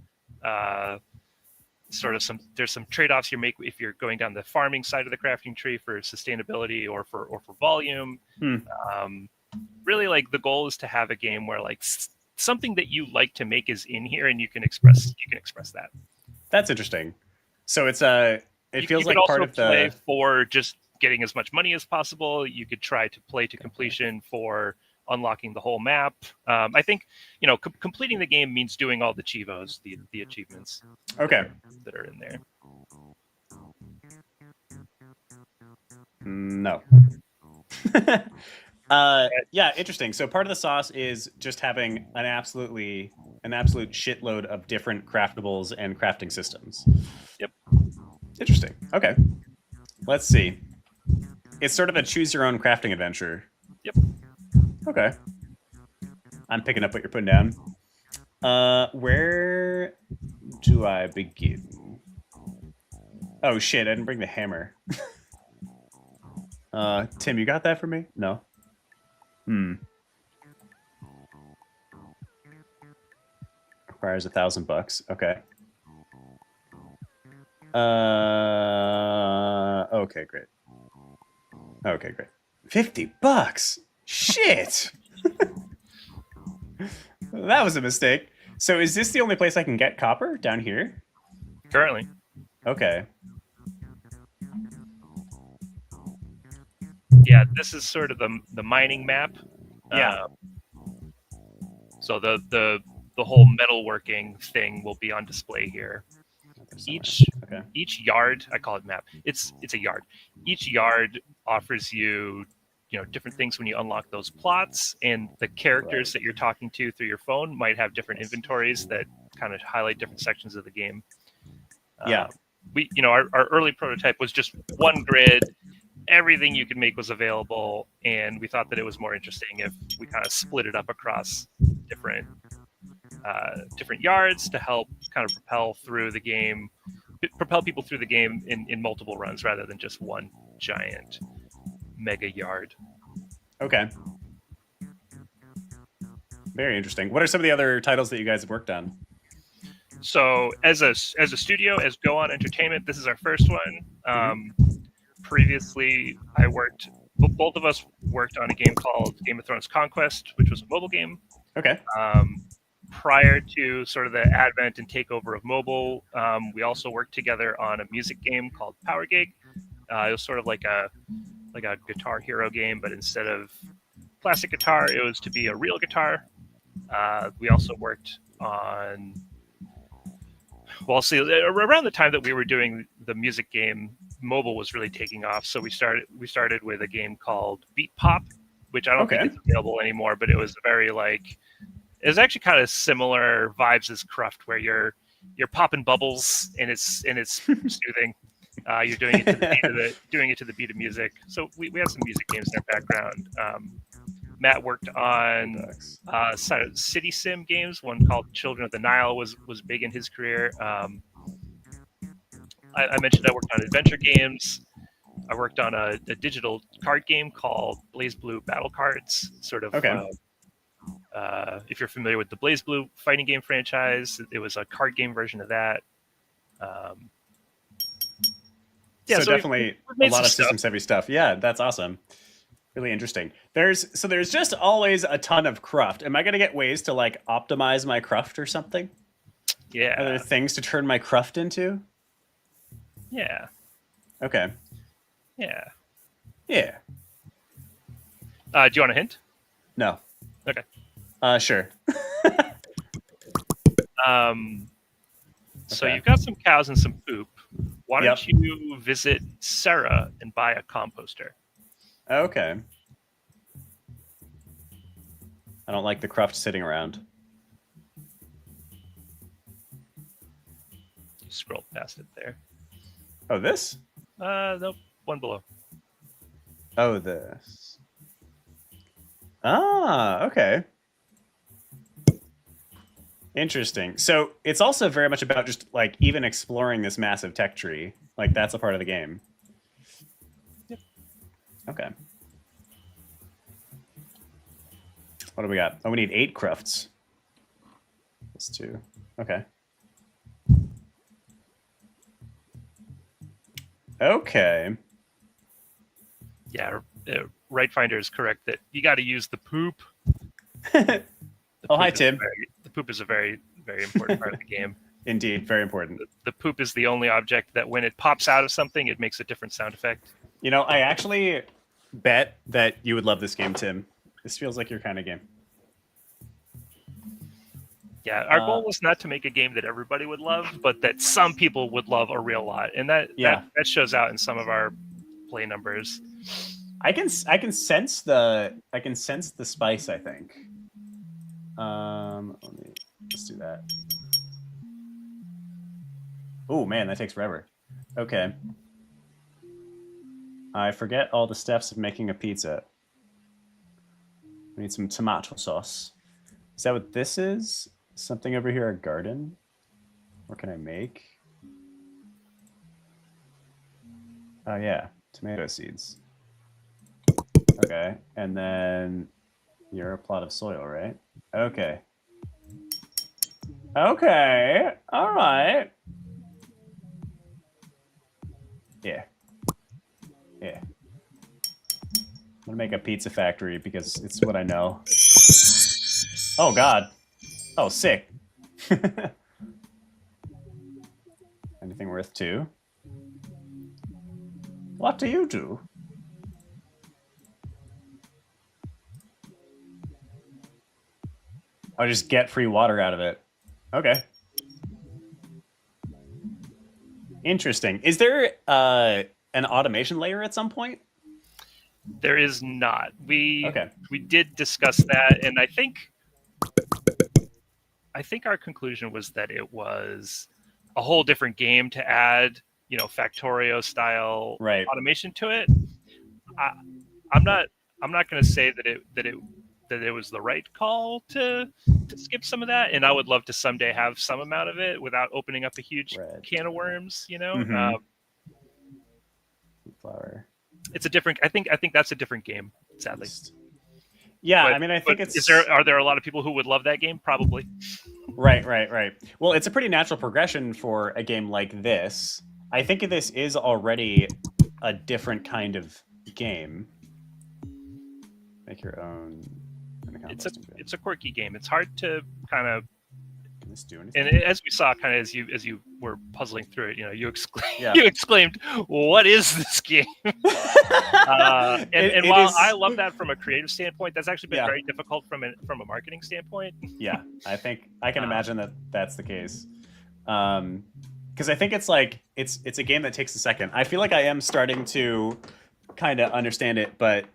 there's some trade-offs you make if you're going down the farming side of the crafting tree for sustainability or for volume. Really, like the goal is to have a game where like something that you like to make is in here, and you can express that. That's interesting. So it's it feels like part of the play for just getting as much money as possible. You could try to play to completion for unlocking the whole map. I think completing the game means doing all the chivos, the achievements. Okay. That are in there. No. Yeah, interesting. So part of the sauce is just having an absolute shitload of different craftables and crafting systems. Yep. Interesting. Okay. Let's see. It's sort of a choose your own crafting adventure. Yep. Okay. I'm picking up what you're putting down. Where do I begin? Oh shit, I didn't bring the hammer. Tim, you got that for me? No. Requires $1,000. Okay. Okay, great. Okay, great. $50. Shit. That was a mistake. So is this the only place I can get copper down here? Currently. Okay. Yeah, this is sort of the mining map. Yeah. So the whole metalworking thing will be on display here. Each yard, I call it map. It's a yard. Each yard offers you different things when you unlock those plots, and the characters that you're talking to through your phone might have different inventories that kind of highlight different sections of the game. Our early prototype was just one grid. Everything you could make was available, and we thought that it was more interesting if we kind of split it up across different yards to help kind of propel people through the game in multiple runs rather than just one giant mega yard. Okay. Very interesting. What are some of the other titles that you guys have worked on? So as a studio, as Go On Entertainment, this is our first one. Previously, both of us worked on a game called Game of Thrones Conquest, which was a mobile game. Okay. Prior to sort of the advent and takeover of mobile, we also worked together on a music game called Power Gig. It was sort of like a Guitar Hero game, but instead of plastic guitar, it was to be a real guitar. We also worked on, around the time that we were doing the music game, mobile was really taking off. So we started with a game called Beat Pop, which I don't think is available anymore, but it was it was actually kind of similar vibes as Cruft, where you're popping bubbles and it's soothing. You're doing it to the beat of music. So we have some music games in our background. Matt worked on city sim games. One called Children of the Nile was big in his career. I mentioned I worked on adventure games. I worked on a digital card game called Blaze Blue Battle Cards. Sort of. If you're familiar with the Blaze Blue fighting game franchise, it was a card game version of that. So definitely a lot of systems heavy stuff. Yeah, that's awesome. Really interesting. There's just always a ton of cruft. Am I going to get ways to optimize my cruft or something? Yeah. Are there things to turn my cruft into? Yeah. Okay. Yeah. Yeah. Do you want a hint? No. Okay. Sure. So you've got some cows and some poop. Why don't you visit Sarah and buy a composter? Okay. I don't like the cruft sitting around. You scroll past it there. Oh, this? Nope. One below. Oh, this. Ah, okay. Interesting. So it's also very much about just even exploring this massive tech tree. That's a part of the game. Yep. Okay. What do we got? Oh, we need 8 crufts. That's 2. Okay. Okay. Yeah, Right Finder is correct that you got to use the poop. Hi, Tim. The poop is a very, very important part of the game. Indeed, very important. The poop is the only object that when it pops out of something, it makes a different sound effect. I actually bet that you would love this game, Tim. This feels like your kind of game. Yeah, our goal was not to make a game that everybody would love, but that some people would love a real lot, and that shows out in some of our play numbers. I can sense the spice, I think. Let's do that. Oh man, that takes forever. Okay. I forget all the steps of making a pizza. We need some tomato sauce. Is that what this is? Something over here, a garden? What can I make? Oh yeah, tomato seeds. Okay, and then you're a plot of soil, right? Okay. Okay, all right. Yeah. Yeah. I'm gonna make a pizza factory because it's what I know. Oh God. Oh, sick. Anything worth 2? What do you do? I'll just get free water out of it. Okay. Interesting. Is there an automation layer at some point? There is not. We did discuss that, and I think our conclusion was that it was a whole different game to add, Factorio style automation to it. I'm not going to say that it was the right call to skip some of that, and I would love to someday have some amount of it without opening up a huge can of worms. Flower. It's a different. I think that's a different game. Sadly. Yeah, I mean, I think it's. Are there a lot of people who would love that game? Probably. Right. Well, it's a pretty natural progression for a game like this. I think this is already a different kind of game. Make your own. It's a quirky game. It's hard to kind of. Can this do anything? And as we saw, kind of as you were puzzling through it, you exclaimed, "What is this game?" and while I love that from a creative standpoint, that's actually been very difficult from a marketing standpoint. Yeah, I think I can imagine that that's the case. Because I think it's like it's a game that takes a second. I feel like I am starting to kind of understand it, but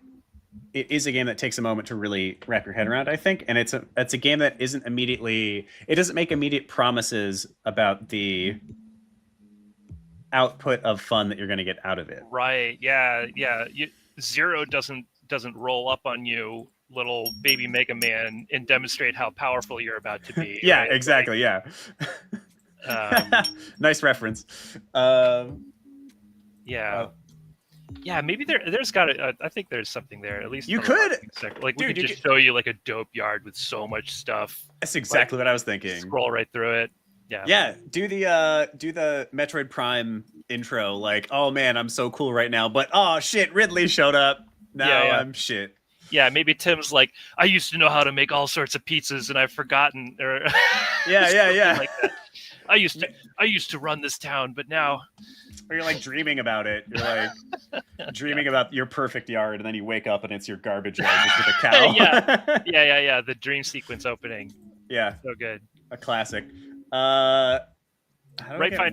it is a game that takes a moment to really wrap your head around, I think. And it's a game that doesn't make immediate promises about the output of fun that you're going to get out of it. Right. Yeah. Zero doesn't roll up on you, little baby Mega Man, and demonstrate how powerful you're about to be. Yeah, right? exactly. Yeah. Nice reference. Yeah, maybe there's got to. I think there's something there. At least you could, we could just show you like a dope yard with so much stuff. That's exactly what I was thinking. Scroll right through it. Yeah. Do the Metroid Prime intro. Like, oh man, I'm so cool right now. But oh shit, Ridley showed up. Now I'm shit. Yeah, maybe Tim's like, I used to know how to make all sorts of pizzas, and I've forgotten. Or yeah. Like that. I used to run this town, but now. Or you're like dreaming about it. You're like dreaming about your perfect yard, and then you wake up and it's your garbage yard just with a cow. yeah. The dream sequence opening. Yeah. So good. A classic. Rightfinder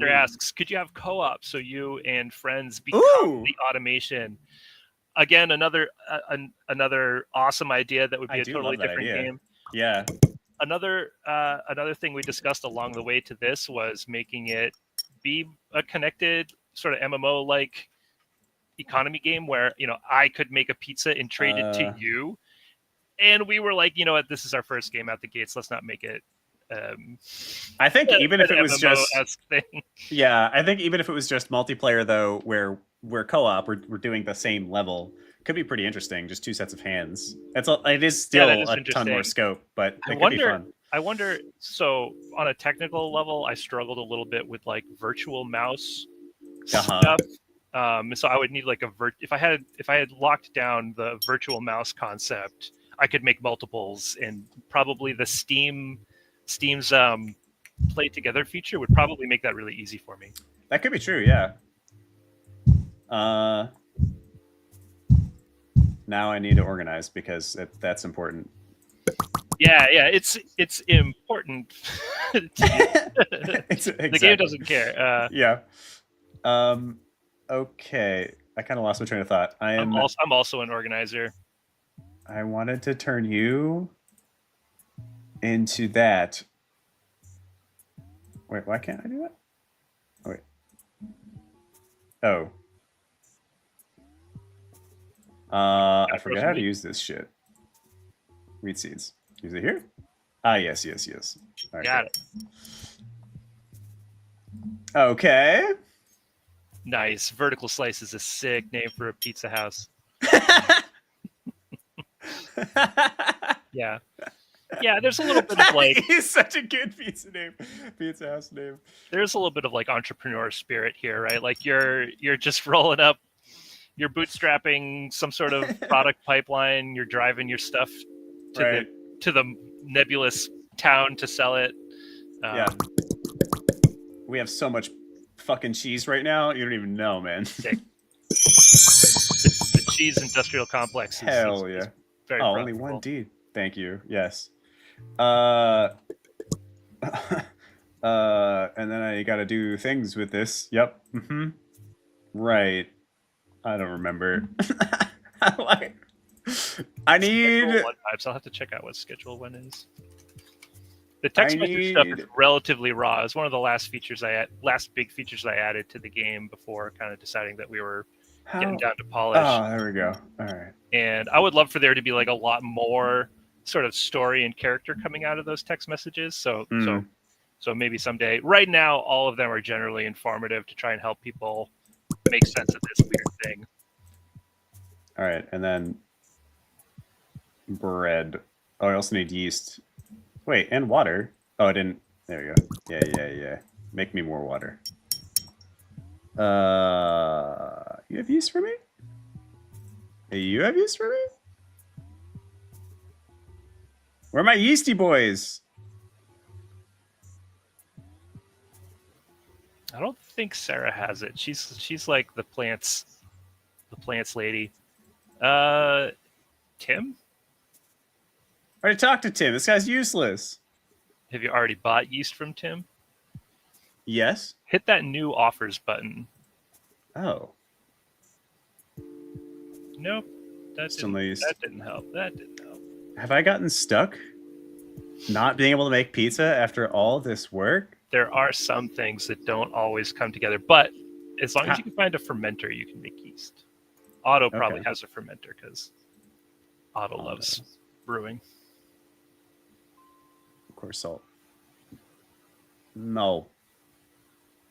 asks, could you have co-op so you and friends become the automation? Again, another awesome idea that would be a totally different game. Yeah. Another thing we discussed along the way to this was making it be a connected sort of MMO like economy game where I could make a pizza and trade it to you, and we were like, you know what, this is our first game out the gates, let's not make it I think even if it was just thing. Yeah, I think even if it was just multiplayer though, where we're co-op, we're doing the same level, could be pretty interesting. Just 2 sets of hands. It is still a ton more scope, but it could be fun. I wonder, so on a technical level, I struggled a little bit with like virtual mouse stuff. So I would need like if I had locked down the virtual mouse concept, I could make multiples, and probably the Steam's play together feature would probably make that really easy for me. That could be true, yeah. Now I need to organize because that's important. Yeah, it's important. Exactly. The game doesn't care. Yeah. Okay. I kind of lost my train of thought. I'm also an organizer. I wanted to turn you into that. Wait, why can't I do that? Oh, wait. Oh. I forgot how to use this shit. Wheat seeds. Use it here? Ah, yes. Right, Got it. Okay. Nice. Vertical Slice is a sick name for a pizza house. Yeah. Yeah, there's a little bit of like... He's such a good pizza house name. There's a little bit of like entrepreneur spirit here, right? Like you're just rolling up, you're bootstrapping some sort of product pipeline, you're driving your stuff to the nebulous town to sell it. Yeah. We have so much fucking cheese right now, you don't even know, man. Sick. The cheese industrial complex is, Hell is yeah. very only profitable. 1D. Thank you. Yes. And then I gotta do things with this. Yep. Right. I don't remember. I need... Schedule 1 types. I'll have to check out what Schedule 1 is. The text message stuff is relatively raw. It's one of the last big features I added to the game before kind of deciding that we were getting down to polish. Oh, there we go. All right. And I would love for there to be like a lot more sort of story and character coming out of those text messages. So maybe someday. Right now, all of them are generally informative to try and help people make sense of this weird thing. All right, and then bread. Oh, I also need yeast. Wait, and water. Oh, I didn't. There you go. Yeah. Make me more water. You have yeast for me? Hey, you have yeast for me? Where are my yeasty boys? I don't think Sarah has it. She's like the plants lady. Tim? I already talked to Tim. This guy's useless. Have you already bought yeast from Tim? Yes. Hit that new offers button. Oh. Nope. That didn't help. Have I gotten stuck not being able to make pizza after all this work? There are some things that don't always come together, but as long as you can find a fermenter, you can make yeast. Otto probably has a fermenter because Otto loves brewing. Of course, salt. No.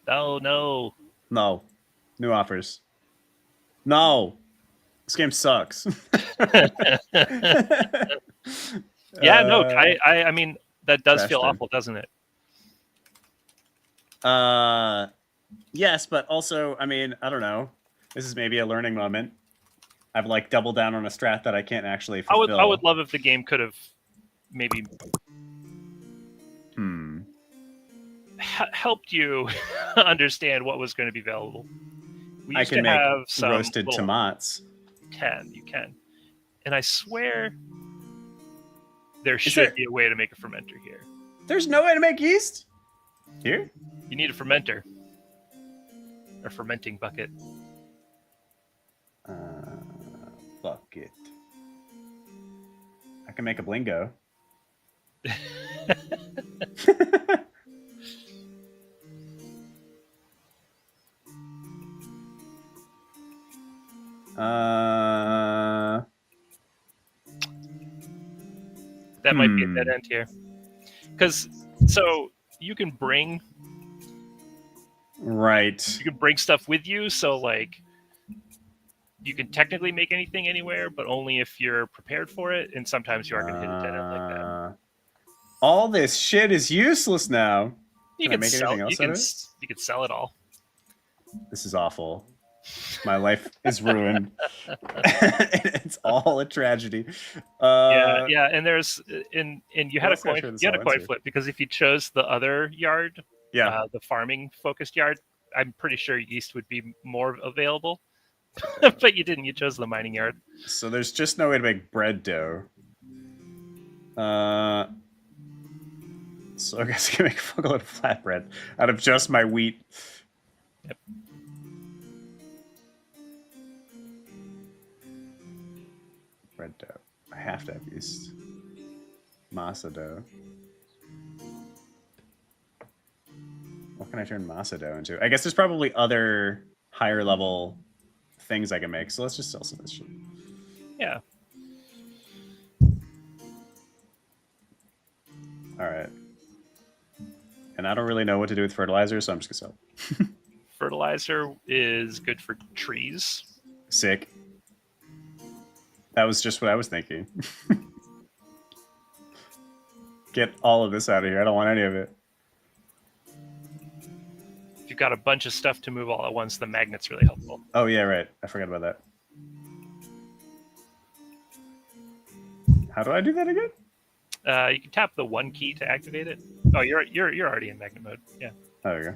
No. New offers. No. This game sucks. Yeah, no, I mean, that does feel awful, doesn't it? Yes, but also, I mean, I don't know. This is maybe a learning moment. I've like doubled down on a strat that I can't actually fulfill. I would love if the game could have maybe helped you understand what was going to be available. We used to have some roasted tomatoes. You can. And I swear there should be a way to make a fermenter here. There's no way to make yeast? Here? You need a fermenter. A fermenting bucket. Bucket. I can make a blingo. That might be a dead end here. So you can bring stuff with you, so like you can technically make anything anywhere, but only if you're prepared for it, and sometimes you are going to hit a dead end like that. All this shit is useless now. You can sell it all. This is awful. My life is ruined. It's all a tragedy. Yeah, and you had a coin flip because if you chose the other yard, the farming focused yard, I'm pretty sure yeast would be more available. But you didn't. You chose the mining yard. So there's just no way to make bread dough. So I guess I can make a fuckload of flatbread out of just my wheat. Yep. Bread dough. I have to have yeast. Masa dough. What can I turn masa dough into? I guess there's probably other higher level things I can make. So let's just sell some of this shit. Yeah. All right. And I don't really know what to do with fertilizer, so I'm just gonna sell. Fertilizer is good for trees. Sick. That was just what I was thinking. Get all of this out of here. I don't want any of it. If you've got a bunch of stuff to move all at once, the magnet's really helpful. Oh, yeah, right. I forgot about that. How do I do that again? You can tap the 1 key to activate it. Oh, you're already in magnet mode. Yeah. Oh, there we go.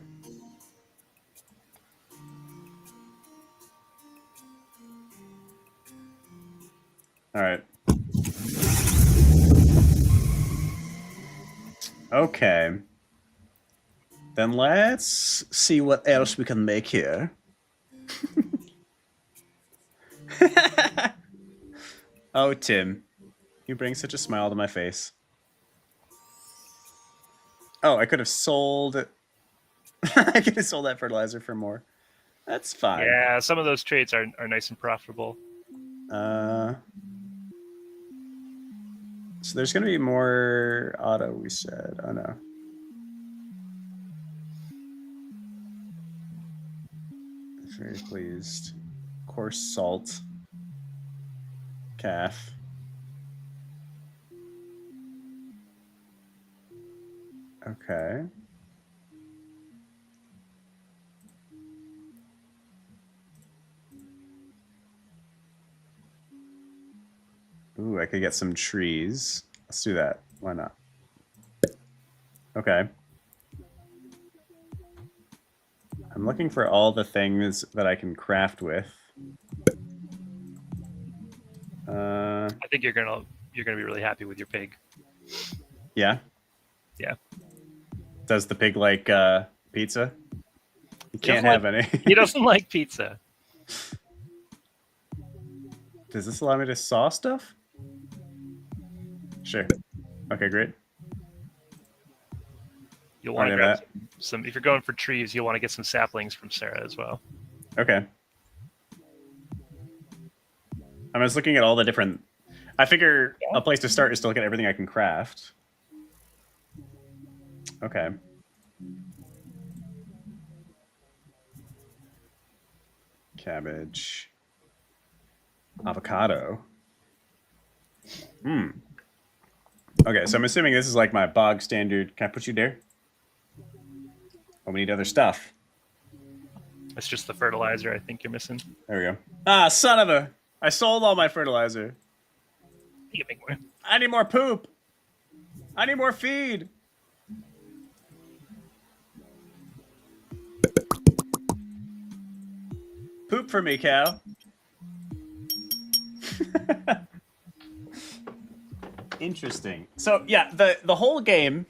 All right. Okay. Then let's see what else we can make here. Oh, Tim. You bring such a smile to my face. Oh, I could have sold... I could have sold that fertilizer for more. That's fine. Yeah, some of those trades are nice and profitable. So there's going to be more auto, we said. Oh, no. Very pleased. Coarse salt. Calf. Okay. Ooh, I could get some trees. Let's do that. Why not? Okay. I'm looking for all the things that I can craft with. I think you're gonna be really happy with your pig. Yeah? Yeah. Does the pig like pizza? You can't have any. He doesn't like pizza. Does this allow me to saw stuff? Sure. Okay, great. You'll want to grab some. If you're going for trees, you'll want to get some saplings from Sarah as well. Okay. I was looking at all the different... I figure a place to start is to look at everything I can craft. Okay. Cabbage. Avocado. Okay, so I'm assuming this is like my bog standard. Can I put you there? Oh, we need other stuff. It's just the fertilizer I think you're missing. There we go. Ah, son of a... I sold all my fertilizer. You can make more. I need more poop. I need more feed. Poop for me, cow. Interesting. So, yeah, the whole game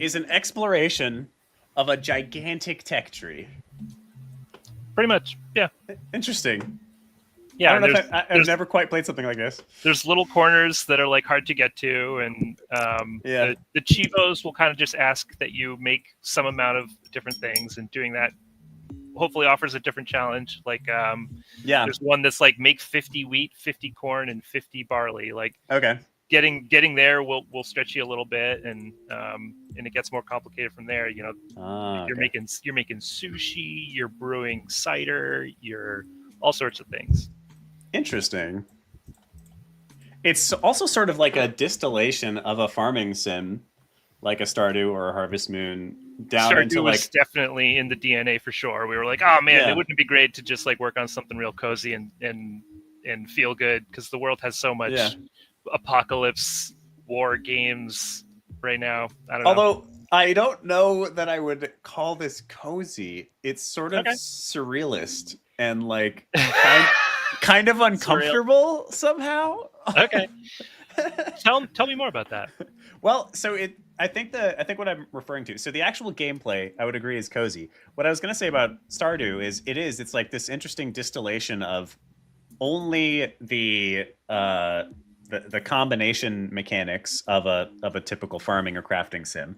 is an exploration of a gigantic tech tree. Pretty much, yeah. Interesting. Yeah, I don't know if I've never quite played something like this. There's little corners that are like hard to get to, and the Chivos will kind of just ask that you make some amount of different things, and doing that hopefully offers a different challenge. Like, there's one that's like make 50 wheat, 50 corn, and 50 barley. Like, okay, getting there will stretch you a little bit, and it gets more complicated from there. You know, you're making sushi, you're brewing cider, you're all sorts of things. Interesting. It's also sort of like a distillation of a farming sim, like a Stardew or a Harvest Moon. Stardew was definitely in the DNA for sure. We were like, oh man, it wouldn't be great to just like work on something real cozy and feel good, because the world has so much apocalypse war games right now. I don't know. Although I don't know that I would call this cozy. It's sort of surrealist and like kind of uncomfortable somehow. Okay. Tell me more about that. Well, so I think what I'm referring to. So the actual gameplay, I would agree, is cozy. What I was going to say about Stardew is it's like this interesting distillation of only the combination mechanics of a typical farming or crafting sim,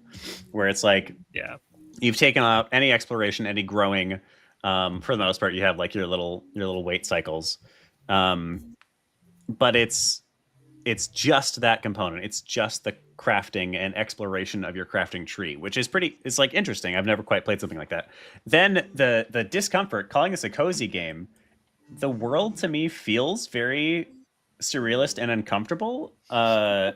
where it's like you've taken out any exploration, any growing. For the most part, you have like your little weight cycles, but it's it's just that component. It's just the crafting and exploration of your crafting tree, which is it's like interesting. I've never quite played something like that. Then the discomfort, calling this a cozy game, the world to me feels very surrealist and uncomfortable in a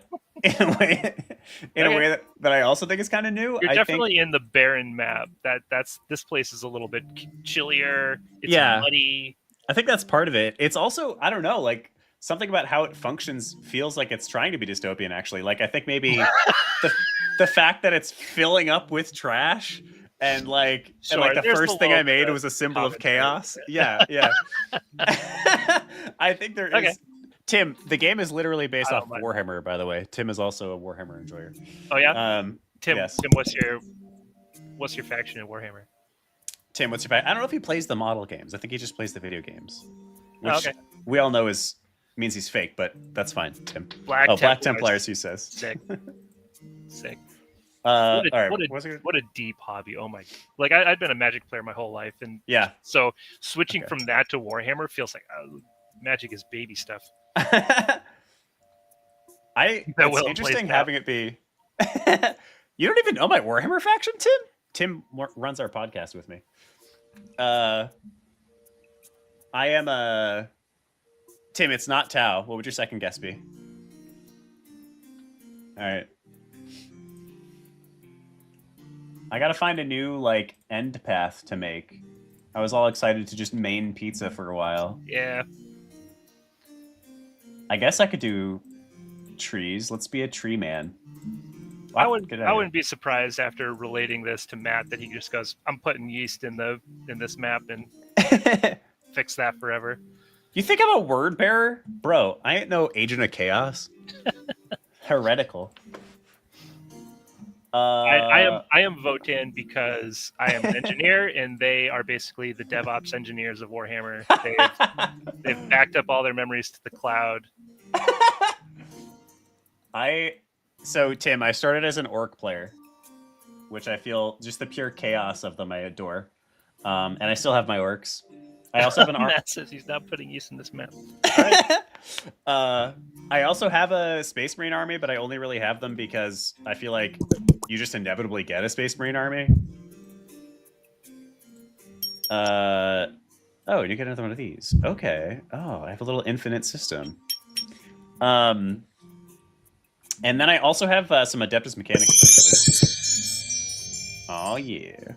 way that I also think is kind of new. You're definitely in the barren map. This place is a little bit chillier. It's muddy. I think that's part of it. It's also, I don't know, like something about how it functions feels like it's trying to be dystopian, actually. Like I think maybe the fact that it's filling up with trash and like the first thing I made was a symbol of chaos. Yeah. I think there is. Tim, the game is literally based off Warhammer, by the way. Tim is also a Warhammer enjoyer. Oh yeah. Tim, yes. Tim, what's your faction in Warhammer? Tim, what's your faction? I don't know if he plays the model games. I think he just plays the video games, which okay. we all know means he's fake, but that's fine. Tim. Black Templars, he says. Sick. All right. What a deep hobby. Oh my! Like I've been a Magic player my whole life, and so switching from that to Warhammer feels like Magic is baby stuff. It's interesting having it be. You don't even know my Warhammer faction, Tim? Tim runs our podcast with me. I am a Tim. It's not Tau. What would your second guess be? All right. I gotta find a new like end path to make. I was all excited to just main pizza for a while. Yeah. I guess I could do trees. Let's be a tree man. I wouldn't be surprised after relating this to Matt that he just goes, "I'm putting yeast in this map and fix that forever." You think I'm a word bearer, bro? I ain't no agent of chaos. Heretical. I am Votan because I am an engineer, and they are basically the DevOps engineers of Warhammer. They've backed up all their memories to the cloud. So Tim, I started as an orc player, which I feel just the pure chaos of them I adore. And I still have my orcs. I also have an Matt says he's not putting yeast in this map. I also have a Space Marine army, but I only really have them because I feel like you just inevitably get a Space Marine army. Oh, you get another one of these. Okay. Oh, I have a little infinite system. And then I also have some Adeptus Mechanicus. Oh, yeah.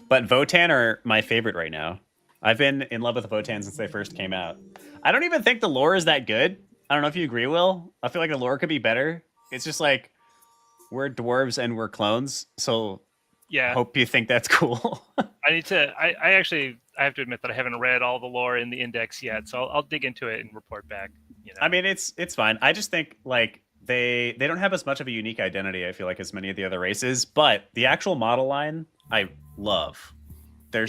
But Votan are my favorite right now. I've been in love with Votan since they first came out. I don't even think the lore is that good. I don't know if you agree, Will. I feel like the lore could be better. It's just like, we're dwarves and we're clones, so yeah. Hope you think that's cool. I actually have to admit that I haven't read all the lore in the index yet, so I'll dig into it and report back. You know? I mean, it's fine. I just think like they don't have as much of a unique identity, I feel like, as many of the other races, but the actual model line I love. They're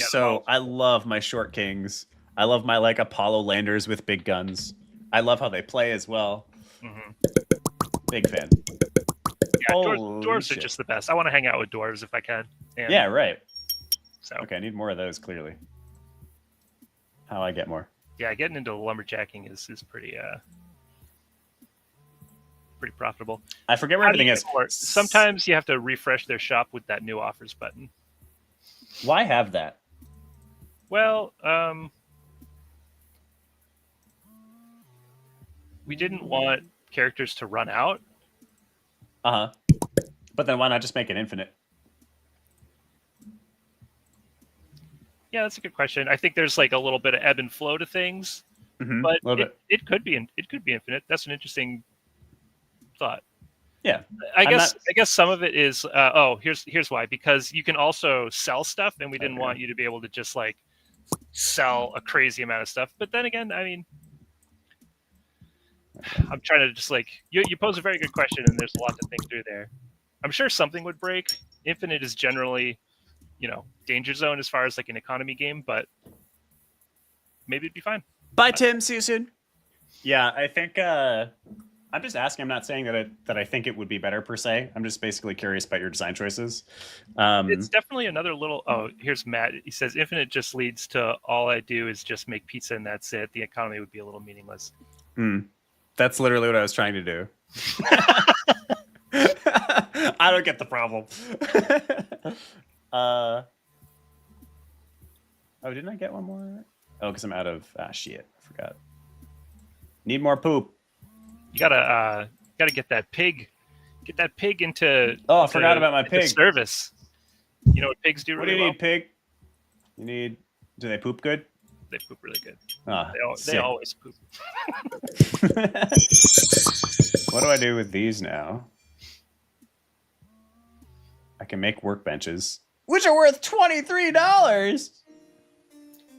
I love my short kings. I love my like Apollo landers with big guns. I love how they play as well. Mm-hmm. Big fan. Yeah, dwarves are just the best. I want to hang out with dwarves if I can. And yeah, right. So okay, I need more of those, clearly. How do I get more? Yeah, getting into lumberjacking is pretty pretty profitable. I forget where everything is. Sometimes you have to refresh their shop with that new offers button. Why have that? Well, we didn't want characters to run out. Uh-huh. But then why not just make it infinite? Yeah, that's a good question. I think there's like a little bit of ebb and flow to things, but it could be infinite. That's an interesting thought. Yeah, I guess some of it is. Here's why. Because you can also sell stuff, and we didn't want you to be able to just like sell a crazy amount of stuff. But then again, I mean, I'm trying to just like you pose a very good question, and there's a lot to think through there. I'm sure something would break. Infinite is generally, danger zone as far as like an economy game, but maybe it'd be fine. Bye, Tim. See you soon. Yeah, I think I'm just asking. I'm not saying that I think it would be better per se. I'm just basically curious about your design choices. It's definitely another little. Oh, here's Matt. He says infinite just leads to all I do is just make pizza and that's it. The economy would be a little meaningless. That's literally what I was trying to do. I don't get the problem. Oh, didn't I get one more? Oh, because I'm out of shit. I forgot. Need more poop. You gotta get that pig. Get that pig into. Oh, I forgot about my pig service. You know what pigs do? What Really do you well? need, pig? You need. Do they poop good? They poop really good. They they always poop. What do I do with these now? I can make workbenches, which are worth $23.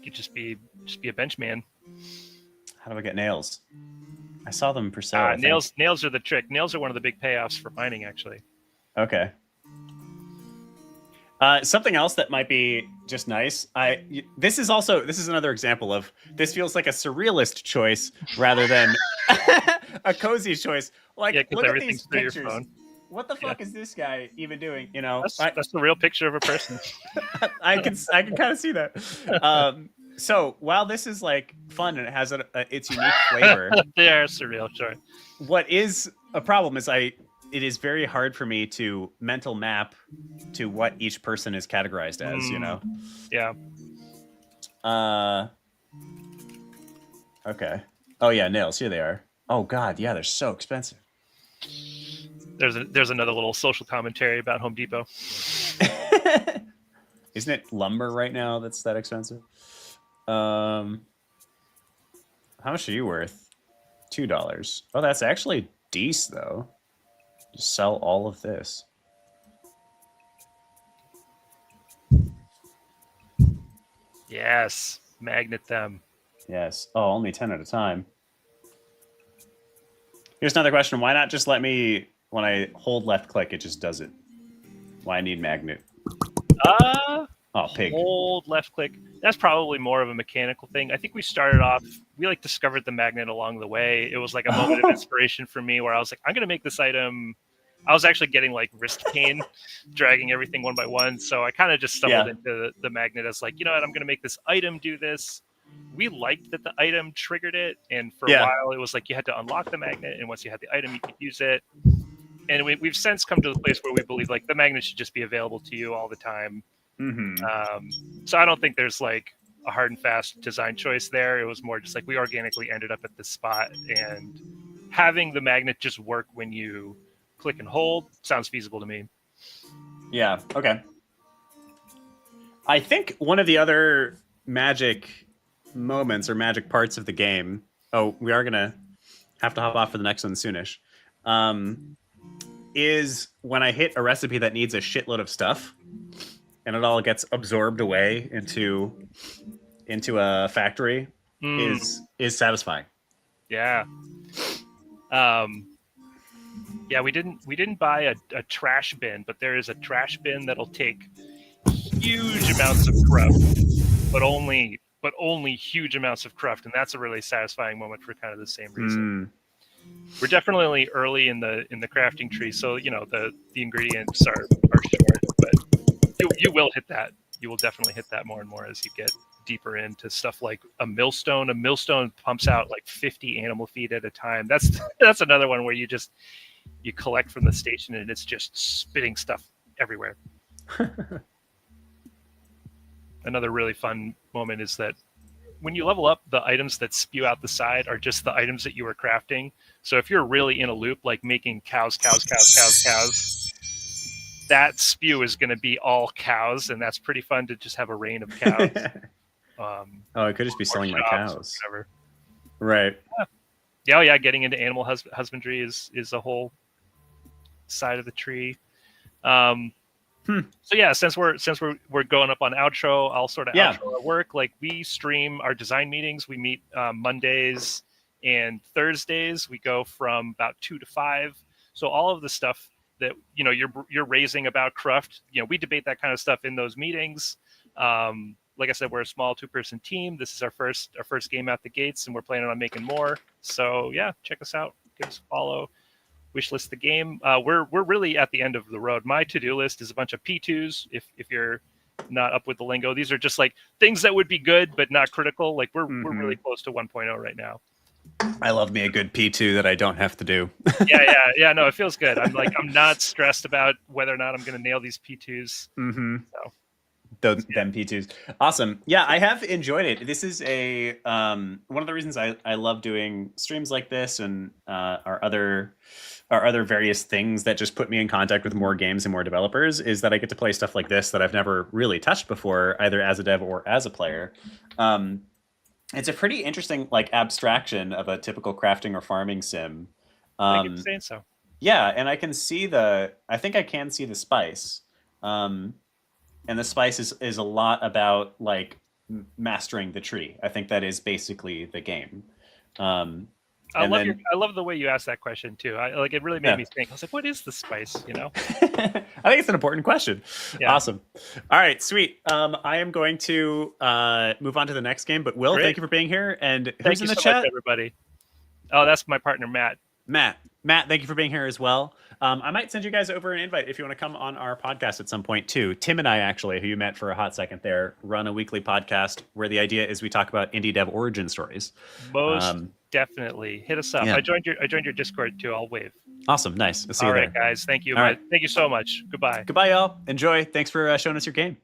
You just be a bench man. How do I get nails? I saw them for sale. Nails are the trick. Nails are one of the big payoffs for mining, actually. Okay. Something else that might be just nice. This is another example of this feels like a surrealist choice rather than a cozy choice. Like, look at these pictures. Your phone. What the fuck is this guy even doing? You know, that's the real picture of a person. I can kind of see that. So while this is like fun and it has its unique flavor, they are surreal. Sure. What is a problem is it is very hard for me to mental map to what each person is categorized as. You know. Yeah. Okay. Oh yeah, nails. Here they are. Oh god, yeah, they're so expensive. There's another little social commentary about Home Depot. Isn't it lumber right now that's that expensive? How much are you worth? $2. Oh, that's actually decent though. Just sell all of this. Yes, magnet them. Yes. Oh, only 10 at a time. Here's another question. Why not just let me, when I hold left click, it just does it? Why I need magnet? Oh, pig. Hold left click. That's probably more of a mechanical thing. I think we started off, we like discovered the magnet along the way. It was like a moment of inspiration for me where I was like, I'm going to make this item. I was actually getting like wrist pain, dragging everything one by one. So I kind of just stumbled into the magnet as like, you know what, I'm going to make this item do this. We liked that the item triggered it. And for a while, it was like you had to unlock the magnet. And once you had the item, you could use it. And we've since come to the place where we believe like the magnet should just be available to you all the time. So I don't think there's like a hard and fast design choice there. It was more just like we organically ended up at this spot, and having the magnet just work when you click and hold sounds feasible to me. Yeah. Okay. I think one of the other magic moments or magic parts of the game. Oh, we are gonna have to hop off for the next one soonish. Is when I hit a recipe that needs a shitload of stuff, and it all gets absorbed away into a factory is satisfying. Yeah. Yeah, we didn't buy a trash bin, but there is a trash bin that'll take huge amounts of cruft, but only huge amounts of cruft, and that's a really satisfying moment for kind of the same reason. We're definitely early in the crafting tree, so you know the ingredients are short, but you will hit that. You will definitely hit that more and more as you get deeper into stuff like a millstone. A millstone pumps out like 50 animal feed at a time. That's another one where you collect from the station and it's just spitting stuff everywhere. Another really fun moment is that when you level up, the items that spew out the side are just the items that you were crafting. So if you're really in a loop, like making cows, that spew is going to be all cows, and that's pretty fun to just have a rain of cows. I could just be selling my cows. Right. Yeah, getting into animal husbandry is a whole side of the tree. So yeah, since we're going up on outro, I'll sort of outro our work. Like we stream our design meetings. We meet Mondays and Thursdays. We go from about 2 to 5. So all of the stuff that you're raising about cruft, we debate that kind of stuff in those meetings. Like I said, we're a small 2-person team. This is our first game out the gates, and we're planning on making more. So yeah, check us out. give us a follow. Wishlist the game. We're really at the end of the road. My to-do list is a bunch of P2s. If you're not up with the lingo, these are just like things that would be good but not critical. Like we're really close to 1.0 right now. I love me a good P2 that I don't have to do. yeah. No, it feels good. I'm not stressed about whether or not I'm going to nail these P2s. So. Them P2s. Awesome. Yeah, I have enjoyed it. This is a one of the reasons I love doing streams like this and our other various things that just put me in contact with more games and more developers is that I get to play stuff like this that I've never really touched before, either as a dev or as a player. It's a pretty interesting like abstraction of a typical crafting or farming sim. Thank you for saying so. Yeah, and I can see I think I can see the spice. And the spice is a lot about like mastering the tree. I think that is basically the game. I love the way you asked that question too. It really made me think. I was like, what is the spice? You know? I think it's an important question. Yeah. Awesome. All right, sweet. I am going to move on to the next game. But Will, thank you for being here. And who's in the chat? Much, everybody. Oh, that's my partner, Matt. Matt, thank you for being here as well. I might send you guys over an invite if you want to come on our podcast at some point too. Tim and I actually, who you met for a hot second there, run a weekly podcast where the idea is we talk about indie dev origin stories. Most definitely. Hit us up. Yeah. I joined your Discord too. I'll wave. Awesome. Nice. I'll see you there. All right, guys. Thank you. Thank you so much. Goodbye. Goodbye, y'all. Enjoy. Thanks for showing us your game.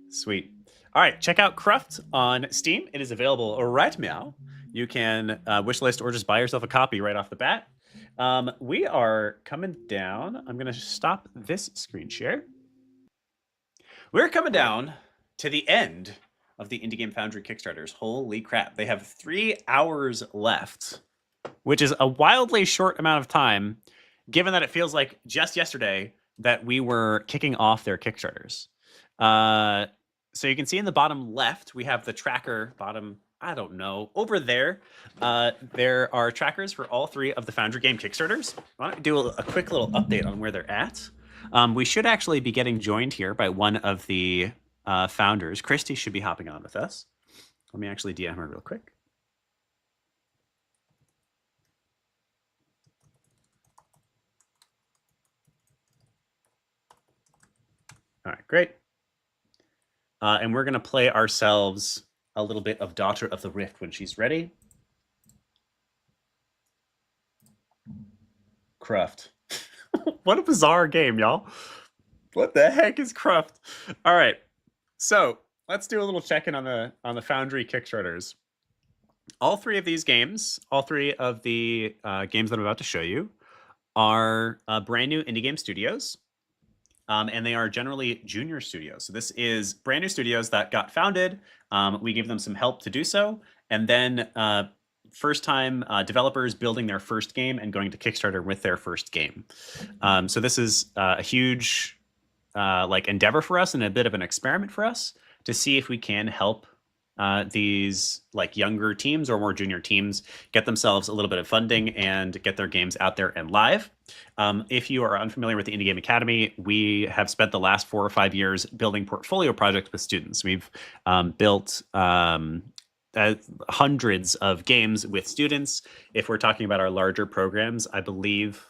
Sweet. All right. Check out Cruft on Steam. It is available right now. You can wishlist or just buy yourself a copy right off the bat. We are coming down. I'm going to stop this screen share. We're coming down to the end of the Indie Game Foundry Kickstarters. Holy crap. They have 3 hours left, which is a wildly short amount of time, given that it feels like just yesterday that we were kicking off their Kickstarters. So you can see in the bottom left, we have the tracker bottom. I don't know. Over there, there are trackers for all 3 of the Foundry Game Kickstarters. Why don't we do a quick little update on where they're at? We should actually be getting joined here by one of the founders. Christy should be hopping on with us. Let me actually DM her real quick. All right, great. And we're going to play ourselves a little bit of Daughter of the Rift when she's ready. Cruft. What a bizarre game, y'all. What the heck is Cruft? All right. So let's do a little check-in on the Foundry Kickstarters. All 3 of these games, all 3 of the games that I'm about to show you, are brand new indie game studios. And they are generally junior studios. So this is brand new studios that got founded. We gave them some help to do so. And then first-time developers building their first game and going to Kickstarter with their first game. So this is a huge endeavor for us and a bit of an experiment for us to see if we can help these younger teams or more junior teams get themselves a little bit of funding and get their games out there and live. If you are unfamiliar with the Indie Game Academy, we have spent the last 4 or 5 years building portfolio projects with students. We've built hundreds of games with students. If we're talking about our larger programs, I believe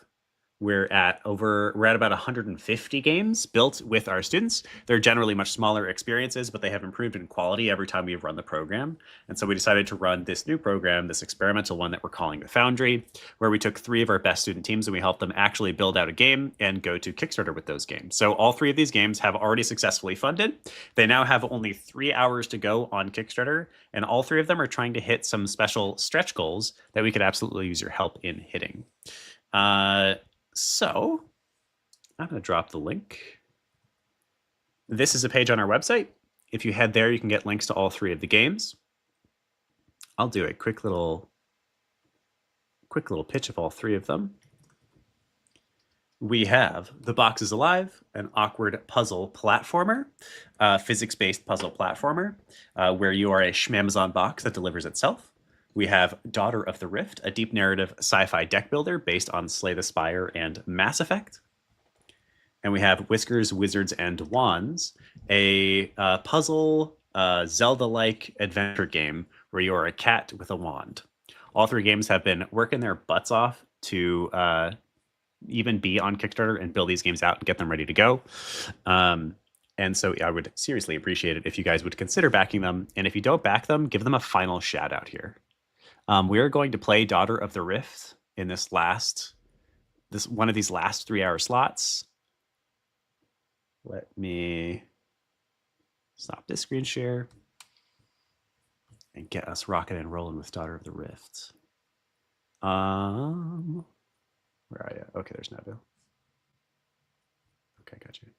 we're at about 150 games built with our students. They're generally much smaller experiences, but they have improved in quality every time we've run the program. And so we decided to run this new program, this experimental one that we're calling the Foundry, where we took 3 of our best student teams and we helped them actually build out a game and go to Kickstarter with those games. So all 3 of these games have already successfully funded. They now have only 3 hours to go on Kickstarter, and all 3 of them are trying to hit some special stretch goals that we could absolutely use your help in hitting. So I'm going to drop the link. This is a page on our website. If you head there, you can get links to all 3 of the games. I'll do a quick little pitch of all 3 of them. We have The Box is Alive, an awkward puzzle platformer, physics-based puzzle platformer, where you are a Schmamazon box that delivers itself. We have Daughter of the Rift, a deep narrative sci-fi deck builder based on Slay the Spire and Mass Effect. And we have Whiskers, Wizards, and Wands, a puzzle Zelda-like adventure game where you are a cat with a wand. All 3 games have been working their butts off to even be on Kickstarter and build these games out and get them ready to go. And so I would seriously appreciate it if you guys would consider backing them. And if you don't back them, give them a final shout out here. We are going to play Daughter of the Rift in this one of these last 3-hour slots. Let me stop this screen share and get us rocking and rolling with Daughter of the Rift. Where are you? Okay, there's Nabu. Okay, got you.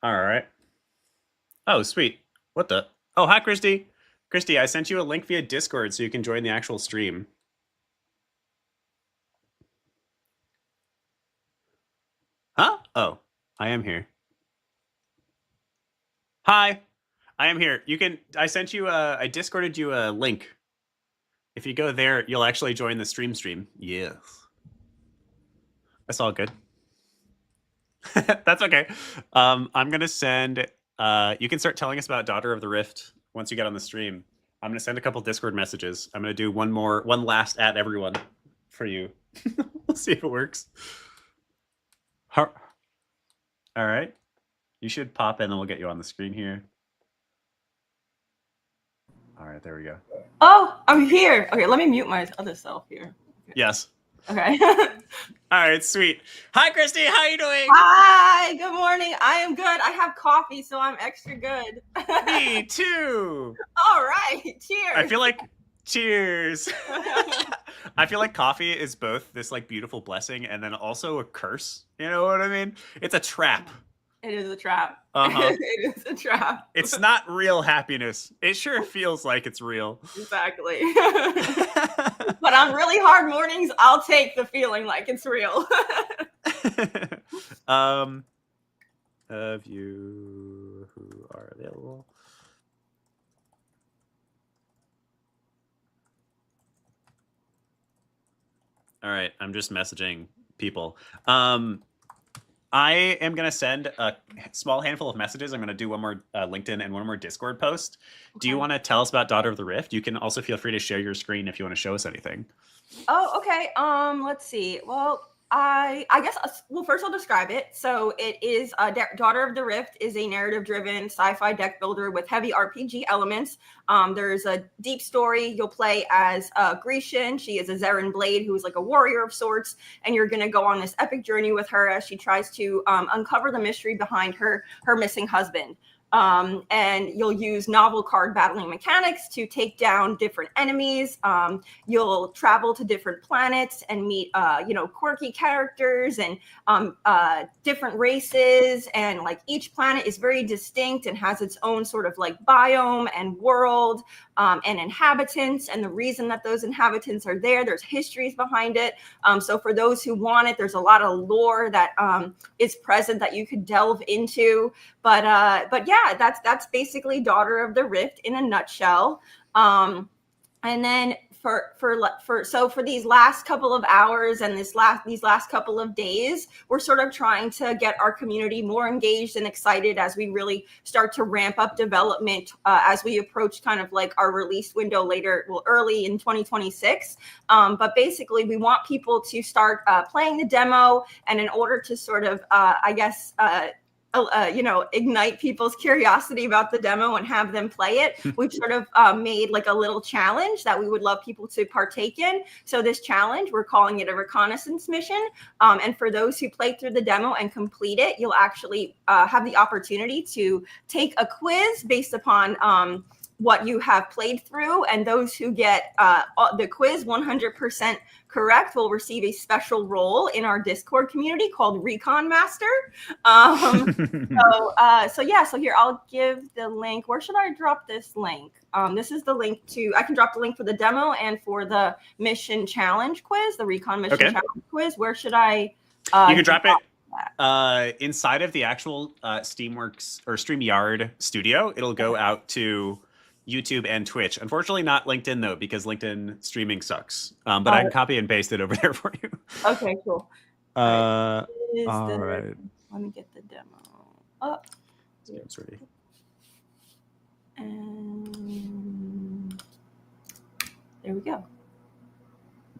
All right. Oh, sweet. What the? Oh, hi, Christy. Christy, I sent you a link via Discord so you can join the actual stream. Huh? Oh, I am here. Hi, I am here. I sent you I Discorded you a link. If you go there, you'll actually join the stream. Yes. That's all good. That's okay. I'm gonna send. You can start telling us about Daughter of the Rift once you get on the stream. I'm gonna send a couple Discord messages. I'm gonna do one last at everyone for you. We'll see if it works. All right. You should pop in, and we'll get you on the screen here. All right, there we go. Oh, I'm here. Okay, let me mute my other self here. Okay. Yes. Okay. All right, sweet. Hi, Christy. How are you doing? Hi. Good morning. I am good. I have coffee, so I'm extra good. Me too. All right. Cheers. I feel like cheers. I feel like coffee is both this like beautiful blessing and then also a curse. You know what I mean? It's a trap. It is a trap. Uh-huh. It is a trap. It's not real happiness. It sure feels like it's real. Exactly. But on really hard mornings, I'll take the feeling like it's real. Of you who are available. All right, I'm just messaging people. I am going to send a small handful of messages. I'm going to do one more LinkedIn and one more Discord post. Okay. Do you want to tell us about Daughter of the Rift? You can also feel free to share your screen if you want to show us anything. Oh, okay. Let's see. Well, I guess, well, first I'll describe it. So it is Daughter of the Rift is a narrative-driven sci-fi deck builder with heavy RPG elements. There's a deep story. You'll play as Grecian. She is a Zeren Blade who is like a warrior of sorts, and you're going to go on this epic journey with her as she tries to uncover the mystery behind her missing husband. And you'll use novel card battling mechanics to take down different enemies. You'll travel to different planets and meet, quirky characters and different races. And like each planet is very distinct and has its own sort of like biome and world and inhabitants. And the reason that those inhabitants are there's histories behind it. So for those who want it, there's a lot of lore that is present that you could delve into. But yeah, that's basically Daughter of the Rift in a nutshell. And then for these last couple of hours and these last couple of days, we're sort of trying to get our community more engaged and excited as we really start to ramp up development as we approach kind of like our release window early in 2026. But basically, we want people to start playing the demo, and in order to sort of, ignite people's curiosity about the demo and have them play it, we've sort of made like a little challenge that we would love people to partake in. So this challenge, we're calling it a reconnaissance mission. And for those who play through the demo and complete it, you'll actually have the opportunity to take a quiz based upon what you have played through, and those who get the quiz 100% correct will receive a special role in our Discord community called Recon Master. So here, I'll give the link. Where should I drop this link? This is the link I can drop the link for the demo and for the mission challenge quiz, the Recon mission challenge quiz. Where should I? You can drop it inside of the actual Steamworks or StreamYard studio. It'll go out to YouTube and Twitch. Unfortunately, not LinkedIn though, because LinkedIn streaming sucks. But I can copy and paste it over there for you. Okay, cool. All right. Let me get the demo up. It's ready. And there we go.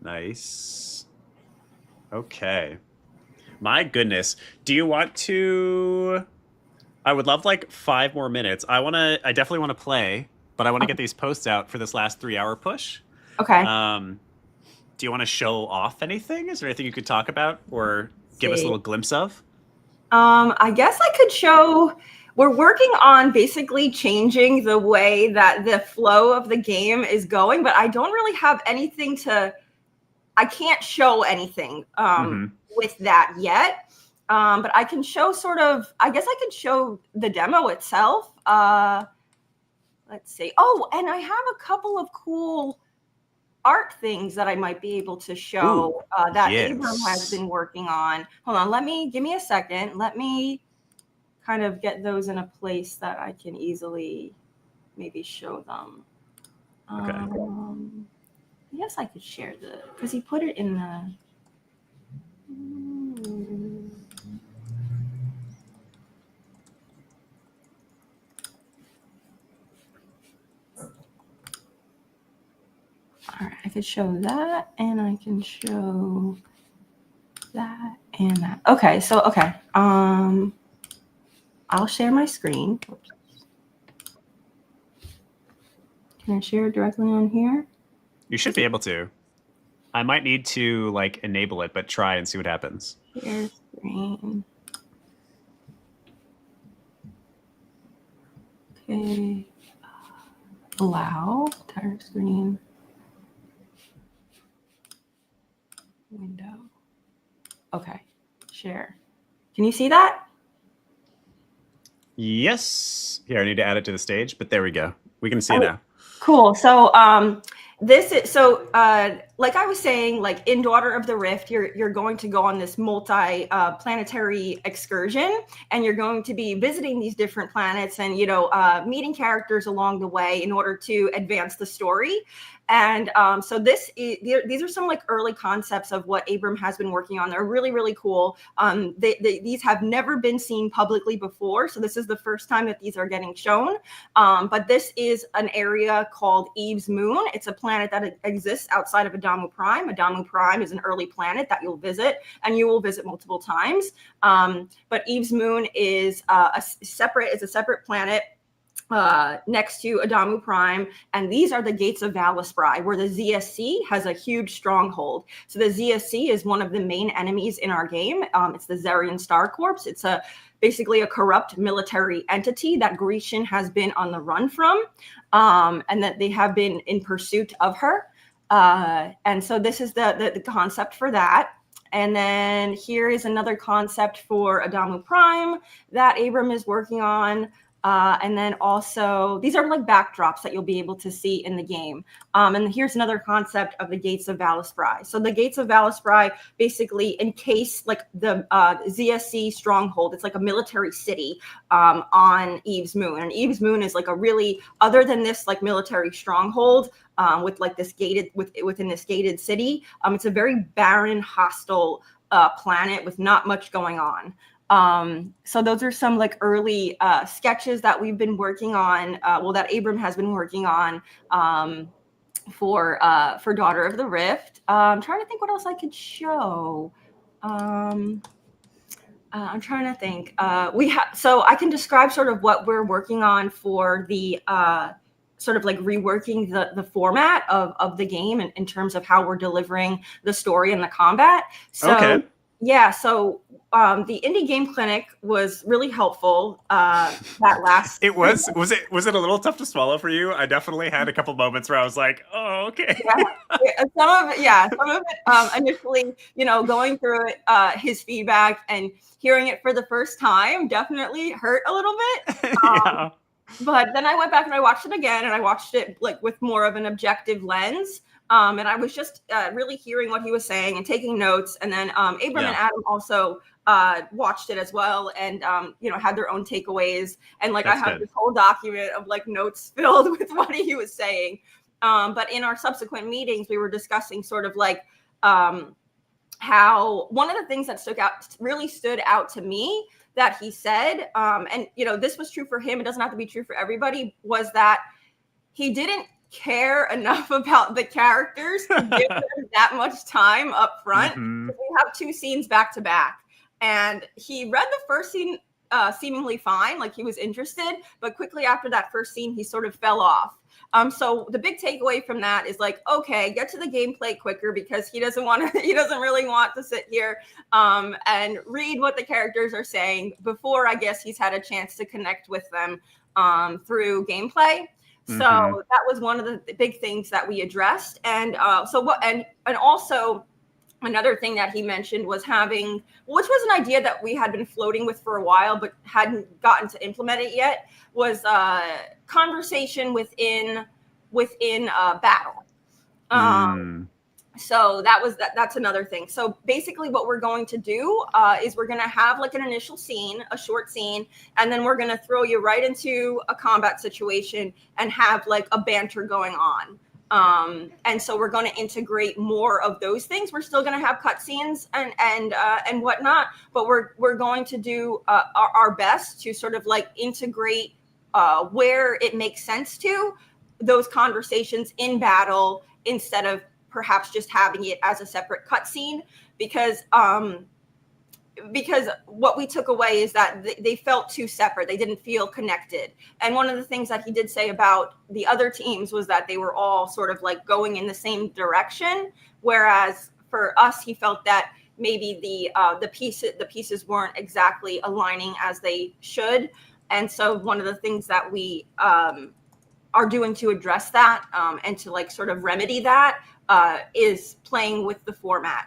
Nice. Okay. My goodness. Do you want to? I would love like 5 more minutes. I definitely want to play, but I want to get these posts out for this last 3-hour push. Okay. Do you want to show off anything? Is there anything you could talk about or give us a little glimpse of? I guess I could show. We're working on basically changing the way that the flow of the game is going, but I don't really have anything I can't show anything with that yet. But I can show I guess I could show the demo itself. Let's see. Oh, and I have a couple of cool art things that I might be able to show that Abram has been working on. Hold on, give me a second. Let me kind of get those in a place that I can easily maybe show them. Okay. Yes, I could share because he put it in the. All right, I could show that, and I can show that and that. Okay, I'll share my screen. Oops. Can I share it directly on here? You should be able to. I might need to like enable it, but try and see what happens. Share screen. Okay. Allow entire screen. Window. Okay. Share. Can you see that? Yes. Here, I need to add it to the stage, but there we go. We can see it now. Cool. So this is like I was saying, like in Daughter of the Rift, you're going to go on this multi-planetary excursion, and you're going to be visiting these different planets and meeting characters along the way in order to advance the story. And so these are some like early concepts of what Abram has been working on. They're really, really cool. These have never been seen publicly before. So this is the first time that these are getting shown. But this is an area called Eve's Moon. It's a planet that exists outside of Adamu Prime. Adamu Prime is an early planet that you'll visit, and you will visit multiple times. But Eve's Moon is a separate planet next to Adamu Prime, and these are the gates of Valispry, where the ZSC has a huge stronghold. So the ZSC is one of the main enemies in our game. It's the Zerian Star Corps. It's basically a corrupt military entity that Grecian has been on the run from, and that they have been in pursuit of her. And so this is the concept for that. And then here is another concept for Adamu Prime that Abram is working on. And then also, these are like backdrops that you'll be able to see in the game. And here's another concept of the Gates of Valispry. So the Gates of Valispry basically encase like the ZSC stronghold. It's like a military city on Eve's Moon. And Eve's Moon is like a really, other than this like military stronghold with like this gated, within this gated city, it's a very barren, hostile planet with not much going on. So those are some like early sketches that we've been working on, that Abram has been working on for Daughter of the Rift. I'm trying to think what else I could show. I'm trying to think. So I can describe sort of what we're working on for the sort of like reworking the format of the game in terms of how we're delivering the story and the combat. So, okay. yeah, so the indie game clinic was really helpful. That last it was it a little tough to swallow for you? I definitely had a couple moments where I was like, oh, okay. Some of it initially, going through it, his feedback and hearing it for the first time definitely hurt a little bit. Yeah. But then I went back and I watched it again, and I watched it like with more of an objective lens. And I was just really hearing what he was saying and taking notes. And then Abram and Adam also watched it as well, and had their own takeaways. And like I have this whole document of like notes filled with what he was saying. But in our subsequent meetings, we were discussing sort of like how one of the things that really stood out to me that he said, and this was true for him, it doesn't have to be true for everybody, was that he didn't care enough about the characters to give them that much time up front. We have 2 scenes back to back, and he read the first scene seemingly fine, like he was interested, but quickly after that first scene, he sort of fell off. So the big takeaway from that is like, okay, get to the gameplay quicker, because he doesn't really want to sit here and read what the characters are saying before, I guess, he's had a chance to connect with them through gameplay. So that was one of the big things that we addressed. And and also another thing that he mentioned was having, which was an idea that we had been floating with for a while, but hadn't gotten to implement it yet, was conversation within battle. So that's another thing. So basically what we're going to do is we're going to have like an initial scene, a short scene, and then we're going to throw you right into a combat situation and have like a banter going on. And so we're going to integrate more of those things. We're still going to have cutscenes and whatnot, but we're going to do our best to sort of like integrate where it makes sense to those conversations in battle, instead of perhaps just having it as a separate cutscene, because what we took away is that they felt too separate. They didn't feel connected. And one of the things that he did say about the other teams was that they were all sort of like going in the same direction, whereas for us, he felt that maybe the pieces weren't exactly aligning as they should. And so one of the things that we are doing to address that and to like sort of remedy that is playing with the format,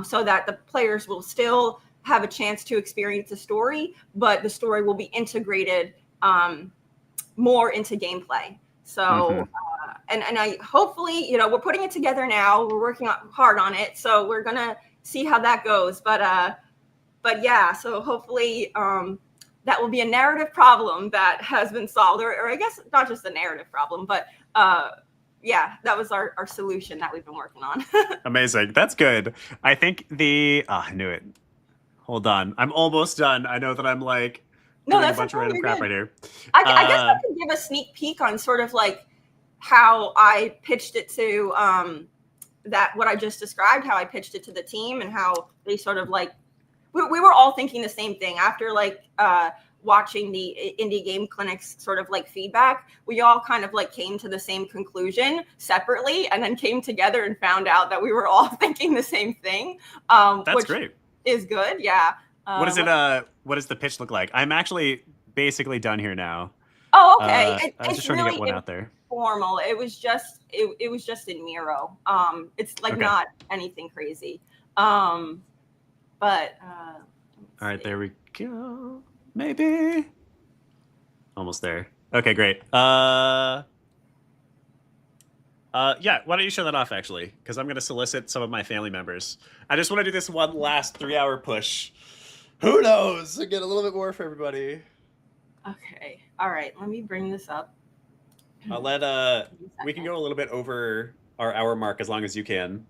so that the players will still have a chance to experience the story, but the story will be integrated more into gameplay. So, and I hopefully, we're putting it together now. We're working hard on it, so we're gonna see how that goes. But yeah, so hopefully that will be a narrative problem that has been solved, or I guess not just a narrative problem, but yeah, that was our solution that we've been working on. Amazing. That's good. I think I knew it. Hold on. I'm almost done. I know that I'm like doing a bunch of random crap right here. I guess I could give a sneak peek on sort of like how I pitched it to what I just described, how I pitched it to the team, and how they sort of like, we were all thinking the same thing after like watching the indie game clinics sort of like feedback. We all kind of like came to the same conclusion separately, and then came together and found out that we were all thinking the same thing. That's great. Is good. Yeah. What is it? What does the pitch look like? I'm actually basically done here now. Oh, okay. I was just trying to get one out there. Formal. It was just in Miro. It's like not anything crazy. But all right, there we go. Maybe almost there. Okay, great. Yeah, why don't you show that off, actually? Because I'm going to solicit some of my family members. I just want to do this one last 3-hour push. Who knows? Get a little bit more for everybody. Okay. All right. Let me bring this up. I'll let we can go a little bit over our hour mark as long as you can,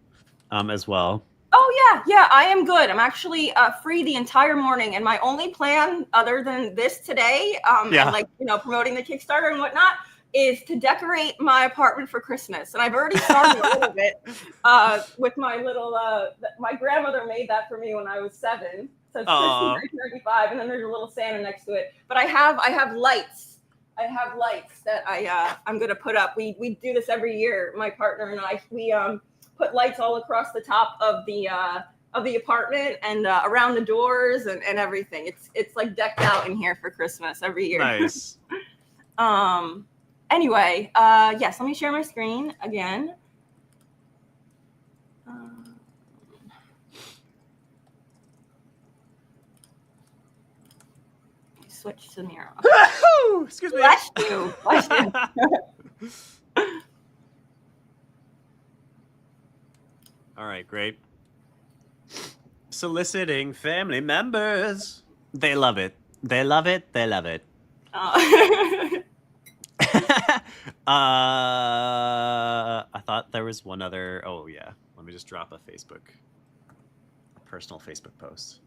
as well. Oh yeah, I am good. I'm actually free the entire morning, and my only plan, other than this today, and like promoting the Kickstarter and whatnot, is to decorate my apartment for Christmas. And I've already started a little bit with my little. My grandmother made that for me when I was 7. So it's Christmas 1995, and then there's a little Santa next to it. But I have lights. I have lights that I'm gonna put up. We do this every year. My partner and I we put lights all across the top of the the apartment and around the doors and everything. It's like decked out in here for Christmas every year. Nice. Anyway, yes, let me share my screen again. Switch to Miro. Excuse me. Bless you. Bless you. All right, great. Soliciting family members. They love it. They love it. They love it. I thought there was one other. Oh, yeah. Let me just drop a personal Facebook post.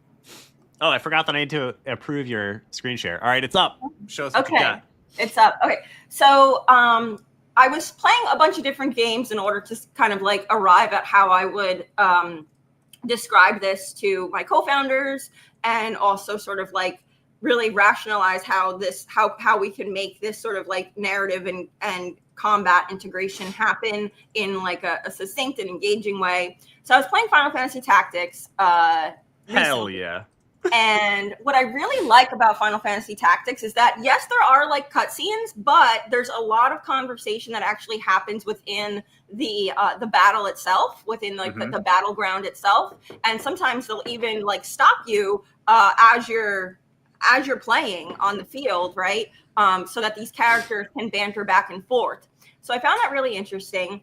Oh, I forgot that I need to approve your screen share. All right, it's up. Show us what you got. It's up. Okay. So I was playing a bunch of different games in order to kind of like arrive at how I would describe this to my co-founders and also sort of like really rationalize how we can make this sort of like narrative and combat integration happen in like a succinct and engaging way. So I was playing Final Fantasy Tactics. Hell yeah. And what I really like about Final Fantasy Tactics is that, yes, there are like cutscenes, but there's a lot of conversation that actually happens within the battle itself, within like the battleground itself. And sometimes they'll even like stop you as you're playing on the field, right? So that these characters can banter back and forth. So I found that really interesting.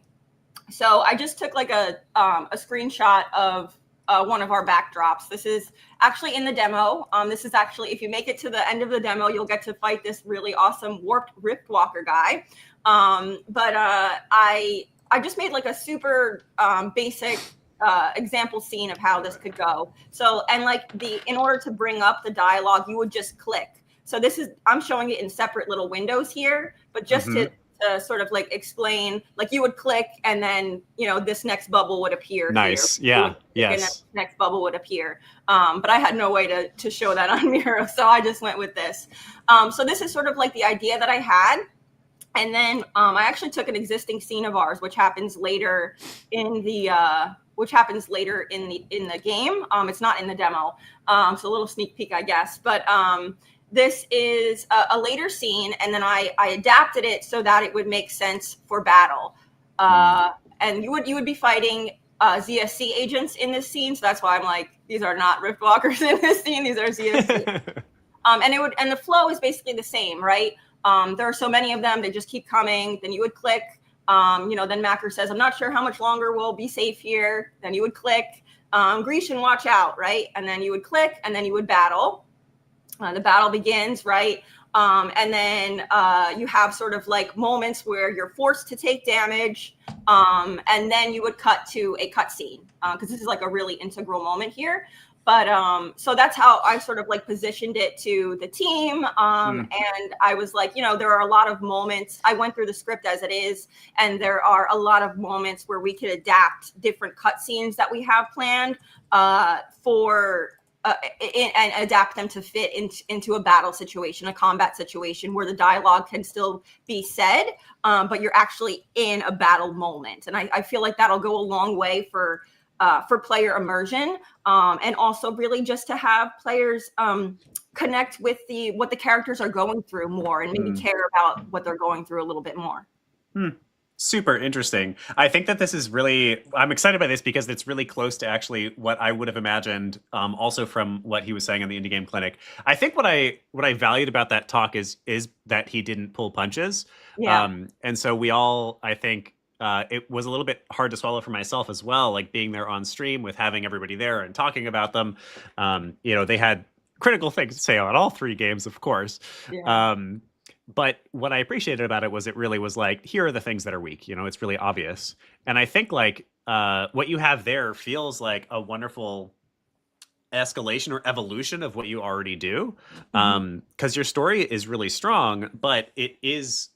So I just took like a screenshot of one of our backdrops. This is actually in the demo. This is actually, if you make it to the end of the demo, you'll get to fight this really awesome warped Riftwalker guy. But I just made like a super basic example scene of how this could go. So, and like in order to bring up the dialogue, you would just click. So I'm showing it in separate little windows here, but just to sort of like explain, like you would click and then, this next bubble would appear. Nice. Here. Yeah. Yes. Next bubble would appear. But I had no way to show that on Miro. So I just went with this. So this is sort of like the idea that I had. And then I actually took an existing scene of ours, which happens later in the game. It's not in the demo. So a little sneak peek, I guess. But this is a later scene, and then I adapted it so that it would make sense for battle. And you would be fighting ZSC agents in this scene, so that's why I'm like, these are not Riftwalkers in this scene; these are ZSC. And the flow is basically the same, right? There are so many of them; they just keep coming. Then you would click. Then Macker says, "I'm not sure how much longer we'll be safe here." Then you would click. Grecian, watch out, right? And then you would click, and then you would battle. The battle begins, right? And then you have sort of like moments where you're forced to take damage, and then you would cut to a cutscene because this is like a really integral moment here. But so that's how I sort of like positioned it to the team. And I was like, there are a lot of moments. I went through the script as it is, and there are a lot of moments where we could adapt different cutscenes that we have planned and adapt them to fit into a battle situation, a combat situation where the dialogue can still be said, but you're actually in a battle moment. And I feel like that'll go a long way for player immersion, and also really just to have players connect with what the characters are going through more and maybe care about what they're going through a little bit more. Super interesting. I think that this is I'm excited by this because it's really close to actually what I would have imagined, also from what he was saying on the Indie Game Clinic. I think what I valued about that talk is that he didn't pull punches. Yeah. And so we all, I think, it was a little bit hard to swallow for myself as well, like being there on stream with having everybody there and talking about them. They had critical things to say on all three games, of course. Yeah. But what I appreciated about it was it really was like, here are the things that are weak. It's really obvious. And I think like what you have there feels like a wonderful escalation or evolution of what you already do. Because your story is really strong, but it is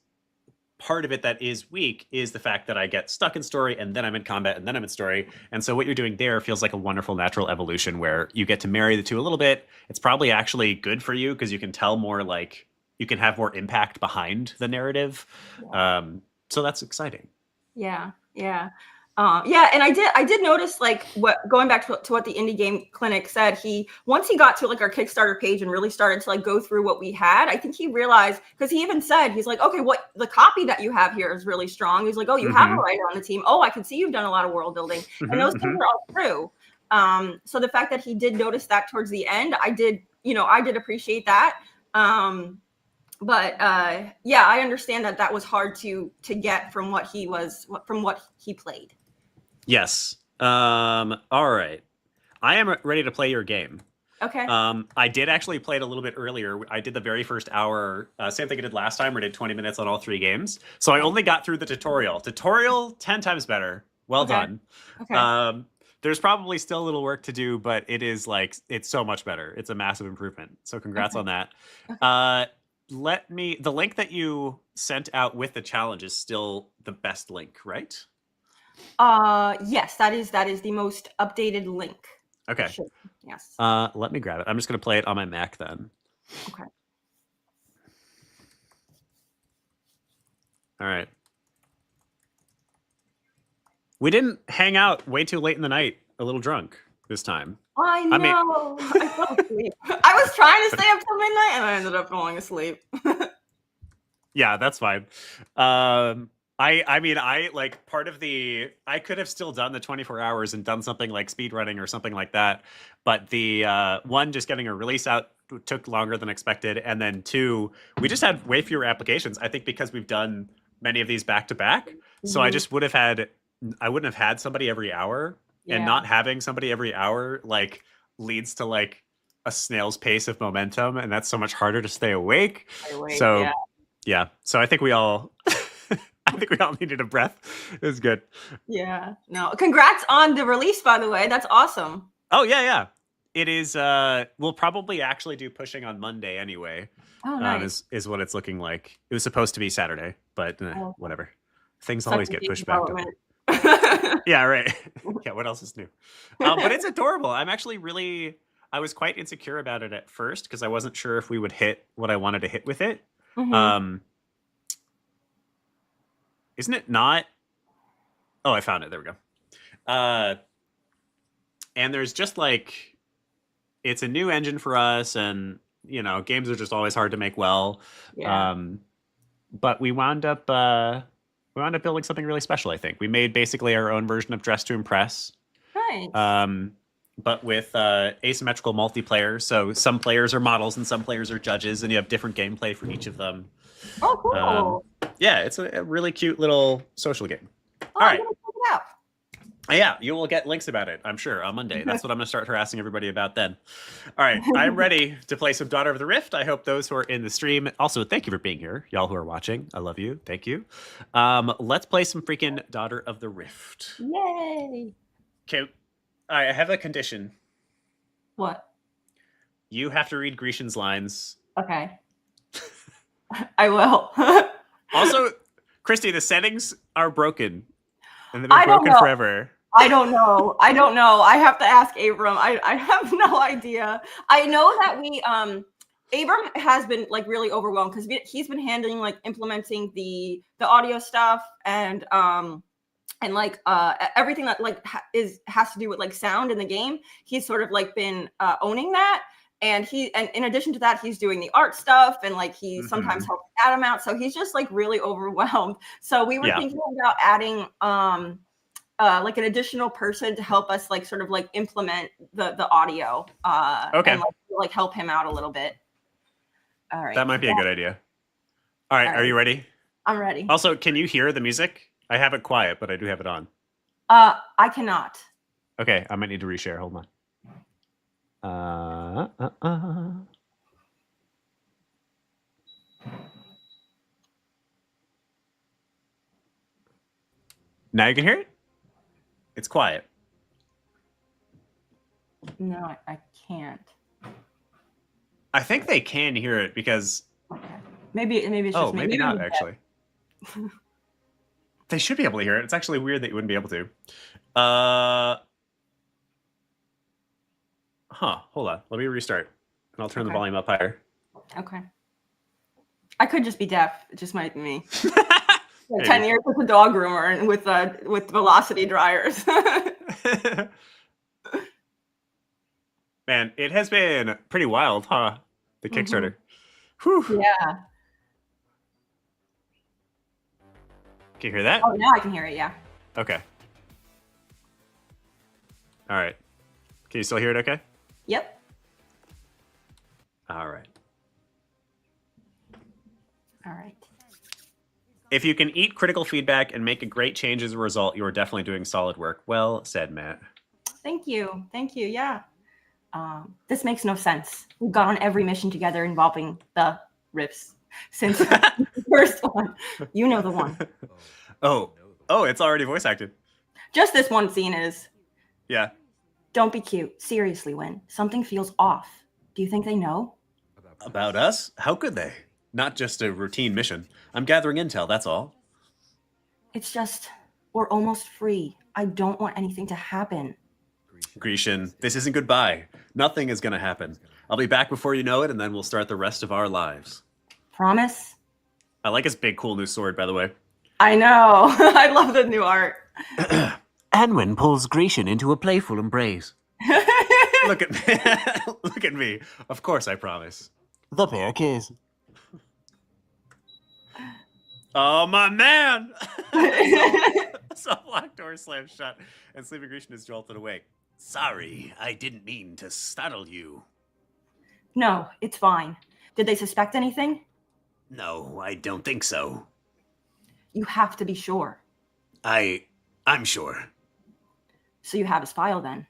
part of it that is weak is the fact that I get stuck in story and then I'm in combat and then I'm in story. And so what you're doing there feels like a wonderful natural evolution where you get to marry the two a little bit. It's probably actually good for you because you can tell more like, you can have more impact behind the narrative. So that's exciting. Yeah. Yeah, and I did notice like going back to what the Indie Game Clinic said, once he got to like our Kickstarter page and really started to like go through what we had, I think he realized, because he even said, he's like, okay, what the copy that you have here is really strong. He's like, oh, you have a writer on the team. Oh, I can see you've done a lot of world building. And those things are all true. So the fact that he did notice that towards the end, I did appreciate that. But yeah, I understand that was hard to get from what he played. Yes. All right. I am ready to play your game. Okay. I did actually play it a little bit earlier. I did the very first hour, same thing I did last time, where I did 20 minutes on all 3 games. So I only got through the tutorial. Tutorial, 10 times better. Well done. Okay. There's probably still a little work to do, but it is like, it's so much better. It's a massive improvement. So congrats on that. The link that you sent out with the challenge is still the best link, right? Yes, that is the most updated link. Okay. Sure. Yes. Let me grab it. I'm just going to play it on my Mac then. Okay. All right. We didn't hang out way too late in the night, a little drunk this time. I know. I fell asleep. I was trying to stay up till midnight and I ended up falling asleep. Yeah, that's fine. I mean, like part of I could have still done the 24 hours and done something like speedrunning or something like that. But the one, just getting a release out took longer than expected. And then 2, we just had way fewer applications. I think because we've done many of these back to back. So I just I wouldn't have had somebody every hour, and not having somebody every hour like leads to like a snail's pace of momentum. And that's so much harder to stay awake. So yeah. So I think we all needed a breath. It was good. Yeah. No. Congrats on the release, by the way. That's awesome. Oh yeah. It is. We'll probably actually do pushing on Monday anyway. Oh, nice. Is what it's looking like. It was supposed to be Saturday, but whatever. Things always get pushed back. Yeah. Right. Yeah. What else is new? But it's adorable. I was quite insecure about it at first because I wasn't sure if we would hit what I wanted to hit with it. Isn't it not? Oh, I found it. There we go. And there's just like, it's a new engine for us, and games are just always hard to make well. Yeah. But we wound up building something really special. I think we made basically our own version of Dress to Impress. Nice. But with asymmetrical multiplayer. So some players are models and some players are judges, and you have different gameplay for each of them. Oh, cool. Yeah, it's a really cute little social game. All I'm right. gonna check it out. Yeah, you will get links about it, I'm sure, on Monday. That's what I'm going to start harassing everybody about then. All right, I'm ready to play some Daughter of the Rift. I hope those who are in the stream. Also, thank you for being here, y'all who are watching. I love you. Thank you. Let's play some freaking Daughter of the Rift. Yay. Okay, I have a condition. What? You have to read Grecian's lines. Okay. I will. Also, Christy, the settings are broken. And they've been broken forever. I don't know. I have to ask Abram. I have no idea. I know that Abram has been like really overwhelmed because he's been handling like implementing the audio stuff and like everything that like has to do with like sound in the game. He's sort of like been owning that. And in addition to that, he's doing the art stuff and like he sometimes helps Adam out. So he's just like really overwhelmed. So we were thinking about adding like an additional person to help us like sort of like implement the audio. And like help him out a little bit. All right. That might be a good idea. All right. Are you ready? I'm ready. Also, can you hear the music? I have it quiet, but I do have it on. I cannot. Okay. I might need to reshare. Hold on. Now you can hear it? It's quiet. No, I can't. I think they can hear it because maybe it's just me. Maybe not actually. They should be able to hear it. It's actually weird that you wouldn't be able to. Hold on. Let me restart. And I'll turn the volume up higher. Okay. I could just be deaf. It just might be me. Like 10 years with a dog groomer and with velocity dryers. Man, it has been pretty wild, huh? The Kickstarter. Whew. Yeah. Can you hear that? Oh, now I can hear it, yeah. Okay. All right. Can you still hear it okay? Yep. All right. All right. If you can eat critical feedback and make a great change as a result, you are definitely doing solid work. Well said, Matt. Thank you. Thank you. Yeah. This makes no sense. We've gone on every mission together involving the Rifts since the first one. You know the one. Oh, it's already voice acted. Just this one scene is. Yeah. Don't be cute. Seriously, Win. Something feels off. Do you think they know? About us? How could they? Not just a routine mission. I'm gathering intel, that's all. It's just, we're almost free. I don't want anything to happen. Grecian, this isn't goodbye. Nothing is going to happen. I'll be back before you know it, and then we'll start the rest of our lives. Promise? I like his big, cool new sword, by the way. I know. I love the new art. Anwin pulls Grecian into a playful embrace. Look at me. Look at me. Of course, I promise. The bear kiss. Oh, my man! So locked door slams shut, and sleeping Grecian is jolted awake. Sorry, I didn't mean to startle you. No, it's fine. Did they suspect anything? No, I don't think so. You have to be sure. I'm sure. So you have his file then?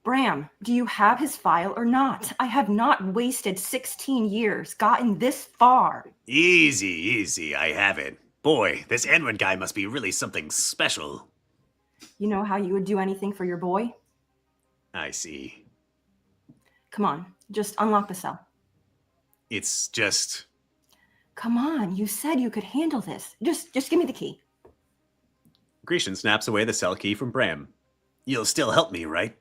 Bram, do you have his file or not? I have not wasted 16 years, gotten this far. Easy, I have it. Boy, this Anwin guy must be really something special. You know how you would do anything for your boy? I see. Come on, just unlock the cell. It's just... Come on, you said you could handle this. Just give me the key. Grecian snaps away the cell key from Bram. You'll still help me, right?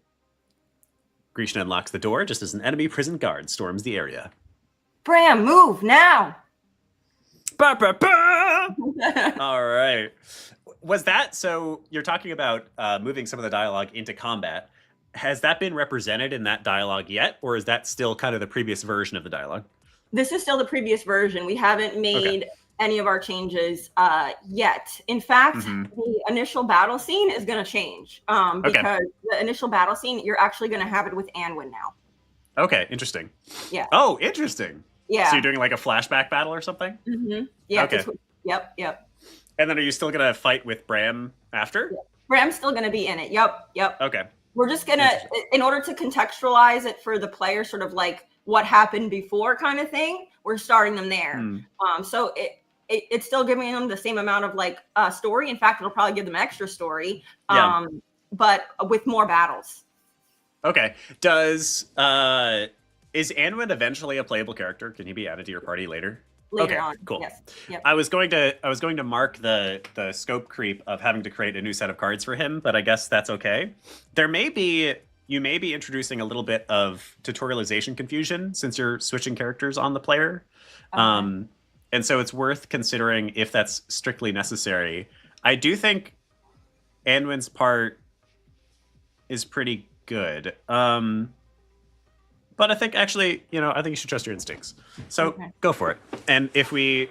Grecian unlocks the door just as an enemy prison guard storms the area. Bram, move now! Bah, bah, bah! All right. Was that, so you're talking about moving some of the dialogue into combat. Has that been represented in that dialogue yet, or is that still kind of the previous version of the dialogue? This is still the previous version. We haven't made any of our changes yet. In fact, the initial battle scene is going to change because the initial battle scene, you're actually going to have it with Anwin now. Okay, interesting. Yeah. Oh, interesting. Yeah. So you're doing like a flashback battle or something? Mm-hmm. Yeah. Okay. Yep. And then are you still going to fight with Bram after? Yeah. Bram's still going to be in it. Yep. Okay. We're just going to, in order to contextualize it for the player, sort of like what happened before kind of thing, we're starting them there. So it's still giving them the same amount of like story. In fact, it'll probably give them extra story, but with more battles. Okay. Is Anwin eventually a playable character? Can he be added to your party later? Later on. Cool. Yes. Yep. I was going to mark the scope creep of having to create a new set of cards for him, but I guess that's okay. You may be introducing a little bit of tutorialization confusion since you're switching characters on the player. And so it's worth considering if that's strictly necessary. I do think Anwin's part is pretty good. But I think actually, I think you should trust your instincts. So go for it. And if we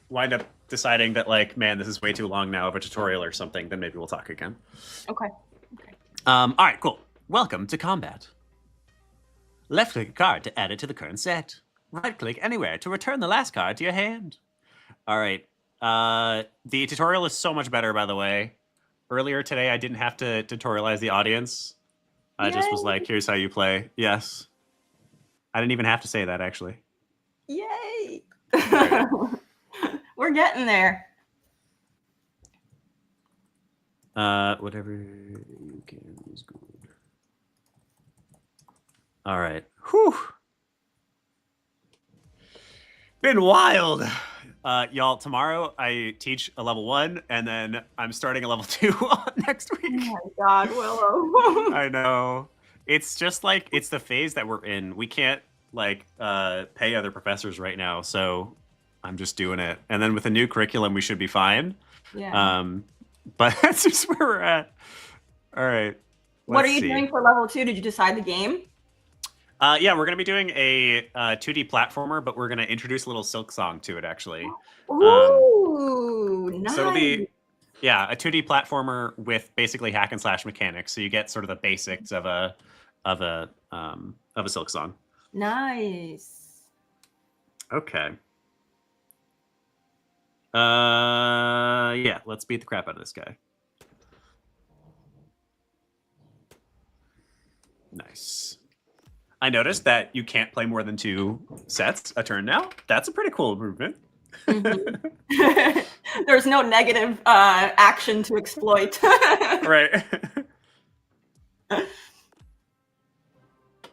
wind up deciding that like, man, this is way too long now of a tutorial or something, then maybe we'll talk again. Okay. All right, cool. Welcome to combat. Left-click a card to add it to the current set. Right-click anywhere to return the last card to your hand. All right. The tutorial is so much better, by the way. Earlier today, I didn't have to tutorialize the audience. I just was like, here's how you play. Yes. I didn't even have to say that, actually. Yay! We're getting there. Whatever you can is good. All right. Whew. Been wild. Y'all, tomorrow I teach a level 1, and then I'm starting a level 2 next week. Oh my God, Willow. I know. It's just like, it's the phase that we're in. We can't like pay other professors right now, so I'm just doing it. And then with a new curriculum, we should be fine. Yeah. But that's just where we're at. All right. What are you doing for level 2? Did you decide the game? Yeah, we're going to be doing a 2D platformer, but we're going to introduce a little Silk Song to it, actually. Ooh, nice. So it'll be, yeah, a 2D platformer with basically hack and slash mechanics. So you get sort of the basics of a Silk Song. Nice. Okay. Yeah, let's beat the crap out of this guy. Nice. I noticed that you can't play more than 2 sets a turn now. That's a pretty cool improvement. There's no negative action to exploit. Right.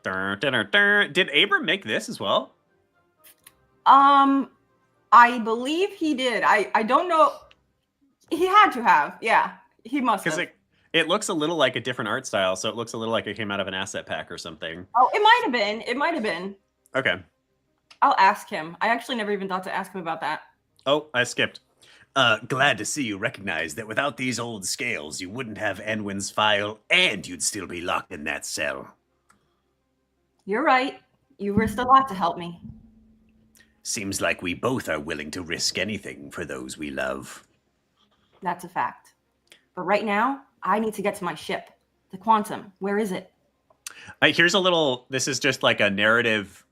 Did Abram make this as well? I believe he did. I don't know. He had to have. Yeah, he must have. Because it looks a little like a different art style, so it looks a little like it came out of an asset pack or something. Oh, it might have been. It might have been. Okay. I'll ask him. I actually never even thought to ask him about that. Oh, I skipped. Glad to see you recognize that without these old scales, you wouldn't have Enwin's file, and you'd still be locked in that cell. You're right. You risked a lot to help me. Seems like we both are willing to risk anything for those we love. That's a fact. But right now, I need to get to my ship. The Quantum. Where is it? Here's a little, this is just like a narrative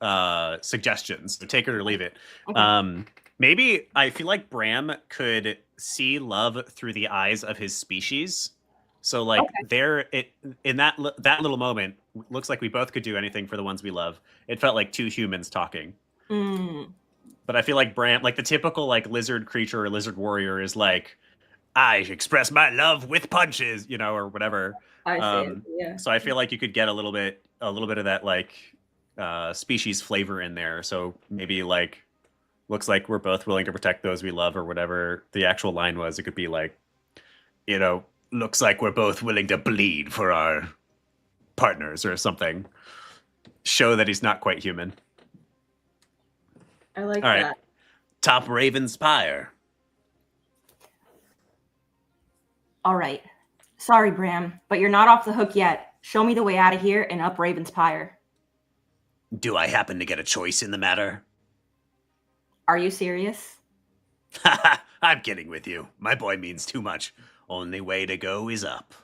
suggestion, so take it or leave it. Okay. Maybe I feel like Bram could see love through the eyes of his species. So like in that little moment, looks like we both could do anything for the ones we love. It felt like 2 humans talking. But I feel like Bram, like the typical like lizard creature or lizard warrior is like, I express my love with punches, you know, or whatever. I see. Yeah. So I feel like you could get a little bit of that like species flavor in there. So maybe like looks like we're both willing to protect those we love or whatever the actual line was. It could be like, you know, looks like we're both willing to bleed for our partners or something. Show that he's not quite human. I like All that. Right. Top Raven Spire. All right. Sorry, Bram, but you're not off the hook yet. Show me the way out of here and up Raven's Pyre. Do I happen to get a choice in the matter? Are you serious? I'm kidding with you. My boy means too much. Only way to go is up.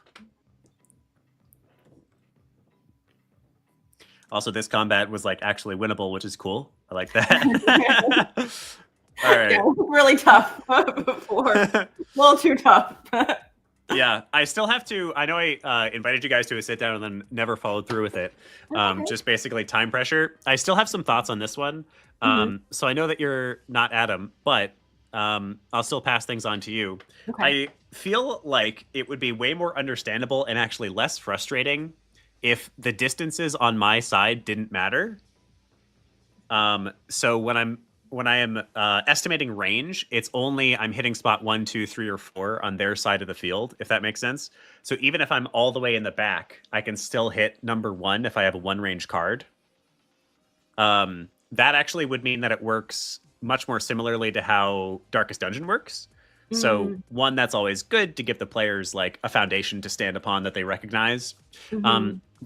Also, this combat was like actually winnable, which is cool. I like that. All right. Yeah, really tough before. A little too tough. Yeah, I still have to. I know I invited you guys to a sit down and then never followed through with it. Just basically time pressure. I still have some thoughts on this one. So I know that you're not Adam, but I'll still pass things on to you. Okay. I feel like it would be way more understandable and actually less frustrating if the distances on my side didn't matter. So when I am estimating range, it's only I'm hitting spot 1, 2, 3, or 4 on their side of the field, if that makes sense. So even if I'm all the way in the back, I can still hit number 1 if I have a 1 range card. That actually would mean that it works much more similarly to how Darkest Dungeon works. So 1, that's always good to give the players like a foundation to stand upon that they recognize.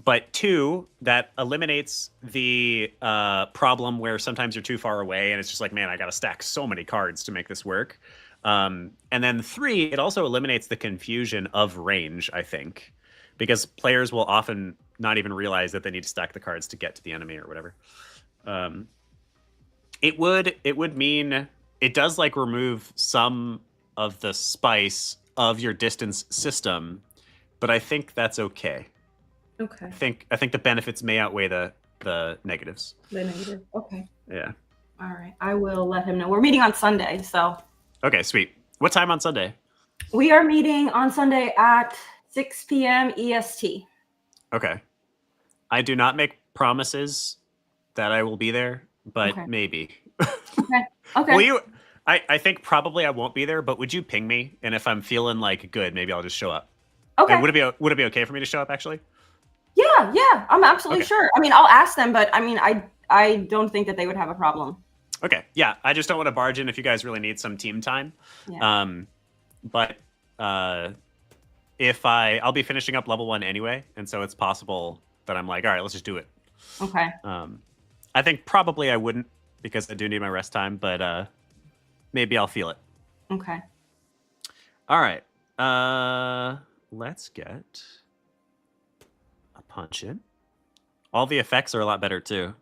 But 2, that eliminates the problem where sometimes you're too far away and it's just like, man, I got to stack so many cards to make this work. And then 3, it also eliminates the confusion of range, I think, because players will often not even realize that they need to stack the cards to get to the enemy or whatever. It would mean it does like remove some of the spice of your distance system, but I think that's okay. Okay. I think the benefits may outweigh the negatives. The negative. Okay. Yeah. All right. I will let him know. We're meeting on Sunday, so. Okay, sweet. What time on Sunday? We are meeting on Sunday at 6 p.m. EST. Okay. I do not make promises that I will be there, but maybe. Okay. Okay. Will you? I think probably I won't be there, but would you ping me? And if I'm feeling like good, maybe I'll just show up. Okay. And would it be okay for me to show up actually? Yeah, I'm absolutely sure. I mean, I'll ask them, but I mean, I don't think that they would have a problem. Okay, yeah, I just don't want to barge in if you guys really need some team time. Yeah. But if I'll be finishing up level 1 anyway, and so it's possible that I'm like, all right, let's just do it. Okay. I think probably I wouldn't because I do need my rest time, but maybe I'll feel it. Okay. All right. Let's get a punch in. All the effects are a lot better too.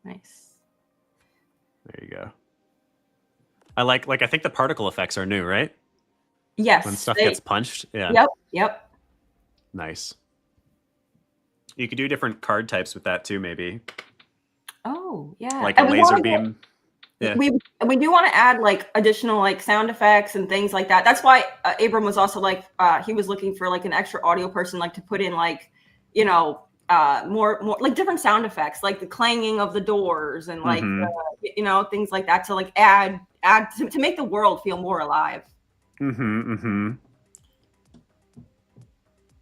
Nice. There you go. I like I think the particle effects are new, right? Yes. When stuff gets punched. Yeah. Yep. Nice. You could do different card types with that too, maybe. Oh, yeah. Like a laser beam. Yeah. We do want to add like additional like sound effects and things like that. That's why Abram was also like he was looking for like an extra audio person like to put in like, you know, more like different sound effects, like the clanging of the doors and like you know, things like that to like add to make the world feel more alive.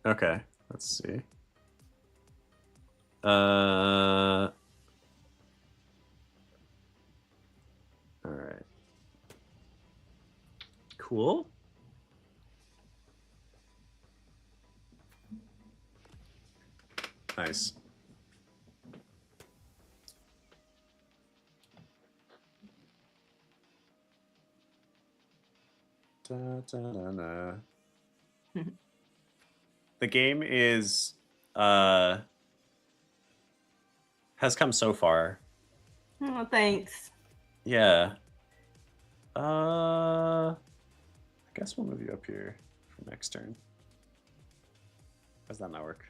Okay, let's see. All right. Cool. Nice. Da, da, da, da. The game is has come so far. Oh, thanks. Yeah. I guess we'll move you up here for next turn. Does that not work?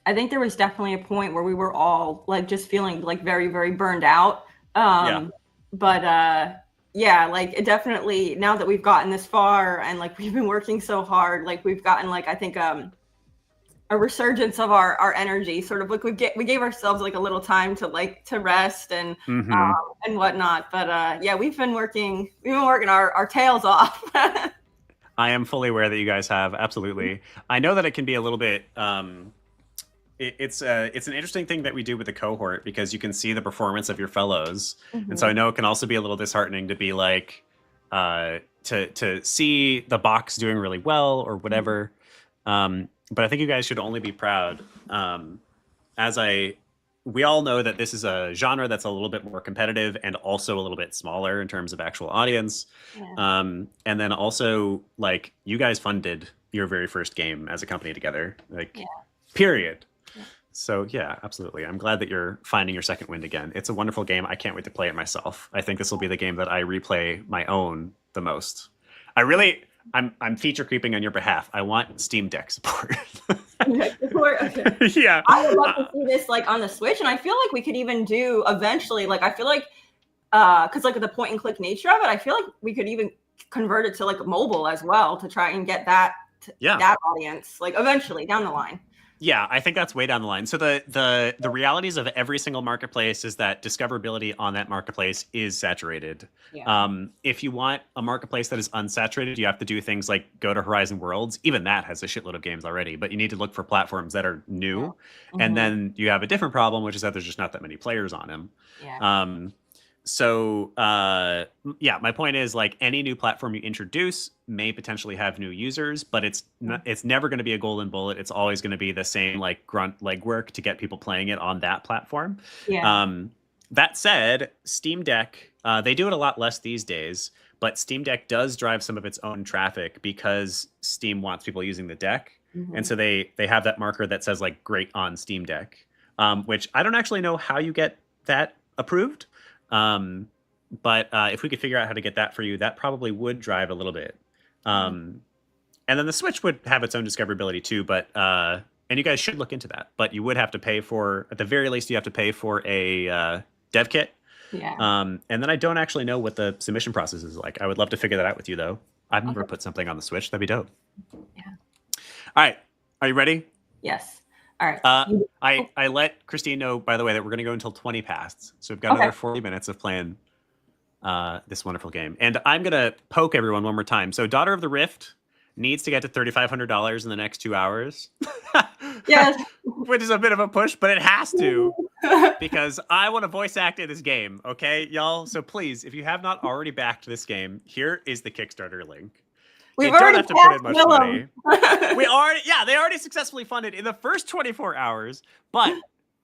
I think there was definitely a point where we were all like just feeling like very, very burned out. But yeah, like it definitely, now that we've gotten this far and like we've been working so hard, like we've gotten like, I think a resurgence of our energy, sort of like we gave ourselves like a little time to like to rest and whatnot. But yeah, we've been working our tails off. I am fully aware that you guys have, absolutely. I know that it can be a little bit it's an interesting thing that we do with the cohort because you can see the performance of your fellows. And so I know it can also be a little disheartening to be like to see the box doing really well or whatever. But I think you guys should only be proud. We all know that this is a genre that's a little bit more competitive and also a little bit smaller in terms of actual audience. And then also, like, you guys funded your very first game as a company together, like, period. So yeah, absolutely. I'm glad that you're finding your second wind again. It's a wonderful game. I can't wait to play it myself. I think this will be the game that I replay my own the most. I'm feature creeping on your behalf. I want Steam Deck support. Okay. Yeah. I would love to see this like on the Switch, and I feel like we could even do eventually, like I feel like because like the point and click nature of it, I feel like we could even convert it to like mobile as well to try and get that that audience like eventually down the line. Yeah, I think that's way down the line. So the realities of every single marketplace is that discoverability on that marketplace is saturated. If you want a marketplace that is unsaturated, you have to do things like go to Horizon Worlds. Even that has a shitload of games already, but you need to look for platforms that are new. And then you have a different problem, which is that there's just not that many players on them. So yeah, my point is like any new platform you introduce may potentially have new users, but it's never going to be a golden bullet. It's always going to be the same like grunt legwork to get people playing it on that platform. That said, Steam Deck, they do it a lot less these days, but Steam Deck does drive some of its own traffic because Steam wants people using the deck. And so they have that marker that says like great on Steam Deck, which I don't actually know how you get that approved. But if we could figure out how to get that for you, that probably would drive a little bit. And then the Switch would have its own discoverability too, but and you guys should look into that. But you would have to pay for, at the very least, you have to pay for a dev kit. And then I don't actually know what the submission process is like. I would love to figure that out with you though. I've never put something on the Switch. That'd be dope. All right, are you ready? Yes. All right. I let Christine know, by the way, that we're going to go until 20 past. So we've got another 40 minutes of playing this wonderful game. And I'm going to poke everyone one more time. So Daughter of the Rift needs to get to $3,500 in the next 2 hours. Yes. Which is a bit of a push, but it has to. because I want to voice act in this game, okay, y'all? So please, if you have not already backed this game, here is the Kickstarter link. We've you don't already have to put in much Willem. money. They already successfully funded in the first 24 hours, but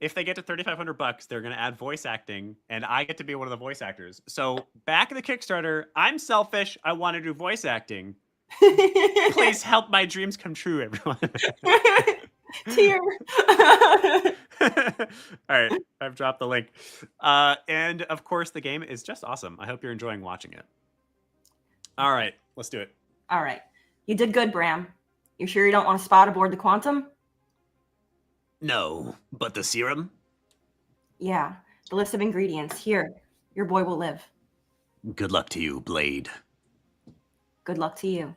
if they get to $3,500, they're going to add voice acting, and I get to be one of the voice actors. So back in the Kickstarter, I'm selfish. I want to do voice acting. Please help my dreams come true, everyone. Tear. All right, I've dropped the link. And of course, the game is just awesome. I hope you're enjoying watching it. All right, let's do it. All right. You did good, Bram. You sure you don't want to spot aboard the Quantum? No, but the serum? Yeah, the list of ingredients. Here, your boy will live. Good luck to you, Blade. Good luck to you.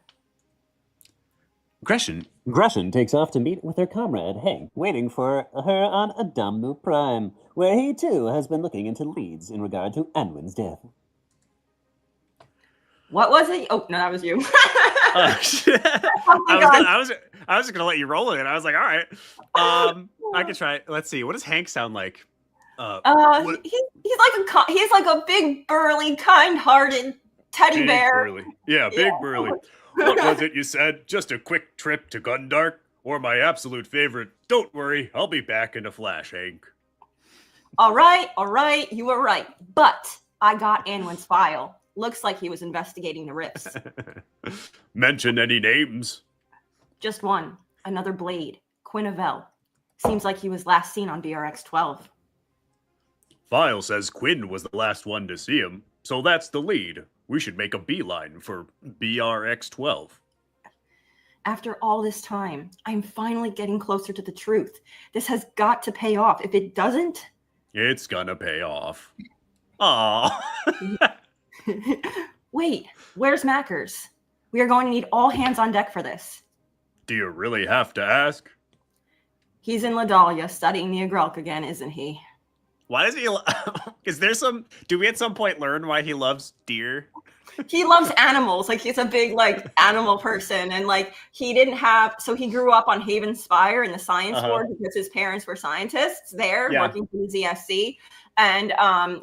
Gresham takes off to meet with her comrade, Hank, waiting for her on Adamu Prime, where he too has been looking into leads in regard to Anwin's death. What was it? Oh, no, that was you. I was just gonna let you roll it. I was like, all right. I can try it. Let's see. What does Hank sound like? He's like a big, burly, kind-hearted teddy bear. Burly. Yeah, big burly. What was it you said? Just a quick trip to Gundark? Or my absolute favorite, don't worry, I'll be back in a flash, Hank. All right, you were right. But I got Anwin's file. Looks like he was investigating the rifts. Mention any names? Just one. Another Blade. Quinn. Seems like he was last seen on BRX-12. File says Quinn was the last one to see him, so that's the lead. We should make a beeline for BRX-12. After all this time, I'm finally getting closer to the truth. This has got to pay off. If it doesn't... It's gonna pay off. Aww. Wait, where's Mackers? We are going to need all hands on deck for this. Do you really have to ask? He's in Ladalia studying the Agrelk again, isn't he? Why does he... Is there some... Do we at some point learn why he loves deer? He loves animals. Like, he's a big, animal person. And, he didn't have... So he grew up on Haven Spire in the science ward because his parents were scientists there working for the ZSC. And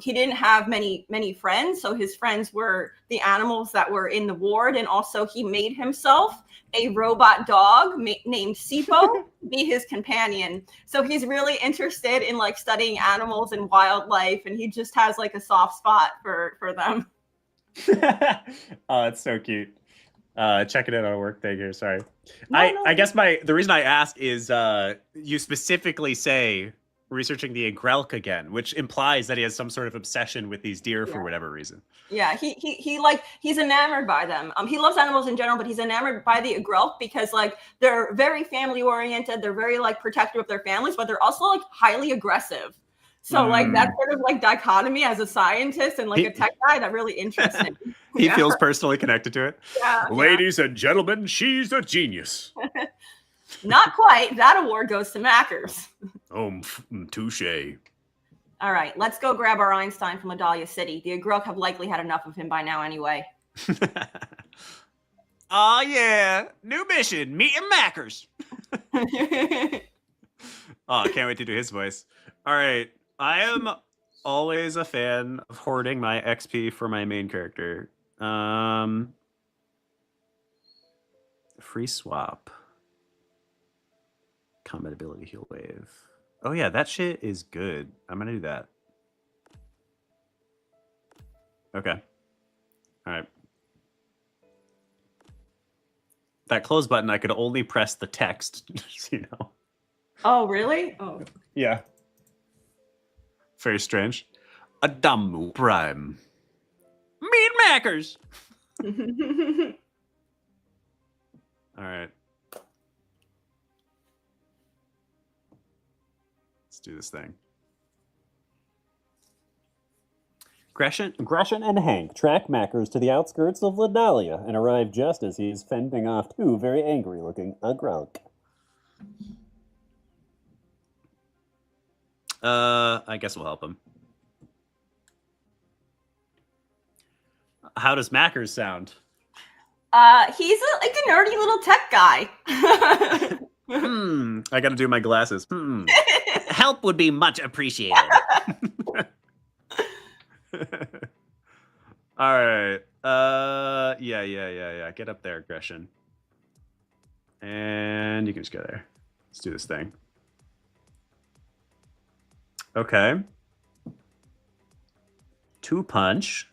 he didn't have many friends. So his friends were the animals that were in the ward. And also he made himself a robot dog named Sipo to be his companion. So he's really interested in studying animals and wildlife. And he just has a soft spot for them. Oh, that's so cute. Checking it on a work thing here. Sorry. I guess the reason I asked is you specifically say researching the Agrelk again, which implies that he has some sort of obsession with these deer for whatever reason. Yeah, he's enamored by them. He loves animals in general, but he's enamored by the Agrelk because they're very family oriented. They're very protective of their families, but they're also highly aggressive. So that sort of dichotomy as a scientist and a tech guy, that really interests him. He feels personally connected to it. Yeah, Ladies and gentlemen, she's a genius. Not quite. That award goes to Mackers. Touche. All right, let's go grab our Einstein from Ladalia City. The Agrelk have likely had enough of him by now anyway. Oh, yeah. New mission. Meeting Mackers. Oh, I can't wait to do his voice. All right. I am always a fan of hoarding my XP for my main character. Free swap. Combat ability heal wave. Oh yeah, that shit is good. I'm gonna do that. Okay. All right. That close button, I could only press the text, Oh, really? Oh. Yeah. Very strange. Adamu Prime. Meat Mackers. All right. Let's do this thing. Gresham and Hank track Mackers to the outskirts of Ladalia and arrive just as he is fending off two very angry-looking Agrelk. I guess we'll help him. How does Mackers sound? He's a nerdy little tech guy. I gotta do my glasses. Help would be much appreciated. All right. Yeah. Get up there, aggression. And you can just go there. Let's do this thing. Okay. 2 punch.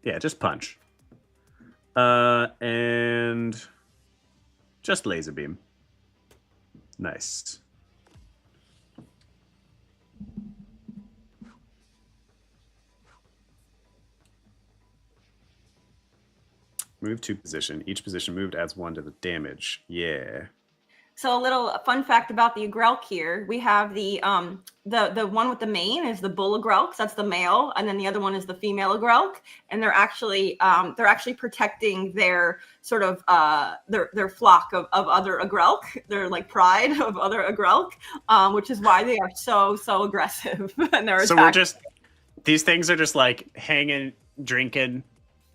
Yeah, just punch. And just laser beam. Nice. Move to position. Each position moved adds 1 to the damage. Yeah. So a little fun fact about the Agrelk here. We have the one with the mane is the bull Agrelk. That's the male, and then the other one is the female Agrelk. And they're actually protecting their sort of their flock of other Agrelk. Their like pride of other Agrelk, which is why they are so aggressive. And they're so we're just these things are just like hanging, drinking,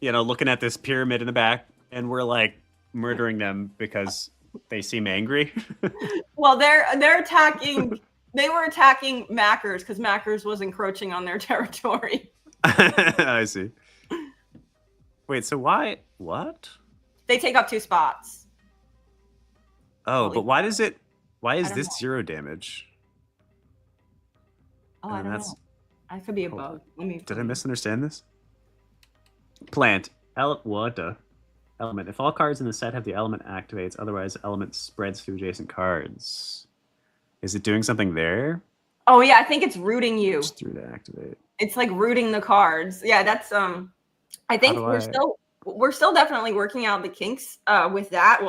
looking at this pyramid in the back, and we're like murdering them because they seem angry. Well, they're attacking. They were attacking Mackers because Mackers was encroaching on their territory. I see. Wait, so why? What? They take up 2 spots. Oh, but why does it? Why is this 0 damage? Oh, I don't know. I could be a bug. Did I misunderstand this? Plant. What the? Element. If all cards in the set have the element activates, otherwise the element spreads through adjacent cards. Is it doing something there? Oh yeah, I think it's rooting you. It's through to activate. It's like rooting the cards. Yeah, that's I think we're still definitely working out the kinks with that.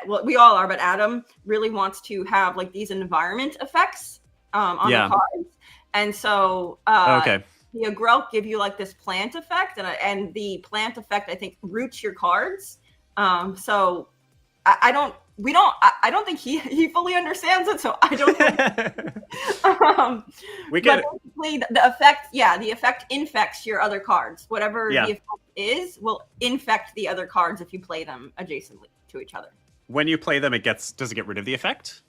Well, we all are, but Adam really wants to have like these environment effects on the cards, and so okay. The Agrelk give you like this plant effect, and the plant effect I think roots your cards. So I don't think he fully understands it. So I don't. We get but basically the effect. Yeah, the effect infects your other cards. Whatever the effect is will infect the other cards if you play them adjacently to each other. When you play them, does it get rid of the effect?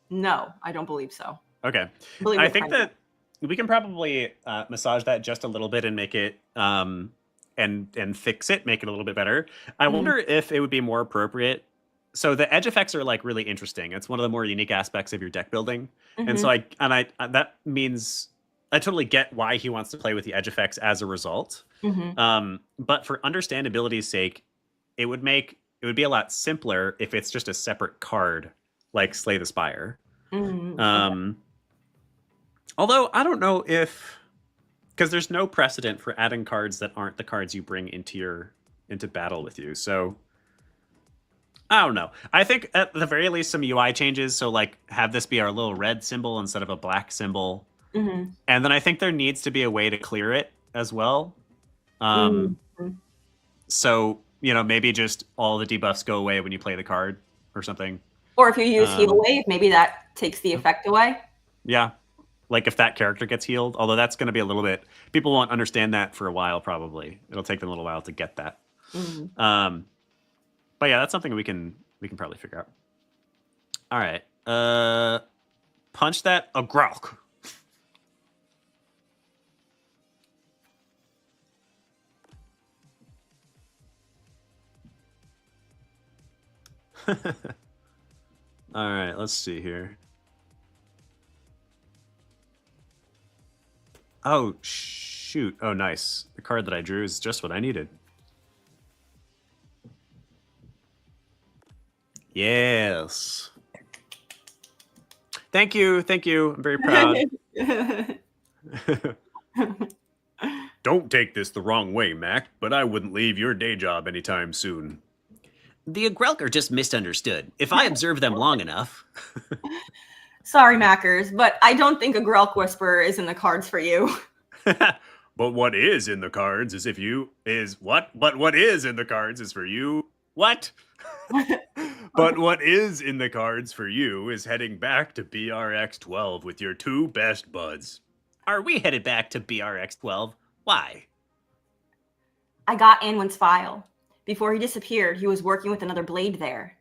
No, I don't believe so. Okay, I think that. We can probably massage that just a little bit and make it and fix it, make it a little bit better. I wonder if it would be more appropriate. So the edge effects are like really interesting. It's one of the more unique aspects of your deck building, and so that means I totally get why he wants to play with the edge effects as a result. But for understandability's sake, it would be a lot simpler if it's just a separate card like Slay the Spire. Although I don't know because there's no precedent for adding cards that aren't the cards you bring into battle with you. So I don't know. I think at the very least some UI changes. So like have this be our little red symbol instead of a black symbol. And then I think there needs to be a way to clear it as well. So, maybe just all the debuffs go away when you play the card or something. Or if you use Heal Wave, maybe that takes the effect away. Yeah. Like if that character gets healed, although that's going to be a little bit, people won't understand that for a while, probably. It'll take them a little while to get that. But yeah, that's something we can probably figure out. All right. Punch that Agrelk. All right, let's see here. Oh, shoot. Oh, nice. The card that I drew is just what I needed. Yes. Thank you. I'm very proud. Don't take this the wrong way, Mac, but I wouldn't leave your day job anytime soon. The Agrelk are just misunderstood. If I observe them long enough... Sorry, Mackers, but I don't think a Agrelk Whisperer is in the cards for you. But what is in the cards is what? But what is in the cards is for you. What? But what is in the cards for you is heading back to BRX-12 with your 2 best buds. Are we headed back to BRX-12? Why? I got Anwin's file. Before he disappeared, he was working with another blade there.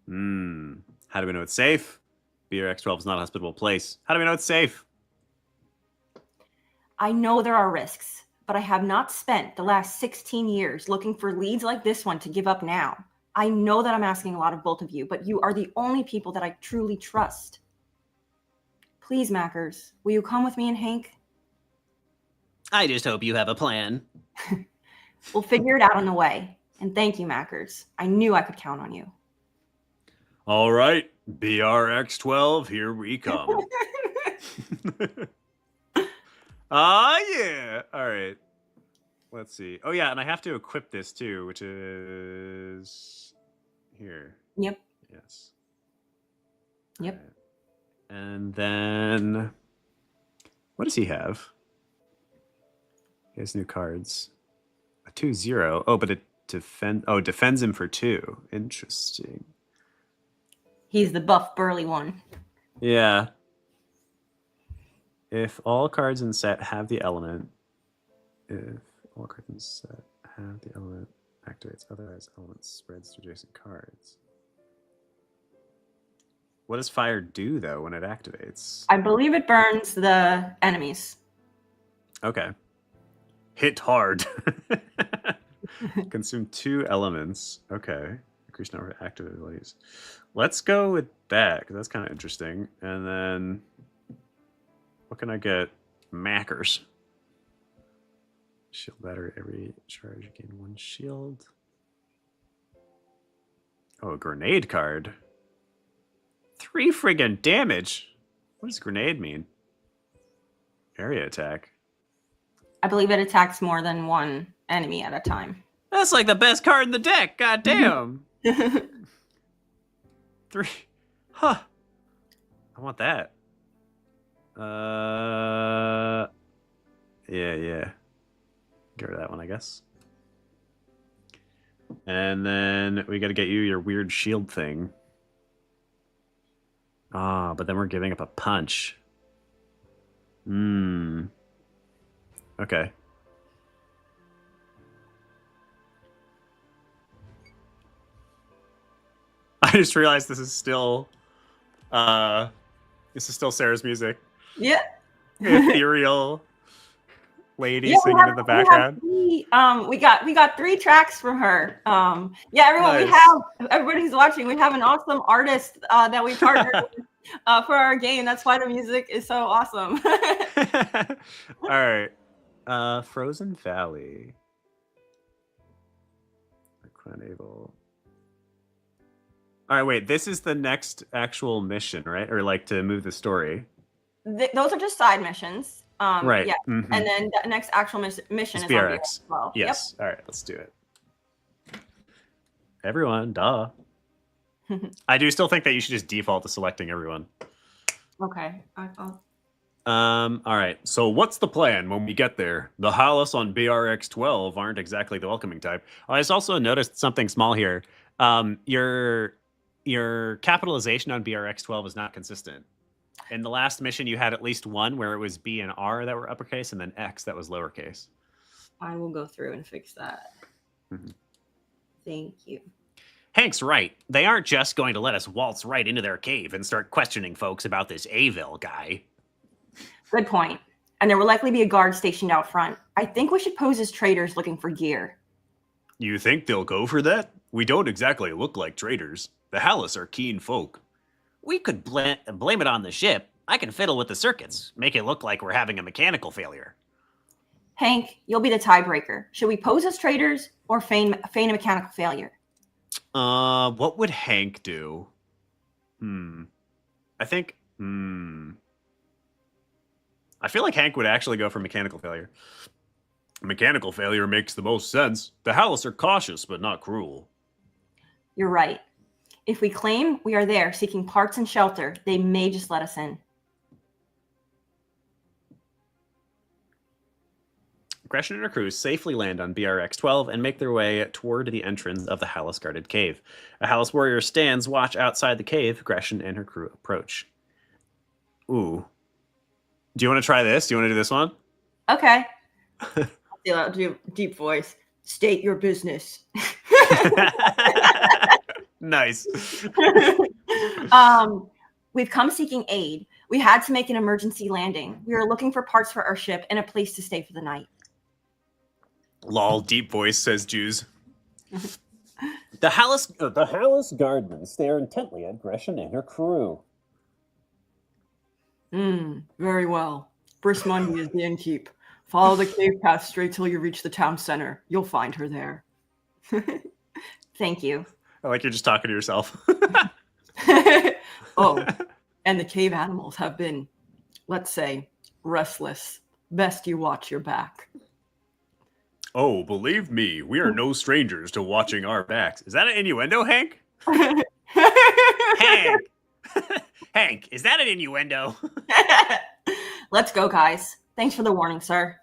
How do we know it's safe? BRX-12 is not a hospitable place. How do we know it's safe? I know there are risks, but I have not spent the last 16 years looking for leads like this one to give up now. I know that I'm asking a lot of both of you, but you are the only people that I truly trust. Please, Mackers, will you come with me and Hank? I just hope you have a plan. We'll figure it out on the way. And thank you, Mackers. I knew I could count on you. All right, BRX-12, here we come. Yeah. All right. Let's see. Oh, yeah, and I have to equip this too, which is here. Yep. Yes. Yep. Right. And then what does he have? He has new cards. A 2/0. Oh, but it defends him for 2. Interesting. He's the buff burly one. Yeah. If all cards in set have the element, activates, otherwise element spreads to adjacent cards. What does fire do though when it activates? I believe it burns the enemies. Okay. Hit hard. Consume 2 elements. Okay. Increase number of active abilities. Let's go with that, because that's kind of interesting. And then what can I get? Mackers. Shield battery. Every charge, you gain 1 shield. Oh, a grenade card. 3 friggin' damage. What does grenade mean? Area attack. I believe it attacks more than one enemy at a time. That's like the best card in the deck. God damn. 3. Huh. I want that. Yeah. Get rid of that one, I guess. And then we got to get you your weird shield thing. Ah, but then we're giving up a punch. Okay. I just realized this is still Sarah's music. Yeah. Ethereal lady singing in the background. We got 3 tracks from her. Everyone, Nice. everybody who's watching, we have an awesome artist that we partnered with for our game. That's why the music is so awesome. All right. Frozen Valley. Enable. All right, wait. This is the next actual mission, right? Or like to move the story. Those are just side missions. Right. Yeah. Mhm. And then the next actual mission It's is BRX. on BRX. Yes. All right, let's do it. Everyone, duh. I do still think that you should just default to selecting everyone. Okay. All right. So what's the plan when we get there? The Hollis on BRX-12 aren't exactly the welcoming type. I just also noticed something small here. Your capitalization on BRX-12 is not consistent. In the last mission, you had at least one where it was B and R that were uppercase, and then X that was lowercase. I will go through and fix that. Thank you. Hank's right. They aren't just going to let us waltz right into their cave and start questioning folks about this Avil guy. Good point. And there will likely be a guard stationed out front. I think we should pose as traders looking for gear. You think they'll go for that? We don't exactly look like traders. The Hallis are keen folk. We could blame it on the ship. I can fiddle with the circuits, make it look like we're having a mechanical failure. Hank, you'll be the tiebreaker. Should we pose as traders or feign a mechanical failure? What would Hank do? I think, I feel like Hank would actually go for mechanical failure. Mechanical failure makes the most sense. The Hallis are cautious, but not cruel. You're right. If we claim we are there seeking parts and shelter, they may just let us in. Gresham and her crew safely land on BRX-12 and make their way toward the entrance of the Hallis guarded cave. A Hallis warrior stands watch outside the cave. Gresham and her crew approach. Ooh. Do you want to try this? Do you want to do this one? Okay. I'll do deep voice. State your business. Nice. We've come seeking aid. We had to make an emergency landing. We are looking for parts for our ship and a place to stay for the night. Lol, deep voice, says Jews. The Hallis guardmen stare intently at Gresham and her crew. Very well. Brismundi is the innkeep. Follow the cave path straight till you reach the town center. You'll find her there. Thank you. I like you're just talking to yourself. Oh, and the cave animals have been, let's say, restless. Best you watch your back. Oh, believe me, we are no strangers to watching our backs. Is that an innuendo, Hank? Hank! Hank, is that an innuendo? Let's go, guys. Thanks for the warning, sir.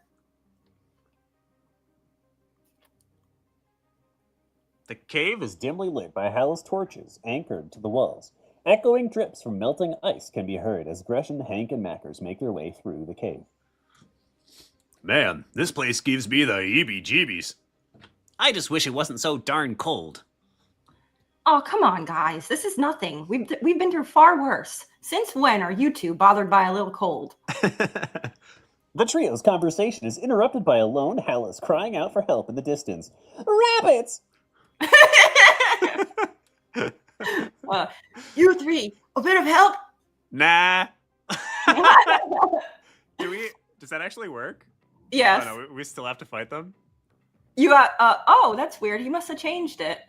The cave is dimly lit by Hallis torches anchored to the walls. Echoing drips from melting ice can be heard as Gresham, Hank, and Mackers make their way through the cave. Man, this place gives me the heebie-jeebies. I just wish it wasn't so darn cold. Oh, come on, guys. This is nothing. We've been through far worse. Since when are you two bothered by a little cold? The trio's conversation is interrupted by a lone Hallis crying out for help in the distance. Rabbits! You three, a bit of help? Nah. Does that actually work? Yes. Oh, no, we still have to fight them? You got, oh, that's weird. You must have changed it.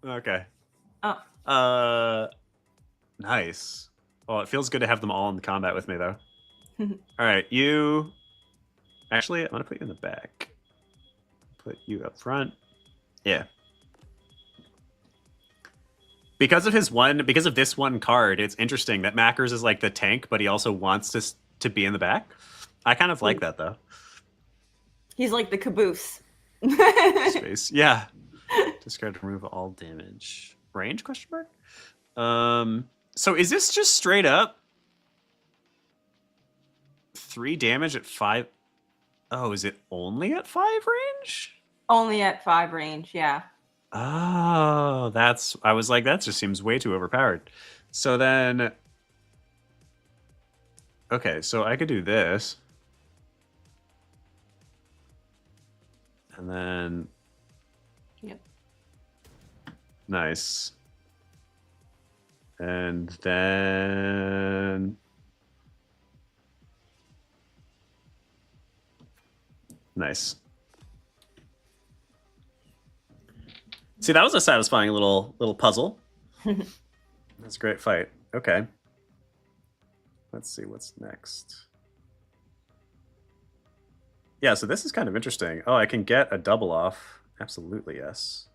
Okay. Oh. Nice. Well, it feels good to have them all in combat with me, though. All right, you... Actually, I'm going to put you in the back. Put you up front. Yeah. Because of this one card, it's interesting that Mackers is like the tank, but he also wants to be in the back. I kind of like that, though. He's like the caboose. Space. Yeah. Discard to remove all damage. Range, question mark? So is this just straight up 3 damage at 5? Oh, is it only at 5 range? Only at 5 range, yeah. Oh, I was like, that just seems way too overpowered. So then, okay, so I could do this. And then, yep. Nice. And then, nice. See, that was a satisfying little puzzle. That's a great fight. Okay. Let's see what's next. Yeah, so this is kind of interesting. Oh, I can get a double off. Absolutely, yes.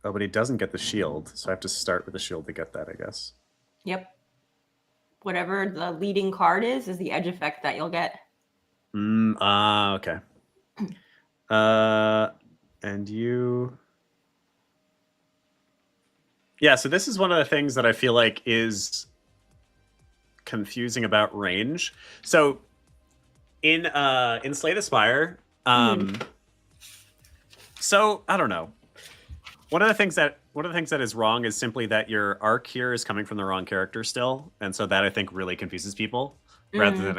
Oh, but he doesn't get the shield, so I have to start with the shield to get that, I guess. Yep. Whatever the leading card is the edge effect that you'll get. Okay. And you... Yeah, so this is one of the things that I feel like is confusing about range. So in Slay the Spire, so I don't know. One of the things that is wrong is simply that your arc here is coming from the wrong character still, and so that I think really confuses people rather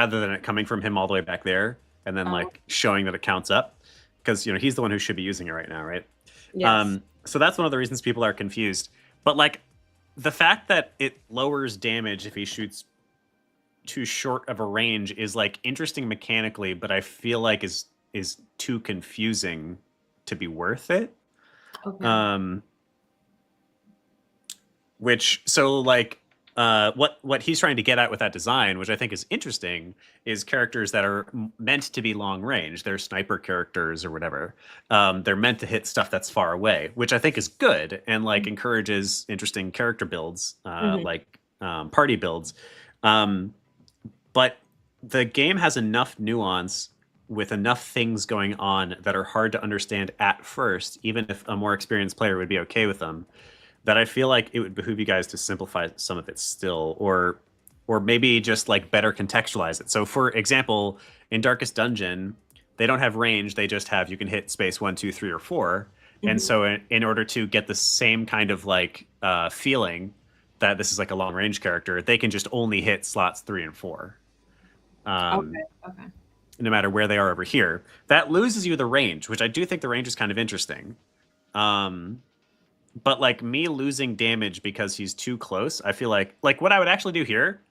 than it coming from him all the way back there and then like showing that it counts up, because he's the one who should be using it right now, right? Yes. So that's one of the reasons people are confused. But like the fact that it lowers damage if he shoots too short of a range is like interesting mechanically, but I feel like is too confusing to be worth it. Okay. What he's trying to get at with that design, which I think is interesting, is characters that are meant to be long range. They're sniper characters or whatever. They're meant to hit stuff that's far away, which I think is good and like encourages interesting character builds, like party builds. But the game has enough nuance with enough things going on that are hard to understand at first, even if a more experienced player would be okay with them, that I feel like it would behoove you guys to simplify some of it still, or maybe just like better contextualize it. So for example, in Darkest Dungeon, they don't have range, they just have, you can hit space 1, 2, 3, or 4. And so in order to get the same kind of like feeling that this is like a long range character, they can just only hit slots 3 and 4. Okay. No matter where they are over here. That loses you the range, which I do think the range is kind of interesting. But like me losing damage because he's too close, I feel like what I would actually do here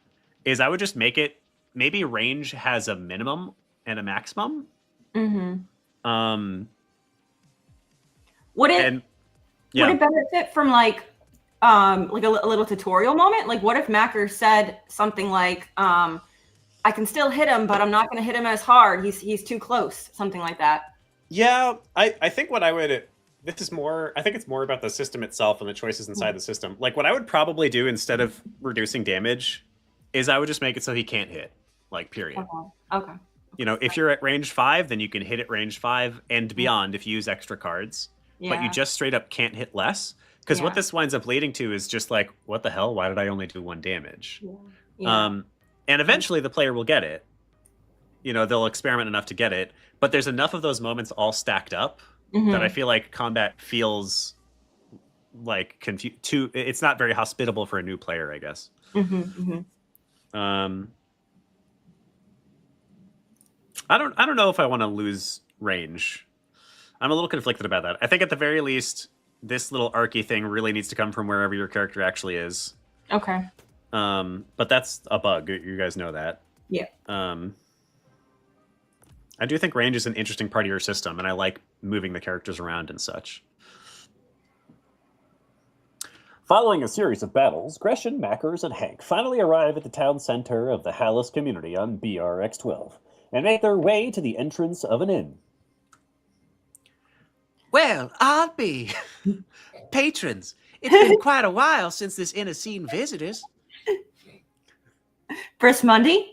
is I would just make it, maybe range has a minimum and a maximum. Mm-hmm. Would it benefit from like a little tutorial moment? Like what if Macker said something like, I can still hit him, but I'm not going to hit him as hard. He's too close. Something like that. Yeah, I think what I would... I think it's more about the system itself and the choices inside the system. Like what I would probably do instead of reducing damage is I would just make it so he can't hit, like period. Okay. You know, if you're at range 5, then you can hit at range 5 and beyond if you use extra cards. But you just straight up can't hit less. Because what this winds up leading to is just like, what the hell? Why did I only do 1 damage? And eventually the player will get it. You know, they'll experiment enough to get it. But there's enough of those moments all stacked up that I feel like combat feels like it's not very hospitable for a new player, I guess. I don't know if I want to lose range. I'm a little conflicted about that. I think at the very least, this little archy thing really needs to come from wherever your character actually is. Okay. But that's a bug. You guys know that. Yeah. I do think range is an interesting part of your system, and I like moving the characters around and such. Following a series of battles, Gresham, Mackers, and Hank finally arrive at the town center of the Hallis community on BRX-12 and make their way to the entrance of an inn. Well, I'll be. Patrons, it's been quite a while since this inn has seen visitors. Brisk Monday?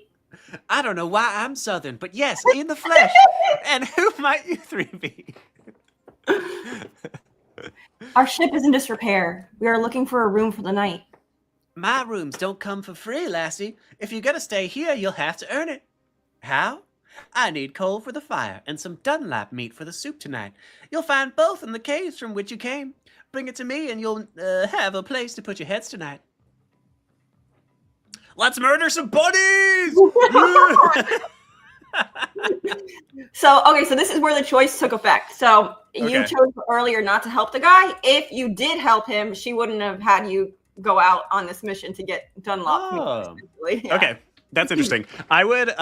I don't know why I'm Southern, but yes, in the flesh. And who might you three be? Our ship is in disrepair. We are looking for a room for the night. My rooms don't come for free, lassie. If you're gonna stay here, you'll have to earn it. How? I need coal for the fire and some Dunlap meat for the soup tonight. You'll find both in the caves from which you came. Bring it to me and you'll have a place to put your heads tonight. Let's murder some bunnies! So this is where the choice took effect. So you chose earlier not to help the guy. If you did help him, she wouldn't have had you go out on this mission to get Dunlop. Okay, that's interesting. I would,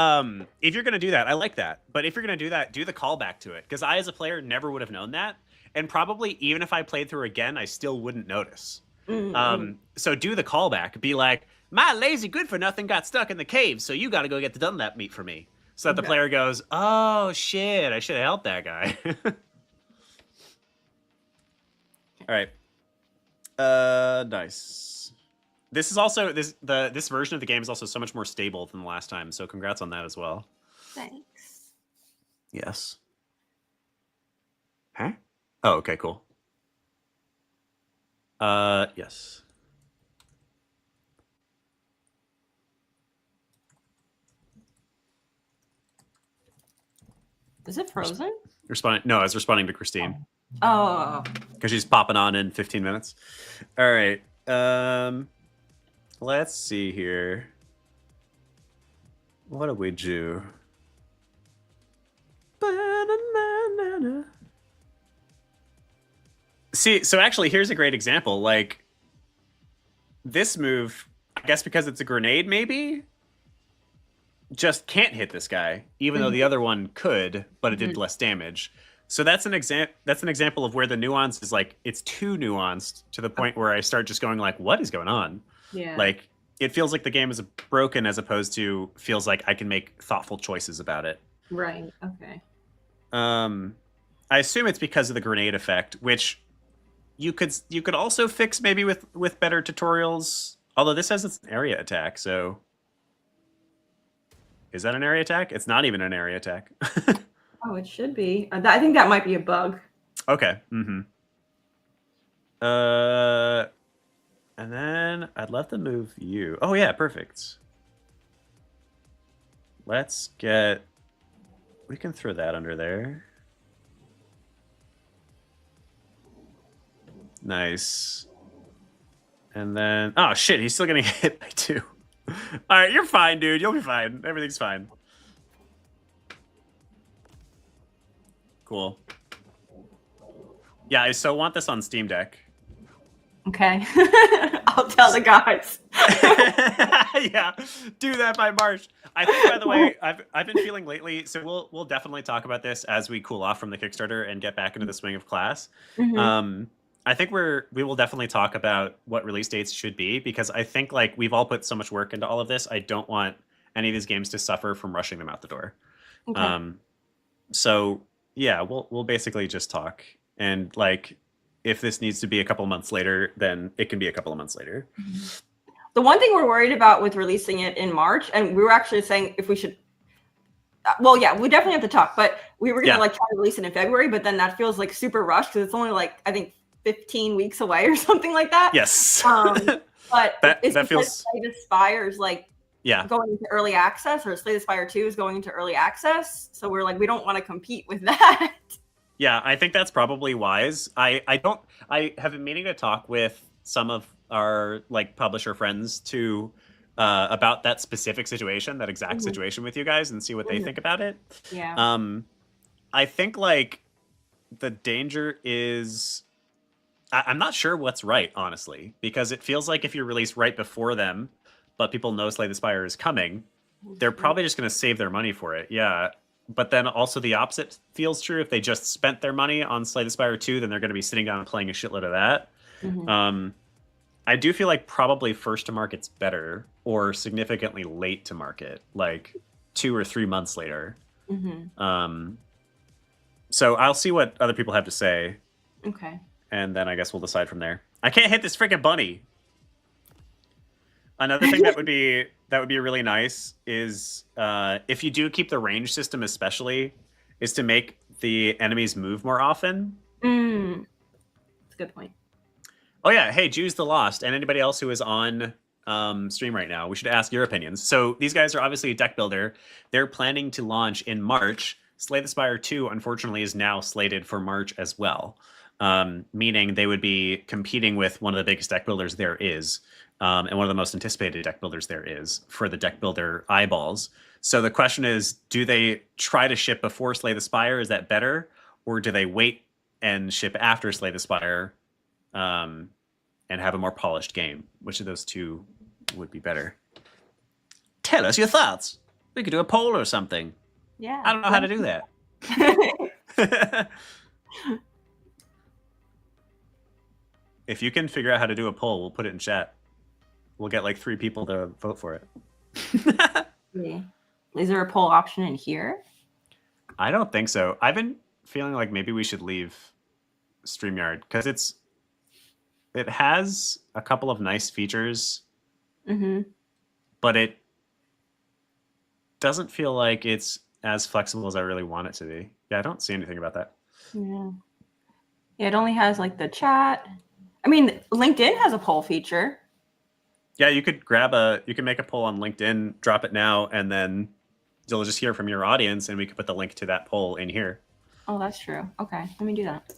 if you're going to do that, I like that. But if you're going to do that, do the callback to it. Because I, as a player, never would have known that. And probably, even if I played through again, I still wouldn't notice. So do the callback. Be like, my lazy good-for-nothing got stuck in the cave, so you got to go get the Dunlap meat for me. So that the player goes, oh, shit, I should have helped that guy. All right. Nice. This is also, this version of the game is also so much more stable than the last time, so congrats on that as well. Thanks. Yes. Huh? Oh, okay, cool. Yes. Is it frozen? Responding? No, I was responding to Christine. Oh. Because she's popping on in 15 minutes. All right. Let's see here. What do we do? See, so actually, here's a great example. Like, this move, I guess because it's a grenade, maybe? Just can't hit this guy, even though the other one could, but it did less damage. So that's an example of where the nuance is like, it's too nuanced to the point where I start just going like, what is going on? Yeah. Like, it feels like the game is broken as opposed to feels like I can make thoughtful choices about it. Right. Okay. I assume it's because of the grenade effect, which you could also fix maybe with better tutorials. Although this says it's an area attack, so is that an area attack? It's not even an area attack. Oh, it should be. I think that might be a bug. Okay. And then I'd love to move you. Oh yeah, perfect. Let's get. We can throw that under there. Nice. And then, oh shit, he's still getting hit by 2. All right, you're fine, dude. You'll be fine. Everything's fine. Cool. Yeah, I so want this on Steam Deck. Okay. I'll tell the guys. Yeah, do that by March. I think, by the way, I've been feeling lately, so we'll definitely talk about this as we cool off from the Kickstarter and get back into the swing of class. I think we will definitely talk about what release dates should be, because I think like we've all put so much work into all of this. I don't want any of these games to suffer from rushing them out the door. Okay. So yeah, we'll basically just talk, and like if this needs to be a couple months later, then it can be a couple of months later. The one thing we're worried about with releasing it in March, and we were actually saying if we should, well, yeah, we definitely have to talk, but we were gonna like try to release it in February, but then that feels like super rushed because it's only like I think 15 weeks away or something like that. Yes. But that feels. Slay the Spire is like going into early access, or Slay the Spire 2 is going into early access, so we're like we don't want to compete with that. Yeah, I think that's probably wise. I have been meaning to talk with some of our like publisher friends to about that specific situation, that exact situation with you guys, and see what they think about it. Yeah. I think like the danger is I'm not sure what's right, honestly, because it feels like if you release right before them, but people know Slay the Spire is coming, they're probably just going to save their money for it. Yeah. But then also the opposite feels true. If they just spent their money on Slay the Spire 2, then they're going to be sitting down and playing a shitload of that. I do feel like probably first to market's better, or significantly late to market, like 2 or 3 months later. So I'll see what other people have to say. Okay. And then I guess we'll decide from there. I can't hit this freaking bunny. Another thing that would be really nice is if you do keep the range system, especially, is to make the enemies move more often. That's a good point. Oh yeah, hey, Jews the Lost, and anybody else who is on stream right now, we should ask your opinions. So these guys are obviously a deck builder. They're planning to launch in March. Slay the Spire 2, unfortunately, is now slated for March as well, meaning they would be competing with one of the biggest deck builders there is. And one of the most anticipated deck builders there is for the deck builder eyeballs. So the question is, do they try to ship before Slay the Spire? Is that better? Or do they wait and ship after Slay the Spire and have a more polished game? Which of those two would be better? Tell us your thoughts. We could do a poll or something. Yeah. I don't know how to do that. If you can figure out how to do a poll, we'll put it in chat. We'll get like 3 people to vote for it. Is there a poll option in here? I don't think so. I've been feeling like maybe we should leave StreamYard because it has a couple of nice features, but it doesn't feel like it's as flexible as I really want it to be. Yeah, I don't see anything about that. Yeah, it only has like the chat. I mean, LinkedIn has a poll feature. Yeah, you could you can make a poll on LinkedIn, drop it now, and then you'll just hear from your audience, and we could put the link to that poll in here. Oh, that's true. Okay, let me do that.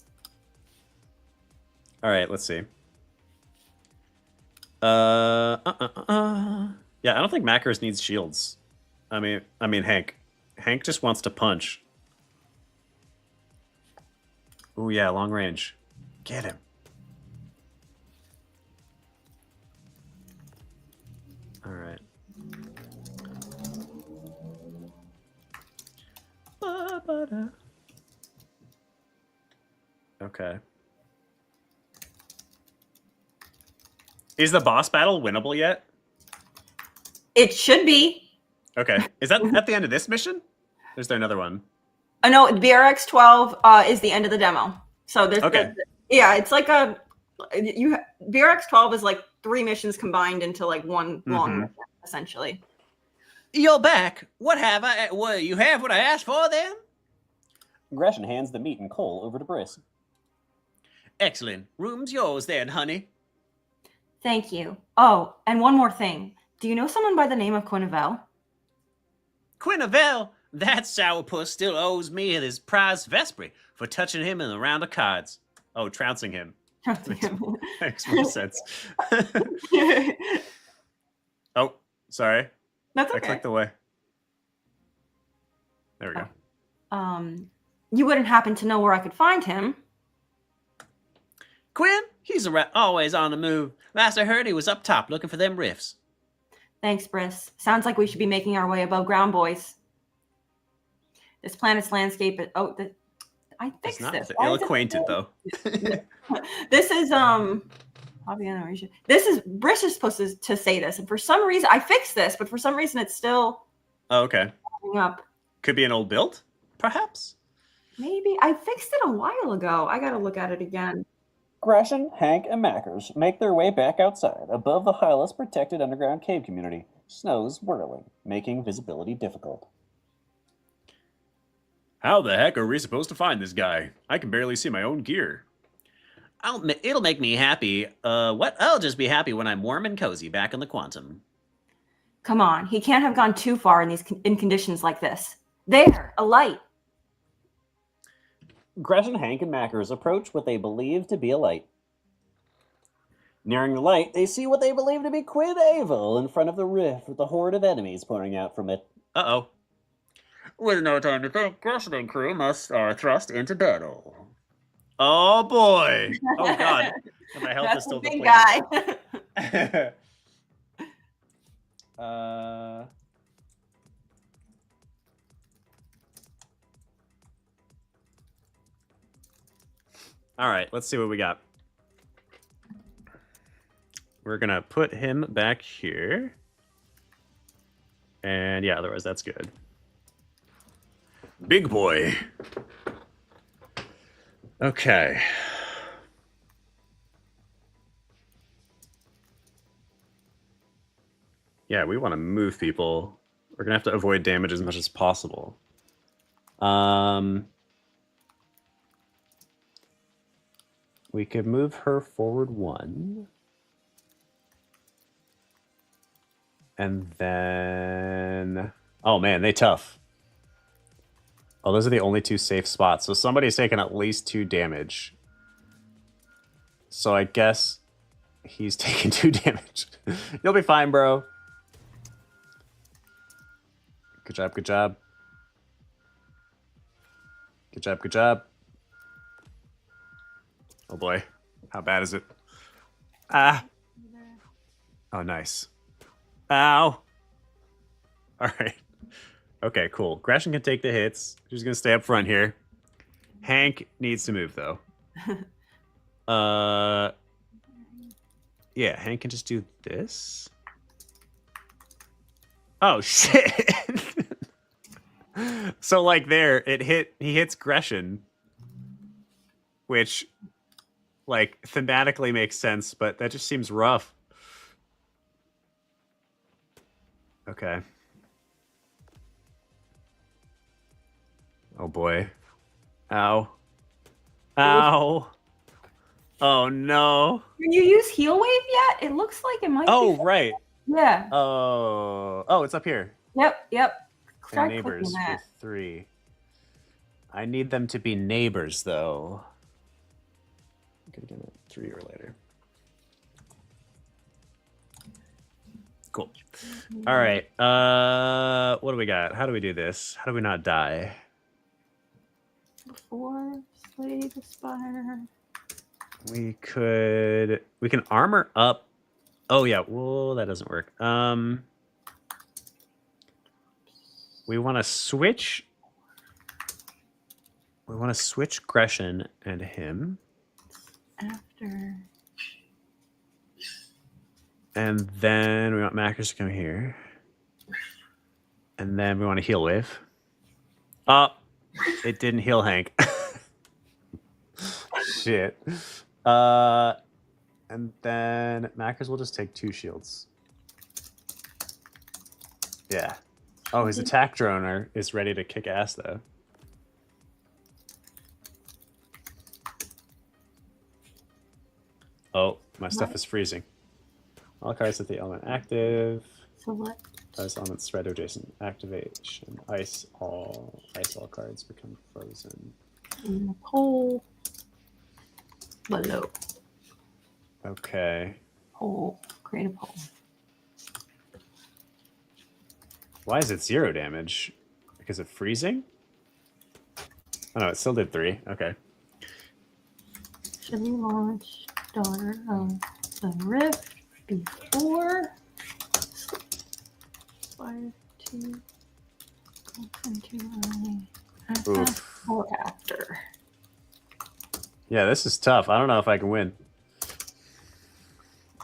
All right, let's see. Yeah, I don't think Macros needs shields. I mean, Hank just wants to punch. Oh yeah, long range. Get him. All right. Okay. Is the boss battle winnable yet? It should be. Okay. Is that at the end of this mission? Or is there another one? No, BRX 12 is the end of the demo. So there's yeah, it's like BRX 12 is like 3 missions combined into like one long mission, essentially. You're back. What have I? Well, you have what I asked for, then? Gresham hands the meat and coal over to Briss. Excellent. Room's yours, then, honey. Thank you. Oh, and one more thing. Do you know someone by the name of Quinnavel? Quinnavel? That sourpuss still owes me his prize Vespri for touching him in the round of cards. Oh, trouncing him. Makes more sense. Oh, sorry. That's okay. I clicked away. There we go. You wouldn't happen to know where I could find him? Quinn, he's always on the move. Last I heard, he was up top looking for them rifts. Thanks, Briss. Sounds like we should be making our way above ground, boys. This planet's landscape is... Oh, I fixed this. Ill-acquainted, though. This is... This is... Briss is supposed to say this, and for some reason... I fixed this, but for some reason it's still... Oh, okay. Up. Could be an old build, perhaps? Maybe. I fixed it a while ago. I gotta look at it again. Gresham, Hank, and Mackers make their way back outside, above the Hylas protected underground cave community. Snow's whirling, making visibility difficult. How the heck are we supposed to find this guy? I can barely see my own gear. It'll make me happy. I'll just be happy when I'm warm and cozy back in the Quantum. Come on, he can't have gone too far in conditions like this. There, a light. Gresham, Hank, and Mackers approach what they believe to be a light. Nearing the light, they see what they believe to be Quinn Avil in front of the rift with a horde of enemies pouring out from it. Uh-oh. With no time to think, Gresham and crew must thrust into battle. Oh, boy. Oh, God. And my health That's is still a big depleted. guy. All right, let's see what we got. We're going to put him back here. And yeah, otherwise that's good. Big boy. Okay. Yeah, we want to move people. We're going to have to avoid damage as much as possible. We could move her forward 1. And then... Oh, man, they tough. Oh, those are the only 2 safe spots. So somebody's taking at least 2 damage. So I guess he's taking 2 damage. You'll be fine, bro. Good job, good job. Good job, good job. Oh boy, how bad is it? Ah. Oh, nice. Ow. All right. Okay, cool. Gresham can take the hits. She's gonna stay up front here. Hank needs to move though. Yeah, Hank can just do this. Oh shit. So like there, he hits Gresham, which like thematically makes sense, but that just seems rough. Okay. Oh boy. Ow. Ow. Oh no. Can you use heal wave yet? It looks like it might be. Oh, right. Yeah. Oh, it's up here. Yep. Try And neighbors clicking that. with 3. I need them to be neighbors though. I'm gonna get it 3 or later. Cool. All right. What do we got? How do we do this? How do we not die? Before Slave Aspire. We can armor up. Oh yeah, well that doesn't work. We want to switch. We want to switch Gresham and him. After. And then we want Mackers to come here. And then we want to heal wave. It didn't heal Hank. Shit. And then Mackers will just take 2 shields. Yeah. Oh, his attack droner is ready to kick ass though. Oh, my stuff is freezing. All cards with the element active. Select. As elements spread to adjacent activation. Ice all cards become frozen. In the pole. Below. Okay. Poll. Create a poll. Why is it 0 damage? Because of freezing? Oh no, it still did 3. Okay. Should we launch Daughter of the Rift before Spire 2 too early? Or after? Yeah, this is tough. I don't know if I can win.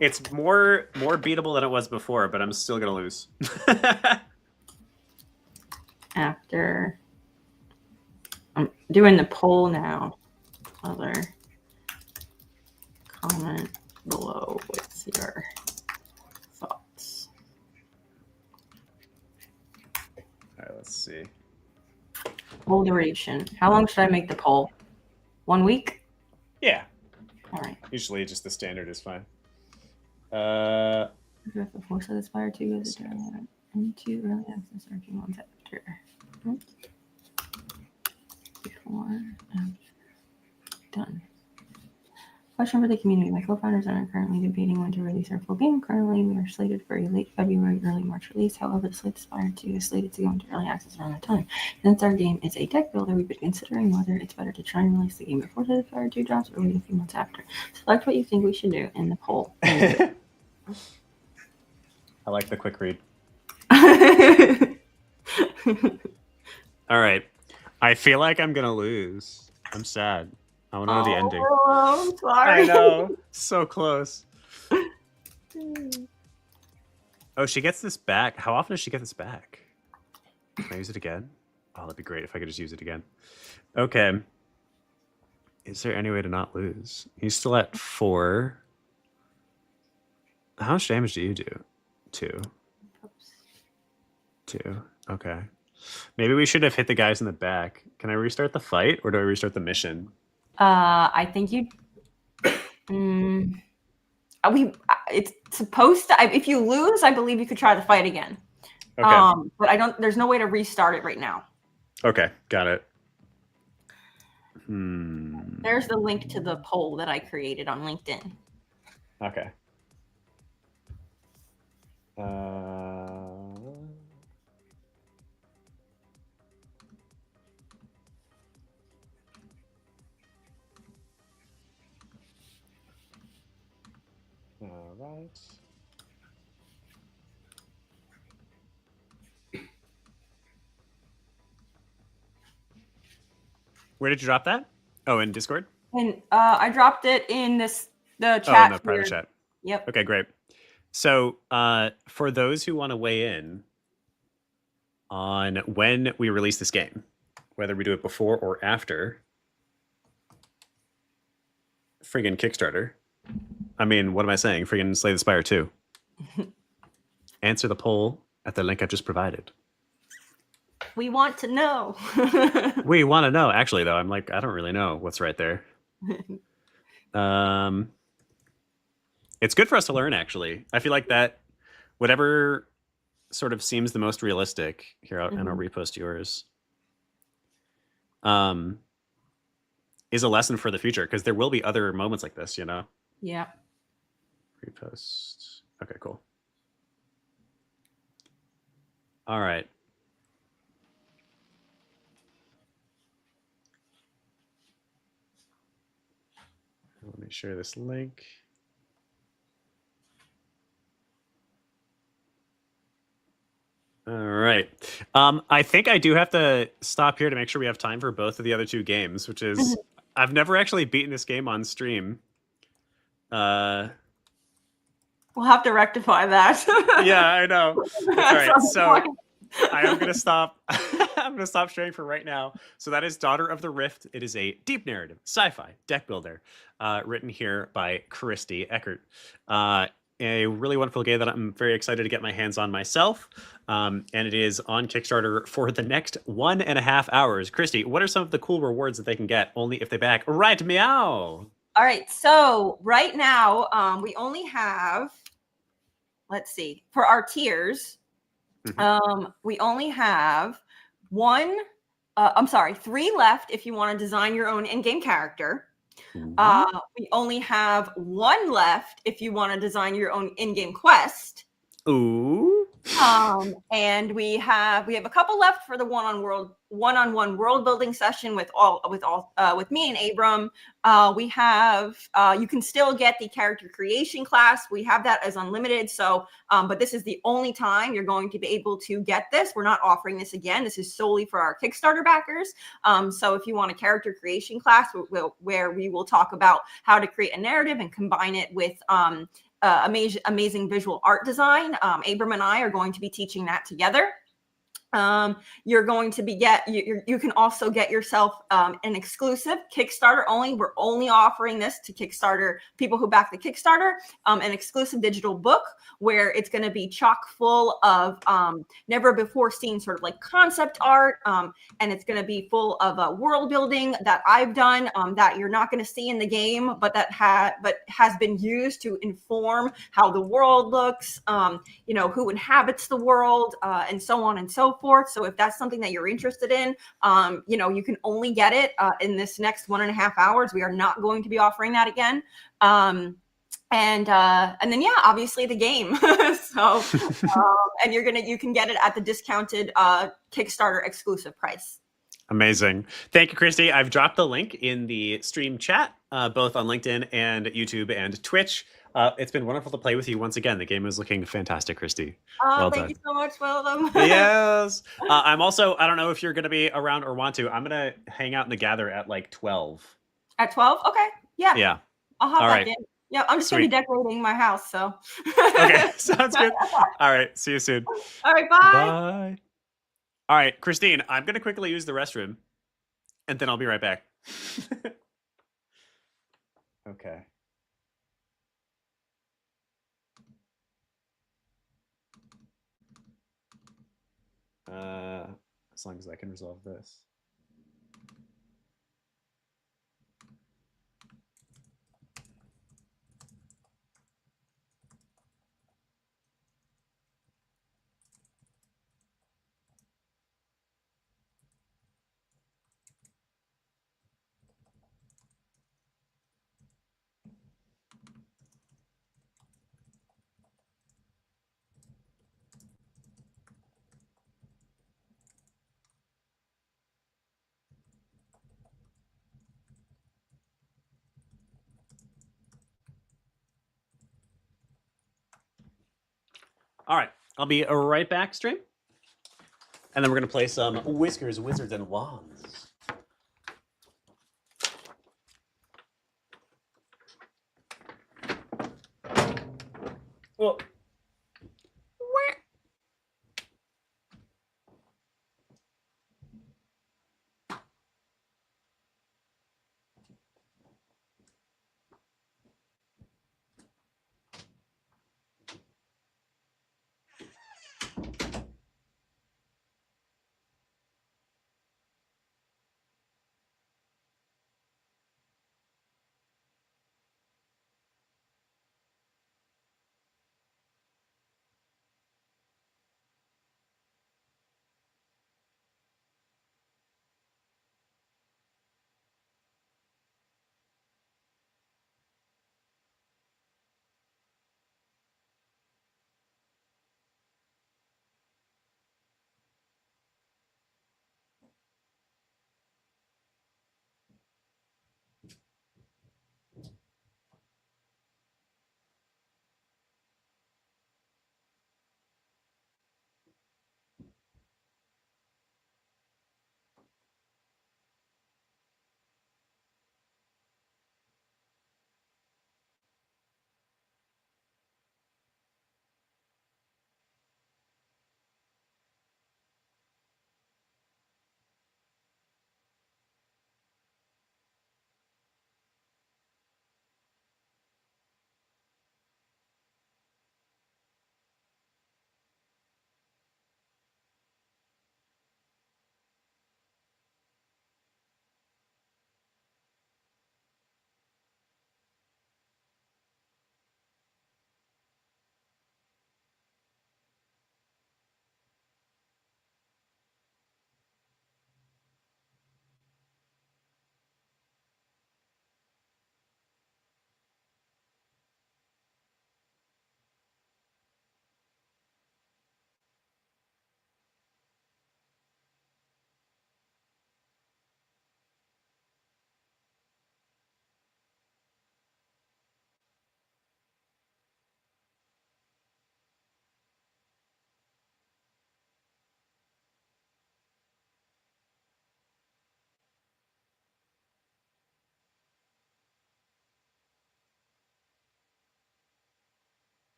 It's more beatable than it was before, but I'm still gonna lose. After. I'm doing the poll now. Other comment below with your thoughts. All right, let's see. Poll duration. How long should I make the poll? 1 week? Yeah. All right. Usually just the standard is fine. Before so this Spire 2 goes into early access or a few months after. Oops. Before, done. Question for the community. My co-founders and I are currently debating when to release our full game. Currently, we are slated for a late February, early March release. However, the slate Spire 2 is slated to go into early access around that time. Since our game is a deck builder, we've been considering whether it's better to try and release the game before the Spire 2 drops or wait a few months after. Select what you think we should do in the poll. I like the quick read. All right. I feel like I'm gonna lose. I'm sad. I want to know the ending. I'm sorry. I know. So close. Oh, she gets this back. How often does she get this back? Can I use it again? Oh, that'd be great if I could just use it again. Okay. Is there any way to not lose? He's still at 4. How much damage do you do? 2. 2. Okay. Maybe we should have hit the guys in the back. Can I restart the fight or do I restart the mission? I think you. It's supposed to. If you lose, I believe you could try the fight again. Okay. But I don't. There's no way to restart it right now. Okay, got it. There's the link to the poll that I created on LinkedIn. Okay. All right. Where did you drop that? Oh, in Discord? And I dropped it in the chat. Oh, in the private chat. Yep. Okay, great. So for those who want to weigh in on when we release this game, whether we do it before or after friggin' Kickstarter. I mean, what am I saying? Friggin' Slay the Spire 2. Answer the poll at the link I just provided. We want to know. We want to know. Actually, though, I'm like, I don't really know what's right there. It's good for us to learn, actually. I feel like that whatever sort of seems the most realistic here, and I'll repost yours, is a lesson for the future, because there will be other moments like this, you know? Yeah. Repost. Okay, cool. All right. Let me share this link. All right. I think I do have to stop here to make sure we have time for both of the other 2 games, which is I've never actually beaten this game on stream. We'll have to rectify that. Yeah, I know. That's all right. So I am going to stop. I'm going to stop sharing for right now. So that is Daughter of the Rift. It is a deep narrative sci-fi deck builder written here by Christy Eckert. A really wonderful game that I'm very excited to get my hands on myself. And it is on Kickstarter for the next 1.5 hours. Christy, what are some of the cool rewards that they can get only if they back Right Meow? All right. So right now, we only have, let's see, for our tiers, we only have 3 left if you want to design your own in-game character. We only have one left if you want to design your own in-game quest. Ooh. And we have a couple left for the one-on-one world building session with me and Abram. We have you can still get the character creation class. We have that as unlimited. So, but this is the only time you're going to be able to get this. We're not offering this again. This is solely for our Kickstarter backers. So if you want a character creation class where we will talk about how to create a narrative and combine it with amazing visual art design. Abram and I are going to be teaching that together. You're going to be you can also get yourself an exclusive Kickstarter only. We're only offering this to Kickstarter people who back the Kickstarter, an exclusive digital book where it's going to be chock full of never before seen sort of like concept art, and it's going to be full of world building that I've done that you're not going to see in the game, but that has been used to inform how the world looks, who inhabits the world, and so on and so forth. So if that's something that you're interested in, you can only get it in this next 1.5 hours. We are not going to be offering that again. And then obviously the game. So and you can get it at the discounted Kickstarter exclusive price. Amazing. Thank you, Christy. I've dropped the link in the stream chat, both on LinkedIn and YouTube and Twitch. It's been wonderful to play with you once again. The game is looking fantastic, Christy. Well thank done. you so much, Willem. Yes. I'm also, I don't know if you're going to be around or want to. I'm going to hang out in the gather at like 12. At 12? Okay. Yeah. Yeah. I'll hop All back right. in. Yeah, I'm just going to be decorating my house, so. Okay, sounds good. All right, see you soon. All right, bye. Bye. All right, Christine, I'm going to quickly use the restroom, and then I'll be right back. Okay. As long as I can resolve this. All right, I'll be right back, stream. And then we're going to play some Whiskers, Wizards, and Wands. Well,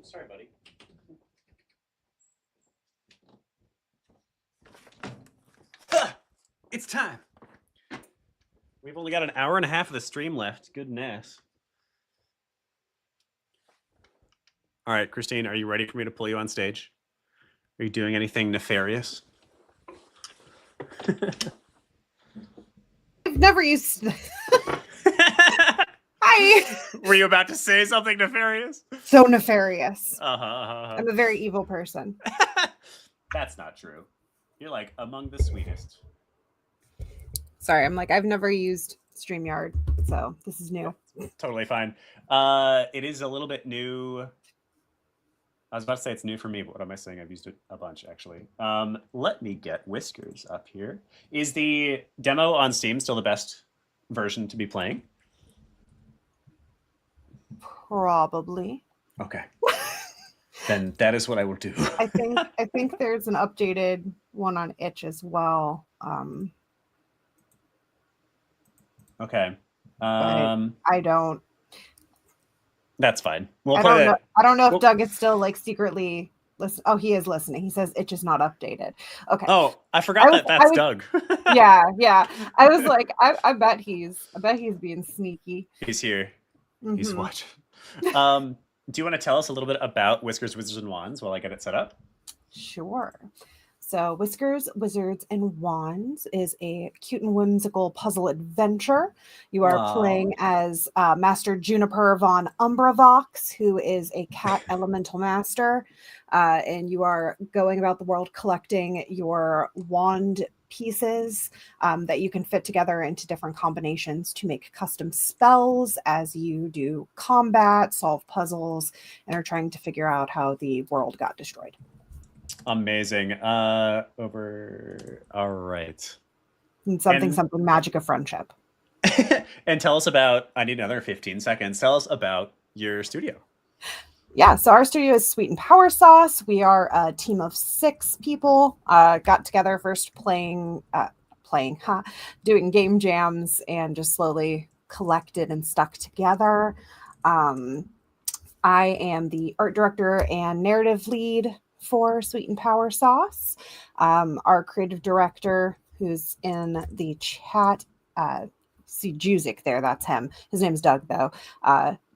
sorry, buddy. It's time. We've only got an hour and a half of the stream left. Goodness. All right, Christine, are you ready for me to pull you on stage? Are you doing anything nefarious? I've never used. Hi. Were you about to say something nefarious? So nefarious. Uh-huh. I'm a very evil person. That's not true. You're like among the sweetest. Sorry, I'm like, I've never used StreamYard, so this is new. Totally fine. It is a little bit new. I was about to say it's new for me, but what am I saying? I've used it a bunch, actually. Let me get Whiskers up here. Is the demo on Steam still the best version to be playing? Probably. Okay. Then that is what I will do. I think there's an updated one on itch as well. Okay. I don't. That's fine. I don't know if Doug is still like secretly listen. Oh, he is listening. He says itch is not updated. Okay. Oh, I forgot that's Doug. yeah. I was like, I bet he's being sneaky. He's here. Mm-hmm. He's watching. Do you want to tell us a little bit about Whiskers, Wizards, and Wands while I get it set up? Sure. So Whiskers, Wizards, and Wands is a cute and whimsical puzzle adventure. You are playing as Master Juniper von Umbravox, who is a cat elemental master. And you are going about the world collecting your wand pieces that you can fit together into different combinations to make custom spells as you do combat, solve puzzles, and are trying to figure out how the world got destroyed. Amazing. All right. And something magic of friendship. And tell us about, I need another 15 seconds. Tell us about your studio. Yeah, so our studio is Sweet and Power Sauce. We are a team of 6 people. Got together first doing game jams, and just slowly collected and stuck together. I am the art director and narrative lead for Sweet and Power Sauce. Our creative director, who's in the chat, see Juzik there, that's him. His name's Doug, though.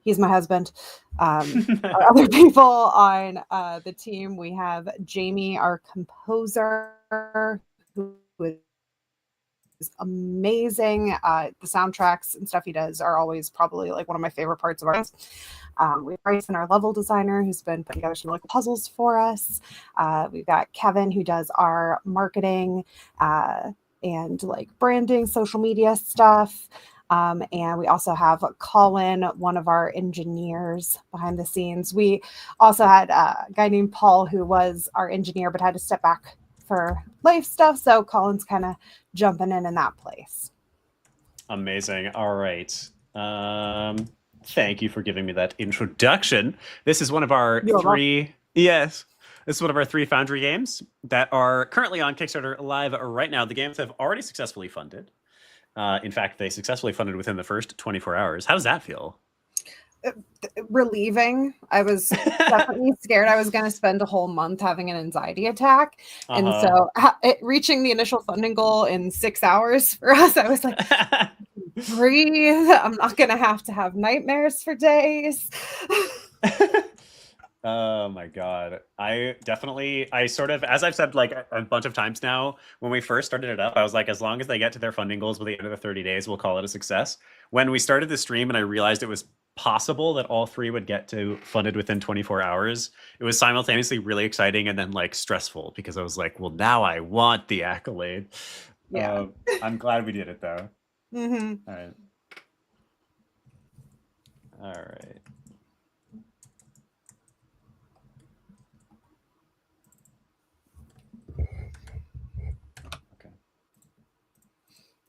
He's my husband. Other people on the team, we have Jamie, our composer, who is amazing. The soundtracks and stuff he does are always probably like one of my favorite parts of ours. We have Bryson, our level designer, who's been putting together some like puzzles for us. We've got Kevin, who does our marketing and like branding, social media stuff. And we also have Colin, one of our engineers behind the scenes. We also had a guy named Paul, who was our engineer, but had to step back for life stuff. So Colin's kind of jumping in that place. Amazing. All right. Thank you for giving me that introduction. This is one of our three Foundry games that are currently on Kickstarter live right now. The games have already successfully funded. In fact, they successfully funded within the first 24 hours. How does that feel? Relieving. I was definitely scared I was going to spend a whole month having an anxiety attack. And so reaching the initial funding goal in 6 hours for us, I was like, breathe. I'm not going to have nightmares for days. Oh my God. I sort of, as I've said like a bunch of times now, when we first started it up, I was like, as long as they get to their funding goals by the end of the 30 days, we'll call it a success. When we started the stream and I realized it was possible that all 3 would get to funded within 24 hours, it was simultaneously really exciting and then like stressful, because I was like, well, now I want the accolade. Yeah. I'm glad we did it though. Mm-hmm. All right.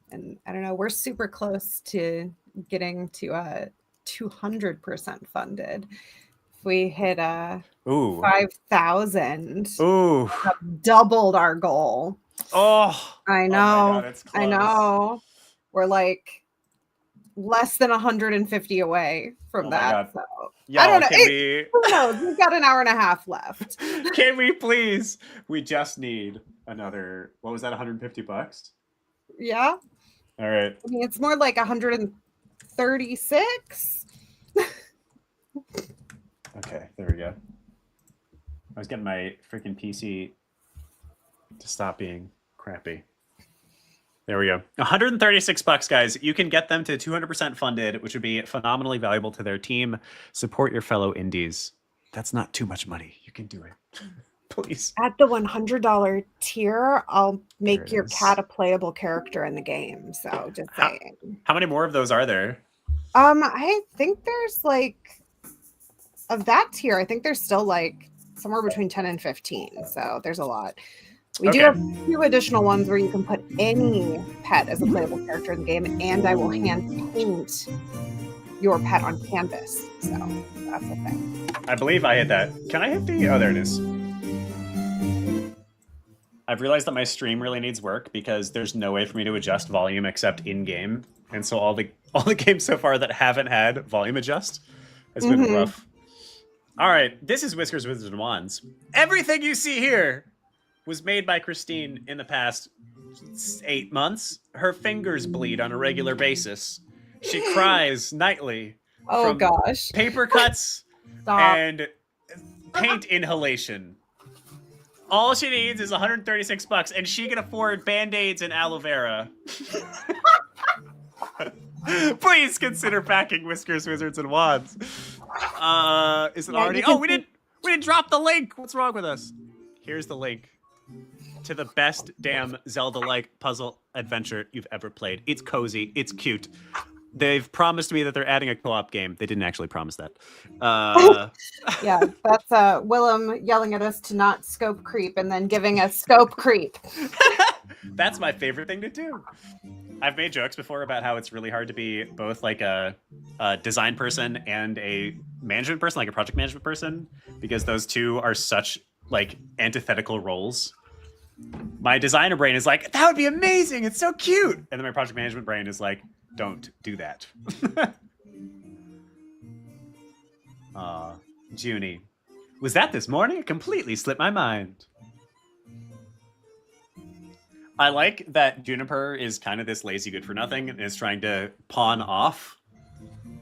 And I don't know, we're super close to getting to 200% funded. If we hit 5,000, doubled our goal. Oh, I know. oh my God, it's close. I know. We're like less than 150 away from that. So Yo, I don't know. Who knows? We've got an hour and a half left. Can we please? We just need another. What was that? $150? Yeah. All right. I mean, it's more like 136. Okay, there we go. I was getting my freaking PC to stop being crappy. There we go. $136, guys. You can get them to 200% funded, which would be phenomenally valuable to their team. Support your fellow indies. That's not too much money. You can do it. Please. At the $100 tier, I'll make your cat a playable character in the game. So just saying. How many more of those are there? I think there's like, of that tier, I think there's still like somewhere between 10 and 15. So there's a lot. We do have a few additional ones where you can put any pet as a playable character in the game, and I will hand paint your pet on canvas. So that's the thing. I believe I hit that. Can I hit the... Oh, there it is. I've realized that my stream really needs work because there's no way for me to adjust volume except in-game. And so all the games so far that haven't had volume adjust has been rough. All right, this is Whiskers, Wizards, and Wands. Everything you see here was made by Christine in the past 8 months. Her fingers bleed on a regular basis. She cries nightly. Oh, gosh. Paper cuts and paint inhalation. All she needs is $136, and she can afford Band-Aids and aloe vera. Please consider backing Whiskers, Wizards, and Wands. Is it already? Oh, we didn't drop the link. What's wrong with us? Here's the link to the best damn Zelda-like puzzle adventure you've ever played. It's cozy. It's cute. They've promised me that they're adding a co-op game. They didn't actually promise that. Yeah, that's Willem yelling at us to not scope creep and then giving us scope creep. That's my favorite thing to do. I've made jokes before about how it's really hard to be both like a design person and a management person, like a project management person, because those two are such like antithetical roles. My designer brain is like, that would be amazing. It's so cute. And then my project management brain is like, don't do that. Junie. Was that this morning? It completely slipped my mind. I like that Juniper is kind of this lazy good for nothing and is trying to pawn off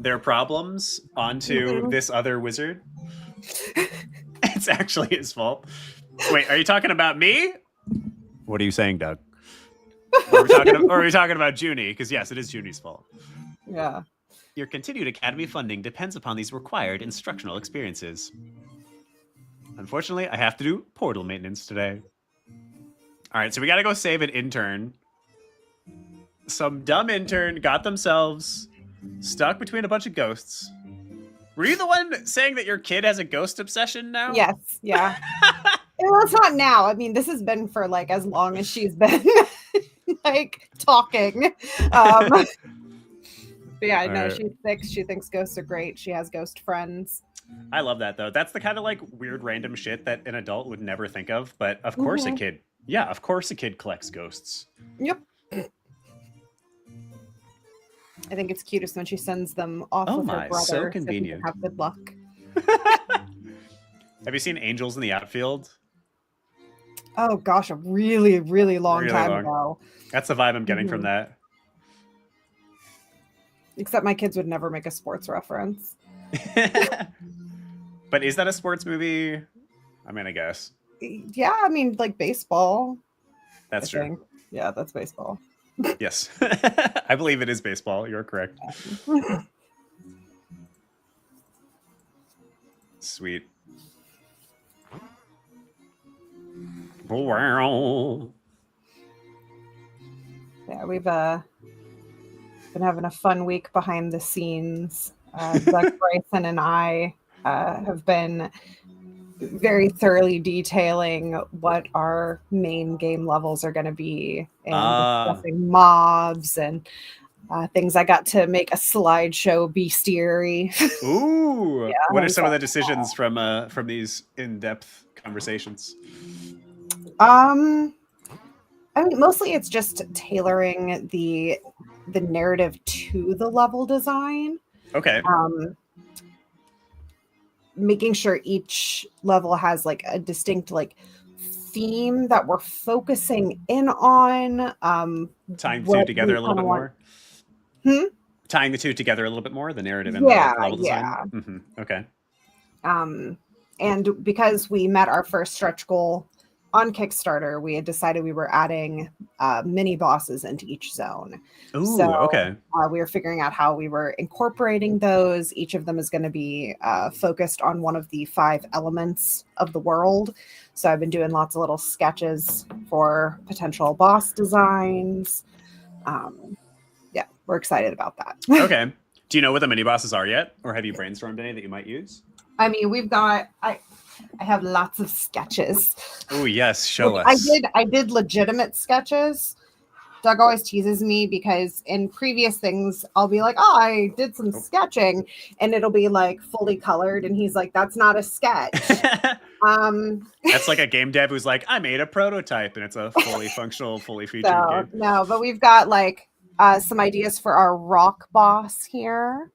their problems onto this other wizard. It's actually his fault. Wait, are you talking about me? What are you saying, Doug? Or are we talking about Junie? Because yes, it is Junie's fault. Yeah. Your continued academy funding depends upon these required instructional experiences. Unfortunately, I have to do portal maintenance today. All right, so we got to go save an intern. Some dumb intern got themselves stuck between a bunch of ghosts. Were you the one saying that your kid has a ghost obsession now? Yes, yeah. Well, it's not now. I mean, this has been for like as long as she's been like talking. But yeah, no, she's 6. She thinks ghosts are great. She has ghost friends. I love that though. That's the kind of like weird random shit that an adult would never think of. But of course a kid. Yeah, of course a kid collects ghosts. Yep. I think it's cutest when she sends them off with her brother. So convenient. So have good luck. Have you seen Angels in the Outfield? Oh gosh, a really, really long time ago. That's the vibe I'm getting from that. Except my kids would never make a sports reference. But is that a sports movie? I mean, I guess. Yeah, I mean, like baseball. That's true. Yeah, that's baseball. Yes. I believe it is baseball. You're correct. Sweet. Wow. Yeah, we've been having a fun week behind the scenes. Doug Bryson and I have been very thoroughly detailing what our main game levels are going to be and discussing mobs and things. I got to make a slideshow bestiary. Ooh! Yeah, what are some of the decisions from these in-depth conversations? I mean, mostly it's just tailoring the the narrative to the level design. Okay. Making sure each level has like a distinct like theme that we're focusing in on. Tying the two together a little bit more. Tying the two together a little bit more, the narrative and the level design. Mm-hmm. Okay. And because we met our first stretch goal on Kickstarter, we had decided we were adding mini bosses into each zone. Ooh, okay. We were figuring out how we were incorporating those. Each of them is going to be focused on one of the 5 elements of the world. So I've been doing lots of little sketches for potential boss designs. Yeah, we're excited about that. Okay. Do you know what the mini bosses are yet? Or have you brainstormed any that you might use? I mean, we've got... I have lots of sketches. Oh yes, show us. I did legitimate sketches. Doug always teases me because in previous things I'll be like, oh, I did some sketching, and it'll be like fully colored, and he's like, that's not a sketch. That's like a game dev who's like, I made a prototype, and it's a fully functional, fully featured game. No, but we've got like some ideas for our rock boss here.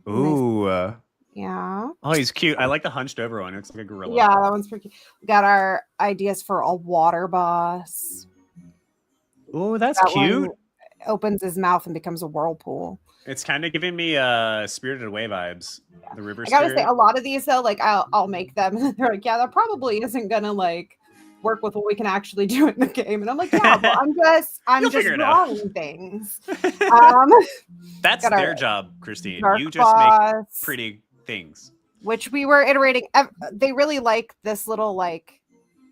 Ooh. Yeah. Oh, he's cute. I like the hunched over one. It's like a gorilla. Yeah, that one's pretty cute. We got our ideas for a water boss. Oh, that's cute. Opens his mouth and becomes a whirlpool. It's kind of giving me Spirited Away vibes. Yeah. The river. I gotta say, a lot of these though, like I'll make them, and they're like, yeah, that probably isn't gonna like work with what we can actually do in the game. And I'm like, yeah, but I'm just drawing things. That's their job, Christine. You just make pretty things, which we were iterating. They really like this little like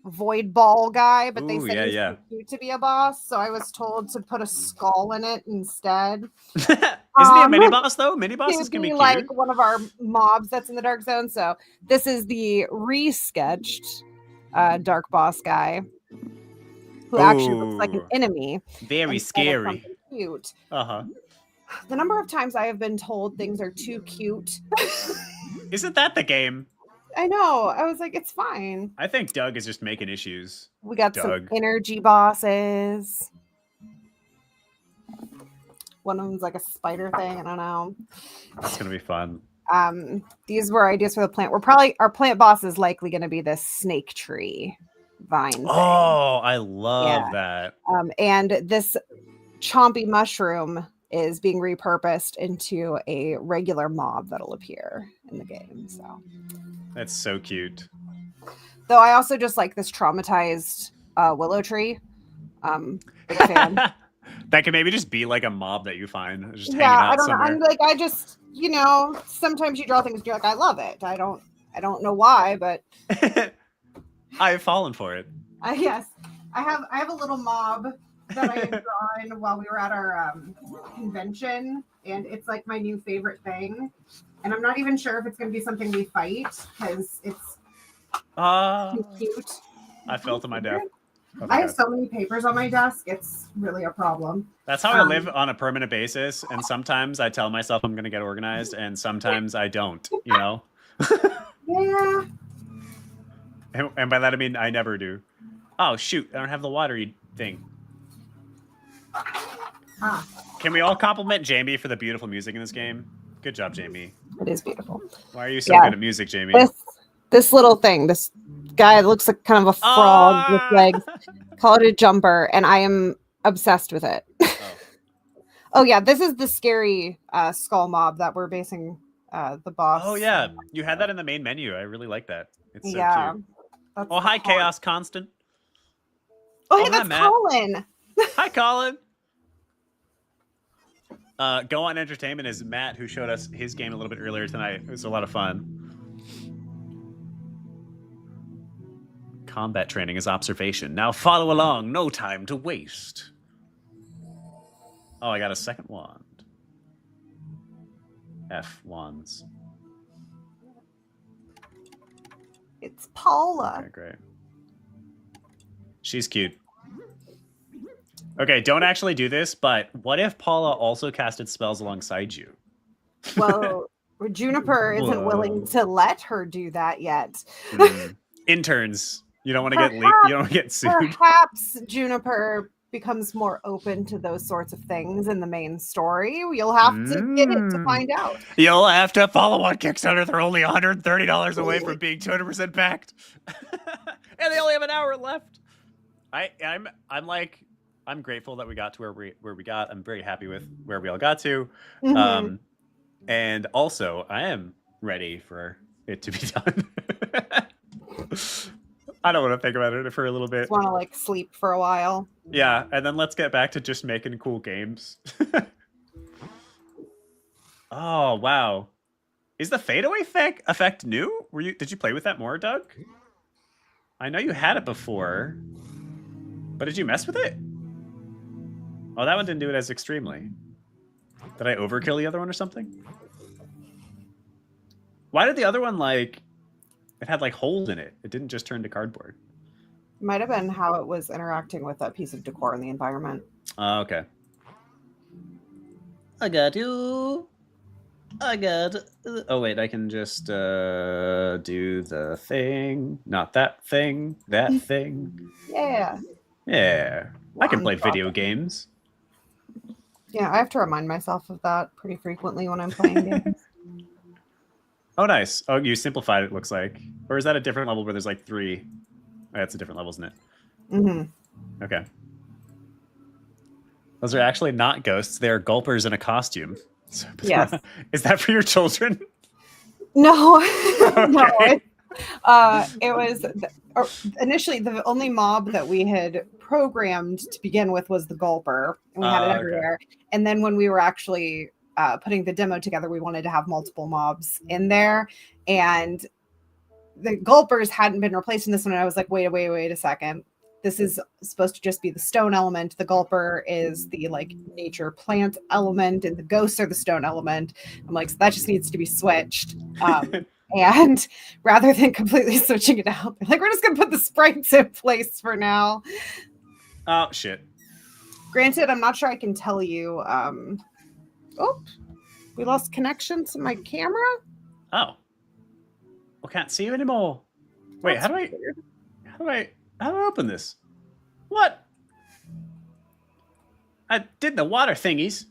void ball guy, but they said he's too cute to be a boss, so I was told to put a skull in it instead. Isn't he a mini boss though? Mini bosses can be cute. Like one of our mobs that's in the dark zone. So this is the resketched dark boss guy who actually looks like an enemy. Very scary. Cute. Uh-huh. The number of times I have been told things are too cute. Isn't that the game? I know. I was like, it's fine. I think Doug is just making issues. We got some energy bosses. One of them's like a spider thing. I don't know. That's gonna be fun. These were ideas for the plant. Our plant boss is likely going to be this snake tree vine thing. Oh, I love that. And this chompy mushroom is being repurposed into a regular mob that'll appear in the game. So that's so cute. Though I also just like this traumatized willow tree. Big fan. That could maybe just be like a mob that you find just hanging out I don't somewhere. know. I'm like, I just, sometimes you draw things and you're like, I love it. I don't know why, but I've fallen for it. Yes, I have a little mob that I had drawn while we were at our convention, and it's like my new favorite thing. And I'm not even sure if it's going to be something we fight because it's too cute. I fell to my death. I have so many papers on my desk. It's really a problem. That's how I live on a permanent basis. And sometimes I tell myself I'm going to get organized, and sometimes I don't, Yeah. And by that, I mean I never do. Oh, shoot. I don't have the watery thing. Can we all compliment Jamie for the beautiful music in this game? Good job, Jamie. It is beautiful. Why are you so good at music, Jamie? This little thing, this guy looks like kind of a frog with legs. Call it a jumper, and I am obsessed with it. Oh yeah, this is the scary skull mob that we're basing the boss. Oh yeah, you had that in the main menu. I really like that. It's so cute. Oh hi, Chaos Constant. Oh hey, that's Colin. Hi, Colin. Go On Entertainment is Matt, who showed us his game a little bit earlier tonight. It was a lot of fun. Combat training is observation. Now follow along. No time to waste. Oh, I got a second wand. F wands. It's Paula. Okay, great. She's cute. Okay, don't actually do this, but what if Paula also casted spells alongside you? Well, Juniper isn't willing to let her do that yet. Interns. You don't want to get you don't want to get sued. Perhaps Juniper becomes more open to those sorts of things in the main story, you'll have to get it to find out. You'll have to follow on Kickstarter. They're only $130 away from being 200% backed. And they only have an hour left. I'm grateful that we got to where we got. I'm very happy with where we all got to. And also I am ready for it to be done. I don't want to think about it for a little bit. Just want to like sleep for a while. Yeah, and then let's get back to just making cool games. Oh wow, is the fadeaway effect new? Did you play with that more, Doug? I know you had it before, but did you mess with it? Oh, that one didn't do it as extremely. Did I overkill the other one or something? Why did the other one like? It had like holes in it. It didn't just turn to cardboard. It might have been how it was interacting with that piece of decor in the environment. Okay. I got you. Oh wait, I can just do the thing, not that thing, that thing. Yeah. Yeah. I can play video games. Yeah, I have to remind myself of that pretty frequently when I'm playing games. Oh, nice. Oh, you simplified it, looks like. Or is that a different level where there's like 3? Oh, that's a different level, isn't it? Mm-hmm. Okay. Those are actually not ghosts. They're gulpers in a costume. So, yes. Is that for your children? No. Okay. No. It was initially the only mob that we had programmed to begin with was the gulper. And we had it everywhere. Okay. And then when we were actually putting the demo together, we wanted to have multiple mobs in there, and the gulpers hadn't been replaced in this one. And I was like, wait a second. This is supposed to just be the stone element. The gulper is the like nature plant element, and the ghosts are the stone element. I'm like, so that just needs to be switched. And rather than completely switching it out, like we're just gonna put the sprites in place for now. Oh shit. Granted, I'm not sure I can tell you. Oh, we lost connection to my camera. Oh, I can't see you anymore. Wait, how do I open this? What? I did the water thingies.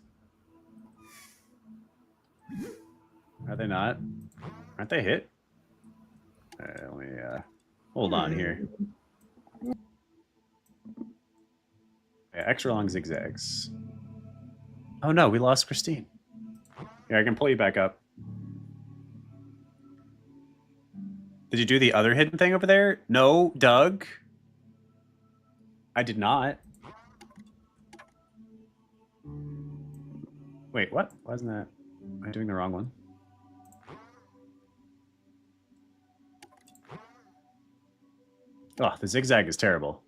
Are they not? Aren't they hit? Let me hold on here. Yeah, extra long zigzags. Oh no, we lost Christine. Yeah, I can pull you back up. Did you do the other hidden thing over there? No, Doug. I did not. Wait, what? Why isn't that? Am I doing the wrong one? Oh, the zigzag is terrible.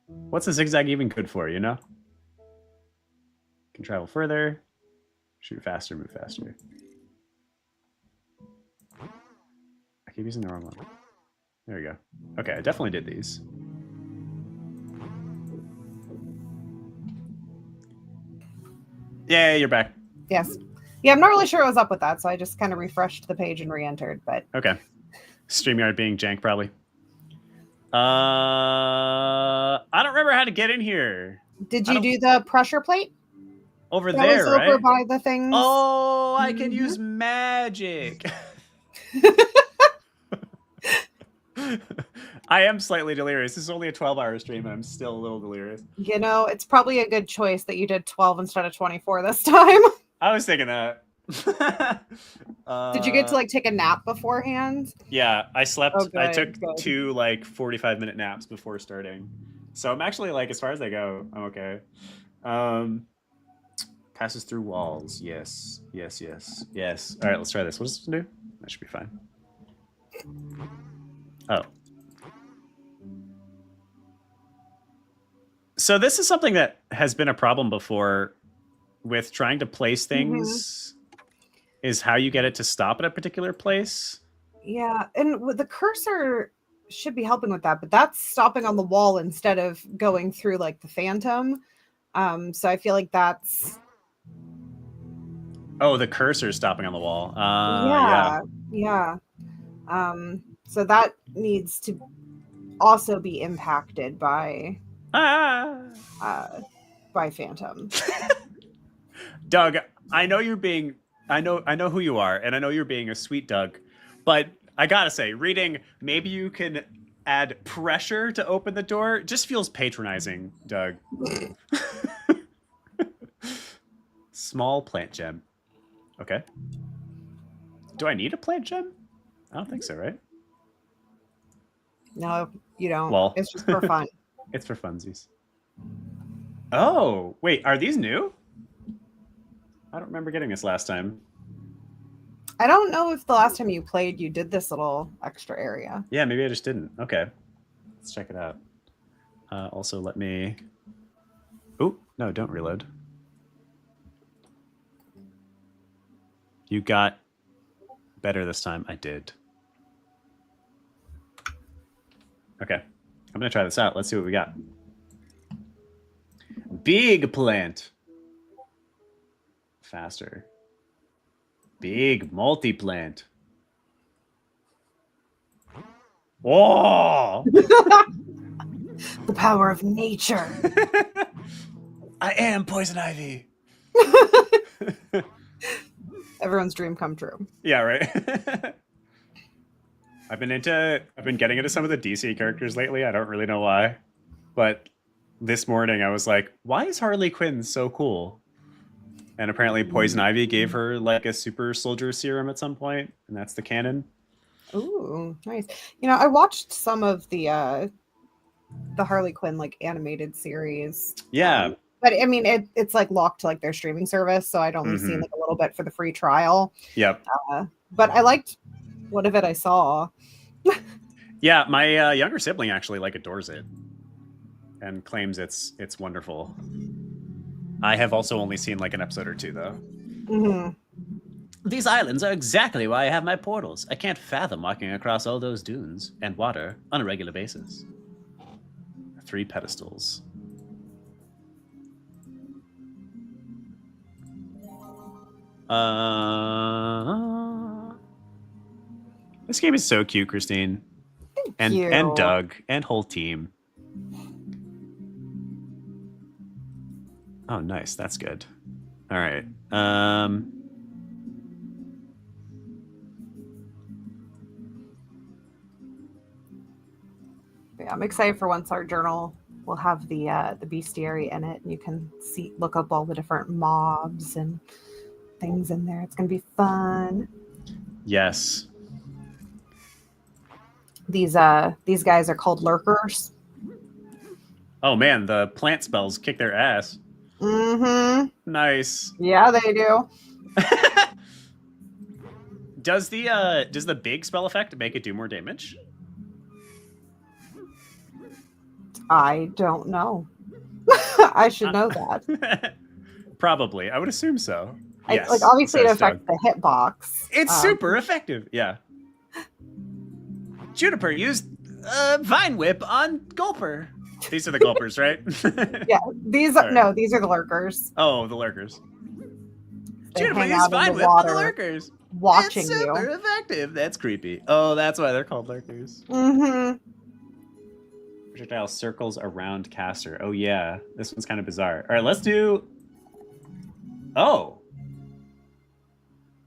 What's the zigzag even good for, you know? Can travel further, shoot faster, move faster. I keep using the wrong one. There we go. Okay, I definitely did these. Yeah, you're back. Yes. Yeah, I'm not really sure what was up with that, so I just kind of refreshed the page and re-entered, but... Okay. StreamYard being jank, probably. I don't remember how to get in here. Did you do the pressure plate? Over there, right? Over by the things. Oh, I can use magic. I am slightly delirious. This is only a 12-hour stream, and I'm still a little delirious. You know, it's probably a good choice that you did 12 instead of 24 this time. I was thinking that. Did you get to like take a nap beforehand? Yeah, I slept. Oh, good, I took good. 2 like 45-minute naps before starting, so I'm actually like, as far as I go, I'm okay. Passes through walls. Yes, yes, yes, yes. All right, let's try this. What does this do? That should be fine. Oh. So this is something that has been a problem before with trying to place things, is how you get it to stop at a particular place. Yeah, and with the cursor should be helping with that, but that's stopping on the wall instead of going through like the phantom. So I feel like that's... Oh, the cursor is stopping on the wall. Yeah. So that needs to also be impacted by by Phantom. Doug, I know you're being, I know who you are, and I know you're being a sweet Doug, but I gotta say, reading, maybe you can add pressure to open the door, just feels patronizing, Doug. Small plant gem. Okay. Do I need a plant gem? I don't think so, right? No, you don't. Well, it's just for fun. It's for funsies. Oh, wait, are these new? I don't remember getting this last time. I don't know if the last time you played, you did this little extra area. Yeah, maybe I just didn't. Okay. Let's check it out. Also, let me... Oh, no, don't reload. You got better this time. I did. Okay. I'm going to try this out. Let's see what we got. Big plant. Faster. Big multi-plant. Whoa! The power of nature. I am poison ivy. Everyone's dream come true. Yeah, right. I've been getting into some of the DC characters lately. I don't really know why, but this morning I was like, why is Harley Quinn so cool? And apparently Poison Ivy gave her like a super soldier serum at some point, and that's the canon. Ooh, nice. You know, I watched some of the Harley Quinn like animated series. Yeah. But I mean, it's like locked to like their streaming service, so I'd only seen like a little bit for the free trial. Yep. But I liked what of it I saw. Yeah, my younger sibling actually like adores it and claims it's wonderful. I have also only seen like an episode or two though. Mm-hmm. These islands are exactly why I have my portals. I can't fathom walking across all those dunes and water on a regular basis. 3 pedestals. This game is so cute, Christine. Thank you. And Doug and whole team. Oh, nice. That's good. All right. Yeah, I'm excited for once our journal will have the bestiary in it, and you can look up all the different mobs and things in there. It's gonna be fun. Yes. These guys are called lurkers. Oh man, the plant spells kick their ass. Mm-hmm. Nice. Yeah, they do. Does the big spell effect make it do more damage? I don't know. I should know that. Probably. I would assume so. Yes, like obviously it affects the hitbox. It's super effective. Yeah. Juniper used Vine Whip on Gulper. These are the Gulpers, right? Yeah, these are these are the lurkers. Oh, the lurkers. They Juniper hang used out in Vine the Whip on the water lurkers. watching it's you. super effective. That's creepy. Oh, that's why they're called lurkers. Mm-hmm. Projectile circles around caster. Oh yeah, this one's kind of bizarre. All right, let's do. Oh.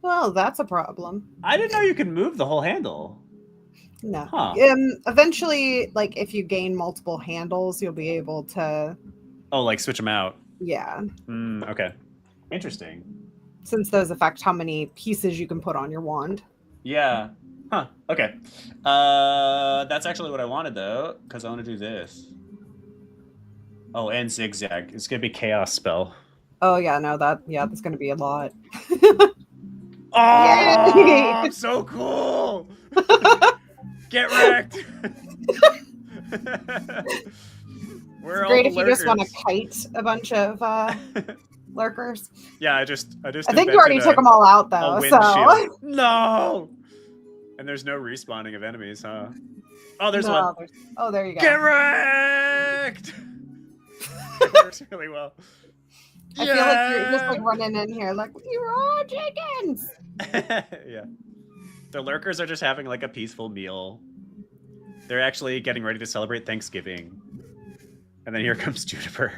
Well, that's a problem. I didn't know you could move the whole handle. No. Huh. Eventually, like if you gain multiple handles, you'll be able to. Oh, like switch them out. Yeah. Okay. Interesting. Since those affect how many pieces you can put on your wand. Yeah. Huh. Okay. That's actually what I wanted though, because I want to do this. Oh, and zigzag. It's gonna be chaos spell. Oh yeah, no, that's gonna be a lot. Oh, so cool! Get wrecked. It's great if you just want to kite a bunch of lurkers. Yeah, I just. I think you already took them all out though. So no. And there's no respawning of enemies, huh? Oh, there's one. Oh, there you go. Get wrecked. It works really well. I feel like you're just like running in here like, you're all chickens. Yeah. The lurkers are just having like a peaceful meal. They're actually getting ready to celebrate Thanksgiving. And then here comes Juniper.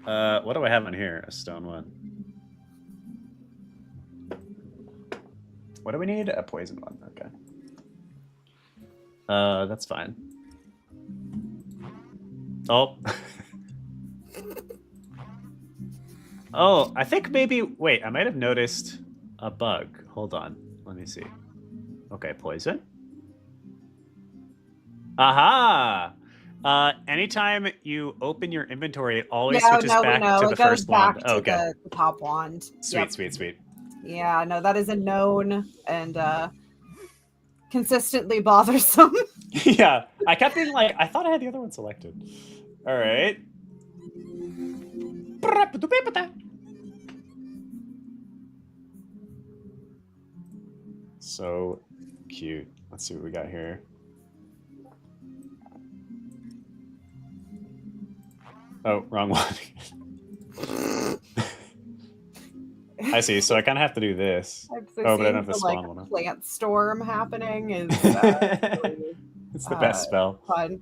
What do I have on here? A stone one. What do we need? A poison one. Okay. That's fine. Oh. Oh, I think maybe... Wait, I might have noticed a bug. Hold on. Let me see. Okay, poison. Aha! Anytime you open your inventory, it always switches back to the first wand. To the top wand. Sweet, sweet, sweet. Yeah, no, that is a known and consistently bothersome. Yeah, I kept being like, I thought I had the other one selected. All right. So cute. Let's see what we got here. Oh, wrong one. I see. So I kind of have to do this. So oh, but I don't have the spawn like, one. Plant storm happening is it's the best spell. Fun.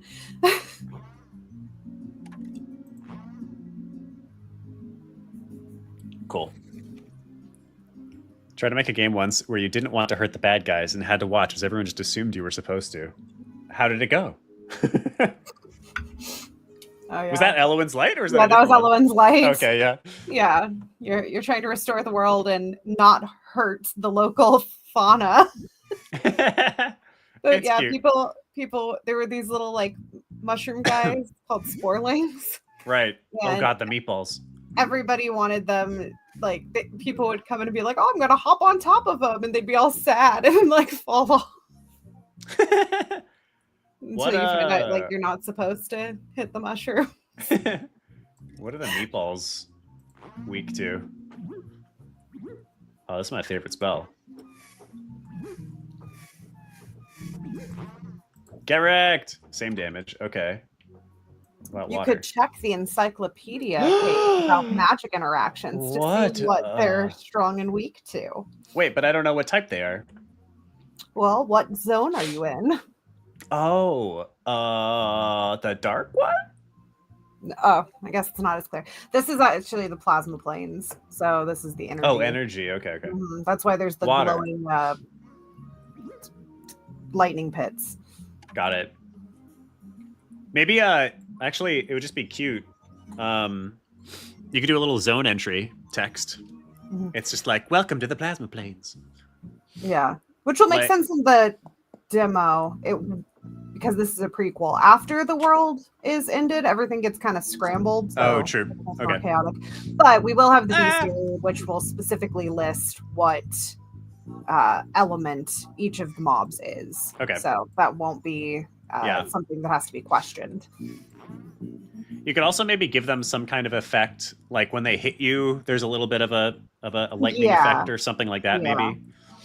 Cool. Tried to make a game once where you didn't want to hurt the bad guys and had to watch as everyone just assumed you were supposed to. How did it go? Oh, yeah. Was that Elowen's Light or was that? Yeah, that was Elowen's Light. Okay, yeah. Yeah, you're trying to restore the world and not hurt the local fauna. But yeah, cute. people. There were these little like mushroom guys called sporelings. Right. And oh God, the meatballs. Everybody wanted them. Like people would come in and be like, "Oh, I'm gonna hop on top of them," and they'd be all sad and like fall off. Until you find out like you're not supposed to hit the mushroom. What are the meatballs weak to? Oh, this is my favorite spell. Get wrecked! Same damage. Okay. About You water. could check the encyclopedia page about magic interactions to see what they're strong and weak to. Wait, but I don't know what type they are. Well, what zone are you in? Oh, the dark one? Oh, I guess it's not as clear. This is actually the plasma planes. So this is the energy. Oh, energy. Okay, okay. That's why there's the Water. glowing lightning pits. Got it. Maybe, actually, it would just be cute. You could do a little zone entry text. It's just like, welcome to the plasma planes. Yeah, which will make sense in the demo. Because this is a prequel. After the world is ended, everything gets kind of scrambled. So oh, true. it's Okay. more chaotic. But we will have the bestiary, which will specifically list what element each of the mobs is. Okay. So that won't be something that has to be questioned. You could also maybe give them some kind of effect, like when they hit you, there's a little bit of a lightning effect or something like that, maybe.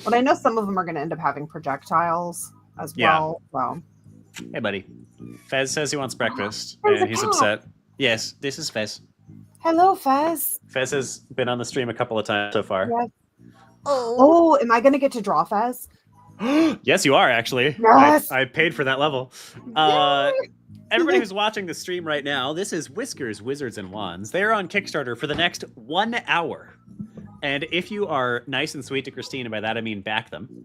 But I know some of them are going to end up having projectiles as well. So. Hey, buddy. Fez says he wants breakfast, There's and a he's cat. upset. Yes, this is Fez. Hello, Fez. Fez has been on the stream a couple of times so far. Yes. Oh, am I going to get to draw Fez? Yes, you are, actually. Yes. I paid for that level. Everybody who's watching the stream right now, this is Whiskers, Wizards, and Wands. They are on Kickstarter for the next 1 hour. And if you are nice and sweet to Christine, and by that I mean back them,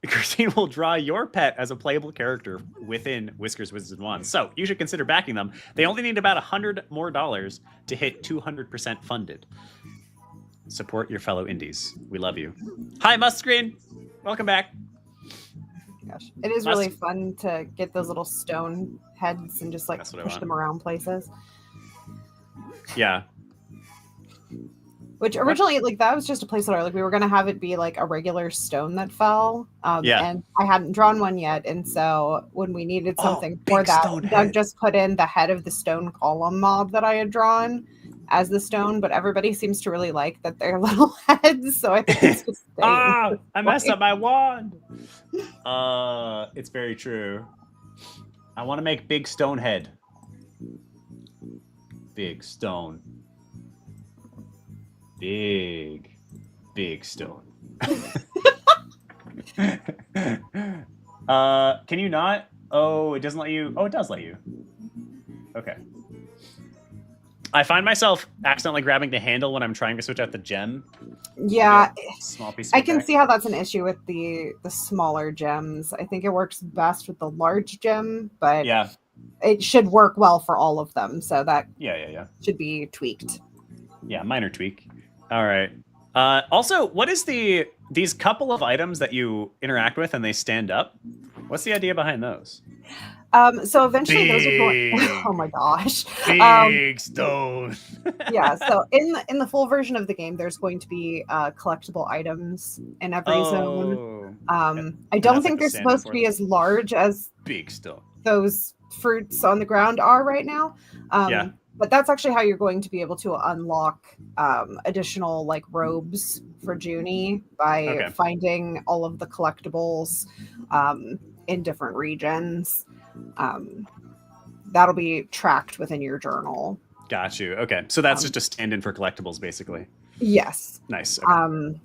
Christine will draw your pet as a playable character within Whiskers, Wizards, and Wands. So you should consider backing them. They only need about $100 more to hit 200% funded. Support your fellow indies. We love you. Hi, Mustscreen. Welcome back. Gosh, it is really fun to get those little stone heads and just like push them around places. Yeah. Which originally, like, that was just a placeholder. Like, we were going to have it be like a regular stone that fell. And I hadn't drawn one yet. And so when we needed something for that, Doug just put in the head of the stone column mob that I had drawn as the stone. But everybody seems to really like that they're little heads. So I think it's just I messed up my wand. It's very true. I want to make big stone head. Big stone. Big stone. Can you not? Oh, it doesn't let you. Oh, it does let you. Okay. I find myself accidentally grabbing the handle when I'm trying to switch out the gem. Yeah, small piece. I can see how that's an issue with the smaller gems. I think it works best with the large gem, but yeah, it should work well for all of them. So that yeah should be tweaked. Yeah, minor tweak. All right. Also, what is these couple of items that you interact with and they stand up? What's the idea behind those? So eventually those are going. Oh my gosh! Big stone. Yeah. So in the full version of the game, there's going to be collectible items in every zone. I don't think they're supposed to be as large as big stone. Those fruits on the ground are right now. Yeah. But that's actually how you're going to be able to unlock additional like robes for Junie by finding all of the collectibles in different regions. That'll be tracked within your journal. Got you. Okay. So that's just a stand-in for collectibles, basically. Yes. Nice. Okay.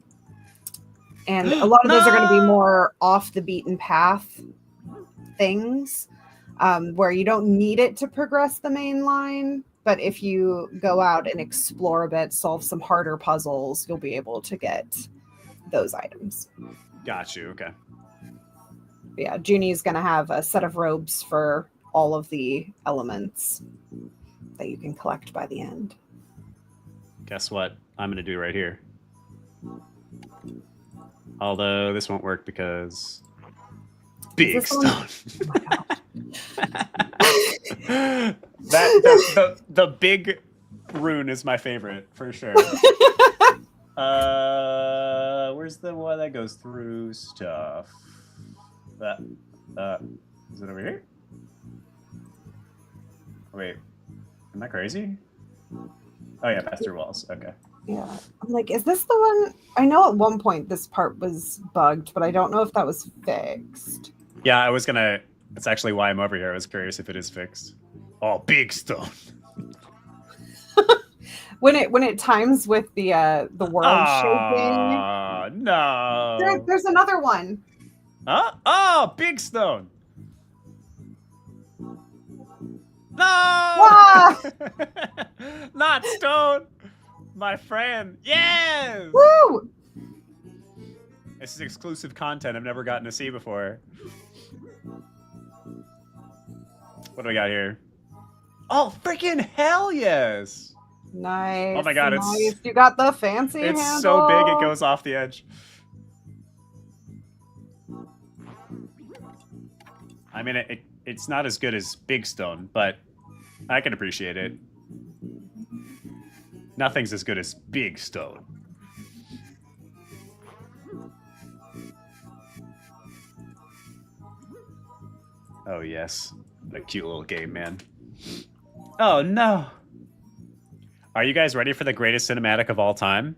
And a lot of those are going to be more off the beaten path things where you don't need it to progress the main line. But if you go out and explore a bit, solve some harder puzzles, you'll be able to get those items. Got you. Okay. Yeah, Junie's going to have a set of robes for all of the elements that you can collect by the end. Guess what I'm going to do right here? Although this won't work because big stone. The big rune is my favorite for sure. Where's the one that goes through stuff? That is it over here? Wait, am I crazy? Oh yeah, past through walls. Okay. Yeah, I'm like, is this the one? I know at one point this part was bugged, but I don't know if that was fixed. Yeah, I was gonna. That's actually why I'm over here. I was curious if it is fixed. Oh, big stone. when it times with the world shaking. No. There's another one. Huh? Oh, big stone. No. Not stone. My friend. Yes. Woo! This is exclusive content I've never gotten to see before. What do we got here? Oh, freaking hell yes! Nice. Oh my god, nice. You got the fancy it's handle. so big it goes off the edge. I mean, it's not as good as Big Stone, but I can appreciate it. Nothing's as good as Big Stone. Oh yes, a cute little game, man. Oh no! Are you guys ready for the greatest cinematic of all time?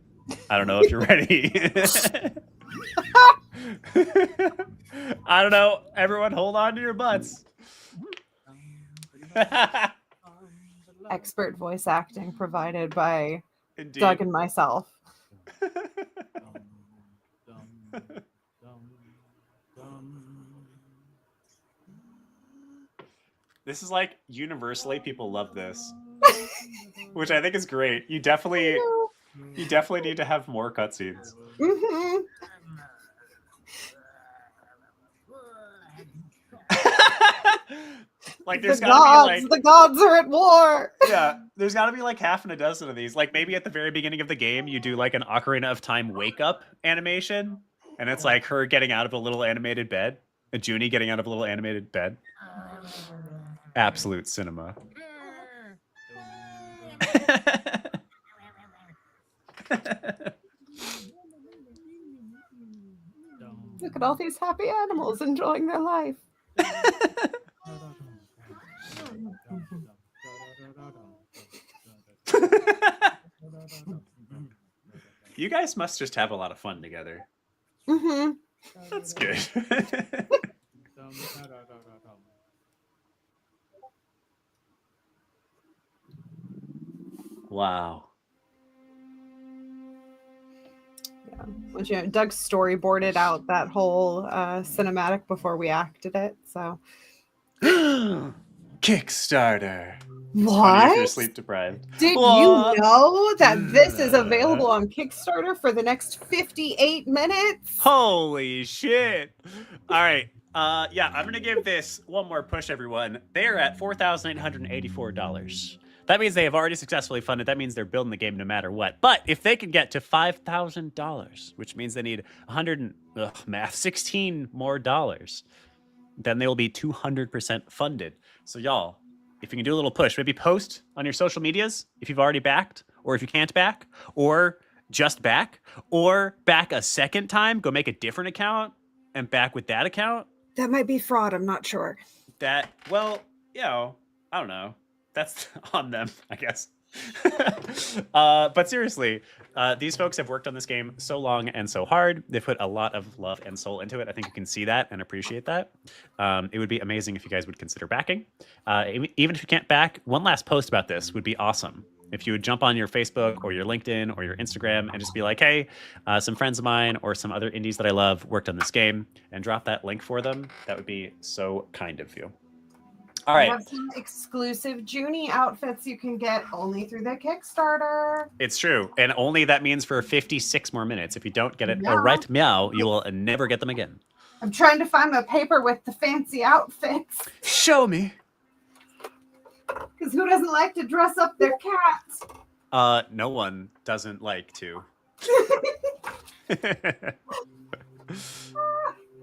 I don't know if you're ready. I don't know. Everyone, hold on to your butts. Expert voice acting provided by Indeed. Doug and myself. This is like universally people love this, which I think is great. You definitely need to have more cutscenes. Mm-hmm. Like there's the gotta be like the gods are at war. Yeah, there's gotta be like half and a dozen of these. Like maybe at the very beginning of the game, you do like an Ocarina of Time wake up animation, and it's like her getting out of a little animated bed, a Junie getting out of a little animated bed. Absolute cinema. Look at all these happy animals enjoying their life. You guys must just have a lot of fun together. Mm-hmm. That's good. Yeah. Wow. Which, you know, Doug storyboarded out that whole cinematic before we acted it. So Kickstarter. It's what? funny if you're sleep deprived. Did What? you know that this is available on Kickstarter for the next 58 minutes? Holy shit. All right. Yeah, I'm going to give this one more push, everyone. They are at $4,884. That means they have already successfully funded. That means they're building the game no matter what. But if they can get to $5,000, which means they need 16 more dollars, then they will be 200% funded. So y'all, if you can do a little push, maybe post on your social medias if you've already backed, or if you can't back, or just back, or back a second time, go make a different account and back with that account. That might be fraud. I'm not sure. That, well, you know, I don't know. That's on them, I guess. But seriously, these folks have worked on this game so long and so hard. They've put a lot of love and soul into it. I think you can see that and appreciate that. It would be amazing if you guys would consider backing. Even if you can't back, one last post about this would be awesome. If you would jump on your Facebook or your LinkedIn or your Instagram and just be like, hey, some friends of mine or some other indies that I love worked on this game, and drop that link for them, that would be so kind of you. All right. We have some exclusive Junie outfits you can get only through the Kickstarter. It's true. And only that means for 56 more minutes. If you don't get it right meow, you will never get them again. I'm trying to find my paper with the fancy outfits. Show me. Because who doesn't like to dress up their cats? No one doesn't like to.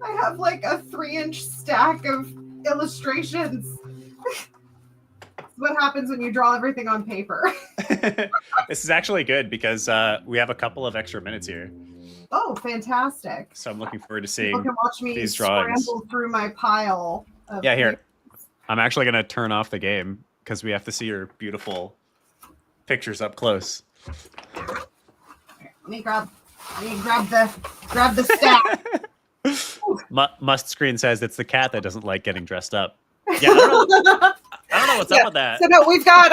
I have like a 3-inch stack of illustrations. What happens when you draw everything on paper? This is actually good because we have a couple of extra minutes here. Oh, fantastic. So I'm looking forward to seeing People can watch me these drawings. scramble through my pile of Yeah, here. I'm actually going to turn off the game because we have to see your beautiful pictures up close. Let me grab the stack. Must Screen says it's the cat that doesn't like getting dressed up. Yeah, I don't know what's up with that. So no, we've got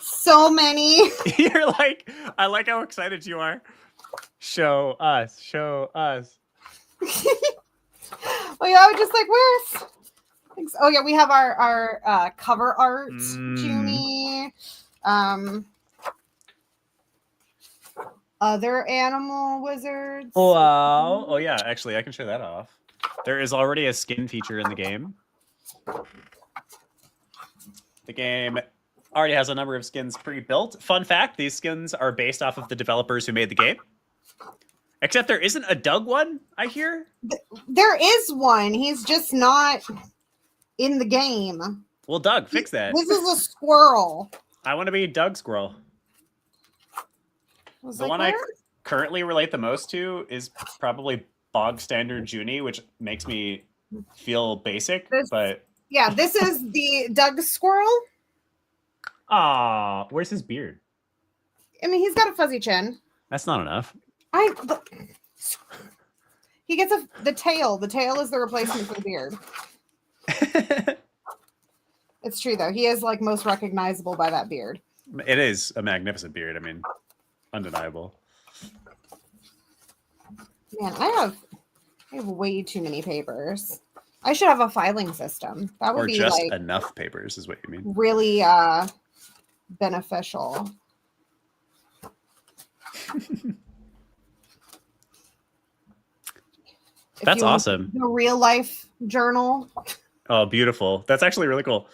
so many. You're like, I like how excited you are. Show us. Well, yeah, I was just like, where's? Oh yeah, we have our cover art, Junie. Other animal wizards. Wow. Oh yeah, actually, I can show that off. There is already a skin feature in the game. The game already has a number of skins pre-built. Fun fact, these skins are based off of the developers who made the game. Except there isn't a Doug one, I hear. There is one. He's just not in the game. Well, Doug, fix that. This is a squirrel. I want to be Doug Squirrel. The one I currently relate the most to is probably bog standard Junie, which makes me feel basic, but yeah, this is the Doug Squirrel. Ah, where's his beard? I mean, he's got a fuzzy chin. That's not enough. He gets the tail. The tail is the replacement for the beard. It's true though. He is like most recognizable by that beard. It is a magnificent beard. I mean, undeniable. Man, I have way too many papers. I should have a filing system. That would or be just like enough papers is what you mean. Really beneficial. That's awesome. The real life journal. Oh, beautiful. That's actually really cool.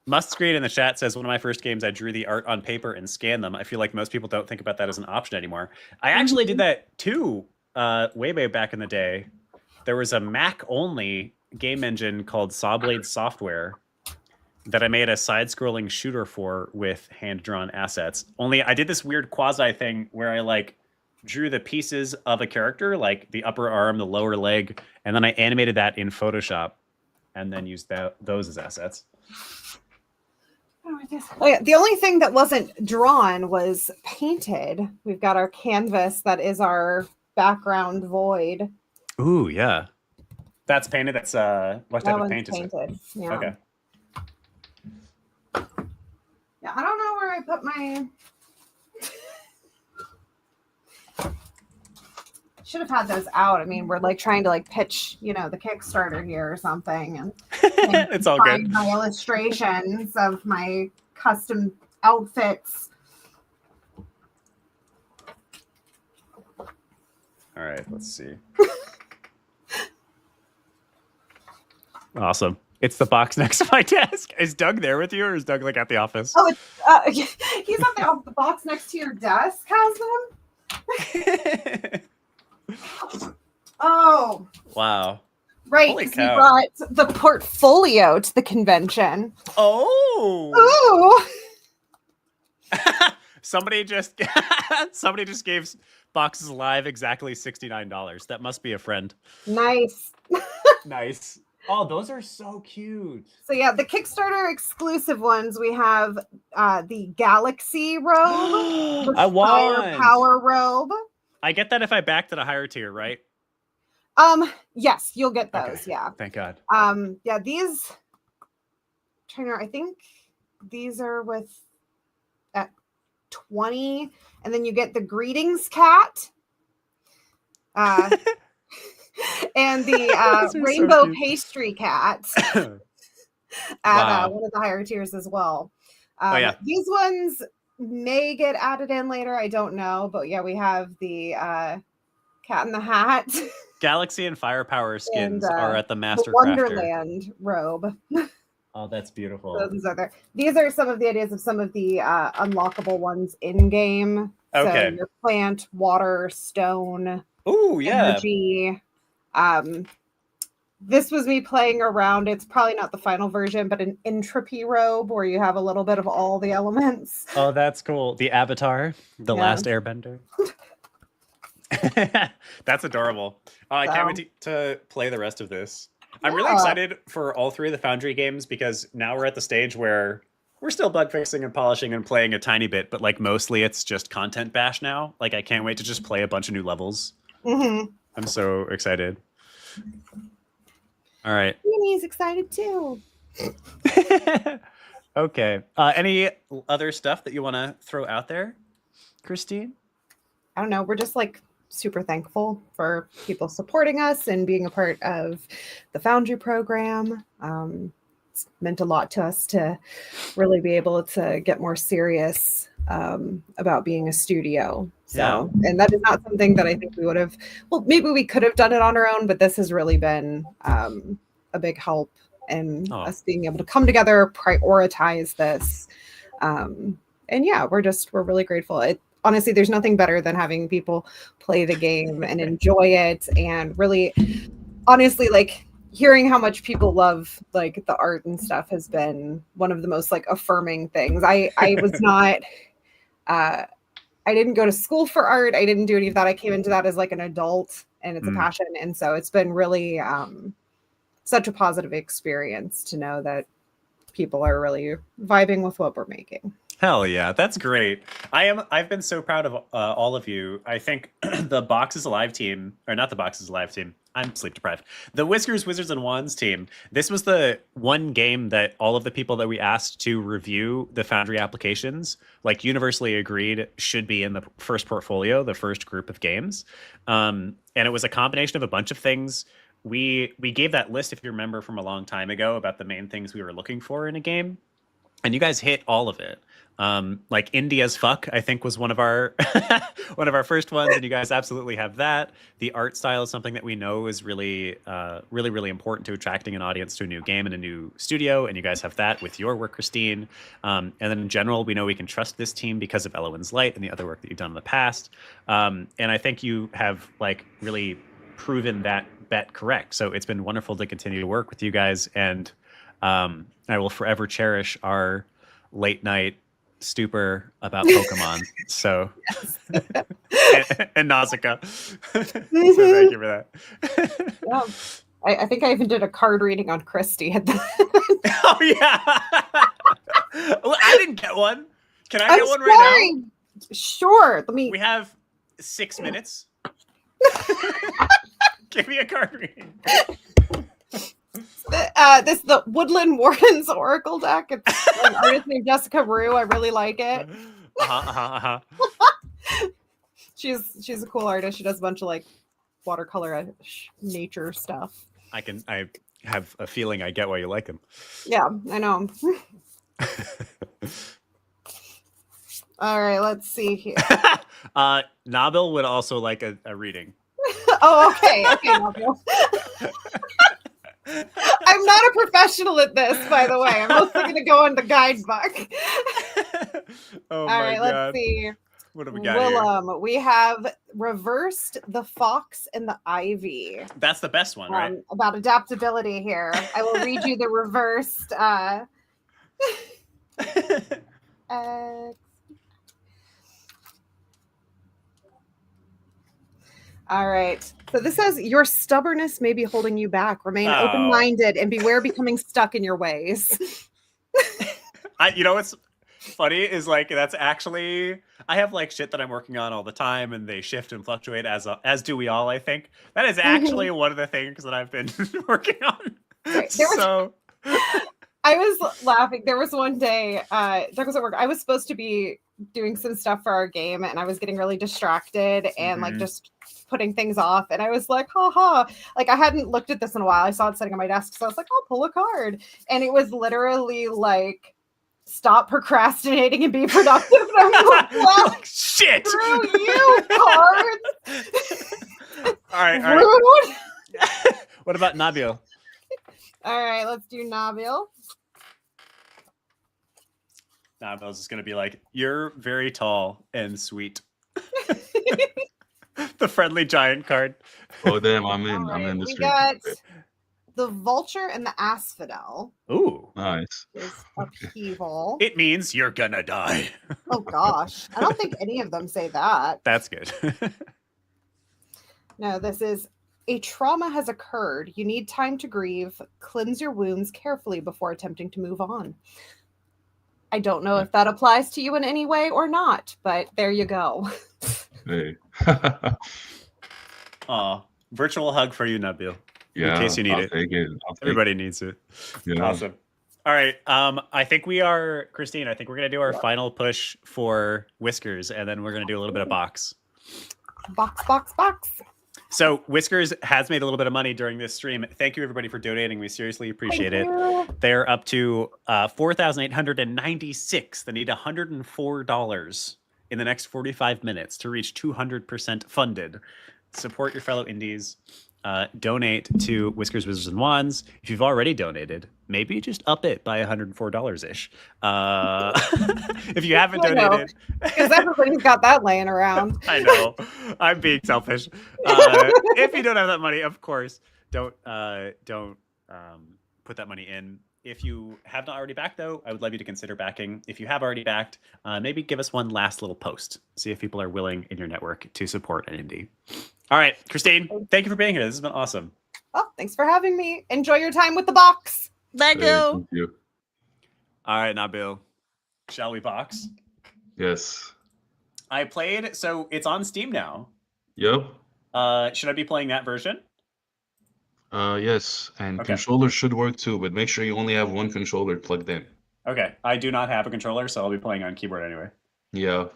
Must Screen in the chat says, one of my first games, I drew the art on paper and scanned them. I feel like most people don't think about that as an option anymore. I actually did that too, way back in the day. There was a Mac-only game engine called Sawblade Software that I made a side-scrolling shooter for with hand-drawn assets. Only I did this weird quasi thing where I like drew the pieces of a character, like the upper arm, the lower leg, and then I animated that in Photoshop and then used those as assets. Oh yeah, the only thing that wasn't drawn was painted. We've got our canvas that is our background void. Ooh, yeah. That's painted. That's what type of paint is it? Yeah. Okay. Yeah, I don't know where I put my should have had those out. I mean, we're like trying to like pitch, the Kickstarter here or something, and it's all good. My illustrations of my custom outfits. All right, let's see. Awesome. It's the box next to my desk. Is Doug there with you, or is Doug like at the office? Oh, he's on the box next to your desk. Has them. Oh. Wow. Right. Holy We cow. brought the portfolio to the convention. Oh. Ooh. Somebody just gave Boxes Alive exactly $69. That must be a friend. Nice. Nice. Oh, those are so cute. So yeah, the Kickstarter exclusive ones, we have the Galaxy robe, the I want. Firepower robe. I get that if I backed at a higher tier, right? Yes, you'll get those. Okay. Yeah. Thank God. Yeah, these trainer, I think these are at 20, and then you get the greetings cat. And the rainbow pastry cat at one of the higher tiers as well. These ones may get added in later. I don't know. But yeah, we have the Cat in the Hat. Galaxy and Firepower skins are at the Master the Crafter. Wonderland robe. Oh, that's beautiful. So these are some of the ideas of some of the unlockable ones in game. Okay. So your plant, water, stone. Ooh, yeah. Energy. This was me playing around. It's probably not the final version, but an entropy robe where you have a little bit of all the elements. Oh, that's cool. The Avatar, the last Airbender. That's adorable. I can't wait to play the rest of this. I'm really excited for all three of the Foundry games because now we're at the stage where we're still bug fixing and polishing and playing a tiny bit, but like mostly it's just content bash now. Like I can't wait to just play a bunch of new levels. Mm-hmm. I'm so excited. All right. Minnie's excited too. Okay. Any other stuff that you want to throw out there, Christine? I don't know. We're just like super thankful for people supporting us and being a part of the Foundry program. It's meant a lot to us to really be able to get more serious about being a studio. So, and that is not something that I think we would have, well, maybe we could have done it on our own, but this has really been a big help in us being able to come together, prioritize this. And yeah, we're really grateful. Honestly, there's nothing better than having people play the game and enjoy it. And really, honestly, like hearing how much people love like the art and stuff has been one of the most like affirming things. I was not, I didn't go to school for art. I didn't do any of that. I came into that as like an adult and it's a passion. And so it's been really such a positive experience to know that people are really vibing with what we're making. Hell yeah, that's great. I've been so proud of all of you. I think the Boxes Alive team, or not the Boxes Alive team, I'm sleep deprived. The Whiskers, Wizards, and Wands team. This was the one game that all of the people that we asked to review the Foundry applications, like universally agreed should be in the first portfolio, the first group of games. And it was a combination of a bunch of things. We gave that list, if you remember from a long time ago, about the main things we were looking for in a game. And you guys hit all of it. Like indie as fuck, I think was one of our one of our first ones, and you guys absolutely have that. The art style is something that we know is really, really important to attracting an audience to a new game and a new studio, and you guys have that with your work, Christine. And then in general, we know we can trust this team because of Elowen's Light and the other work that you've done in the past. And I think you have like really proven that bet correct. So it's been wonderful to continue to work with you guys, and I will forever cherish our late night stupor about Pokemon. So and Nausicaa. So thank you for that. Yeah. I think I even did a card reading on Christy at the Oh yeah. Well, I didn't get one. Can I get one right now? Sure. We have 6 minutes. Give me a card reading. This is the Woodland Wardens Oracle deck. It's an artist named Jessica Rue. I really like it. She's a cool artist. She does a bunch of like watercolor nature stuff. I have a feeling I get why you like them. Yeah, I know. All right, let's see here. Nabil would also like a reading. Oh, okay, Nabil. I'm not a professional at this, by the way. I'm mostly going to go on the guidebook. Oh All my right, God. let's see. What do we got here? We have reversed the fox and the ivy. That's the best one, right? About adaptability here. I will read you the reversed. All right. So this says your stubbornness may be holding you back. Remain open-minded and beware becoming stuck in your ways. You know what's funny is like that's actually I have like shit that I'm working on all the time and they shift and fluctuate as do we all, I think. That is actually one of the things that I've been working on. Right. I was laughing. There was one day, Doug was at work. I was supposed to be doing some stuff for our game and I was getting really distracted and like just putting things off. And I was like, haha. Like I hadn't looked at this in a while. I saw it sitting on my desk. So I was like, I'll pull a card. And it was literally like, stop procrastinating and be productive. And I'm like, well, shit. Screw you, cards. All right. What about Nabil? All right, let's do Nabil. Nabil's just gonna be like, you're very tall and sweet. The friendly giant card. Oh damn, I'm in this. We got the vulture and the asphodel. Ooh, nice. Is upheaval. It means you're gonna die. Oh gosh, I don't think any of them say that. That's good. No, this is a trauma has occurred. You need time to grieve. Cleanse your wounds carefully before attempting to move on. I don't know if that applies to you in any way or not, but there you go. Hey. Aw, virtual hug for you, Nabil. Yeah, in case you need I'll take it. Everybody needs it. Yeah. Awesome. All right. I think we are, Christine, I think we're going to do our final push for Whiskers, and then we're going to do a little bit of box. Box. So Whiskers has made a little bit of money during this stream. Thank you, everybody, for donating. We seriously appreciate it. They're up to $4,896. They need $104 in the next 45 minutes to reach 200% funded. Support your fellow indies. Donate to Whiskers, Wizards, and Wands. If you've already donated, maybe just up it by $104-ish. If you haven't donated... Because everybody's got that laying around. I know. I'm being selfish. If you don't have that money, of course, don't put that money in. If you have not already backed, though, I would love you to consider backing. If you have already backed, maybe give us one last little post. See if people are willing in your network to support an indie. All right, Christine, thank you for being here. This has been awesome. Oh, thanks for having me. Enjoy your time with the box. Thank you. All right, Nabil, shall we box? Yes. I played, so it's on Steam now. Yep. Should I be playing that version? Yes, and controllers should work too, but make sure you only have one controller plugged in. Okay, I do not have a controller, so I'll be playing on keyboard anyway. Yeah.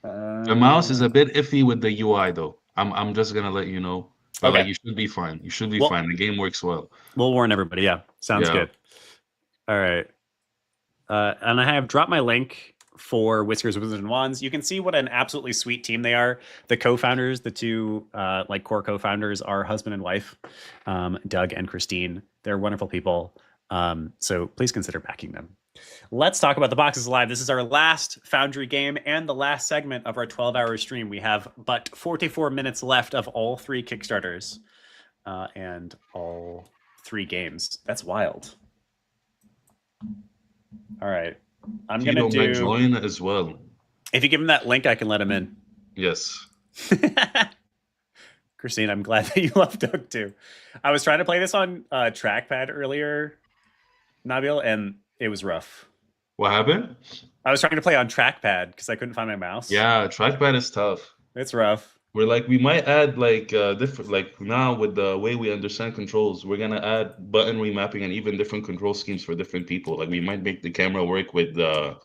The mouse is a bit iffy with the UI though. I'm just gonna let you know. But like, you should be fine. You should be fine. The game works well. We'll warn everybody. Yeah, sounds good. All right. And I have dropped my link for Whiskers, Wizards, and Wands. You can see what an absolutely sweet team they are. The co-founders, the two like core co-founders, are husband and wife, Doug and Christine. They're wonderful people. So please consider backing them. Let's talk about the Boxes Live. This is our last Foundry game and the last segment of our 12-hour stream. We have but 44 minutes left of all 3 Kickstarters and all 3 games. That's wild. All right. I'm going to do... join as well. If you give him that link, I can let him in. Yes. Christine, I'm glad that you love Doug too. I was trying to play this on trackpad earlier, Nabil, and it was rough. What happened? I was trying to play on trackpad because I couldn't find my mouse. Yeah, trackpad is tough. It's rough. We might add like different, like now with the way we understand controls, we're gonna add button remapping and even different control schemes for different people. Like we might make the camera work with the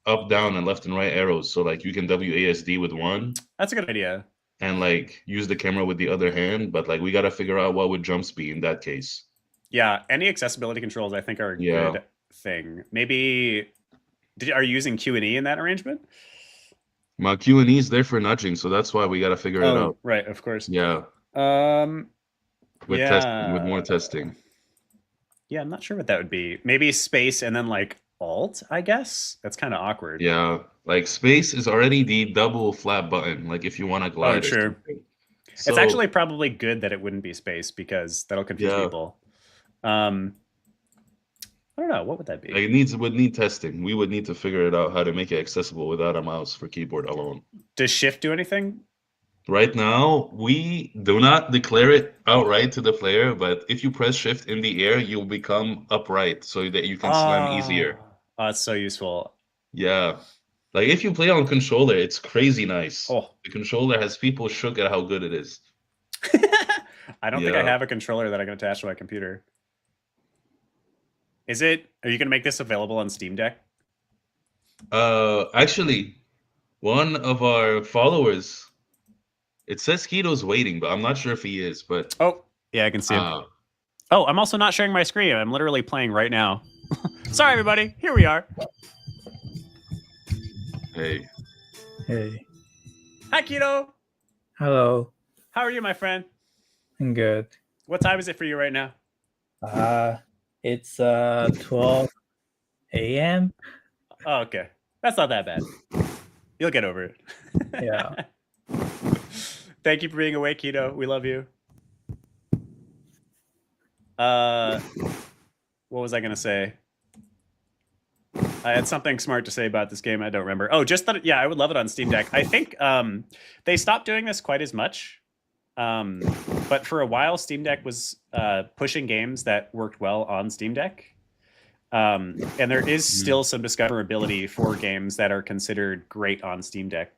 up, down, and left and right arrows. So like you can WASD with one. That's a good idea. and like use the camera with the other hand, but like we got to figure out what would jumps be in that case. Yeah, any accessibility controls I think are a good thing. Maybe are you using Q&E in that arrangement? My Q&E is there for nudging, so that's why we got to figure it out. Right, of course. Yeah. With testing, with more testing. Yeah, I'm not sure what that would be. Maybe space and then like alt, I guess. That's kind of awkward. Yeah, like space is already the double flat button. Like if you want to glide. Oh, true. So, it's actually probably good that it wouldn't be space because that'll confuse people. I don't know. What would that be? Like it would need testing. We would need to figure it out how to make it accessible without a mouse for keyboard alone. Does shift do anything? Right now, we do not declare it outright to the player, but if you press shift in the air, you'll become upright so that you can slam easier. Oh, that's so useful. Yeah. Like if you play on controller, it's crazy nice. Oh. The controller has people shook at how good it is. I don't think I have a controller that I can attach to my computer. Are you going to make this available on Steam Deck? Actually, one of our followers, it says Keto's waiting, but I'm not sure if he is. But yeah, I can see him. I'm also not sharing my screen. I'm literally playing right now. Sorry, everybody. Here we are. Hey. Hey. Hi, Keto. Hello. How are you, my friend? I'm good. What time is it for you right now? It's 12 a.m. Oh, okay. That's not that bad. You'll get over it. Yeah. Thank you for being awake, Keto. We love you. What was I going to say? I had something smart to say about this game. I don't remember. Oh, just that, yeah, I would love it on Steam Deck. I think they stopped doing this quite as much. But for a while, Steam Deck was pushing games that worked well on Steam Deck. And there is still some discoverability for games that are considered great on Steam Deck.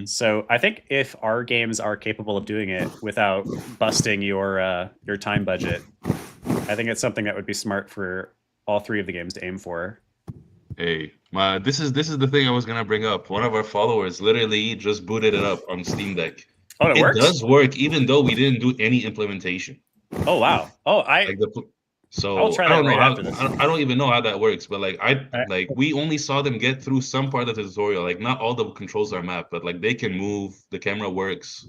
So I think if our games are capable of doing it without busting your time budget, I think it's something that would be smart for all three of the games to aim for. Hey, this is the thing I was gonna bring up. One of our followers literally just booted it up on Steam Deck. Oh, it works? Does work, even though we didn't do any implementation. Oh wow! Oh, So I'll try I don't that know right how, after this. I don't even know how that works, but like we only saw them get through some part of the tutorial. Like not all the controls are mapped, but like they can move, the camera works.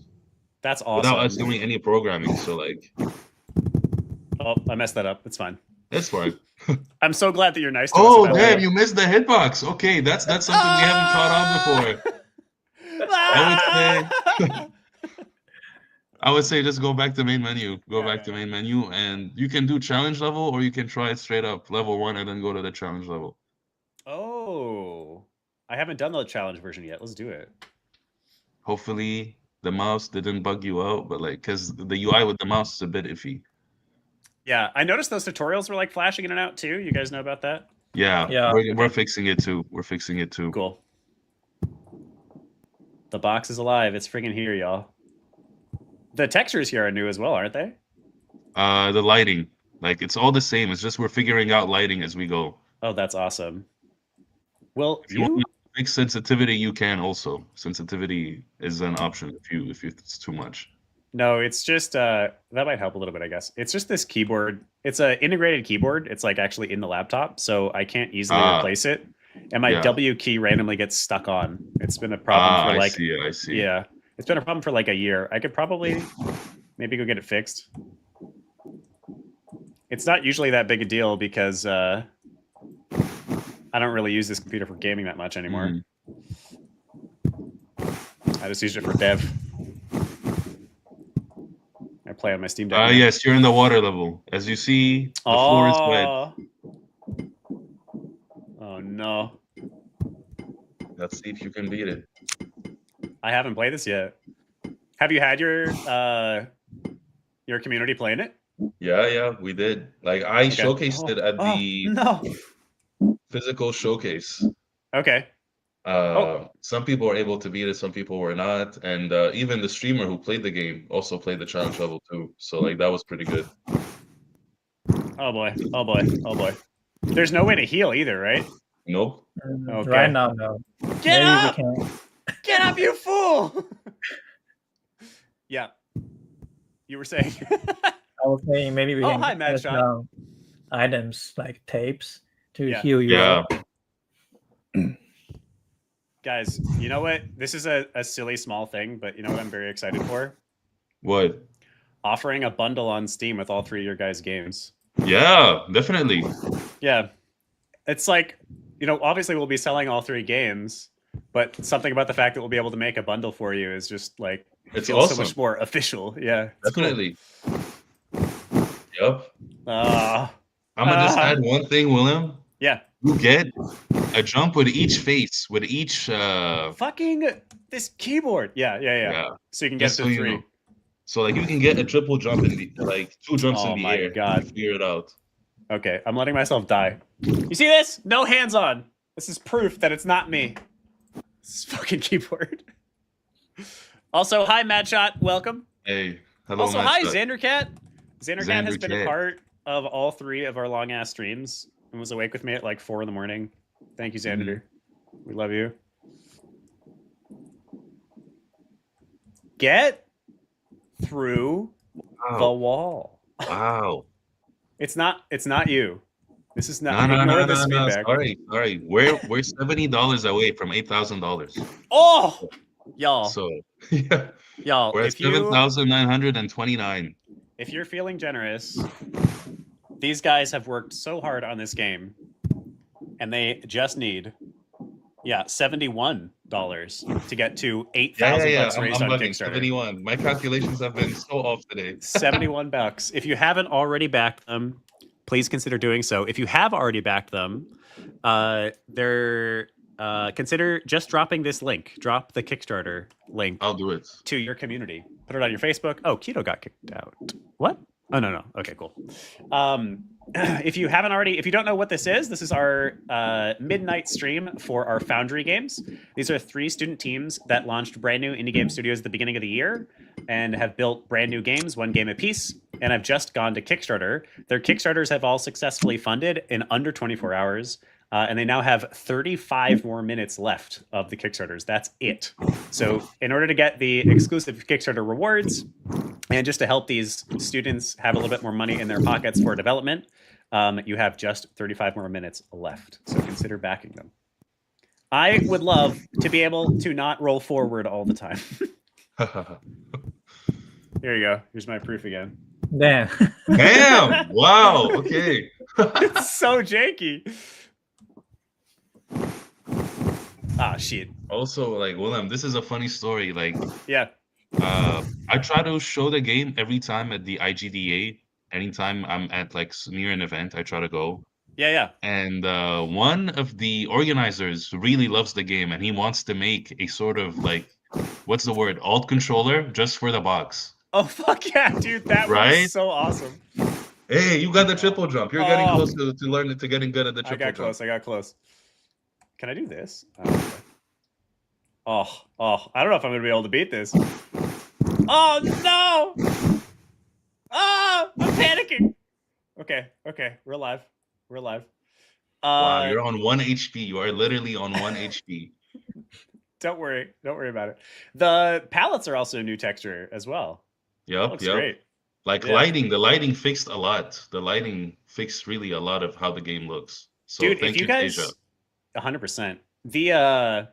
That's awesome. Without us doing any programming. So like, oh, I messed that up. It's fine. That's fine. I'm so glad that you're nice to us. Oh damn! You missed the hitbox. Okay, that's something we haven't caught on before. I would say just go back to main menu. Back to main menu, and you can do challenge level, or you can try it straight up level 1 and then go to the challenge level. Oh, I haven't done the challenge version yet. Let's do it. Hopefully the mouse didn't bug you out, but like, because the UI with the mouse is a bit iffy. Yeah, I noticed those tutorials were like flashing in and out too. You guys know about that? Yeah. We're fixing it too. Cool. The box is alive. It's friggin' here, y'all. The textures here are new as well, aren't they? The lighting, like it's all the same. It's just we're figuring out lighting as we go. Oh, that's awesome. Well, if you want to make sensitivity, you can also. Sensitivity is an option if it's too much. No, it's just that might help a little bit, I guess. It's just this keyboard. It's an integrated keyboard. It's like actually in the laptop, so I can't easily replace it. And my W key randomly gets stuck on. It's been a problem for like I see. Yeah. It's been a problem for like a year. I could probably maybe go get it fixed. It's not usually that big a deal because I don't really use this computer for gaming that much anymore. I just use it for dev. I play on my Steam Deck. Yes, you're in the water level. As you see, the floor is wet. Oh no. Let's see if you can beat it. I haven't played this yet. Have you had your community playing it? Yeah, we did. Like I showcased it at the physical showcase. Okay. Some people were able to beat it, some people were not, and even the streamer who played the game also played the challenge level too. So like that was pretty good. Oh boy. There's no way to heal either, right? Nope. Okay. Right now, no. Get up! Get up, you fool! Yeah. You were saying. I was saying maybe we Oh, can hi, get Mad Shot. items like tapes to Yeah. heal you up. Guys, you know what? This is a silly small thing, but you know what I'm very excited for? What? Offering a bundle on Steam with all 3 of your guys' games. Yeah, definitely. Yeah. It's like, you know, obviously we'll be selling all 3 games, but something about the fact that we'll be able to make a bundle for you is just like, It's feels so awesome. much more official. Yeah. Definitely. Yep. I'm gonna just add one thing, William. Yeah. You get a jump with each face, with each fucking this keyboard. Yeah. So you can get Just to so you 3. know. So like you can get a triple jump in the 2 jumps in the air. God. To figure it out. Okay, I'm letting myself die. You see this? No hands on. This is proof that it's not me. This is fucking keyboard. Also, hi Madshot, welcome. Hey, hello. Also, hi Madshot. Xandercat. Xandercat has been a Xandercat. part of all 3 of our long ass streams and was awake with me at like 4 in the morning. Thank you, Xander. We love you. Get through the wall. Wow. It's not you. This is not. No, Ignore this no. feedback. Sorry. We're $70 away from $8,000. Oh, y'all. So yeah, y'all. We're at 7,929. If you're feeling generous, these guys have worked so hard on this game, and they just need, $71 to get to $8,000 raised on bugging. Kickstarter. 71. My calculations have been so off today. $71. If you haven't already backed them, please consider doing so. If you have already backed them, consider just dropping this link. Drop the Kickstarter link. I'll do it to your community. Put it on your Facebook. Oh, Keto got kicked out. What? Oh no. Okay, cool. If you don't know what this is our midnight stream for our Foundry games. These are 3 student teams that launched brand new indie game studios at the beginning of the year and have built brand new games, 1 game apiece, and have just gone to Kickstarter. Their Kickstarters have all successfully funded in under 24 hours. And they now have 35 more minutes left of the Kickstarters. That's it. So in order to get the exclusive Kickstarter rewards, and just to help these students have a little bit more money in their pockets for development, you have just 35 more minutes left. So consider backing them. I would love to be able to not roll forward all the time. Here you go. Here's my proof again. Damn. Damn. Wow. Okay. It's so janky. Ah, shit. Also, like, William, this is a funny story. Like, yeah. I try to show the game every time at the IGDA. Anytime I'm at like near an event, I try to go. Yeah. And one of the organizers really loves the game, and he wants to make a sort of like, what's the word? Alt controller just for the box. Oh fuck yeah, dude! That was so awesome. Hey, you got the triple jump. You're getting close to learning to getting good at the triple jump. I got close. Can I do this? Oh, I don't know if I'm gonna be able to beat this. Oh no! Oh, I'm panicking. Okay, we're alive. Wow, you're on 1 HP. You are literally on 1 HP. Don't worry about it. The palettes are also a new texture as well. Yep. Great. Like lighting, the lighting fixed a lot. The lighting fixed really a lot of how the game looks. So dude, thank if you guys, Tasia. 100%. The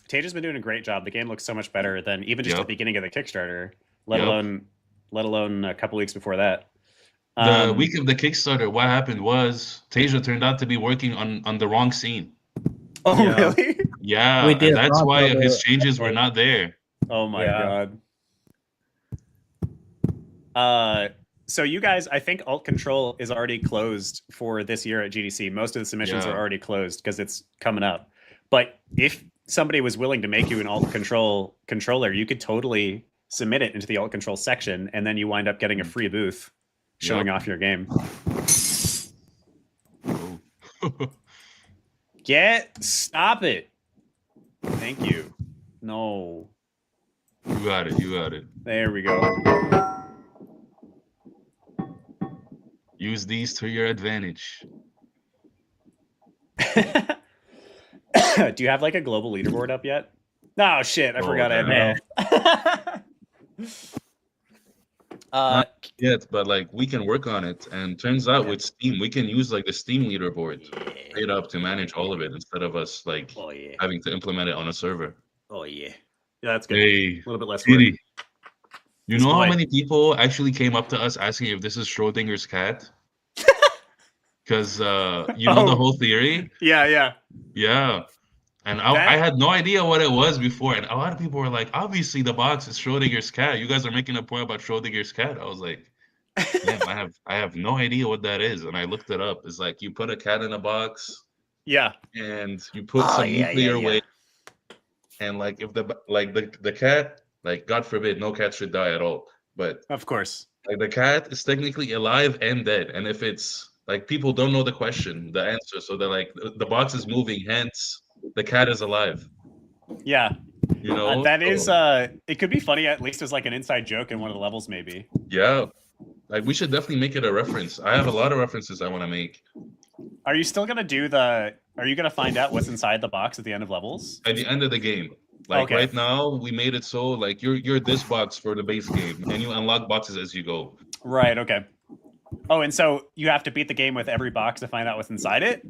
Taja's been doing a great job. The game looks so much better than even just at the beginning of the Kickstarter, let alone a couple weeks before that. The week of the Kickstarter, what happened was Tasia turned out to be working on the wrong scene. Oh, really? Yeah, and that's why his changes were not there. Oh my god. So you guys, I think Alt Control is already closed for this year at GDC. Most of the submissions are already closed because it's coming up. But if somebody was willing to make you an Alt Control controller, you could totally submit it into the Alt Control section, and then you wind up getting a free booth showing off your game. Stop it. Thank you. No. You got it. There we go. Use these to your advantage. Do you have like a global leaderboard up yet? No, shit. I forgot I had Not yet, but like we can work on it. And turns out with Steam, we can use like the Steam leaderboard straight up to manage all of it instead of us like having to implement it on a server. Oh yeah. Yeah, that's good. Hey, a little bit less work. Kitty, you This know how boy. many people actually came up to us asking if this is Schrodinger's cat? Because you know the whole theory? Yeah. Yeah. And I had no idea what it was before. And a lot of people were like, obviously the box is Schrodinger's cat. You guys are making a point about Schrodinger's cat. I was like, yeah, I have no idea what that is. And I looked it up. It's like you put a cat in a box. Yeah. And you put some nuclear waste. And like if the cat, like God forbid, no cat should die at all. But of course. Like the cat is technically alive and dead. And if it's like people don't know the answer. So they're like the box is moving, hence the cat is alive. Yeah. You know? That is it could be funny, at least as like an inside joke in one of the levels, maybe. Yeah. Like we should definitely make it a reference. I have a lot of references I want to make. Are you still gonna are you gonna find out what's inside the box at the end of levels? At the end of the game. Like right now, we made it so like you're this box for the base game and you unlock boxes as you go. Right, okay. Oh, and so you have to beat the game with every box to find out what's inside it?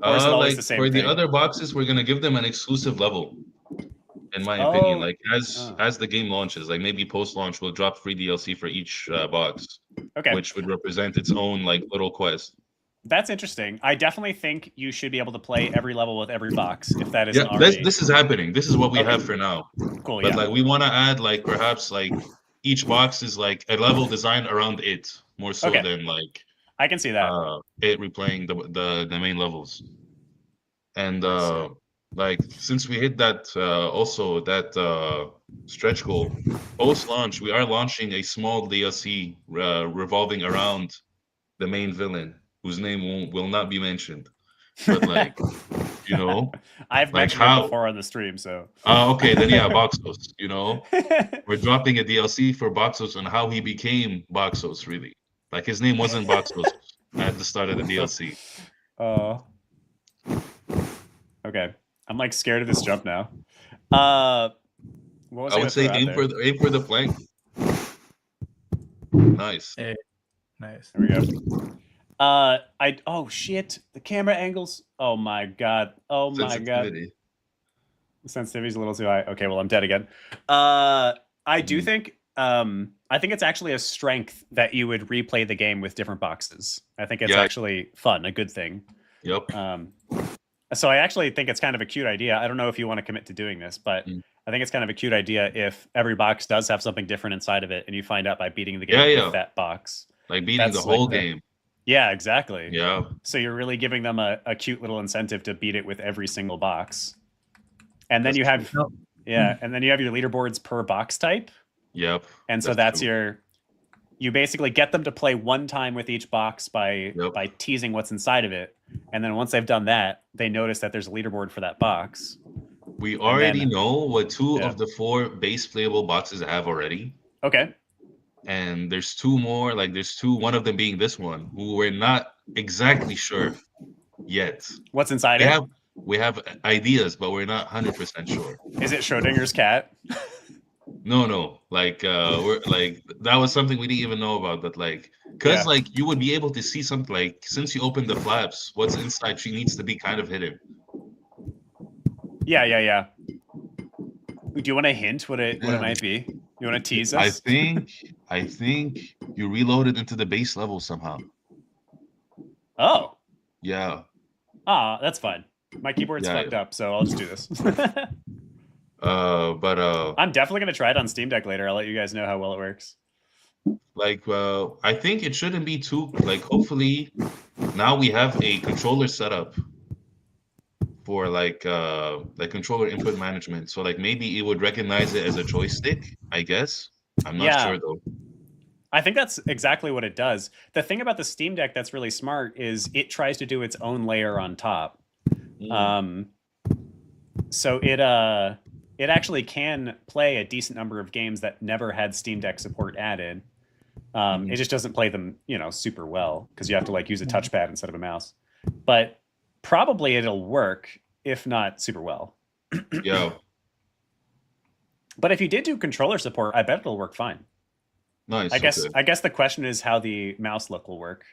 Or is it always the same for thing? the other boxes, we're gonna give them an exclusive level. In my opinion, like as the game launches, like maybe post-launch, we'll drop free DLC for each box, which would represent its own like little quest. That's interesting. I definitely think you should be able to play every level with every box if that isn't already. This is happening. This is what we have for now. Cool. But like we want to add like perhaps like each box is like a level designed around it more so than like I can see that it replaying the main levels. And like since we hit that also that stretch goal post launch, we are launching a small DLC revolving around the main villain, whose name will not be mentioned. But like, you know, I've like mentioned it before on the stream, so. Okay, then yeah, Boxos. You know, we're dropping a DLC for Boxos and how he became Boxos. Really, like his name wasn't Boxos at the start of the DLC. Okay, I'm like scared of this jump now. What was I would say aim for the flank. Nice. Hey, nice. There we go. Oh shit, the camera angles. Oh my god. Oh my god. The sensitivity's a little too high. Okay, well I'm dead again. I do think I think it's actually a strength that you would replay the game with different boxes. I think it's actually fun, a good thing. Yep. So I actually think it's kind of a cute idea. I don't know if you want to commit to doing this, but I think it's kind of a cute idea if every box does have something different inside of it and you find out by beating the game with that box. Like beating the whole game. Yeah, exactly. Yeah. So you're really giving them a cute little incentive to beat it with every single box. And then you have and then you have your leaderboards per box type. Yep. And so that's you basically get them to play one time with each box by teasing what's inside of it. And then once they've done that, they notice that there's a leaderboard for that box. We already know what 2 of the 4 base playable boxes have already. Okay. And there's 2 more, like there's 2, one of them being this one, who we're not exactly sure yet. What's inside it? We have ideas, but we're not 100% sure. Is it Schrodinger's cat? No. Like we're like that was something we didn't even know about, but like because like you would be able to see something like since you open the flaps, what's inside she needs to be kind of hidden. Yeah. Do you want to hint what it might be? You want to tease us? I think you reloaded into the base level somehow. Oh. Yeah. That's fine. My keyboard's fucked up, so I'll just do this. I'm definitely gonna try it on Steam Deck later. I'll let you guys know how well it works. Like, I think it shouldn't be too like. Hopefully, now we have a controller setup for like controller input management. So like maybe it would recognize it as a joystick. I guess I'm not sure though. I think that's exactly what it does. The thing about the Steam Deck that's really smart is it tries to do its own layer on top. So it actually can play a decent number of games that never had Steam Deck support added. It just doesn't play them, super well because you have to like use a touchpad instead of a mouse. But probably it'll work, if not super well. Yeah. But if you did do controller support, I bet it'll work fine. Nice. I guess okay. I guess the question is how the mouse look will work.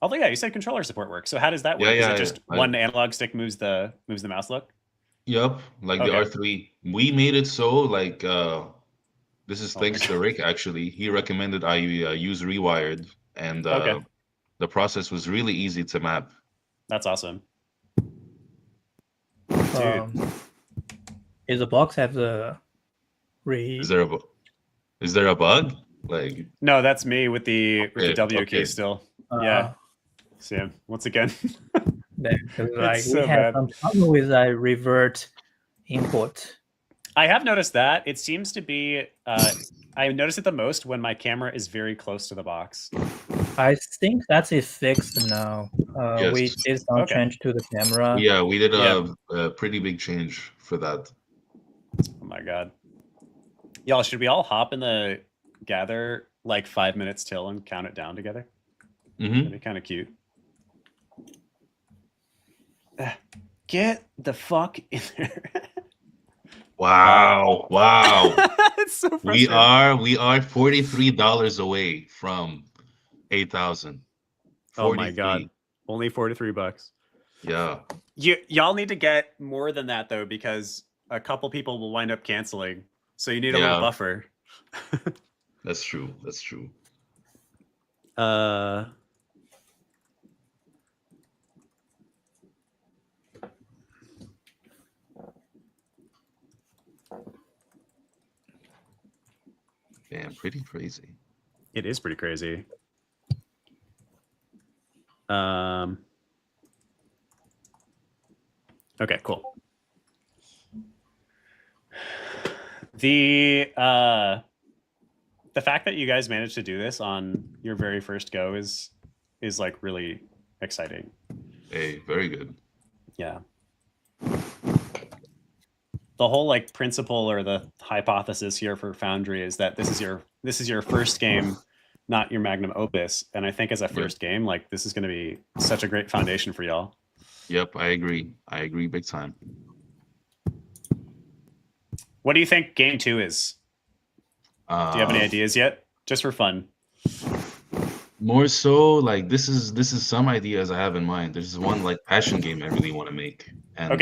Although yeah, you said controller support works. So how does that work? Yeah, Is yeah, it just yeah. one analog stick moves the mouse look? Yep, like the Okay. R3. We made it so like this is Oh my thanks to Rick actually. He recommended I use Rewired, and Okay. the process was really easy to map. That's awesome. Is the box have the Is there a bug? Like No, that's me with the W key okay. still. Yeah. Sam, once again. Because like It's we so have bad. some trouble with revert import. I have noticed that. It seems to be I notice it the most when my camera is very close to the box. I think that's fixed now. We Yes. did some change to the camera. Yeah, we did a pretty big change for that. Oh my god. Y'all, should we all hop in the gather like 5 minutes till and count it down together? That'd be kind of cute. Get the fuck in there. Wow. Wow. It's so we frustrating. are $43 away from 8,000. Oh my god. Only $43. Yeah. Y'all need to get more than that though, because a couple people will wind up canceling. So you need a little buffer. That's true. That's true. Damn, pretty crazy. It is pretty crazy. Okay, cool. The fact that you guys managed to do this on your very first go is like really exciting. Hey, very good. Yeah. The whole like principle or the hypothesis here for Foundry is that this is your first game, not your magnum opus. And I think as a first game, like this is going to be such a great foundation for y'all. Yep, I agree. I agree big time. What do you think game 2 is? Do you have any ideas yet? Just for fun. More so, like this is some ideas I have in mind. There's one like passion game I really want to make, and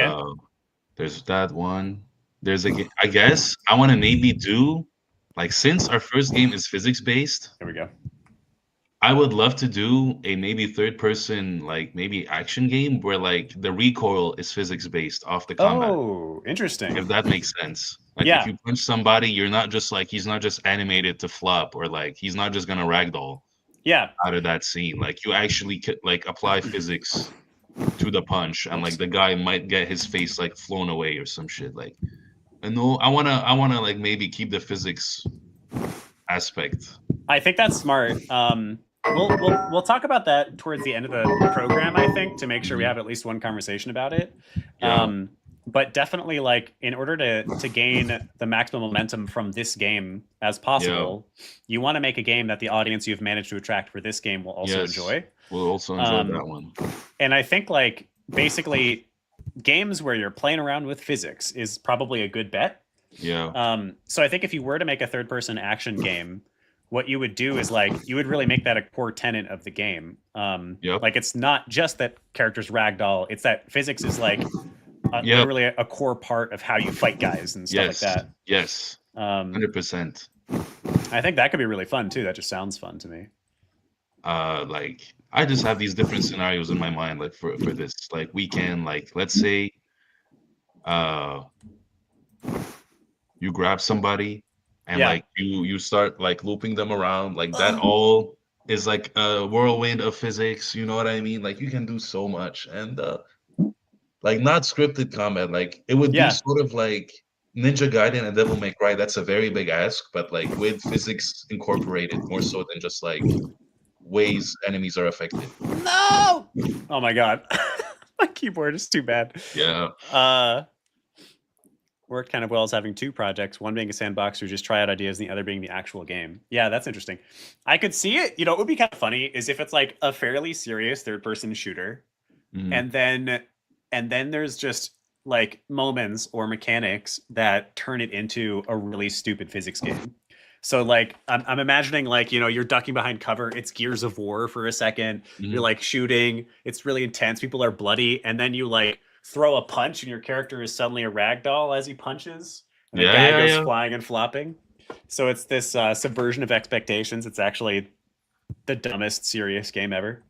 there's that one. There's I guess I want to maybe do like since our first game is physics based. There we go. I would love to do a maybe third person like maybe action game where like the recoil is physics based off the combat. Oh, interesting. If that makes sense. Like if you punch somebody, you're not just like he's not just animated to flop or like he's not just gonna ragdoll. Out of that scene, like you actually like apply physics to the punch, and like the guy might get his face like flown away or some shit. Like, no, I wanna like maybe keep the physics aspect. I think that's smart. We'll talk about that towards the end of the program, I think, to make sure we have at least one conversation about it. But definitely, like, in order to gain the maximum momentum from this game as possible, you want to make a game that the audience you've managed to attract for this game will also enjoy. We'll also enjoy that one. And I think, like, basically, games where you're playing around with physics is probably a good bet. Yeah. So I think if you were to make a third-person action game, what you would do is like you would really make that a core tenet of the game. Like it's not just that characters ragdoll; it's that physics is like literally a core part of how you fight guys and stuff like that. Yes. 100%. I think that could be really fun too. That just sounds fun to me. Like I just have these different scenarios in my mind, like for this. Like we can like let's say, you grab somebody. And like you start like looping them around, like that all is like a whirlwind of physics. You know what I mean? Like you can do so much, and like not scripted combat. Like it would be sort of like Ninja Gaiden and Devil May Cry. That's a very big ask, but like with physics incorporated more so than just like ways enemies are affected. No! Oh my god, my keyboard is too bad. Yeah. Worked kind of well as having two projects, one being a sandbox or just try out ideas, and the other being the actual game. Yeah, that's interesting. I could see it. You know, what would be kind of funny is if it's like a fairly serious third-person shooter, and then there's just like moments or mechanics that turn it into a really stupid physics game. So like I'm imagining like, you know, you're ducking behind cover, it's Gears of War for a second, you're like shooting, it's really intense, people are bloody, and then you like throw a punch and your character is suddenly a ragdoll as he punches, and the guy goes flying and flopping. So it's this subversion of expectations. It's actually the dumbest serious game ever.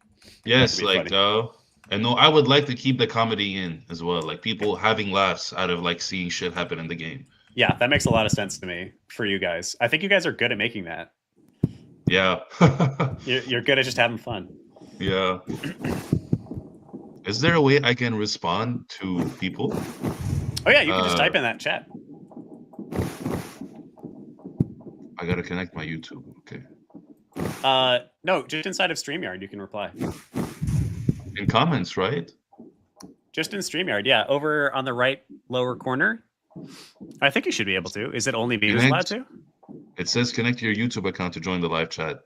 Yes, like and no, I would like to keep the comedy in as well, like people having laughs out of like seeing shit happen in the game. Yeah, that makes a lot of sense to me for you guys. I think you guys are good at making that. Yeah. You're good at just having fun. Yeah. Is there a way I can respond to people? Oh yeah, you can just type in that chat. I gotta connect my YouTube. Okay. No, just inside of StreamYard you can reply. In comments, right? Just in StreamYard, yeah. Over on the right lower corner. I think you should be able to. Is it only me who's allowed to? It says connect your YouTube account to join the live chat.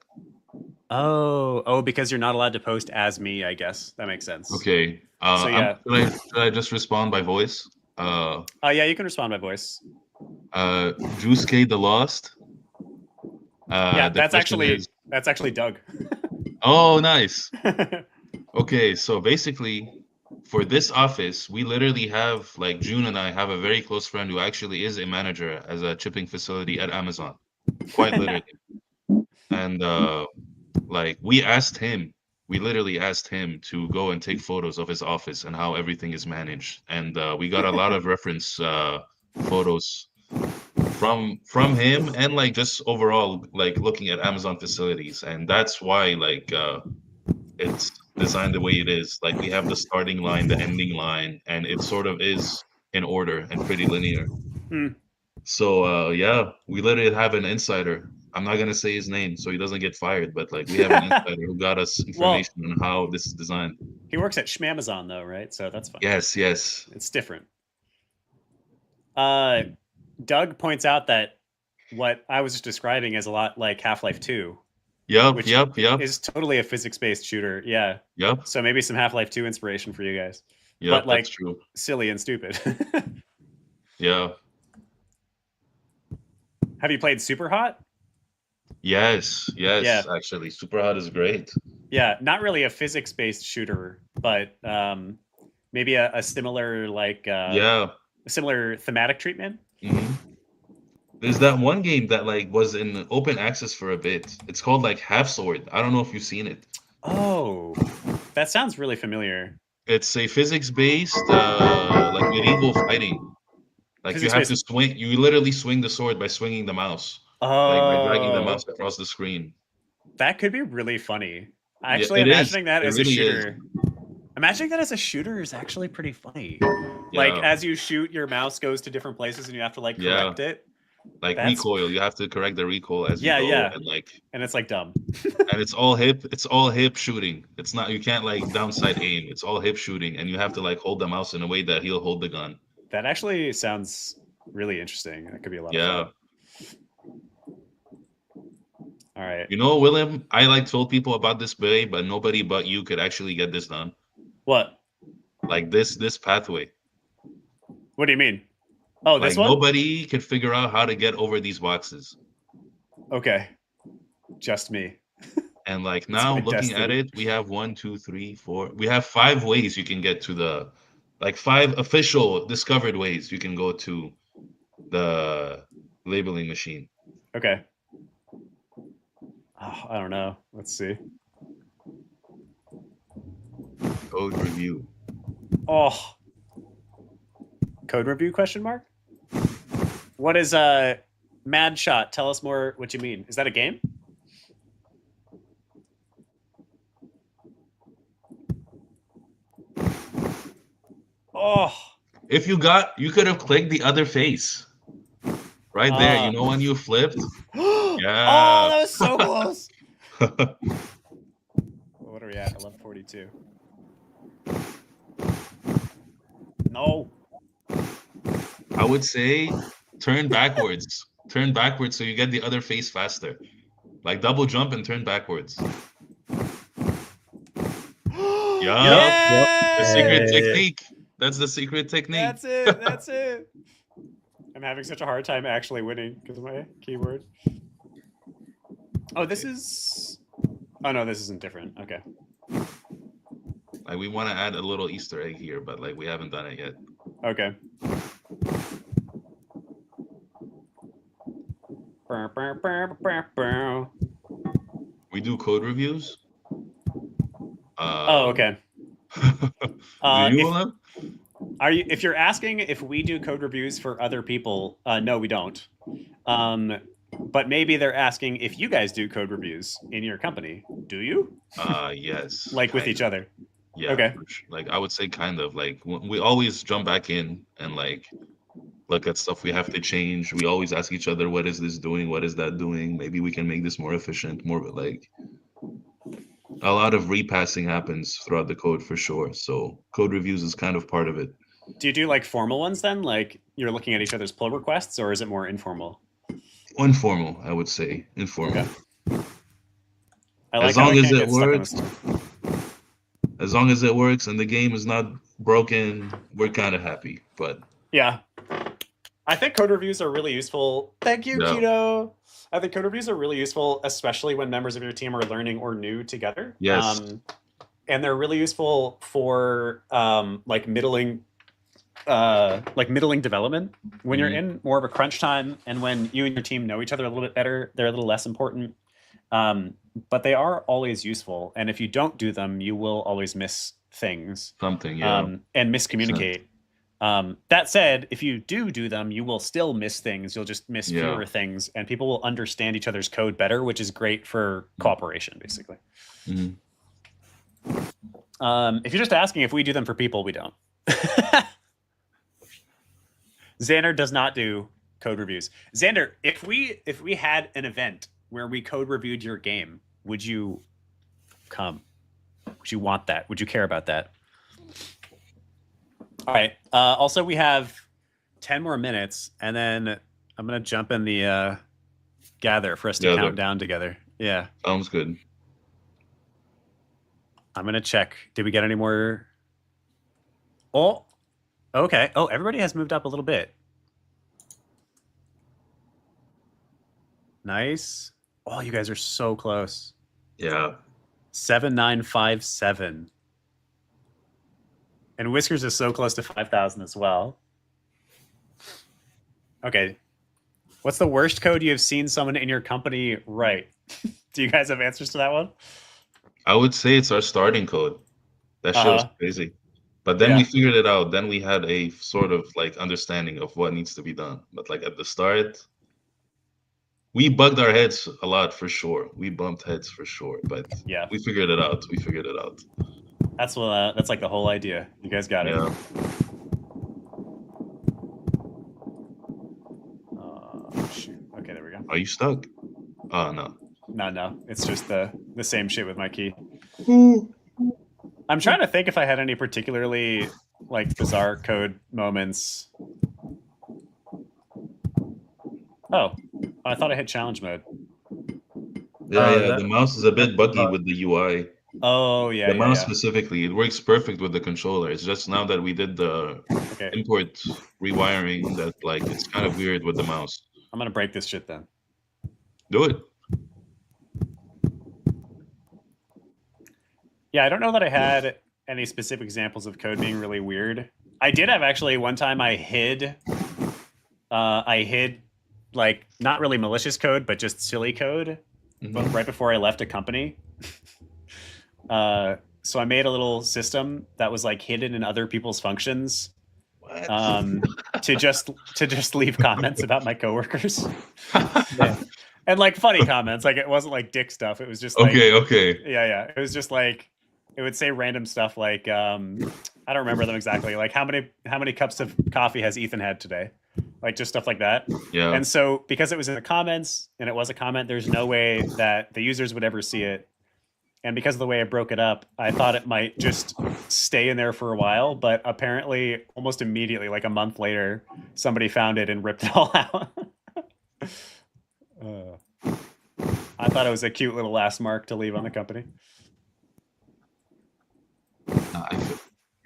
Oh, because you're not allowed to post as me, I guess. That makes sense. Okay. So yeah. Should I just respond by voice? Yeah, you can respond by voice. Juice K the Lost. Yeah, that's actually Doug. Oh, nice. Okay, so basically, for this office, we literally have, like, June and I have a very close friend who actually is a manager as a shipping facility at Amazon. Quite literally. And, like, we literally asked him to go and take photos of his office and how everything is managed. And we got a lot of reference photos from him, and like just overall like looking at Amazon facilities. And that's why like it's designed the way it is. Like we have the starting line, the ending line, and it sort of is in order and pretty linear. So yeah, we literally have an insider. I'm not gonna say his name so he doesn't get fired, but like we have an insider who got us information on how this is designed. He works at Schmamazon though, right? So that's fine. Yes. It's different. Doug points out that what I was just describing is a lot like Half-Life 2. Yep. Is totally a physics-based shooter. Yeah. Yep. So maybe some Half-Life 2 inspiration for you guys. Yeah, but like that's true. Silly and stupid. Yeah. Have you played Super Hot? Yes. Yeah. Actually, Super Hot is great. Yeah, not really a physics-based shooter, but maybe a similar like a similar thematic treatment. There's that one game that like was in open access for a bit. It's called like Half Sword. I don't know if you've seen it. Oh, that sounds really familiar. It's a physics-based like medieval fighting. Like you have to swing. You literally swing the sword by swinging the mouse. Like by dragging the mouse across the screen. That could be really funny. Actually, imagining that as a shooter. Imagining that as a shooter is actually pretty funny. Like as you shoot, your mouse goes to different places and you have to like correct it. Like recoil, you have to correct the recoil as you go. And it's like dumb. And it's all hip shooting. It's not, you can't like downside aim. It's all hip shooting, and you have to like hold the mouse in a way that he'll hold the gun. That actually sounds really interesting. That could be a lot of fun. All right. You know, William, I like told people about this way, but nobody but you could actually get this done. What? Like this pathway. What do you mean? Oh, this one? Nobody can figure out how to get over these boxes. Okay. Just me. And like now looking at it, we have 1, 2, 3, 4. We have 5 ways you can get to the, like 5 official discovered ways you can go to the labeling machine. Okay. Oh, I don't know. Let's see. Code review. Oh. Code review question mark? What is Mad Shot? Tell us more what you mean. Is that a game? Oh. If you could have clicked the other face. Right there. You know when you flipped? Yeah. Oh, that was so close. What are we at? 11:42. No. I would say turn backwards. Turn backwards so you get the other face faster. Like double jump and turn backwards. Yep. The secret technique. That's the secret technique. That's it. I'm having such a hard time actually winning because of my keyword. Oh, this is. Oh no, this isn't different. Okay. Like we want to add a little Easter egg here, but like we haven't done it yet. Okay. We do code reviews. Oh, okay. If you're asking if we do code reviews for other people, no, we don't. But maybe they're asking if you guys do code reviews in your company. Do you? Yes. Like with each other. Yeah. Okay. Like I would say kind of like we always jump back in and like look at stuff we have to change. We always ask each other, what is this doing? What is that doing? Maybe we can make this more efficient, more like a lot of repassing happens throughout the code for sure. So code reviews is kind of part of it. Do you do like formal ones then? Like you're looking at each other's pull requests, or is it more informal? Informal, I would say. Informal. Okay. I like as long how I as can't it get stuck on works. As long as it works and the game is not broken, we're kind of happy. But yeah, I think code reviews are really useful. Thank you, Yeah. Keto. I think code reviews are really useful, especially when members of your team are learning or new together. Yes. And they're really useful for like middling development. When you're in more of a crunch time and when you and your team know each other a little bit better, they're a little less important. But they are always useful. And if you don't do them, you will always miss things. Something, yeah. And miscommunicate. That said, if you do them, you will still miss things. You'll just miss fewer things, and people will understand each other's code better, which is great for cooperation, basically. Mhm. If you're just asking if we do them for people, we don't. Xander does not do code reviews. Xander, if we had an event where we code reviewed your game, would you come? Would you want that? Would you care about that? All right. Also, we have 10 more minutes, and then I'm going to jump in the gather for us to count down together. Yeah. Sounds good. I'm going to check. Did we get any more? Oh, okay. Oh, everybody has moved up a little bit. Nice. Oh, you guys are so close. Yeah. 7957. And Whiskers is so close to 5,000 as well. Okay. What's the worst code you have seen someone in your company write? Do you guys have answers to that one? I would say it's our starting code. That shit was crazy. But then we figured it out. Then we had a sort of like understanding of what needs to be done. But like at the start, we bugged our heads a lot for sure. We bumped heads for sure. But yeah, we figured it out. We figured it out. That's what. That's like the whole idea. You guys got it. Yeah. Shoot. Okay, there we go. Are you stuck? Oh no. No. It's just the same shit with my key. I'm trying to think if I had any particularly like bizarre code moments. Oh, I thought I hit challenge mode. Yeah, the mouse is a bit buggy with the UI. Oh yeah, the mouse specifically, it works perfect with the controller. It's just now that we did the import rewiring that like it's kind of weird with the mouse. I'm gonna break this shit then. Do it. Yeah, I don't know that I had any specific examples of code being really weird. I did have actually one time I hid like not really malicious code, but just silly code, but right before I left a company. So I made a little system that was like hidden in other people's functions, to just leave comments about my coworkers. And like funny comments, like it wasn't like dick stuff. It was just like, okay. Yeah. It was just like it would say random stuff like I don't remember them exactly. Like how many cups of coffee has Ethan had today? Like just stuff like that. Yeah. And so because it was in the comments and it was a comment, there's no way that the users would ever see it. And because of the way I broke it up, I thought it might just stay in there for a while. But apparently, almost immediately, like a month later, somebody found it and ripped it all out. I thought it was a cute little last mark to leave on the company.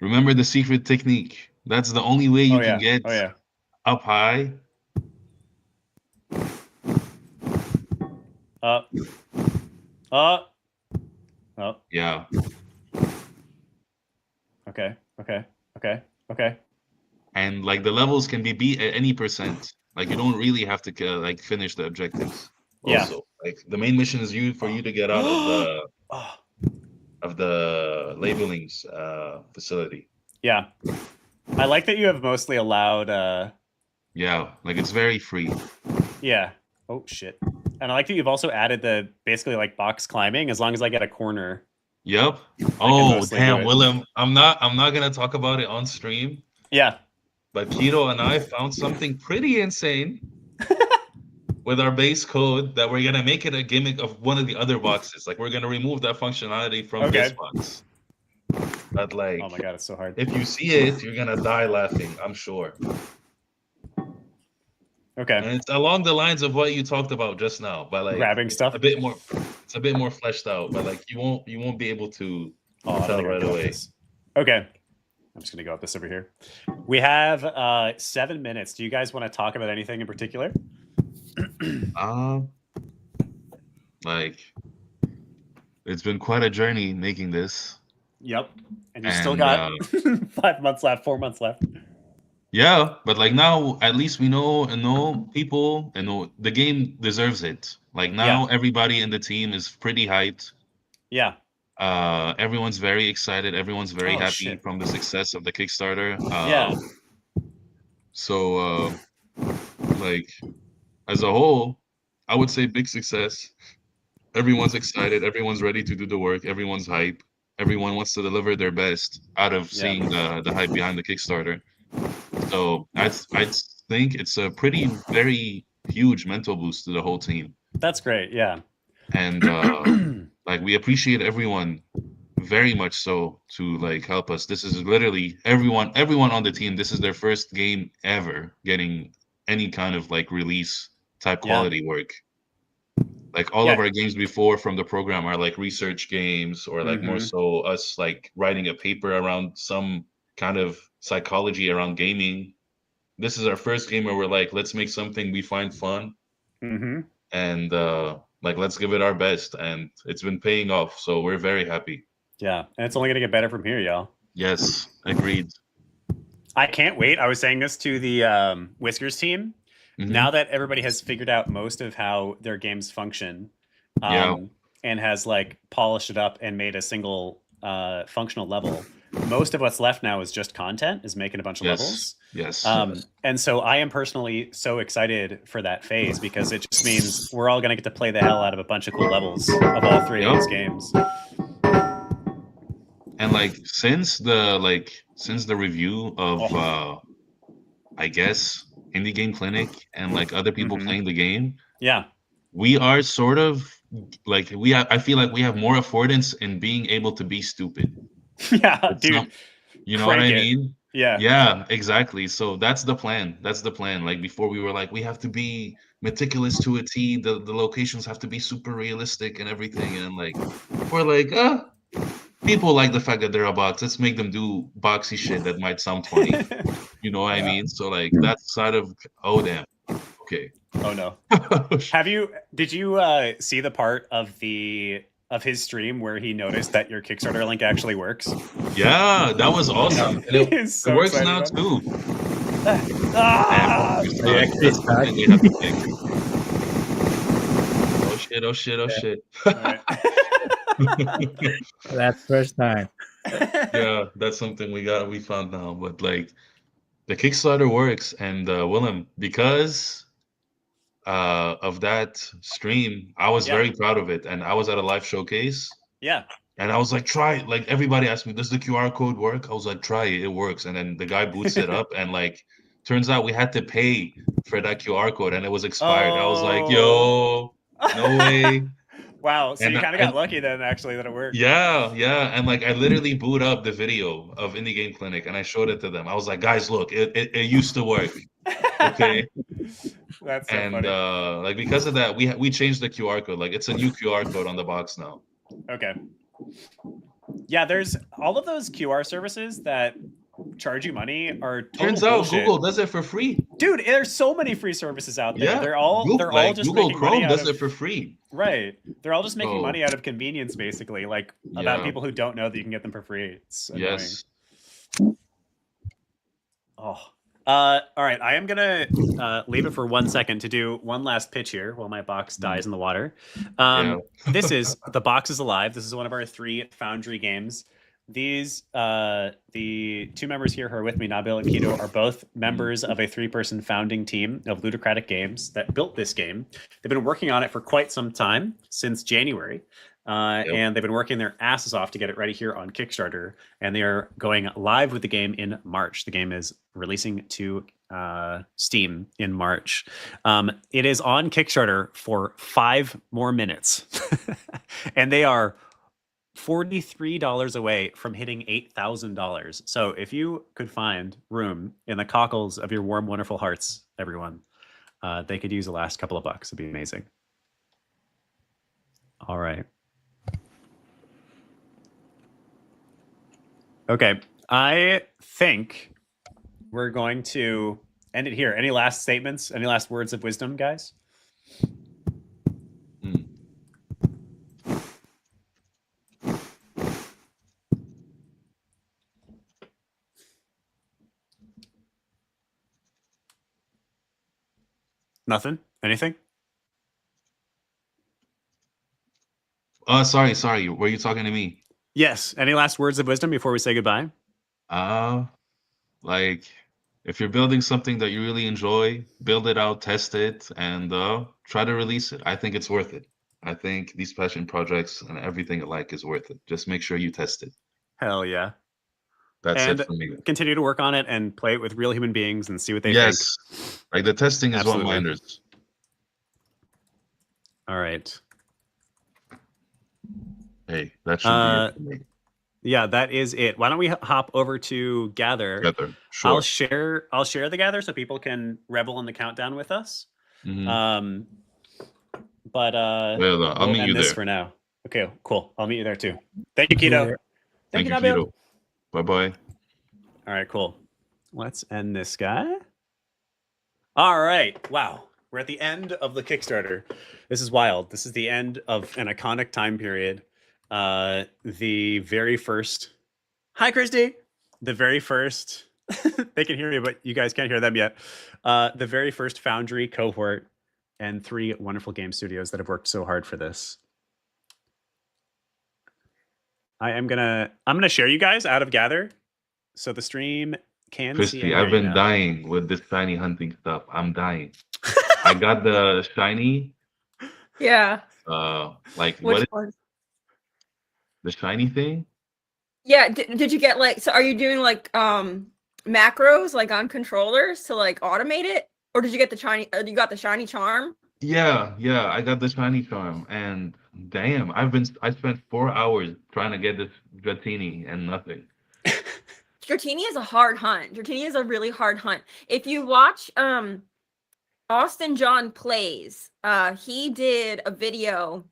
Remember the secret technique. That's the only way you can get up high. Oh. Yeah. Okay. And like the levels can be beat at any percent. Like you don't really have to like finish the objectives. Yeah. Also, like the main mission is for you to get out of the labelings facility. Yeah. I like that you have mostly allowed yeah, like it's very free. Yeah. Oh shit. And I like that you've also added the basically like box climbing as long as I get a corner. Yep. I Oh damn, Willem. I'm not gonna talk about it on stream. Yeah. But Keto and I found something pretty insane with our base code that we're gonna make it a gimmick of one of the other boxes. Like we're gonna remove that functionality from this box. But like, oh my god, it's so hard. If you see it, you're gonna die laughing, I'm sure. Okay. And it's along the lines of what you talked about just now, but like grabbing stuff. It's a bit more fleshed out, but like you won't be able to tell right away. Okay. I'm just gonna go up this over here. We have 7 minutes. Do you guys want to talk about anything in particular? Like it's been quite a journey making this. Yep. And you still got 5 months left, 4 months left. Yeah, but like now at least we know people and know the game deserves it. Like now everybody in the team is pretty hyped. Yeah. Everyone's very excited. Everyone's very happy from the success of the Kickstarter. Yeah. So like as a whole, I would say big success. Everyone's excited. Everyone's ready to do the work. Everyone's hype. Everyone wants to deliver their best out of seeing the hype behind the Kickstarter. So I think it's a very huge mental boost to the whole team. That's great. Yeah. And like we appreciate everyone very much so to like help us. This is literally everyone on the team. This is their first game ever getting any kind of like release type quality work. Like all of our games before from the program are like research games or like more so us like writing a paper around some kind of psychology around gaming. This is our first game where we're like, let's make something we find fun. And like let's give it our best, and it's been paying off, so we're very happy. Yeah, and it's only gonna get better from here, y'all. Yes, agreed. I can't wait. I was saying this to the Whiskers team. Now that everybody has figured out most of how their games function, and has like polished it up and made a single functional level, most of what's left now is just content, is making a bunch of levels. Yes. And so I am personally so excited for that phase because it just means we're all going to get to play the hell out of a bunch of cool levels of all three of these games. And like since the review of I guess Indie Game Clinic and like other people playing the game, we are sort of like I feel like we have more affordance in being able to be stupid. Dude, you know what I mean? Yeah, exactly. So that's the plan. Like before we were like, we have to be meticulous to a T. The locations have to be super realistic and everything. And like we're like, people like the fact that they're a box. Let's make them do boxy shit that might sound funny. You know what I mean? So like that's side of damn. Okay. Oh no. Did you see the part of his stream where he noticed that your Kickstarter link actually works? Yeah, that was awesome. It works now too. Oh shit. That's first time. Yeah, that's something we found now. But like the Kickstarter works, and Willem, because of that stream, I was very proud of it, and I was at a live showcase. Yeah. And I was like, try it. Like everybody asked me, does the QR code work? I was like, try it, it works. And then the guy boots it up, and like turns out we had to pay for that QR code, and it was expired. I was like, yo, no way. Wow, so you kind of got lucky then, actually, that it worked. Yeah, and like I literally boot up the video of Indie Game Clinic, and I showed it to them. I was like, guys, look, it used to work. Okay. That's so funny. Like because of that, we changed the QR code. Like it's a new QR code on the box now. Okay. Yeah, there's all of those QR services that charge you money are total turns out bullshit. Google does it for free. Dude, there's so many free services out there. Yeah, they're all just Google making Chrome money out does of it for free. Right. They're all just making So- money out of convenience, basically. Like about Yeah. people who don't know that you can get them for free. It's annoying. Yes. Oh. All right. I am gonna leave it for 1 second to do one last pitch here while my box dies in the water. This is The Box is Alive. This is one of our 3 Foundry games. These the 2 members here who are with me, Nabil and Keto, are both members of a 3-person founding team of Ludocratic Games that built this game. They've been working on it for quite some time, since January. And they've been working their asses off to get it ready here on Kickstarter. And they are going live with the game in March. The game is releasing to Steam in March. It is on Kickstarter for 5 more minutes. And they are $43 away from hitting $8,000. So if you could find room in the cockles of your warm, wonderful hearts, everyone, they could use the last couple of bucks. It'd be amazing. All right. Okay, I think we're going to end it here. Any last statements? Any last words of wisdom, guys? Nothing? Anything? Sorry. Were you talking to me? Yes. Any last words of wisdom before we say goodbye? Like, if you're building something that you really enjoy, build it out, test it, and try to release it. I think it's worth it. I think these passion projects and everything alike is worth it. Just make sure you test it. Hell yeah. That's and it for me. Continue to work on it and play it with real human beings and see what they think. Yes. Like, the testing is Absolutely. what matters. All right. Hey, that should be it for me. Yeah, that is it. Why don't we hop over to Gather? Gather, sure. I'll share the Gather so people can revel in the countdown with us. Mhm. But I'll we'll meet end you this there. for now. Okay, cool. I'll meet you there too. Thank you, Keto. Thank you, Nabil. Keto. Bye-bye. All right, cool. Let's end this guy. All right. Wow. We're at the end of the Kickstarter. This is wild. This is the end of an iconic time period. The very first. Hi, Christy. The very first. They can hear me, but you guys can't hear them yet. The very first Foundry Cohort and 3 wonderful game studios that have worked so hard for this. I'm gonna share you guys out of Gather, so the stream can see. Christy, and I've hear you been now. dying with this shiny hunting stuff. I'm dying. I got the shiny. Yeah. Like Which what is one? the shiny thing? Yeah. Did you get like? So are you doing like macros like on controllers to like automate it, or did you get the shiny? You got the shiny charm? Yeah, I got the shiny charm, and damn, I spent 4 hours trying to get this Dratini and nothing. Dratini is a hard hunt. Dratini is a really hard hunt. If you watch Austin John Plays, he did a video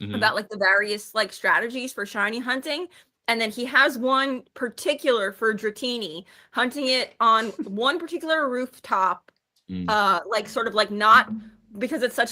about like the various like strategies for shiny hunting, and then he has one particular for Dratini, hunting it on one particular rooftop, like sort of like not because it's such like